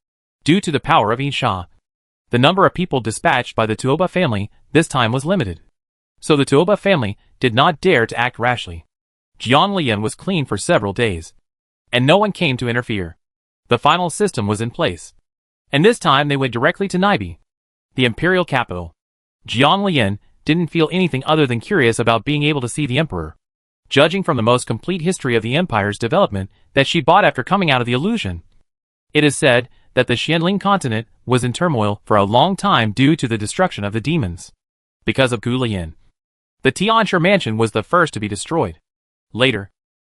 Due to the power of Isha, the number of people dispatched by the Tuoba family this time was limited. So the Tuoba family did not dare to act rashly. Jiang Lian was clean for several days, and no one came to interfere. The final system was in place. And this time they went directly to Naibi. The imperial capital. Jiang Lian didn't feel anything other than curious about being able to see the emperor. Judging from the most complete history of the empire's development that she bought after coming out of the illusion, it is said that the Xianling continent was in turmoil for a long time due to the destruction of the demons. Because of Gu Lian, the Tianshi mansion was the first to be destroyed. Later,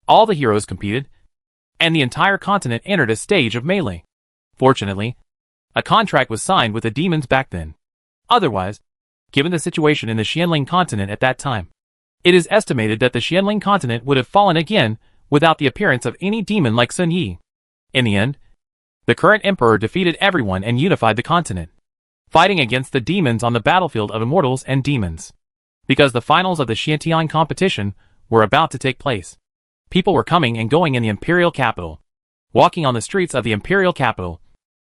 all the heroes competed, and the entire continent entered a stage of melee. Fortunately, a contract was signed with the demons back then. Otherwise, given the situation in the Xianling continent at that time, it is estimated that the Xianling continent would have fallen again without the appearance of any demon like Sun Yi. In the end, the current emperor defeated everyone and unified the continent, fighting against the demons on the battlefield of immortals and demons. Because the finals of the Xiantian competition were about to take place, people were coming and going in the imperial capital. Walking on the streets of the imperial capital,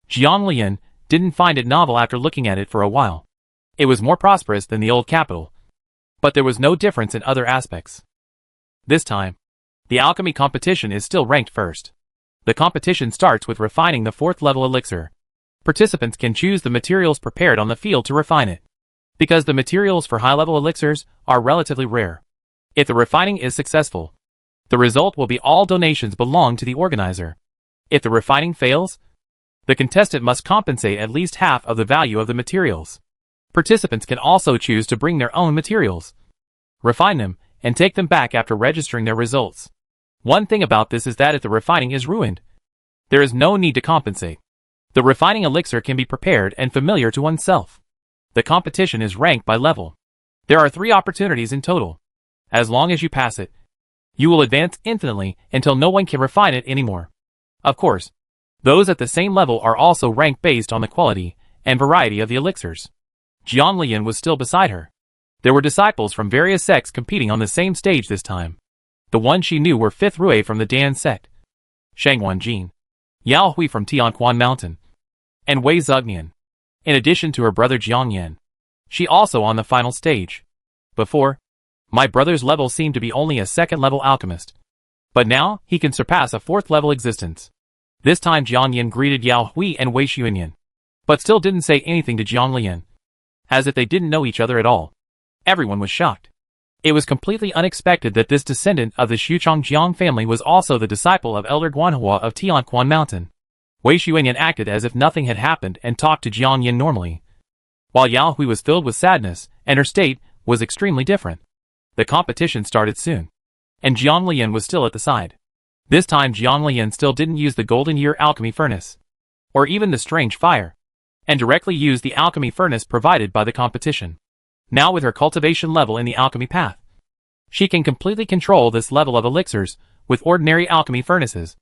Jiang Lian didn't find it novel after looking at it for a while. It was more prosperous than the old capital, but there was no difference in other aspects. This time, the alchemy competition is still ranked first. The competition starts with refining the 4th level elixir. Participants can choose the materials prepared on the field to refine it. Because the materials for high-level elixirs are relatively rare. If the refining is successful, the result will be all donations belong to the organizer. If the refining fails, the contestant must compensate at least half of the value of the materials. Participants can also choose to bring their own materials, refine them, and take them back after registering their results. One thing about this is that if the refining is ruined, there is no need to compensate. The refining elixir can be prepared and familiar to oneself. The competition is ranked by level. There are 3 opportunities in total. As long as you pass it, you will advance infinitely until no one can refine it anymore. Of course, those at the same level are also ranked based on the quality and variety of the elixirs. Jiang Lian was still beside her. There were disciples from various sects competing on the same stage this time. The ones she knew were 5th Rui from the Dan sect, Shangwan Jin, Yao Hui from Tianquan Mountain, and Wei Zugnian. In addition to her brother Jiang Yan, she also on the final stage. Before, my brother's level seemed to be only a 2nd level alchemist, but now he can surpass a 4th level existence. This time Jiang Yan greeted Yao Hui and Wei Xuanyan, but still didn't say anything to Jiang Lian, as if they didn't know each other at all. Everyone was shocked. It was completely unexpected that this descendant of the Xuchongjiang family was also the disciple of Elder Guanhua of Tianquan Mountain. Wei Xuanyan acted as if nothing had happened and talked to Jiang Yan normally, while Yao Hui was filled with sadness, and her state was extremely different. The competition started soon, and Jiang Lian was still at the side. This time Jiang Lian still didn't use the Golden Year Alchemy Furnace, or even the Strange Fire, and directly used the alchemy furnace provided by the competition. Now with her cultivation level in the alchemy path, she can completely control this level of elixirs with ordinary alchemy furnaces,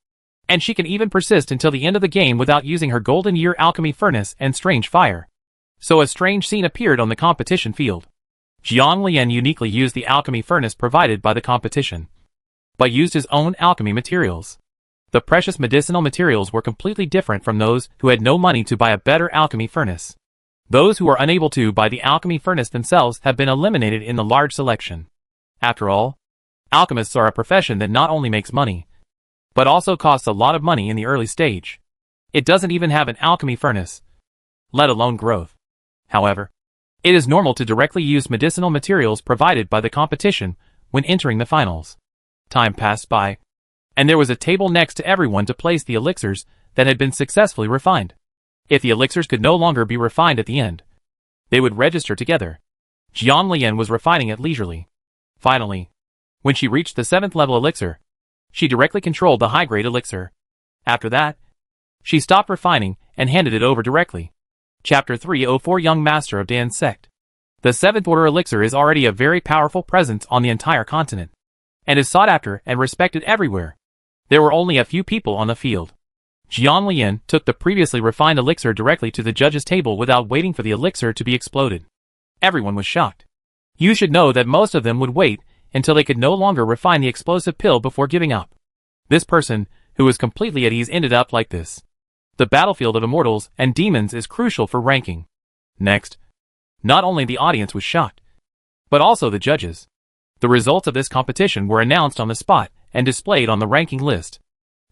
and she can even persist until the end of the game without using her Golden Year Alchemy Furnace and Strange Fire. So a strange scene appeared on the competition field. Jiang Lian uniquely used the alchemy furnace provided by the competition, but used his own alchemy materials. The precious medicinal materials were completely different from those who had no money to buy a better alchemy furnace. Those who are unable to buy the alchemy furnace themselves have been eliminated in the large selection. After all, alchemists are a profession that not only makes money, but also costs a lot of money in the early stage. It doesn't even have an alchemy furnace, let alone growth. However, it is normal to directly use medicinal materials provided by the competition when entering the finals. Time passed by, and there was a table next to everyone to place the elixirs that had been successfully refined. If the elixirs could no longer be refined at the end, they would register together. Jiang Lian was refining it leisurely. Finally, when she reached the 7th level elixir, she directly controlled the high-grade elixir. After that, she stopped refining and handed it over directly. Chapter 304 Young Master of Dan's Sect. The 7th Order elixir is already a very powerful presence on the entire continent, and is sought after and respected everywhere. There were only a few people on the field. Jiang Lian took the previously refined elixir directly to the judge's table without waiting for the elixir to be exploded. Everyone was shocked. You should know that most of them would wait until they could no longer refine the explosive pill before giving up. This person, who was completely at ease, ended up like this. The battlefield of immortals and demons is crucial for ranking. Next, not only the audience was shocked, but also the judges. The results of this competition were announced on the spot and displayed on the ranking list.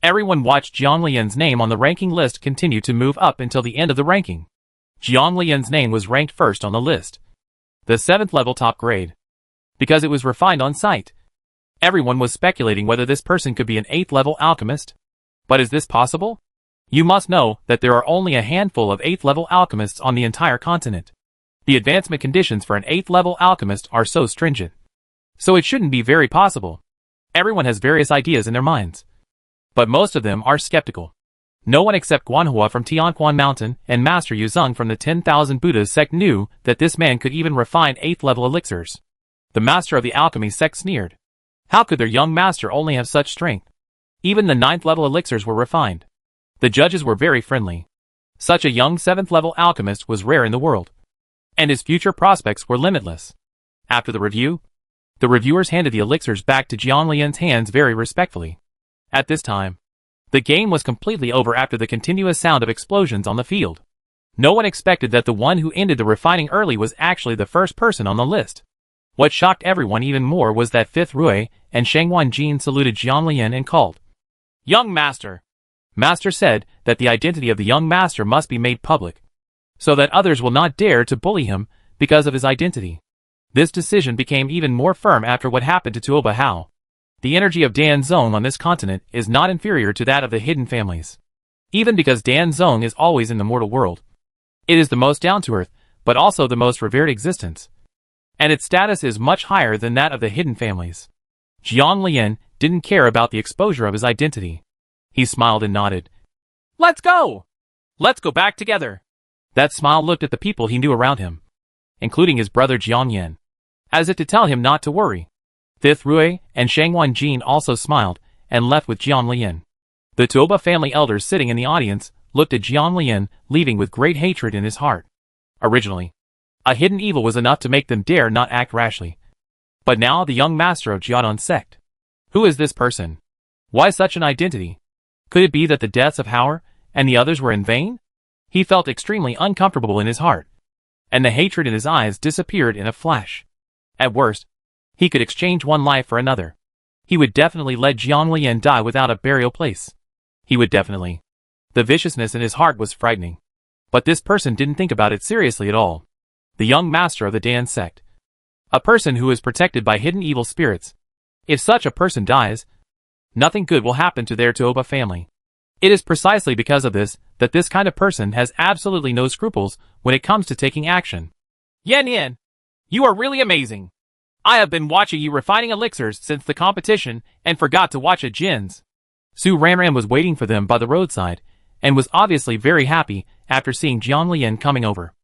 Everyone watched Jiang Lian's name on the ranking list continue to move up until the end of the ranking. Jiang Lian's name was ranked first on the list. The 7th level top grade. Because it was refined on sight. Everyone was speculating whether this person could be an 8th level alchemist. But is this possible? You must know that there are only a handful of 8th level alchemists on the entire continent. The advancement conditions for an 8th level alchemist are so stringent. So it shouldn't be very possible. Everyone has various ideas in their minds. But most of them are skeptical. No one except Guanhua from Tianquan Mountain and Master Yuzheng from the 10,000 Buddhas sect knew that this man could even refine 8th level elixirs. The master of the alchemy sect sneered. How could their young master only have such strength? Even the 9th level elixirs were refined. The judges were very friendly. Such a young 7th level alchemist was rare in the world. And his future prospects were limitless. After the review, the reviewers handed the elixirs back to Jiang Lian's hands very respectfully. At this time, the game was completely over after the continuous sound of explosions on the field. No one expected that the one who ended the refining early was actually the first person on the list. What shocked everyone even more was that 5th Rui and Shangwan Jin saluted Jiang Lian and called, "Young Master." Master said that the identity of the young master must be made public, so that others will not dare to bully him because of his identity. This decision became even more firm after what happened to Tuoba Hao. The energy of Dan Zong on this continent is not inferior to that of the hidden families. Even because Dan Zong is always in the mortal world. It is the most down-to-earth, but also the most revered existence. And its status is much higher than that of the hidden families. Jiang Lian didn't care about the exposure of his identity. He smiled and nodded. "Let's go! Let's go back together." That smile looked at the people he knew around him, including his brother Jiang Yan, as if to tell him not to worry. 5th Rui and Shangwan Jin also smiled and left with Jiang Lian. The Tuoba family elders sitting in the audience looked at Jiang Lian, leaving with great hatred in his heart. Originally, a hidden evil was enough to make them dare not act rashly. But now the young master of Jiadon sect. Who is this person? Why such an identity? Could it be that the deaths of Hauer and the others were in vain? He felt extremely uncomfortable in his heart, and the hatred in his eyes disappeared in a flash. At worst, he could exchange one life for another. He would definitely let Jiang Lian die without a burial place. He would definitely. The viciousness in his heart was frightening. But this person didn't think about it seriously at all. The young master of the Dan sect. A person who is protected by hidden evil spirits. If such a person dies, nothing good will happen to their Tuoba family. It is precisely because of this that this kind of person has absolutely no scruples when it comes to taking action. Yan Yan, you are really amazing. I have been watching you refining elixirs since the competition and forgot to watch at Jin's. Su Ranran was waiting for them by the roadside and was obviously very happy after seeing Jiang Lian coming over.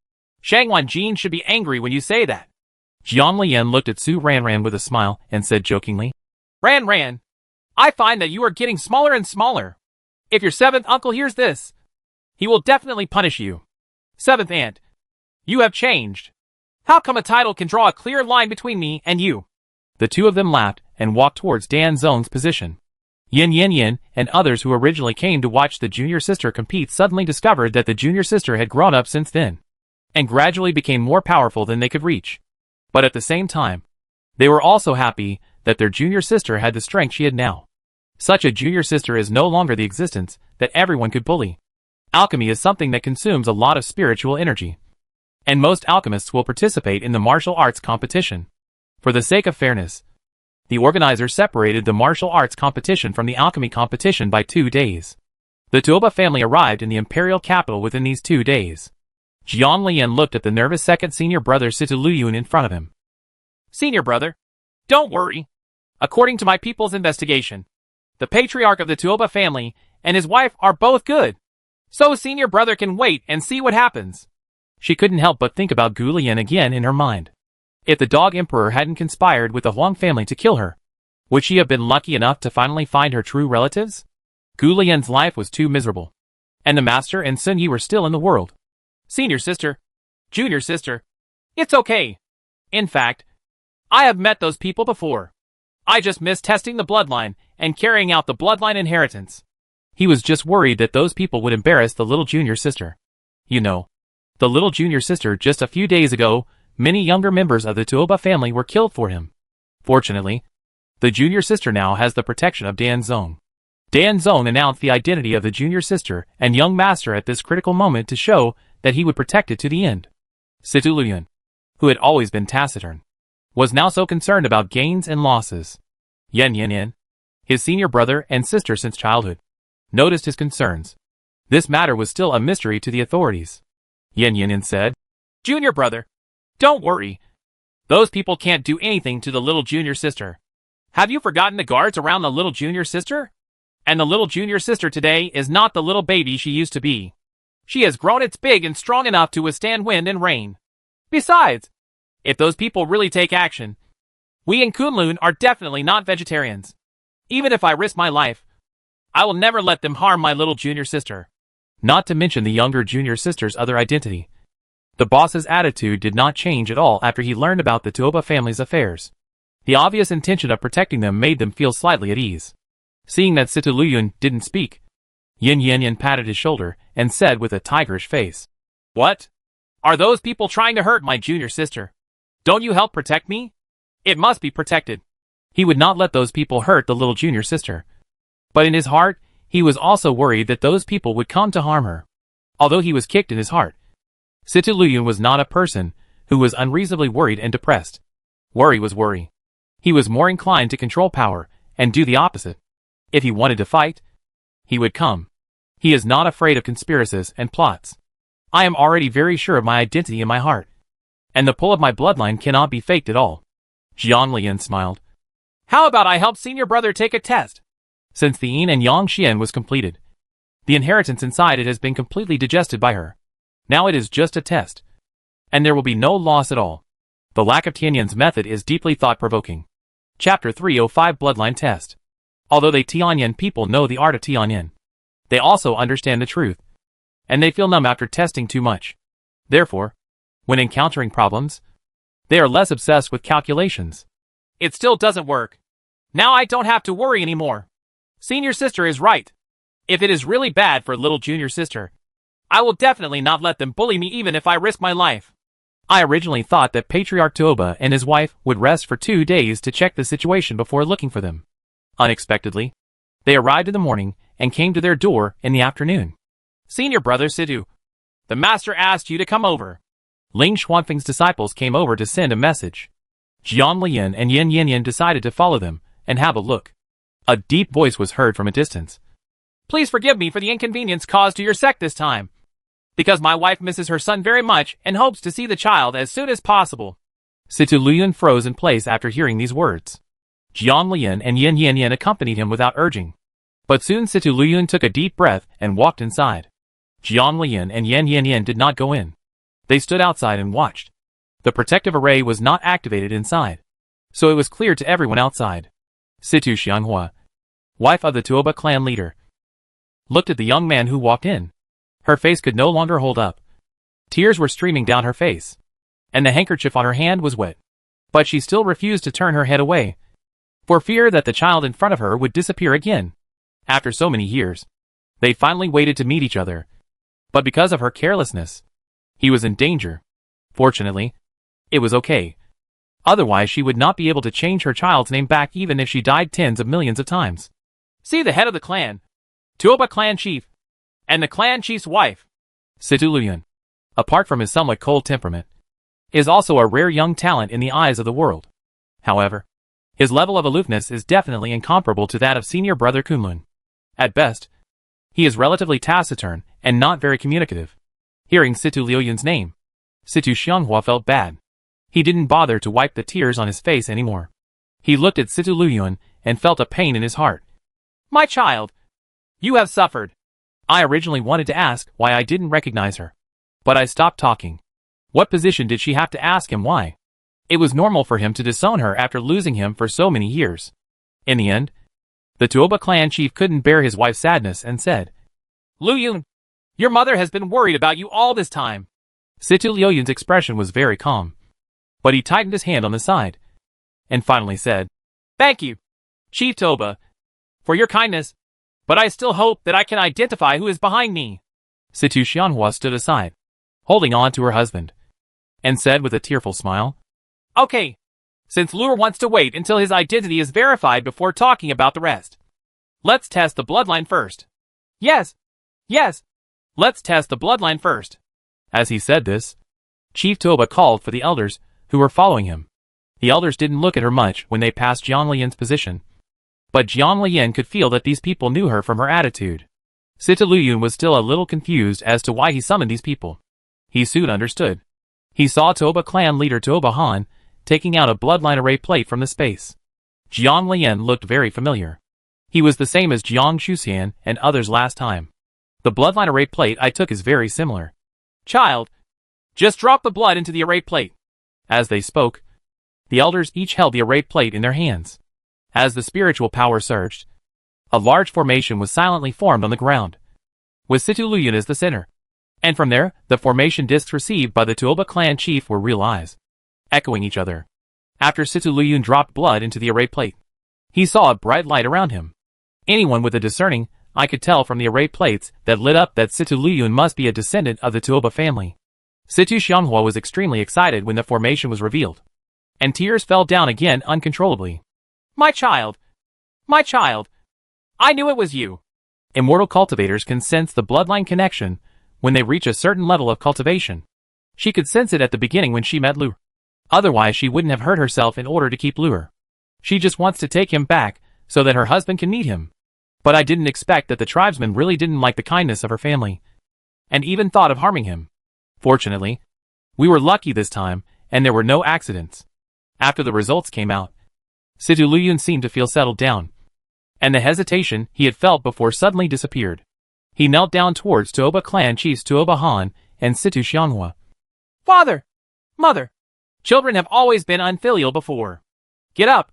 Shangwan Jin should be angry when you say that. Jiang Lian looked at Su Ranran with a smile and said jokingly, Ranran, I find that you are getting smaller and smaller. If your 7th uncle hears this, he will definitely punish you. 7th aunt, you have changed. How come a title can draw a clear line between me and you? The two of them laughed and walked towards Dan Zong's position. Yin Yin Yin and others who originally came to watch the junior sister compete suddenly discovered that the junior sister had grown up since then, and gradually became more powerful than they could reach. But at the same time, they were also happy that their junior sister had the strength she had now. Such a junior sister is no longer the existence that everyone could bully. Alchemy is something that consumes a lot of spiritual energy, and most alchemists will participate in the martial arts competition. For the sake of fairness, the organizers separated the martial arts competition from the alchemy competition by 2 days. The Tuoba family arrived in the imperial capital within these 2 days. Jiang Lian looked at the nervous second senior brother Situ Luyun in front of him. Senior brother, don't worry. According to my people's investigation, the patriarch of the Tuoba family and his wife are both good. So senior brother can wait and see what happens. She couldn't help but think about Gu Lian again in her mind. If the dog emperor hadn't conspired with the Huang family to kill her, would she have been lucky enough to finally find her true relatives? Gu Lian's life was too miserable, and the master and Sun Yi were still in the world. Senior sister, junior sister, it's okay. In fact, I have met those people before. I just miss testing the bloodline and carrying out the bloodline inheritance. He was just worried that those people would embarrass the little junior sister. You know, the little junior sister just a few days ago, many younger members of the Tuoba family were killed for him. Fortunately, the junior sister now has the protection of Dan Zong. Dan Zong announced the identity of the junior sister and young master at this critical moment to show that he would protect it to the end. Situ Luyan, who had always been taciturn, was now so concerned about gains and losses. Yen, his senior brother and sister since childhood, noticed his concerns. This matter was still a mystery to the authorities. Yen said, "Junior brother, don't worry. Those people can't do anything to the little junior sister. Have you forgotten the guards around the little junior sister? And the little junior sister today is not the little baby she used to be. She has grown it's big and strong enough to withstand wind and rain. Besides, if those people really take action, we in Kunlun are definitely not vegetarians. Even if I risk my life, I will never let them harm my little junior sister." Not to mention the younger junior sister's other identity. The boss's attitude did not change at all after he learned about the Tuoba family's affairs. The obvious intention of protecting them made them feel slightly at ease. Seeing that Situ Luyun didn't speak, Yen patted his shoulder and said with a tigerish face, "What? Are those people trying to hurt my junior sister? Don't you help protect me? It must be protected." He would not let those people hurt the little junior sister. But in his heart, he was also worried that those people would come to harm her. Although he was kicked in his heart, Situ Luyun was not a person who was unreasonably worried and depressed. Worry was worry. He was more inclined to control power and do the opposite. If he wanted to fight, he would come. He is not afraid of conspiracies and plots. I am already very sure of my identity in my heart, and the pull of my bloodline cannot be faked at all. Jiang Lian smiled. "How about I help senior brother take a test?" Since the Yin and Yang Xian was completed, the inheritance inside it has been completely digested by her. Now it is just a test, and there will be no loss at all. The lack of Tianyan's method is deeply thought-provoking. Chapter 305 Bloodline Test. Although the Tianyan people know the art of Tianyan, they also understand the truth, and they feel numb after testing too much. Therefore, when encountering problems, they are less obsessed with calculations. "It still doesn't work. Now I don't have to worry anymore. Senior sister is right. If it is really bad for little junior sister, I will definitely not let them bully me even if I risk my life." I originally thought that Patriarch Tuoba and his wife would rest for 2 days to check the situation before looking for them. Unexpectedly, they arrived in the morning and came to their door in the afternoon. "Senior brother Situ, the master asked you to come over." Ling Xuanfeng's disciples came over to send a message. Jiang Lian and Yen decided to follow them and have a look. A deep voice was heard from a distance. "Please forgive me for the inconvenience caused to your sect this time, because my wife misses her son very much and hopes to see the child as soon as possible." Situ Luyun froze in place after hearing these words. Jiang Lian and Yen accompanied him without urging. But soon Situ Luyun took a deep breath and walked inside. Jiang Lian and Yen did not go in. They stood outside and watched. The protective array was not activated inside, so it was clear to everyone outside. Situ Xianghua, wife of the Tuoba clan leader, looked at the young man who walked in. Her face could no longer hold up. Tears were streaming down her face, and the handkerchief on her hand was wet. But she still refused to turn her head away, for fear that the child in front of her would disappear again. After so many years, they finally waited to meet each other. But because of her carelessness, he was in danger. Fortunately, it was okay. Otherwise she would not be able to change her child's name back even if she died tens of millions of times. "See the head of the clan, Tuoba clan chief, and the clan chief's wife." Situ Luyun, apart from his somewhat cold temperament, is also a rare young talent in the eyes of the world. However, his level of aloofness is definitely incomparable to that of senior brother Kunlun. At best, he is relatively taciturn and not very communicative. Hearing Situ Luyun's name, Situ Xianghua felt bad. He didn't bother to wipe the tears on his face anymore. He looked at Situ Luyun and felt a pain in his heart. "My child, you have suffered." I originally wanted to ask why I didn't recognize her, but I stopped talking. What position did she have to ask him why? It was normal for him to disown her after losing him for so many years. In the end, the Tuoba clan chief couldn't bear his wife's sadness and said, "Luyun, your mother has been worried about you all this time." Situ Luyun's expression was very calm, but he tightened his hand on the side, and finally said, "Thank you, Chief Tuoba, for your kindness, but I still hope that I can identify who is behind me." Situ Xianhua stood aside, holding on to her husband, and said with a tearful smile, "Okay, since Lure wants to wait until his identity is verified before talking about the rest, let's test the bloodline first." Yes, let's test the bloodline first." As he said this, Chief Tuoba called for the elders who were following him. The elders didn't look at her much when they passed Jiang Lian's position, but Jiang Lian could feel that these people knew her from her attitude. Sita Luyun was still a little confused as to why he summoned these people. He soon understood. He saw Tuoba clan leader Tuoba Han taking out a bloodline array plate from the space. Jiang Lian looked very familiar. He was the same as Jiang Shuxian and others last time. The bloodline array plate I took is very similar. Child, just drop the blood into the array plate. As they spoke, the elders each held the array plate in their hands. As the spiritual power surged, a large formation was silently formed on the ground, with Sita Luyun as the center. And from there, the formation discs received by the Tuoba clan chief were real eyes, echoing each other. After Sita Luyun dropped blood into the array plate, he saw a bright light around him. Anyone with a discerning eye could tell from the array plates that lit up that Sita Luyun must be a descendant of the Tuoba family. Situ Xianghua was extremely excited when the formation was revealed, and tears fell down again uncontrollably. My child! My child! I knew it was you! Immortal cultivators can sense the bloodline connection when they reach a certain level of cultivation. She could sense it at the beginning when she met Lu. Otherwise she wouldn't have hurt herself in order to keep Luer. She just wants to take him back so that her husband can meet him. But I didn't expect that the tribesmen really didn't like the kindness of her family, and even thought of harming him. Fortunately, we were lucky this time, and there were no accidents. After the results came out, Situ Luyun seemed to feel settled down, and the hesitation he had felt before suddenly disappeared. He knelt down towards Tuoba clan chiefs Tuoba Han and Situ Xianghua. Father! Mother! Children have always been unfilial before. Get up!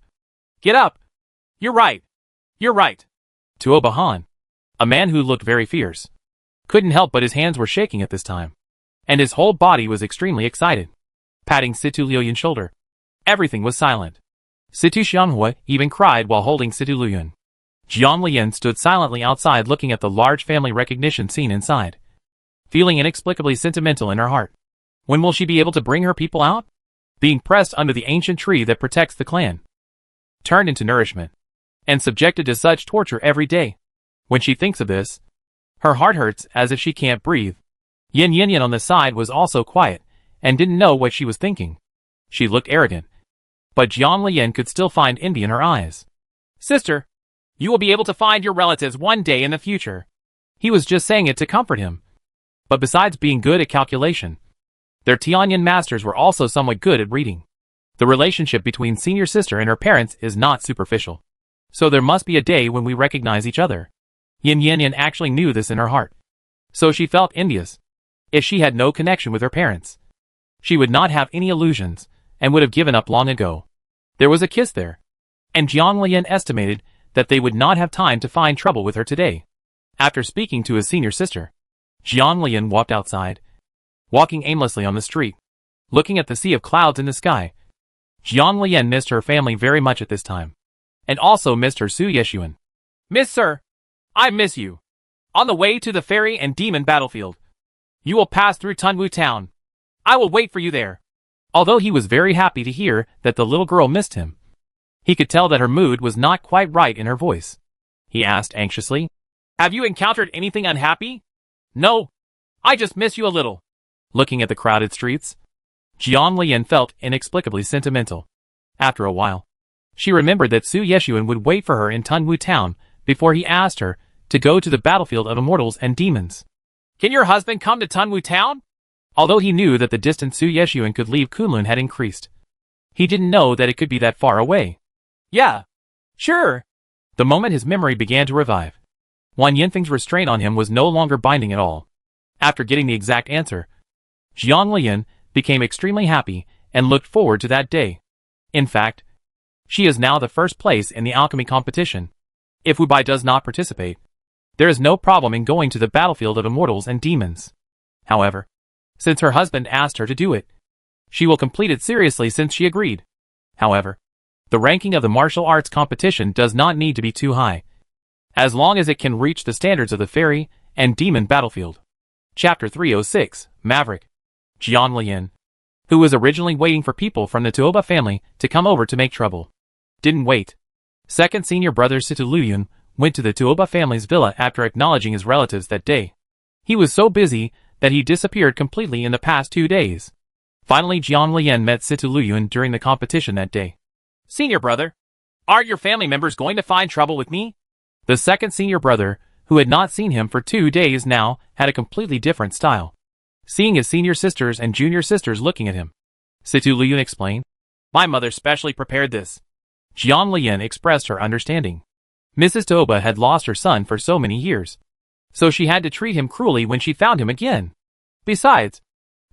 Get up! You're right! You're right! Tuoba Han, a man who looked very fierce, couldn't help but his hands were shaking at this time, and his whole body was extremely excited, patting Situ Luyun's shoulder. Everything was silent. Situ Xianghua even cried while holding Situ Luyun. Jiang Lian stood silently outside looking at the large family recognition scene inside, feeling inexplicably sentimental in her heart. When will she be able to bring her people out? Being pressed under the ancient tree that protects the clan, turned into nourishment, and subjected to such torture every day. When she thinks of this, her heart hurts as if she can't breathe. Yin Yin on the side was also quiet, and didn't know what she was thinking. She looked arrogant, but Jiang Lian could still find envy in her eyes. Sister, you will be able to find your relatives one day in the future. He was just saying it to comfort him. But besides being good at calculation, their Tianyin masters were also somewhat good at reading. The relationship between senior sister and her parents is not superficial. So there must be a day when we recognize each other. Yin Yin actually knew this in her heart. So she felt envious. If she had no connection with her parents, she would not have any illusions, and would have given up long ago. There was a kiss there, and Jiang Lian estimated that they would not have time to find trouble with her today. After speaking to his senior sister, Jiang Lian walked outside, walking aimlessly on the street, looking at the sea of clouds in the sky. Jiang Lian missed her family very much at this time, and also missed her Su Yeshuan. Miss Sir, I miss you. On the way to the fairy and demon battlefield, you will pass through Tunwu town. I will wait for you there. Although he was very happy to hear that the little girl missed him, he could tell that her mood was not quite right in her voice. He asked anxiously, Have you encountered anything unhappy? No, I just miss you a little. Looking at the crowded streets, Jiang Lian felt inexplicably sentimental. After a while, she remembered that Su Yeshuan would wait for her in Tunwu town before he asked her to go to the battlefield of immortals and demons. Can your husband come to Tunwu town? Although he knew that the distance Su Yeshuan could leave Kunlun had increased, he didn't know that it could be that far away. Yeah, sure. The moment his memory began to revive, Wan Yinfeng's restraint on him was no longer binding at all. After getting the exact answer, Jiang Lian became extremely happy and looked forward to that day. In fact, she is now the first place in the alchemy competition. If Wu Bai does not participate, there is no problem in going to the battlefield of immortals and demons. However, since her husband asked her to do it, she will complete it seriously since she agreed. However, the ranking of the martial arts competition does not need to be too high, as long as it can reach the standards of the fairy and demon battlefield. Chapter 306, Maverick. Jiang Lian, who was originally waiting for people from the Tuoba family to come over to make trouble, didn't wait. Second senior brother Situ Luyun went to the Tuoba family's villa after acknowledging his relatives that day. He was so busy that he disappeared completely in the past 2 days. Finally, Jiang Lian met Situ Luyuan during the competition that day. Senior brother, aren't your family members going to find trouble with me? The second senior brother, who had not seen him for 2 days now, had a completely different style. Seeing his senior sisters and junior sisters looking at him, Situ Luyuan explained, "My mother specially prepared this." Jiang Lian expressed her understanding. Mrs. Toba had lost her son for so many years, so she had to treat him cruelly when she found him again. Besides,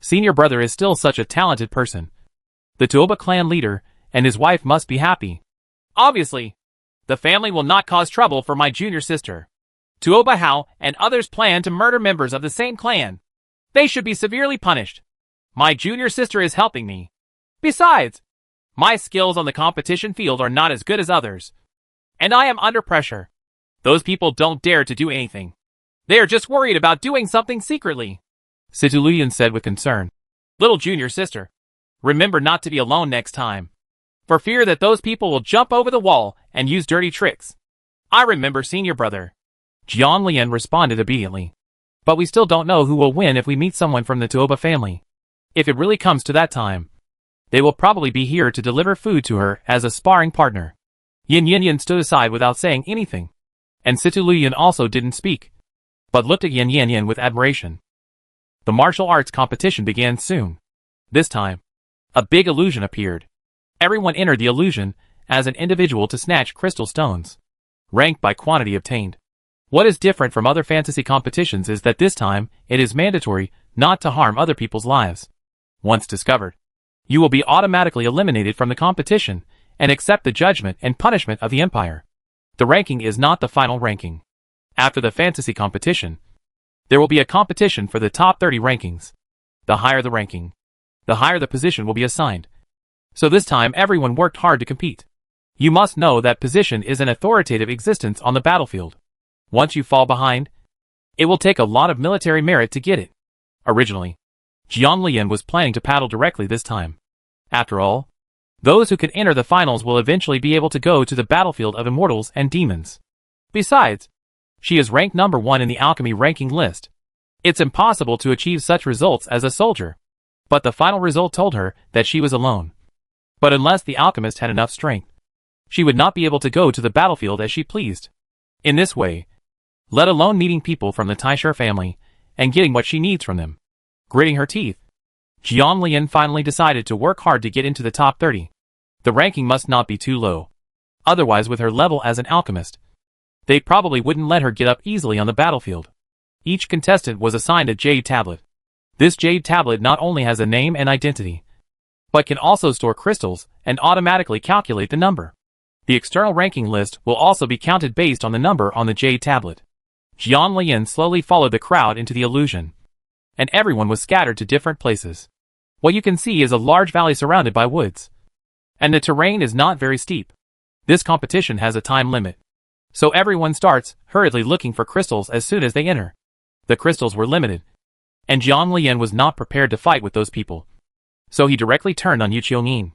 senior brother is still such a talented person. The Toba clan leader and his wife must be happy. Obviously, the family will not cause trouble for my junior sister. Tuoba Hao and others plan to murder members of the same clan. They should be severely punished. My junior sister is helping me. Besides, my skills on the competition field are not as good as others. And I am under pressure. Those people don't dare to do anything. They are just worried about doing something secretly," Situ Luyuan said with concern. "Little junior sister, remember not to be alone next time, for fear that those people will jump over the wall and use dirty tricks." "I remember, senior brother," Jiang Lian responded obediently. "But we still don't know who will win if we meet someone from the Tuoba family. If it really comes to that time, they will probably be here to deliver food to her as a sparring partner." Yin Yin stood aside without saying anything, and Situ Luyuan also didn't speak, but looked at Yin Yin with admiration. The martial arts competition began soon. This time, a big illusion appeared. Everyone entered the illusion as an individual to snatch crystal stones, ranked by quantity obtained. What is different from other fantasy competitions is that this time, it is mandatory not to harm other people's lives. Once discovered, you will be automatically eliminated from the competition and accept the judgment and punishment of the Empire. The ranking is not the final ranking. After the fantasy competition, there will be a competition for the top 30 rankings. The higher the ranking, the higher the position will be assigned. So this time everyone worked hard to compete. You must know that position is an authoritative existence on the battlefield. Once you fall behind, it will take a lot of military merit to get it. Originally, Jiang Lian was planning to paddle directly this time. After all, those who can enter the finals will eventually be able to go to the battlefield of immortals and demons. Besides, she is ranked number 1 in the alchemy ranking list. It's impossible to achieve such results as a soldier. But the final result told her that she was alone. But unless the alchemist had enough strength, she would not be able to go to the battlefield as she pleased. In this way, let alone meeting people from the Taisher family and getting what she needs from them. Gritting her teeth, Jiang Lian finally decided to work hard to get into the top 30. The ranking must not be too low. Otherwise, with her level as an alchemist, they probably wouldn't let her get up easily on the battlefield. Each contestant was assigned a jade tablet. This jade tablet not only has a name and identity, but can also store crystals and automatically calculate the number. The external ranking list will also be counted based on the number on the jade tablet. Jiang Lian slowly followed the crowd into the illusion, and everyone was scattered to different places. What you can see is a large valley surrounded by woods, and the terrain is not very steep. This competition has a time limit, so everyone starts hurriedly looking for crystals as soon as they enter. The crystals were limited, and Jiang Lian was not prepared to fight with those people. So he directly turned on Yu Qiuyin,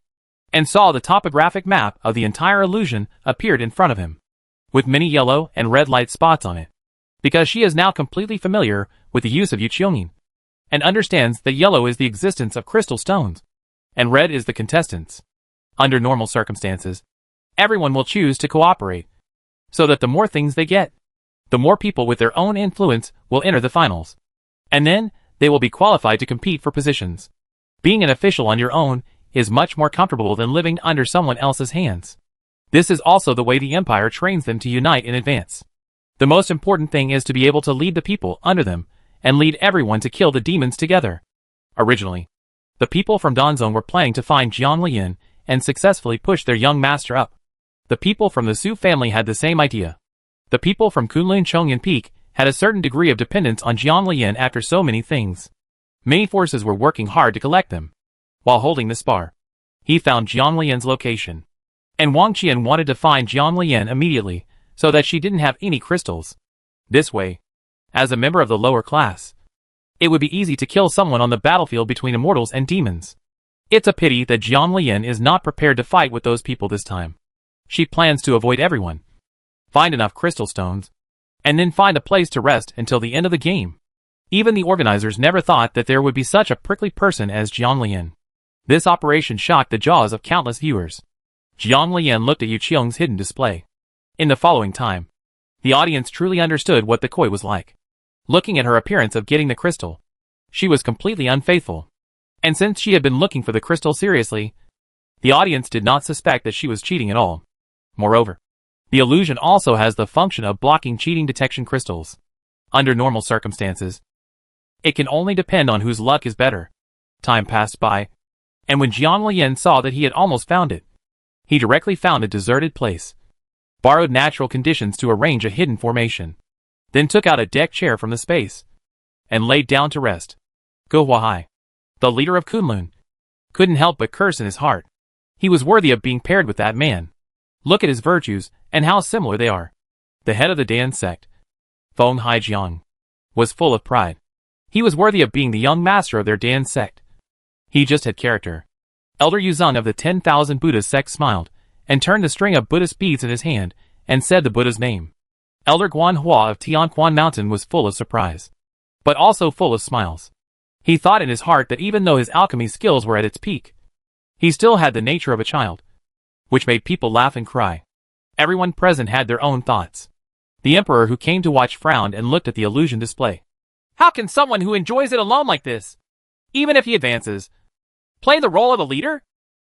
and saw the topographic map of the entire illusion appeared in front of him, with many yellow and red light spots on it. Because she is now completely familiar with the use of Yu Qiuyin, and understands that yellow is the existence of crystal stones, and red is the contestants. Under normal circumstances, everyone will choose to cooperate, so that the more things they get, the more people with their own influence will enter the finals. And then, they will be qualified to compete for positions. Being an official on your own is much more comfortable than living under someone else's hands. This is also the way the Empire trains them to unite in advance. The most important thing is to be able to lead the people under them, and lead everyone to kill the demons together. Originally, the people from Danzong were planning to find Jiang Lian and successfully push their young master up. The people from the Su family had the same idea. The people from Kunlun Chongyan Peak had a certain degree of dependence on Jiang Lian after so many things. Many forces were working hard to collect them. While holding the spar, he found Jiang Lian's location. And Wang Qian wanted to find Jiang Lian immediately, so that she didn't have any crystals. This way, as a member of the lower class, it would be easy to kill someone on the battlefield between immortals and demons. It's a pity that Jiang Lian is not prepared to fight with those people this time. She plans to avoid everyone, find enough crystal stones, and then find a place to rest until the end of the game. Even the organizers never thought that there would be such a prickly person as Jiang Lian. This operation shocked the jaws of countless viewers. Jiang Lian looked at Yu Qiong's hidden display. In the following time, the audience truly understood what the koi was like. Looking at her appearance of getting the crystal, she was completely unfaithful. And since she had been looking for the crystal seriously, the audience did not suspect that she was cheating at all. Moreover, the illusion also has the function of blocking cheating detection crystals. Under normal circumstances, it can only depend on whose luck is better. Time passed by, and when Jiang Lian saw that he had almost found it, he directly found a deserted place, borrowed natural conditions to arrange a hidden formation, then took out a deck chair from the space, and laid down to rest. Guo Huahai, the leader of Kunlun, couldn't help but curse in his heart. He was worthy of being paired with that man. Look at his virtues, and how similar they are. The head of the Dan sect, Feng Haijiang, was full of pride. He was worthy of being the young master of their Dan sect. He just had character. Elder Yuzheng of the 10,000 Buddha sect smiled, and turned the string of Buddhist beads in his hand, and said the Buddha's name. Elder Guanhua of Tianquan Mountain was full of surprise, but also full of smiles. He thought in his heart that even though his alchemy skills were at its peak, he still had the nature of a child, which made people laugh and cry. Everyone present had their own thoughts. The emperor who came to watch frowned and looked at the illusion display. How can someone who enjoys it alone like this, even if he advances, play the role of a leader?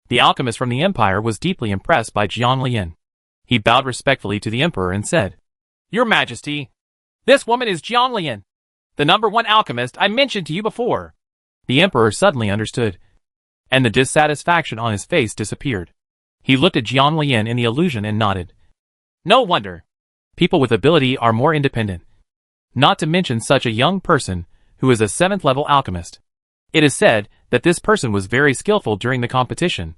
The alchemist from the empire was deeply impressed by Jiang Lian. He bowed respectfully to the emperor and said, Your Majesty, this woman is Jiang Lian, the #1 alchemist I mentioned to you before. The emperor suddenly understood, and the dissatisfaction on his face disappeared. He looked at Jiang Lian in the illusion and nodded. No wonder. People with ability are more independent. Not to mention such a young person, who is a 7th level alchemist. It is said that this person was very skillful during the competition,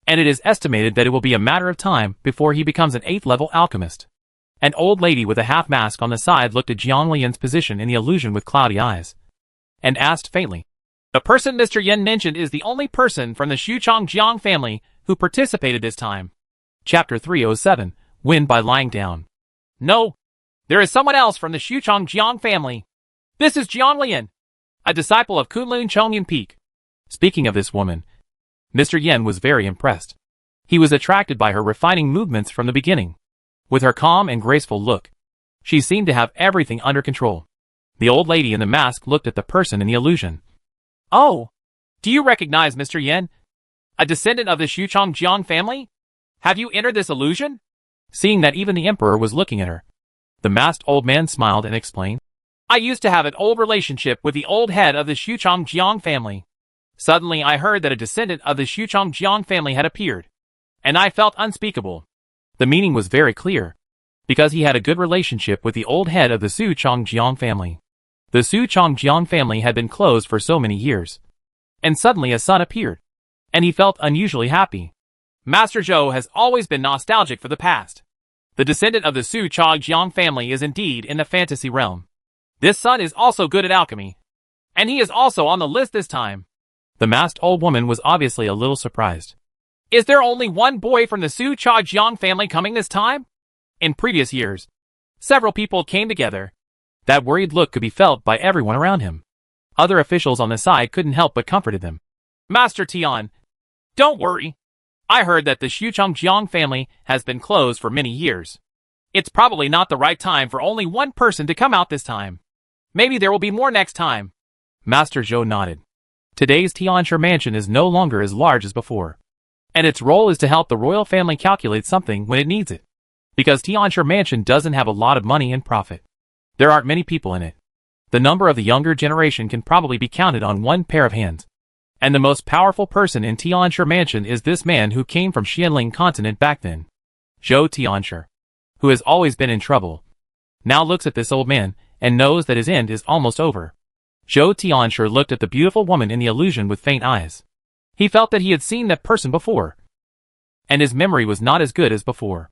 and it is estimated that it will be a matter of time before he becomes an 8th level alchemist. An old lady with a half mask on the side looked at Jiang Lian's position in the illusion with cloudy eyes, and asked faintly, The person Mr. Yen mentioned is the only person from the Xuchang Jiang family who participated this time. Chapter 307, Win by Lying Down. No, there is someone else from the Xuchang Jiang family. This is Jiang Lian, a disciple of Kunlun Chongyun Peak. Speaking of this woman, Mr. Yen was very impressed. He was attracted by her refining movements from the beginning. With her calm and graceful look, she seemed to have everything under control. The old lady in the mask looked at the person in the illusion. Oh, do you recognize Mr. Yen? A descendant of the Xuchang Jiang family? Have you entered this illusion? Seeing that even the emperor was looking at her, the masked old man smiled and explained, I used to have an old relationship with the old head of the Xuchang Jiang family. Suddenly I heard that a descendant of the Xuchang Jiang family had appeared, and I felt unspeakable. The meaning was very clear, because he had a good relationship with the old head of the Xuchang Jiang family. The Xuchang Jiang family had been closed for so many years, and suddenly a son appeared, and he felt unusually happy. Master Zhou has always been nostalgic for the past. The descendant of the Xuchang Jiang family is indeed in the fantasy realm. This son is also good at alchemy, and he is also on the list this time. The masked old woman was obviously a little surprised. Is there only one boy from the Xuchang Jiang family coming this time? In previous years, several people came together. That worried look could be felt by everyone around him. Other officials on the side couldn't help but comforted them. Master Tian, don't worry. I heard that the Xuchang Jiang family has been closed for many years. It's probably not the right time for only one person to come out this time. Maybe there will be more next time. Master Zhou nodded. Today's Tianshi mansion is no longer as large as before, and its role is to help the royal family calculate something when it needs it. Because Tianshi mansion doesn't have a lot of money and profit, there aren't many people in it. The number of the younger generation can probably be counted on one pair of hands. And the most powerful person in Tianshi mansion is this man who came from Xianling continent back then. Zhou Tianshi, who has always been in trouble, now looks at this old man and knows that his end is almost over. Zhou Tianshi looked at the beautiful woman in the illusion with faint eyes. He felt that he had seen that person before, and his memory was not as good as before.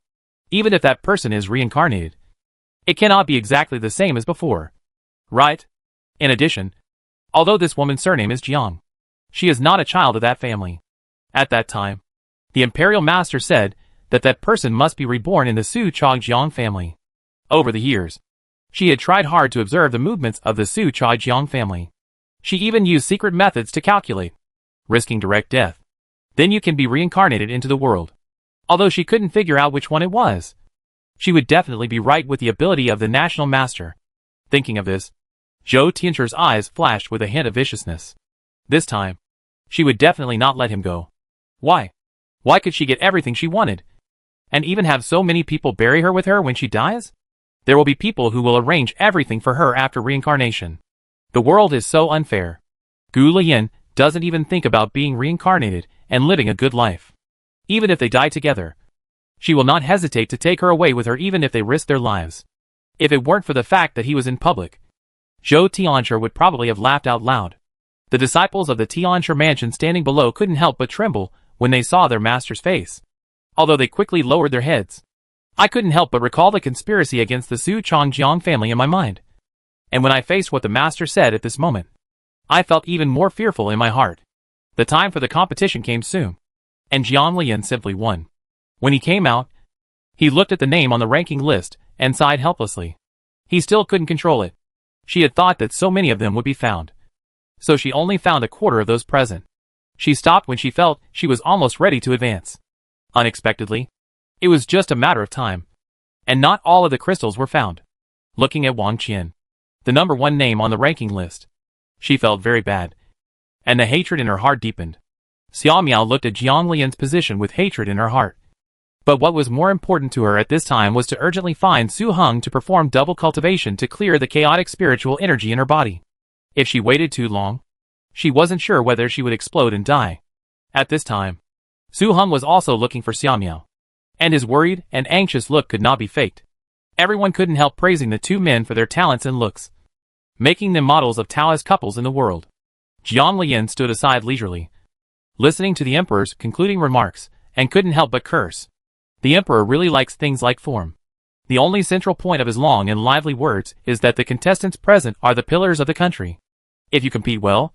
Even if that person is reincarnated, it cannot be exactly the same as before. Right? In addition, although this woman's surname is Jiang, she is not a child of that family. At that time, the imperial master said that that person must be reborn in the Xuchang Jiang family. Over the years, She had tried hard to observe the movements of the Su Chaijiang family. She even used secret methods to calculate, risking direct death. Then you can be reincarnated into the world. Although she couldn't figure out which one it was. She would definitely be right with the ability of the national master. Thinking of this, Zhou Tianchu's eyes flashed with a hint of viciousness. This time, she would definitely not let him go. Why? Why could she get everything she wanted? And even have so many people bury her with her when she dies? There will be people who will arrange everything for her after reincarnation. The world is so unfair. Gu Lian doesn't even think about being reincarnated and living a good life. Even if they die together, she will not hesitate to take her away with her even if they risk their lives. If it weren't for the fact that he was in public, Zhou Tianchu would probably have laughed out loud. The disciples of the Tianchu mansion standing below couldn't help but tremble when they saw their master's face, although they quickly lowered their heads. I couldn't help but recall the conspiracy against the Su Chongjiang family in my mind. And when I faced what the master said at this moment, I felt even more fearful in my heart. The time for the competition came soon, and Jiang Lian simply won. When he came out, he looked at the name on the ranking list and sighed helplessly. He still couldn't control it. She had thought that so many of them would be found. So she only found a quarter of those present. She stopped when she felt she was almost ready to advance. Unexpectedly, it was just a matter of time. And not all of the crystals were found. Looking at Wang Qian, the number one name on the ranking list, she felt very bad. And the hatred in her heart deepened. Xiao Miao looked at Jiang Lian's position with hatred in her heart. But what was more important to her at this time was to urgently find Su Heng to perform double cultivation to clear the chaotic spiritual energy in her body. If she waited too long, she wasn't sure whether she would explode and die. At this time, Su Heng was also looking for Xiao Miao. And his worried and anxious look could not be faked. Everyone couldn't help praising the two men for their talents and looks, making them models of Taoist couples in the world. Jiang Lian stood aside leisurely, listening to the emperor's concluding remarks, and couldn't help but curse. The emperor really likes things like form. The only central point of his long and lively words is that the contestants present are the pillars of the country. If you compete well,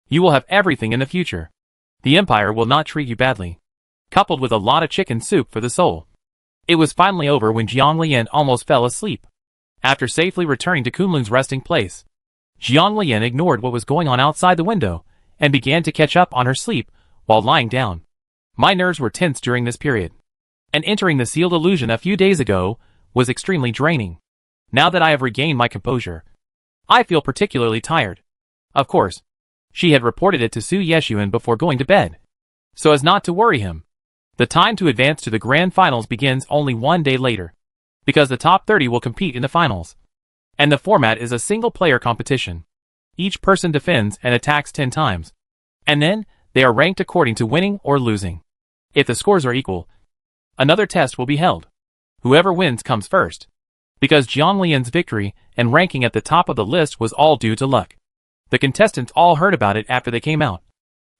you will have everything in the future. The empire will not treat you badly. Coupled with a lot of chicken soup for the soul. It was finally over when Jiang Lian almost fell asleep. After safely returning to Kunlun's resting place, Jiang Lian ignored what was going on outside the window and began to catch up on her sleep while lying down. My nerves were tense during this period. And entering the sealed illusion a few days ago was extremely draining. Now that I have regained my composure, I feel particularly tired. Of course, she had reported it to Su Yeshuan before going to bed, so as not to worry him. The time to advance to the grand finals begins only one day later, because the top 30 will compete in the finals. And the format is a single-player competition. Each person defends and attacks 10 times. And then, they are ranked according to winning or losing. If the scores are equal, another test will be held. Whoever wins comes first. Because Jiang Lian's victory and ranking at the top of the list was all due to luck. The contestants all heard about it after they came out.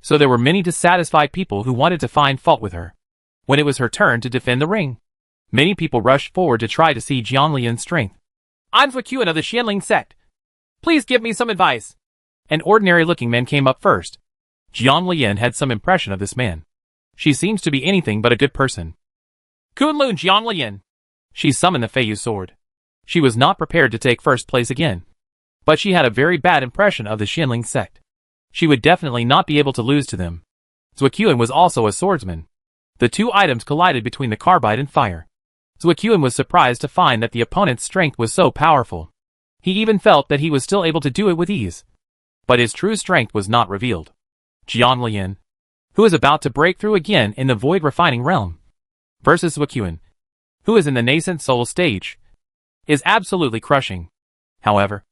So there were many dissatisfied people who wanted to find fault with her. When it was her turn to defend the ring, many people rushed forward to try to see Jiang Lian's strength. I'm Zuoquan of the Xianling sect. Please give me some advice. An ordinary-looking man came up first. Jiang Lian had some impression of this man. She seems to be anything but a good person. Kunlun Jiang Lian. She summoned the Feiyu sword. She was not prepared to take first place again. But she had a very bad impression of the Xianling sect. She would definitely not be able to lose to them. Zuoquan was also a swordsman. The two items collided between the carbide and fire. Zuoquan was surprised to find that the opponent's strength was so powerful. He even felt that he was still able to do it with ease. But his true strength was not revealed. Jiang Lian, who is about to break through again in the void refining realm, versus Zuoquan, who is in the nascent soul stage, is absolutely crushing. However,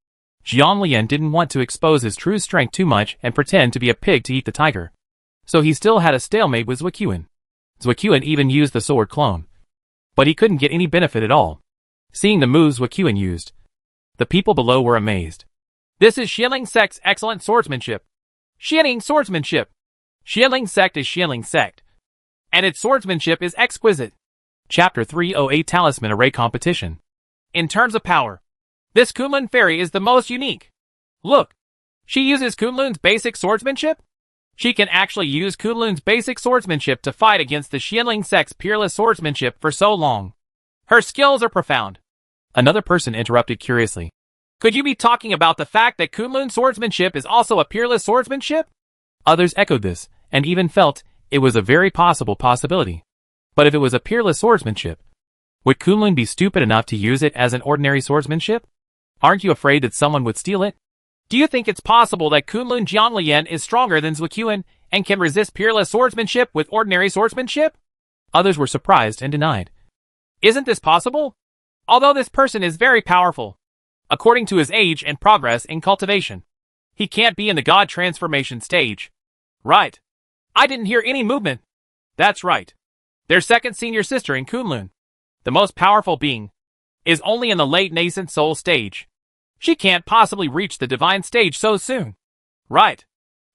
Jiang Lian didn't want to expose his true strength too much and pretend to be a pig to eat the tiger. So he still had a stalemate with Zuoquan. Zuoquan even used the sword clone. But he couldn't get any benefit at all. Seeing the moves Zuoquan used, the people below were amazed. This is Xianling sect's excellent swordsmanship. Xianling swordsmanship. Xianling sect is Xianling sect. And its swordsmanship is exquisite. Chapter 308 Talisman Array Competition. In terms of power, this Kunlun fairy is the most unique. Look, she uses Kunlun's basic swordsmanship. She can actually use Kunlun's basic swordsmanship to fight against the Xianling sect's peerless swordsmanship for so long. Her skills are profound. Another person interrupted curiously. Could you be talking about the fact that Kunlun swordsmanship is also a peerless swordsmanship? Others echoed this, and even felt it was a very possible possibility. But if it was a peerless swordsmanship, would Kunlun be stupid enough to use it as an ordinary swordsmanship? Aren't you afraid that someone would steal it? Do you think it's possible that Kunlun Jianlian is stronger than Zhuqiuan and can resist peerless swordsmanship with ordinary swordsmanship? Others were surprised and denied. Isn't this possible? Although this person is very powerful, according to his age and progress in cultivation, he can't be in the god transformation stage. Right. I didn't hear any movement. That's right. Their second senior sister in Kunlun, the most powerful being, is only in the late nascent soul stage. She can't possibly reach the divine stage so soon. Right.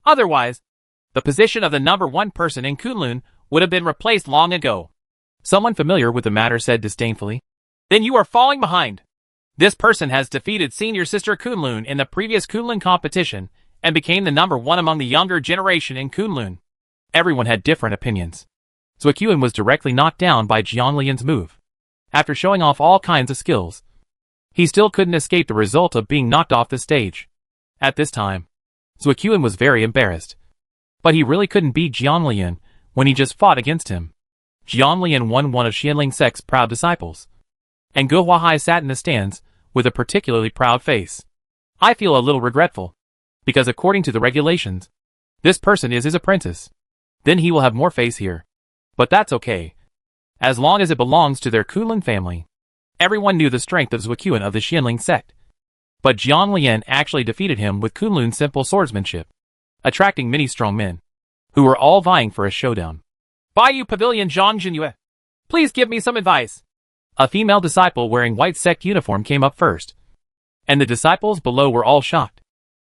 Otherwise, the position of the number one person in Kunlun would have been replaced long ago. Someone familiar with the matter said disdainfully. Then you are falling behind. This person has defeated senior sister Kunlun in the previous Kunlun competition and became the number one among the younger generation in Kunlun. Everyone had different opinions. Zhuqiuan was directly knocked down by Jianlian's move. After showing off all kinds of skills, he still couldn't escape the result of being knocked off the stage. At this time, Zhuqiuan was very embarrassed. But he really couldn't beat Jianlian when he just fought against him. Jianlian won one of Xianling sect's proud disciples. And Gu Huahai sat in the stands with a particularly proud face. I feel a little regretful, because according to the regulations, this person is his apprentice. Then he will have more face here. But that's okay, as long as it belongs to their Kunlun family. Everyone knew the strength of Zhuqiuan of the Xianling sect. But Jianlian actually defeated him with Kunlun's simple swordsmanship, attracting many strong men, who were all vying for a showdown. Bayou Pavilion Zhang Jinyue, please give me some advice. A female disciple wearing white sect uniform came up first, and the disciples below were all shocked.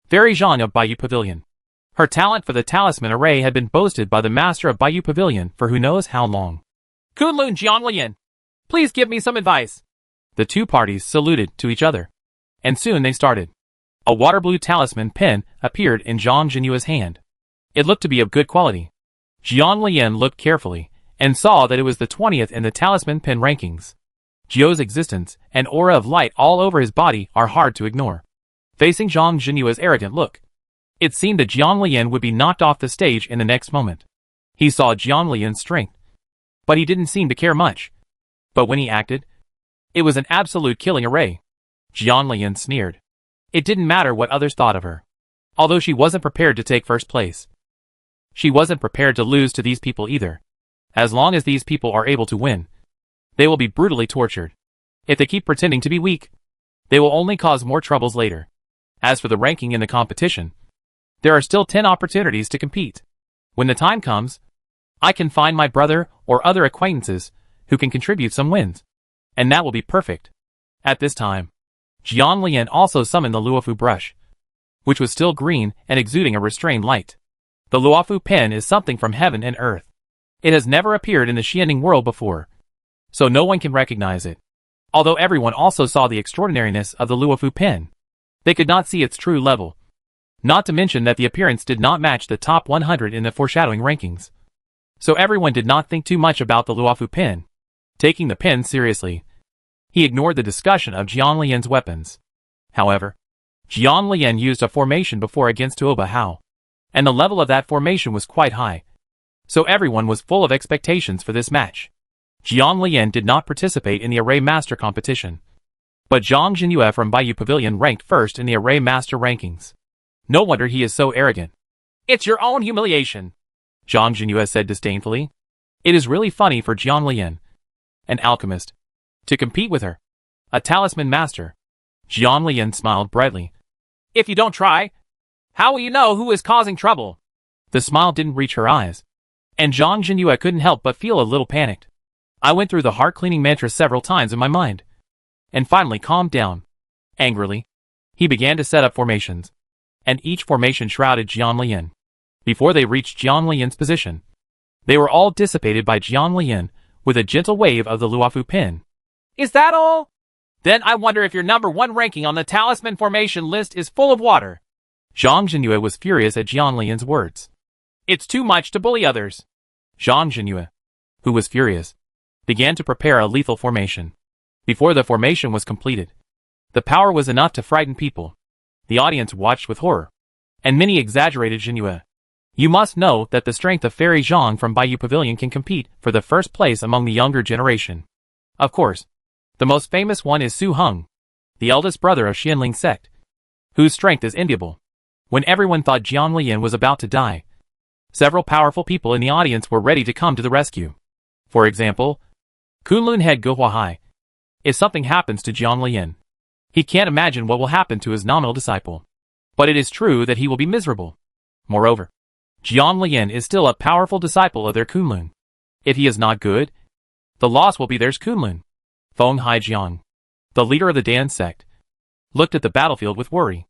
Fairy Zhang of Bayou Pavilion. Her talent for the talisman array had been boasted by the master of Bayou Pavilion for who knows how long. Kunlun Jianlian, please give me some advice. The two parties saluted to each other, and soon they started. A water blue talisman pen appeared in Zhang Jinyue's hand. It looked to be of good quality. Jianlian looked carefully, and saw that it was the 20th in the talisman pen rankings. Jiu's existence and aura of light all over his body are hard to ignore. Facing Zhang Jinyue's arrogant look, it seemed that Jianlian would be knocked off the stage in the next moment. He saw Jianlian's strength, but he didn't seem to care much. But when he acted, it was an absolute killing array. Jianlian sneered. It didn't matter what others thought of her. Although she wasn't prepared to take first place, she wasn't prepared to lose to these people either. As long as these people are able to win, they will be brutally tortured. If they keep pretending to be weak, they will only cause more troubles later. As for the ranking in the competition, there are still 10 opportunities to compete. When the time comes, I can find my brother or other acquaintances who can contribute some wins, and that will be perfect. At this time, Jianlian also summoned the Luofu brush, which was still green and exuding a restrained light. The Luofu pen is something from heaven and earth. It has never appeared in the Xianning world before, so no one can recognize it. Although everyone also saw the extraordinariness of the Luofu pen, they could not see its true level. Not to mention that the appearance did not match the top 100 in the foreshadowing rankings. So everyone did not think too much about the Luofu pen. Taking the pen seriously, he ignored the discussion of Jianlian's weapons. However, Jianlian used a formation before against Tuoba Hao, and the level of that formation was quite high. So everyone was full of expectations for this match. Jianlian did not participate in the Array Master competition, but Zhang Jinyue from Bayou Pavilion ranked first in the Array Master rankings. No wonder he is so arrogant. It's your own humiliation, Zhang Jinyue said disdainfully. It is really funny for Jianlian, an alchemist, to compete with her, a talisman master. Jianlian smiled brightly. If you don't try, how will you know who is causing trouble? The smile didn't reach her eyes, and Zhang Jinyue couldn't help but feel a little panicked. I went through the heart-cleaning mantra several times in my mind, and finally calmed down. Angrily, he began to set up formations, and each formation shrouded Jianlian. Before they reached Jianlian's position, they were all dissipated by Jianlian with a gentle wave of the Luofu pen. Is that all? Then I wonder if your number one ranking on the talisman formation list is full of water. Zhang Jinyue was furious at Jianlian's words. It's too much to bully others. Zhang Jinyue, who was furious, began to prepare a lethal formation. Before the formation was completed, the power was enough to frighten people. The audience watched with horror, and many exaggerated Jinhua. You must know that the strength of Fairy Zhang from Bayou Pavilion can compete for the first place among the younger generation. Of course, the most famous one is Su Heng, the eldest brother of Xianling sect, whose strength is enviable. When everyone thought Jiang Lian was about to die, several powerful people in the audience were ready to come to the rescue. For example, Kunlun head Ge Huahai. If something happens to Jiang Lian, he can't imagine what will happen to his nominal disciple. But it is true that he will be miserable. Moreover, Jiang Lian is still a powerful disciple of their Kunlun. If he is not good, the loss will be theirs Kunlun. Feng Haijiang, the leader of the Dan sect, looked at the battlefield with worry.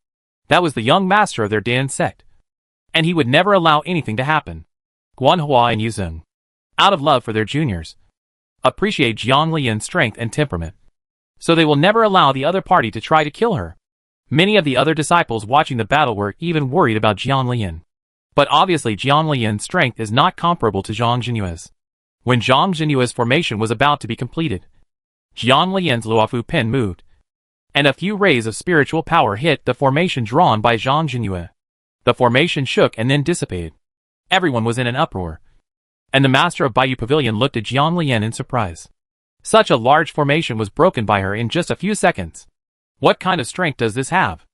That was the young master of their Dan sect, and he would never allow anything to happen. Guanhua and Yuzheng, out of love for their juniors, appreciate Jiang Lian's strength and temperament, so they will never allow the other party to try to kill her. Many of the other disciples watching the battle were even worried about Jiang Lian. But obviously Jiang Lian's strength is not comparable to Zhang Jinhua's. When Zhang Jinhua's formation was about to be completed, Jiang Lian's Luofu pen moved, and a few rays of spiritual power hit the formation drawn by Zhang Jinhua. The formation shook and then dissipated. Everyone was in an uproar, and the master of Bayou Pavilion looked at Jiang Lian in surprise. Such a large formation was broken by her in just a few seconds. What kind of strength does this have?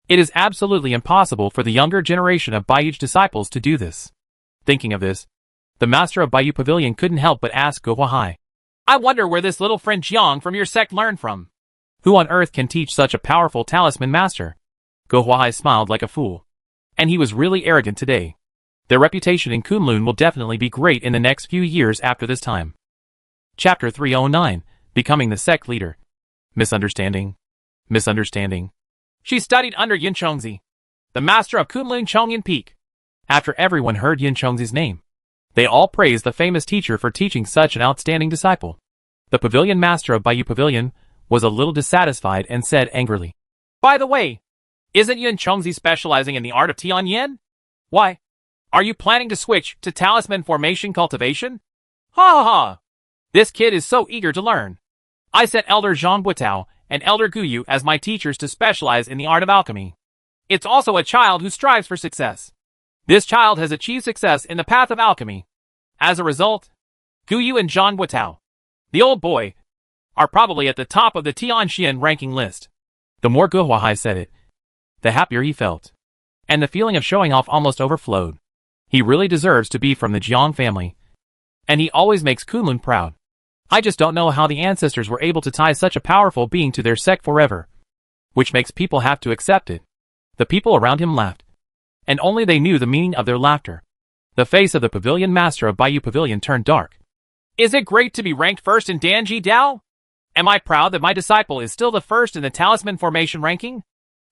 It is absolutely impossible for the younger generation of Bayou's disciples to do this. Thinking of this, the master of Bayou Pavilion couldn't help but ask Ge Huahai, I wonder where this little friend Jiang from your sect learned from. who on earth can teach such a powerful talisman master? Ge Huahai smiled like a fool. And he was really arrogant today. Their reputation in Kunlun will definitely be great in the next few years after this time. Chapter 309, Becoming the Sect Leader. Misunderstanding. Misunderstanding. She studied under Yin Chongzi, the master of Kunlun Chongyan Peak. After everyone heard Yin Chongzi's name, they all praised the famous teacher for teaching such an outstanding disciple. The pavilion master of Bayou Pavilion was a little dissatisfied and said angrily, By the way, isn't Yin Chongzi specializing in the art of Tianyan? Why? Are you planning to switch to talisman formation cultivation? Ha ha ha! This kid is so eager to learn. I set Elder Zhang Buitao and Elder Guyu as my teachers to specialize in the art of alchemy. It's also a child who strives for success. This child has achieved success in the path of alchemy. As a result, Guyu and Zhang Buitao, the old boy, are probably at the top of the Tianxian ranking list. The more Ge Huahai said it, the happier he felt. And the feeling of showing off almost overflowed. He really deserves to be from the Jiang family. And he always makes Kunlun proud. I just don't know how the ancestors were able to tie such a powerful being to their sect forever. Which makes people have to accept it. The people around him laughed. And only they knew the meaning of their laughter. The face of the pavilion master of Bayou Pavilion turned dark. Is it great to be ranked first in Danji Dao? Am I proud that my disciple is still the first in the talisman formation ranking?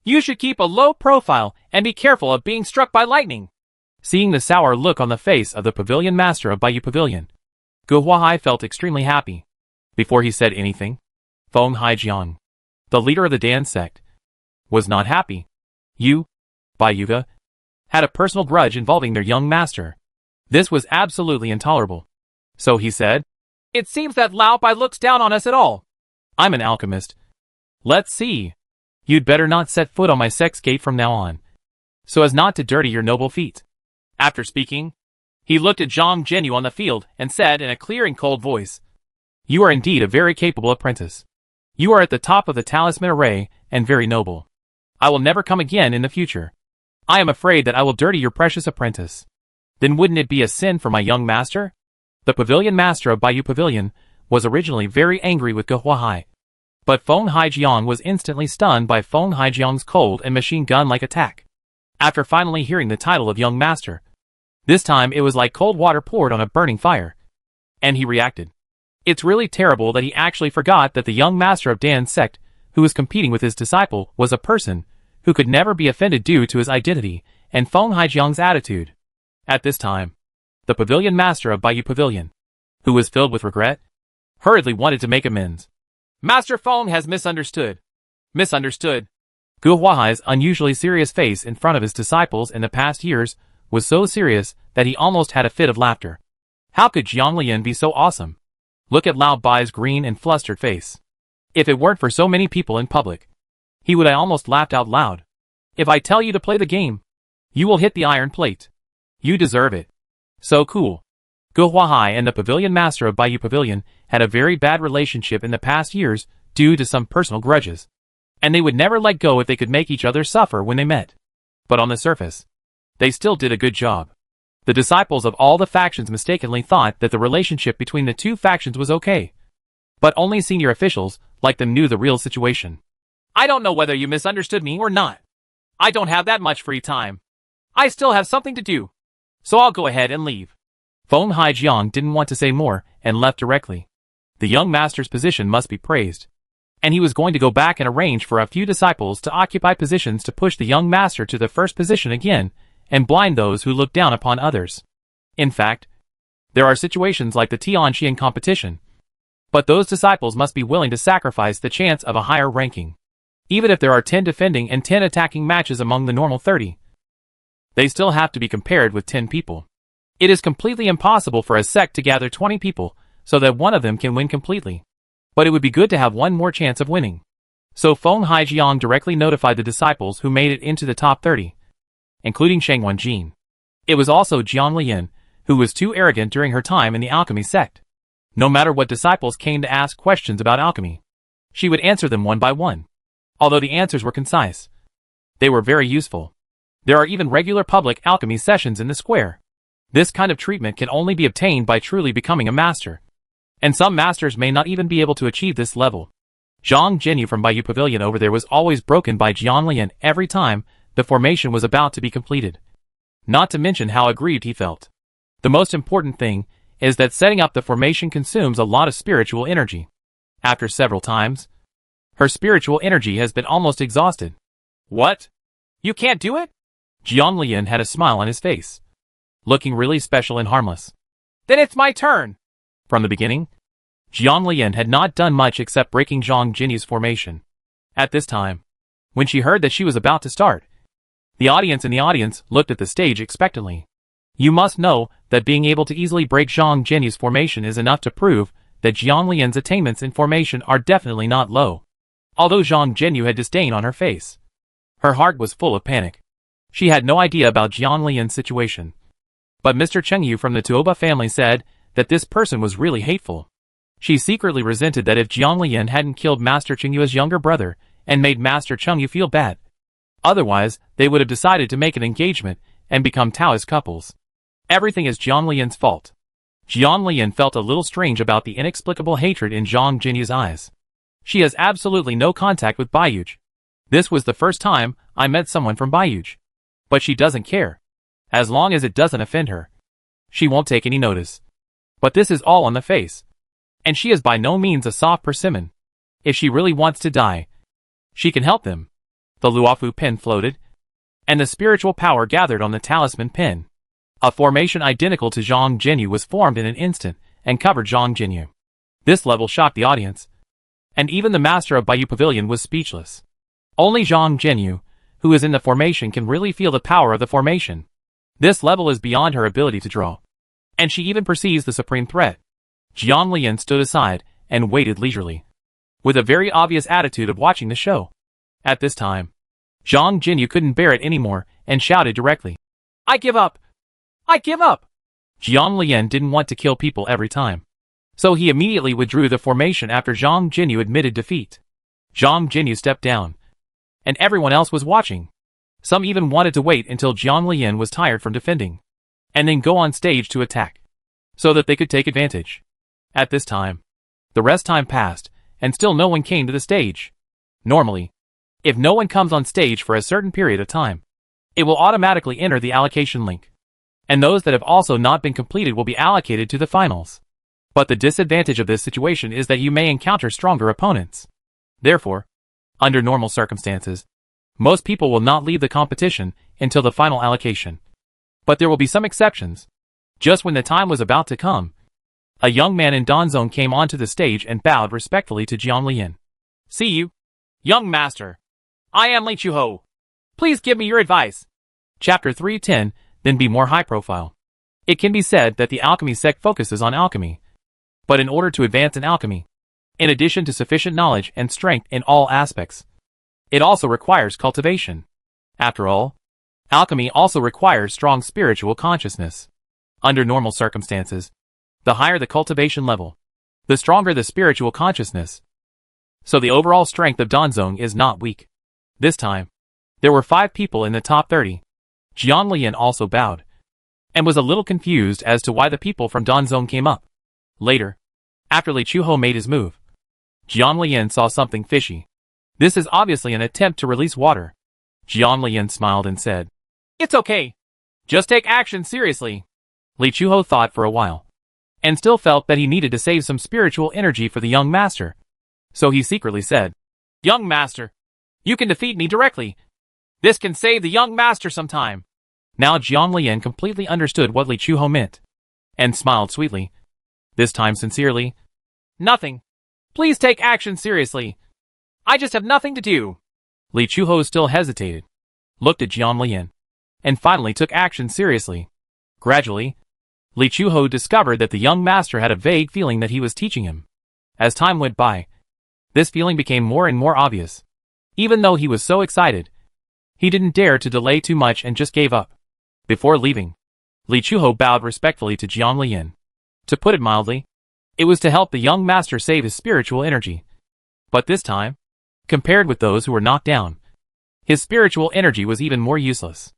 You should keep a low profile and be careful of being struck by lightning. Seeing the sour look on the face of the pavilion master of Bayou Pavilion, Ge Huahai felt extremely happy. Before he said anything, Feng Haijiang, the leader of the Dan sect, was not happy. You, Bayuga, had a personal grudge involving their young master. This was absolutely intolerable. So he said, It seems that Lao Bai looks down on us at all. I'm an alchemist. Let's see. You'd better not set foot on my sect's gate from now on, so as not to dirty your noble feet. After speaking, he looked at Zhang Jinyu on the field and said in a clear and cold voice, You are indeed a very capable apprentice. You are at the top of the talisman array and very noble. I will never come again in the future. I am afraid that I will dirty your precious apprentice. Then wouldn't it be a sin for my young master? The pavilion master of Bayou Pavilion was originally very angry with Ge Huahai. But Feng Haijiang was instantly stunned by Feng Haijiang's cold and machine gun-like attack. After finally hearing the title of young master, this time it was like cold water poured on a burning fire. And he reacted. It's really terrible that he actually forgot that the young master of Dan's sect, who was competing with his disciple, was a person who could never be offended due to his identity and Feng Haijiang's attitude. At this time, the pavilion master of Bayou Pavilion, who was filled with regret, hurriedly wanted to make amends. Master Feng has misunderstood. Misunderstood. Ge Huahai's unusually serious face in front of his disciples in the past years was so serious that he almost had a fit of laughter. How could Jiang Lian be so awesome? Look at Lao Bai's green and flustered face. If it weren't for so many people in public, he would. I almost laughed out loud. If I tell you to play the game, you will hit the iron plate. You deserve it. So cool. Gu Huahai and the pavilion master of Bayou Pavilion had a very bad relationship in the past years due to some personal grudges. And they would never let go if they could make each other suffer when they met. But on the surface, they still did a good job. The disciples of all the factions mistakenly thought that the relationship between the two factions was okay. But only senior officials like them knew the real situation. I don't know whether you misunderstood me or not. I don't have that much free time. I still have something to do. So I'll go ahead and leave. Feng Haijiang didn't want to say more and left directly. The young master's position must be praised. And he was going to go back and arrange for a few disciples to occupy positions to push the young master to the first position again and blind those who look down upon others. In fact, there are situations like the Tianqian competition. But those disciples must be willing to sacrifice the chance of a higher ranking. Even if there are 10 defending and 10 attacking matches among the normal 30, they still have to be compared with 10 people. It is completely impossible for a sect to gather 20 people so that one of them can win completely. But it would be good to have one more chance of winning. So Feng Haijiang directly notified the disciples who made it into the top 30, including Shang Wenjin. It was also Jiang Lian, who was too arrogant during her time in the alchemy sect. No matter what disciples came to ask questions about alchemy, she would answer them one by one. Although the answers were concise, they were very useful. There are even regular public alchemy sessions in the square. This kind of treatment can only be obtained by truly becoming a master. And some masters may not even be able to achieve this level. Zhang Jinyu from Bayou Pavilion over there was always broken by Jiang Lian every time the formation was about to be completed. Not to mention how aggrieved he felt. The most important thing is that setting up the formation consumes a lot of spiritual energy. After several times, her spiritual energy has been almost exhausted. What? You can't do it? Jiang Lian had a smile on his face, looking really special and harmless. Then it's my turn! From the beginning, Jiang Lian had not done much except breaking Zhang Jinyu's formation. At this time, when she heard that she was about to start, the audience looked at the stage expectantly. You must know that being able to easily break Zhang Jinyu's formation is enough to prove that Jiang Lian's attainments in formation are definitely not low. Although Zhang Jinyu had disdain on her face, her heart was full of panic. She had no idea about Jiang Lian's situation. But Mr. Chengyu from the Tuoba family said that this person was really hateful. She secretly resented that if Jiang Lian hadn't killed Master Chengyu's younger brother and made Master Chengyu feel bad. Otherwise, they would have decided to make an engagement and become Taoist couples. Everything is Jiang Lian's fault. Jiang Lian felt a little strange about the inexplicable hatred in Zhang Jinyu's eyes. She has absolutely no contact with Baiyuj. This was the first time I met someone from Baiyuj. But she doesn't care. As long as it doesn't offend her, she won't take any notice. But this is all on the face. And she is by no means a soft persimmon. If she really wants to die, she can help them. The Luofu pin floated, and the spiritual power gathered on the talisman pin. A formation identical to Zhang Jinyu was formed in an instant and covered Zhang Jinyu. This level shocked the audience, and even the master of Bayou Pavilion was speechless. Only Zhang Jinyu, who is in the formation, can really feel the power of the formation. This level is beyond her ability to draw. And she even perceives the supreme threat. Jiang Lian stood aside and waited leisurely, with a very obvious attitude of watching the show. At this time, Zhang Jinyu couldn't bear it anymore and shouted directly, "I give up! I give up!" Jiang Lian didn't want to kill people every time, so he immediately withdrew the formation after Zhang Jinyu admitted defeat. Zhang Jinyu stepped down, and everyone else was watching. Some even wanted to wait until Jiang Lian was tired from defending, and then go on stage to attack, so that they could take advantage. At this time, the rest time passed, and still no one came to the stage. Normally, if no one comes on stage for a certain period of time, it will automatically enter the allocation link, and those that have also not been completed will be allocated to the finals. But the disadvantage of this situation is that you may encounter stronger opponents. Therefore, under normal circumstances, most people will not leave the competition until the final allocation. But there will be some exceptions. Just when the time was about to come, a young man in Danzong came onto the stage and bowed respectfully to Jiang Lian. "See you, young master. I am Li Chuho. Please give me your advice." Chapter 310, then be more high profile. It can be said that the alchemy sect focuses on alchemy. But in order to advance in alchemy, In addition to sufficient knowledge and strength in all aspects, it also requires cultivation. After all, alchemy also requires strong spiritual consciousness. Under normal circumstances, the higher the cultivation level, the stronger the spiritual consciousness. So the overall strength of Danzong is not weak. This time, there were 5 people in the top 30. Jiang Lian also bowed, and was a little confused as to why the people from Danzong came up. Later, after Li Chuho made his move, Jiang Lian saw something fishy. This is obviously an attempt to release water. Jiang Lian smiled and said, "It's okay. Just take action seriously." Li Chuho thought for a while, and still felt that he needed to save some spiritual energy for the young master. So he secretly said, "Young master, you can defeat me directly. This can save the young master some time." Now Jiang Lian completely understood what Li Chuho meant, and smiled sweetly, this time sincerely. "Nothing. Please take action seriously. I just have nothing to do." Li Chuho still hesitated, looked at Jiang Lian, and finally took action seriously. Gradually, Li Chuho discovered that the young master had a vague feeling that he was teaching him. As time went by, this feeling became more and more obvious. Even though he was so excited, he didn't dare to delay too much and just gave up. Before leaving, Li Chuho bowed respectfully to Jiang Lian. To put it mildly, it was to help the young master save his spiritual energy. But this time, compared with those who were knocked down, his spiritual energy was even more useless.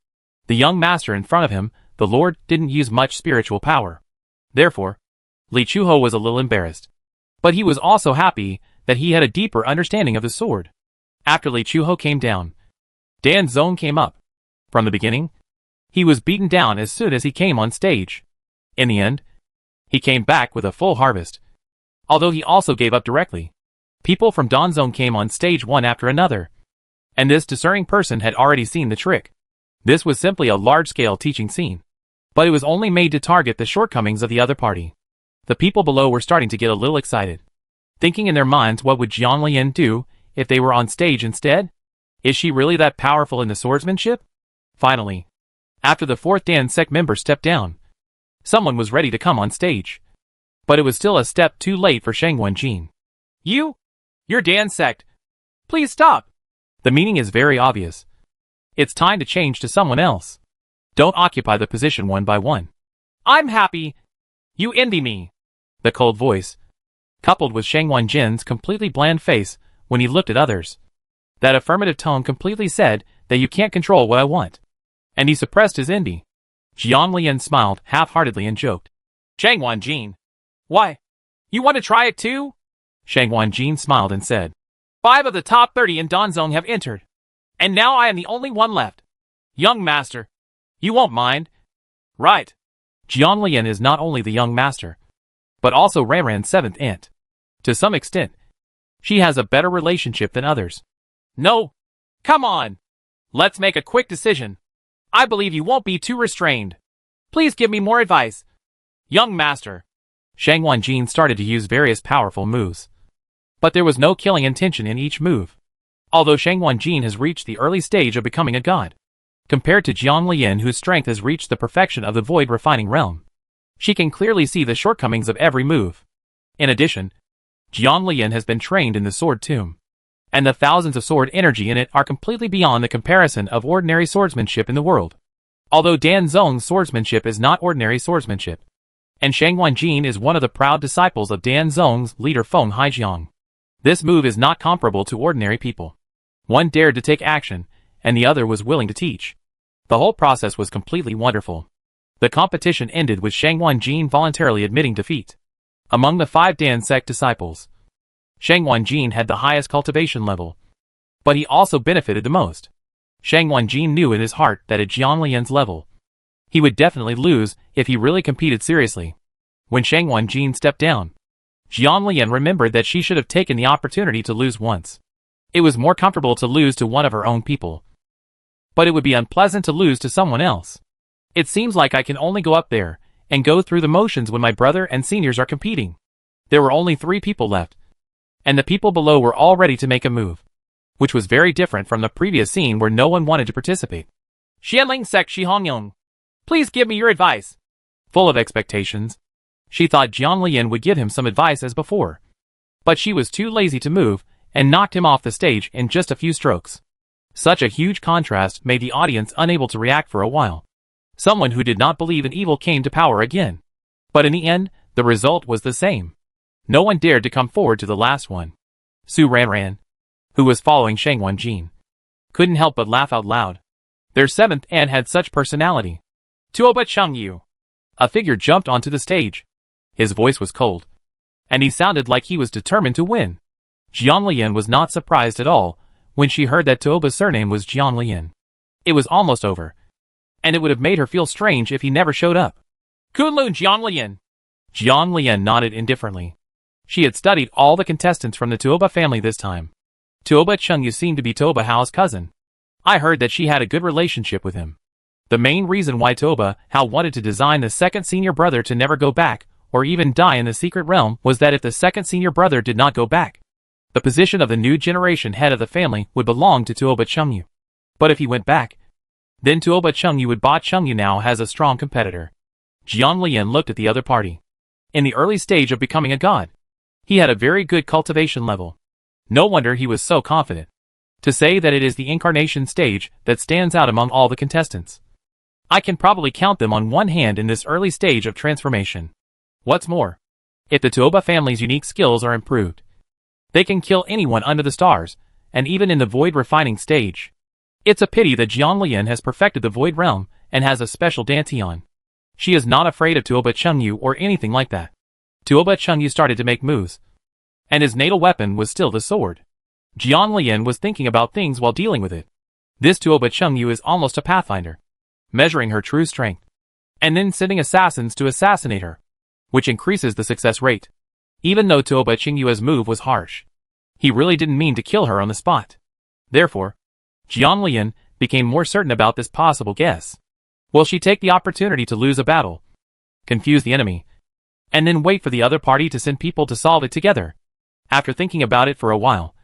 The young master in front of him, the Lord, didn't use much spiritual power. Therefore, Li Chuho was a little embarrassed. But he was also happy that he had a deeper understanding of the sword. After Li Chuho came down, Dan Zong came up. From the beginning, he was beaten down as soon as he came on stage. In the end, he came back with a full harvest. Although he also gave up directly. People from Danzong came on stage one after another. And this discerning person had already seen the trick. This was simply a large-scale teaching scene. But it was only made to target the shortcomings of the other party. The people below were starting to get a little excited, thinking in their minds, what would Jiang Lian do if they were on stage instead? Is she really that powerful in the swordsmanship? Finally, after the 4th Dan sect member stepped down, someone was ready to come on stage. But it was still a step too late for Shang Wenjin. You're Dan sect. Please stop." The meaning is very obvious. It's time to change to someone else. Don't occupy the position one by one. "I'm happy. You envy me." The cold voice, coupled with Shang Wenjin's completely bland face when he looked at others. That affirmative tone completely said that you can't control what I want. And he suppressed his envy. Jiang Lian smiled half-heartedly and joked. "Shang Wenjin. Why? You want to try it too?" Shang Wenjin smiled and said, 5 of the top 30 in Danzong have entered. And now I am the only one left. Young master. You won't mind, right?" Jiang Lian is not only the young master, but also Ranran's 7th aunt. To some extent, she has a better relationship than others. "No. Come on. Let's make a quick decision. I believe you won't be too restrained. Please give me more advice, young master." Shang Wenjin started to use various powerful moves. But there was no killing intention in each move. Although Shang Wenjin has reached the early stage of becoming a god, compared to Jiang Lian, whose strength has reached the perfection of the void refining realm, she can clearly see the shortcomings of every move. In addition, Jiang Lian has been trained in the sword tomb, and the thousands of sword energy in it are completely beyond the comparison of ordinary swordsmanship in the world. Although Dan Zong's swordsmanship is not ordinary swordsmanship, and Shang Wenjin is one of the proud disciples of Dan Zong's leader Feng Haijiang, this move is not comparable to ordinary people. One dared to take action, and the other was willing to teach. The whole process was completely wonderful. The competition ended with Shang Wenjin voluntarily admitting defeat. Among the 5 Dan sect disciples, Shang Wenjin had the highest cultivation level, but he also benefited the most. Shang Wenjin knew in his heart that at Jiang Lian's level, he would definitely lose if he really competed seriously. When Shang Wenjin stepped down, Jiang Lian remembered that she should have taken the opportunity to lose once. It was more comfortable to lose to one of her own people. But it would be unpleasant to lose to someone else. It seems like I can only go up there and go through the motions when my brother and seniors are competing. There were only 3 people left, and the people below were all ready to make a move, which was very different from the previous scene where no one wanted to participate. "Xianling sect Shi Hongyong. Please give me your advice." Full of expectations, she thought Jiang Lian would give him some advice as before. But she was too lazy to move, and knocked him off the stage in just a few strokes. Such a huge contrast made the audience unable to react for a while. Someone who did not believe in evil came to power again. But in the end, the result was the same. No one dared to come forward to the last one. Su Ran, who was following Shang Wenjin, couldn't help but laugh out loud. Their seventh aunt had such personality. Tuoba Chengyu. A figure jumped onto the stage. His voice was cold, and he sounded like he was determined to win. Jiang Lian was not surprised at all when she heard that Tuoba's surname was Jiang Lian. It was almost over, and it would have made her feel strange if he never showed up. Kunlun Jiang Lian. Jiang Lian nodded indifferently. She had studied all the contestants from the Tuoba family this time. Tuoba Chengyu seemed to be Tuoba Hao's cousin. I heard that she had a good relationship with him. The main reason why Tuoba Hao wanted to design the second senior brother to never go back, or even die in the secret realm, was that if the second senior brother did not go back, the position of the new generation head of the family would belong to Tuoba Chengyu. But if he went back, then Tuoba Chengyu would. Ba Chengyu now has a strong competitor. Jiang Lian looked at the other party. In the early stage of becoming a god, he had a very good cultivation level. No wonder he was so confident. To say that it is the incarnation stage that stands out among all the contestants. I can probably count them on one hand in this early stage of transformation. What's more, if the Tuoba family's unique skills are improved, they can kill anyone under the stars, and even in the void refining stage. It's a pity that Jiang Lian has perfected the void realm and has a special dantian. She is not afraid of Tuoba Chengyu or anything like that. Tuoba Chengyu started to make moves, and his natal weapon was still the sword. Jiang Lian was thinking about things while dealing with it. This Tuoba Chengyu is almost a pathfinder, measuring her true strength, and then sending assassins to assassinate her, which increases the success rate. Even though Tuoba Chengyu's move was harsh, he really didn't mean to kill her on the spot. Therefore, Jiang Lian became more certain about this possible guess. Will she take the opportunity to lose a battle, confuse the enemy, and then wait for the other party to send people to solve it together? After thinking about it for a while,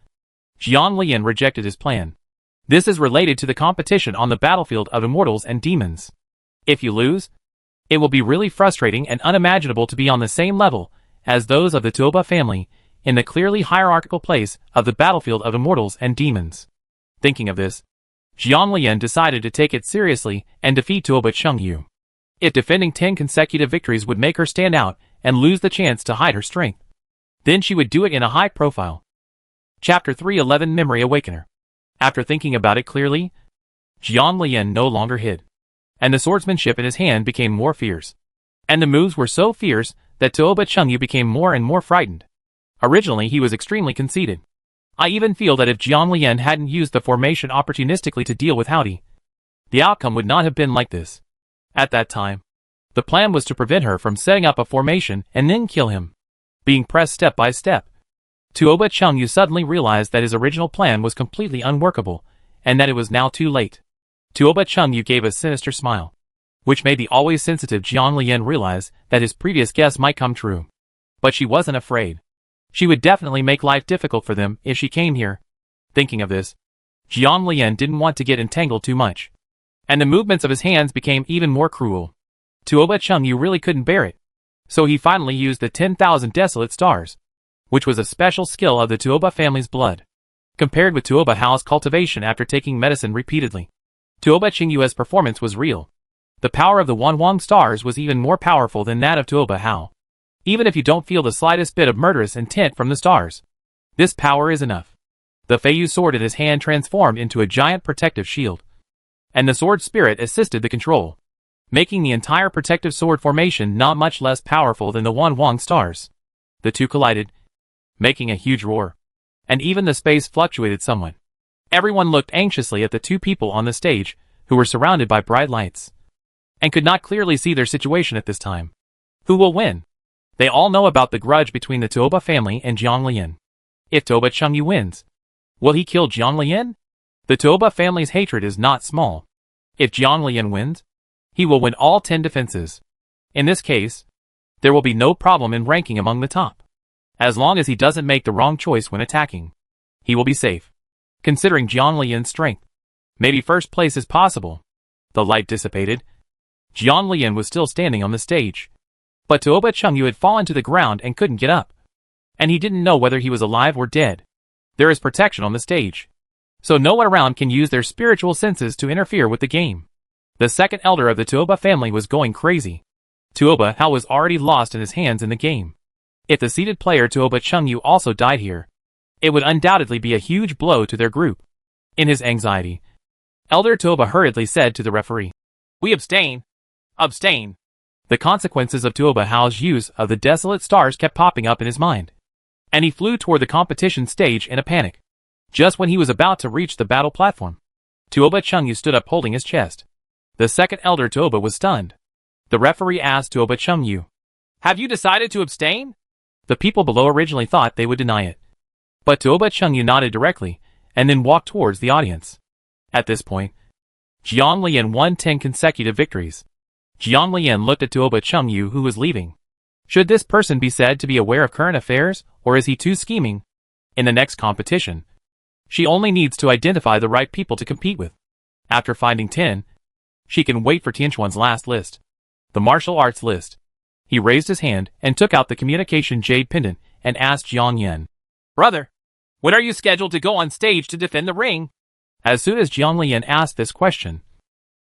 Jiang Lian rejected his plan. This is related to the competition on the battlefield of immortals and demons. If you lose, it will be really frustrating and unimaginable to be on the same level as those of the Tuoba family in the clearly hierarchical place of the battlefield of immortals and demons. Thinking of this, Jiang Lian decided to take it seriously and defeat Tuoba Chengyu. If defending 10 consecutive victories would make her stand out and lose the chance to hide her strength, then she would do it in a high profile. Chapter 311 Memory Awakener. After thinking about it clearly, Jiang Lian no longer hid, and the swordsmanship in his hand became more fierce. And the moves were so fierce that Tuoba Chengyu became more and more frightened. Originally he was extremely conceited. I even feel that if Jiang Lian hadn't used the formation opportunistically to deal with Howdy, the outcome would not have been like this. At that time, the plan was to prevent her from setting up a formation and then kill him, being pressed step by step. Tuoba Chengyu suddenly realized that his original plan was completely unworkable, and that it was now too late. Tuoba Chengyu gave a sinister smile, which made the always sensitive Jiang Lian realize that his previous guess might come true. But she wasn't afraid. She would definitely make life difficult for them if she came here. Thinking of this, Jiang Lian didn't want to get entangled too much, and the movements of his hands became even more cruel. Tuoba Chengyu really couldn't bear it, so he finally used the 10,000 desolate stars, which was a special skill of the Tuoba family's blood. Compared with Tuoba Hao's cultivation after taking medicine repeatedly, Tuoba Chengyu's performance was real. The power of the Wanwang stars was even more powerful than that of Tuoba Hao. Even if you don't feel the slightest bit of murderous intent from the stars, this power is enough. The Feiyu sword in his hand transformed into a giant protective shield, and the sword spirit assisted the control, making the entire protective sword formation not much less powerful than the Wanwang stars. The two collided, making a huge roar, and even the space fluctuated somewhat. Everyone looked anxiously at the two people on the stage, who were surrounded by bright lights, and could not clearly see their situation at this time. Who will win? They all know about the grudge between the Tuoba family and Jiang Lian. If Tuoba Chengyu wins, will he kill Jiang Lian? The Tuoba family's hatred is not small. If Jiang Lian wins, he will win all 10 defenses. In this case, there will be no problem in ranking among the top. As long as he doesn't make the wrong choice when attacking, he will be safe. Considering Jiang Lian's strength, maybe first place is possible. The light dissipated. Jiang Lian was still standing on the stage, but Tuoba Chengyu had fallen to the ground and couldn't get up. and he didn't know whether he was alive or dead. There is protection on the stage, so no one around can use their spiritual senses to interfere with the game. The second elder of the Tuoba family was going crazy. Tuoba Hao was already lost in his hands in the game. If the seated player Tuoba Chengyu also died here, it would undoubtedly be a huge blow to their group. In his anxiety, Elder Tuoba hurriedly said to the referee, "We abstain. Abstain." The consequences of Tuoba Hao's use of the desolate stars kept popping up in his mind, and he flew toward the competition stage in a panic. Just when he was about to reach the battle platform, Tuoba Chengyu stood up holding his chest. The second elder Tuoba was stunned. The referee asked Tuoba Chengyu, "Have you decided to abstain?" The people below originally thought they would deny it, but Tuoba Chengyu nodded directly and then walked towards the audience. At this point, Jiang Lian won 10 consecutive victories. Jiang Lian looked at Tuoba Chengyu, who was leaving. Should this person be said to be aware of current affairs, or is he too scheming? In the next competition, she only needs to identify the right people to compete with. After finding 10, she can wait for Tianquan's last list, the martial arts list. He raised his hand and took out the communication jade pendant and asked Jiang Yan, "Brother, when are you scheduled to go on stage to defend the ring?" As soon as Jiang Lian asked this question,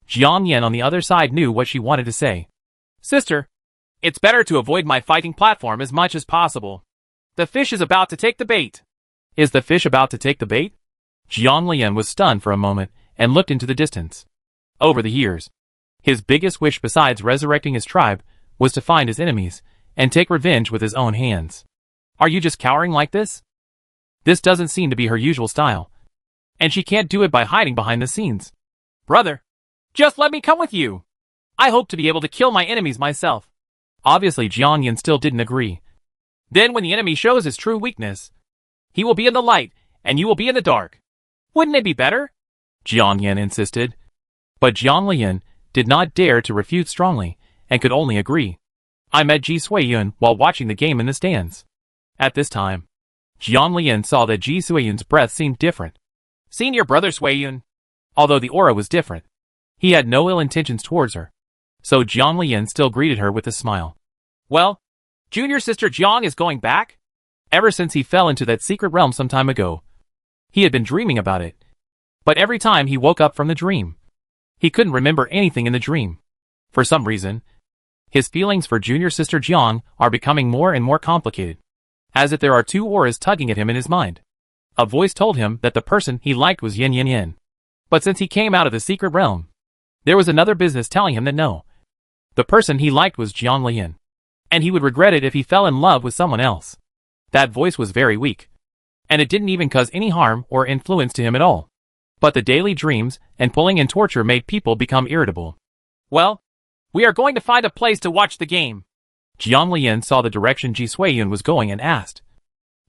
Jiang Yan on the other side knew what she wanted to say. "Sister, it's better to avoid my fighting platform as much as possible. The fish is about to take the bait." Is the fish about to take the bait? Jiang Lian was stunned for a moment and looked into the distance. Over the years, his biggest wish besides resurrecting his tribe was to find his enemies and take revenge with his own hands. Are you just cowering like this? This doesn't seem to be her usual style, and she can't do it by hiding behind the scenes. "Brother, just let me come with you. I hope to be able to kill my enemies myself." Obviously, Jiang Yan still didn't agree. "Then when the enemy shows his true weakness, he will be in the light, and you will be in the dark. Wouldn't it be better?" Jiang Yan insisted. But Jiang Lian did not dare to refute strongly, and could only agree. I met Ji Suiyun while watching the game in the stands. At this time, Jiang Lian saw that Ji Suiyun's breath seemed different. Senior brother Suiyun. Although the aura was different, he had no ill intentions towards her, so Jiang Lian still greeted her with a smile. "Well, junior sister Jiang is going back?" Ever since he fell into that secret realm some time ago, he had been dreaming about it. But every time he woke up from the dream, he couldn't remember anything in the dream. For some reason, his feelings for junior sister Jiang are becoming more and more complicated, as if there are two auras tugging at him in his mind. A voice told him that the person he liked was Yin Yin Yin. But since he came out of the secret realm, there was another business telling him that no. The person he liked was Jiang Lian, and he would regret it if he fell in love with someone else. That voice was very weak, and it didn't even cause any harm or influence to him at all. But the daily dreams and pulling and torture made people become irritable. "Well, we are going to find a place to watch the game." Jiang Lian saw the direction Ji Suiyun was going and asked,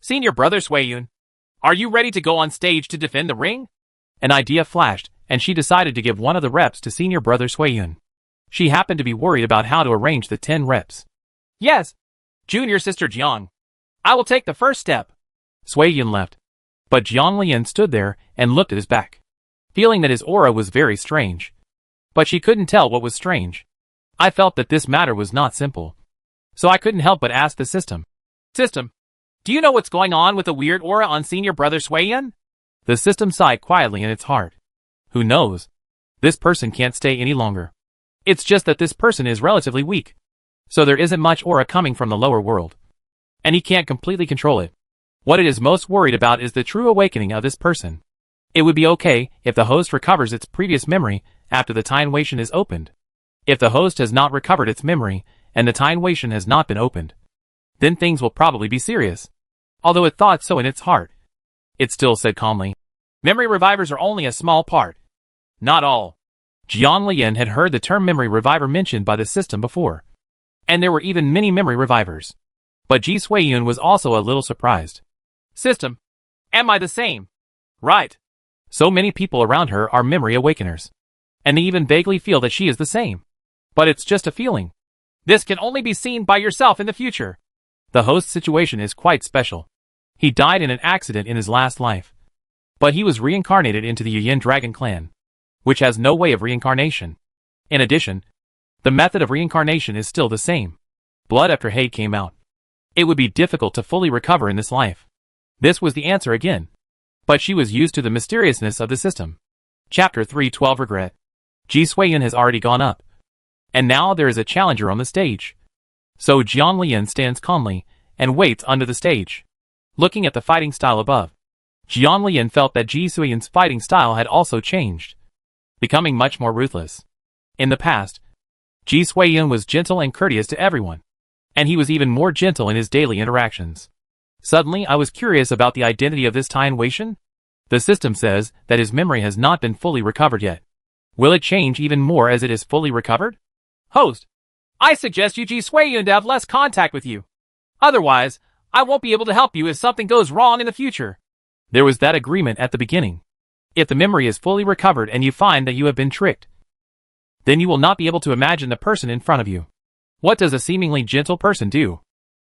"Senior brother Suiyun, are you ready to go on stage to defend the ring?" An idea flashed, and she decided to give one of the reps to senior brother Suiyun. She happened to be worried about how to arrange the 10 reps. "Yes, junior sister Jiang. I will take the first step." Suiyun left, but Jiang Lian stood there and looked at his back, feeling that his aura was very strange. But she couldn't tell what was strange. I felt that this matter was not simple, so I couldn't help but ask the system. "System, do you know what's going on with the weird aura on senior brother Suiyun?" The system sighed quietly in its heart. Who knows? This person can't stay any longer. It's just that this person is relatively weak, so there isn't much aura coming from the lower world, and he can't completely control it. What it is most worried about is the true awakening of this person. It would be okay if the host recovers its previous memory after the Time Wation is opened. If the host has not recovered its memory and the Time Wation has not been opened, then things will probably be serious. Although it thought so in its heart, it still said calmly, "Memory revivers are only a small part. Not all." Jiang Lian had heard the term memory reviver mentioned by the system before, and there were even many memory revivers. But Ji Suiyun was also a little surprised. "System, am I the same?" "Right." So many people around her are memory awakeners, and they even vaguely feel that she is the same. But it's just a feeling. This can only be seen by yourself in the future. The host's situation is quite special. He died in an accident in his last life, but he was reincarnated into the Yin Dragon clan, which has no way of reincarnation. In addition, the method of reincarnation is still the same. Blood after hate came out. It would be difficult to fully recover in this life. This was the answer again. But she was used to the mysteriousness of the system. Chapter 3:12 Regret. Ji Suiyun has already gone up. And now there is a challenger on the stage. So Jiang Lian stands calmly and waits under the stage. Looking at the fighting style above, Jiang Lian felt that Ji Suiyun's fighting style had also changed, becoming much more ruthless. In the past, Ji Suiyun was gentle and courteous to everyone, and he was even more gentle in his daily interactions. Suddenly I was curious about the identity of this Tian Weishan. The system says that his memory has not been fully recovered yet. Will it change even more as it is fully recovered? Host, I suggest you Ji Suiyun to have less contact with you. Otherwise, I won't be able to help you if something goes wrong in the future. There was that agreement at the beginning. If the memory is fully recovered and you find that you have been tricked, then you will not be able to imagine the person in front of you. What does a seemingly gentle person do?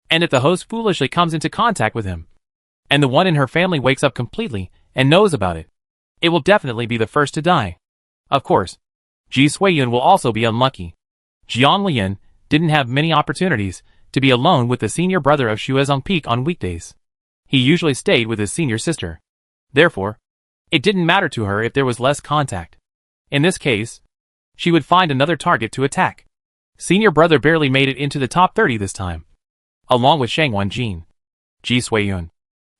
And if the host foolishly comes into contact with him, and the one in her family wakes up completely and knows about it, it will definitely be the first to die. Of course, Ji Suiyun will also be unlucky. Jiang Lian didn't have many opportunities to be alone with the senior brother of Shuezong Peak on weekdays. He usually stayed with his senior sister. Therefore, it didn't matter to her if there was less contact. In this case, she would find another target to attack. Senior brother barely made it into the top 30 this time, along with Shangwan Jin, Ji Suiyun,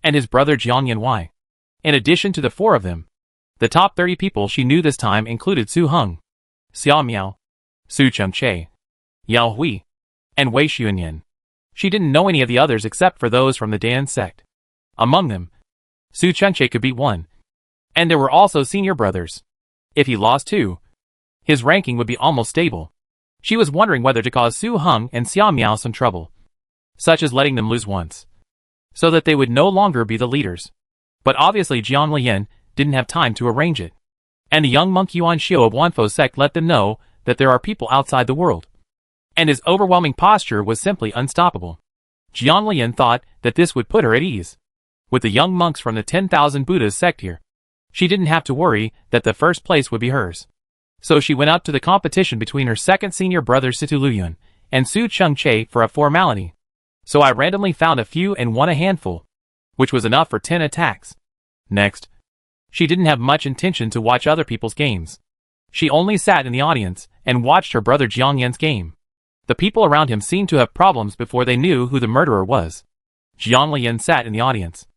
and his brother Jiang Yanwei. In addition to the four of them, the top 30 people she knew this time included Su Heng, Xiao Miao, Su Chengche, Yao Hui, and Wei Xuanyan. She didn't know any of the others except for those from the Dan sect. Among them, Su Chengche could beat one. And there were also senior brothers. If he lost two, his ranking would be almost stable. She was wondering whether to cause Su Heng and Xiao Miao some trouble, such as letting them lose once, so that they would no longer be the leaders. But obviously Jiang Lian didn't have time to arrange it. And the young monk Yuan Xiu of Wanfo sect let them know that there are people outside the world. And his overwhelming posture was simply unstoppable. Jiang Lian thought that this would put her at ease. With the young monks from the 10,000 Buddhas sect here, she didn't have to worry that the first place would be hers. So she went up to the competition between her second senior brother Situ Luyun and Su Chengche for a formality. So I randomly found a few and won a handful, which was enough for 10 attacks. Next, she didn't have much intention to watch other people's games. She only sat in the audience and watched her brother Jiang Yan's game. The people around him seemed to have problems before they knew who the murderer was. Jiang Lian sat in the audience,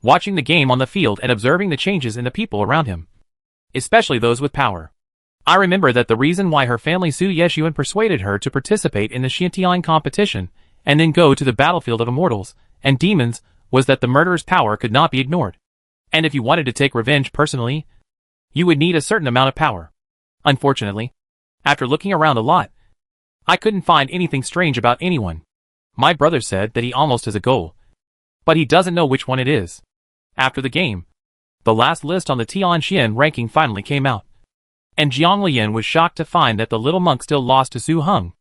watching the game on the field and observing the changes in the people around him, especially those with power. I remember that the reason why her family Su Yeshuan persuaded her to participate in the Xiantian competition and then go to the battlefield of immortals and demons was that the murderer's power could not be ignored. And if you wanted to take revenge personally, you would need a certain amount of power. Unfortunately, after looking around a lot, I couldn't find anything strange about anyone. My brother said that he almost has a goal, but he doesn't know which one it is. After the game, the last list on the Tianxian ranking finally came out, and Jiang Lian was shocked to find that the little monk still lost to Su Heng.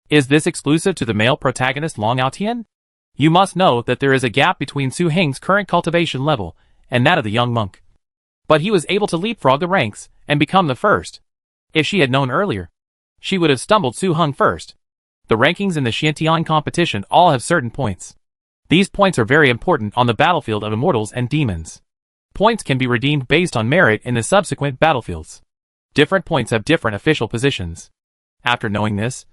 Is this exclusive to the male protagonist Long Aotian? You must know that there is a gap between Su Heng's current cultivation level and that of the young monk. But he was able to leapfrog the ranks and become the first. If she had known earlier, she would have stumbled Su Heng first. The rankings in the Xiantian competition all have certain points. These points are very important on the battlefield of immortals and demons. Points can be redeemed based on merit in the subsequent battlefields. Different points have different official positions. After knowing this,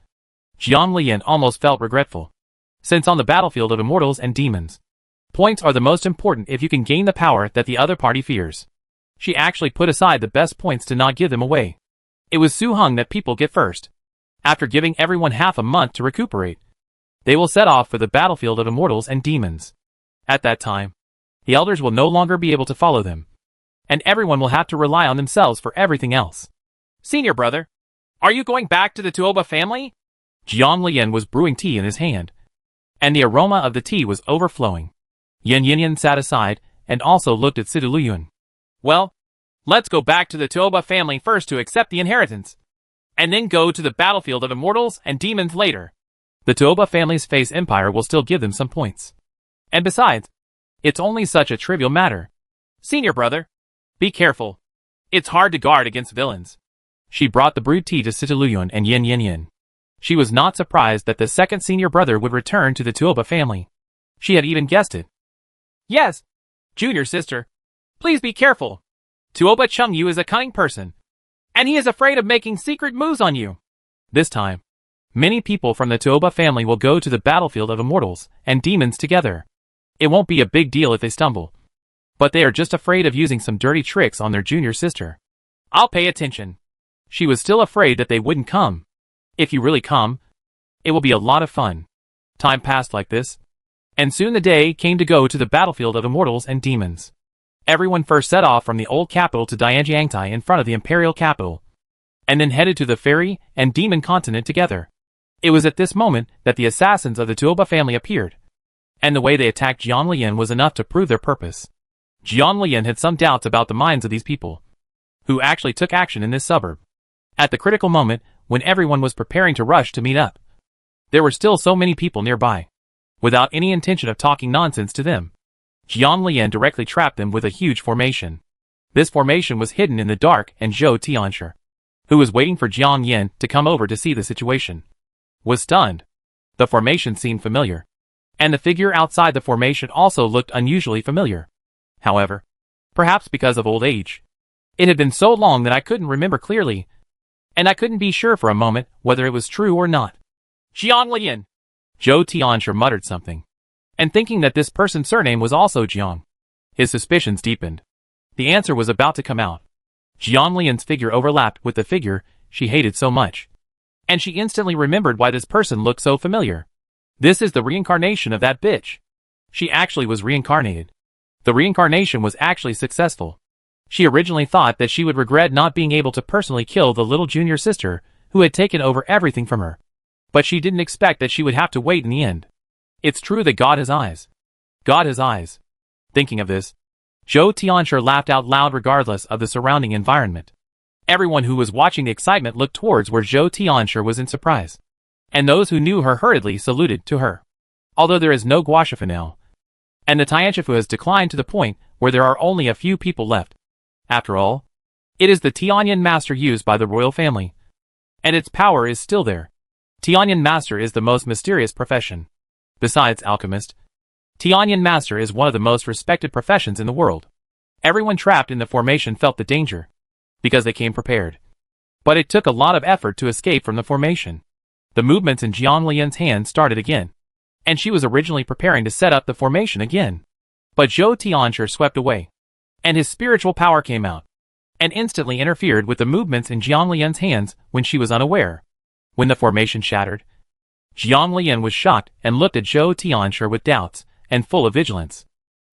Jiang Lian almost felt regretful. Since on the battlefield of immortals and demons, points are the most important if you can gain the power that the other party fears. She actually put aside the best points to not give them away. It was Su Heng that people get first. After giving everyone half a month to recuperate, they will set off for the battlefield of immortals and demons. At that time, the elders will no longer be able to follow them, and everyone will have to rely on themselves for everything else. Senior brother, are you going back to the Tuoba family? Jiang Lian was brewing tea in his hand, and the aroma of the tea was overflowing. Yan Yinyan sat aside and also looked at Situ Luyun. Well, let's go back to the Tuoba family first to accept the inheritance, and then go to the battlefield of immortals and demons later. The Tuoba family's face empire will still give them some points. And besides, it's only such a trivial matter. Senior brother, be careful. It's hard to guard against villains. She brought the brewed tea to Situ Luyun and Yan Yin. She was not surprised that the second senior brother would return to the Tuoba family. She had even guessed it. Yes, junior sister. Please be careful. Tuoba Chungyu is a cunning person, and he is afraid of making secret moves on you. This time, many people from the Tuoba family will go to the battlefield of immortals and demons together. It won't be a big deal if they stumble, but they are just afraid of using some dirty tricks on their junior sister. I'll pay attention. She was still afraid that they wouldn't come. If you really come, it will be a lot of fun. Time passed like this, and soon the day came to go to the battlefield of immortals and demons. Everyone first set off from the old capital to Dianjiangtai in front of the imperial capital, and then headed to the fairy and demon continent together. It was at this moment that the assassins of the Tuoba family appeared, and the way they attacked Jiang Lian was enough to prove their purpose. Jiang Lian had some doubts about the minds of these people, who actually took action in this suburb. At the critical moment, when everyone was preparing to rush to meet up, there were still so many people nearby. Without any intention of talking nonsense to them, Jiang Lian directly trapped them with a huge formation. This formation was hidden in the dark, and Zhou Tianshi, who was waiting for Jiang Yin to come over to see the situation, was stunned. The formation seemed familiar, and the figure outside the formation also looked unusually familiar. However, perhaps because of old age, it had been so long that I couldn't remember clearly, and I couldn't be sure for a moment whether it was true or not. Jiang Lian. Zhou Tianshi muttered something, and thinking that this person's surname was also Jiang, his suspicions deepened. The answer was about to come out. Jiang Lian's figure overlapped with the figure she hated so much, and she instantly remembered why this person looked so familiar. This is the reincarnation of that bitch. She actually was reincarnated. The reincarnation was actually successful. She originally thought that she would regret not being able to personally kill the little junior sister who had taken over everything from her. But she didn't expect that she would have to wait in the end. It's true that God has eyes. God has eyes. Thinking of this, Zhou Tianshi laughed out loud regardless of the surrounding environment. Everyone who was watching the excitement looked towards where Zhou Tianshi was in surprise, and those who knew her hurriedly saluted to her. Although there is no Guashifu now, and the Tianshifu has declined to the point where there are only a few people left. After all, it is the Tianyan master used by the royal family, and its power is still there. Tianyan master is the most mysterious profession. Besides alchemist, Tianyan master is one of the most respected professions in the world. Everyone trapped in the formation felt the danger, because they came prepared. But it took a lot of effort to escape from the formation. The movements in Jiang Lian's hand started again, and she was originally preparing to set up the formation again. But Zhou Tianshi swept away, and his spiritual power came out, and instantly interfered with the movements in Jiang Lian's hands when she was unaware. When the formation shattered, Jiang Lian was shocked and looked at Zhou Tianshi with doubts and full of vigilance.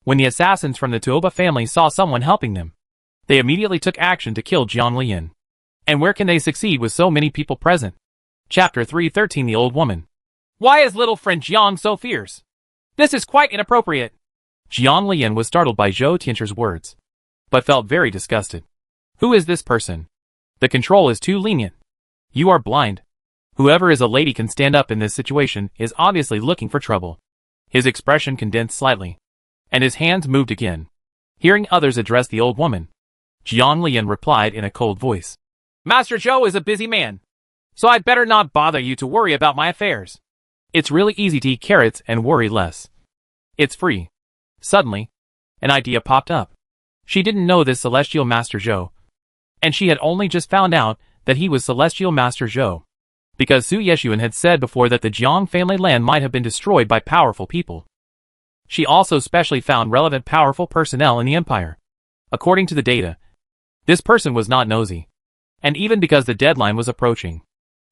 When the assassins from the Tuoba family saw someone helping them, they immediately took action to kill Jiang Lian. And where can they succeed with so many people present? Chapter 313. The Old Woman. Why is little friend Jiang so fierce? This is quite inappropriate. Jiang Lian was startled by Zhou Tianshi's words, but felt very disgusted. Who is this person? The control is too lenient. You are blind. Whoever is a lady can stand up in this situation is obviously looking for trouble. His expression condensed slightly, and his hands moved again. Hearing others address the old woman, Jiang Lian replied in a cold voice. Master Zhou is a busy man, so I'd better not bother you to worry about my affairs. It's really easy to eat carrots and worry less. It's free. Suddenly, an idea popped up. She didn't know this Celestial Master Zhou, and she had only just found out that he was Celestial Master Zhou, because Su Yeshuan had said before that the Jiang family land might have been destroyed by powerful people. She also specially found relevant powerful personnel in the empire. According to the data, this person was not nosy, and even because the deadline was approaching,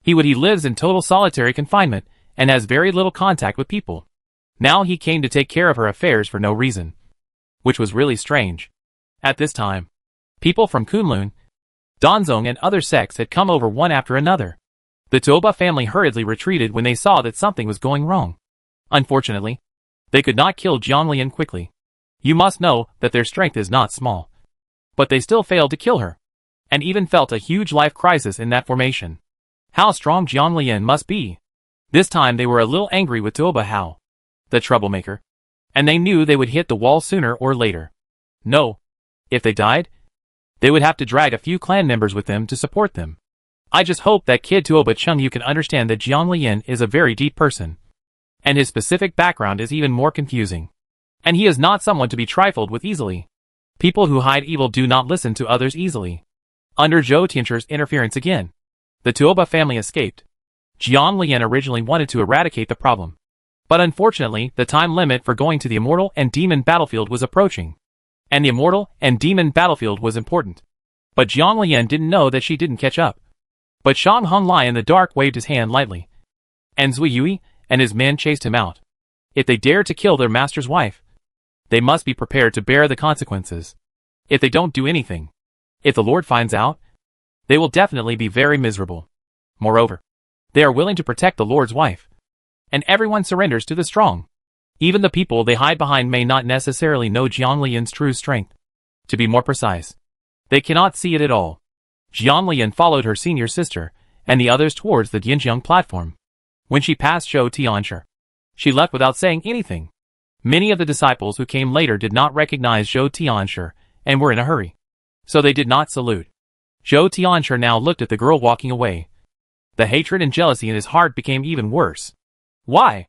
he lives in total solitary confinement and has very little contact with people. Now he came to take care of her affairs for no reason, which was really strange. At this time, people from Kunlun, Danzong and other sects had come over one after another. The Tuoba family hurriedly retreated when they saw that something was going wrong. Unfortunately, they could not kill Jiang Lian quickly. You must know that their strength is not small. But they still failed to kill her, and even felt a huge life crisis in that formation. How strong Jiang Lian must be. This time they were a little angry with Tuoba Hao, the troublemaker, and they knew they would hit the wall sooner or later. No, if they died, they would have to drag a few clan members with them to support them. I just hope that kid Tuoba Chungyu can understand that Jiang Lian is a very deep person, And his specific background is even more confusing. And he is not someone to be trifled with easily. People who hide evil do not listen to others easily. Under Zhou Tianchu's interference again, the Tuoba family escaped. Jiang Lian originally wanted to eradicate the problem. But unfortunately, the time limit for going to the Immortal and Demon battlefield was approaching. And the Immortal and Demon battlefield was important. But Jiang Lian didn't know that she didn't catch up. But Shang Honglai in the dark waved his hand lightly. And Zui Yui and his men chased him out. If they dare to kill their master's wife, they must be prepared to bear the consequences. If they don't do anything, if the Lord finds out, they will definitely be very miserable. Moreover, they are willing to protect the Lord's wife. And everyone surrenders to the strong. Even the people they hide behind may not necessarily know Jiang Lian's true strength. To be more precise, they cannot see it at all. Jiang Lian followed her senior sister and the others towards the Dianjiang platform. When she passed Zhou Tianchu, she left without saying anything. Many of the disciples who came later did not recognize Zhou Tianchu and were in a hurry, so they did not salute. Zhou Tianchu now looked at the girl walking away. The hatred and jealousy in his heart became even worse. Why?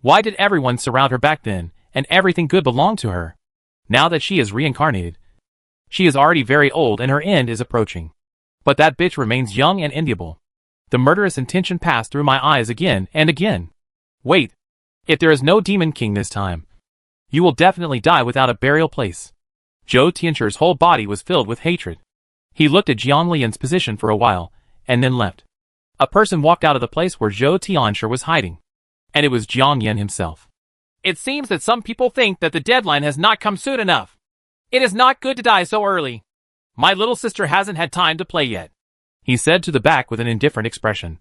Why did everyone surround her back then, and everything good belonged to her? Now that she is reincarnated, she is already very old and her end is approaching. But that bitch remains young and enviable. The murderous intention passed through my eyes again and again. Wait. If there is no Demon King this time, you will definitely die without a burial place. Zhou Tianchu's whole body was filled with hatred. He looked at Jiang Lian's position for a while, and then left. A person walked out of the place where Zhou Tianchu was hiding. And it was Jiang Yan himself. It seems that some people think that the deadline has not come soon enough. It is not good to die so early. My little sister hasn't had time to play yet, he said to the back with an indifferent expression.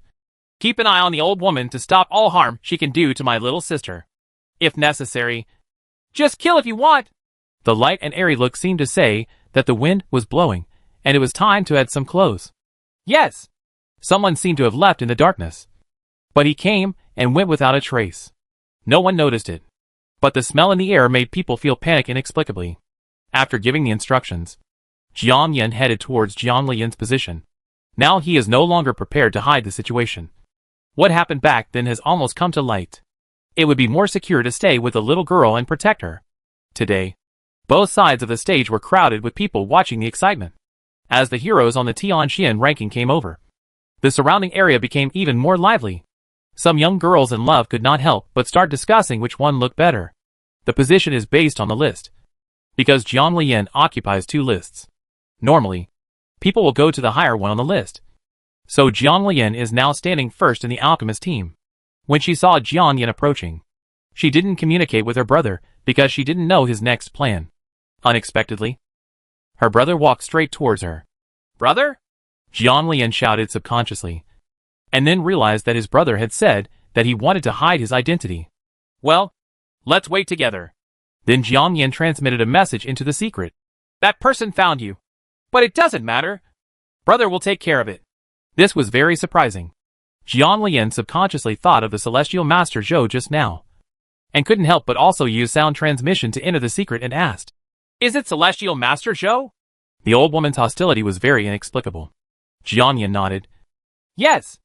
Keep an eye on the old woman to stop all harm she can do to my little sister. If necessary, just kill if you want. The light and airy look seemed to say that the wind was blowing, and it was time to add some clothes. Yes. Someone seemed to have left in the darkness. But he came and went without a trace. No one noticed it. But the smell in the air made people feel panic inexplicably. After giving the instructions, Jiang Yan headed towards Jiang Lian's position. Now he is no longer prepared to hide the situation. What happened back then has almost come to light. It would be more secure to stay with the little girl and protect her. Today, both sides of the stage were crowded with people watching the excitement. As the heroes on the Tianxian ranking came over, the surrounding area became even more lively. Some young girls in love could not help but start discussing which one looked better. The position is based on the list, because Jiang Lian occupies 2 lists. Normally, people will go to the higher one on the list. So Jiang Lian is now standing first in the alchemist team. When she saw Jiang Yan approaching, she didn't communicate with her brother because she didn't know his next plan. Unexpectedly, her brother walked straight towards her. Brother? Jiang Lian shouted subconsciously, and then realized that his brother had said that he wanted to hide his identity. Well, let's wait together. Then Jiang Yan transmitted a message into the secret. That person found you. But it doesn't matter. Brother will take care of it. This was very surprising. Jiang Lian subconsciously thought of the celestial master Zhou just now, and couldn't help but also use sound transmission to enter the secret and asked, Is it celestial master Zhou? The old woman's hostility was very inexplicable. Jiang Yan nodded. Yes.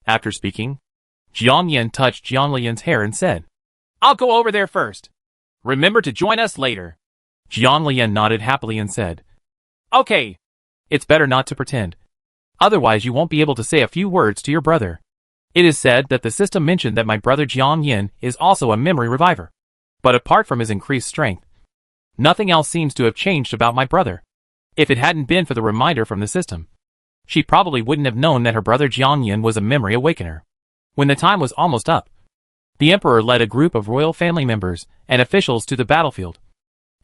After speaking, Jiang Yan touched Jiang Lian's hair and said, I'll go over there first. Remember to join us later. Jiang Lian nodded happily and said, Okay. It's better not to pretend. Otherwise you won't be able to say a few words to your brother. It is said that the system mentioned that my brother Jiang Yan is also a memory reviver. But apart from his increased strength, nothing else seems to have changed about my brother. If it hadn't been for the reminder from the system, she probably wouldn't have known that her brother Jiang Yan was a memory awakener. When the time was almost up, the emperor led a group of royal family members and officials to the battlefield,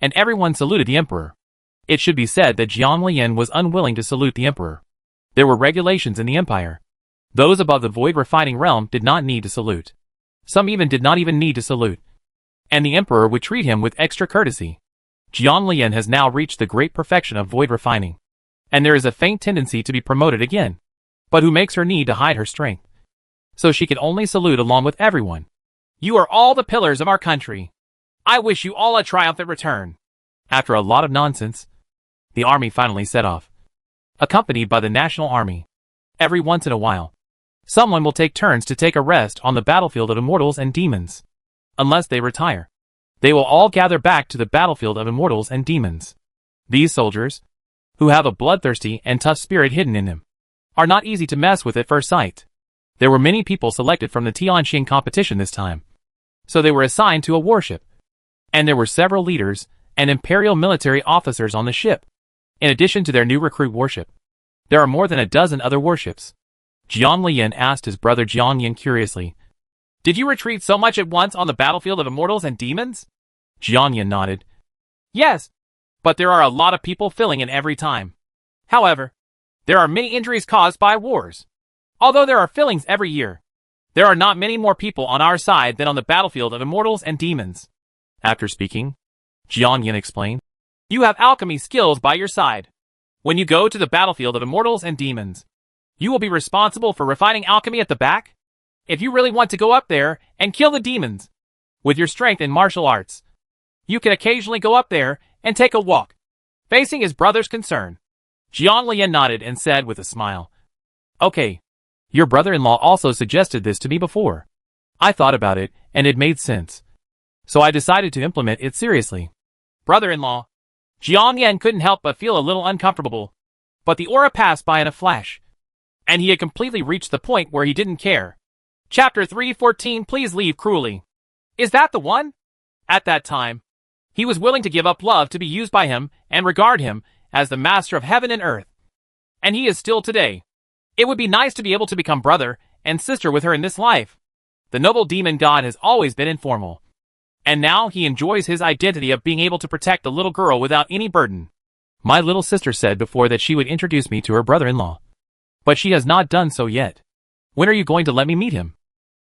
and everyone saluted the emperor. It should be said that Jiang Lian was unwilling to salute the emperor. There were regulations in the empire. Those above the void refining realm did not need to salute. Some even did not even need to salute. And the emperor would treat him with extra courtesy. Jiang Lian has now reached the great perfection of void refining, and there is a faint tendency to be promoted again. But who makes her need to hide her strength? So she can only salute along with everyone. You are all the pillars of our country. I wish you all a triumphant return. After a lot of nonsense, the army finally set off, accompanied by the national army. Every once in a while, someone will take turns to take a rest on the battlefield of immortals and demons. unless they retire. They will all gather back to the battlefield of immortals and demons. These soldiers, who have a bloodthirsty and tough spirit hidden in them, are not easy to mess with at first sight. There were many people selected from the Tianxing competition this time, so they were assigned to a warship. And there were several leaders and imperial military officers on the ship. In addition to their new recruit warship, there are more than a dozen other warships. Jiang Lian asked his brother Jiang Yin curiously, "Did you retreat so much at once on the battlefield of immortals and demons?" Jiang Yin nodded. "Yes, but there are a lot of people filling in every time. However, there are many injuries caused by wars. Although there are fillings every year, there are not many more people on our side than on the battlefield of immortals and demons." After speaking, Jiang Yin explained, "You have alchemy skills by your side. When you go to the battlefield of immortals and demons, you will be responsible for refining alchemy at the back. If you really want to go up there and kill the demons with your strength in martial arts, you can occasionally go up there and take a walk." Facing his brother's concern, Jiang Lian nodded and said with a smile, "Okay. Your brother-in-law also suggested this to me before. I thought about it, and it made sense. So I decided to implement it seriously." Brother-in-law. Jiang Yan couldn't help but feel a little uncomfortable. But the aura passed by in a flash, and he had completely reached the point where he didn't care. Chapter 314. Please leave cruelly. Is that the one? At that time, he was willing to give up love to be used by him and regard him as the master of heaven and earth. And he is still today. It would be nice to be able to become brother and sister with her in this life. The noble demon god has always been informal, and now he enjoys his identity of being able to protect the little girl without any burden. My little sister said before that she would introduce me to her brother-in-law, but she has not done so yet. When are you going to let me meet him?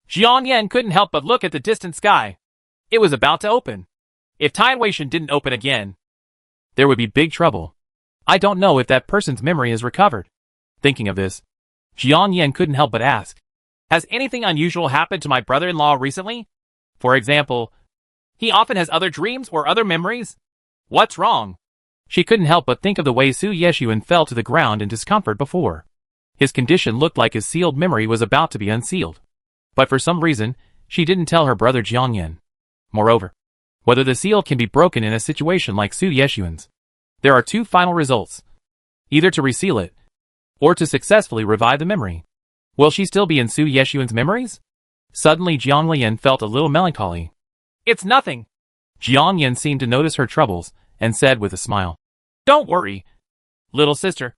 Jiang Yan couldn't help but look at the distant sky. It was about to open. If Tianweishan didn't open again, there would be big trouble. I don't know if that person's memory is recovered. Thinking of this, Jiang Yan couldn't help but ask, "Has anything unusual happened to my brother-in-law recently? For example, he often has other dreams or other memories. What's wrong?" She couldn't help but think of the way Su Yeshuan fell to the ground in discomfort before. His condition looked like his sealed memory was about to be unsealed. But for some reason, she didn't tell her brother Jiang Yan. Moreover, whether the seal can be broken in a situation like Su Yeshuan's, there are two final results. Either to reseal it, or to successfully revive the memory. Will she still be in Su Yeshuan's memories? Suddenly Jiang Lian felt a little melancholy. "It's nothing." Jiang Yan seemed to notice her troubles, and said with a smile, "Don't worry, little sister.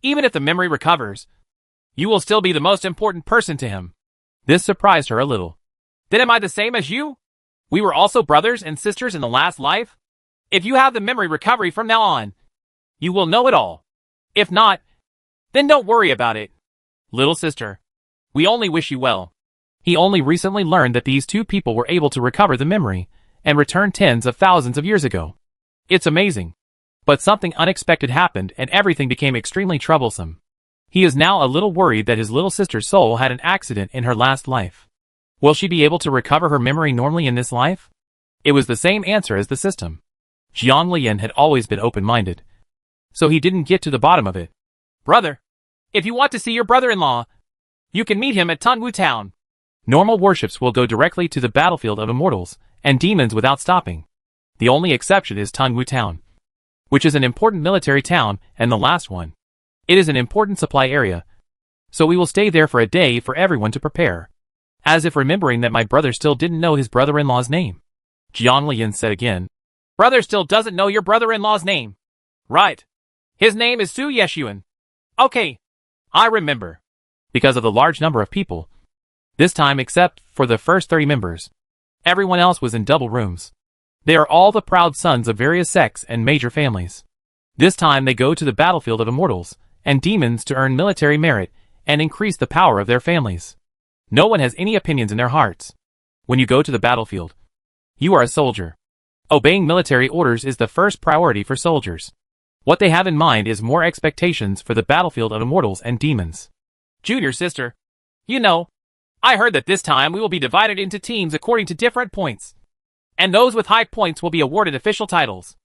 Even if the memory recovers, you will still be the most important person to him." This surprised her a little. "Then am I the same as you? We were also brothers and sisters in the last life? If you have the memory recovery from now on, you will know it all. If not, then don't worry about it. Little sister, we only wish you well." He only recently learned that these two people were able to recover the memory and return tens of thousands of years ago. It's amazing. But something unexpected happened and everything became extremely troublesome. He is now a little worried that his little sister's soul had an accident in her last life. Will she be able to recover her memory normally in this life? It was the same answer as the system. Jiang Lian had always been open-minded, so he didn't get to the bottom of it. "Brother, if you want to see your brother-in-law, you can meet him at Tunwu Town." Normal warships will go directly to the battlefield of immortals and demons without stopping. The only exception is Tunwu Town, which is an important military town and the last one. It is an important supply area, so we will stay there for a day for everyone to prepare. As if remembering that my brother still didn't know his brother-in-law's name, Jiang Lian said again. "Brother still doesn't know your brother-in-law's name. Right. His name is Su Yeshuan. Okay, I remember." Because of the large number of people, this time except for the first 30 members, everyone else was in double rooms. They are all the proud sons of various sects and major families. This time they go to the battlefield of immortals and demons to earn military merit and increase the power of their families. No one has any opinions in their hearts. When you go to the battlefield, you are a soldier. Obeying military orders is the first priority for soldiers. What they have in mind is more expectations for the battlefield of immortals and demons. "Junior sister, you know, I heard that this time we will be divided into teams according to different points, and those with high points will be awarded official titles."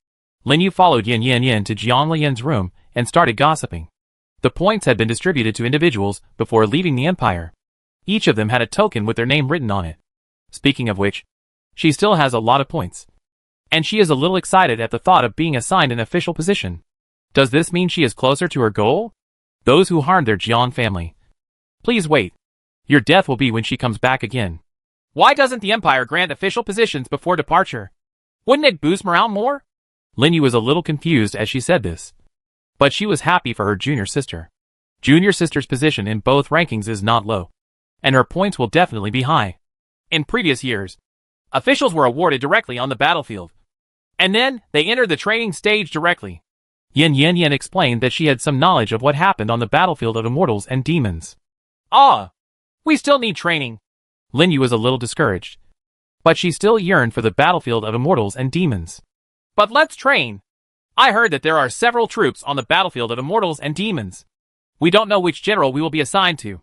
Lin Yu followed Yin to Jiang Lian's room and started gossiping. The points had been distributed to individuals before leaving the empire. Each of them had a token with their name written on it. Speaking of which, She still has a lot of points. And she is a little excited at the thought of being assigned an official position. Does this mean she is closer to her goal? Those who harmed their Jian family. Please wait. Your death will be when she comes back again. Why doesn't the Empire grant official positions before departure? Wouldn't it boost morale more? Lin Yu was a little confused as she said this. But she was happy for her junior sister. Junior sister's position in both rankings is not low. And her points will definitely be high. In previous years, officials were awarded directly on the battlefield. And then, they entered the training stage directly. Yen explained that she had some knowledge of what happened on the battlefield of immortals and demons. Ah! We still need training. Lin Yu was a little discouraged. But she still yearned for the battlefield of immortals and demons. But let's train. I heard that there are several troops on the battlefield of immortals and demons. We don't know which general we will be assigned to.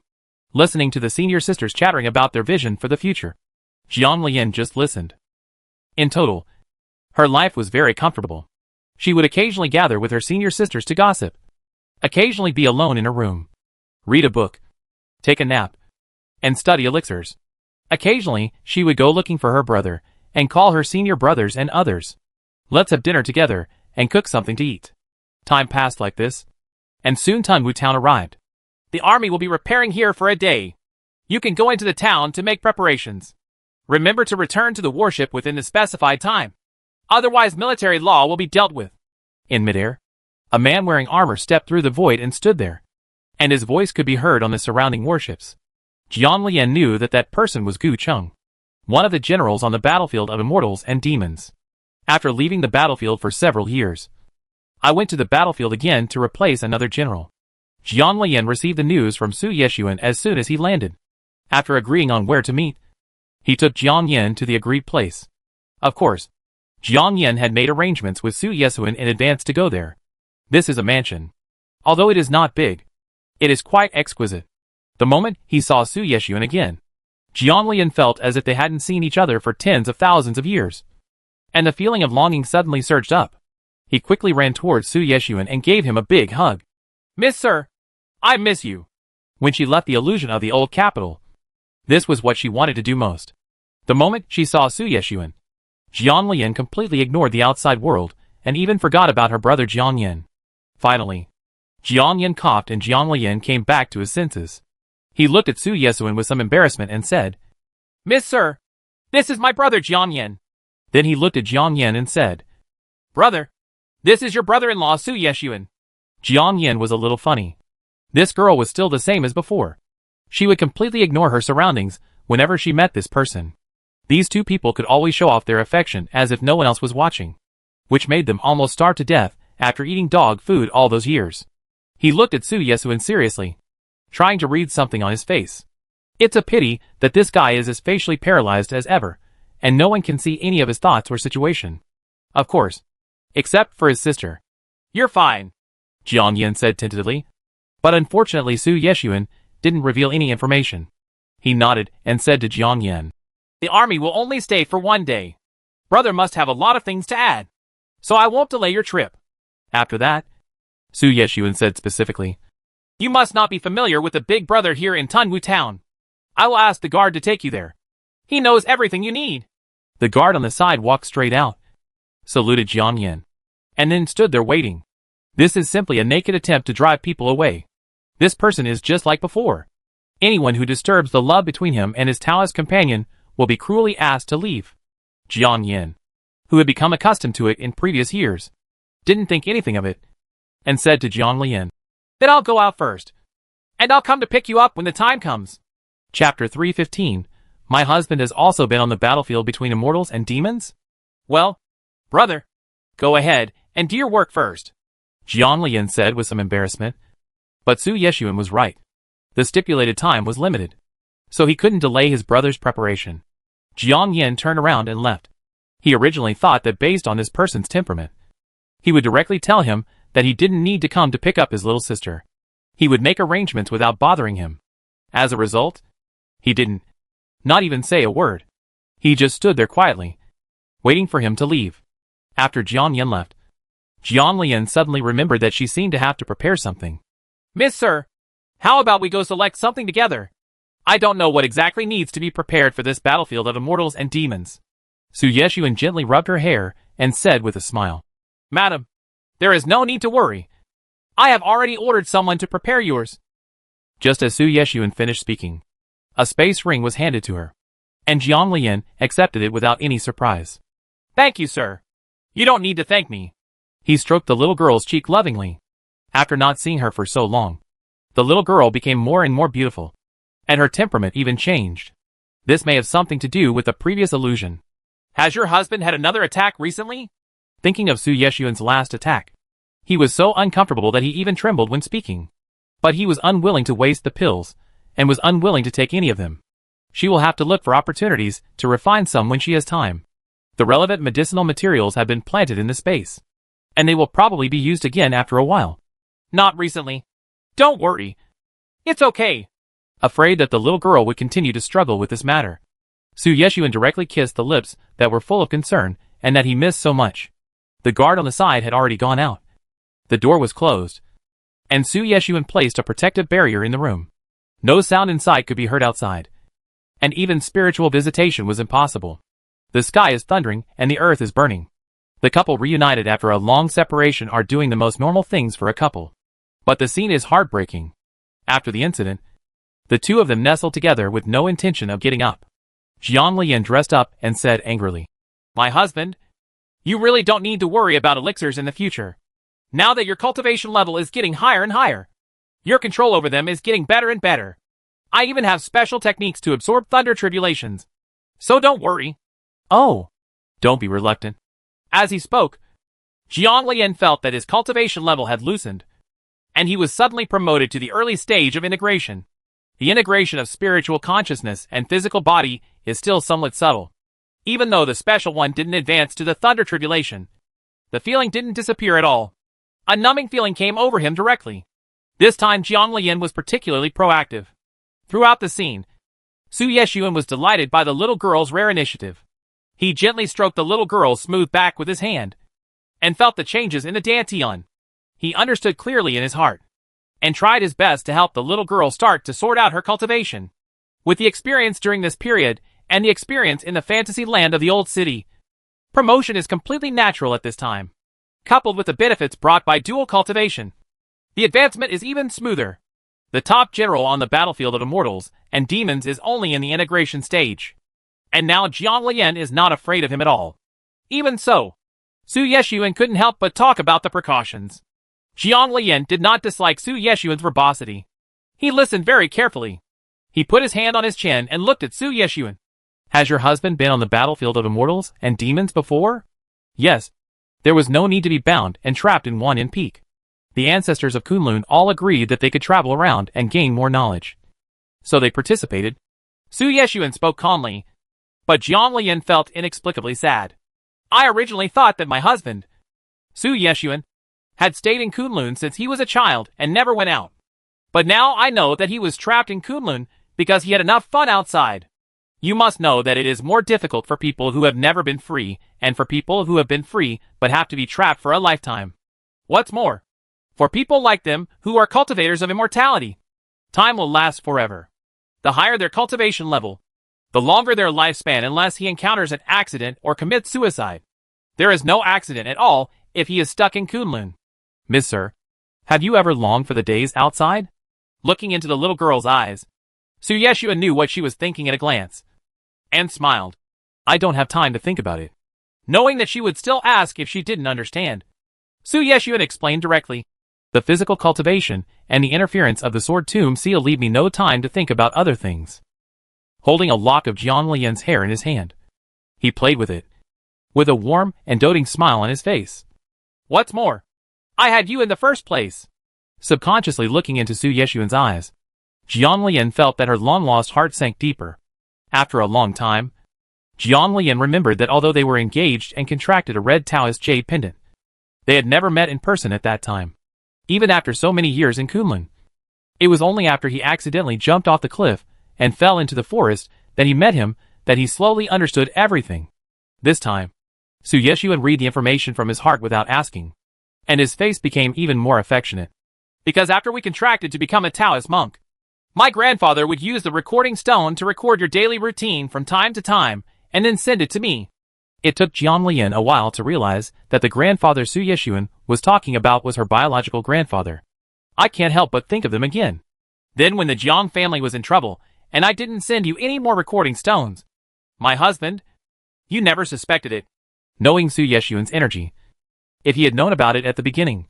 Listening to the senior sisters chattering about their vision for the future, Jiang Lian just listened. In total, her life was very comfortable. She would occasionally gather with her senior sisters to gossip, occasionally be alone in her room, read a book, take a nap, and study elixirs. Occasionally, she would go looking for her brother and call her senior brothers and others. Let's have dinner together and cook something to eat. Time passed like this, and soon Tunwu town arrived. The army will be repairing here for a day. You can go into the town to make preparations. Remember to return to the warship within the specified time. Otherwise military law will be dealt with. In midair, a man wearing armor stepped through the void and stood there. And his voice could be heard on the surrounding warships. Jian Lian knew that that person was Gu Cheng, one of the generals on the battlefield of immortals and demons. After leaving the battlefield for several years, I went to the battlefield again to replace another general. Jian Lian received the news from Su Yeshuan as soon as he landed. After agreeing on where to meet, he took Jian Yen to the agreed place. Of course, Jian Yen had made arrangements with Su Yeshuan in advance to go there. This is a mansion. Although it is not big, it is quite exquisite. The moment he saw Su Yeshuan again, Jian Lian felt as if they hadn't seen each other for tens of thousands of years. And the feeling of longing suddenly surged up. He quickly ran towards Su Yeshuan and gave him a big hug. Miss Sir, I miss you. When she left the illusion of the old capital, this was what she wanted to do most. The moment she saw Su Yeshuan, Jian Lian completely ignored the outside world and even forgot about her brother Jian Yen. Finally, Jian Yen coughed and Jian Lian came back to his senses. He looked at Su Yeshuan with some embarrassment and said, Miss Sir, this is my brother Jian Yen. Then he looked at Jian Yen and said, Brother, this is your brother-in-law Su Yeshuan. Jian Yen was a little funny. This girl was still the same as before. She would completely ignore her surroundings whenever she met this person. These two people could always show off their affection as if no one else was watching, which made them almost starve to death after eating dog food all those years. He looked at Su Yeshuan seriously, trying to read something on his face. It's a pity that this guy is as facially paralyzed as ever, and no one can see any of his thoughts or situation. Of course, except for his sister. You're fine, Jian Yen said tentatively. But unfortunately Su Yeshuan didn't reveal any information. He nodded and said to Jian Yen, The army will only stay for 1 day. Brother must have a lot of things to add, so I won't delay your trip. After that, Su Yeshuan said specifically, You must not be familiar with the big brother here in Tunwu town. I will ask the guard to take you there. He knows everything you need. The guard on the side walked straight out, saluted Jian Yen, and then stood there waiting. This is simply a naked attempt to drive people away. This person is just like before. Anyone who disturbs the love between him and his Taoist companion will be cruelly asked to leave. Jian Yen, who had become accustomed to it in previous years, didn't think anything of it, and said to Jian Lian, Then I'll go out first, and I'll come to pick you up when the time comes. Chapter 315. My husband has also been on the battlefield between immortals and demons? Well, brother, go ahead and do your work first, Jian Lian said with some embarrassment. But Su Yeshuan was right. The stipulated time was limited, so he couldn't delay his brother's preparation. Jian Yen turned around and left. He originally thought that based on this person's temperament, he would directly tell him that he didn't need to come to pick up his little sister. He would make arrangements without bothering him. As a result, he didn't, not even say a word. He just stood there quietly, waiting for him to leave. After Jian Yen left, Jian Lian suddenly remembered that she seemed to have to prepare something. Miss Sir, how about we go select something together? I don't know what exactly needs to be prepared for this battlefield of immortals and demons. Su Yeshuan gently rubbed her hair and said with a smile, "Madam, there is no need to worry. I have already ordered someone to prepare yours." Just as Su Yeshuan finished speaking, a space ring was handed to her, and Jiang Lian accepted it without any surprise. "Thank you, sir. You don't need to thank me." He stroked the little girl's cheek lovingly. After not seeing her for so long, the little girl became more and more beautiful, and her temperament even changed. This may have something to do with the previous illusion. "Has your husband had another attack recently?" Thinking of Su Yeshuan's last attack, he was so uncomfortable that he even trembled when speaking. But he was unwilling to waste the pills, and was unwilling to take any of them. She will have to look for opportunities to refine some when she has time. The relevant medicinal materials have been planted in the space, and they will probably be used again after a while. "Not recently. Don't worry. It's okay." Afraid that the little girl would continue to struggle with this matter, Su Yeshuan directly kissed the lips that were full of concern and that he missed so much. The guard on the side had already gone out. The door was closed, and Su Yeshuan placed a protective barrier in the room. No sound inside could be heard outside, and even spiritual visitation was impossible. The sky is thundering and the earth is burning. The couple reunited after a long separation are doing the most normal things for a couple. But the scene is heartbreaking. After the incident, the two of them nestled together with no intention of getting up. Jiang Lian dressed up and said angrily, "My husband, you really don't need to worry about elixirs in the future. Now that your cultivation level is getting higher and higher, your control over them is getting better and better. I even have special techniques to absorb thunder tribulations. So don't worry." "Oh, don't be reluctant." As he spoke, Jiang Lian felt that his cultivation level had loosened, and he was suddenly promoted to the early stage of integration. The integration of spiritual consciousness and physical body is still somewhat subtle. Even though the special one didn't advance to the thunder tribulation, the feeling didn't disappear at all. A numbing feeling came over him directly. This time Jiang Lian was particularly proactive. Throughout the scene, Su Yeshuan was delighted by the little girl's rare initiative. He gently stroked the little girl's smooth back with his hand, and felt the changes in the dantian. He understood clearly in his heart, and tried his best to help the little girl start to sort out her cultivation. With the experience during this period, and the experience in the fantasy land of the old city, promotion is completely natural at this time. Coupled with the benefits brought by dual cultivation, the advancement is even smoother. The top general on the battlefield of immortals and demons is only in the integration stage. And now Jiang Lian is not afraid of him at all. Even so, Su Yeshuan couldn't help but talk about the precautions. Jiang Lian did not dislike Su Yeshuan's verbosity. He listened very carefully. He put his hand on his chin and looked at Su Yeshuan. "Has your husband been on the battlefield of immortals and demons before?" "Yes." There was no need to be bound and trapped in one peak. The ancestors of Kunlun all agreed that they could travel around and gain more knowledge. So they participated. Su Yeshuan spoke calmly, but Jiang Lian felt inexplicably sad. "I originally thought that my husband, Su Yeshuan, had stayed in Kunlun since he was a child and never went out. But now I know that he was trapped in Kunlun because he had enough fun outside. You must know that it is more difficult for people who have never been free, and for people who have been free but have to be trapped for a lifetime. What's more, for people like them who are cultivators of immortality, time will last forever. The higher their cultivation level, the longer their lifespan unless he encounters an accident or commits suicide. There is no accident at all if he is stuck in Kunlun. Miss Sir, have you ever longed for the days outside?" Looking into the little girl's eyes, Su Yeshuan knew what she was thinking at a glance, and smiled. "I don't have time to think about it." Knowing that she would still ask if she didn't understand, Su Yeshuan explained directly. "The physical cultivation and the interference of the sword tomb seal leave me no time to think about other things." Holding a lock of Jiang Lian's hair in his hand, he played with it, with a warm and doting smile on his face. "What's more, I had you in the first place." Subconsciously looking into Su Yeshuan's eyes, Jiang Lian felt that her long-lost heart sank deeper. After a long time, Jiang Lian remembered that although they were engaged and contracted a red Taoist jade pendant, they had never met in person at that time, even after so many years in Kunlun. It was only after he accidentally jumped off the cliff and fell into the forest that he met him that he slowly understood everything. This time, Su Yeshuan read the information from his heart without asking, and his face became even more affectionate. "Because after we contracted to become a Taoist monk, my grandfather would use the recording stone to record your daily routine from time to time and then send it to me. It took Jiang Lian a while to realize that the grandfather Su Yeshuan was talking about was her biological grandfather. I can't help but think of them again. Then when the Jiang family was in trouble, and I didn't send you any more recording stones, my husband, you never suspected it. Knowing Su Yeshuan's energy, if he had known about it at the beginning,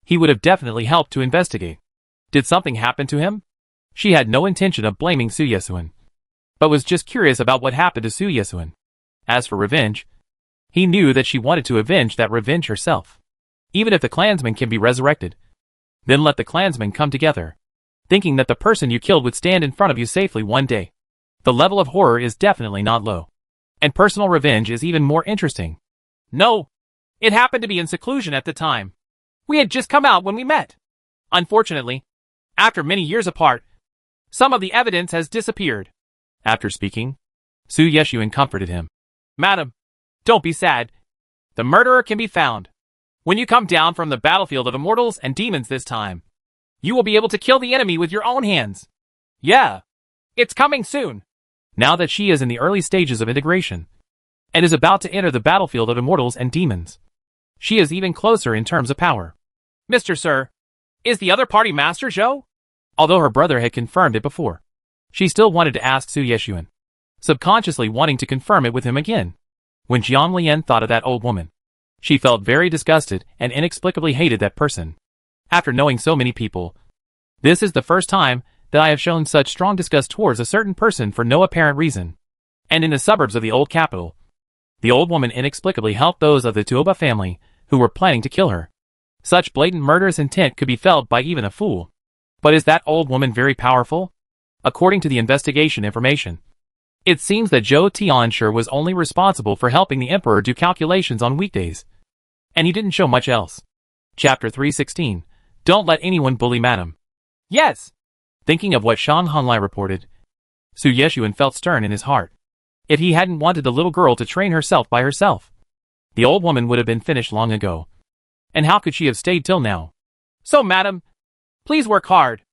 he would have definitely helped to investigate. Did something happen to him? She had no intention of blaming Su Yeshuan, but was just curious about what happened to Su Yeshuan. As for revenge, he knew that she wanted to avenge that revenge herself. Even if the clansmen can be resurrected, then let the clansmen come together, thinking that the person you killed would stand in front of you safely one day. The level of horror is definitely not low. And personal revenge is even more interesting. No, it happened to be in seclusion at the time. We had just come out when we met. Unfortunately, after many years apart, some of the evidence has disappeared. After speaking, Su Yeshuan comforted him. Madam, don't be sad. The murderer can be found. When you come down from the battlefield of immortals and demons this time, you will be able to kill the enemy with your own hands. Yeah, it's coming soon. Now that she is in the early stages of integration, and is about to enter the battlefield of immortals and demons, she is even closer in terms of power. Mr. Sir, is the other party Master Zhou? Although her brother had confirmed it before, she still wanted to ask Su Yeshuan, subconsciously wanting to confirm it with him again. When Jiang Lian thought of that old woman, she felt very disgusted and inexplicably hated that person. After knowing so many people, this is the first time that I have shown such strong disgust towards a certain person for no apparent reason. And in the suburbs of the old capital, the old woman inexplicably helped those of the Tuoba family who were planning to kill her. Such blatant murderous intent could be felt by even a fool. But is that old woman very powerful? According to the investigation information, it seems that Zhou Tianshi was only responsible for helping the emperor do calculations on weekdays, and he didn't show much else. Chapter 316. Don't let anyone bully Madam. Yes. Thinking of what Shang Honglai reported, Su Yeshuan felt stern in his heart. If he hadn't wanted the little girl to train herself by herself, the old woman would have been finished long ago. And how could she have stayed till now? So, madam, please work hard.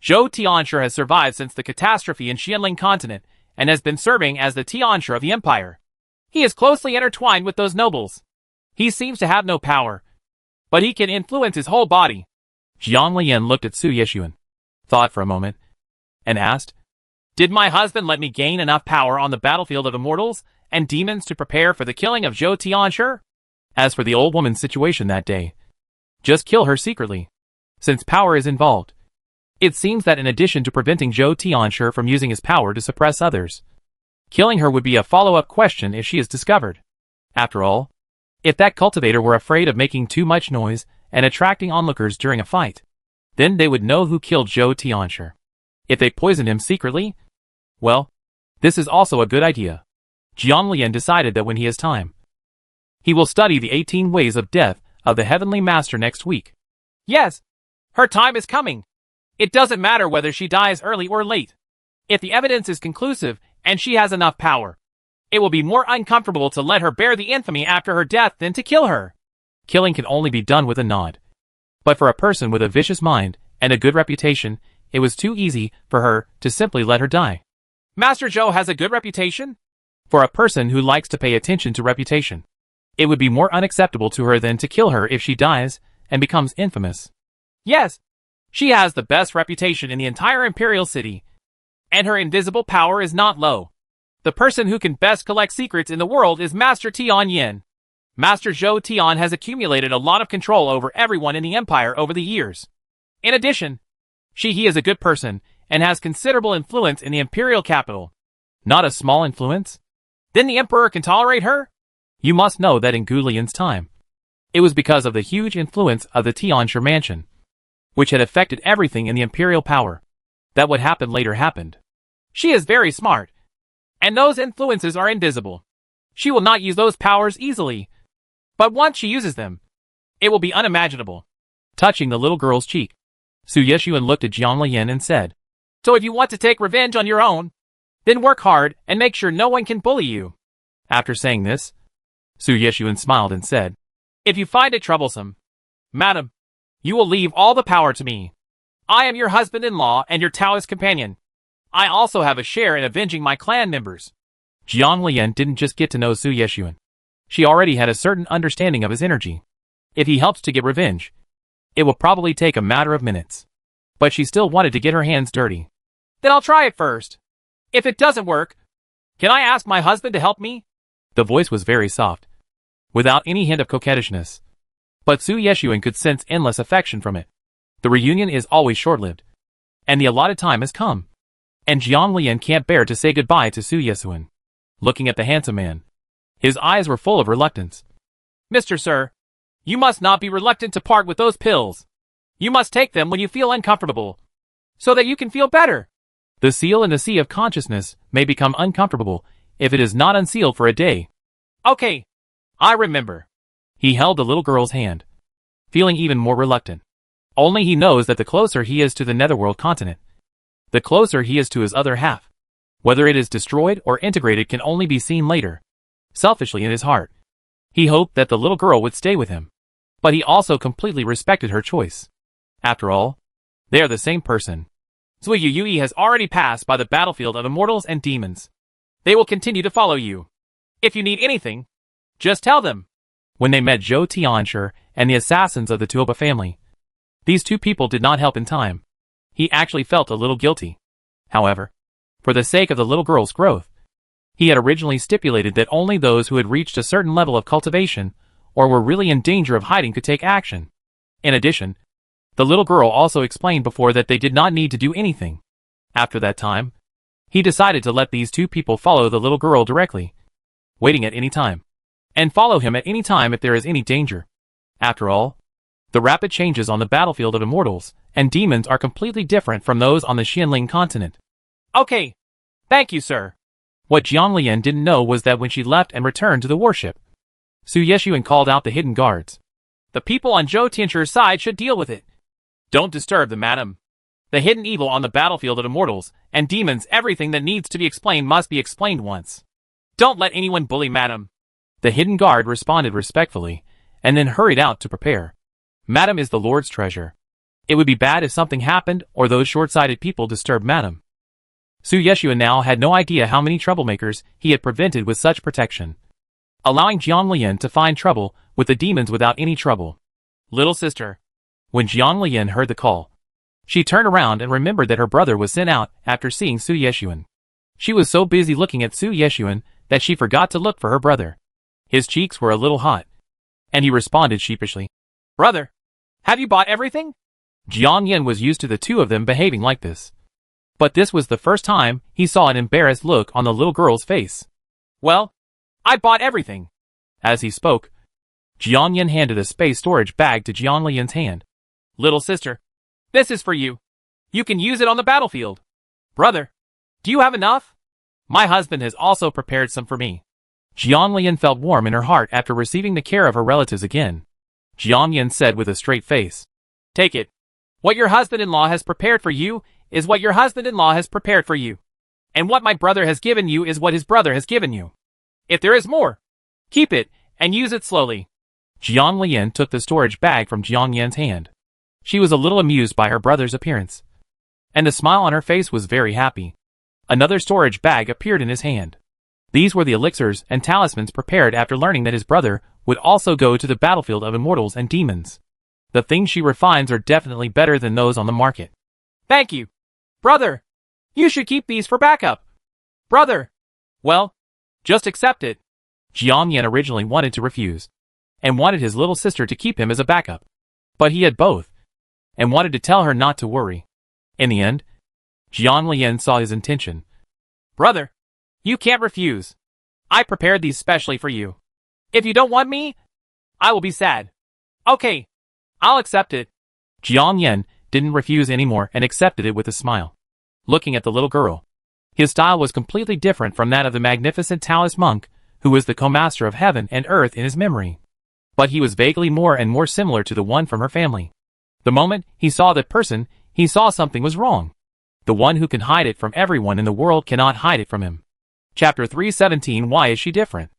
Zhou Tianshi has survived since the catastrophe in Xianling continent and has been serving as the Tianshi of the empire. He is closely intertwined with those nobles. He seems to have no power, but he can influence his whole body. Jiang Lian looked at Su Yeshuan, thought for a moment, and asked, Did my husband let me gain enough power on the battlefield of immortals and demons to prepare for the killing of Zhou Tianshi? As for the old woman's situation that day, just kill her secretly. Since power is involved, it seems that in addition to preventing Zhou Tianshi from using his power to suppress others, killing her would be a follow-up question if she is discovered. After all, if that cultivator were afraid of making too much noise and attracting onlookers during a fight, then they would know who killed Zhou Tianshi. If they poisoned him secretly, well, this is also a good idea. Jiang Lian decided that when he has time, he will study the 18 ways of death of the Heavenly Master next week. Yes, her time is coming. It doesn't matter whether she dies early or late. If the evidence is conclusive and she has enough power, it will be more uncomfortable to let her bear the infamy after her death than to kill her. Killing can only be done with a nod. But for a person with a vicious mind and a good reputation, it was too easy for her to simply let her die. Master Zhou has a good reputation? For a person who likes to pay attention to reputation, it would be more unacceptable to her than to kill her if she dies and becomes infamous. Yes, she has the best reputation in the entire imperial city, and her invisible power is not low. The person who can best collect secrets in the world is Master Tian Yin. Master Zhou Tian has accumulated a lot of control over everyone in the empire over the years. In addition, he is a good person and has considerable influence in the imperial capital. Not a small influence? Then the emperor can tolerate her? You must know that in Gu Lian's time, it was because of the huge influence of the Tianshi mansion, which had affected everything in the imperial power, that what happened later happened. She is very smart, and those influences are invisible. She will not use those powers easily, but once she uses them, it will be unimaginable. Touching the little girl's cheek, Su Yeshuan looked at Jiang Lian and said, So if you want to take revenge on your own, then work hard and make sure no one can bully you. After saying this, Su Yeshuan smiled and said, If you find it troublesome, madam, you will leave all the power to me. I am your husband-in-law and your Taoist companion. I also have a share in avenging my clan members. Jiang Lian didn't just get to know Su Yeshuan. She already had a certain understanding of his energy. If he helps to get revenge, it will probably take a matter of minutes. But she still wanted to get her hands dirty. Then I'll try it first. If it doesn't work, can I ask my husband to help me? The voice was very soft, without any hint of coquettishness. But Su Yeshuan could sense endless affection from it. The reunion is always short-lived, and the allotted time has come. And Jiang Lian can't bear to say goodbye to Su Yeshuan. Looking at the handsome man, his eyes were full of reluctance. Mr. Sir, you must not be reluctant to part with those pills. You must take them when you feel uncomfortable, so that you can feel better. The seal in the sea of consciousness may become uncomfortable if it is not unsealed for a day. Okay, I remember. He held the little girl's hand, feeling even more reluctant. Only he knows that the closer he is to the netherworld continent, the closer he is to his other half. Whether it is destroyed or integrated can only be seen later. Selfishly in his heart, he hoped that the little girl would stay with him. But he also completely respected her choice. After all, they are the same person. Zui Yui has already passed by the battlefield of immortals and demons. They will continue to follow you. If you need anything, just tell them. When they met Zhou Tianshi and the assassins of the Tuoba family, these two people did not help in time. He actually felt a little guilty. However, for the sake of the little girl's growth, he had originally stipulated that only those who had reached a certain level of cultivation or were really in danger of hiding could take action. In addition, the little girl also explained before that they did not need to do anything. After that time, he decided to let these two people follow the little girl directly, waiting at any time, and follow him at any time if there is any danger. After all, the rapid changes on the battlefield of immortals and demons are completely different from those on the Xianling continent. Okay. Thank you, sir. What Jiang Lian didn't know was that when she left and returned to the warship, Su Yeshuan called out the hidden guards. The people on Zhou Tianchi's side should deal with it. Don't disturb them, madam. The hidden evil on the battlefield of immortals and demons, everything that needs to be explained must be explained once. Don't let anyone bully madam. The hidden guard responded respectfully, and then hurried out to prepare. Madam is the Lord's treasure. It would be bad if something happened or those short-sighted people disturbed madam. Su Yeshuan now had no idea how many troublemakers he had prevented with such protection, allowing Jiang Lian to find trouble with the demons without any trouble. Little sister. When Jiang Lian heard the call, she turned around and remembered that her brother was sent out after seeing Su Yeshuan. She was so busy looking at Su Yeshuan that she forgot to look for her brother. His cheeks were a little hot, and he responded sheepishly. Brother, have you bought everything? Jiang Yan was used to the two of them behaving like this. But this was the first time he saw an embarrassed look on the little girl's face. Well, I bought everything. As he spoke, Jiang Yan handed a space storage bag to Jiang Lian's hand. Little sister, this is for you. You can use it on the battlefield. Brother, do you have enough? My husband has also prepared some for me. Jiang Lian felt warm in her heart after receiving the care of her relatives again. Jiang Yan said with a straight face. Take it. What your husband-in-law has prepared for you is what your husband-in-law has prepared for you. And what my brother has given you is what his brother has given you. If there is more, keep it and use it slowly. Jiang Lian took the storage bag from Jiang Yan's hand. She was a little amused by her brother's appearance, and the smile on her face was very happy. Another storage bag appeared in his hand. These were the elixirs and talismans prepared after learning that his brother would also go to the battlefield of immortals and demons. The things she refines are definitely better than those on the market. Thank you. Brother, you should keep these for backup. Brother, well, just accept it. Jiang Yan originally wanted to refuse, and wanted his little sister to keep him as a backup. But he had both, and wanted to tell her not to worry. In the end, Jiang Lian saw his intention. Brother, you can't refuse. I prepared these specially for you. If you don't want me, I will be sad. Okay, I'll accept it. Jiang Yan didn't refuse anymore and accepted it with a smile. Looking at the little girl, his style was completely different from that of the magnificent Taoist monk who was the co-master of heaven and earth in his memory. But he was vaguely more and more similar to the one from her family. The moment he saw that person, he saw something was wrong. The one who can hide it from everyone in the world cannot hide it from him. Chapter 317. Why is she different?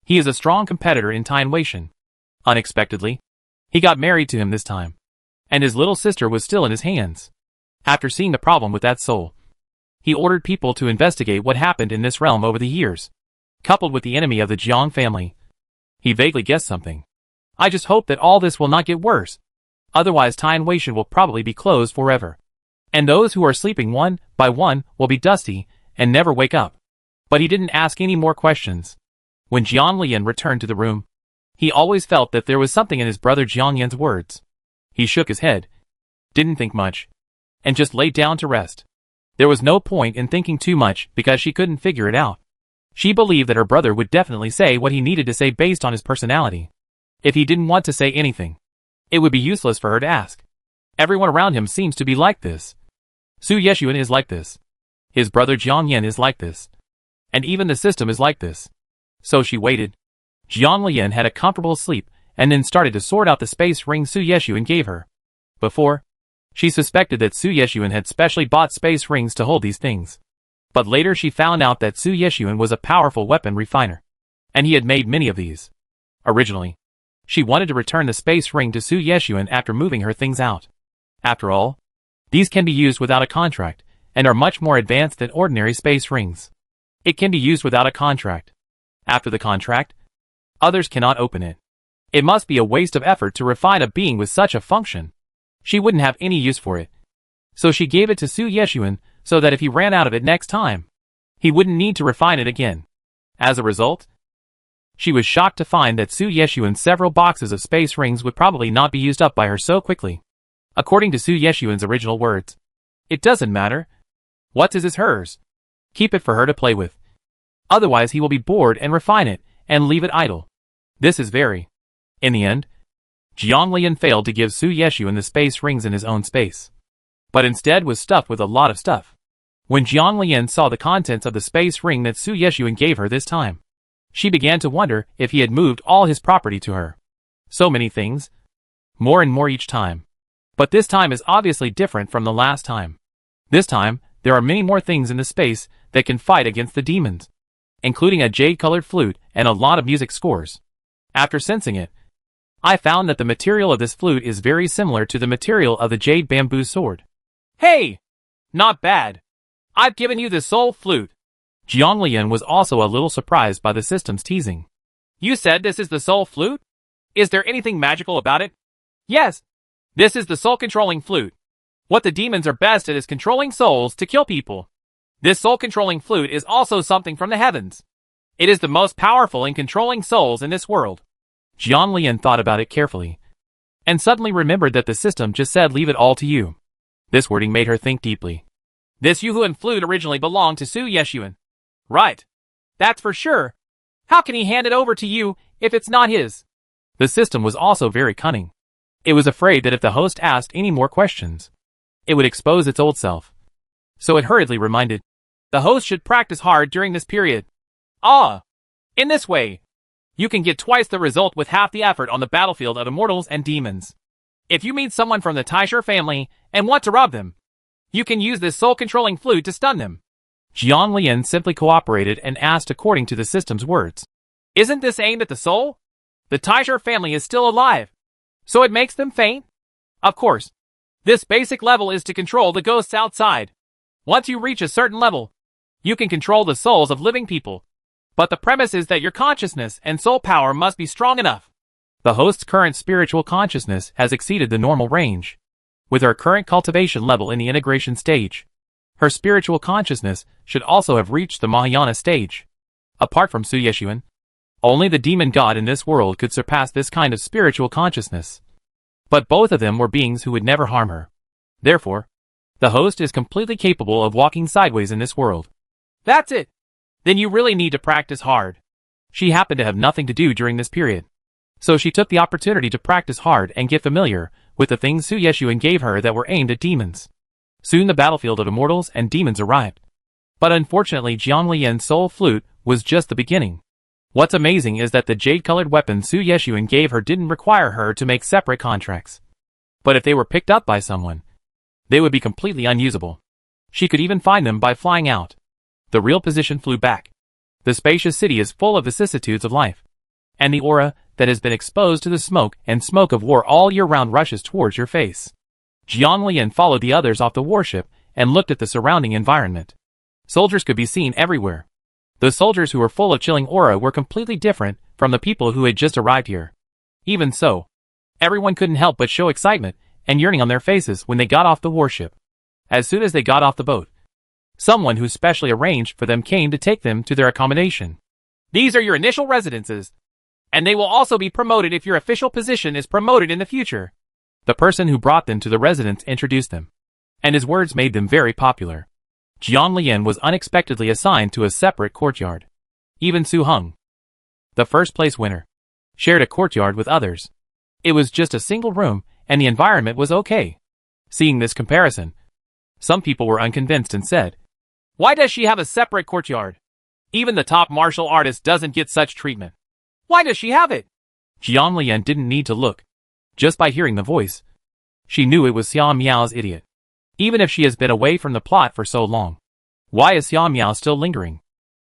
He is a strong competitor in Tien Weishan. Unexpectedly, he got married to him this time, and his little sister was still in his hands. After seeing the problem with that soul, he ordered people to investigate what happened in this realm over the years. Coupled with the enemy of the Jiang family, He vaguely guessed something. I just hope that all this will not get worse. Otherwise Time Wation will probably be closed forever. And those who are sleeping one by one will be dusty and never wake up. But he didn't ask any more questions. When Jiang Lian returned to the room, he always felt that there was something in his brother Jiang Yan's words. He shook his head, didn't think much, and just laid down to rest. There was no point in thinking too much because she couldn't figure it out. She believed that her brother would definitely say what he needed to say based on his personality. If he didn't want to say anything, it would be useless for her to ask. Everyone around him seems to be like this. Su Yeshuan is like this. His brother Jiang Yan is like this. And even the system is like this. So she waited. Jiang Lian had a comfortable sleep and then started to sort out the space ring Su Yeshuan gave her. Before, she suspected that Su Yeshuan had specially bought space rings to hold these things. But later she found out that Su Yeshuan was a powerful weapon refiner. And he had made many of these. Originally, she wanted to return the space ring to Su Yeshuan after moving her things out. After all, these can be used without a contract, and are much more advanced than ordinary space rings. It can be used without a contract. After the contract, others cannot open it. It must be a waste of effort to refine a being with such a function. She wouldn't have any use for it. So she gave it to Su Yeshuan so that if he ran out of it next time, he wouldn't need to refine it again. As a result, she was shocked to find that Su Yeshuan's several boxes of space rings would probably not be used up by her so quickly. According to Su Yeshuan's original words, it doesn't matter. What's his is hers. Keep it for her to play with. Otherwise he will be bored and refine it, and leave it idle. This is very. In the end, Jiang Lian failed to give Su Yeshuan the space rings in his own space, but instead was stuffed with a lot of stuff. When Jiang Lian saw the contents of the space ring that Su Yeshuan gave her this time, she began to wonder if he had moved all his property to her. So many things. More and more each time. But this time is obviously different from the last time. This time, there are many more things in the space that can fight against the demons, including a jade-colored flute and a lot of music scores. After sensing it, I found that the material of this flute is very similar to the material of the jade bamboo sword. Hey! Not bad. I've given you the soul flute. Jiang Lian was also a little surprised by the system's teasing. You said this is the soul flute? Is there anything magical about it? Yes. This is the soul-controlling flute. What the demons are best at is controlling souls to kill people. This soul-controlling flute is also something from the heavens. It is the most powerful in controlling souls in this world. Jiang Lian thought about it carefully, and suddenly remembered that the system just said leave it all to you. This wording made her think deeply. This Yuhuan flute originally belonged to Su Yeshuan. Right. That's for sure. How can he hand it over to you if it's not his? The system was also very cunning. It was afraid that if the host asked any more questions, it would expose its old self. So it hurriedly reminded, the host should practice hard during this period. In this way, you can get twice the result with half the effort on the battlefield of immortals and demons. If you meet someone from the Taisher family and want to rob them, you can use this soul-controlling flute to stun them. Jiang Lian simply cooperated and asked according to the system's words. Isn't this aimed at the soul? The Taisher family is still alive, so it makes them faint? Of course. This basic level is to control the ghosts outside. Once you reach a certain level, you can control the souls of living people. But the premise is that your consciousness and soul power must be strong enough. The host's current spiritual consciousness has exceeded the normal range. With her current cultivation level in the integration stage, her spiritual consciousness should also have reached the Mahayana stage. Apart from Su Yeshuan, only the demon god in this world could surpass this kind of spiritual consciousness. But both of them were beings who would never harm her. Therefore, the host is completely capable of walking sideways in this world. That's it. Then you really need to practice hard. She happened to have nothing to do during this period, so she took the opportunity to practice hard and get familiar with the things Su Yeshuan gave her that were aimed at demons. Soon the battlefield of immortals and demons arrived. But unfortunately Jiang Lian's soul flute was just the beginning. What's amazing is that the jade-colored weapon Su Yeshuan gave her didn't require her to make separate contracts. But if they were picked up by someone, they would be completely unusable. She could even find them by flying out. The real position flew back. The spacious city is full of vicissitudes of life, and the aura that has been exposed to the smoke and smoke of war all year round rushes towards your face. Jiang Lian followed the others off the warship and looked at the surrounding environment. Soldiers could be seen everywhere. The soldiers who were full of chilling aura were completely different from the people who had just arrived here. Even so, everyone couldn't help but show excitement and yearning on their faces when they got off the warship. As soon as they got off the boat, someone who specially arranged for them came to take them to their accommodation. These are your initial residences, and they will also be promoted if your official position is promoted in the future. The person who brought them to the residence introduced them, and his words made them very popular. Jiang Lian was unexpectedly assigned to a separate courtyard. Even Su Heng, the first place winner, shared a courtyard with others. It was just a single room, and the environment was okay. Seeing this comparison, some people were unconvinced and said, "Why does she have a separate courtyard? Even the top martial artist doesn't get such treatment. Why does she have it?" Jiang Lian didn't need to look. Just by hearing the voice, she knew it was Xiao Miao's idiot. Even if she has been away from the plot for so long, why is Xiao Miao still lingering?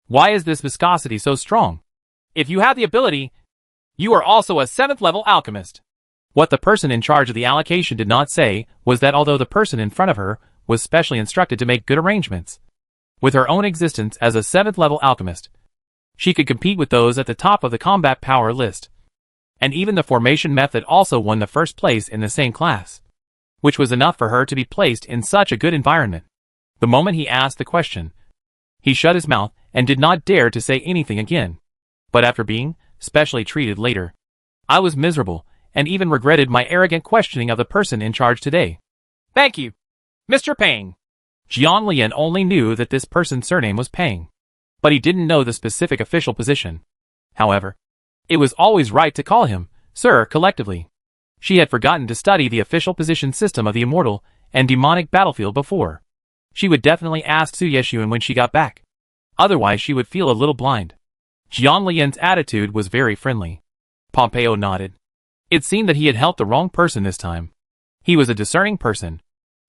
Why is this viscosity so strong? If you have the ability, you are also a 7th level alchemist. What the person in charge of the allocation did not say was that although the person in front of her was specially instructed to make good arrangements, with her own existence as a 7th level alchemist, she could compete with those at the top of the combat power list. And even the formation method also won the first place in the same class, which was enough for her to be placed in such a good environment. The moment he asked the question, he shut his mouth and did not dare to say anything again. But after being specially treated later, I was miserable and even regretted my arrogant questioning of the person in charge today. Thank you, Mr. Pang. Jiang Lian only knew that this person's surname was Pang, but he didn't know the specific official position. However, it was always right to call him Sir collectively. She had forgotten to study the official position system of the immortal and demonic battlefield before. She would definitely ask Su Yeshuan when she got back. Otherwise she would feel a little blind. Jiang Lian's attitude was very friendly. Pompeo nodded. It seemed that he had helped the wrong person this time. He was a discerning person.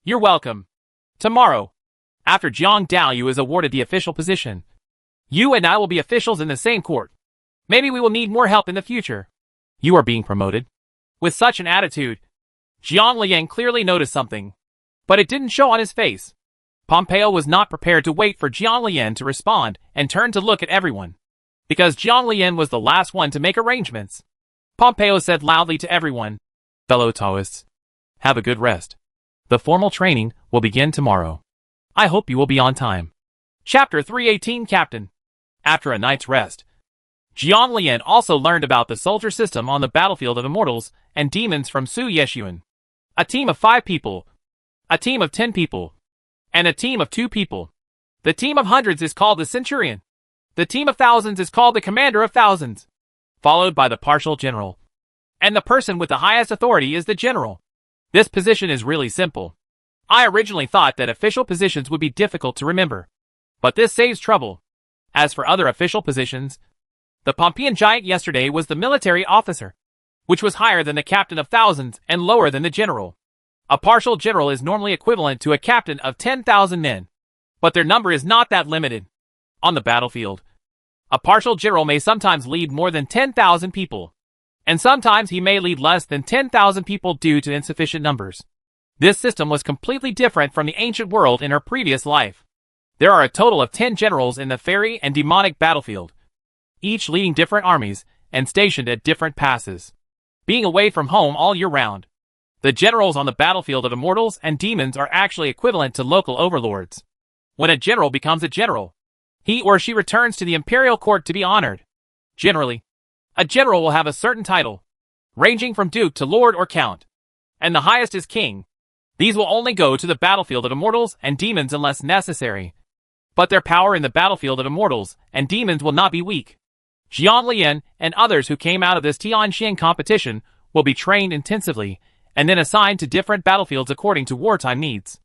You're welcome. Tomorrow, after Jiang Daoyu is awarded the official position, you and I will be officials in the same court. Maybe we will need more help in the future. You are being promoted? With such an attitude, Jiang Lian clearly noticed something, but it didn't show on his face. Pompeo was not prepared to wait for Jiang Lian to respond and turned to look at everyone. Because Jiang Lian was the last one to make arrangements, Pompeo said loudly to everyone, "Fellow Taoists, have a good rest. The formal training will begin tomorrow. I hope you will be on time." Chapter 318 Captain. After a night's rest, Jiang Lian also learned about the soldier system on the battlefield of immortals and demons from Su Yeshuan. A team of 5 people, a team of 10 people, and a team of 2 people. The team of hundreds is called the Centurion. The team of thousands is called the Commander of Thousands, followed by the Partial General. And the person with the highest authority is the General. This position is really simple. I originally thought that official positions would be difficult to remember, but this saves trouble. As for other official positions, the Pompeian giant yesterday was the military officer, which was higher than the captain of thousands and lower than the general. A partial general is normally equivalent to a captain of 10,000 men, but their number is not that limited. On the battlefield, a partial general may sometimes lead more than 10,000 people, and sometimes he may lead less than 10,000 people due to insufficient numbers. This system was completely different from the ancient world in her previous life. There are a total of 10 generals in the fairy and demonic battlefield, each leading different armies and stationed at different passes, being away from home all year round. The generals on the battlefield of immortals and demons are actually equivalent to local overlords. When a general becomes a general, he or she returns to the imperial court to be honored. Generally, a general will have a certain title, ranging from duke to lord or count, and the highest is king. These will only go to the battlefield of immortals and demons unless necessary, but their power in the battlefield of immortals and demons will not be weak. Jiang Lian and others who came out of this Tianxian competition will be trained intensively and then assigned to different battlefields according to wartime needs.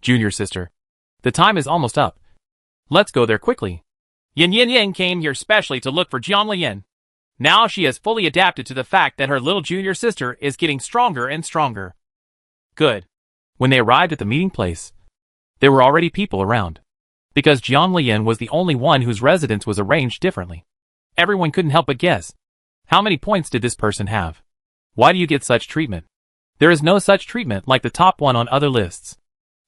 Junior sister, the time is almost up. Let's go there quickly. Yin Yin Yin came here specially to look for Jiang Lian. Now she has fully adapted to the fact that her little junior sister is getting stronger and stronger. Good. When they arrived at the meeting place, there were already people around. Because Jiang Lian was the only one whose residence was arranged differently, everyone couldn't help but guess. How many points did this person have? Why do you get such treatment? There is no such treatment like the top one on other lists.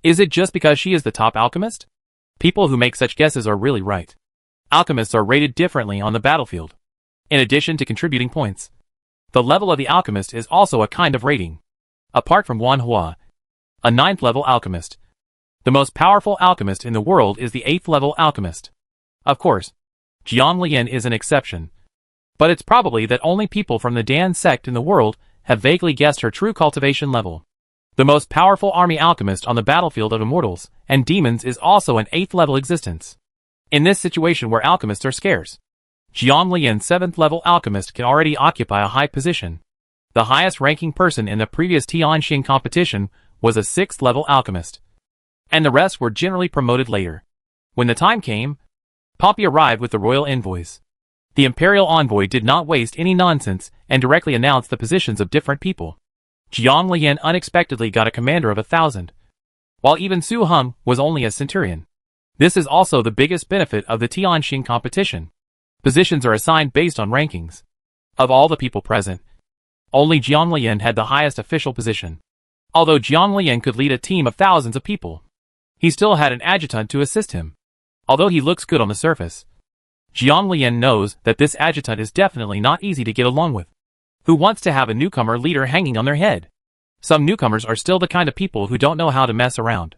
Is it just because she is the top alchemist? People who make such guesses are really right. Alchemists are rated differently on the battlefield. In addition to contributing points, the level of the alchemist is also a kind of rating. Apart from Wan Hua, a 9th level alchemist, the most powerful alchemist in the world is the 8th level alchemist. Of course, Jiang Lian is an exception. But it's probably that only people from the Dan sect in the world have vaguely guessed her true cultivation level. The most powerful army alchemist on the battlefield of immortals and demons is also an 8th level existence. In this situation where alchemists are scarce, Jiang Lian's 7th level alchemist can already occupy a high position. The highest ranking person in the previous Tianxing competition was a 6th level alchemist, and the rest were generally promoted later. When the time came, Poppy arrived with the royal envoys. The imperial envoy did not waste any nonsense and directly announced the positions of different people. Jiang Lian unexpectedly got a commander of 1,000, while even Su Hum was only a centurion. This is also the biggest benefit of the Tianxing competition. Positions are assigned based on rankings. Of all the people present, only Jiang Lian had the highest official position. Although Jiang Lian could lead a team of thousands of people, he still had an adjutant to assist him. Although he looks good on the surface, Jiang Lian knows that this adjutant is definitely not easy to get along with. Who wants to have a newcomer leader hanging on their head? Some newcomers are still the kind of people who don't know how to mess around.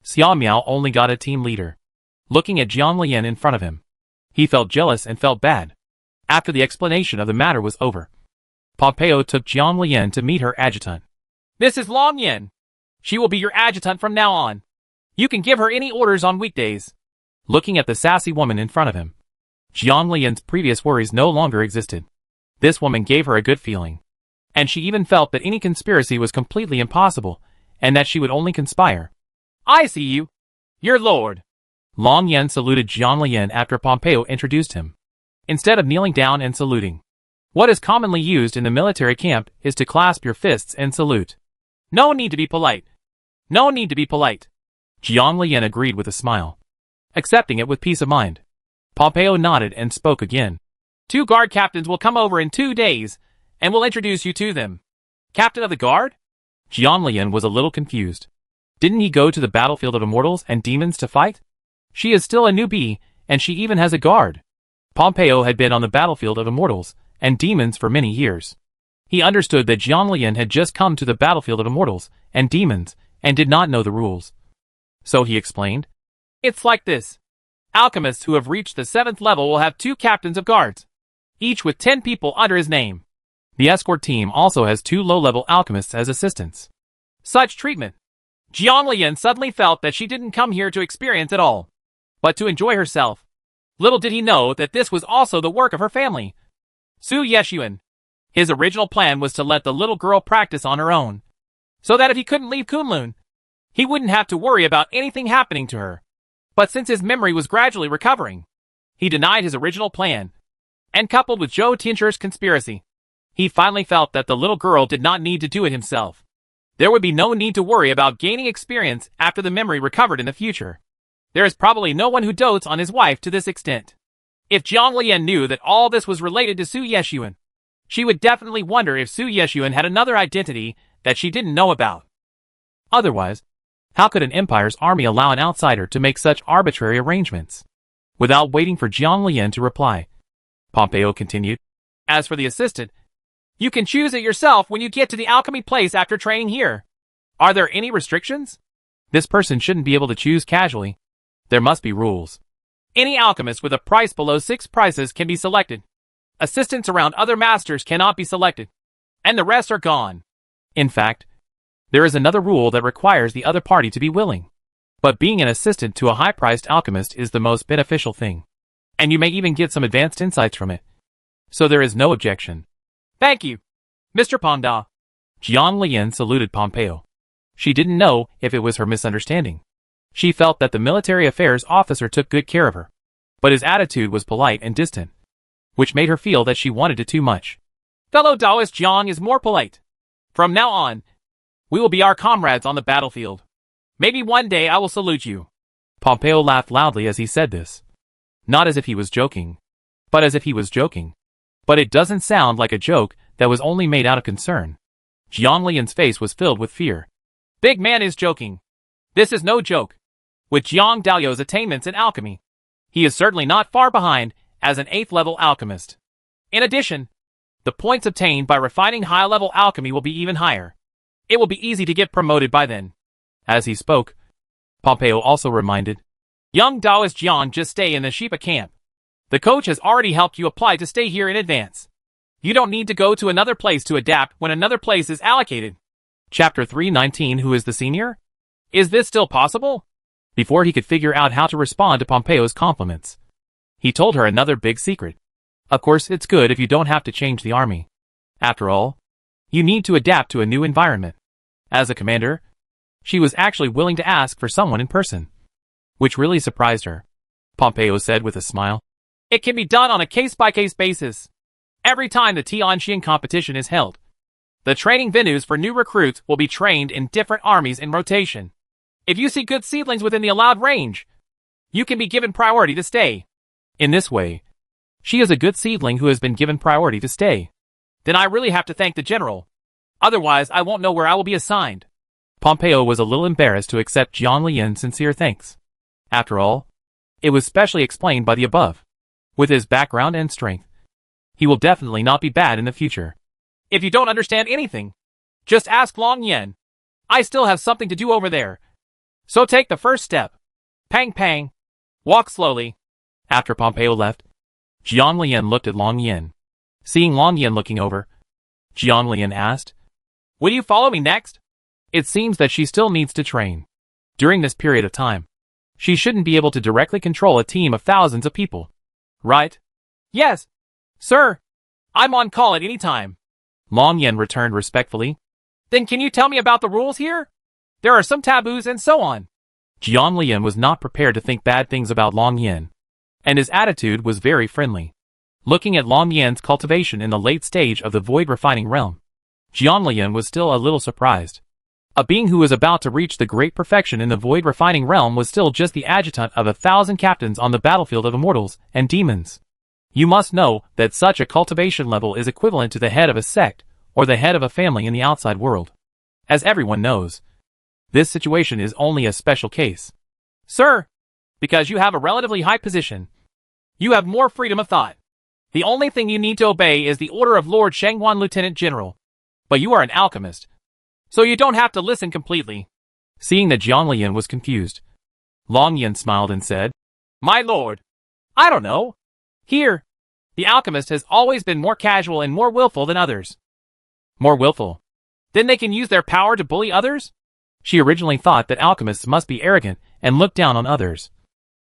Xiao Miao only got a team leader. Looking at Jiang Lian in front of him, he felt jealous and felt bad. After the explanation of the matter was over, Pompeo took Jiang Lian to meet her adjutant. This is Long Yin. She will be your adjutant from now on. You can give her any orders on weekdays. Looking at the sassy woman in front of him, Jiang Lian's previous worries no longer existed. This woman gave her a good feeling, and she even felt that any conspiracy was completely impossible, and that she would only conspire. I see you. Your lord. Long Yen saluted Jiang Lian after Pompeo introduced him. Instead of kneeling down and saluting, what is commonly used in the military camp is to clasp your fists and salute. No need to be polite. No need to be polite. Jiang Lian agreed with a smile, accepting it with peace of mind. Pompeo nodded and spoke again. 2 guard captains will come over in 2 days, and will introduce you to them. Captain of the guard? Jiang Lian was a little confused. Didn't he go to the battlefield of immortals and demons to fight? She is still a newbie, and she even has a guard. Pompeo had been on the battlefield of immortals and demons for many years. He understood that Jiang Lian had just come to the battlefield of immortals and demons and did not know the rules. So he explained, It's like this. Alchemists who have reached the 7th level will have 2 captains of guards, each with 10 people under his name. The escort team also has 2 low-level alchemists as assistants. Such treatment. Jiang Lian suddenly felt that she didn't come here to experience it all, but to enjoy herself. Little did he know that this was also the work of her family. Su Yeshuan. His original plan was to let the little girl practice on her own, so that if he couldn't leave Kunlun, he wouldn't have to worry about anything happening to her. But since his memory was gradually recovering, he denied his original plan. And coupled with Zhou Tianzhi's conspiracy, he finally felt that the little girl did not need to do it himself. There would be no need to worry about gaining experience after the memory recovered in the future. There is probably no one who dotes on his wife to this extent. If Jiang Lian knew that all this was related to Su Yeshuan, she would definitely wonder if Su Yeshuan had another identity that she didn't know about. Otherwise, how could an empire's army allow an outsider to make such arbitrary arrangements? Without waiting for Jiang Lian to reply, Pompeo continued, As for the assistant, you can choose it yourself when you get to the alchemy place after training here. Are there any restrictions? This person shouldn't be able to choose casually. There must be rules. Any alchemist with a price below 6 prices can be selected. Assistants around other masters cannot be selected, and the rest are gone. In fact, there is another rule that requires the other party to be willing. But being an assistant to a high-priced alchemist is the most beneficial thing, and you may even get some advanced insights from it. So there is no objection. Thank you, Mr. Ponda. Jiang Lian saluted Pompeo. She didn't know if it was her misunderstanding. She felt that the military affairs officer took good care of her, but his attitude was polite and distant, which made her feel that she wanted it too much. Fellow Taoist Jiang is more polite. From now on, we will be our comrades on the battlefield. Maybe one day I will salute you. Pompeo laughed loudly as he said this. Not as if he was joking, but as if he was joking. But it doesn't sound like a joke that was only made out of concern. Jiang Lian's face was filled with fear. Big man is joking. This is no joke. With Jiang Daoyou's attainments in alchemy, he is certainly not far behind as an 8th level alchemist. In addition, the points obtained by refining high-level alchemy will be even higher. It will be easy to get promoted by then. As he spoke, Pompeo also reminded, Young Taoist Jian, just stay in the Shipa camp. The coach has already helped you apply to stay here in advance. You don't need to go to another place to adapt when another place is allocated. Chapter 319. Who is the senior? Is this still possible? Before he could figure out how to respond to Pompeo's compliments, he told her another big secret. Of course, it's good if you don't have to change the army. After all, you need to adapt to a new environment. As a commander, she was actually willing to ask for someone in person, which really surprised her. Pompeo said with a smile, It can be done on a case-by-case basis. Every time the Tianxian competition is held, the training venues for new recruits will be trained in different armies in rotation. If you see good seedlings within the allowed range, you can be given priority to stay. In this way, she is a good seedling who has been given priority to stay. Then I really have to thank the general. Otherwise, I won't know where I will be assigned. Pompeo was a little embarrassed to accept Jiang Lian's sincere thanks. After all, it was specially explained by the above. With his background and strength, he will definitely not be bad in the future. If you don't understand anything, just ask Long Yen. I still have something to do over there. So take the first step. Pang pang. Walk slowly. After Pompeo left, Jiang Lian looked at Long Yen. Seeing Long Yen looking over, Jiang Lian asked, Will you follow me next? It seems that she still needs to train. During this period of time, she shouldn't be able to directly control a team of thousands of people. Right? Yes. Sir, I'm on call at any time. Long Yen returned respectfully. Then can you tell me about the rules here? There are some taboos and so on. Jiang Lian was not prepared to think bad things about Long Yen, and his attitude was very friendly. Looking at Long Yan's cultivation in the late stage of the void refining realm, Jiang Lian was still a little surprised. A being who was about to reach the great perfection in the void refining realm was still just the adjutant of 1,000 captains on the battlefield of immortals and demons. You must know that such a cultivation level is equivalent to the head of a sect or the head of a family in the outside world. As everyone knows, this situation is only a special case. Sir, because you have a relatively high position, you have more freedom of thought. The only thing you need to obey is the order of Lord Shangwan Lieutenant General. But you are an alchemist, so you don't have to listen completely. Seeing that Jiang Lian was confused, Long Yen smiled and said, My lord, I don't know. Here, the alchemist has always been more casual and more willful than others. More willful? Then they can use their power to bully others? She originally thought that alchemists must be arrogant and look down on others.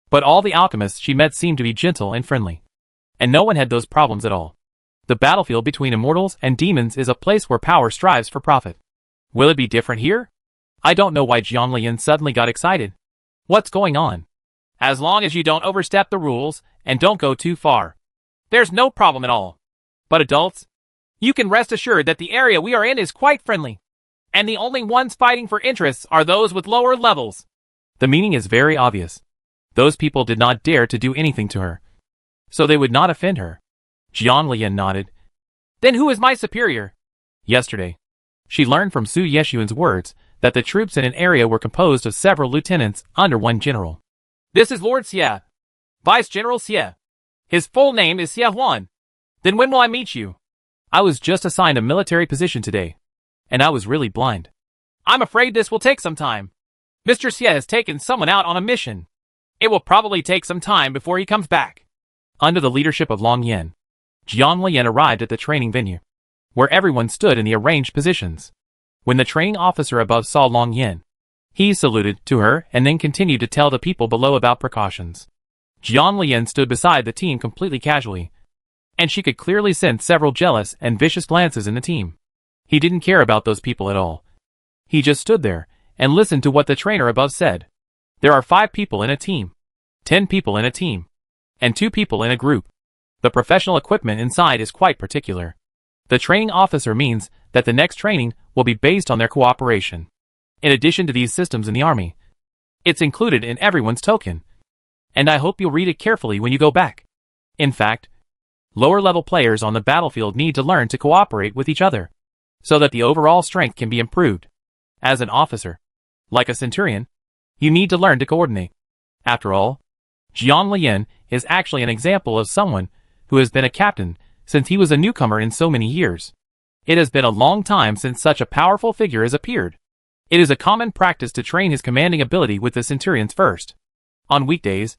But all the alchemists she met seemed to be gentle and friendly. And no one had those problems at all. The battlefield between immortals and demons is a place where power strives for profit. Will it be different here? I don't know why Jiang Lian suddenly got excited. What's going on? As long as you don't overstep the rules and don't go too far, there's no problem at all. But adults, you can rest assured that the area we are in is quite friendly. And the only ones fighting for interests are those with lower levels. The meaning is very obvious. Those people did not dare to do anything to her, so they would not offend her. Jiang Lian nodded. Then who is my superior? Yesterday, she learned from Su Yeshuan's words that the troops in an area were composed of several lieutenants under one general. This is Lord Xie, Vice General Xie. His full name is Xie Huan. Then when will I meet you? I was just assigned a military position today, and I was really blind. I'm afraid this will take some time. Mr. Xie has taken someone out on a mission. It will probably take some time before he comes back. Under the leadership of Long Yen, Jiang Lian arrived at the training venue, where everyone stood in the arranged positions. When the training officer above saw Long Yen, he saluted to her and then continued to tell the people below about precautions. Jiang Lian stood beside the team completely casually, and she could clearly sense several jealous and vicious glances in the team. He didn't care about those people at all. He just stood there and listened to what the trainer above said. There are 5 people in a team, 10 people in a team, and 2 people in a group. The professional equipment inside is quite particular. The training officer means that the next training will be based on their cooperation. In addition to these systems in the army, it's included in everyone's token. And I hope you'll read it carefully when you go back. In fact, lower-level players on the battlefield need to learn to cooperate with each other, so that the overall strength can be improved. As an officer, like a centurion, you need to learn to coordinate. After all, Jiang Lian is actually an example of someone who has been a captain since he was a newcomer in so many years. It has been a long time since such a powerful figure has appeared. It is a common practice to train his commanding ability with the centurions first. On weekdays,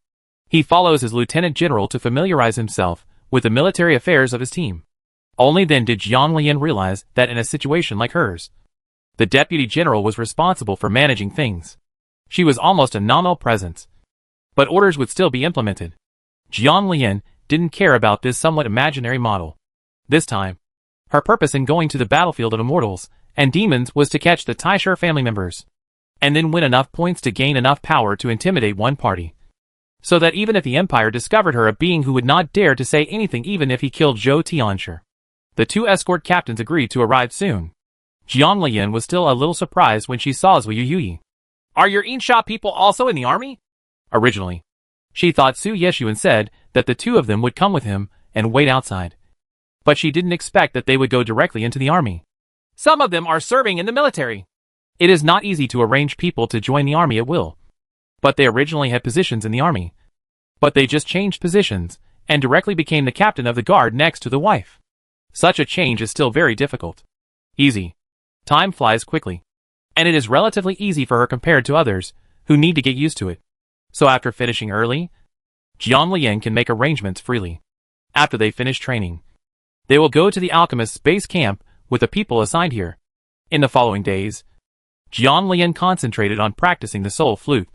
he follows his lieutenant general to familiarize himself with the military affairs of his team. Only then did Jiang Lian realize that in a situation like hers, the deputy general was responsible for managing things. She was almost a nominal presence, but orders would still be implemented. Jiang Lian didn't care about this somewhat imaginary model. This time, her purpose in going to the battlefield of immortals and demons was to catch the Taisher family members, and then win enough points to gain enough power to intimidate one party. So that even if the Empire discovered her a being who would not dare to say anything even if he killed Zhou Tianshi. The two escort captains agreed to arrive soon. Jiang Lian was still a little surprised when she saw Zhu Yuyi. Are your Insha people also in the army? Originally, she thought Su Yeshuan said that the two of them would come with him and wait outside. But she didn't expect that they would go directly into the army. Some of them are serving in the military. It is not easy to arrange people to join the army at will. But they originally had positions in the army. But they just changed positions and directly became the captain of the guard next to the wife. Such a change is still very difficult. Easy. Time flies quickly. And it is relatively easy for her compared to others who need to get used to it. So after finishing early, Jiang Lian can make arrangements freely. After they finish training, they will go to the alchemist's base camp with the people assigned here. In the following days, Jiang Lian concentrated on practicing the soul flute.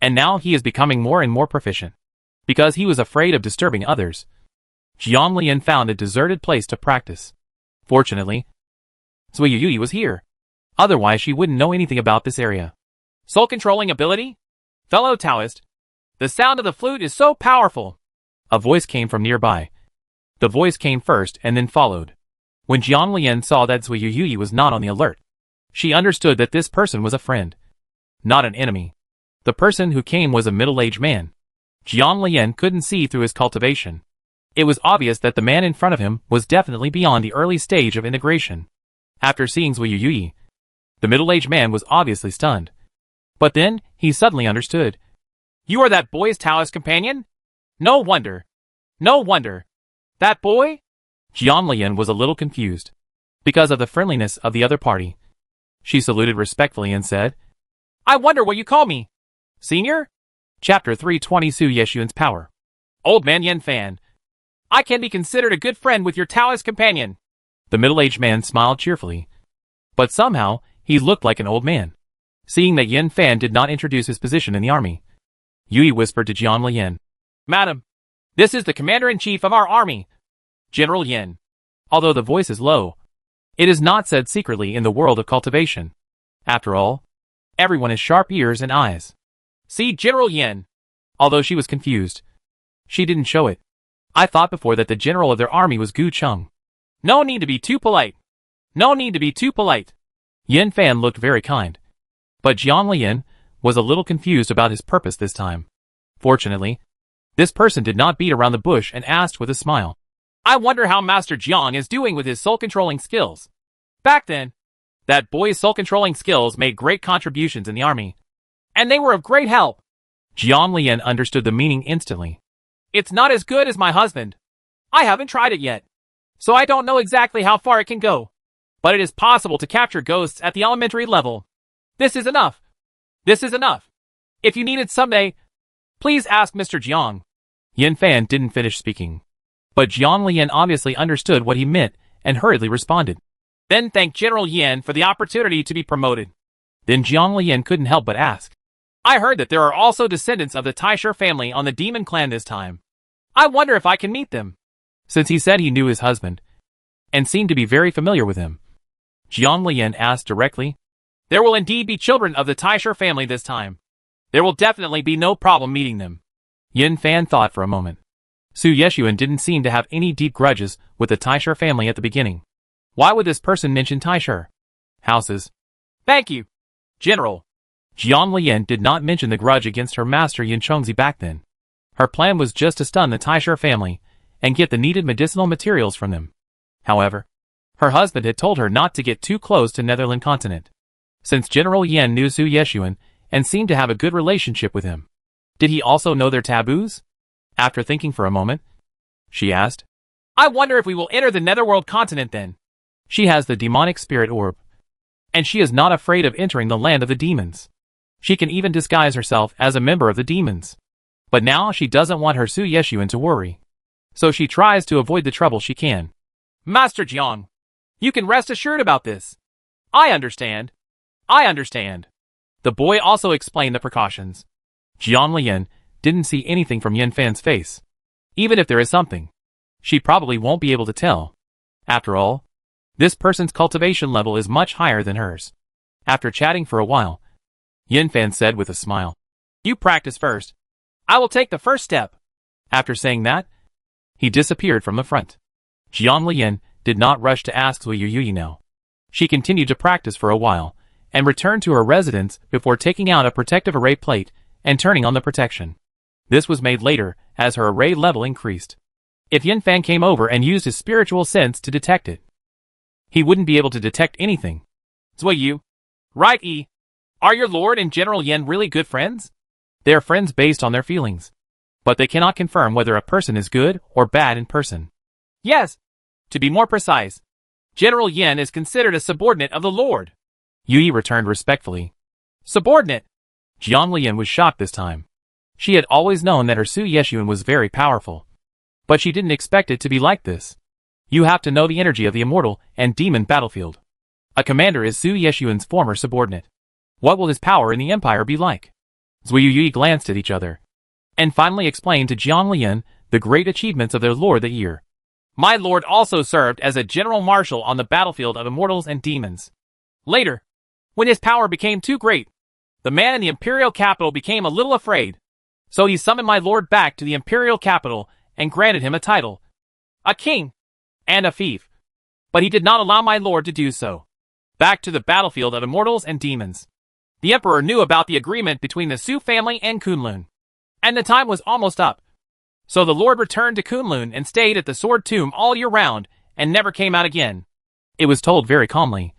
And now he is becoming more and more proficient. Because he was afraid of disturbing others, Jiang Lian found a deserted place to practice. Fortunately, Zhu Yuyi was here. Otherwise she wouldn't know anything about this area. Soul controlling ability? Fellow Taoist, the sound of the flute is so powerful. A voice came from nearby. The voice came first and then followed. When Jiang Lian saw that Zhu Yuyi was not on the alert, she understood that this person was a friend, not an enemy. The person who came was a middle-aged man. Jiang Lian couldn't see through his cultivation. It was obvious that the man in front of him was definitely beyond the early stage of integration. After seeing Zhu Yuyi, the middle-aged man was obviously stunned. But then, he suddenly understood. You are that boy's Taoist companion? No wonder. No wonder. That boy? Jiang Lian was a little confused. Because of the friendliness of the other party. She saluted respectfully and said, I wonder what you call me. Senior? Chapter 320 Su Yeshuan's Power. Old man Yen Fan. I can be considered a good friend with your Taoist companion. The middle-aged man smiled cheerfully. But somehow, he looked like an old man. Seeing that Yen Fan did not introduce his position in the army, Yui whispered to Jiang Lian. Madam, this is the commander-in-chief of our army, General Yen. Although the voice is low, it is not said secretly in the world of cultivation. After all, everyone has sharp ears and eyes. See General Yen. Although she was confused, she didn't show it. I thought before that the general of their army was Gu Cheng. No need to be too polite. No need to be too polite. Yen Fan looked very kind. But Jiang Lian was a little confused about his purpose this time. Fortunately, this person did not beat around the bush and asked with a smile. I wonder how Master Jiang is doing with his soul-controlling skills. Back then, that boy's soul-controlling skills made great contributions in the army. And they were of great help. Jiang Lian understood the meaning instantly. It's not as good as my husband. I haven't tried it yet. So I don't know exactly how far it can go. But it is possible to capture ghosts at the elementary level. This is enough. This is enough. If you need it someday, please ask Mr. Jiang. Yen Fan didn't finish speaking. But Jiang Lian obviously understood what he meant and hurriedly responded. Then thank General Yen for the opportunity to be promoted. Then Jiang Lian couldn't help but ask. I heard that there are also descendants of the Taisher family on the demon clan this time. I wonder if I can meet them. Since he said he knew his husband, and seemed to be very familiar with him, Jiang Lian asked directly. There will indeed be children of the Taisher family this time. There will definitely be no problem meeting them. Yen Fan thought for a moment. Su Yeshuan didn't seem to have any deep grudges with the Taisher family at the beginning. Why would this person mention Taisher? Houses. Thank you, General. Jiang Lian did not mention the grudge against her master Yin Chongzi back then. Her plan was just to stun the Taisher family and get the needed medicinal materials from them. However, her husband had told her not to get too close to Netherland continent. Since General Yen knew Su Yeshuan and seemed to have a good relationship with him, did he also know their taboos? After thinking for a moment, she asked. I wonder if we will enter the netherworld continent then. She has the demonic spirit orb, and she is not afraid of entering the land of the demons. She can even disguise herself as a member of the demons. But now she doesn't want her Su Yeshuan to worry. So she tries to avoid the trouble she can. Master Jiang, you can rest assured about this. I understand. I understand. The boy also explained the precautions. Jiang Lian didn't see anything from Yin Fan's face. Even if there is something, she probably won't be able to tell. After all, this person's cultivation level is much higher than hers. After chatting for a while, Yin Fan said with a smile, "You practice first. I will take the first step." After saying that, he disappeared from the front. Jiang Lian did not rush to ask Zui Yu now. She continued to practice for a while, and returned to her residence before taking out a protective array plate and turning on the protection. This was made later as her array level increased. If Yin Fan came over and used his spiritual sense to detect it, he wouldn't be able to detect anything. Zui Yu, right? Are your Lord and General Yin really good friends? They are friends based on their feelings, but they cannot confirm whether a person is good or bad in person. Yes. To be more precise, General Yin is considered a subordinate of the Lord. Yui returned respectfully. Subordinate? Jiang Lian was shocked this time. She had always known that her Su Yeshuan was very powerful, but she didn't expect it to be like this. You have to know the energy of the immortal and demon battlefield. A commander is Su Yeshuan's former subordinate. What will his power in the empire be like? Zui Yui glanced at each other, and finally explained to Jiang Lian the great achievements of their lord that year. My lord also served as a general marshal on the battlefield of immortals and demons. Later, when his power became too great, the man in the imperial capital became a little afraid. So he summoned my lord back to the imperial capital and granted him a title, a king, and a fief. But he did not allow my lord to do so. Back to the battlefield of immortals and demons. The emperor knew about the agreement between the Su family and Kunlun, and the time was almost up. So the lord returned to Kunlun and stayed at the sword tomb all year round and never came out again. It was told very calmly,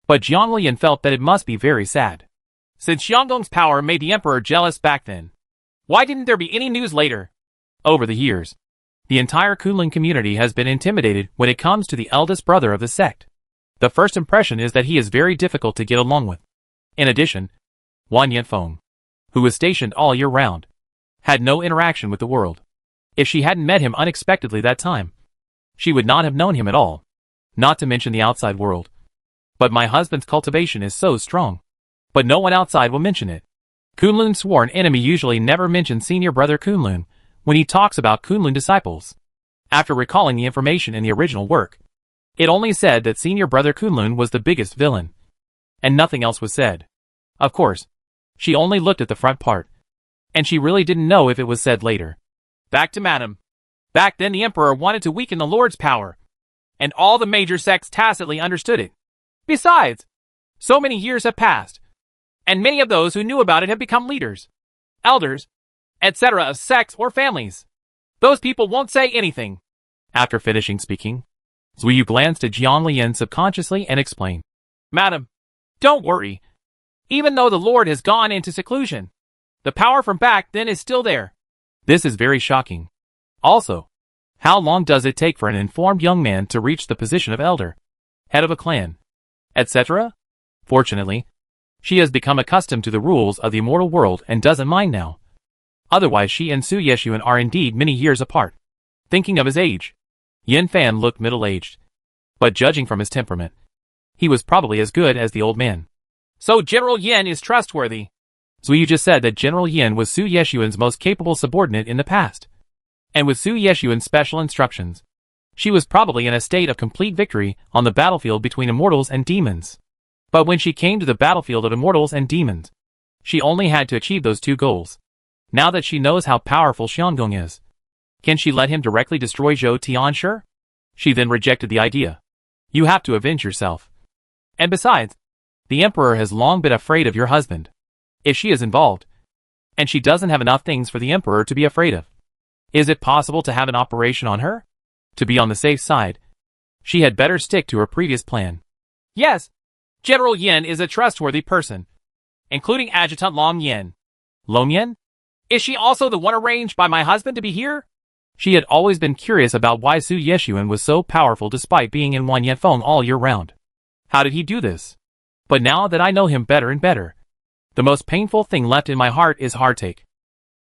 but Jiang Lian felt that it must be very sad. Since Xianggong's power made the emperor jealous back then, why didn't there be any news later? Over the years, the entire Kunlun community has been intimidated when it comes to the eldest brother of the sect. The first impression is that he is very difficult to get along with. In addition, Wan Yanfeng, who was stationed all year round, had no interaction with the world. If she hadn't met him unexpectedly that time, she would not have known him at all, not to mention the outside world. But my husband's cultivation is so strong. But no one outside will mention it. Kunlun's sworn enemy usually never mentions senior brother Kunlun when he talks about Kunlun disciples. After recalling the information in the original work, it only said that senior brother Kunlun was the biggest villain, and nothing else was said. Of course, she only looked at the front part, and she really didn't know if it was said later. Back to Madam. Back then the emperor wanted to weaken the Lord's power, and all the major sects tacitly understood it. Besides, so many years have passed, and many of those who knew about it have become leaders, elders, etc. of sects or families. Those people won't say anything. After finishing speaking, Zuiyu glanced at Jiang Lian subconsciously and explained, Madam, don't worry. Even though the Lord has gone into seclusion, the power from back then is still there. This is very shocking. Also, how long does it take for an informed young man to reach the position of elder, head of a clan, etc.? Fortunately, she has become accustomed to the rules of the immortal world and doesn't mind now. Otherwise she and Su Yeshuan are indeed many years apart. Thinking of his age, Yin Fan looked middle-aged. But judging from his temperament, he was probably as good as the old man. So General Yin is trustworthy. Zuiyu just said that General Yin was Su Yeshuan's most capable subordinate in the past. And with Su Yeshuan's special instructions, she was probably in a state of complete victory on the battlefield between immortals and demons. But when she came to the battlefield of immortals and demons, she only had to achieve those two goals. Now that she knows how powerful Xianggong is, can she let him directly destroy Zhou Tianshi? She then rejected the idea. You have to avenge yourself. And besides, the emperor has long been afraid of your husband. If she is involved, and she doesn't have enough things for the emperor to be afraid of, is it possible to have an operation on her? To be on the safe side, she had better stick to her previous plan. Yes, General Yin is a trustworthy person, including Adjutant Long Yin. Long Yin? Is she also the one arranged by my husband to be here? She had always been curious about why Su Yeshuan was so powerful despite being in Wan Yefeng all year round. How did he do this? But now that I know him better and better, the most painful thing left in my heart is heartache.